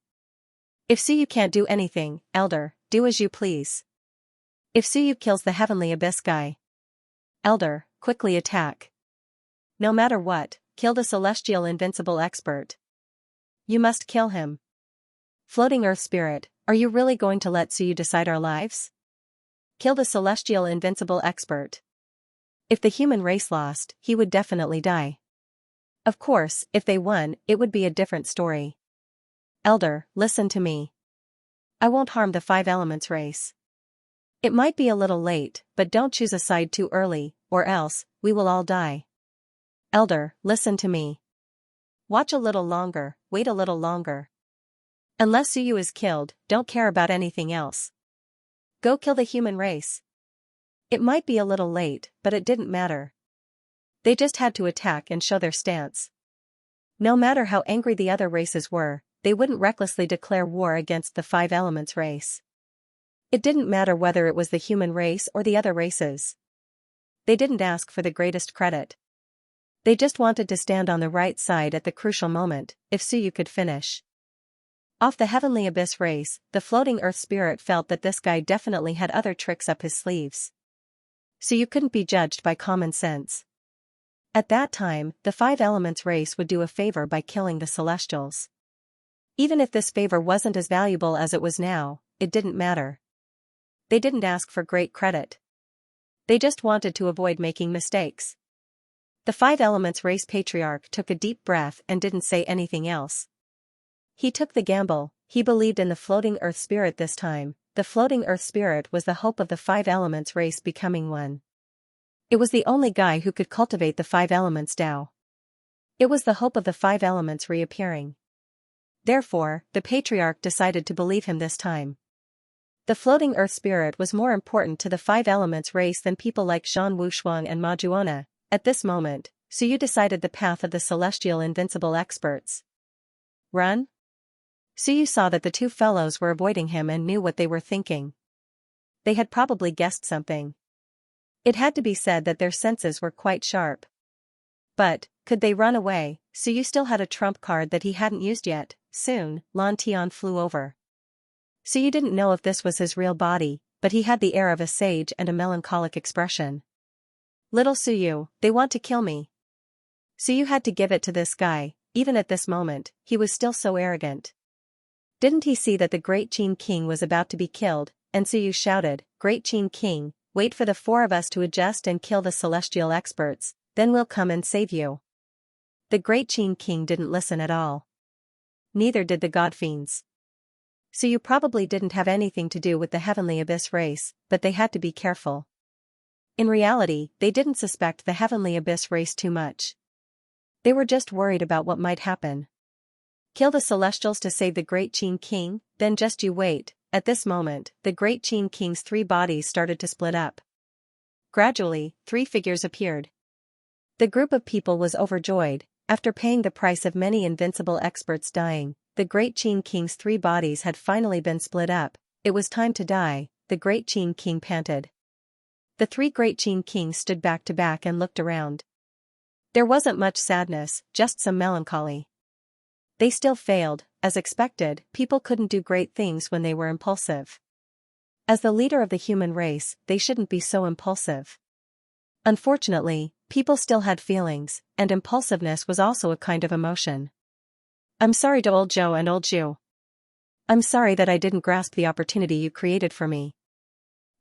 If Suyu can't do anything, Elder, do as you please. If Suyu kills the Heavenly Abyss guy, Elder, quickly attack. No matter what, kill the Celestial Invincible Expert. You must kill him. Floating Earth Spirit, are you really going to let Suyu decide our lives? Kill the Celestial Invincible Expert. If the human race lost, he would definitely die. Of course, if they won, it would be a different story. Elder, listen to me. I won't harm the Five Elements race. It might be a little late, but don't choose a side too early, or else, we will all die. Elder, listen to me. Watch a little longer, wait a little longer. Unless Suyu is killed, don't care about anything else. Go kill the human race. It might be a little late, but it didn't matter. They just had to attack and show their stance. No matter how angry the other races were, they wouldn't recklessly declare war against the Five Elements race. It didn't matter whether it was the human race or the other races. They didn't ask for the greatest credit. They just wanted to stand on the right side at the crucial moment, if Suyu could finish. Off the Heavenly Abyss race, the Floating Earth Spirit felt that this guy definitely had other tricks up his sleeves. Suyu couldn't be judged by common sense. At that time, the Five Elements race would do a favor by killing the Celestials. Even if this favor wasn't as valuable as it was now, it didn't matter. They didn't ask for great credit. They just wanted to avoid making mistakes. The Five Elements race patriarch took a deep breath and didn't say anything else. He took the gamble. He believed in the Floating Earth Spirit this time. The Floating Earth Spirit was the hope of the Five Elements race becoming one. It was the only guy who could cultivate the Five Elements Tao. It was the hope of the Five Elements reappearing. Therefore, the patriarch decided to believe him this time. The Floating Earth Spirit was more important to the Five Elements race than people like Zhan Wushuang and Ma Juona. At this moment, Suyu decided the path of the Celestial Invincible Experts. Run? Suyu saw that the two fellows were avoiding him and knew what they were thinking. they had probably guessed something. It had to be said that their senses were quite sharp. But, could they run away? Suyu still had a trump card that he hadn't used yet. Soon, Lan Tian flew over. Suyu didn't know if this was his real body, but he had the air of a sage and a melancholic expression. Little Suyu, they want to kill me. Suyu had to give it to this guy, even at this moment, he was still so arrogant. Didn't he see that the Great Qin King was about to be killed, and Suyu shouted, Great Qin King, wait for the four of us to adjust and kill the celestial experts, then we'll come and save you. The Great Qin King didn't listen at all. Neither did the God Fiends. Suyu probably didn't have anything to do with the Heavenly Abyss race, but they had to be careful. In reality, they didn't suspect the Heavenly Abyss race too much. They were just worried about what might happen. Kill the Celestials to save the Great Qin King, then just you wait. At this moment, the Great Qin King's three bodies started to split up. Gradually, three figures appeared. The group of people was overjoyed. After paying the price of many invincible experts dying, the Great Qin King's three bodies had finally been split up. It was time to die, the Great Qin King panted. The three Great Qin Kings stood back to back and looked around. There wasn't much sadness, just some melancholy. They still failed. As expected, people couldn't do great things when they were impulsive. As the leader of the human race, they shouldn't be so impulsive. Unfortunately, people still had feelings, and impulsiveness was also a kind of emotion. I'm sorry to old Joe and old Ju. I'm sorry that I didn't grasp the opportunity you created for me.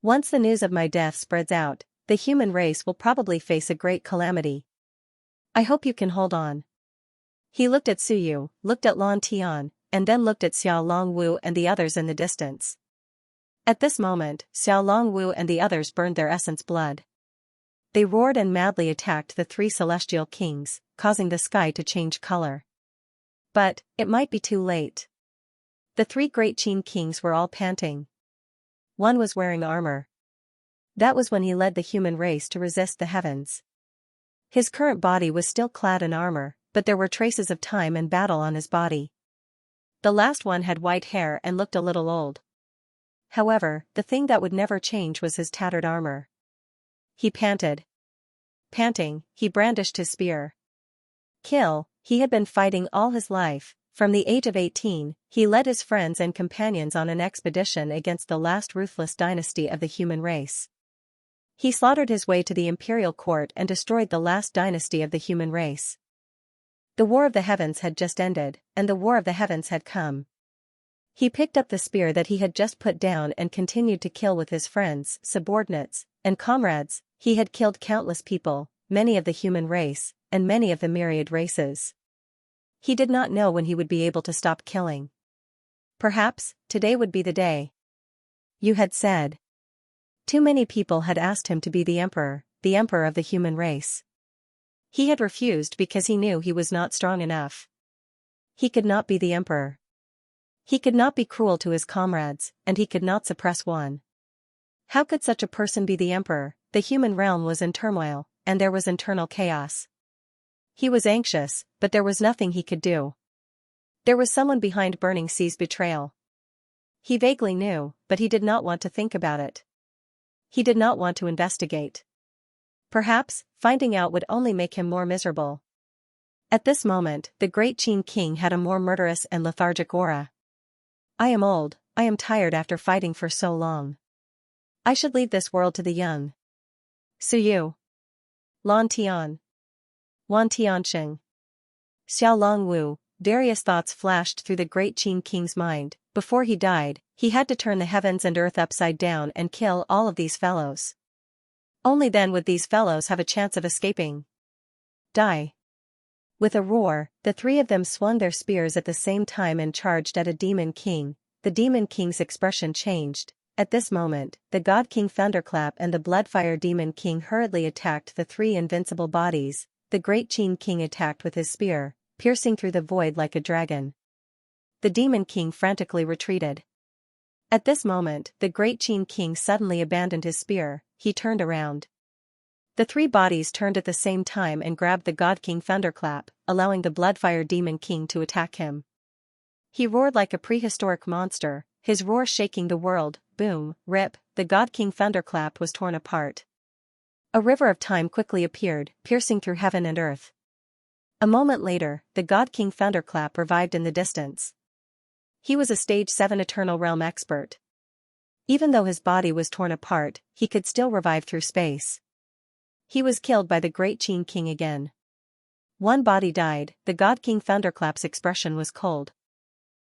Once the news of my death spreads out, the human race will probably face a great calamity. I hope you can hold on. He looked at Suyu, looked at Lan Tian, and then looked at Xiao Longwu and the others in the distance. At this moment, Xiao Longwu and the others burned their essence blood. They roared and madly attacked the three celestial kings, causing the sky to change color. But, it might be too late. The three Great Qin Kings were all panting. One was wearing armor. That was when he led the human race to resist the heavens. His current body was still clad in armor, but there were traces of time and battle on his body. The last one had white hair and looked a little old. However, the thing that would never change was his tattered armor. He panted. Panting, he brandished his spear. Kill, he had been fighting all his life. From the age of 18, he led his friends and companions on an expedition against the last ruthless dynasty of the human race. He slaughtered his way to the imperial court and destroyed the last dynasty of the human race. The War of the Heavens had just ended, and the War of the Heavens had come. He picked up the spear that he had just put down and continued to kill with his friends, subordinates, and comrades. He had killed countless people, many of the human race, and many of the myriad races. He did not know when he would be able to stop killing. Perhaps, today would be the day. You had said. Too many people had asked him to be the emperor of the human race. He had refused because he knew he was not strong enough. He could not be the emperor. He could not be cruel to his comrades, and he could not suppress one. How could such a person be the emperor? The human realm was in turmoil, and there was internal chaos. He was anxious, but there was nothing he could do. There was someone behind Burning Sea's betrayal. He vaguely knew, but he did not want to think about it. He did not want to investigate. Perhaps, finding out would only make him more miserable. At this moment, the Great Qin King had a more murderous and lethargic aura. I am old, I am tired after fighting for so long. I should leave this world to the young. Suyu. Lan Tian. Wan Tianxing. Xiao Longwu. Various thoughts flashed through the Great Qin King's mind. Before he died, he had to turn the heavens and earth upside down and kill all of these fellows. Only then would these fellows have a chance of escaping. Die. With a roar, the three of them swung their spears at the same time and charged at a demon king. The demon king's expression changed. At this moment, the God King Thunderclap and the Bloodfire Demon King hurriedly attacked the three invincible bodies. The Great Qin King attacked with his spear, piercing through the void like a dragon. The Demon King frantically retreated. At this moment, the Great Qin King suddenly abandoned his spear. He turned around. The three bodies turned at the same time and grabbed the God King Thunderclap, allowing the Bloodfire Demon King to attack him. He roared like a prehistoric monster, his roar shaking the world. Boom, rip, the God King thunderclap was torn apart. A river of time quickly appeared, piercing through heaven and earth. A moment later, the God King thunderclap revived in the distance. He was a stage 7 Eternal Realm expert. Even though his body was torn apart, he could still revive through space. He was killed by the Great Qin King again. One body died, the God King thunderclap's expression was cold.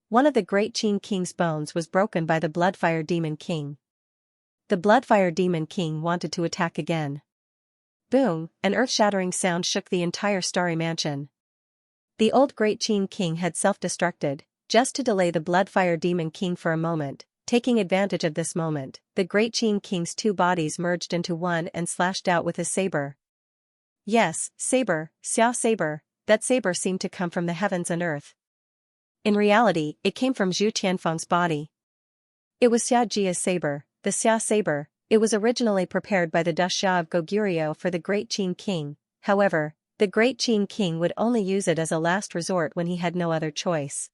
One of the Great Qin King's bones was broken by the Bloodfire Demon King. The Bloodfire Demon King wanted to attack again. Boom, an earth-shattering sound shook the entire starry mansion. The old Great Qin King had self-destructed, just to delay the Bloodfire Demon King for a moment. Taking advantage of this moment, the Great Qin King's two bodies merged into one and slashed out with his saber. Yes, saber, Xia saber, that saber seemed to come from the heavens and earth. In reality, it came from Zhu Tianfeng's body. It was Xiajia's saber, the Xia saber. It was originally prepared by the Dasha of Goguryeo for the Great Qin King. However, the Great Qin King would only use it as a last resort when he had no other choice.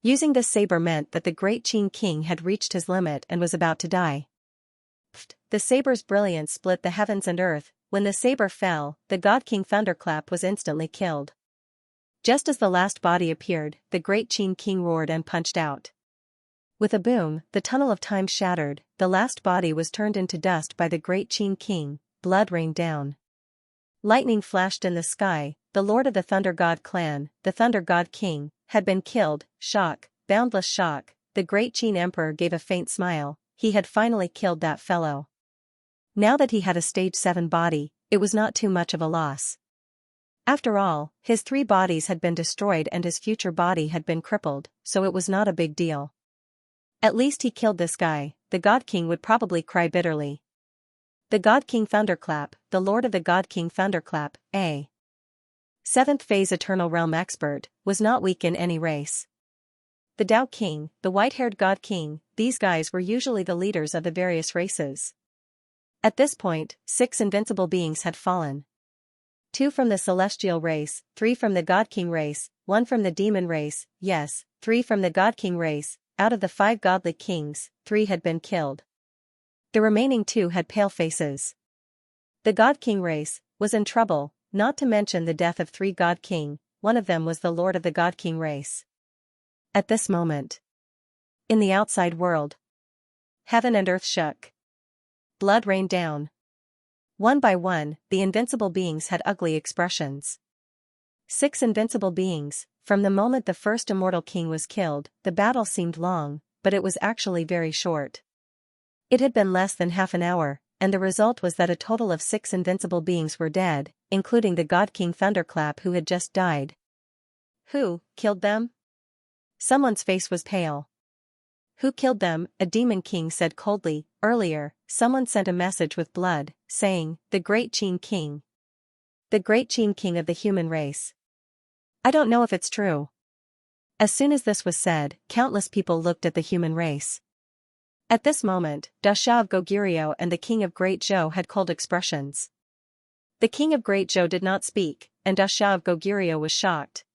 Using this saber meant that the Great Qin King had reached his limit and was about to die. The saber's brilliance split the heavens and earth. When the saber fell, the God King thunderclap was instantly killed. Just as the last body appeared, the Great Qin King roared and punched out. With a boom, the tunnel of time shattered, the last body was turned into dust by the Great Qin King, blood rained down. Lightning flashed in the sky, the Lord of the Thunder God clan, the Thunder God King, had been killed. Shock, boundless shock, the Great Qin Emperor gave a faint smile, he had finally killed that fellow. Now that he had a stage 7 body, it was not too much of a loss. After all, his 3 bodies had been destroyed and his future body had been crippled, so it was not a big deal. At least he killed this guy, the God King would probably cry bitterly. The God King Thunderclap, the Lord of the God King Thunderclap, a 7th phase Eternal Realm expert, was not weak in any race. The Tao King, the white-haired God King, these guys were usually the leaders of the various races. At this point, 6 invincible beings had fallen. 2 from the Celestial race, 3 from the God King race, 1 from the Demon race, yes, 3 from the God King race. Out of the 5 godly kings, 3 had been killed. The remaining 2 had pale faces. The God King race was in trouble, not to mention the death of 3 God King. One of them was the Lord of the God King race. At this moment, in the outside world, heaven and earth shook. Blood rained down. One by one, the invincible beings had ugly expressions. 6 invincible beings. From the moment the first immortal king was killed, the battle seemed long, but it was actually very short. It had been less than half an hour, and the result was that a total of 6 invincible beings were dead, including the God King Thunderclap who had just died. Who killed them? Someone's face was pale. Who killed them? A demon king said coldly. Earlier, someone sent a message with blood, saying, the Great Qin King. The Great Qin King of the human race. I don't know if it's true. As soon as this was said, countless people looked at the human race. At this moment, Dasha of Goguryeo and the King of Great Zhou had cold expressions. The King of Great Zhou did not speak, and Dasha of Goguryeo was shocked.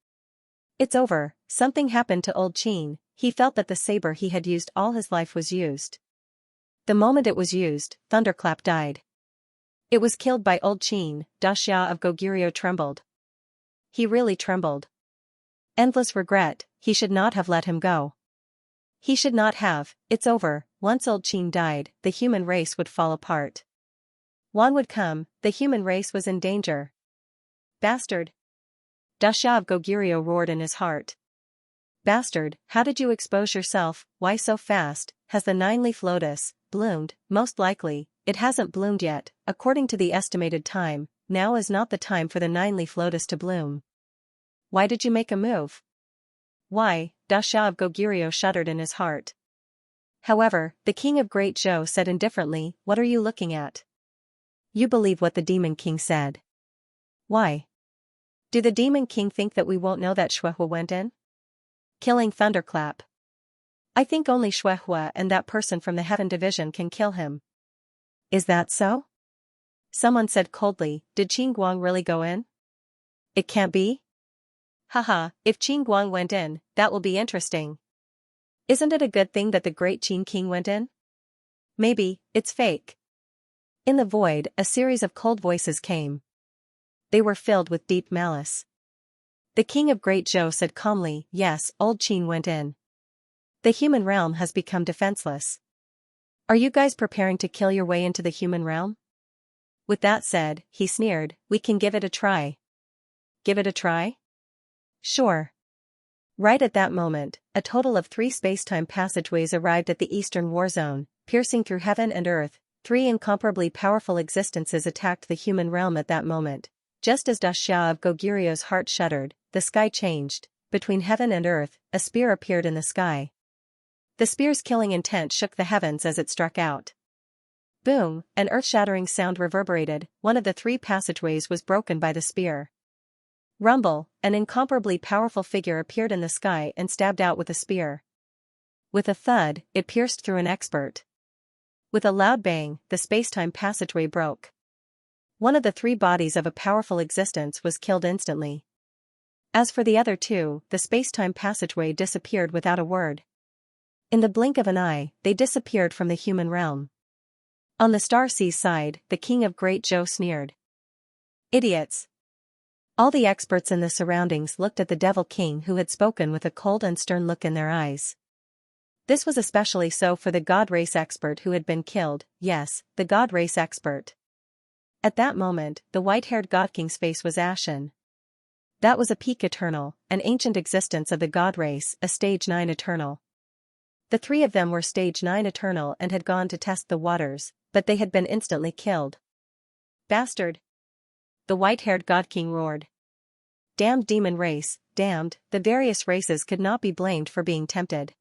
It's over, something happened to old Qin. He felt that the saber he had used all his life was used. The moment it was used, Thunderclap died. It was killed by old Qin. Dasha of Goguryeo trembled. He really trembled. Endless regret, he should not have let him go. He should not have. It's over. Once old Qin died, the human race would fall apart. One would come, the human race was in danger. Bastard! Dasha of Goguryeo roared in his heart. Bastard, how did you expose yourself? Why so fast? Has the 9-leaf lotus bloomed? Most likely, it hasn't bloomed yet. According to the estimated time, now is not the time for the 9-leaf lotus to bloom. Why did you make a move? Why? Dasha of Goguryeo shuddered in his heart. However, the King of Great Zhou said indifferently, what are you looking at? You believe what the Demon King said. Why? Do the Demon King think that we won't know that Shuehua went in? Killing Thunderclap. I think only Shuehua and that person from the Heaven Division can kill him. Is that so? Someone said coldly, did Qin Guang really go in? It can't be? Haha, if Qin Guang went in, that will be interesting. Isn't it a good thing that the great Qin King went in? Maybe, it's fake. In the void, a series of cold voices came. They were filled with deep malice. The king of Great Zhou said calmly, yes, old Qin went in. The human realm has become defenseless. Are you guys preparing to kill your way into the human realm? With that said, he sneered, we can give it a try. Give it a try? Sure. Right at that moment, a total of 3 space-time passageways arrived at the eastern war zone, piercing through heaven and earth. 3 incomparably powerful existences attacked the human realm at that moment. Just as Xianxia of Gogirio's heart shuddered, the sky changed. Between heaven and earth, a spear appeared in the sky. The spear's killing intent shook the heavens as it struck out. Boom, an earth-shattering sound reverberated. One of the 3 passageways was broken by the spear. Rumble, an incomparably powerful figure appeared in the sky and stabbed out with a spear. With a thud, it pierced through an expert. With a loud bang, the space-time passageway broke. One of the 3 bodies of a powerful existence was killed instantly. As for the other 2, the space-time passageway disappeared without a word. In the blink of an eye, they disappeared from the human realm. On the Star Sea's side, the king of Great Zhou sneered. Idiots! All the experts in the surroundings looked at the Devil King, who had spoken with a cold and stern look in their eyes. This was especially so for the God Race expert who had been killed, yes, the God Race expert. At that moment, the white-haired God King's face was ashen. That was a peak eternal, an ancient existence of the God Race, a stage 9 eternal. The 3 of them were stage 9 eternal and had gone to test the waters, but they had been instantly killed. Bastard! The white-haired God King roared. Damned demon race, damned, the various races could not be blamed for being tempted.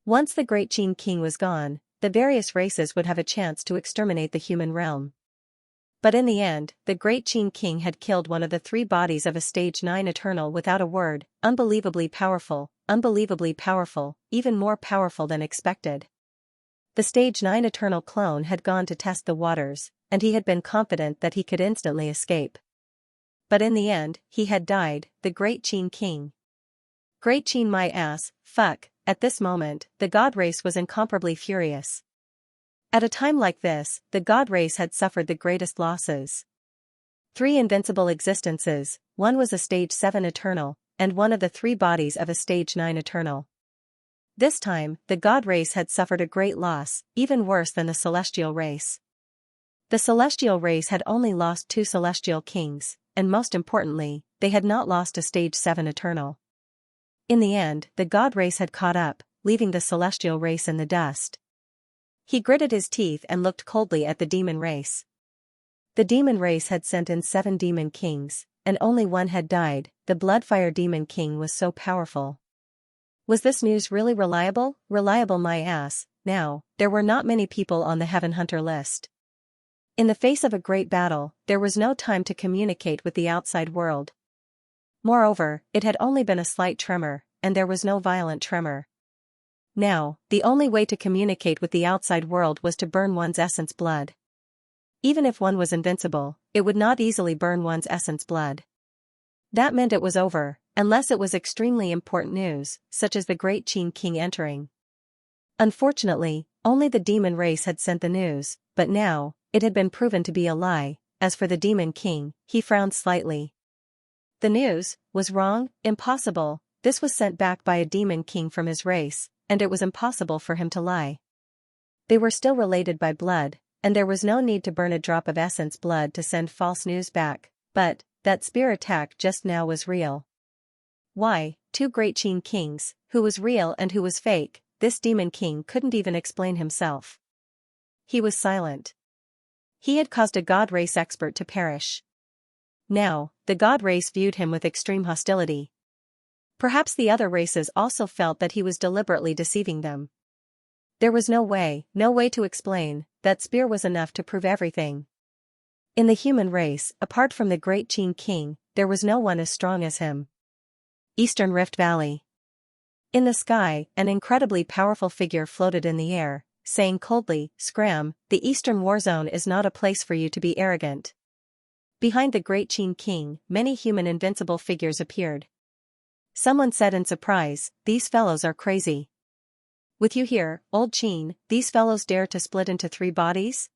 Once the great Qin King was gone, the various races would have a chance to exterminate the human realm. But in the end, the great Qin King had killed one of the 3 bodies of a stage 9 eternal without a word. Unbelievably powerful, even more powerful than expected. The stage 9 eternal clone had gone to test the waters, and he had been confident that he could instantly escape. But in the end, he had died, the great Qin King. Great Qin my ass, fuck. At this moment, the God Race was incomparably furious. At a time like this, the God Race had suffered the greatest losses. 3 invincible existences, one was a stage 7 eternal, and one of the 3 bodies of a stage 9 eternal. This time, the God Race had suffered a great loss, even worse than the Celestial Race. The Celestial Race had only lost 2 Celestial Kings, and most importantly, they had not lost a stage 7 eternal. In the end, the God Race had caught up, leaving the Celestial Race in the dust. He gritted his teeth and looked coldly at the Demon Race. The Demon Race had sent in 7 Demon Kings, and only one had died. The Bloodfire Demon King was so powerful. Was this news really reliable? Reliable my ass. Now, there were not many people on the Heaven Hunter list. In the face of a great battle, there was no time to communicate with the outside world. Moreover, it had only been a slight tremor, and there was no violent tremor. Now, the only way to communicate with the outside world was to burn one's essence blood. Even if one was invincible, it would not easily burn one's essence blood. That meant it was over, unless it was extremely important news, such as the great Qin King entering. Unfortunately, only the Demon Race had sent the news, but now, it had been proven to be a lie. As for the Demon King, he frowned slightly. The news was wrong, impossible. This was sent back by a Demon King from his race, and it was impossible for him to lie. They were still related by blood, and there was no need to burn a drop of essence blood to send false news back, but that spear attack just now was real. Why, 2 great Qin Kings, who was real and who was fake? This Demon King couldn't even explain himself. He was silent. He had caused a God Race expert to perish. Now, the God Race viewed him with extreme hostility. Perhaps the other races also felt that he was deliberately deceiving them. There was no way to explain. That spear was enough to prove everything. In the human race, apart from the great Qin King, there was no one as strong as him. Eastern Rift Valley. In the sky, an incredibly powerful figure floated in the air, saying coldly, "Scram, the Eastern War Zone is not a place for you to be arrogant." Behind the great Qin King, many human invincible figures appeared. Someone said in surprise, "These fellows are crazy." With you here, old Qin, these fellows dare to split into 3 bodies?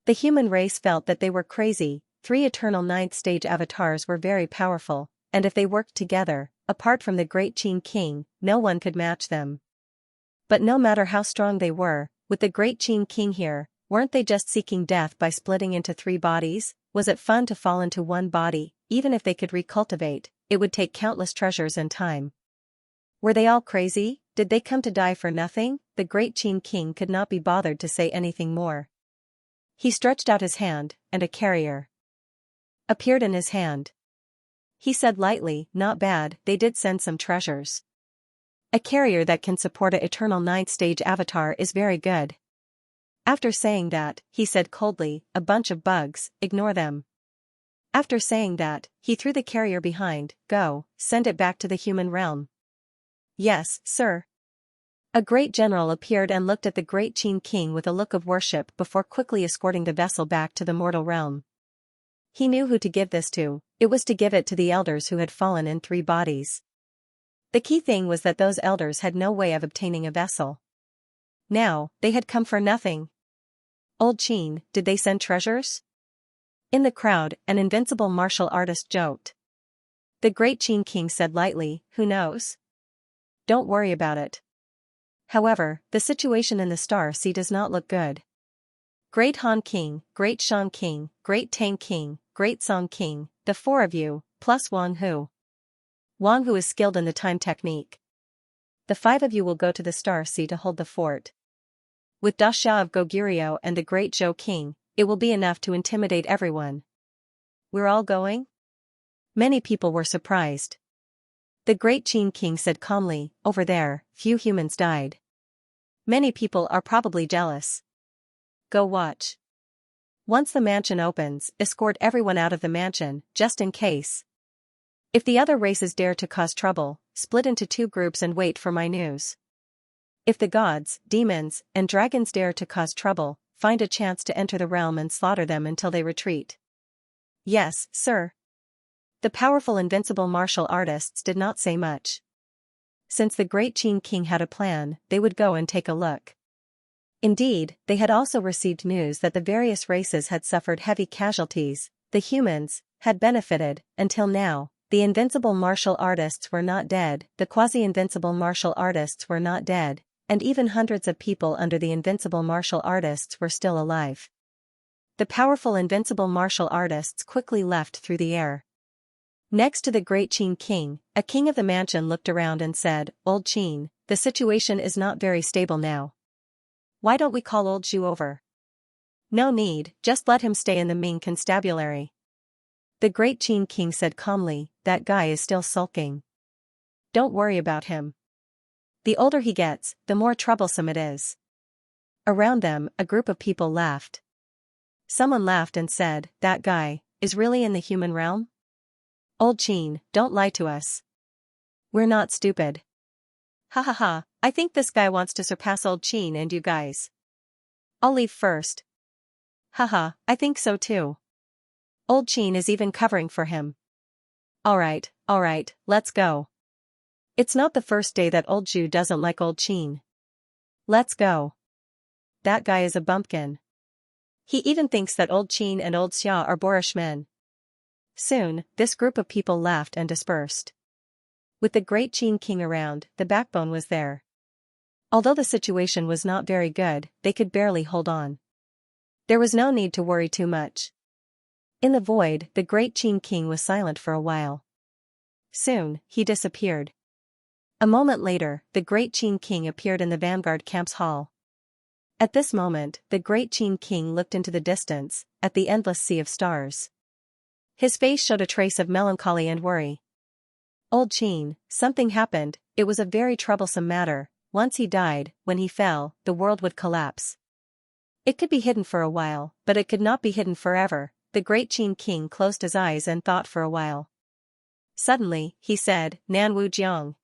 The human race felt that they were crazy. 3 eternal 9th stage avatars were very powerful, and if they worked together, apart from the great Qin King, no one could match them. But no matter how strong they were, with the great Qin King here, weren't they just seeking death by splitting into 3 bodies? Was it fun to fall into one body? Even if they could recultivate, it would take countless treasures and time. Were they all crazy? Did they come to die for nothing? The great Qin King could not be bothered to say anything more. He stretched out his hand, and a carrier appeared in his hand. He said lightly, "Not bad, they did send some treasures. A carrier that can support an eternal 9th stage avatar is very good." After saying that, he said coldly, "A bunch of bugs, ignore them." After saying that, he threw the carrier behind. "Go, send it back to the human realm." "Yes, sir." A great general appeared and looked at the great Qin King with a look of worship before quickly escorting the vessel back to the mortal realm. He knew who to give this to. It was to give it to the elders who had fallen in 3 bodies. The key thing was that those elders had no way of obtaining a vessel. Now, they had come for nothing. "Old Qin, did they send treasures?" In the crowd, an invincible martial artist joked. The great Qin King said lightly, "Who knows? Don't worry about it." However, the situation in the Star Sea does not look good. Great Han King, Great Shan King, Great Tang King, Great Song King, the 4 of you, plus Wang Hu. Wang Hu is skilled in the time technique. The 5 of you will go to the Star Sea to hold the fort. With Da Xia of Goguryeo and the great Zhou King, it will be enough to intimidate everyone. "We're all going?" Many people were surprised. The great Qin King said calmly, "Over there, few humans died. Many people are probably jealous. Go watch. Once the mansion opens, escort everyone out of the mansion, just in case. If the other races dare to cause trouble, split into 2 groups and wait for my news. If the gods, demons, and dragons dare to cause trouble, find a chance to enter the realm and slaughter them until they retreat." "Yes, sir." The powerful invincible martial artists did not say much. Since the great Qin King had a plan, they would go and take a look. Indeed, they had also received news that the various races had suffered heavy casualties. The humans had benefited. Until now, the invincible martial artists were not dead, the quasi-invincible martial artists were not dead, and even hundreds of people under the invincible martial artists were still alive. The powerful invincible martial artists quickly left through the air. Next to the great Qin King, a king of the mansion looked around and said, "Old Qin, the situation is not very stable now. Why don't we call old Zhu over?" "No need, just let him stay in the Ming constabulary." The great Qin King said calmly, "That guy is still sulking. Don't worry about him. The older he gets, the more troublesome it is." Around them, a group of people laughed. Someone laughed and said, "That guy is really in the human realm? Old Qin, don't lie to us. We're not stupid." "Ha ha ha, I think this guy wants to surpass old Qin and you guys. I'll leave first." "Haha, I think so too. Old Qin is even covering for him." Alright, let's go. It's not the first day that old Zhu doesn't like old Qin. Let's go. That guy is a bumpkin. He even thinks that old Qin and old Xia are boorish men." Soon, this group of people laughed and dispersed. With the great Qin King around, the backbone was there. Although the situation was not very good, they could barely hold on. There was no need to worry too much. In the void, the great Qin King was silent for a while. Soon, he disappeared. A moment later, the great Qin King appeared in the vanguard camp's hall. At this moment, the great Qin King looked into the distance, at the endless sea of stars. His face showed a trace of melancholy and worry. "Old Qin, something happened. It was a very troublesome matter. Once he died, when he fell, the world would collapse. It could be hidden for a while, but it could not be hidden forever." The great Qin King closed his eyes and thought for a while. Suddenly, he said, "Nan Wu Jiang."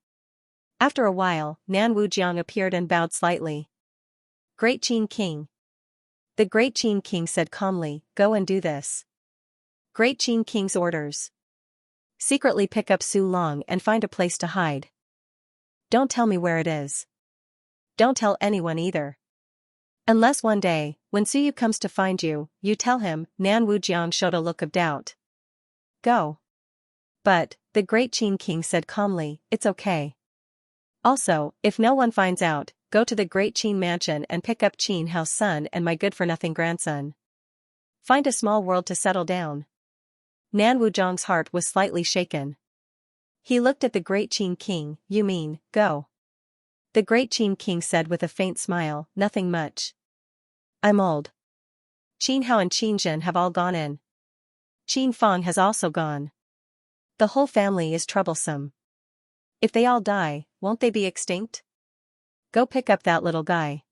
After a while, Nan Wu Jiang appeared and bowed slightly. "Great Qin King." The great Qin King said calmly, "Go and do this." Great Qin King's orders. Secretly pick up Su Long and find a place to hide. Don't tell me where it is. Don't tell anyone either. Unless one day, when Suyu comes to find you, you tell him. Nan Wujiang showed a look of doubt. Go. But, the great Qin King said calmly, it's okay. Also, if no one finds out, go to the great Qin mansion and pick up Qin Hao's son and my good-for-nothing grandson. Find a small world to settle down. Nan Wujiang's heart was slightly shaken. He looked at the great Qin King. You mean, go. The great Qin King said with a faint smile, nothing much. I'm old. Qin Hao and Qin Zhen have all gone in. Qin Fang has also gone. The whole family is troublesome. If they all die, won't they be extinct? Go pick up that little guy.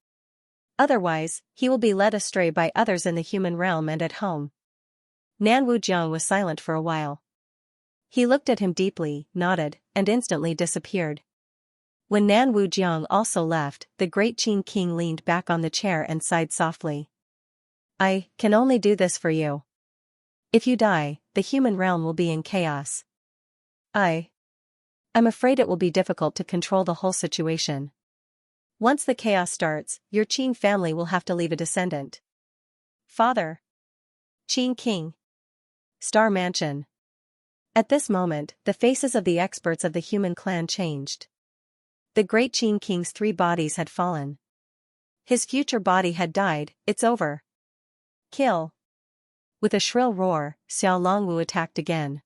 Otherwise, he will be led astray by others in the human realm and at home. Nan Wujiang was silent for a while. He looked at him deeply, nodded, and instantly disappeared. When Nan Wujiang also left, the great Qin King leaned back on the chair and sighed softly. I can only do this for you. If you die, the human realm will be in chaos. I'm afraid it will be difficult to control the whole situation. Once the chaos starts, your Qin family will have to leave a descendant. Father. Qin King. Star Mansion. At this moment, the faces of the experts of the human clan changed. The great Qin King's 3 bodies had fallen. His future body had died. It's over. Kill. With a shrill roar, Xiao Longwu attacked again.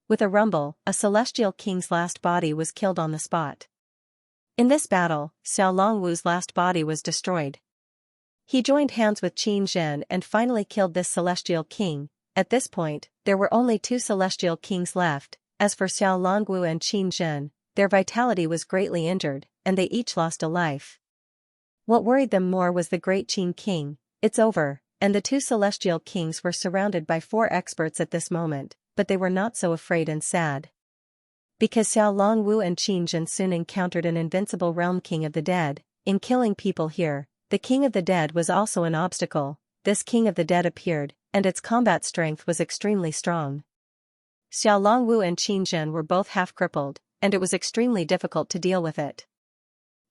With a rumble, a celestial king's last body was killed on the spot. In this battle, Xiao Longwu's last body was destroyed. He joined hands with Qin Zhen and finally killed this celestial king. At this point, there were only 2 celestial kings left. As for Xiao Longwu and Qin Zhen, their vitality was greatly injured, and they each lost a life. What worried them more was the great Qin King. It's over, and the 2 celestial kings were surrounded by 4 experts at this moment, but they were not so afraid and sad. Because Xiao Longwu and Qin Zhen soon encountered an invincible realm king of the dead. In killing people here, the king of the dead was also an obstacle. This king of the dead appeared, and its combat strength was extremely strong. Xiao Longwu and Qin Zhen were both half-crippled, and it was extremely difficult to deal with it.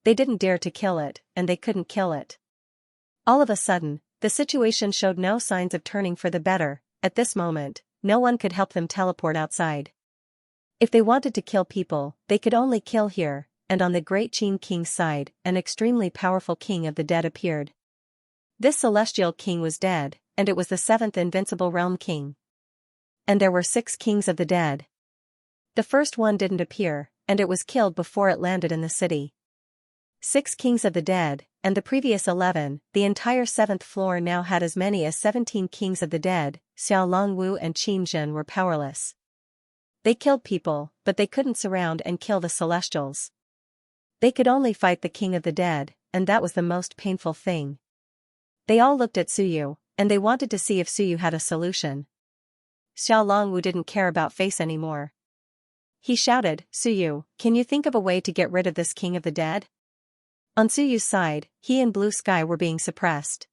They didn't dare to kill it, and they couldn't kill it. All of a sudden, the situation showed no signs of turning for the better. At this moment, no one could help them teleport outside. If they wanted to kill people, they could only kill here, and on the great Qin King's side, an extremely powerful king of the dead appeared. This celestial king was dead, and it was the 7th invincible realm king. And there were 6 kings of the dead. The first one didn't appear, and it was killed before it landed in the city. 6 kings of the dead, and the previous 11, the entire 7th floor now had as many as 17 kings of the dead. Xiao Longwu and Qin Zhen were powerless. They killed people, but they couldn't surround and kill the celestials. They could only fight the king of the dead, and that was the most painful thing. They all looked at Suyu, and they wanted to see if Suyu had a solution. Xiao Longwu didn't care about face anymore. He shouted, Suyu, can you think of a way to get rid of this king of the dead? On Suyu's side, he and Blue Sky were being suppressed.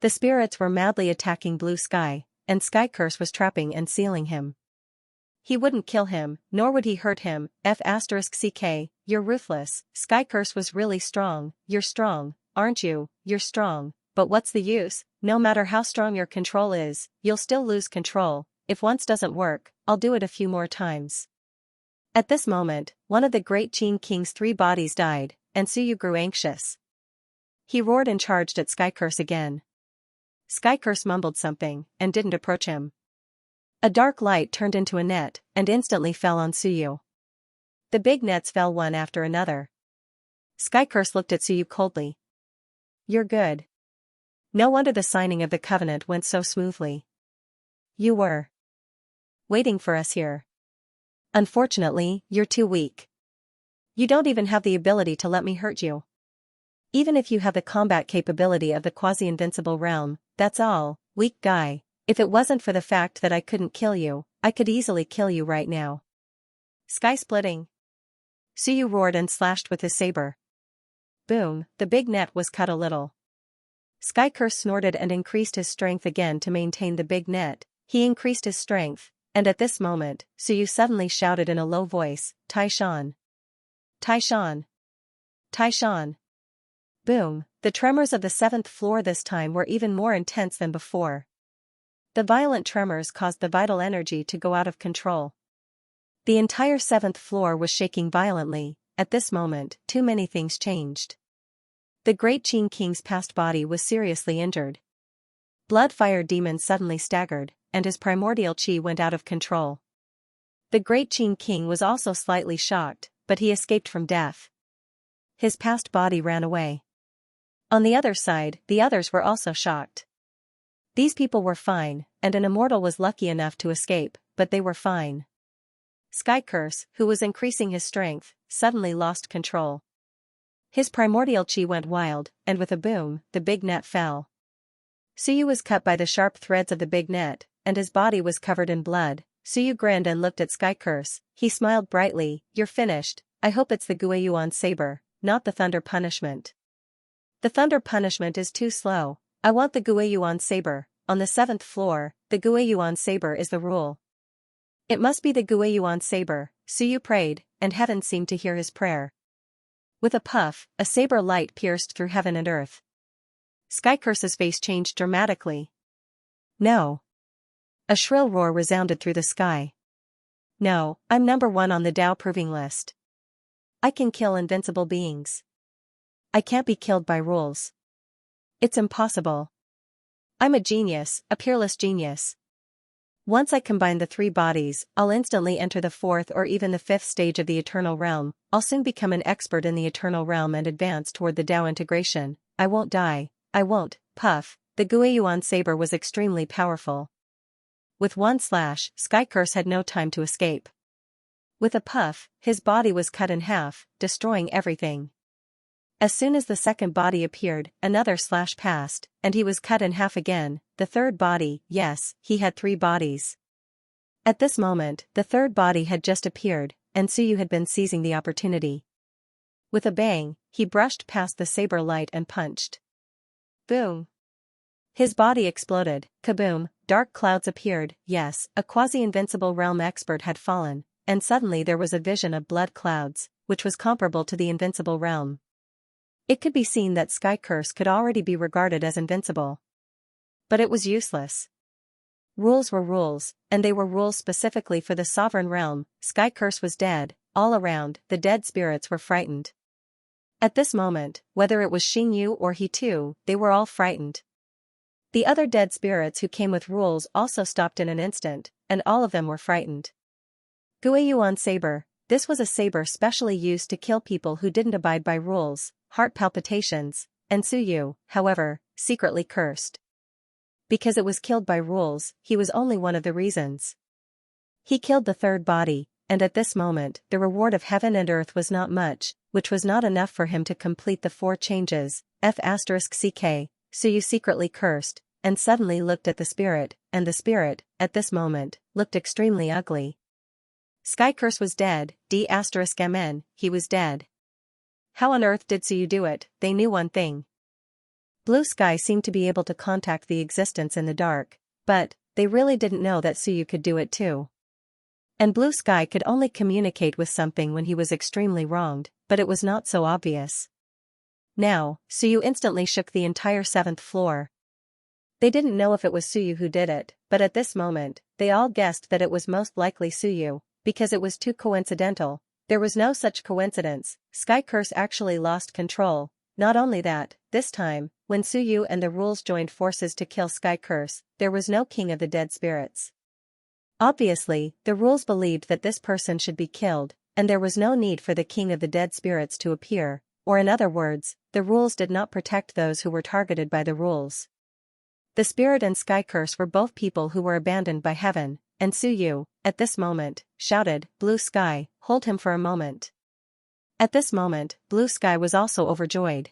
The spirits were madly attacking Blue Sky, and Sky Curse was trapping and sealing him. He wouldn't kill him, nor would he hurt him. F***ck, you're ruthless. Sky Curse was really strong. You're strong, aren't you? You're strong, but what's the use? No matter how strong your control is, you'll still lose control. If once doesn't work, I'll do it a few more times. At this moment, one of the great Qin King's 3 bodies died, and Suyu grew anxious. He roared and charged at Sky Curse again. Sky Curse mumbled something, and didn't approach him. A dark light turned into a net, and instantly fell on Suyu. The big nets fell one after another. Sky Curse looked at Suyu coldly. You're good. No wonder the signing of the covenant went so smoothly. You were waiting for us here. Unfortunately, you're too weak. You don't even have the ability to let me hurt you. Even if you have the combat capability of the quasi-invincible realm, that's all, weak guy. If it wasn't for the fact that I couldn't kill you, I could easily kill you right now. Sky splitting. Suyu roared and slashed with his saber. Boom, the big net was cut a little. Sky Curse snorted and increased his strength again to maintain the big net. He increased his strength, and at this moment, Suyu suddenly shouted in a low voice, Tai Shan. Tai Shan. Tai Shan. Boom, the tremors of the seventh floor this time were even more intense than before. The violent tremors caused the vital energy to go out of control. The entire seventh floor was shaking violently. At this moment, too many things changed. The great Qin King's past body was seriously injured. Blood-fire demon suddenly staggered, and his primordial qi went out of control. The great Qin King was also slightly shocked, but he escaped from death. His past body ran away. On the other side, the others were also shocked. These people were fine, and an immortal was lucky enough to escape, but they were fine. Sky Curse, who was increasing his strength, suddenly lost control. His primordial qi went wild, and with a boom, the big net fell. Suyu was cut by the sharp threads of the big net, and his body was covered in blood. Suyu grinned and looked at Sky Curse. He smiled brightly. "You're finished. I hope it's the Guiyuan saber, not the thunder punishment. The thunder punishment is too slow. I want the Guiyuan saber. On the seventh floor, the Guiyuan saber is the rule." It must be the Guiyuan saber, Suyu prayed, and heaven seemed to hear his prayer. With a puff, a saber light pierced through heaven and earth. Sky Curse's face changed dramatically. "No." A shrill roar resounded through the sky. "No, I'm number 1 on the Tao proving list. I can kill invincible beings. I can't be killed by rules. It's impossible. I'm a genius, a peerless genius. Once I combine the 3 bodies, I'll instantly enter the 4th or even the 5th stage of the Eternal Realm. I'll soon become an expert in the Eternal Realm and advance toward the Tao integration. I won't die. I won't." Puff, the Guiyuan saber was extremely powerful. With one slash, Sky Curse had no time to escape. With a puff, his body was cut in half, destroying everything. As soon as the second body appeared, another slash passed, and he was cut in half again. The third body, yes, he had 3 bodies. At this moment, the third body had just appeared, and Suyu had been seizing the opportunity. With a bang, he brushed past the saber light and punched. Boom! His body exploded. Kaboom! Dark clouds appeared. Yes, a quasi-invincible realm expert had fallen, and suddenly there was a vision of blood clouds, which was comparable to the invincible realm. It could be seen that Sky Curse could already be regarded as invincible. But it was useless. Rules were rules, and they were rules specifically for the sovereign realm. Sky Curse was dead. All around, the dead spirits were frightened. At this moment, whether it was Xingyu or he too, they were all frightened. The other dead spirits who came with rules also stopped in an instant, and all of them were frightened. Guiyuan saber. This was a saber specially used to kill people who didn't abide by rules. Heart palpitations, and Suyu, however, secretly cursed. Because it was killed by rules, he was only one of the reasons. He killed the third body, and at this moment, the reward of heaven and earth was not much, which was not enough for him to complete the 4 changes. F***ck, Suyu secretly cursed, and suddenly looked at the spirit, and the spirit, at this moment, looked extremely ugly. Sky Curse was dead. D***mn, he was dead. How on earth did Suyu do it? They knew one thing. Blue Sky seemed to be able to contact the existence in the dark, but they really didn't know that Suyu could do it too. And Blue Sky could only communicate with something when he was extremely wronged, but it was not so obvious. Now, Suyu instantly shook the entire 7th floor. They didn't know if it was Suyu who did it, but at this moment, they all guessed that it was most likely Suyu, because it was too coincidental. There was no such coincidence. Sky Curse actually lost control. Not only that, this time, when Suyu and the rules joined forces to kill Sky Curse, there was no king of the dead spirits. Obviously, the rules believed that this person should be killed, and there was no need for the king of the dead spirits to appear, or in other words, the rules did not protect those who were targeted by the rules. The spirit and Sky Curse were both people who were abandoned by heaven, and Suyu, at this moment, shouted, "Blue Sky, hold him for a moment." At this moment, Blue Sky was also overjoyed.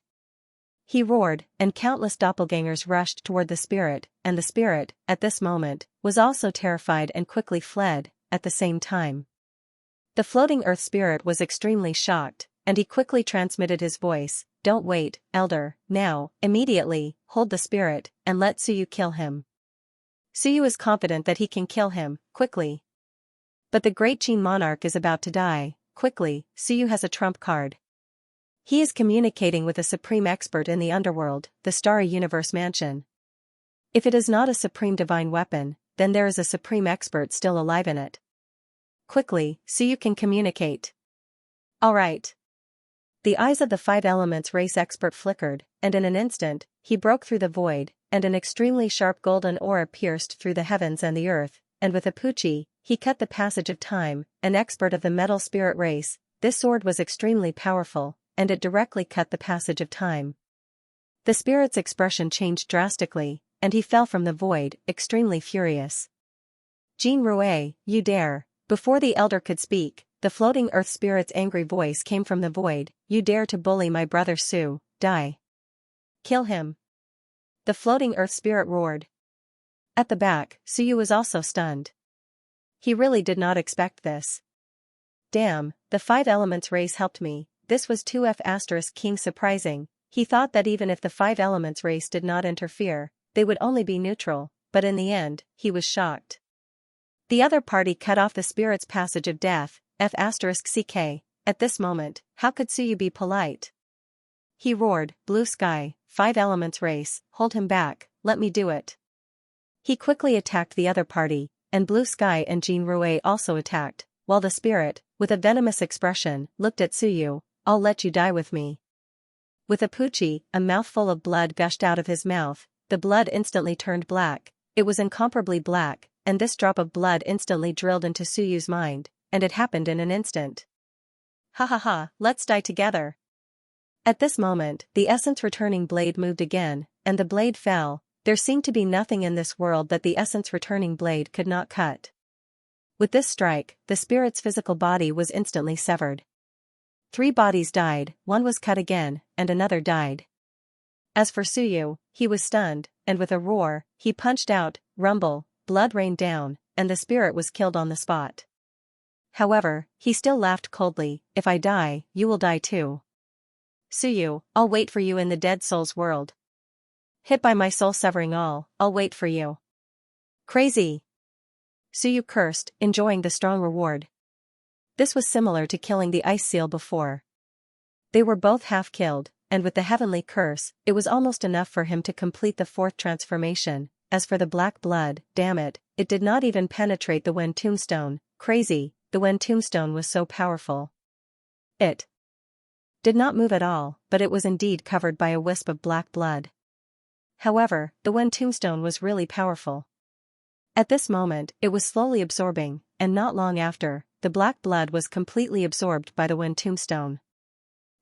He roared, and countless doppelgangers rushed toward the spirit, and the spirit, at this moment, was also terrified and quickly fled. At the same time, the floating earth spirit was extremely shocked, and he quickly transmitted his voice, "Don't wait, Elder, now, immediately, hold the spirit, and let Suyu kill him." Suyu is confident that he can kill him, quickly. But the great Qin monarch is about to die. Quickly, Suyu has a trump card. He is communicating with a supreme expert in the underworld, the Starry Universe Mansion. If it is not a supreme divine weapon, then there is a supreme expert still alive in it. Quickly, so you can communicate. Alright. The eyes of the five elements race expert flickered, and in an instant, he broke through the void, and an extremely sharp golden aura pierced through the heavens and the earth, and with a pucci, he cut the passage of time. An expert of the metal spirit race, this sword was extremely powerful, and it directly cut the passage of time. The spirit's expression changed drastically, and he fell from the void, extremely furious. Jean Rouet, you dare. Before the elder could speak, the floating earth spirit's angry voice came from the void, you dare to bully my brother Su, die. Kill him. The floating earth spirit roared. At the back, Suyu was also stunned. He really did not expect this. Damn, the five elements race helped me. This was 2F** King surprising. He thought that even if the five elements race did not interfere, they would only be neutral, but in the end, he was shocked. The other party cut off the spirit's passage of death, F***ck. At this moment, how could Suyu be polite? He roared, blue sky, five elements race, hold him back, let me do it. He quickly attacked the other party, and blue sky and Jean Rouet also attacked, while the spirit, with a venomous expression, looked at Suyu, I'll let you die with me. With a pucci, a mouthful of blood gushed out of his mouth, the blood instantly turned black, it was incomparably black, and this drop of blood instantly drilled into Suyu's mind, and it happened in an instant. Ha ha ha, let's die together. At this moment, the essence-returning blade moved again, and the blade fell. There seemed to be nothing in this world that the essence-returning blade could not cut. With this strike, the spirit's physical body was instantly severed. 3 bodies died, one was cut again, and another died. As for Suyu, he was stunned, and with a roar, he punched out, rumble, blood rained down, and the spirit was killed on the spot. However, he still laughed coldly, if I die, you will die too. Suyu, I'll wait for you in the dead soul's world. Hit by my soul severing all, I'll wait for you. Crazy! Suyu cursed, enjoying the strong reward. This was similar to killing the ice seal before. They were both half killed, and with the heavenly curse, it was almost enough for him to complete the 4th transformation. As for the black blood, damn it, it did not even penetrate the Wen tombstone. Crazy, the Wen tombstone was so powerful. It did not move at all, but it was indeed covered by a wisp of black blood. However, the Wen tombstone was really powerful. At this moment, it was slowly absorbing, and not long after, the black blood was completely absorbed by the Wen tombstone.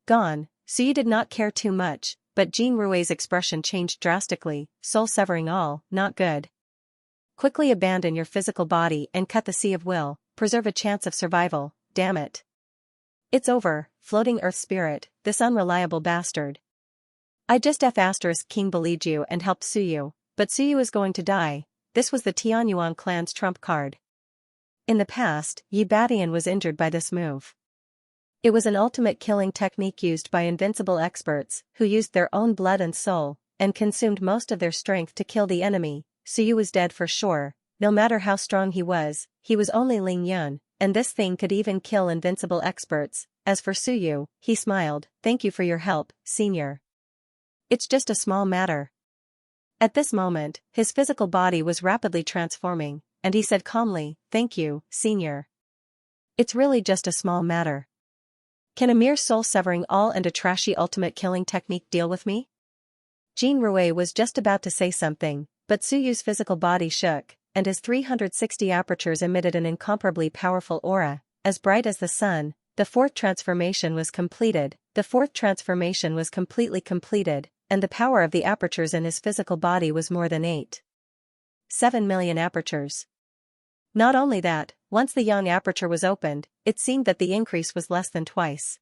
Gone, Suyu did not care too much, but Jean Rouet's expression changed drastically, soul severing all, not good. Quickly abandon your physical body and cut the sea of will, preserve a chance of survival, damn it. It's over, floating earth spirit, this unreliable bastard. I just King believed you and helped Suyu, but Suyu is going to die. This was the Tianyuan clan's trump card. In the past, Yi Badian was injured by this move. It was an ultimate killing technique used by invincible experts, who used their own blood and soul, and consumed most of their strength to kill the enemy. Suyu was dead for sure, no matter how strong he was only Ling Yun, and this thing could even kill invincible experts. As for Suyu, he smiled, thank you for your help, senior. It's just a small matter. At this moment, his physical body was rapidly transforming, and he said calmly, thank you, senior. It's really just a small matter. Can a mere soul-severing all and a trashy ultimate killing technique deal with me? Jean Rouet was just about to say something, but Suyu's physical body shook, and his 360 apertures emitted an incomparably powerful aura, as bright as the sun. The 4th transformation was completed, the 4th transformation was completely completed, and the power of the apertures in his physical body was more than 7 million apertures. Not only that, once the yang aperture was opened, it seemed that the increase was less than twice.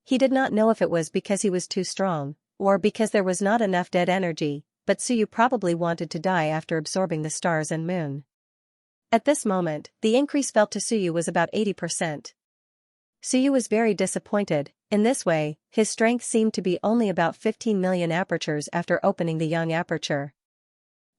He did not know if it was because he was too strong, or because there was not enough dead energy, but Suyu probably wanted to die after absorbing the stars and moon. At this moment, the increase felt to Suyu was about 80%. Suyu was very disappointed. In this way, his strength seemed to be only about 15 million apertures after opening the yang aperture.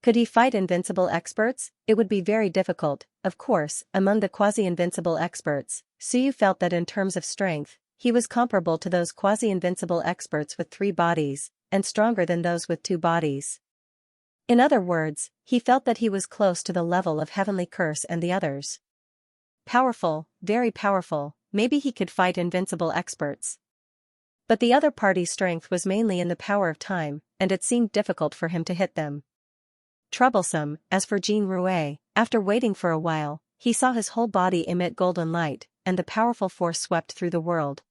Could he fight invincible experts? It would be very difficult, of course. Among the quasi-invincible experts, Suyu felt that in terms of strength, he was comparable to those quasi-invincible experts with 3 bodies, and stronger than those with 2 bodies. In other words, he felt that he was close to the level of Heavenly Curse and the others. Powerful, very powerful, maybe he could fight invincible experts. But the other party's strength was mainly in the power of time, and it seemed difficult for him to hit them. Troublesome. As for Jean Rouet, after waiting for a while, he saw his whole body emit golden light, and the powerful force swept through the world.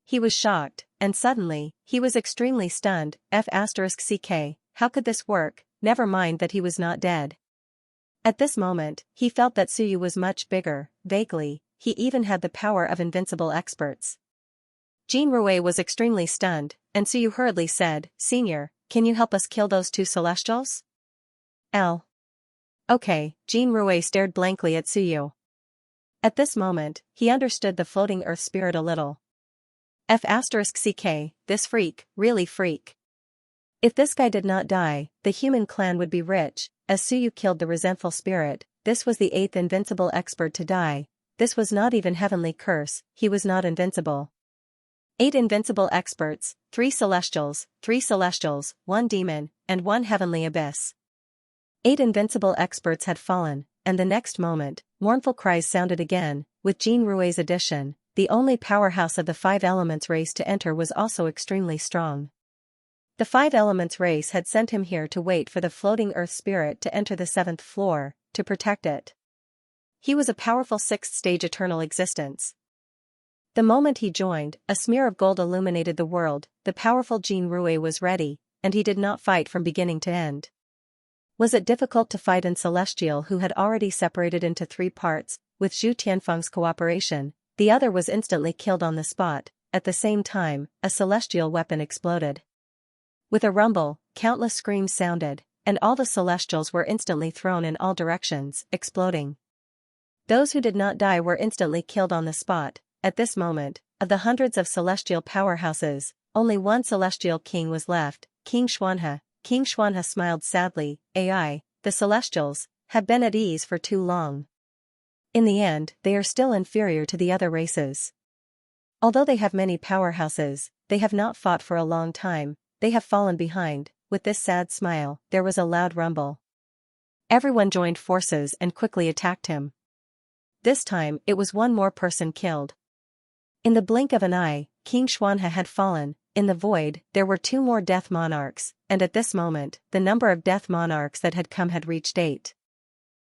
He was shocked, and suddenly, he was extremely stunned. F***ck, how could this work? Never mind that he was not dead. At this moment, he felt that Suyu was much bigger. Vaguely, he even had the power of invincible experts. Jean Rouet was extremely stunned, and Suyu hurriedly said, "Senior, can you help us kill those 2 celestials?" Okay, Jean Rouet stared blankly at Suyu. At this moment, he understood the floating earth spirit a little. F***ck, this freak, really freak. If this guy did not die, the human clan would be rich. As Suyu killed the resentful spirit, this was the 8th invincible expert to die. This was not even Heavenly Curse, he was not invincible. 8 invincible experts, 3 celestials, 1 demon, and 1 heavenly abyss. 8 invincible experts had fallen, and the next moment, mournful cries sounded again. With Jean Rouet's addition, the only powerhouse of the 5 elements race to enter was also extremely strong. The 5 elements race had sent him here to wait for the floating earth spirit to enter the 7th floor, to protect it. He was a powerful 6th stage eternal existence. The moment he joined, a smear of gold illuminated the world. The powerful Jean Rouet was ready, and he did not fight from beginning to end. Was it difficult to fight an celestial who had already separated into 3 parts? With Zhu Tianfeng's cooperation, the other was instantly killed on the spot. At the same time, a celestial weapon exploded. With a rumble, countless screams sounded, and all the celestials were instantly thrown in all directions, exploding. Those who did not die were instantly killed on the spot. At this moment, of the hundreds of celestial powerhouses, only 1 celestial king was left, King Xianxia. King Xianxia smiled sadly. The celestials, have been at ease for too long. In the end, they are still inferior to the other races. Although they have many powerhouses, they have not fought for a long time, they have fallen behind. With this sad smile, there was a loud rumble. Everyone joined forces and quickly attacked him. This time, it was 1 more person killed. In the blink of an eye, King Xianxia had fallen. In the void, there were 2 more death monarchs, and at this moment, the number of death monarchs that had come had reached 8.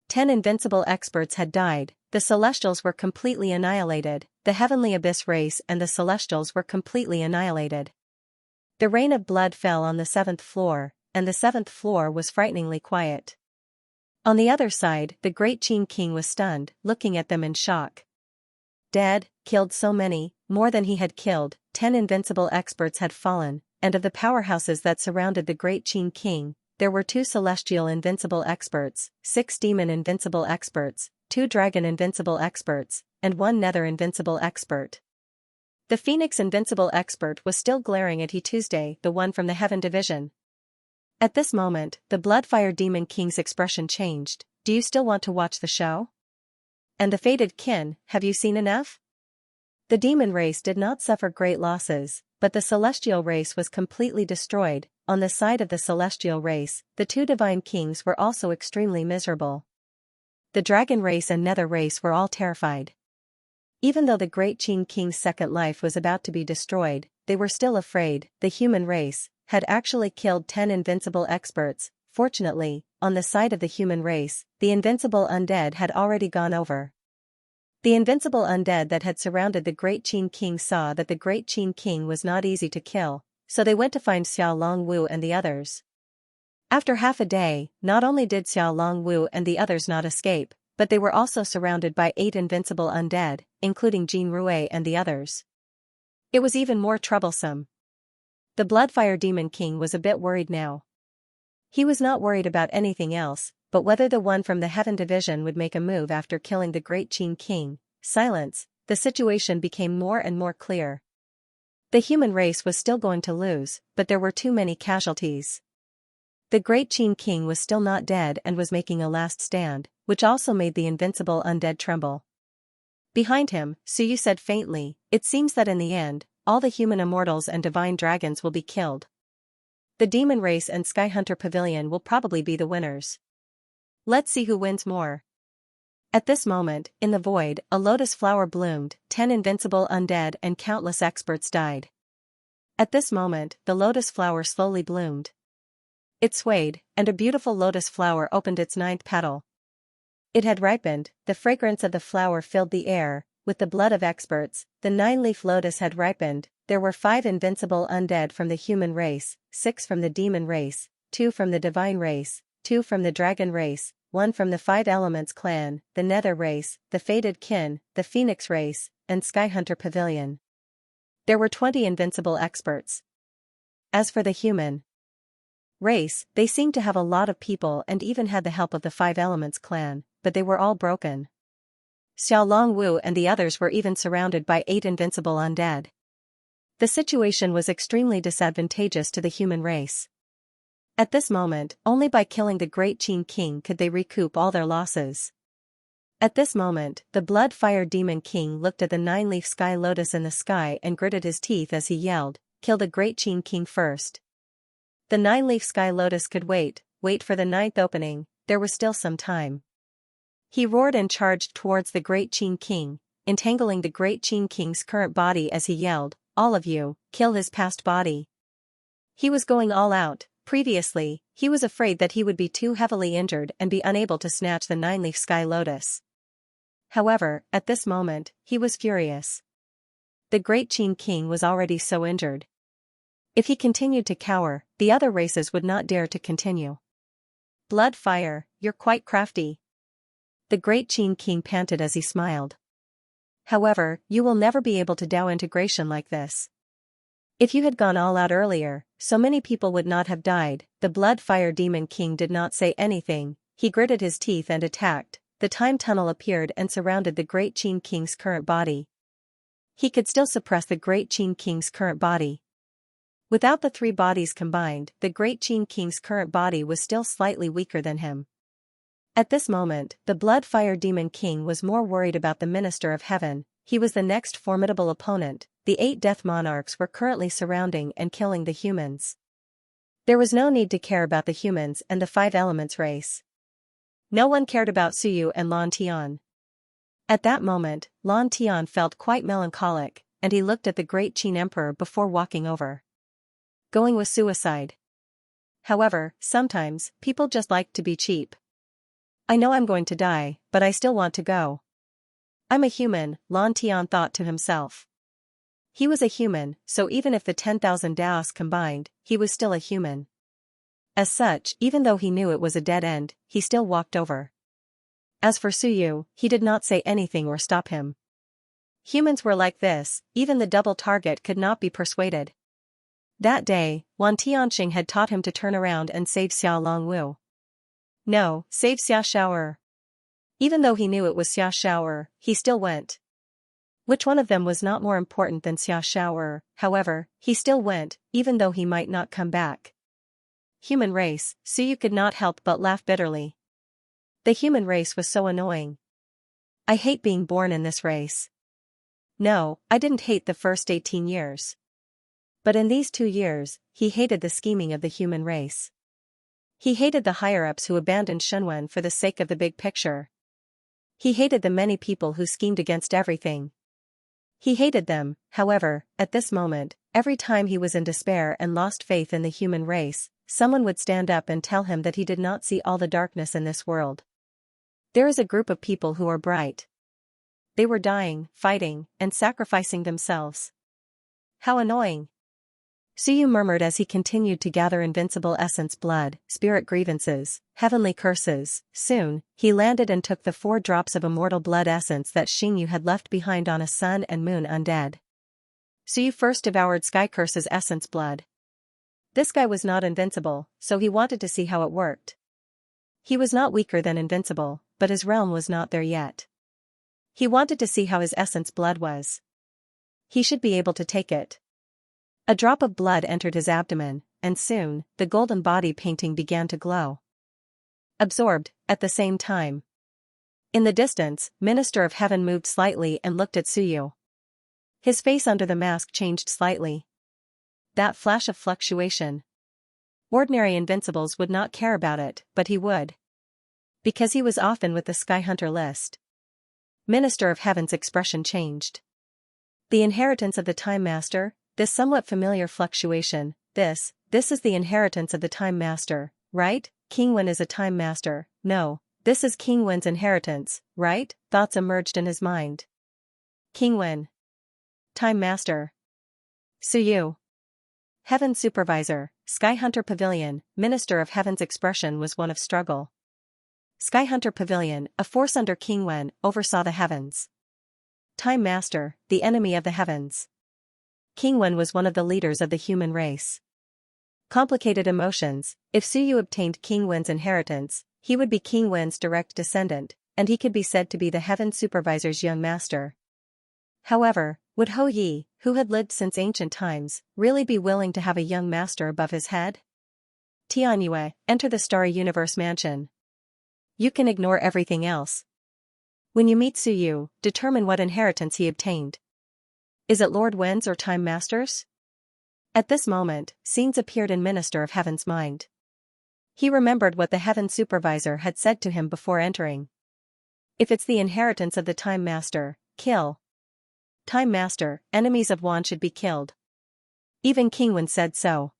10 invincible experts had died. The celestials were completely annihilated, the heavenly abyss race and the celestials were completely annihilated. The rain of blood fell on the 7th floor, and the 7th floor was frighteningly quiet. On the other side, the great Qin King was stunned, looking at them in shock. Dead, killed so many, more than he had killed. 10 invincible experts had fallen, and of the powerhouses that surrounded the great Qin King, there were 2 celestial invincible experts, 6 demon invincible experts, 2 dragon invincible experts, and 1 nether invincible expert. The Phoenix invincible expert was still glaring at Tuesday, the one from the Heaven Division. At this moment, the Bloodfire Demon King's expression changed. "Do you still want to watch the show? And the fated kin, have you seen enough?" The demon race did not suffer great losses, but the celestial race was completely destroyed. On the side of the celestial race, the 2 divine kings were also extremely miserable. The dragon race and nether race were all terrified. Even though the great Qin King's second life was about to be destroyed, they were still afraid. The human race had actually killed 10 invincible experts. Fortunately, on the side of the human race, the invincible undead had already gone over. The invincible undead that had surrounded the great Qin King saw that the great Qin King was not easy to kill, so they went to find Xiao Longwu and the others. After half a day, not only did Xiao Longwu and the others not escape, but they were also surrounded by 8 invincible undead, including Jean Rouet and the others. It was even more troublesome. The Bloodfire Demon King was a bit worried now. He was not worried about anything else, but whether the one from the Heaven Division would make a move after killing the great Qin King. Silence, the situation became more and more clear. The human race was still going to lose, but there were too many casualties. The great Qin King was still not dead and was making a last stand, which also made the invincible undead tremble. Behind him, Suyu said faintly, "It seems that in the end, all the human immortals and divine dragons will be killed. The demon race and Sky Hunter Pavilion will probably be the winners. Let's see who wins more." At this moment, in the void, a lotus flower bloomed, 10 invincible undead and countless experts died. At this moment, the lotus flower slowly bloomed. It swayed, and a beautiful lotus flower opened its 9th petal. It had ripened, the fragrance of the flower filled the air, with the blood of experts. The 9-leaf lotus had ripened. There were 5 invincible undead from the human race, 6 from the demon race, 2 from the divine race, 2 from the dragon race, 1 from the 5 Elements clan, the Nether race, the Fated Kin, the Phoenix race, and Sky Hunter Pavilion. There were 20 invincible experts. As for the human race, they seemed to have a lot of people and even had the help of the 5 Elements clan, but they were all broken. Xiao Longwu and the others were even surrounded by 8 invincible undead. The situation was extremely disadvantageous to the human race. At this moment, only by killing the Great Qin King could they recoup all their losses. At this moment, the Blood-Fire Demon King looked at the 9-leaf sky lotus in the sky and gritted his teeth as he yelled, "Kill the Great Qin King first." The 9-leaf sky lotus could wait for the 9th opening. There was still some time. He roared and charged towards the Great Qin King, entangling the Great Qin King's current body as he yelled, "All of you, kill his past body." He was going all out. Previously, he was afraid that he would be too heavily injured and be unable to snatch the 9-leaf sky lotus. However, at this moment, he was furious. The Great Qin King was already so injured. If he continued to cower, the other races would not dare to continue. "Blood-Fire, you're quite crafty." The Great Qin King panted as he smiled. "However, you will never be able to do integration like this. If you had gone all out earlier, so many people would not have died." The Blood-Fire Demon King did not say anything. He gritted his teeth and attacked. The time tunnel appeared and surrounded the Great Qin King's current body. He could still suppress the Great Qin King's current body. Without the 3 bodies combined, the Great Qin King's current body was still slightly weaker than him. At this moment, the Blood-Fire Demon King was more worried about the Minister of Heaven. He was the next formidable opponent. The 8 Death Monarchs were currently surrounding and killing the humans. There was no need to care about the humans and the 5 Elements race. No one cared about Suyu and Lan Tian. At that moment, Lan Tian felt quite melancholic, and he looked at the Great Qin Emperor before walking over. Going was suicide. However, sometimes, people just like to be cheap. "I know I'm going to die, but I still want to go. I'm a human," Lan Tian thought to himself. He was a human, so even if the 10,000 Daos combined, he was still a human. As such, even though he knew it was a dead end, he still walked over. As for Suyu, he did not say anything or stop him. Humans were like this, even the double target could not be persuaded. That day, Wan Tianxing had taught him to turn around and save Xiao Longwu. No, save Xia Shaoer. Even though he knew it was Xia Shaoer, he still went. Which one of them was not more important than Xia Shaoer? However, he still went, even though he might not come back. Human race, Suyu could not help but laugh bitterly. The human race was so annoying. "I hate being born in this race." No, I didn't hate the first 18 years. But in these 2 years, he hated the scheming of the human race. He hated the higher-ups who abandoned Shunwen for the sake of the big picture. He hated the many people who schemed against everything. He hated them. However, at this moment, every time he was in despair and lost faith in the human race, someone would stand up and tell him that he did not see all the darkness in this world. There is a group of people who are bright. They were dying, fighting, and sacrificing themselves. How annoying. Suyu murmured as he continued to gather invincible essence blood, spirit grievances, heavenly curses. Soon, he landed and took the 4 drops of immortal blood essence that Xingyu had left behind on a sun and moon undead. Suyu first devoured Sky Curse's essence blood. This guy was not invincible, so he wanted to see how it worked. He was not weaker than invincible, but his realm was not there yet. He wanted to see how his essence blood was. He should be able to take it. A drop of blood entered his abdomen, and soon, the golden body painting began to glow. Absorbed, at the same time. In the distance, Minister of Heaven moved slightly and looked at Suyu. His face under the mask changed slightly. That flash of fluctuation. Ordinary invincibles would not care about it, but he would. Because he was often with the Sky Hunter list. Minister of Heaven's expression changed. The inheritance of the Time Master, this somewhat familiar fluctuation, this is the inheritance of the Time Master, right? King Wen is a Time Master, no, this is King Wen's inheritance, right? Thoughts emerged in his mind. King Wen. Time Master. Suyu. Heaven Supervisor, Sky Hunter Pavilion, Minister of Heaven's expression was one of struggle. Sky Hunter Pavilion, a force under King Wen, oversaw the heavens. Time Master, the enemy of the heavens. King Wen was one of the leaders of the human race. Complicated emotions. If Suyu obtained King Wen's inheritance, he would be King Wen's direct descendant, and he could be said to be the Heaven Supervisor's young master. However, would Hou Yi, who had lived since ancient times, really be willing to have a young master above his head? Tianyue, enter the Starry Universe Mansion. You can ignore everything else. When you meet Suyu, determine what inheritance he obtained. Is it Lord Wen's or Time Master's? At this moment, scenes appeared in Minister of Heaven's mind. He remembered what the Heaven Supervisor had said to him before entering. If it's the inheritance of the Time Master, kill. Time Master, enemies of Wan should be killed. Even King Wen said so.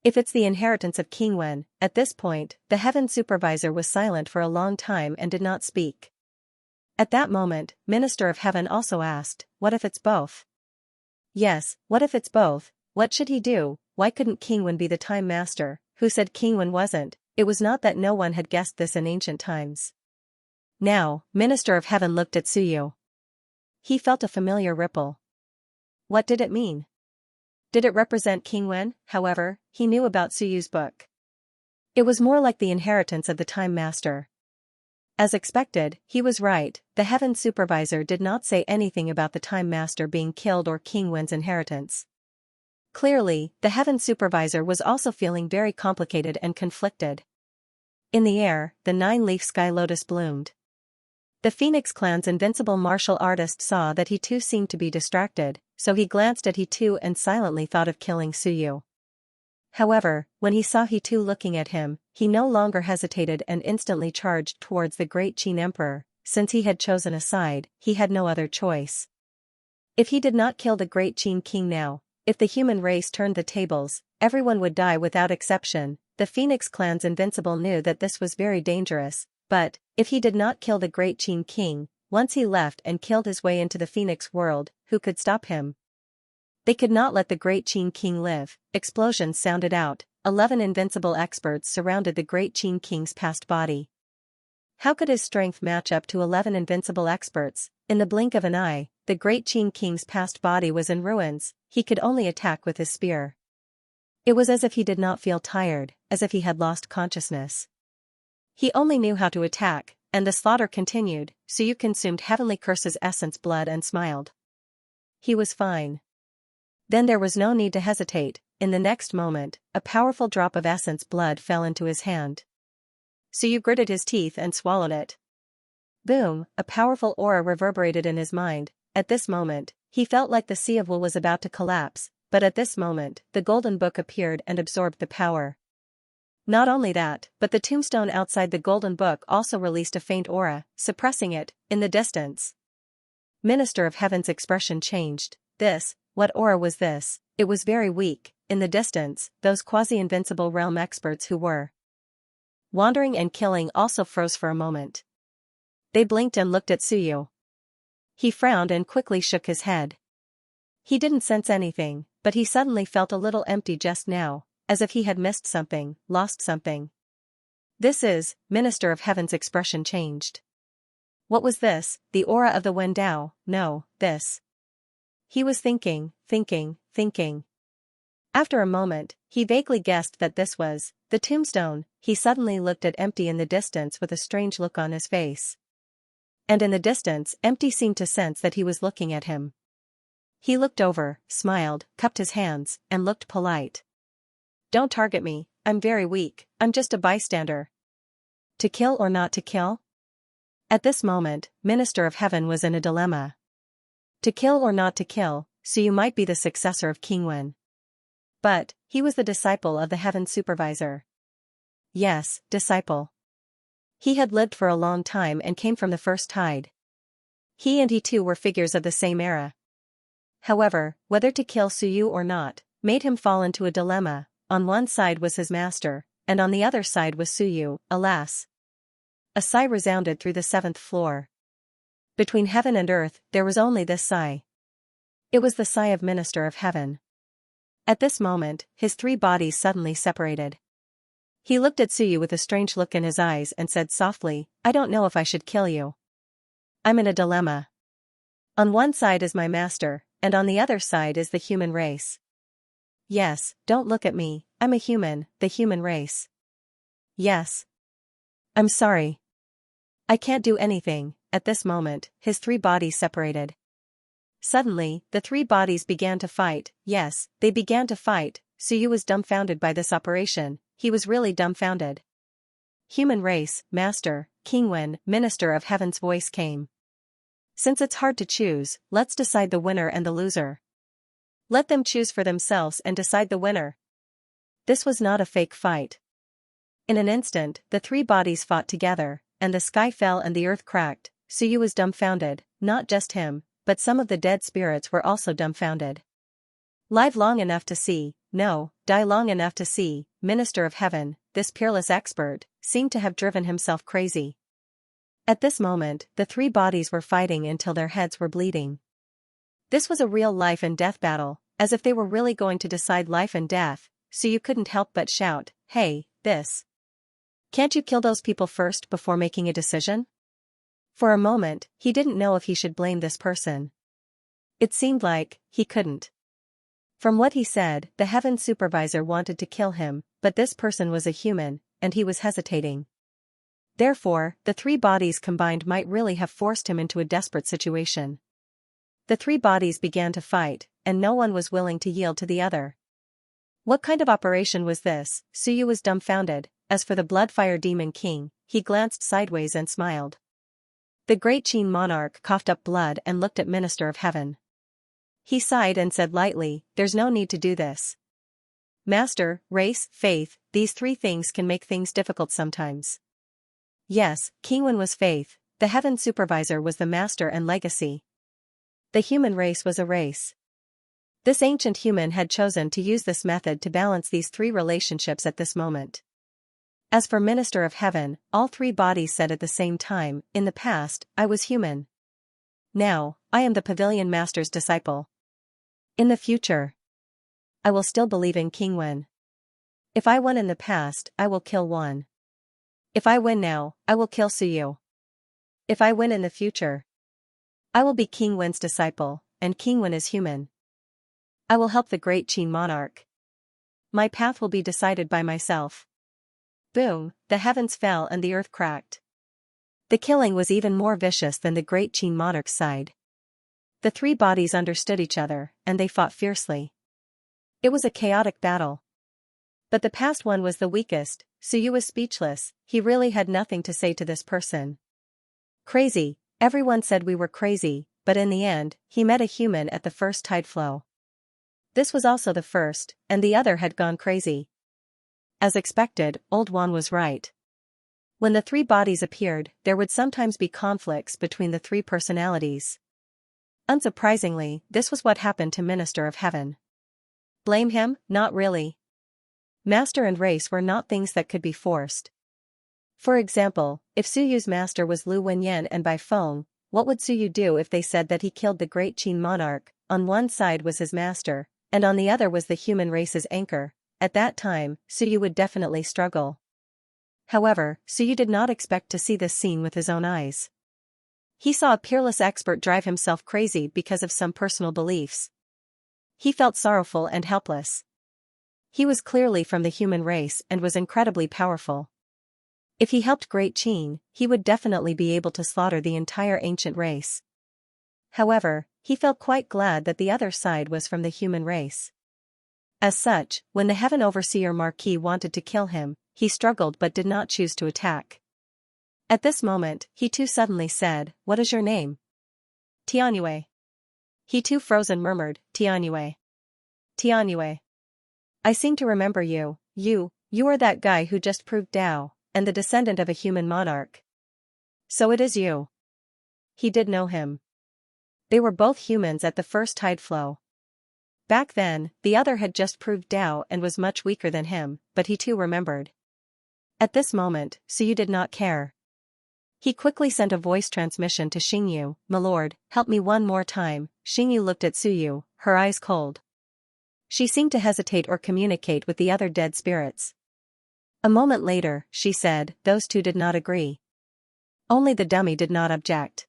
If it's the inheritance of King Wen, at this point, the Heaven Supervisor was silent for a long time and did not speak. At that moment, Minister of Heaven also asked, what if it's both? Yes, what if it's both? What should he do? Why couldn't King Wen be the Time Master? Who said King Wen wasn't? It was not that no one had guessed this in ancient times. Now, Minister of Heaven looked at Suyu. He felt a familiar ripple. What did it mean? Did it represent King Wen? However, he knew about Suyu's book. It was more like the inheritance of the Time Master. As expected, he was right. The Heaven Supervisor did not say anything about the Time Master being killed or King Wen's inheritance. Clearly, the Heaven Supervisor was also feeling very complicated and conflicted. In the air, the 9-leaf sky lotus bloomed. The Phoenix Clan's invincible martial artist saw that he too seemed to be distracted, so he glanced at he too and silently thought of killing Suyu. However, when he saw he too looking at him, he no longer hesitated and instantly charged towards the great Qin Emperor. Since he had chosen a side, he had no other choice. If he did not kill the great Qin king now, if the human race turned the tables, everyone would die without exception. The Phoenix Clan's invincible knew that this was very dangerous, but, if he did not kill the great Qin king, once he left and killed his way into the Phoenix world, who could stop him? They could not let the great Qin king live. Explosions sounded out. 11 invincible experts surrounded the great Qin king's past body. How could his strength match up to 11 invincible experts? In the blink of an eye, the great Qin king's past body was in ruins. He could only attack with his spear. It was as if he did not feel tired, as if he had lost consciousness. He only knew how to attack, and the slaughter continued. Suyu consumed heavenly curse's essence blood and smiled. He was fine. Then there was no need to hesitate. In the next moment, a powerful drop of essence blood fell into his hand. Suyu gritted his teeth and swallowed it. Boom, a powerful aura reverberated in his mind. At this moment, he felt like the Sea of Will was about to collapse, but at this moment, the Golden Book appeared and absorbed the power. Not only that, but the tombstone outside the Golden Book also released a faint aura, suppressing it. In the distance, Minister of Heaven's expression changed. What aura was this? It was very weak. In the distance, those quasi-invincible realm experts who were wandering and killing also froze for a moment. They blinked and looked at Suyu. He frowned and quickly shook his head. He didn't sense anything, but he suddenly felt a little empty just now, as if he had missed something, lost something. Minister of Heaven's expression changed. What was this? The aura of the Wen Dao? No, this. He was thinking. After a moment, he vaguely guessed that this was the tombstone. He suddenly looked at Empty in the distance with a strange look on his face. And in the distance, Empty seemed to sense that he was looking at him. He looked over, smiled, cupped his hands, and looked polite. Don't target me, I'm very weak, I'm just a bystander. To kill or not to kill? At this moment, Minister of Heaven was in a dilemma. To kill or not to kill, Suyu might be the successor of King Wen. But, he was the disciple of the Heaven Supervisor. Yes, disciple. He had lived for a long time and came from the first tide. He and he too were figures of the same era. However, whether to kill Suyu or not, made him fall into a dilemma. On one side was his master, and on the other side was Suyu, alas. A sigh resounded through the 7th floor. Between heaven and earth, there was only this sigh. It was the sigh of Minister of Heaven. At this moment, his 3 bodies suddenly separated. He looked at Suyu with a strange look in his eyes and said softly, "I don't know if I should kill you. I'm in a dilemma. On one side is my master, and on the other side is the human race. Yes, don't look at me, I'm a human, the human race. Yes. I'm sorry. I can't do anything." At this moment, his 3 bodies separated. Suddenly, the 3 bodies began to fight. Yes, they began to fight. Suyu was dumbfounded by this operation. He was really dumbfounded. Human race, master, King Wen, Minister of Heaven's voice came. Since it's hard to choose, let's decide the winner and the loser. Let them choose for themselves and decide the winner. This was not a fake fight. In an instant, the 3 bodies fought together, and the sky fell and the earth cracked. Suyu was dumbfounded, not just him, but some of the dead spirits were also dumbfounded. Live long enough to see, no, die long enough to see, Minister of Heaven, this peerless expert, seemed to have driven himself crazy. At this moment, the 3 bodies were fighting until their heads were bleeding. This was a real life and death battle, as if they were really going to decide life and death, so you couldn't help but shout, "Hey, this! Can't you kill those people first before making a decision?" For a moment, he didn't know if he should blame this person. It seemed like he couldn't. From what he said, the Heaven Supervisor wanted to kill him, but this person was a human, and he was hesitating. Therefore, the 3 bodies combined might really have forced him into a desperate situation. The 3 bodies began to fight, and no one was willing to yield to the other. What kind of operation was this? Suyu was dumbfounded. As for the Bloodfire Demon King, he glanced sideways and smiled. The great Qin monarch coughed up blood and looked at Minister of Heaven. He sighed and said lightly, "There's no need to do this. Master, race, faith, these 3 things can make things difficult sometimes." Yes, King Wen was faith, the Heaven Supervisor was the master and legacy. The human race was a race. This ancient human had chosen to use this method to balance these 3 relationships at this moment. As for Minister of Heaven, all 3 bodies said at the same time, "In the past, I was human. Now, I am the Pavilion Master's disciple. In the future, I will still believe in King Wen. If I won in the past, I will kill one. If I win now, I will kill Suyu. If I win in the future, I will be King Wen's disciple, and King Wen is human. I will help the great Qin monarch. My path will be decided by myself." Boom, the heavens fell and the earth cracked. The killing was even more vicious than the great Qin monarch's side. The 3 bodies understood each other, and they fought fiercely. It was a chaotic battle. But the past one was the weakest. Suyu was speechless. He really had nothing to say to this person. Crazy, everyone said we were crazy, but in the end, he met a human at the first tide flow. This was also the first, and the other had gone crazy. As expected, Old Wan was right. When the 3 bodies appeared, there would sometimes be conflicts between the 3 personalities. Unsurprisingly, this was what happened to Minister of Heaven. Blame him? Not really. Master and race were not things that could be forced. For example, if Suyu's master was Lu Wenyan and Bai Feng, what would Suyu do if they said that he killed the great Qin monarch? On one side was his master, and on the other was the human race's anchor. At that time, Suyu would definitely struggle. However, Suyu did not expect to see this scene with his own eyes. He saw a peerless expert drive himself crazy because of some personal beliefs. He felt sorrowful and helpless. He was clearly from the human race and was incredibly powerful. If he helped Great Qin, he would definitely be able to slaughter the entire ancient race. However, he felt quite glad that the other side was from the human race. As such, when the Heaven Overseer Marquis wanted to kill him, he struggled but did not choose to attack. At this moment, he too suddenly said, "What is your name?" "Tianyue." He too froze and murmured, "Tianyue. Tianyue. I seem to remember you, you are that guy who just proved Tao, and the descendant of a human monarch. So it is you." He did know him. They were both humans at the first tide flow. Back then, the other had just proved Tao and was much weaker than him, but he too remembered. At this moment, Suyu did not care. He quickly sent a voice transmission to Xingyu, "My lord, help me one more time." Xingyu looked at Suyu, her eyes cold. She seemed to hesitate or communicate with the other dead spirits. A moment later, she said, "Those two did not agree. Only the dummy did not object.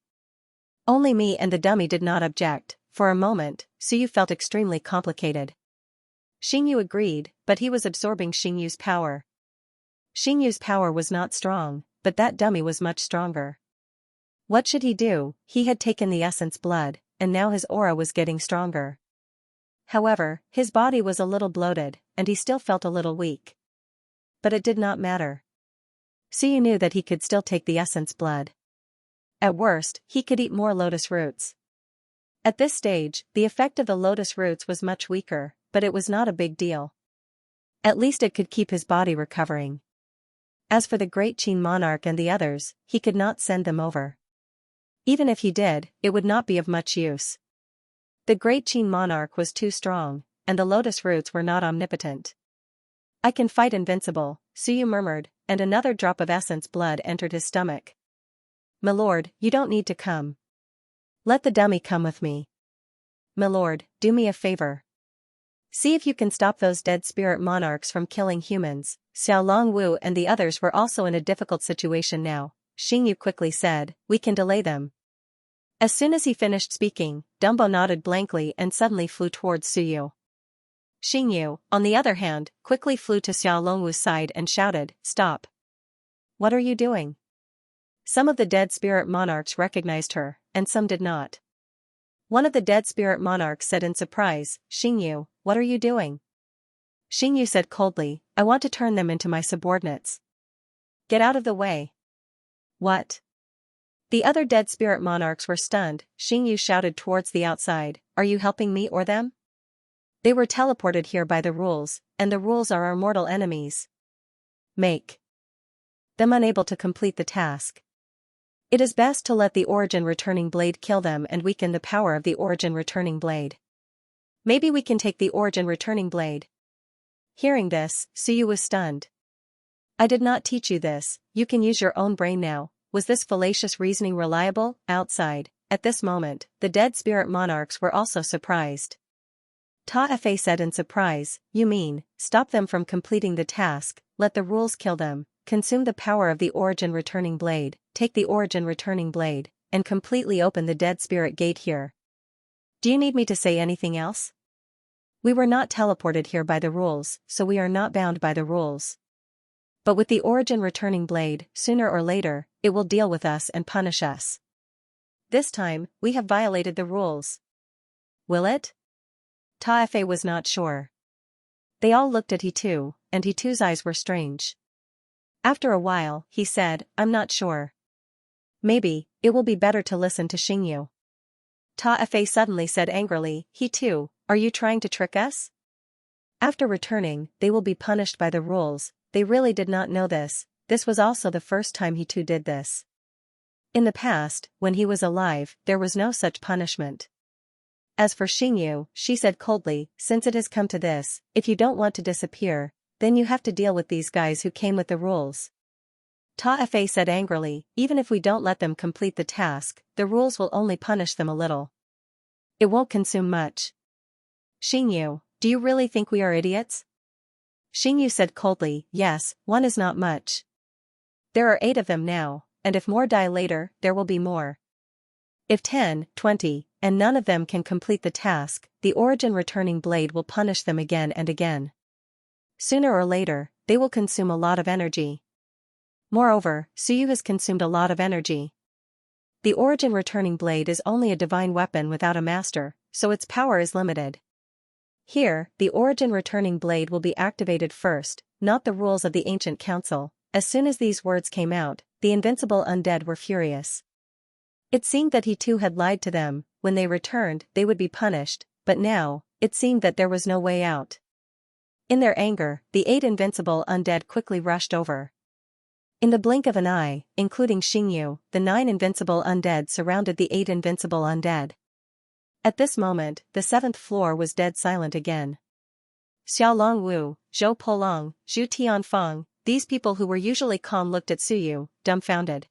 Only me and the dummy did not object." For a moment, Suyu felt extremely complicated. Xingyu agreed, but he was absorbing Xingyu's power. Xingyu's power was not strong, but that dummy was much stronger. What should he do? He had taken the essence blood, and now his aura was getting stronger. However, his body was a little bloated, and he still felt a little weak. But it did not matter. Suyu knew that he could still take the essence blood. At worst, he could eat more lotus roots. At this stage, the effect of the lotus roots was much weaker, but it was not a big deal. At least it could keep his body recovering. As for the great Qin monarch and the others, he could not send them over. Even if he did, it would not be of much use. The great Qin monarch was too strong, and the lotus roots were not omnipotent. "I can fight invincible," Suyu murmured, and another drop of essence blood entered his stomach. "My lord, you don't need to come. Let the dummy come with me. My lord, do me a favor. See if you can stop those dead spirit monarchs from killing humans." Xiao Longwu and the others were also in a difficult situation now. Xingyu quickly said, "We can delay them." As soon as he finished speaking, Dumbo nodded blankly and suddenly flew towards Suyu. Xingyu, on the other hand, quickly flew to Xiao Longwu's side and shouted, "Stop. What are you doing?" Some of the dead spirit monarchs recognized her, and some did not. One of the dead spirit monarchs said in surprise, "Xingyu, what are you doing?" Xingyu said coldly, "I want to turn them into my subordinates." "Get out of the way." "What?" The other dead spirit monarchs were stunned. Xingyu shouted towards the outside, "Are you helping me or them? They were teleported here by the rules, and the rules are our mortal enemies. Make them unable to complete the task. It is best to let the origin returning blade kill them and weaken the power of the origin returning blade. Maybe we can take the origin returning blade." Hearing this, Suyu was stunned. "I did not teach you this, you can use your own brain now." Was this fallacious reasoning reliable? Outside, at this moment, the dead spirit monarchs were also surprised. Ta Fe said in surprise, "You mean, stop them from completing the task, let the rules kill them, consume the power of the origin returning blade, take the origin returning blade, and completely open the dead spirit gate here. Do you need me to say anything else? We were not teleported here by the rules, so we are not bound by the rules. But with the origin returning blade, sooner or later, it will deal with us and punish us. This time, we have violated the rules. Will it?" Ta Fe was not sure. They all looked at He2, and He2's eyes were strange. After a while, he said, "I'm not sure. Maybe, it will be better to listen to Xingyu." Ta Fe suddenly said angrily, "He2, are you trying to trick us? After returning, they will be punished by the rules." They really did not know this. This was also the first time He2 did this. In the past, when he was alive, there was no such punishment. As for Xingyu, she said coldly, "Since it has come to this, if you don't want to disappear, then you have to deal with these guys who came with the rules." Ta Fe said angrily, "Even if we don't let them complete the task, the rules will only punish them a little. It won't consume much." "Xingyu, do you really think we are idiots?" Xingyu said coldly, "Yes, one is not much. There are 8 of them now, and if more die later, there will be more. If 10, 20, and none of them can complete the task, the origin returning blade will punish them again and again. Sooner or later, they will consume a lot of energy. Moreover, Suyu has consumed a lot of energy. The origin returning blade is only a divine weapon without a master, so its power is limited. Here, the origin returning blade will be activated first, not the rules of the ancient council." As soon as these words came out, the invincible undead were furious. It seemed that he too had lied to them. When they returned, they would be punished, but now, it seemed that there was no way out. In their anger, the 8 invincible undead quickly rushed over. In the blink of an eye, including Xingyu, the 9 invincible undead surrounded the 8 invincible undead. At this moment, the 7th floor was dead silent again. Xiao Longwu, Zhou Polong, Zhu Tianfeng, these people who were usually calm looked at Suyu, dumbfounded.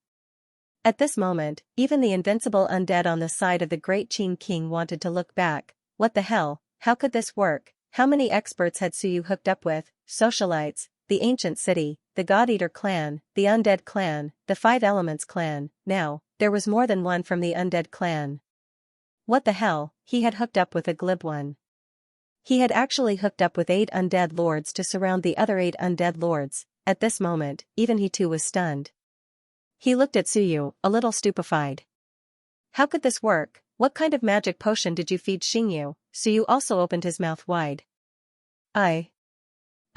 At this moment, even the invincible undead on the side of the great Qin King wanted to look back. What the hell, how could this work? How many experts had Suyu hooked up with? Socialites, the ancient city, the God-Eater clan, the Undead clan, the 5 Elements clan. Now, there was more than one from the Undead clan. What the hell, he had hooked up with a glib one. He had actually hooked up with 8 undead lords to surround the other 8 undead lords. At this moment, even he too was stunned. He looked at Suyu, a little stupefied. How could this work? What kind of magic potion did you feed Xingyu? Suyu also opened his mouth wide. I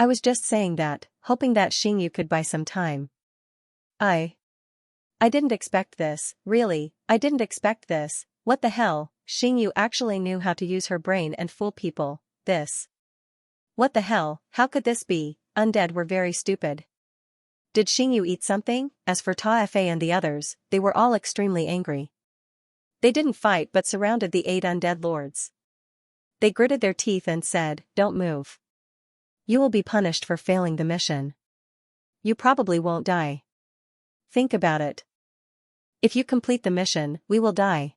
was just saying that, hoping that Xingyu could buy some time. I didn't expect this, really, I didn't expect this. What the hell? Xingyu actually knew how to use her brain and fool people. This. What the hell, how could this be? Undead were very stupid. Did Xingyu eat something? As for Ta Fei and the others, they were all extremely angry. They didn't fight but surrounded the 8 undead lords. They gritted their teeth and said, "Don't move. You will be punished for failing the mission. You probably won't die. Think about it. If you complete the mission, we will die.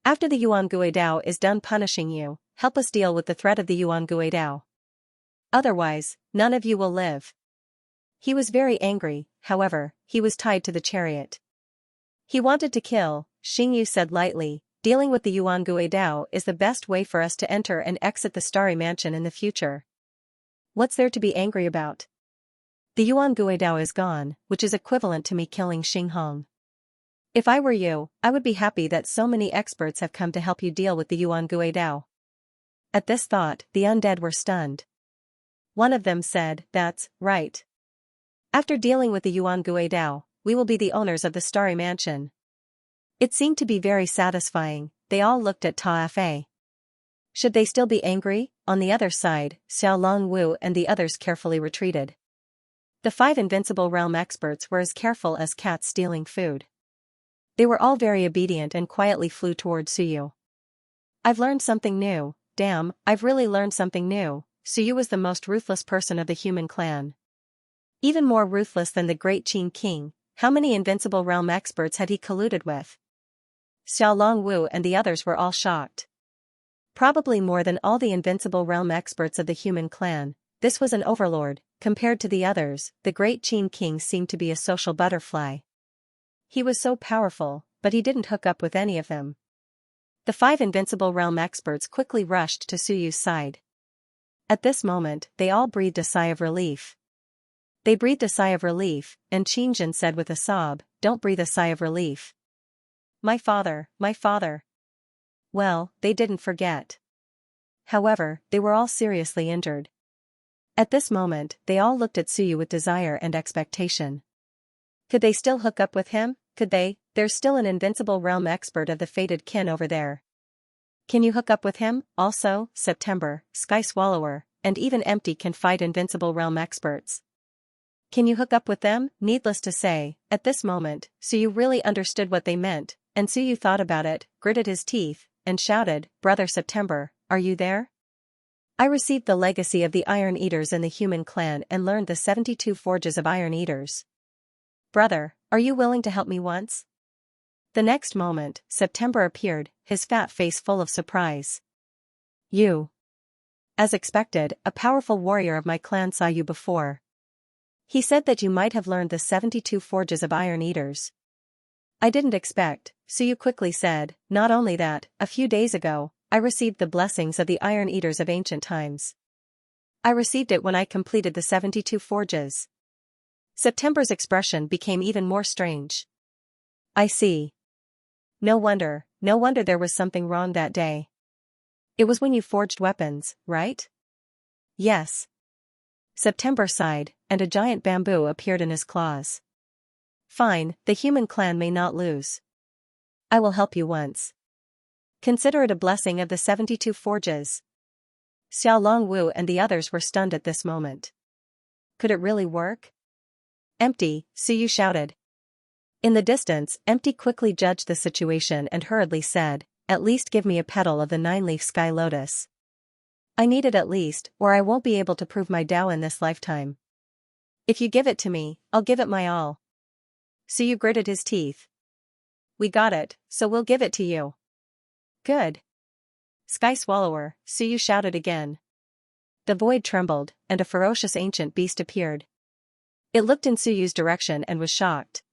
After the Yuan Gui Dao is done punishing you, help us deal with the threat of the Yuan Gui Dao. Otherwise, none of you will live." He was very angry, however, he was tied to the chariot. He wanted to kill. Xingyu said lightly, "Dealing with the Yuan Gui Dao is the best way for us to enter and exit the Starry Mansion in the future. What's there to be angry about? The Yuan Gui Dao is gone, which is equivalent to me killing Xinghong. If I were you, I would be happy that so many experts have come to help you deal with the Yuan Gui Dao." At this thought, the undead were stunned. One of them said, "That's right. After dealing with the Yuan Gui Dao, we will be the owners of the Starry Mansion." It seemed to be very satisfying. They all looked at Ta Fei. Should they still be angry? On the other side, Xiao Longwu and the others carefully retreated. The 5 invincible realm experts were as careful as cats stealing food. They were all very obedient and quietly flew toward Suyu. "I've learned something new. Damn, I've really learned something new." Suyu was the most ruthless person of the human clan. Even more ruthless than the great Qin King. How many invincible realm experts had he colluded with? Xiao Longwu and the others were all shocked. Probably more than all the invincible realm experts of the human clan. This was an overlord. Compared to the others, the great Qin King seemed to be a social butterfly. He was so powerful, but he didn't hook up with any of them. The 5 invincible realm experts quickly rushed to Suyu's side. At this moment, they all breathed a sigh of relief. They breathed a sigh of relief, and Qingjin said with a sob, "Don't breathe a sigh of relief. My father, my father." Well, they didn't forget. However, they were all seriously injured. At this moment, they all looked at Suyu with desire and expectation. Could they still hook up with him? Could they? There's still an invincible realm expert of the fated kin over there. Can you hook up with him? Also, September, Sky Swallower, and even Empty can fight invincible realm experts. Can you hook up with them? Needless to say, at this moment, Suyu really understood what they meant, and Suyu thought about it, gritted his teeth, and shouted, "Brother September, are you there? I received the legacy of the Iron Eaters in the human clan and learned the 72 forges of Iron Eaters. Brother, are you willing to help me once?" The next moment, September appeared, his fat face full of surprise. "You." "As expected, a powerful warrior of my clan saw you before. He said that you might have learned the 72 forges of Iron Eaters." "I didn't expect," Suyu quickly said. "Not only that, a few days ago, I received the blessings of the Iron Eaters of ancient times. I received it when I completed the 72 forges." September's expression became even more strange. "I see. No wonder there was something wrong that day. It was when you forged weapons, right?" "Yes." September sighed, and a giant bamboo appeared in his claws. Fine, the human clan may not lose. I will help you once. Consider it a blessing of the 72 forges. Xiao Longwu and the others were stunned at this moment. Could it really work? Empty, Suyu shouted. In the distance, Empty quickly judged the situation and hurriedly said, at least give me a petal of the 9-leaf sky lotus. I need it at least, or I won't be able to prove my Tao in this lifetime. If you give it to me, I'll give it my all. Suyu gritted his teeth. We got it, so we'll give it to you. Good. Sky Swallower, Suyu shouted again. The void trembled, and a ferocious ancient beast appeared. It looked in Suyu's direction and was shocked.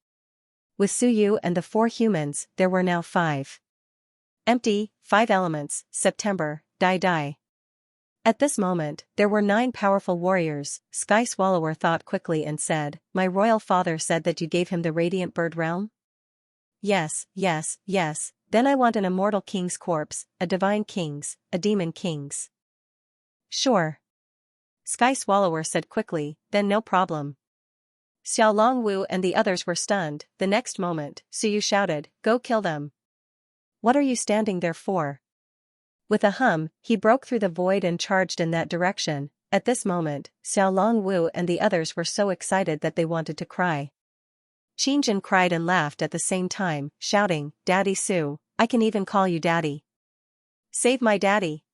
With Suyu and the 4 humans, there were now 5. Empty, 5 elements, September, Die. At this moment, there were 9 powerful warriors. Sky Swallower thought quickly and said, my royal father said that you gave him the radiant bird realm? Yes, then I want an immortal king's corpse, a divine king's, a demon king's. Sure. Sky Swallower said quickly, then no problem. Xiao Longwu and the others were stunned. The next moment, Suyu shouted, go kill them. What are you standing there for? With a hum, he broke through the void and charged in that direction. At this moment, Xiao Longwu and the others were so excited that they wanted to cry. Qingjin cried and laughed at the same time, shouting, Daddy Su, I can even call you Daddy. Save my daddy.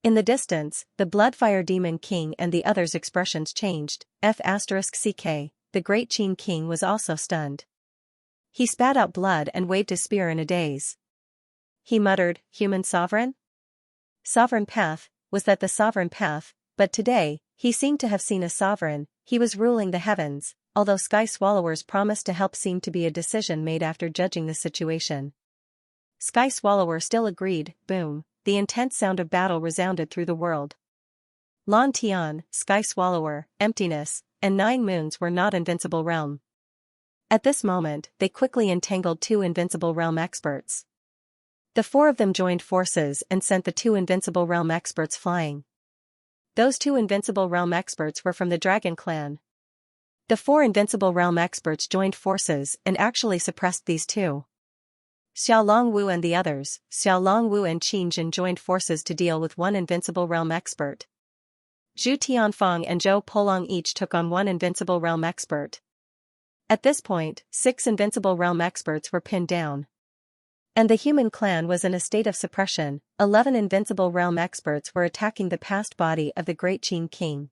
In the distance, the Bloodfire Demon King and the others' expressions changed. F***ck, the Great Qin King was also stunned. He spat out blood and waved his spear in a daze. He muttered, human sovereign? Sovereign path, was that the sovereign path? But today, he seemed to have seen a sovereign. He was ruling the heavens, although Sky Swallower's promise to help seemed to be a decision made after judging the situation. Sky Swallower still agreed. Boom, the intense sound of battle resounded through the world. Lan Tian, Sky Swallower, Emptiness, and 9 Moons were not invincible realm. At this moment, they quickly entangled 2 invincible realm experts. The 4 of them joined forces and sent the 2 invincible realm experts flying. Those 2 invincible realm experts were from the Dragon Clan. The 4 invincible realm experts joined forces and actually suppressed these 2. Xiao Longwu and the others, Xiao Longwu and Qingjin joined forces to deal with 1 invincible realm expert. Zhu Tianfeng and Zhou Polong each took on 1 invincible realm expert. At this point, 6 invincible realm experts were pinned down. And the human clan was in a state of suppression. 11 invincible realm experts were attacking the past body of the Great Qin King.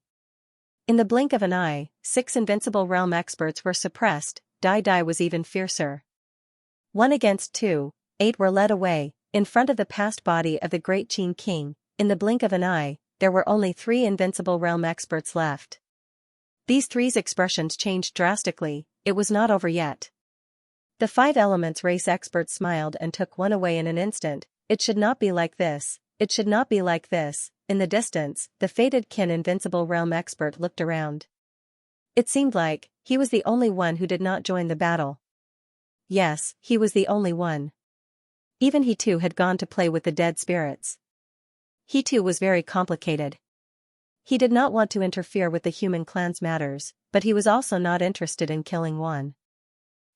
In the blink of an eye, 6 invincible realm experts were suppressed. Die was even fiercer. 1 against 2, 8 were led away. In front of the past body of the Great Qin King, in the blink of an eye, there were only 3 invincible realm experts left. These 3's expressions changed drastically. It was not over yet. The 5 elements race experts smiled and took 1 away in an instant. It should not be like this. It should not be like this. In the distance, the fated Qin invincible realm expert looked around. It seemed like he was the only one who did not join the battle. Yes, he was the only one. Even he too had gone to play with the dead spirits. He too was very complicated. He did not want to interfere with the human clan's matters, but he was also not interested in killing one.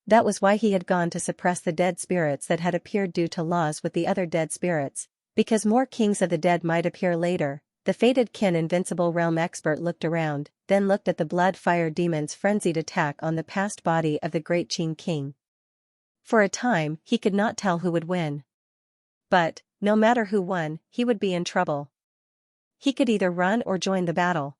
That was why he had gone to suppress the dead spirits that had appeared due to laws with the other dead spirits, because more kings of the dead might appear later. The fated Qin invincible realm expert looked around, then looked at the blood fire demon's frenzied attack on the past body of the Great Qin King. For a time, he could not tell who would win. But, no matter who won, he would be in trouble. He could either run or join the battle.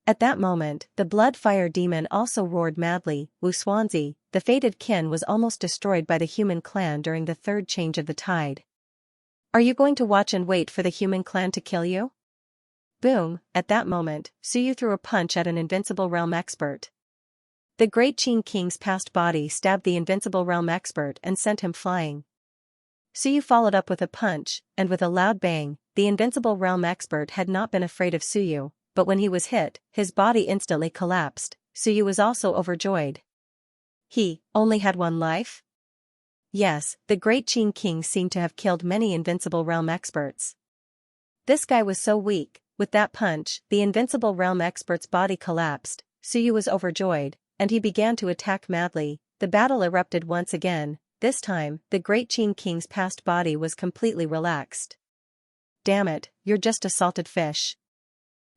At that moment, the blood fire demon also roared madly. Wu Xuanzi, the fated Qin, was almost destroyed by the human clan during the 3rd change of the tide. Are you going to watch and wait for the human clan to kill you? Boom, at that moment, Suyu threw a punch at an invincible realm expert. The Great Qin King's past body stabbed the invincible realm expert and sent him flying. Suyu followed up with a punch, and with a loud bang, the invincible realm expert had not been afraid of Suyu, but when he was hit, his body instantly collapsed. Suyu was also overjoyed. He only had 1 life? Yes, the Great Qin King seemed to have killed many invincible realm experts. This guy was so weak. With that punch, the invincible realm expert's body collapsed. Suyu was overjoyed, and he began to attack madly. the battle erupted once again. This time, the great Qin King's past body was completely relaxed. Damn it, you're just a salted fish.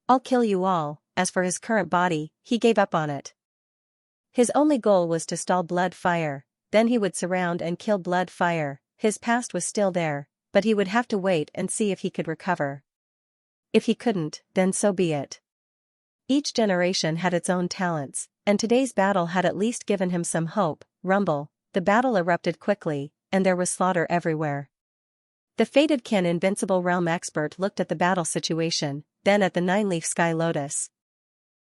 I'll kill you all. As for his current body, he gave up on it. His only goal was to stall Blood Fire, then he would surround and kill Blood Fire. His past was still there, but he would have to wait and see if he could recover. If he couldn't, then so be it. Each generation had its own talents, and today's battle had at least given him some hope. Rumble, the battle erupted quickly, and there was slaughter everywhere. The fated Qin Invincible Realm expert looked at the battle situation, then at the 9-leaf Sky Lotus.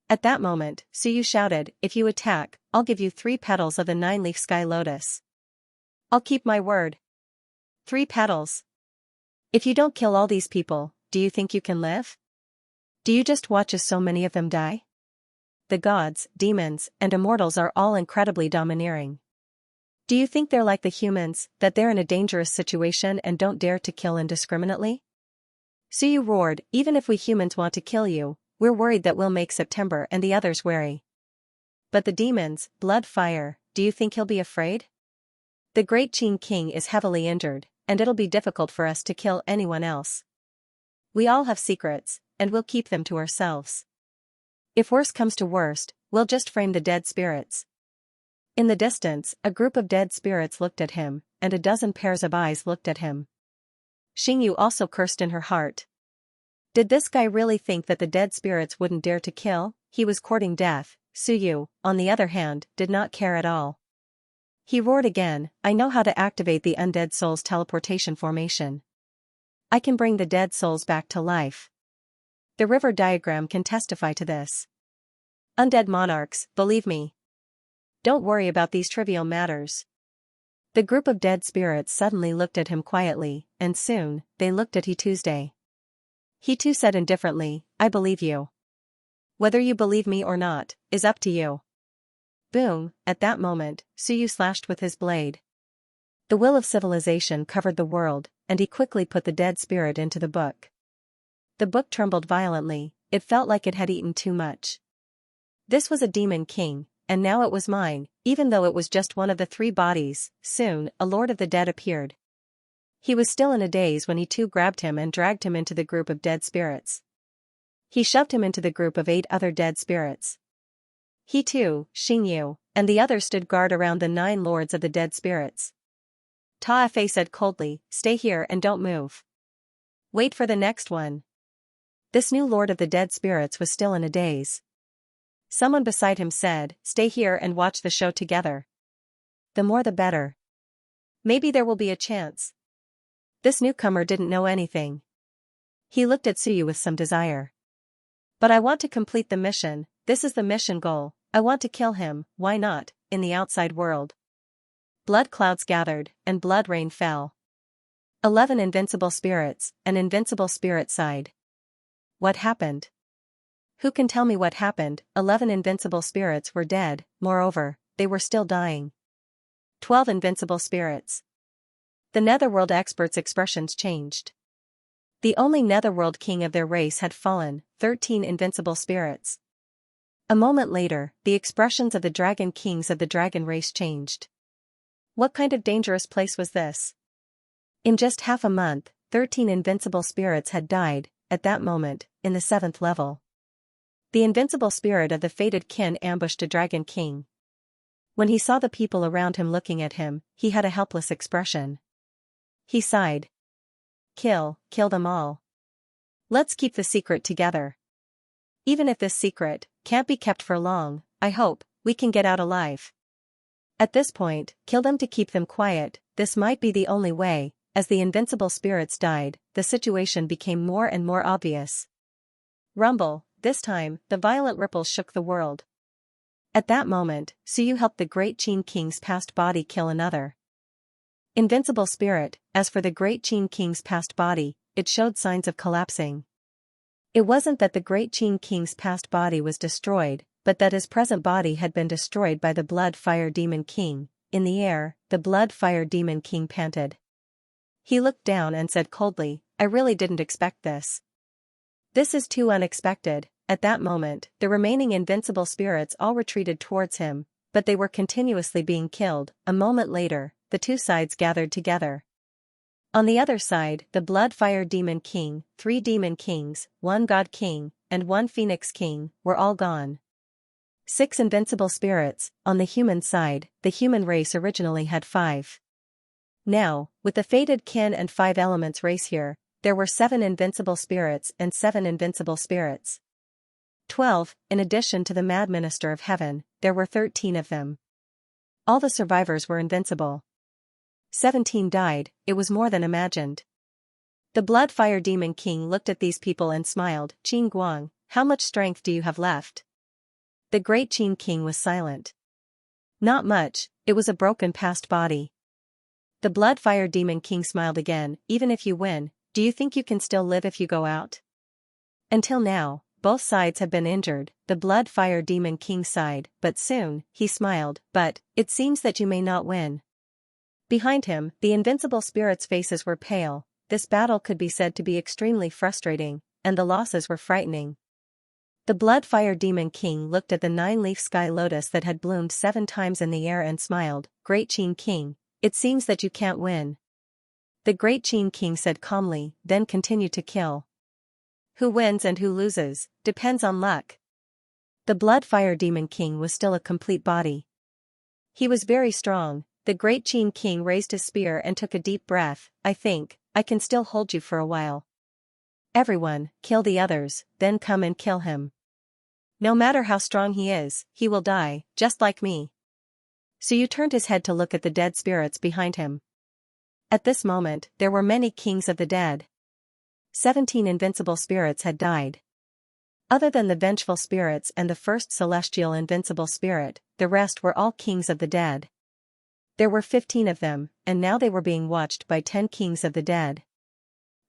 At that moment, Suyu shouted, "If you attack, I'll give you 3 petals of the 9-leaf Sky Lotus." "I'll keep my word." 3 petals. If you don't kill all these people, do you think you can live? Do you just watch as so many of them die? The gods, demons, and immortals are all incredibly domineering. Do you think they're like the humans, that they're in a dangerous situation and don't dare to kill indiscriminately? Suyu roared, "Even if we humans want to kill you, we're worried that we'll make September and the others wary. But the demons, Blood Fire, do you think he'll be afraid? The great Qin King is heavily injured, and it'll be difficult for us to kill anyone else. We all have secrets, and we'll keep them to ourselves. If worse comes to worst, we'll just frame the dead spirits." In the distance, a group of dead spirits looked at him, and a dozen pairs of eyes looked at him. Xingyu also cursed in her heart. Did this guy really think that the dead spirits wouldn't dare to kill? He was courting death. Suyu, on the other hand, did not care at all. He roared again, "I know how to activate the undead soul's teleportation formation. I can bring the dead souls back to life. The river diagram can testify to this. Undead monarchs, believe me. Don't worry about these trivial matters." The group of dead spirits suddenly looked at him quietly, and soon, they looked at He Tuesday. He too said indifferently, "I believe you. Whether you believe me or not, is up to you." Boom, at that moment, Suyu slashed with his blade. The will of civilization covered the world, and he quickly put the dead spirit into the book. The book trembled violently, it felt like it had eaten too much. This was a demon king, and now it was mine, even though it was just one of the 3 bodies. Soon, a lord of the dead appeared. He was still in a daze when he too grabbed him and dragged him into the group of dead spirits. He shoved him into the group of 8 other dead spirits. He too, Xingyu, and the others stood guard around the 9 lords of the dead spirits. Ta-Fei said coldly, "Stay here and don't move. Wait for the next one." This new lord of the dead spirits was still in a daze. Someone beside him said, "Stay here and watch the show together. The more the better. Maybe there will be a chance." This newcomer didn't know anything. He looked at Suyu with some desire. "But I want to complete the mission, this is the mission goal, I want to kill him, why not, in the outside world?" Blood clouds gathered, and blood rain fell. 11 invincible spirits, an invincible spirit sighed. What happened? Who can tell me what happened? 11 invincible spirits were dead, moreover, they were still dying. 12 invincible spirits. The Netherworld experts' expressions changed. The only Netherworld king of their race had fallen, 13 invincible spirits. A moment later, the expressions of the dragon kings of the dragon race changed. What kind of dangerous place was this? In just half a month, 13 invincible spirits had died, at that moment, in the 7th level. The invincible spirit of the fated Qin ambushed a dragon king. When he saw the people around him looking at him, he had a helpless expression. He sighed. Kill them all. Let's keep the secret together. Even if this secret can't be kept for long, I hope we can get out alive. At this point, kill them to keep them quiet, this might be the only way. As the invincible spirits died, the situation became more and more obvious. Rumble, this time, the violent ripples shook the world. At that moment, Suyu helped the great Qin King's past body kill another invincible spirit. As for the great Qin King's past body, it showed signs of collapsing. It wasn't that the great Qin King's past body was destroyed, but that his present body had been destroyed by the Blood Fire Demon King. In the air, the Blood Fire Demon King panted. He looked down and said coldly, "I really didn't expect this. This is too unexpected." At that moment, the remaining invincible spirits all retreated towards him, but they were continuously being killed. A moment later, the two sides gathered together. On the other side, the Blood-Fire Demon King, 3 Demon Kings, 1 God King, and 1 Phoenix King, were all gone. 6 invincible spirits. On the human side, the human race originally had 5. Now, with the fated kin and 5 elements race here, there were 7 invincible spirits and 7 invincible spirits. 12, in addition to the Mad Minister of Heaven, there were 13 of them. All the survivors were invincible. 17 died. It was more than imagined. The Blood-Fire Demon King looked at these people and smiled. Qin Guang, how much strength do you have left? The great Qin King was silent. Not much, it was a broken past body. The Blood-Fire Demon King smiled again. Even if you win, do you think you can still live if you go out? Until now, both sides have been injured, the Blood-Fire Demon King sighed, but soon, he smiled, but, it seems that you may not win. Behind him, the invincible spirits' faces were pale. This battle could be said to be extremely frustrating, and the losses were frightening. The Blood-Fire Demon King looked at the 9-leaf sky lotus that had bloomed 7 times in the air and smiled. Great Qin King, it seems that you can't win. The Great Qin King said calmly, then continued to kill. Who wins and who loses, depends on luck. The Blood-Fire Demon King was still a complete body. He was very strong. The Great Qin King raised his spear and took a deep breath. I think, I can still hold you for a while. Everyone, kill the others, then come and kill him. No matter how strong he is, he will die, just like me. Suyu turned his head to look at the dead spirits behind him. At this moment, there were many kings of the dead. 17 invincible spirits had died. Other than the vengeful spirits and the first celestial invincible spirit, the rest were all kings of the dead. There were 15 of them, and now they were being watched by 10 kings of the dead.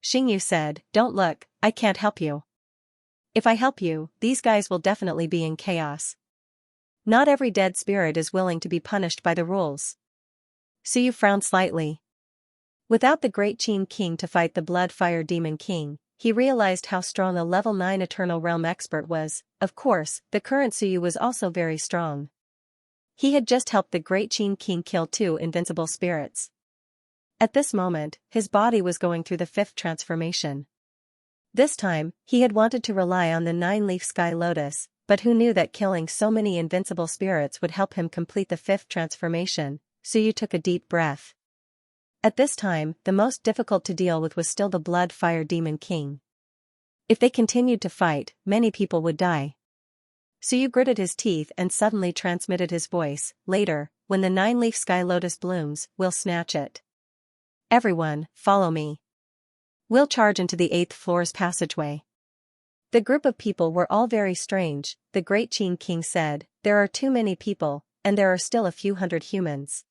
Xingyu said, don't look, I can't help you. If I help you, these guys will definitely be in chaos. Not every dead spirit is willing to be punished by the rules. Suyu frowned slightly. Without the Great Qin King to fight the Blood-Fire Demon King, he realized how strong a level 9 Eternal Realm expert was. Of course, the current Suyu was also very strong. He had just helped the Great Qin King kill 2 invincible spirits. At this moment, his body was going through the 5th transformation. This time, he had wanted to rely on the 9-leaf sky lotus, but who knew that killing so many invincible spirits would help him complete the 5th transformation? Suyu took a deep breath. At this time, the most difficult to deal with was still the Blood-Fire Demon King. If they continued to fight, many people would die. Suyu gritted his teeth and suddenly transmitted his voice. Later, when the 9-leaf sky lotus blooms, we'll snatch it. Everyone, follow me. We'll charge into the 8th floor's passageway. The group of people were all very strange. The Great Qin King said, there are too many people, and there are still a few hundred humans.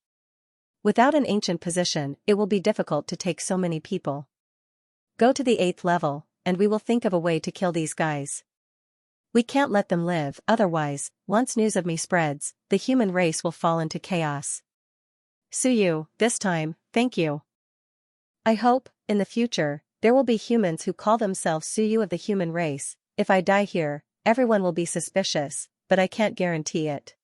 Without an ancient position, it will be difficult to take so many people. Go to the 8th level, and we will think of a way to kill these guys. We can't let them live, otherwise, once news of me spreads, the human race will fall into chaos. Suyu, this time, thank you. I hope, in the future, there will be humans who call themselves Suyu of the human race. If I die here, everyone will be suspicious, but I can't guarantee it.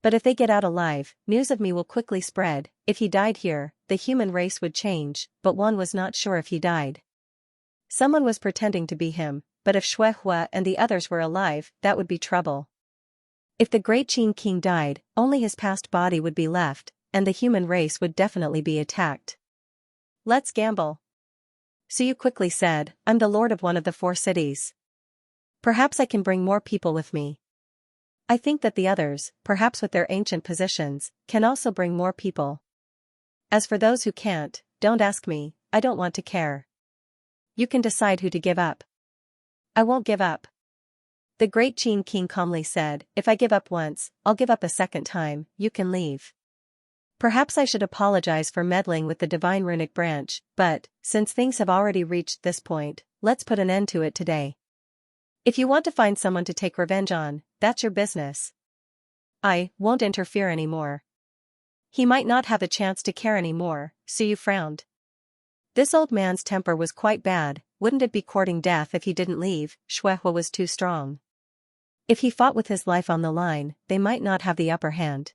But if they get out alive, news of me will quickly spread. If he died here, the human race would change, but one was not sure if he died. Someone was pretending to be him, but if Shuehua and the others were alive, that would be trouble. If the Great Qin King died, only his past body would be left, and the human race would definitely be attacked. Let's gamble. Suyu quickly said, I'm the lord of one of the 4 cities. Perhaps I can bring more people with me. I think that the others, perhaps with their ancient positions, can also bring more people. As for those who can't, don't ask me, I don't want to care. You can decide who to give up. I won't give up. The Great Qin King calmly said, if I give up once, I'll give up a second time, you can leave. Perhaps I should apologize for meddling with the divine runic branch, but, since things have already reached this point, let's put an end to it today. If you want to find someone to take revenge on, that's your business. I won't interfere anymore. He might not have a chance to care anymore, Suyu frowned. This old man's temper was quite bad. Wouldn't it be courting death if he didn't leave? Shuehua was too strong. If he fought with his life on the line, they might not have the upper hand.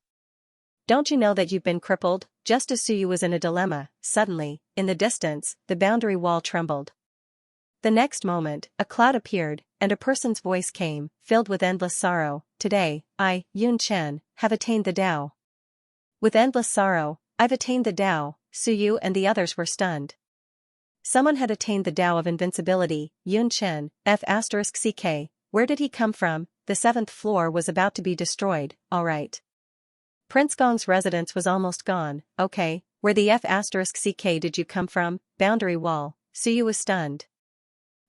Don't you know that you've been crippled? Just as Suyu was in a dilemma, suddenly, in the distance, the boundary wall trembled. The next moment, a cloud appeared, and a person's voice came, filled with endless sorrow. Today, I, Yun Chen, have attained the Tao. With endless sorrow, I've attained the Tao. Suyu and the others were stunned. Someone had attained the Tao of invincibility. Yun Chen, F***ck, where did he come from? The 7th floor was about to be destroyed, alright. Prince Gong's residence was almost gone. Okay, where the F***ck did you come from? Boundary wall. Suyu was stunned.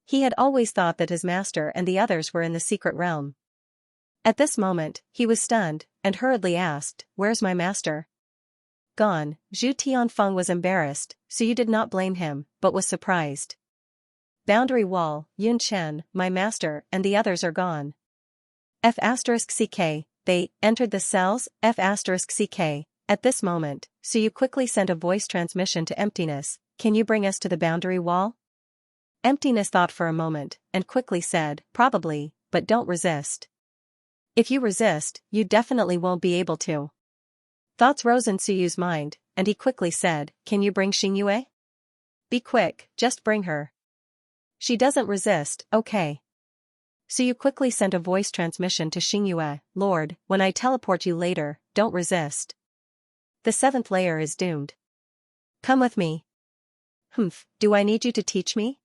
He had always thought that his master and the others were in the secret realm. At this moment, he was stunned, and hurriedly asked, "Where's my master?" Gone. Zhu Tianfeng was embarrassed, Suyu did not blame him, but was surprised. Boundary wall, Yun Chen, my master, and the others are gone. F***ck, they entered the cells, F***ck. At this moment, Suyu quickly sent a voice transmission to Emptiness, "Can you bring us to the boundary wall?" Emptiness thought for a moment, and quickly said, "Probably, but don't resist. If you resist, you definitely won't be able to." Thoughts rose in Suyu's mind, and he quickly said, "Can you bring Xianxia? Be quick, just bring her. She doesn't resist, okay." Suyu quickly sent a voice transmission to Xianxia, "Lord, when I teleport you later, don't resist. The 7th layer is doomed. Come with me." "Humph, do I need you to teach me?"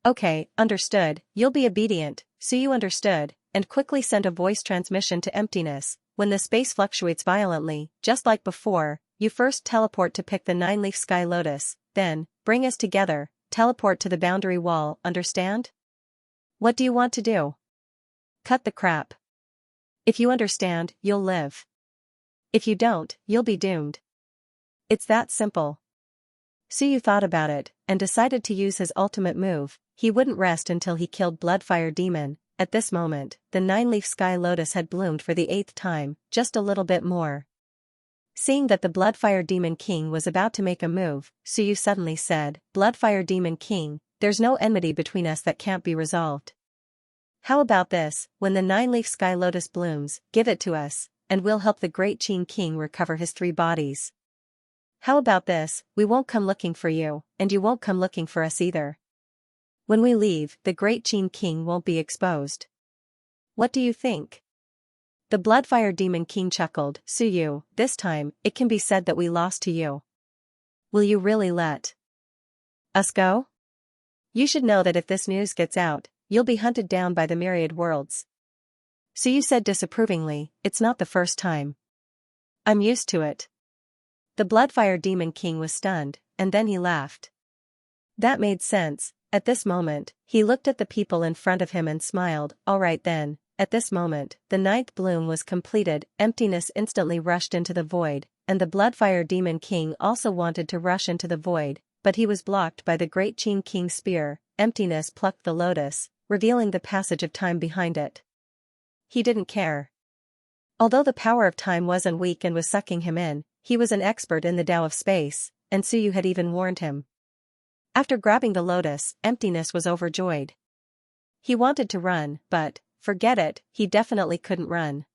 "Okay, understood, you'll be obedient." Suyu understood, and quickly sent a voice transmission to Emptiness, "When the space fluctuates violently, just like before, you first teleport to pick the 9-leaf sky lotus, then, bring us together, teleport to the boundary wall, understand? What do you want to do? Cut the crap. If you understand, you'll live. If you don't, you'll be doomed. It's that simple." Suyu thought about it, and decided to use his ultimate move. He wouldn't rest until he killed Bloodfire Demon. At this moment, the 9-leaf sky lotus had bloomed for the 8th time, just a little bit more. Seeing that the Bloodfire Demon King was about to make a move, Suyu suddenly said, "Bloodfire Demon King, there's no enmity between us that can't be resolved. How about this, when the 9-leaf sky lotus blooms, give it to us, and we'll help the Great Qin King recover his 3 bodies. How about this, we won't come looking for you, and you won't come looking for us either. When we leave, the Great Qin King won't be exposed. What do you think?" The Bloodfire Demon King chuckled, "Suyu, this time, it can be said that we lost to you. Will you really let us go? You should know that if this news gets out, you'll be hunted down by the Myriad worlds." Suyu said disapprovingly, "It's not the first time. I'm used to it." The Bloodfire Demon King was stunned, and then he laughed. That made sense. At this moment, he looked at the people in front of him and smiled, "Alright then." At this moment, the 9th bloom was completed. Emptiness instantly rushed into the void, and the Bloodfire Demon King also wanted to rush into the void, but he was blocked by the Great Qin King's spear. Emptiness plucked the lotus, revealing the passage of time behind it. He didn't care. Although the power of time wasn't weak and was sucking him in, he was an expert in the Tao of space, and Suyu had even warned him. After grabbing the lotus, Emptiness was overjoyed. He wanted to run, but, forget it, he definitely couldn't run.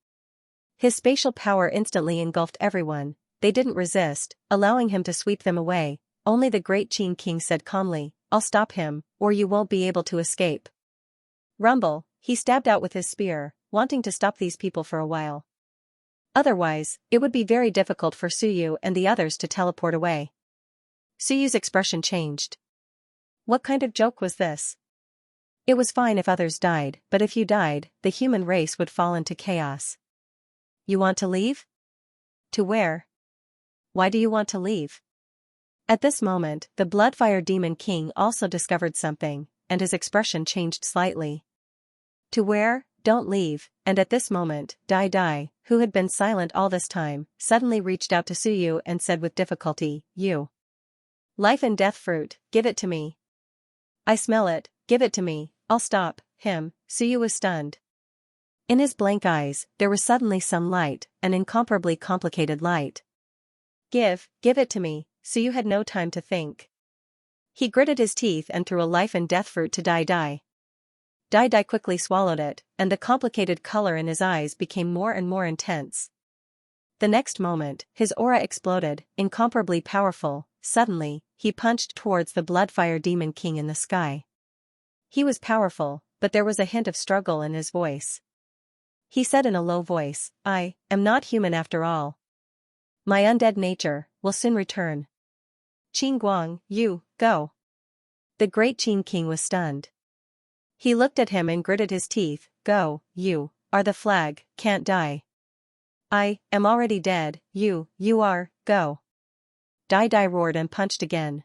His spatial power instantly engulfed everyone. They didn't resist, allowing him to sweep them away. Only the Great Qin King said calmly, "I'll stop him, or you won't be able to escape." Rumble, he stabbed out with his spear, wanting to stop these people for a while. Otherwise, it would be very difficult for Suyu and the others to teleport away. Suyu's expression changed. What kind of joke was this? It was fine if others died, but if you died, the human race would fall into chaos. You want to leave? To where? Why do you want to leave? At this moment, the Bloodfire Demon King also discovered something, and his expression changed slightly. To where? Don't leave. And at this moment, Dai Dai, who had been silent all this time, suddenly reached out to Suyu and said with difficulty, "You. Life and death fruit, give it to me. I smell it, give it to me, I'll stop him." Suyu was stunned. In his blank eyes, there was suddenly some light, an incomparably complicated light. Give it to me." Suyu had no time to think. He gritted his teeth and threw a life and death fruit to Dai Dai. Dai Dai quickly swallowed it, and the complicated color in his eyes became more and more intense. The next moment, his aura exploded, incomparably powerful. Suddenly, he punched towards the Bloodfire Demon King in the sky. He was powerful, but there was a hint of struggle in his voice. He said in a low voice, "I am not human after all. My undead nature will soon return. Qin Guang, you, go." The great Qin King was stunned. He looked at him and gritted his teeth. "Go, you are the flag, can't die. I am already dead, you are, go." Dai Dai roared and punched again.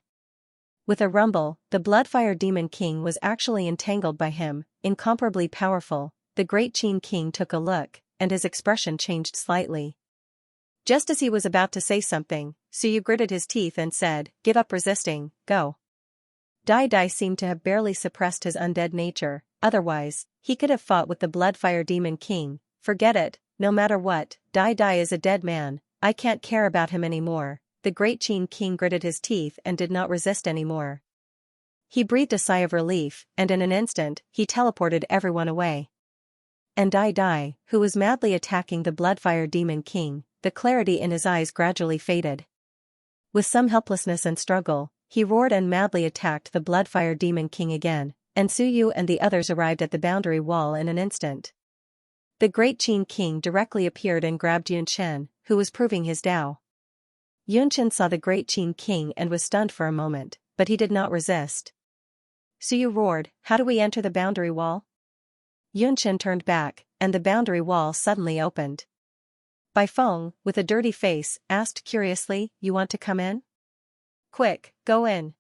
With a rumble, the Bloodfire Demon King was actually entangled by him, incomparably powerful. The great Qin King took a look, and his expression changed slightly. Just as he was about to say something, Suyu gritted his teeth and said, "Give up resisting, go." Dai Dai seemed to have barely suppressed his undead nature, otherwise, he could have fought with the Bloodfire Demon King. "Forget it, no matter what, Dai Dai is a dead man, I can't care about him anymore." The great Qin King gritted his teeth and did not resist anymore. He breathed a sigh of relief, and in an instant, he teleported everyone away. And Dai Dai, who was madly attacking the Bloodfire Demon King, the clarity in his eyes gradually faded. With some helplessness and struggle, he roared and madly attacked the Bloodfire Demon King again, and Suyu and the others arrived at the boundary wall in an instant. The great Qin King directly appeared and grabbed Yunchen, who was proving his Dao. Yunchen saw the great Qin King and was stunned for a moment, but he did not resist. Suyu roared, "How do we enter the boundary wall?" Yunchen turned back, and the boundary wall suddenly opened. Bai Feng, with a dirty face, asked curiously, "You want to come in? Quick, go in."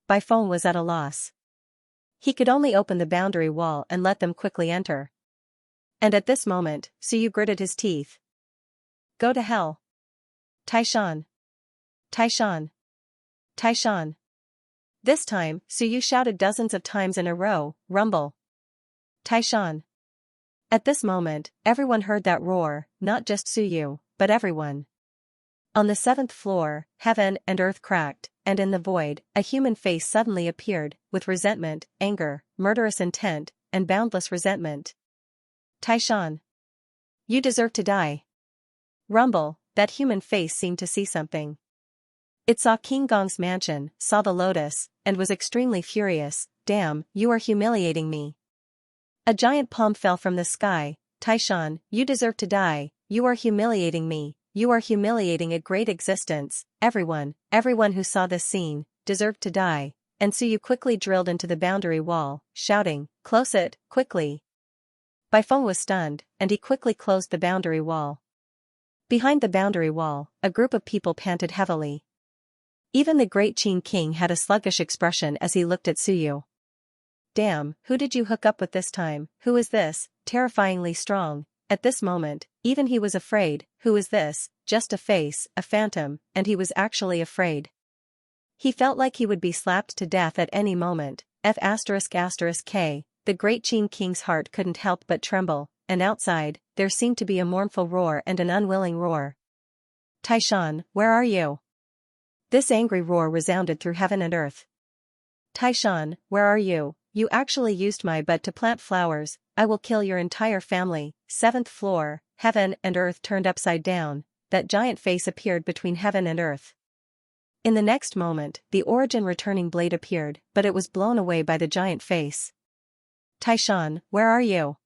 Bai Feng was at a loss. He could only open the boundary wall and let them quickly enter. And at this moment, Suyu gritted his teeth. "Go to hell. Taishan! Taishan! Taishan!" This time, Suyu shouted dozens of times in a row, "Rumble! Taishan!" At this moment, everyone heard that roar, not just Suyu, but everyone. On the 7th floor, heaven and earth cracked, and in the void, a human face suddenly appeared, with resentment, anger, murderous intent, and boundless resentment. "Taishan! You deserve to die." Rumble, that human face seemed to see something. It saw King Gong's mansion, saw the lotus, and was extremely furious. "Damn, you are humiliating me." A giant palm fell from the sky. "Taishan, you deserve to die, you are humiliating me, you are humiliating a great existence." Everyone who saw this scene, deserved to die, and Suyu quickly drilled into the boundary wall, shouting, "Close it, quickly." Bai Feng was stunned, and he quickly closed the boundary wall. Behind the boundary wall, a group of people panted heavily. Even the great Qin King had a sluggish expression as he looked at Suyu. "Damn, who did you hook up with this time? Who is this, terrifyingly strong?" At this moment, even he was afraid. Who is this? Just a face, a phantom, and he was actually afraid. He felt like he would be slapped to death at any moment. F***K, the great Qin King's heart couldn't help but tremble, and outside, there seemed to be a mournful roar and an unwilling roar. "Taishan, where are you?" This angry roar resounded through heaven and earth. "Taishan, where are you? You actually used my butt to plant flowers, I will kill your entire family." 7th floor, heaven and earth turned upside down, that giant face appeared between heaven and earth. In the next moment, the origin returning blade appeared, but it was blown away by the giant face. "Taishan, where are you?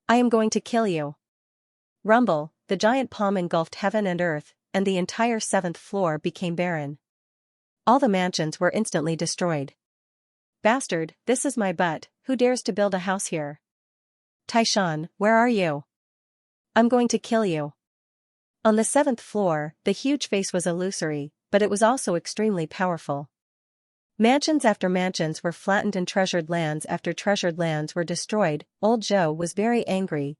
I am going to kill you." Rumble, the giant palm engulfed heaven and earth, and the entire 7th floor became barren. All the mansions were instantly destroyed. "Bastard, this is my butt, who dares to build a house here? Taishan, where are you? I'm going to kill you." On the 7th floor, the huge face was illusory, but it was also extremely powerful. Mansions after mansions were flattened and treasured lands after treasured lands were destroyed. Old Zhou was very angry,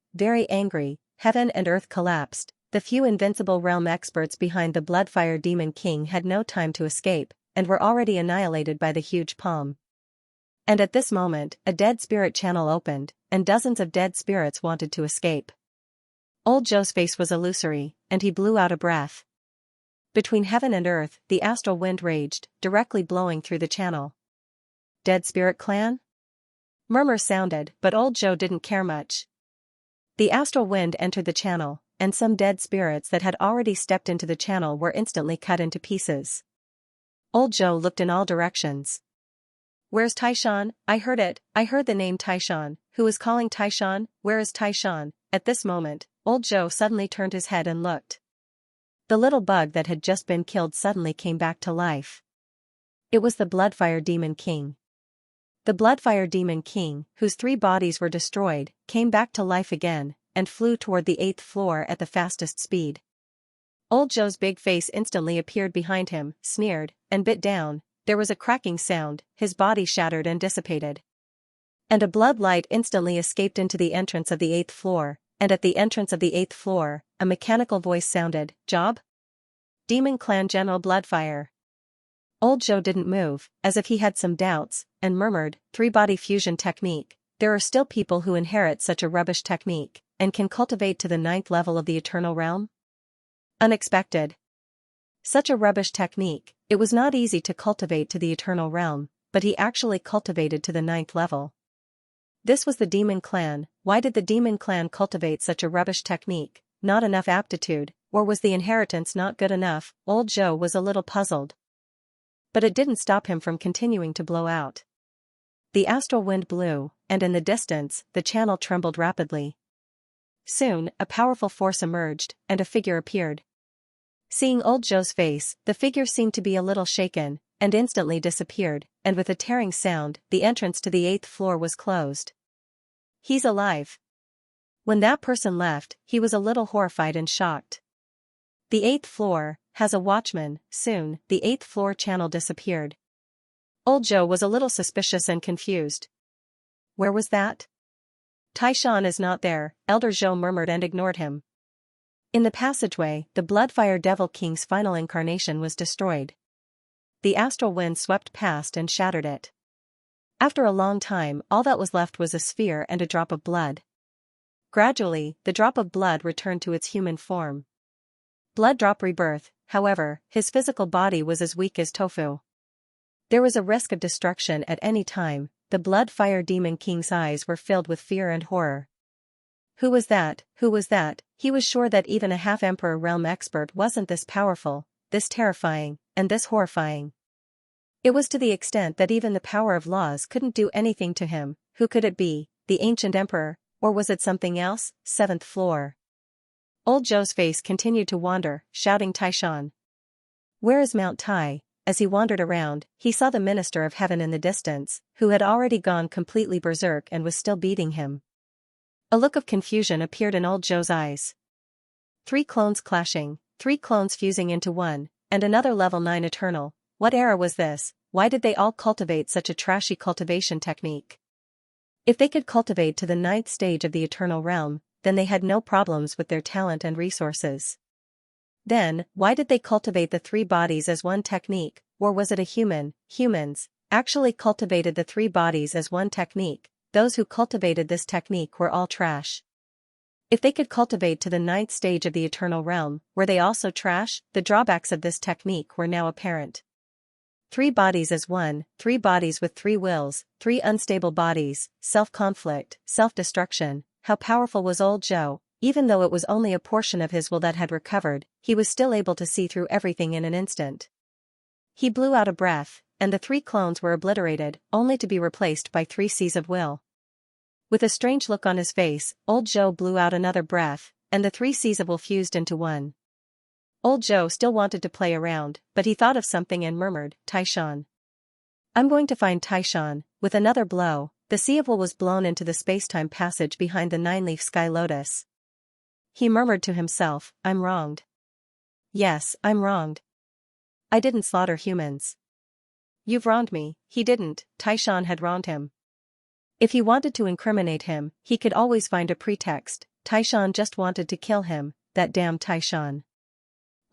heaven and earth collapsed. The few invincible realm experts behind the Bloodfire Demon King had no time to escape, and were already annihilated by the huge palm. And at this moment, a dead spirit channel opened, and dozens of dead spirits wanted to escape. Old Zhou's face was illusory, and he blew out a breath. Between heaven and earth, the astral wind raged, directly blowing through the channel. Dead Spirit Clan? Murmurs sounded, but old Joe didn't care much. The astral wind entered the channel, and some dead spirits that had already stepped into the channel were instantly cut into pieces. Old Joe looked in all directions. "Where's Taishan? I heard it, I heard the name Taishan. Who is calling Taishan? Where is Taishan?" At this moment, old Joe suddenly turned his head and looked. The little bug that had just been killed suddenly came back to life. It was the Bloodfire Demon King. The Bloodfire Demon King, whose 3 bodies were destroyed, came back to life again, and flew toward the 8th floor at the fastest speed. Old Joe's big face instantly appeared behind him, sneered, and bit down. There was a cracking sound, his body shattered and dissipated. And a blood light instantly escaped into the entrance of the 8th floor, and at the entrance of the 8th floor, a mechanical voice sounded, "Job? Demon Clan General Bloodfire." Old Joe didn't move, as if he had some doubts, and murmured, "3-body fusion technique. There are still people who inherit such a rubbish technique, and can cultivate to the 9th level of the Eternal Realm? Unexpected. Such a rubbish technique, it was not easy to cultivate to the Eternal Realm, but he actually cultivated to the 9th level. This was the Demon Clan. Why did the Demon Clan cultivate such a rubbish technique? Not enough aptitude, or was the inheritance not good enough? Old Joe was a little puzzled. But it didn't stop him from continuing to blow out. The astral wind blew, and in the distance, the channel trembled rapidly. Soon, a powerful force emerged, and a figure appeared. Seeing old Joe's face, the figure seemed to be a little shaken, and instantly disappeared, and with a tearing sound, the entrance to the 8th floor was closed. "He's alive." When that person left, he was a little horrified and shocked. The 8th floor has a watchman. Soon, the 8th floor channel disappeared. Old Joe was a little suspicious and confused. Where was that? "Taishan is not there," Elder Joe murmured and ignored him. In the passageway, the Bloodfire Devil King's final incarnation was destroyed. The astral wind swept past and shattered it. After a long time, all that was left was a sphere and a drop of blood. Gradually, the drop of blood returned to its human form. Blood Drop rebirth, however, his physical body was as weak as tofu. There was a risk of destruction at any time. The Bloodfire Demon King's eyes were filled with fear and horror. Who was that? Who was that? He was sure that even a half-Emperor realm expert wasn't this powerful, this terrifying, and this horrifying. It was to the extent that even the power of laws couldn't do anything to him. Who could it be? The ancient emperor? Or was it something else? 7th floor. Old Joe's face continued to wander, shouting Taishan. Where is Mount Tai? As he wandered around, he saw the Minister of Heaven in the distance, who had already gone completely berserk and was still beating him. A look of confusion appeared in old Joe's eyes. 3 clones clashing, 3 clones fusing into one, and another level 9 eternal. What era was this? Why did they all cultivate such a trashy cultivation technique? If they could cultivate to the 9th stage of the Eternal Realm, then they had no problems with their talent and resources. Then, why did they cultivate the 3 bodies as one technique, or was it a human? Humans actually cultivated the 3 bodies as one technique. Those who cultivated this technique were all trash. If they could cultivate to the 9th stage of the Eternal Realm, were they also trash? The drawbacks of this technique were now apparent. 3 bodies as one, 3 bodies with 3 wills, 3 unstable bodies, self-conflict, self-destruction. How powerful was old Joe? Even though it was only a portion of his will that had recovered, he was still able to see through everything in an instant. He blew out a breath, and the 3 clones were obliterated, only to be replaced by 3 seas of will. With a strange look on his face, old Joe blew out another breath, and the 3 seas of will fused into one. Old Joe still wanted to play around, but he thought of something and murmured, Taishan. I'm going to find Taishan. With another blow, the sea of will was blown into the space-time passage behind the 9-leaf sky lotus. He murmured to himself, I'm wronged. Yes, I'm wronged. I didn't slaughter humans. You've wronged me. He didn't. Taishan had wronged him. If he wanted to incriminate him, he could always find a pretext. Taishan just wanted to kill him, that damned Taishan.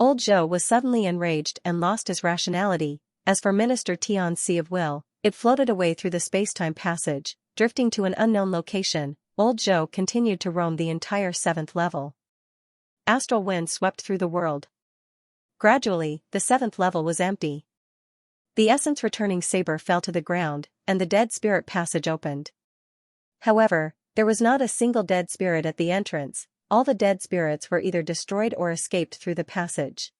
Old Joe was suddenly enraged and lost his rationality. As for Minister Tion's Sea of Will, it floated away through the space-time passage, drifting to an unknown location. Old Joe continued to roam the entire 7th level. Astral wind swept through the world. Gradually, the 7th level was empty. The essence-returning saber fell to the ground, and the dead spirit passage opened. However, there was not a single dead spirit at the entrance. All the dead spirits were either destroyed or escaped through the passage.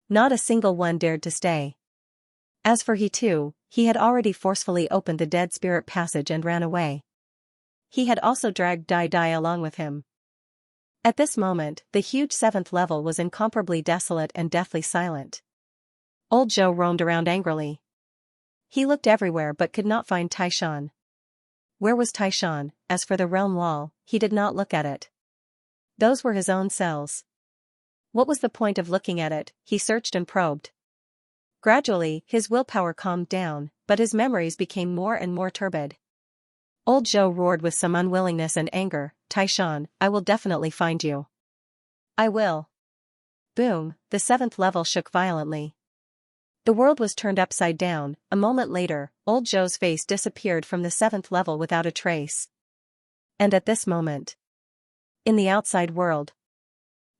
Not a single one dared to stay. As for he too, he had already forcefully opened the dead spirit passage and ran away. He had also dragged Dai along with him. At this moment, the huge 7th level was incomparably desolate and deathly silent. Old Zhou roamed around angrily. He looked everywhere but could not find Taishan. Where was Taishan? As for the realm wall, he did not look at it. Those were his own cells. What was the point of looking at it? He searched and probed. Gradually, his willpower calmed down, but his memories became more and more turbid. Old Zhou roared with some unwillingness and anger, "Taishan, I will definitely find you. I will." Boom, the 7th level shook violently. The world was turned upside down. A moment later, Old Zhou's face disappeared from the 7th level without a trace. And at this moment, in the outside world,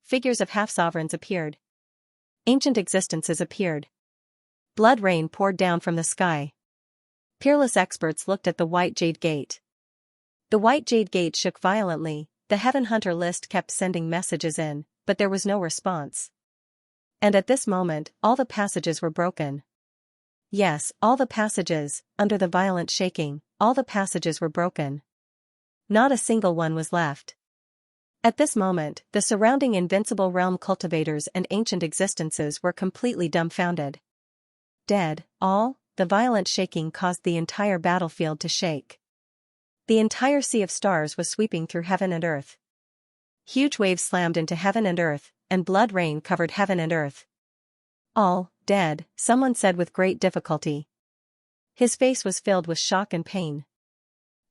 figures of half-sovereigns appeared. Ancient existences appeared. Blood rain poured down from the sky. Peerless experts looked at the White Jade Gate. The White Jade Gate shook violently. The Heaven Hunter list kept sending messages in, but there was no response. And at this moment, all the passages were broken. Yes, all the passages, under the violent shaking, all the passages were broken. Not a single one was left. At this moment, the surrounding invincible realm cultivators and ancient existences were completely dumbfounded. Dead, all? The violent shaking caused the entire battlefield to shake. The entire sea of stars was sweeping through heaven and earth. Huge waves slammed into heaven and earth, and blood rain covered heaven and earth. All dead, someone said with great difficulty. His face was filled with shock and pain.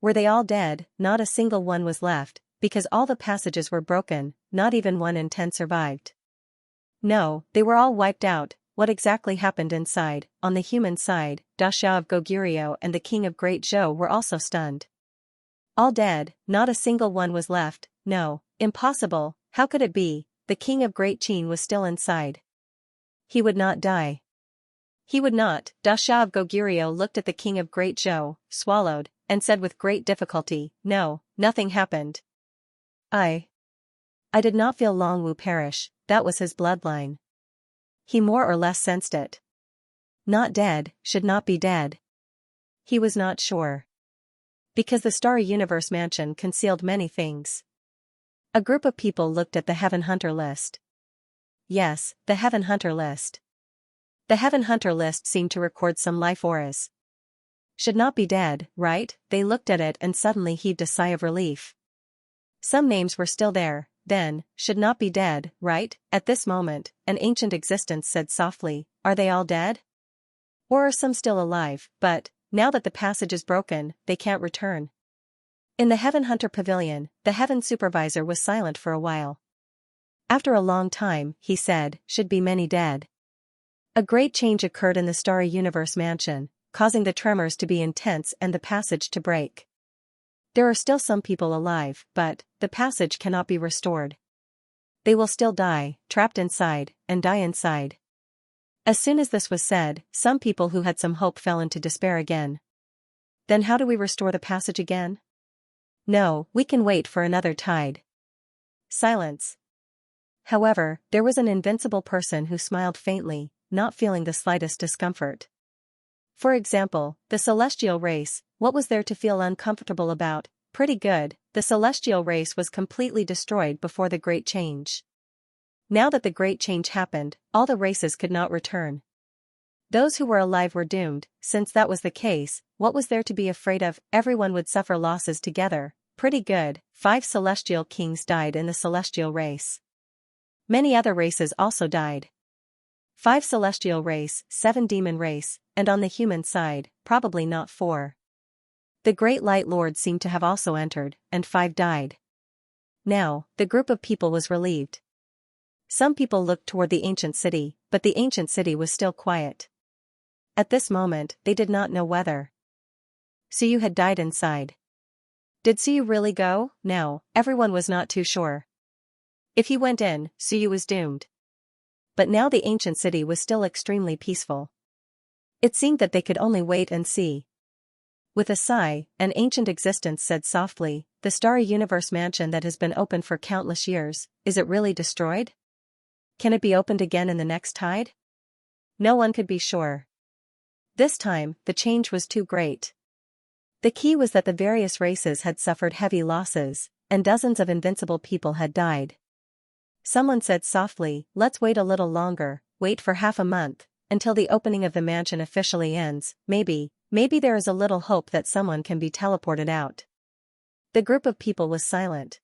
Were they all dead? Not a single one was left, because all the passages were broken, not even 1 in 10 survived. No, they were all wiped out. What exactly happened inside? On the human side, Da Xiao of Goguryeo and the king of Great Zhou were also stunned. All dead, not a single one was left. No, impossible, how could it be? The king of Great Qin was still inside. He would not die. He would not. Da Xiao of Goguryeo looked at the king of Great Zhou, swallowed, and said with great difficulty, "No, nothing happened. I did not feel Long Wu perish, that was his bloodline." He more or less sensed it. Not dead, should not be dead. He was not sure. Because the Starry Universe mansion concealed many things. A group of people looked at the Heaven Hunter list. Yes, the Heaven Hunter list. The Heaven Hunter list seemed to record some life auras. Should not be dead, right? They looked at it and suddenly heaved a sigh of relief. Some names were still there. Then, should not be dead, right? At this moment, an ancient existence said softly, "Are they all dead? Or are some still alive, but, now that the passage is broken, they can't return?" In the Heaven Hunter Pavilion, the Heaven Supervisor was silent for a while. After a long time, he said, "Should be many dead." A great change occurred in the Starry Universe mansion, causing the tremors to be intense and the passage to break. There are still some people alive, but the passage cannot be restored. They will still die, trapped inside, and die inside. As soon as this was said, some people who had some hope fell into despair again. Then how do we restore the passage again? No, we can wait for another tide. Silence. However, there was an invincible person who smiled faintly, not feeling the slightest discomfort. For example, the celestial race, what was there to feel uncomfortable about? Pretty good, the celestial race was completely destroyed before the Great Change. Now that the Great Change happened, all the races could not return. Those who were alive were doomed. Since that was the case, what was there to be afraid of? Everyone would suffer losses together. Pretty good, 5 celestial kings died in the celestial race. Many other races also died. 5 celestial race, 7 demon race, and on the human side, probably not 4. The Great Light Lord seemed to have also entered, and 5 died. Now, the group of people was relieved. Some people looked toward the ancient city, but the ancient city was still quiet. At this moment, they did not know whether Suyu had died inside. Did Suyu really go? No, everyone was not too sure. If he went in, Suyu was doomed. But now the ancient city was still extremely peaceful. It seemed that they could only wait and see. With a sigh, an ancient existence said softly, "The starry universe mansion that has been open for countless years, is it really destroyed? Can it be opened again in the next tide?" No one could be sure. This time, the change was too great. The key was that the various races had suffered heavy losses, and dozens of invincible people had died. Someone said softly, "Let's wait a little longer, wait for half a month, until the opening of the mansion officially ends. Maybe there is a little hope that someone can be teleported out." The group of people was silent.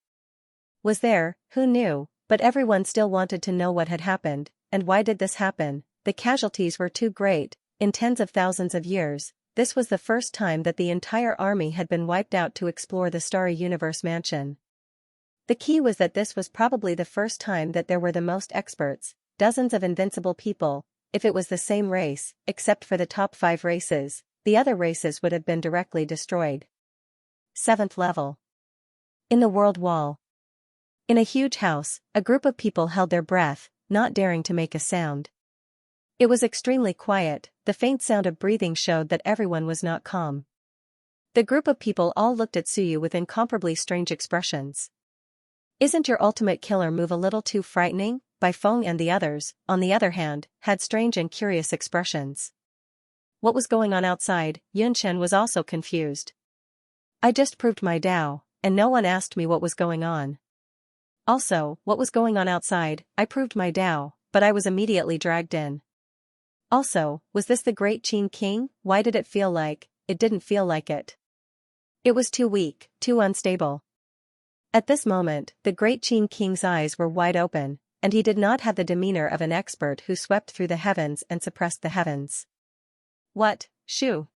Was there, who knew, but everyone still wanted to know what had happened, and why did this happen? The casualties were too great. In tens of thousands of years, this was the first time that the entire army had been wiped out to explore the starry universe mansion. The key was that this was probably the first time that there were the most experts, dozens of invincible people. If it was the same race, except for the top 5 races, the other races would have been directly destroyed. 7th level. In the world wall. In a huge house, a group of people held their breath, not daring to make a sound. It was extremely quiet. The faint sound of breathing showed that everyone was not calm. The group of people all looked at Suyu with incomparably strange expressions. "Isn't your ultimate killer move a little too frightening?" Bai Feng and the others, on the other hand, had strange and curious expressions. What was going on outside? Yunchen was also confused. "I just proved my Tao, and no one asked me what was going on." Also, what was going on outside? "I proved my Tao, but I was immediately dragged in." Also, was this the Great Qin King? Why did it feel like, it didn't feel like it? It was too weak, too unstable. At this moment, the Great Qin King's eyes were wide open, and he did not have the demeanor of an expert who swept through the heavens and suppressed the heavens. "What, Shu?"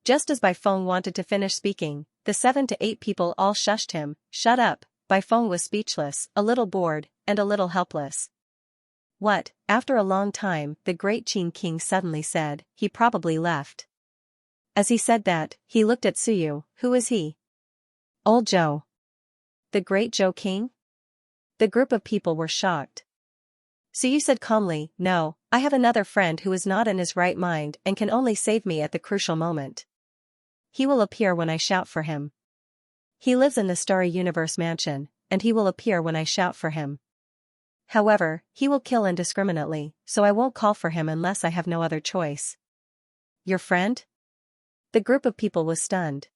Just as Bai Feng wanted to finish speaking, the 7 to 8 people all shushed him. "Shut up." Bai Feng was speechless, a little bored, and a little helpless. "What?" After a long time, the Great Qin King suddenly said, "He probably left." As he said that, he looked at Suyu. "Who is he?" "Old Zhou." "The Great Zhou King?" The group of people were shocked. Suyu said calmly, "No, I have another friend who is not in his right mind and can only save me at the crucial moment. He will appear when I shout for him. He lives in the Starry Universe mansion, and he will appear when I shout for him. However, he will kill indiscriminately, so I won't call for him unless I have no other choice." "Your friend?" The group of people was stunned.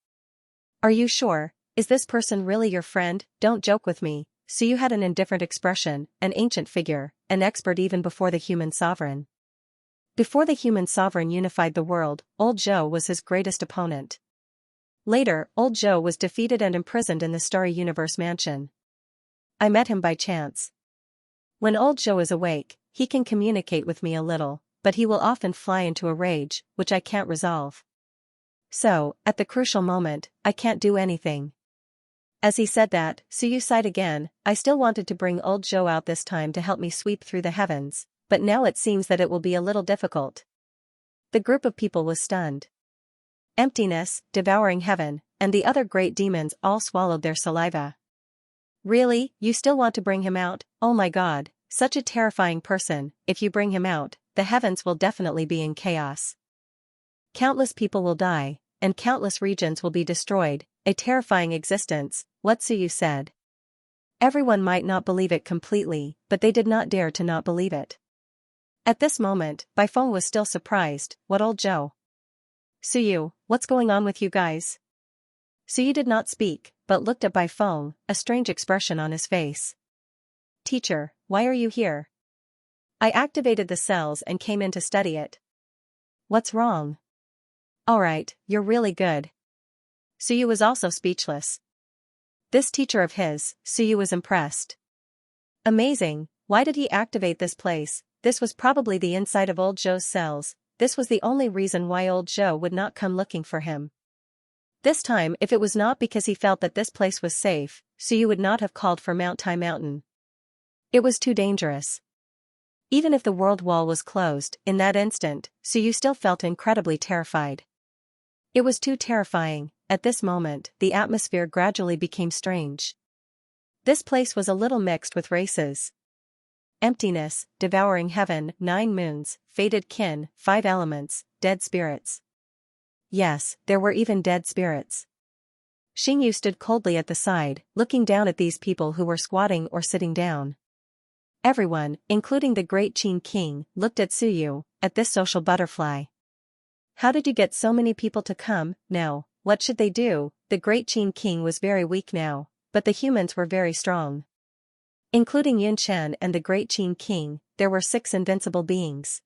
"Are you sure? Is this person really your friend? Don't joke with me." Suyu had an indifferent expression, an ancient figure, an expert even before the human sovereign. Before the human sovereign unified the world, Old Zhou was his greatest opponent. Later, Old Zhou was defeated and imprisoned in the Starry Universe mansion. "I met him by chance. When Old Zhou is awake, he can communicate with me a little, but he will often fly into a rage, which I can't resolve. So, at the crucial moment, I can't do anything." As he said that, Suyu sighed again. "I still wanted to bring Old Zhou out this time to help me sweep through the heavens, but now it seems that it will be a little difficult." The group of people was stunned. Emptiness, Devouring Heaven, and the other great demons all swallowed their saliva. "Really, you still want to bring him out? Oh my god, such a terrifying person. If you bring him out, the heavens will definitely be in chaos. Countless people will die, and countless regions will be destroyed, a terrifying existence," what Suyu said. Everyone might not believe it completely, but they did not dare to not believe it. At this moment, Bai Feng was still surprised. "What, Old Zhou? Suyu, what's going on with you guys?" Suyu did not speak, but looked at Bai Feng, a strange expression on his face. "Teacher, why are you here?" "I activated the cells and came in to study it." "What's wrong?" "Alright, you're really good." Suyu was also speechless. This teacher of his, Suyu was impressed. Amazing, why did he activate this place? This was probably the inside of Old Zhou's cells. This was the only reason why Old Zhou would not come looking for him. This time, if it was not because he felt that this place was safe, Suyu would not have called for Mount Tai Mountain. It was too dangerous. Even if the world wall was closed, in that instant, Suyu still felt incredibly terrified. It was too terrifying. At this moment, the atmosphere gradually became strange. This place was a little mixed with races. Emptiness, Devouring Heaven, 9 moons, fated kin, 5 elements, dead spirits. yes, there were even dead spirits. Xingyu stood coldly at the side, looking down at these people who were squatting or sitting down. Everyone, including the great Qin king, looked at Suyu, at this social butterfly. How did you get so many people to come? Now, what should they do? The great Qin king was very weak now, but the humans were very strong. Including Yun Chen and the great Qin king, there were 6 invincible beings.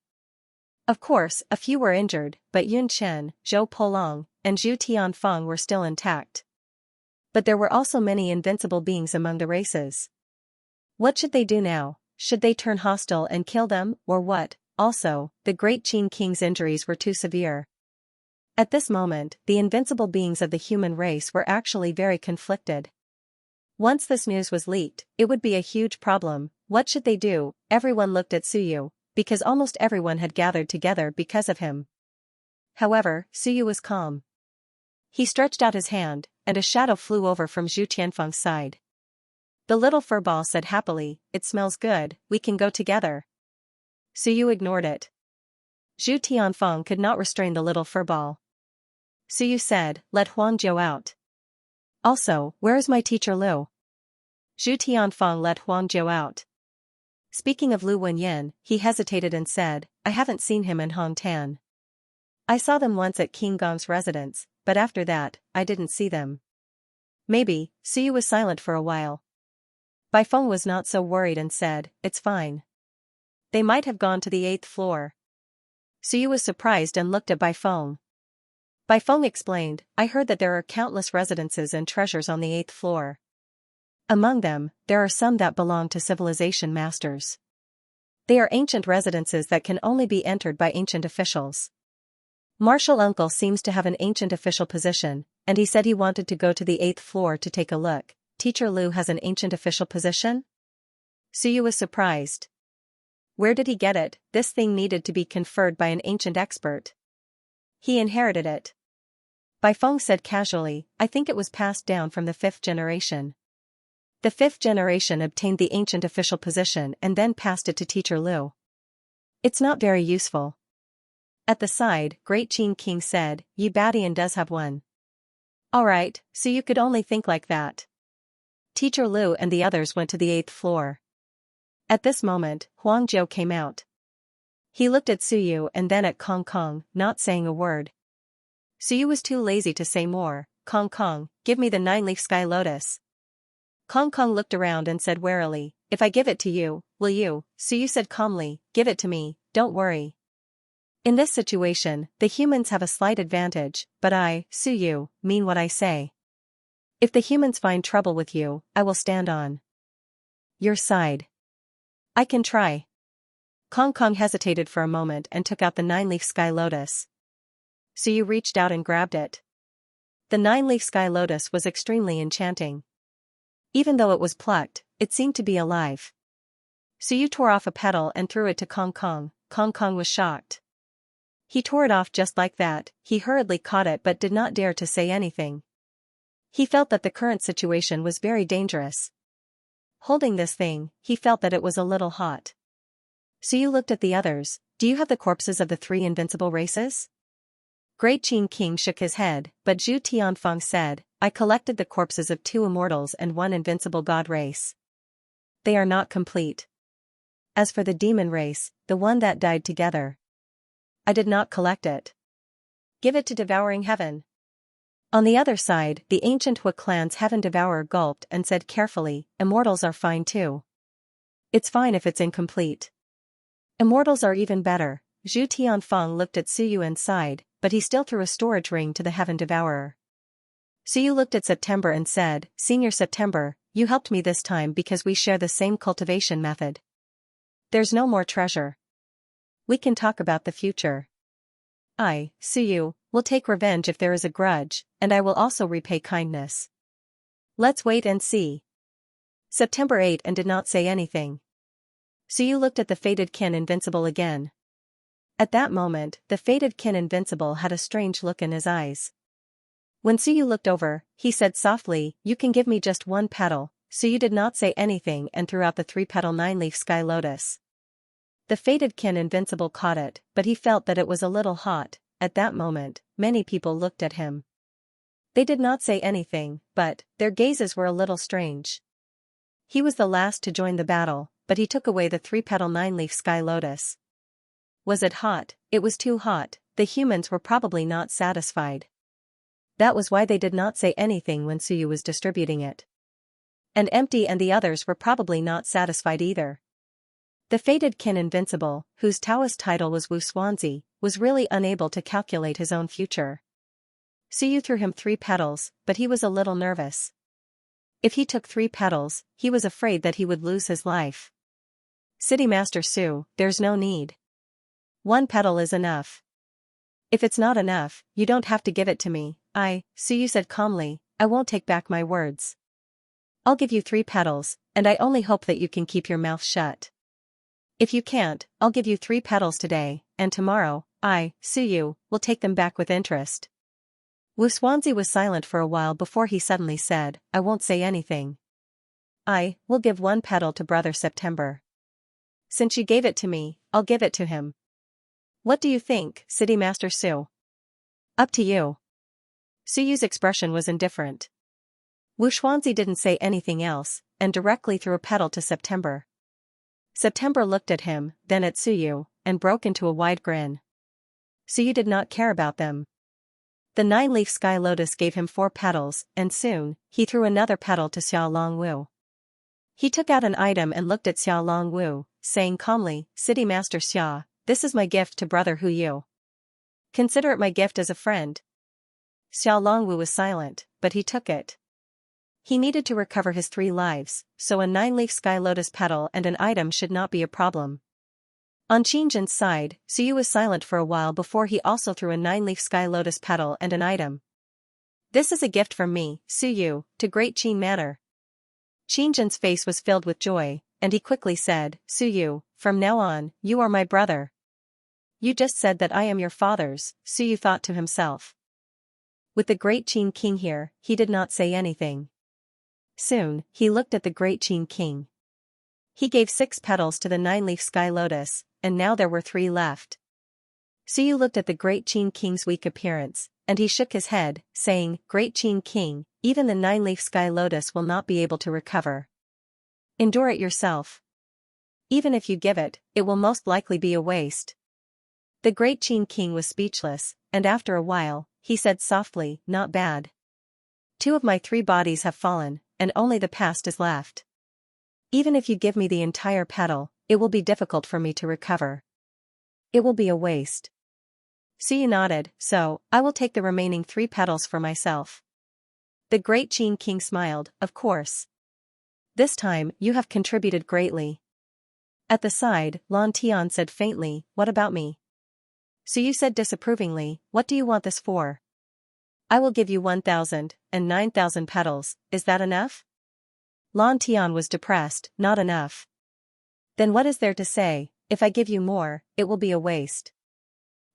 Of course, a few were injured, but Yun Chen, Zhou Polong, and Zhu Tianfeng were still intact. But there were also many invincible beings among the races. What should they do now? Should they turn hostile and kill them, or what? Also, the great Qin king's injuries were too severe. At this moment, the invincible beings of the human race were actually very conflicted. Once this news was leaked, it would be a huge problem. What should they do? Everyone looked at Suyu, because almost everyone had gathered together because of him. However, Suyu was calm. He stretched out his hand, and a shadow flew over from Zhu Tianfeng's side. The little furball said happily, "It smells good, we can go together." Suyu ignored it. Zhu Tianfeng could not restrain the little furball. Suyu said, "Let Huangjiu out." Also, where is my teacher Lu? Zhu Tianfeng let Huangjiu out. Speaking of Lu Wenyan, he hesitated and said, "I haven't seen him in Hongtan. I saw them once at King Gong's residence, but after that, I didn't see them." Maybe. Suyu was silent for a while. Baifeng was not so worried and said, "It's fine. They might have gone to the 8th floor." Suyu was surprised and looked at Baifeng. Baifeng explained, "I heard that there are countless residences and treasures on the 8th floor. Among them, there are some that belong to civilization masters. They are ancient residences that can only be entered by ancient officials. Marshal Uncle seems to have an ancient official position, and he said he wanted to go to the 8th floor to take a look. Teacher Lu has an ancient official position?" Suyu was surprised. Where did he get it? This thing needed to be conferred by an ancient expert. He inherited it. Baifeng said casually, "I think it was passed down from the 5th generation. The 5th generation obtained the ancient official position and then passed it to Teacher Lu. It's not very useful." At the side, Great Qin King said, "Yi Badian does have one." "Alright, so you could only think like that." Teacher Lu and the others went to the 8th floor. At this moment, Huangjiu came out. He looked at Suyu and then at Kong Kong, not saying a word. Suyu was too lazy to say more. "Kong Kong, give me the 9-leaf sky lotus." Kong Kong looked around and said warily, "If I give it to you, will you?" Suyu said calmly, "Give it to me, don't worry." In this situation, the humans have a slight advantage, but I, Suyu, mean what I say. If the humans find trouble with you, I will stand on your side. I can try. Kong Kong hesitated for a moment and took out the 9-leaf sky lotus. Suyu reached out and grabbed it. The 9-leaf sky lotus was extremely enchanting. Even though it was plucked, it seemed to be alive. Suyu tore off a petal and threw it to Kong Kong. Kong Kong was shocked. He tore it off just like that. He hurriedly caught it but did not dare to say anything. He felt that the current situation was very dangerous. Holding this thing, he felt that it was a little hot. Suyu looked at the others. "Do you have the corpses of the 3 invincible races?" Great Qin King shook his head, but Zhu Tianfeng said, "I collected the corpses of 2 immortals and 1 invincible god race. They are not complete. As for the demon race, the one that died together, I did not collect it. Give it to Devouring Heaven." On the other side, the ancient Hui clan's Heaven Devourer gulped and said carefully, "Immortals are fine too. It's fine if it's incomplete. Immortals are even better." Zhu Tianfeng looked at Suyu and sighed, but he still threw a storage ring to the Heaven Devourer. Suyu looked at September and said, "Senior September, you helped me this time because we share the same cultivation method. There's no more treasure. We can talk about the future. I, Suyu, will take revenge if there is a grudge, and I will also repay kindness. Let's wait and see." September ate and did not say anything. Suyu looked at the fated kin invincible again. At that moment, the fated kin invincible had a strange look in his eyes. When Suyu looked over, he said softly, "You can give me just 1 petal." Suyu did not say anything and threw out the 3-petal 9-leaf sky lotus. The fated kin invincible caught it, but he felt that it was a little hot, at that moment, many people looked at him. They did not say anything, but their gazes were a little strange. He was the last to join the battle, but he took away the 3-petal 9-leaf sky lotus. Was it hot? It was too hot. The humans were probably not satisfied. That was why they did not say anything when Suyu was distributing it. And Empty and the others were probably not satisfied either. The fated Qin Invincible, whose Taoist title was Wu Xuanzi, was really unable to calculate his own future. Suyu threw him 3 petals, but he was a little nervous. If he took 3 petals, he was afraid that he would lose his life. City Master Su, there's no need. 1 petal is enough. If it's not enough, you don't have to give it to me. Suyu said calmly, I won't take back my words. I'll give you 3 petals, and I only hope that you can keep your mouth shut. If you can't, I'll give you 3 petals today, and tomorrow, Suyu, will take them back with interest. Wu Xuanzi was silent for a while before he suddenly said, I won't say anything. I will give 1 petal to Brother September. Since you gave it to me, I'll give it to him. What do you think, City Master Su? Up to you. Suyu's expression was indifferent. Wu Xuanzi didn't say anything else, and directly threw a petal to September. September looked at him, then at Suyu, and broke into a wide grin. Suyu did not care about them. The 9-leaf sky lotus gave him 4 petals, and soon, he threw another petal to Xia Longwu. He took out an item and looked at Xia Longwu, saying calmly, City Master Xia, this is my gift to Brother Hu Yu. Consider it my gift as a friend. Xia Longwu was silent, but he took it. He needed to recover his 3 lives, so a 9-leaf sky lotus petal and an item should not be a problem. On Qingjin's side, Suyu was silent for a while before he also threw a 9-leaf sky lotus petal and an item. This is a gift from me, Suyu, to Great Qin Manor. Qingjin's face was filled with joy, and he quickly said, Suyu, from now on, you are my brother. You just said that I am your father's, Suyu thought to himself. With the Great Qin King here, he did not say anything. Soon, he looked at the Great Qin King. He gave 6 petals to the 9-leaf sky lotus, and now there were 3 left. Suyu looked at the Great Qin King's weak appearance, and he shook his head, saying, Great Qin King, even the 9-leaf sky lotus will not be able to recover. Endure it yourself. Even if you give it, it will most likely be a waste. The Great Qin King was speechless, and after a while, he said softly, not bad. 2 of my 3 bodies have fallen, and only the past is left. Even if you give me the entire petal, it will be difficult for me to recover. It will be a waste. Suyu nodded, so, I will take the remaining 3 petals for myself. The Great Qin King smiled, of course. This time, you have contributed greatly. At the side, Lan Tian said faintly, what about me? Suyu said disapprovingly, what do you want this for? I will give you 1,000 and 9,000 petals, is that enough? Lan Tian was depressed, not enough. Then what is there to say, if I give you more, it will be a waste.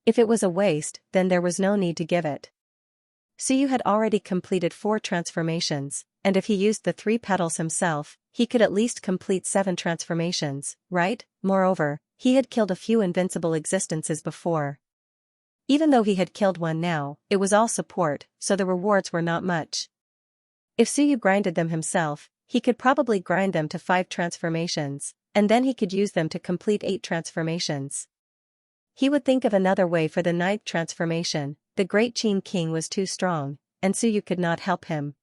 If it was a waste, then there was no need to give it. Suyu had already completed 4 transformations, and if he used the 3 petals himself, he could at least complete 7 transformations, right? Moreover, he had killed a few invincible existences before. Even though he had killed one now, it was all support, so the rewards were not much. If Suyu grinded them himself, he could probably grind them to 5 transformations, and then he could use them to complete 8 transformations. He would think of another way for the 9th transformation. The Great Qin King was too strong, and Suyu could not help him.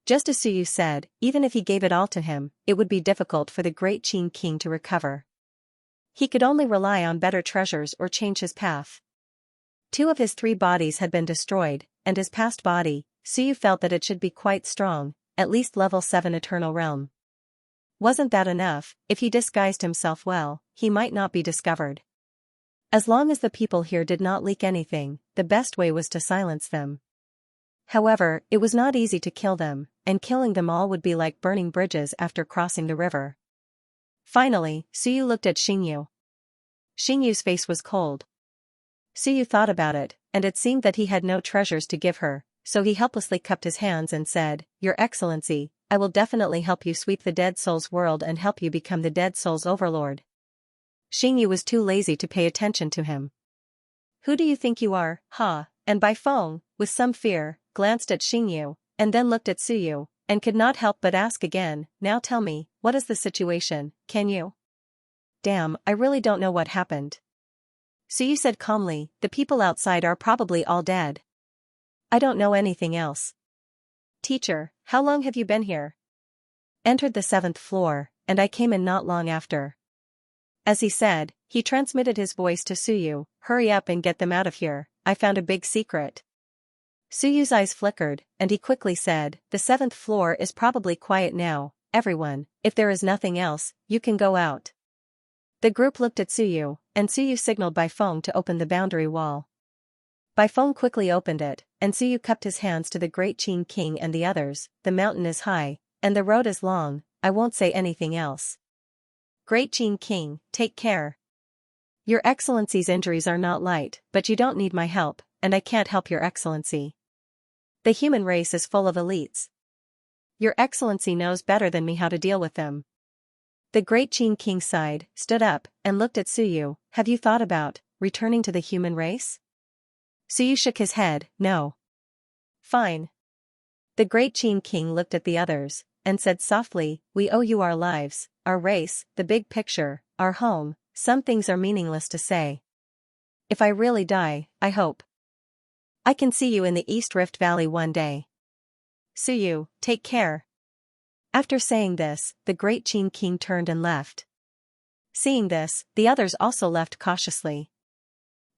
Just as Suyu said, even if he gave it all to him, it would be difficult for the Great Qin King to recover. He could only rely on better treasures or change his path. 2 of his 3 bodies had been destroyed, and his past body, Suyu felt that it should be quite strong, at least level 7 Eternal Realm. Wasn't that enough? If he disguised himself well, he might not be discovered. As long as the people here did not leak anything, the best way was to silence them. However, it was not easy to kill them, and killing them all would be like burning bridges after crossing the river. Finally, Suyu looked at Xingyu. Xingyu's face was cold. Suyu thought about it, and it seemed that he had no treasures to give her, so he helplessly cupped his hands and said, Your Excellency, I will definitely help you sweep the Dead Souls world and help you become the Dead Souls overlord. Xingyu was too lazy to pay attention to him. Who do you think you are, ha? And Bai Feng, with some fear, glanced at Xingyu, and then looked at Suyu, and could not help but ask again, now tell me, what is the situation, can you? Damn, I really don't know what happened. Suyu said calmly, the people outside are probably all dead. I don't know anything else. Teacher, how long have you been here? Entered the 7th floor, and I came in not long after. As he said, he transmitted his voice to Suyu, hurry up and get them out of here, I found a big secret. Suyu's eyes flickered, and he quickly said, the 7th floor is probably quiet now, everyone, if there is nothing else, you can go out. The group looked at Suyu, and Suyu signaled Bai Feng to open the boundary wall. Bai Feng quickly opened it, and Suyu cupped his hands to the Great Qin King and the others, the mountain is high, and the road is long, I won't say anything else. Great Qin King, take care. Your Excellency's injuries are not light, but you don't need my help, and I can't help your Excellency. The human race is full of elites. Your Excellency knows better than me how to deal with them. The Great Qin King sighed, stood up, and looked at Suyu, have you thought about returning to the human race? Suyu shook his head, no. Fine. The Great Qin King looked at the others, and said softly, we owe you our lives, our race, the big picture, our home, some things are meaningless to say. If I really die, I hope I can see you in the East Rift Valley one day. Suyu, take care. After saying this, the Great Qin King turned and left. Seeing this, the others also left cautiously.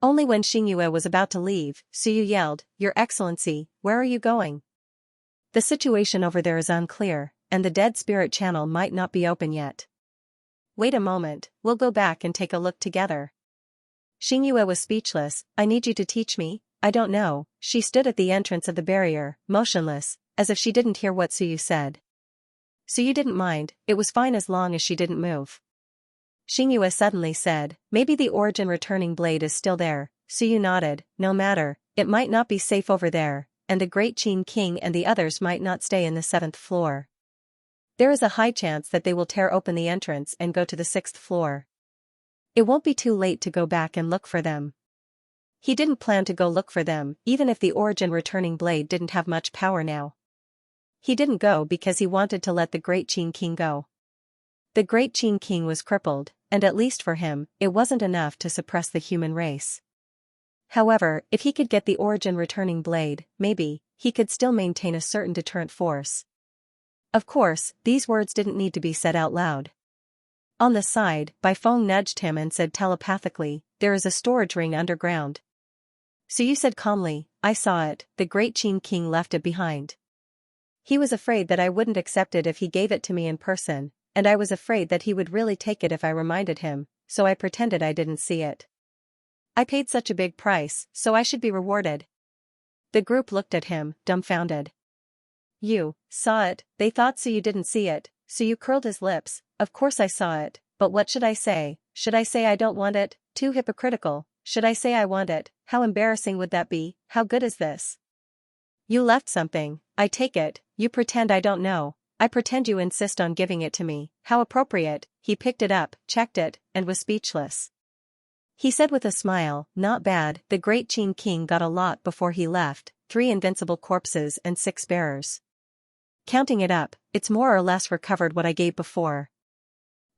Only when Xingyue was about to leave, Suyu yelled, Your Excellency, where are you going? The situation over there is unclear, and the dead spirit channel might not be open yet. Wait a moment, we'll go back and take a look together. Xingyue was speechless, I need you to teach me, I don't know, she stood at the entrance of the barrier, motionless, as if she didn't hear what Suyu said. Suyu didn't mind, it was fine as long as she didn't move. Xingyue suddenly said, maybe the origin returning blade is still there. Suyu nodded, no matter, it might not be safe over there, and the Great Qin King and the others might not stay in the 7th floor. There is a high chance that they will tear open the entrance and go to the 6th floor. It won't be too late to go back and look for them. He didn't plan to go look for them, even if the origin returning blade didn't have much power now. He didn't go because he wanted to let the Great Qin King go. The Great Qin King was crippled, and at least for him, it wasn't enough to suppress the human race. However, if he could get the origin returning blade, maybe, he could still maintain a certain deterrent force. Of course, these words didn't need to be said out loud. On the side, Bai Feng nudged him and said telepathically, there is a storage ring underground. Suyu said calmly, I saw it, the Great Qin King left it behind. He was afraid that I wouldn't accept it if he gave it to me in person, and I was afraid that he would really take it if I reminded him, so I pretended I didn't see it. I paid such a big price, so I should be rewarded. The group looked at him, dumbfounded. You saw it, they thought Suyu didn't see it, Suyu curled his lips, of course I saw it, but what should I say? Should I say I don't want it? Too hypocritical. Should I say I want it? How embarrassing would that be? How good is this? You left something, I take it, you pretend I don't know, I pretend you insist on giving it to me, how appropriate. He picked it up, checked it, and was speechless. He said with a smile, not bad, the Great Qin King got a lot before he left, 3 invincible corpses and 6 bearers. Counting it up, it's more or less recovered what I gave before.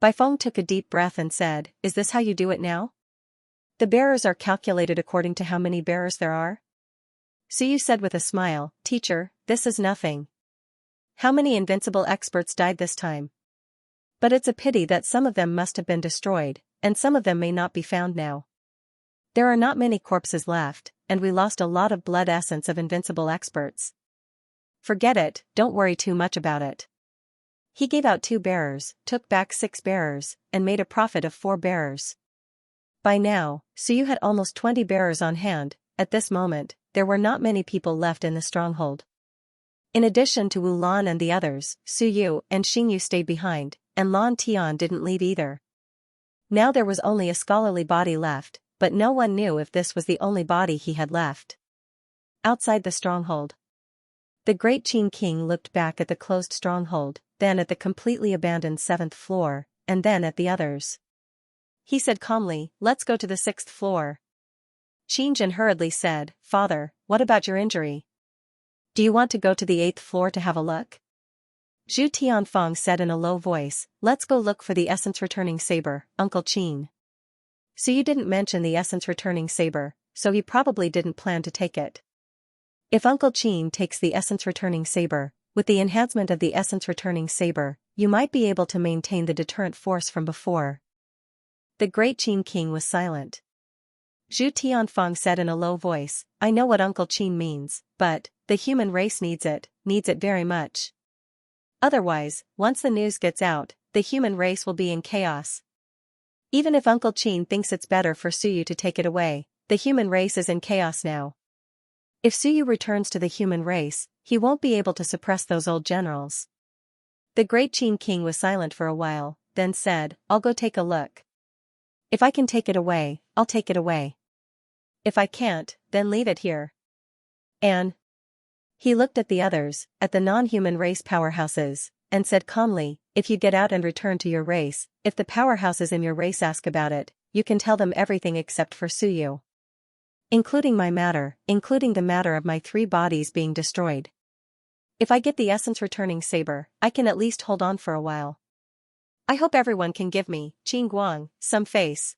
Bai Feng took a deep breath and said, is this how you do it now? The bearers are calculated according to how many bearers there are? Suyu said with a smile, teacher, this is nothing. How many invincible experts died this time? But it's a pity that some of them must have been destroyed, and some of them may not be found now. There are not many corpses left, and we lost a lot of blood essence of invincible experts. Forget it, don't worry too much about it. He gave out 2 bearers, took back 6 bearers, and made a profit of 4 bearers. By now, Suyu had almost 20 bearers on hand. At this moment, there were not many people left in the stronghold. In addition to Wu Lan and the others, Suyu and Xingyu stayed behind, and Lan Tian didn't leave either. Now there was only a scholarly body left, but no one knew if this was the only body he had left. Outside the stronghold, the Great Qin King looked back at the closed stronghold, then at the completely abandoned 7th floor, and then at the others. He said calmly, let's go to the 6th floor. Xianxia hurriedly said, "Father, what about your injury? Do you want to go to the 8th floor to have a look?" Zhu Tianfeng said in a low voice, "Let's go look for the essence returning saber, Uncle Qin." So you didn't mention the essence returning saber, so he probably didn't plan to take it. If Uncle Qin takes the essence returning saber, with the enhancement of the essence returning saber, you might be able to maintain the deterrent force from before. The great Qin king was silent. Zhu Tianfeng said in a low voice, "I know what Uncle Qin means, but the human race needs it very much. Otherwise, once the news gets out, the human race will be in chaos. Even if Uncle Qin thinks it's better for Suyu to take it away, the human race is in chaos now. If Suyu returns to the human race, he won't be able to suppress those old generals." The great Qin king was silent for a while, then said, "I'll go take a look. If I can take it away, I'll take it away. If I can't, then leave it here." And he looked at the others, at the non-human race powerhouses, and said calmly, "If you get out and return to your race, if the powerhouses in your race ask about it, you can tell them everything except for Suyu. Including my matter, including the matter of my 3 bodies being destroyed. If I get the essence returning saber, I can at least hold on for a while. I hope everyone can give me, Qin Guang, some face."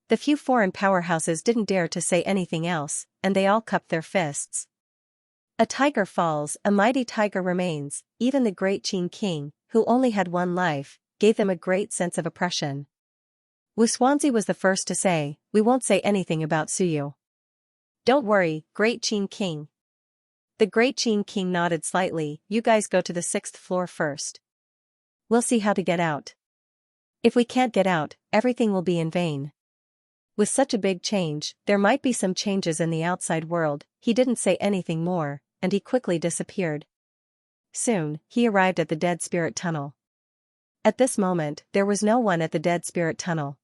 The few foreign powerhouses didn't dare to say anything else, and they all cupped their fists. A tiger falls, a mighty tiger remains. Even the great Qin king, who only had 1 life, gave them a great sense of oppression. Wu Xuanzi was the first to say, "We won't say anything about Suyu." "Don't worry, great Qin king." The great Qin king nodded slightly, "You guys go to the 6th floor first. We'll see how to get out. If we can't get out, everything will be in vain." With such a big change, there might be some changes in the outside world. He didn't say anything more, and he quickly disappeared. Soon, he arrived at the Dead Spirit Tunnel. At this moment, there was no one at the Dead Spirit Tunnel.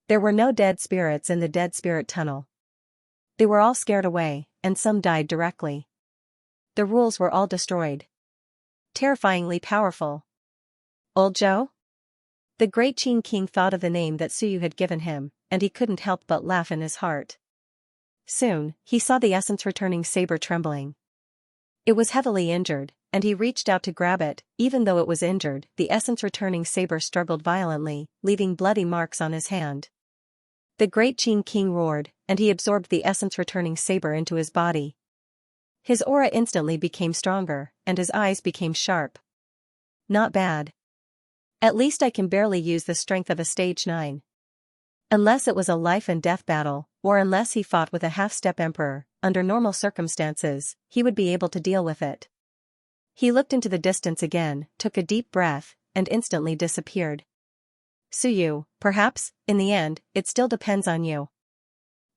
There were no dead spirits in the Dead Spirit Tunnel. They were all scared away, and some died directly. The rules were all destroyed. Terrifyingly powerful. Old Joe? The great Qin king thought of the name that Suyu had given him, and he couldn't help but laugh in his heart. Soon, he saw the essence returning saber trembling. It was heavily injured, and he reached out to grab it. Even though it was injured, the essence returning saber struggled violently, leaving bloody marks on his hand. The great Qin king roared, and he absorbed the essence returning saber into his body. His aura instantly became stronger, and his eyes became sharp. Not bad. At least I can barely use the strength of a stage 9. Unless it was a life and death battle, or unless he fought with a half-step emperor, under normal circumstances, he would be able to deal with it. He looked into the distance again, took a deep breath, and instantly disappeared. Suyu, perhaps, in the end, it still depends on you.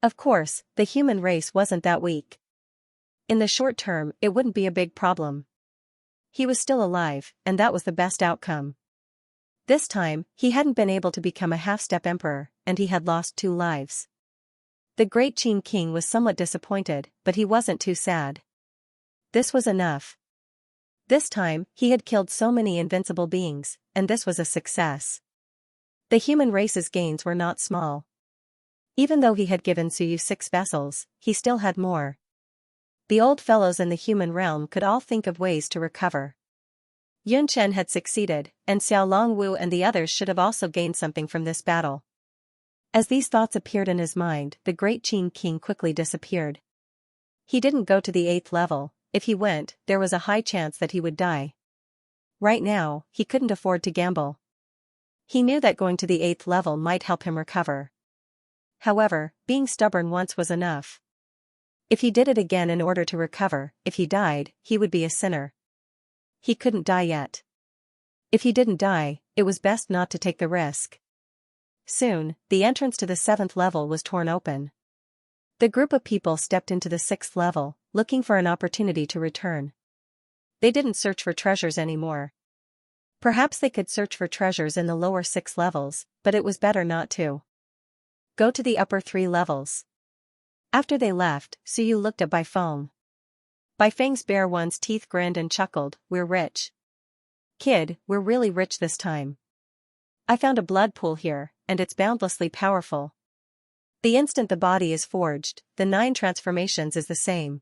Of course, the human race wasn't that weak. In the short term, it wouldn't be a big problem. He was still alive, and that was the best outcome. This time, he hadn't been able to become a half-step emperor, and he had lost 2 lives. The great Qin king was somewhat disappointed, but he wasn't too sad. This was enough. This time, he had killed so many invincible beings, and this was a success. The human race's gains were not small. Even though he had given Suyu 6 vessels, he still had more. The old fellows in the human realm could all think of ways to recover. Yun Chen had succeeded, and Xiao Longwu and the others should have also gained something from this battle. As these thoughts appeared in his mind, the great Qin king quickly disappeared. He didn't go to the 8th level. If he went, there was a high chance that he would die. Right now, he couldn't afford to gamble. He knew that going to the 8th level might help him recover. However, being stubborn once was enough. If he did it again in order to recover, if he died, he would be a sinner. He couldn't die yet. If he didn't die, it was best not to take the risk. Soon, the entrance to the 7th level was torn open. The group of people stepped into the 6th level, looking for an opportunity to return. They didn't search for treasures anymore. Perhaps they could search for treasures in the lower 6 levels, but it was better not to. Go to the upper 3 levels. After they left, Suyu looked at Baifeng. Baifeng's bare one's teeth grinned and chuckled, "We're rich. Kid, we're really rich this time. I found a blood pool here, and it's boundlessly powerful. The instant the body is forged, the 9 transformations is the same.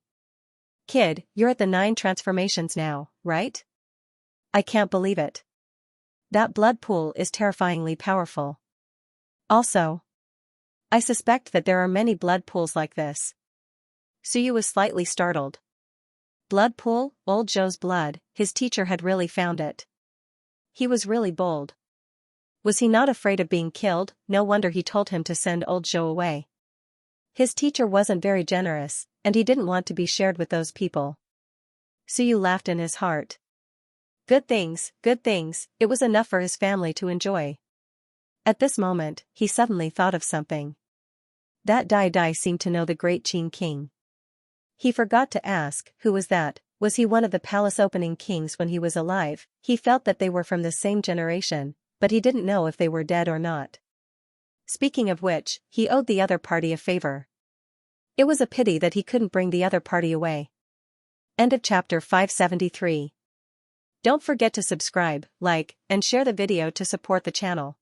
Kid, you're at the 9 transformations now, right? I can't believe it. That blood pool is terrifyingly powerful. Also, I suspect that there are many blood pools like this. Suyu was slightly startled. Blood pool, old Zhou's blood, his teacher had really found it. He was really bold. Was he not afraid of being killed? No wonder he told him to send old Zhou away. His teacher wasn't very generous, and he didn't want to be shared with those people. Suyu laughed in his heart. Good things, it was enough for his family to enjoy. At this moment, he suddenly thought of something. That Dai seemed to know the great Qin king. He forgot to ask, who was that? Was he one of the palace opening kings when he was alive? He felt that they were from the same generation, but he didn't know if they were dead or not. Speaking of which, he owed the other party a favor. It was a pity that he couldn't bring the other party away. End of chapter 573. Don't forget to subscribe, like, and share the video to support the channel.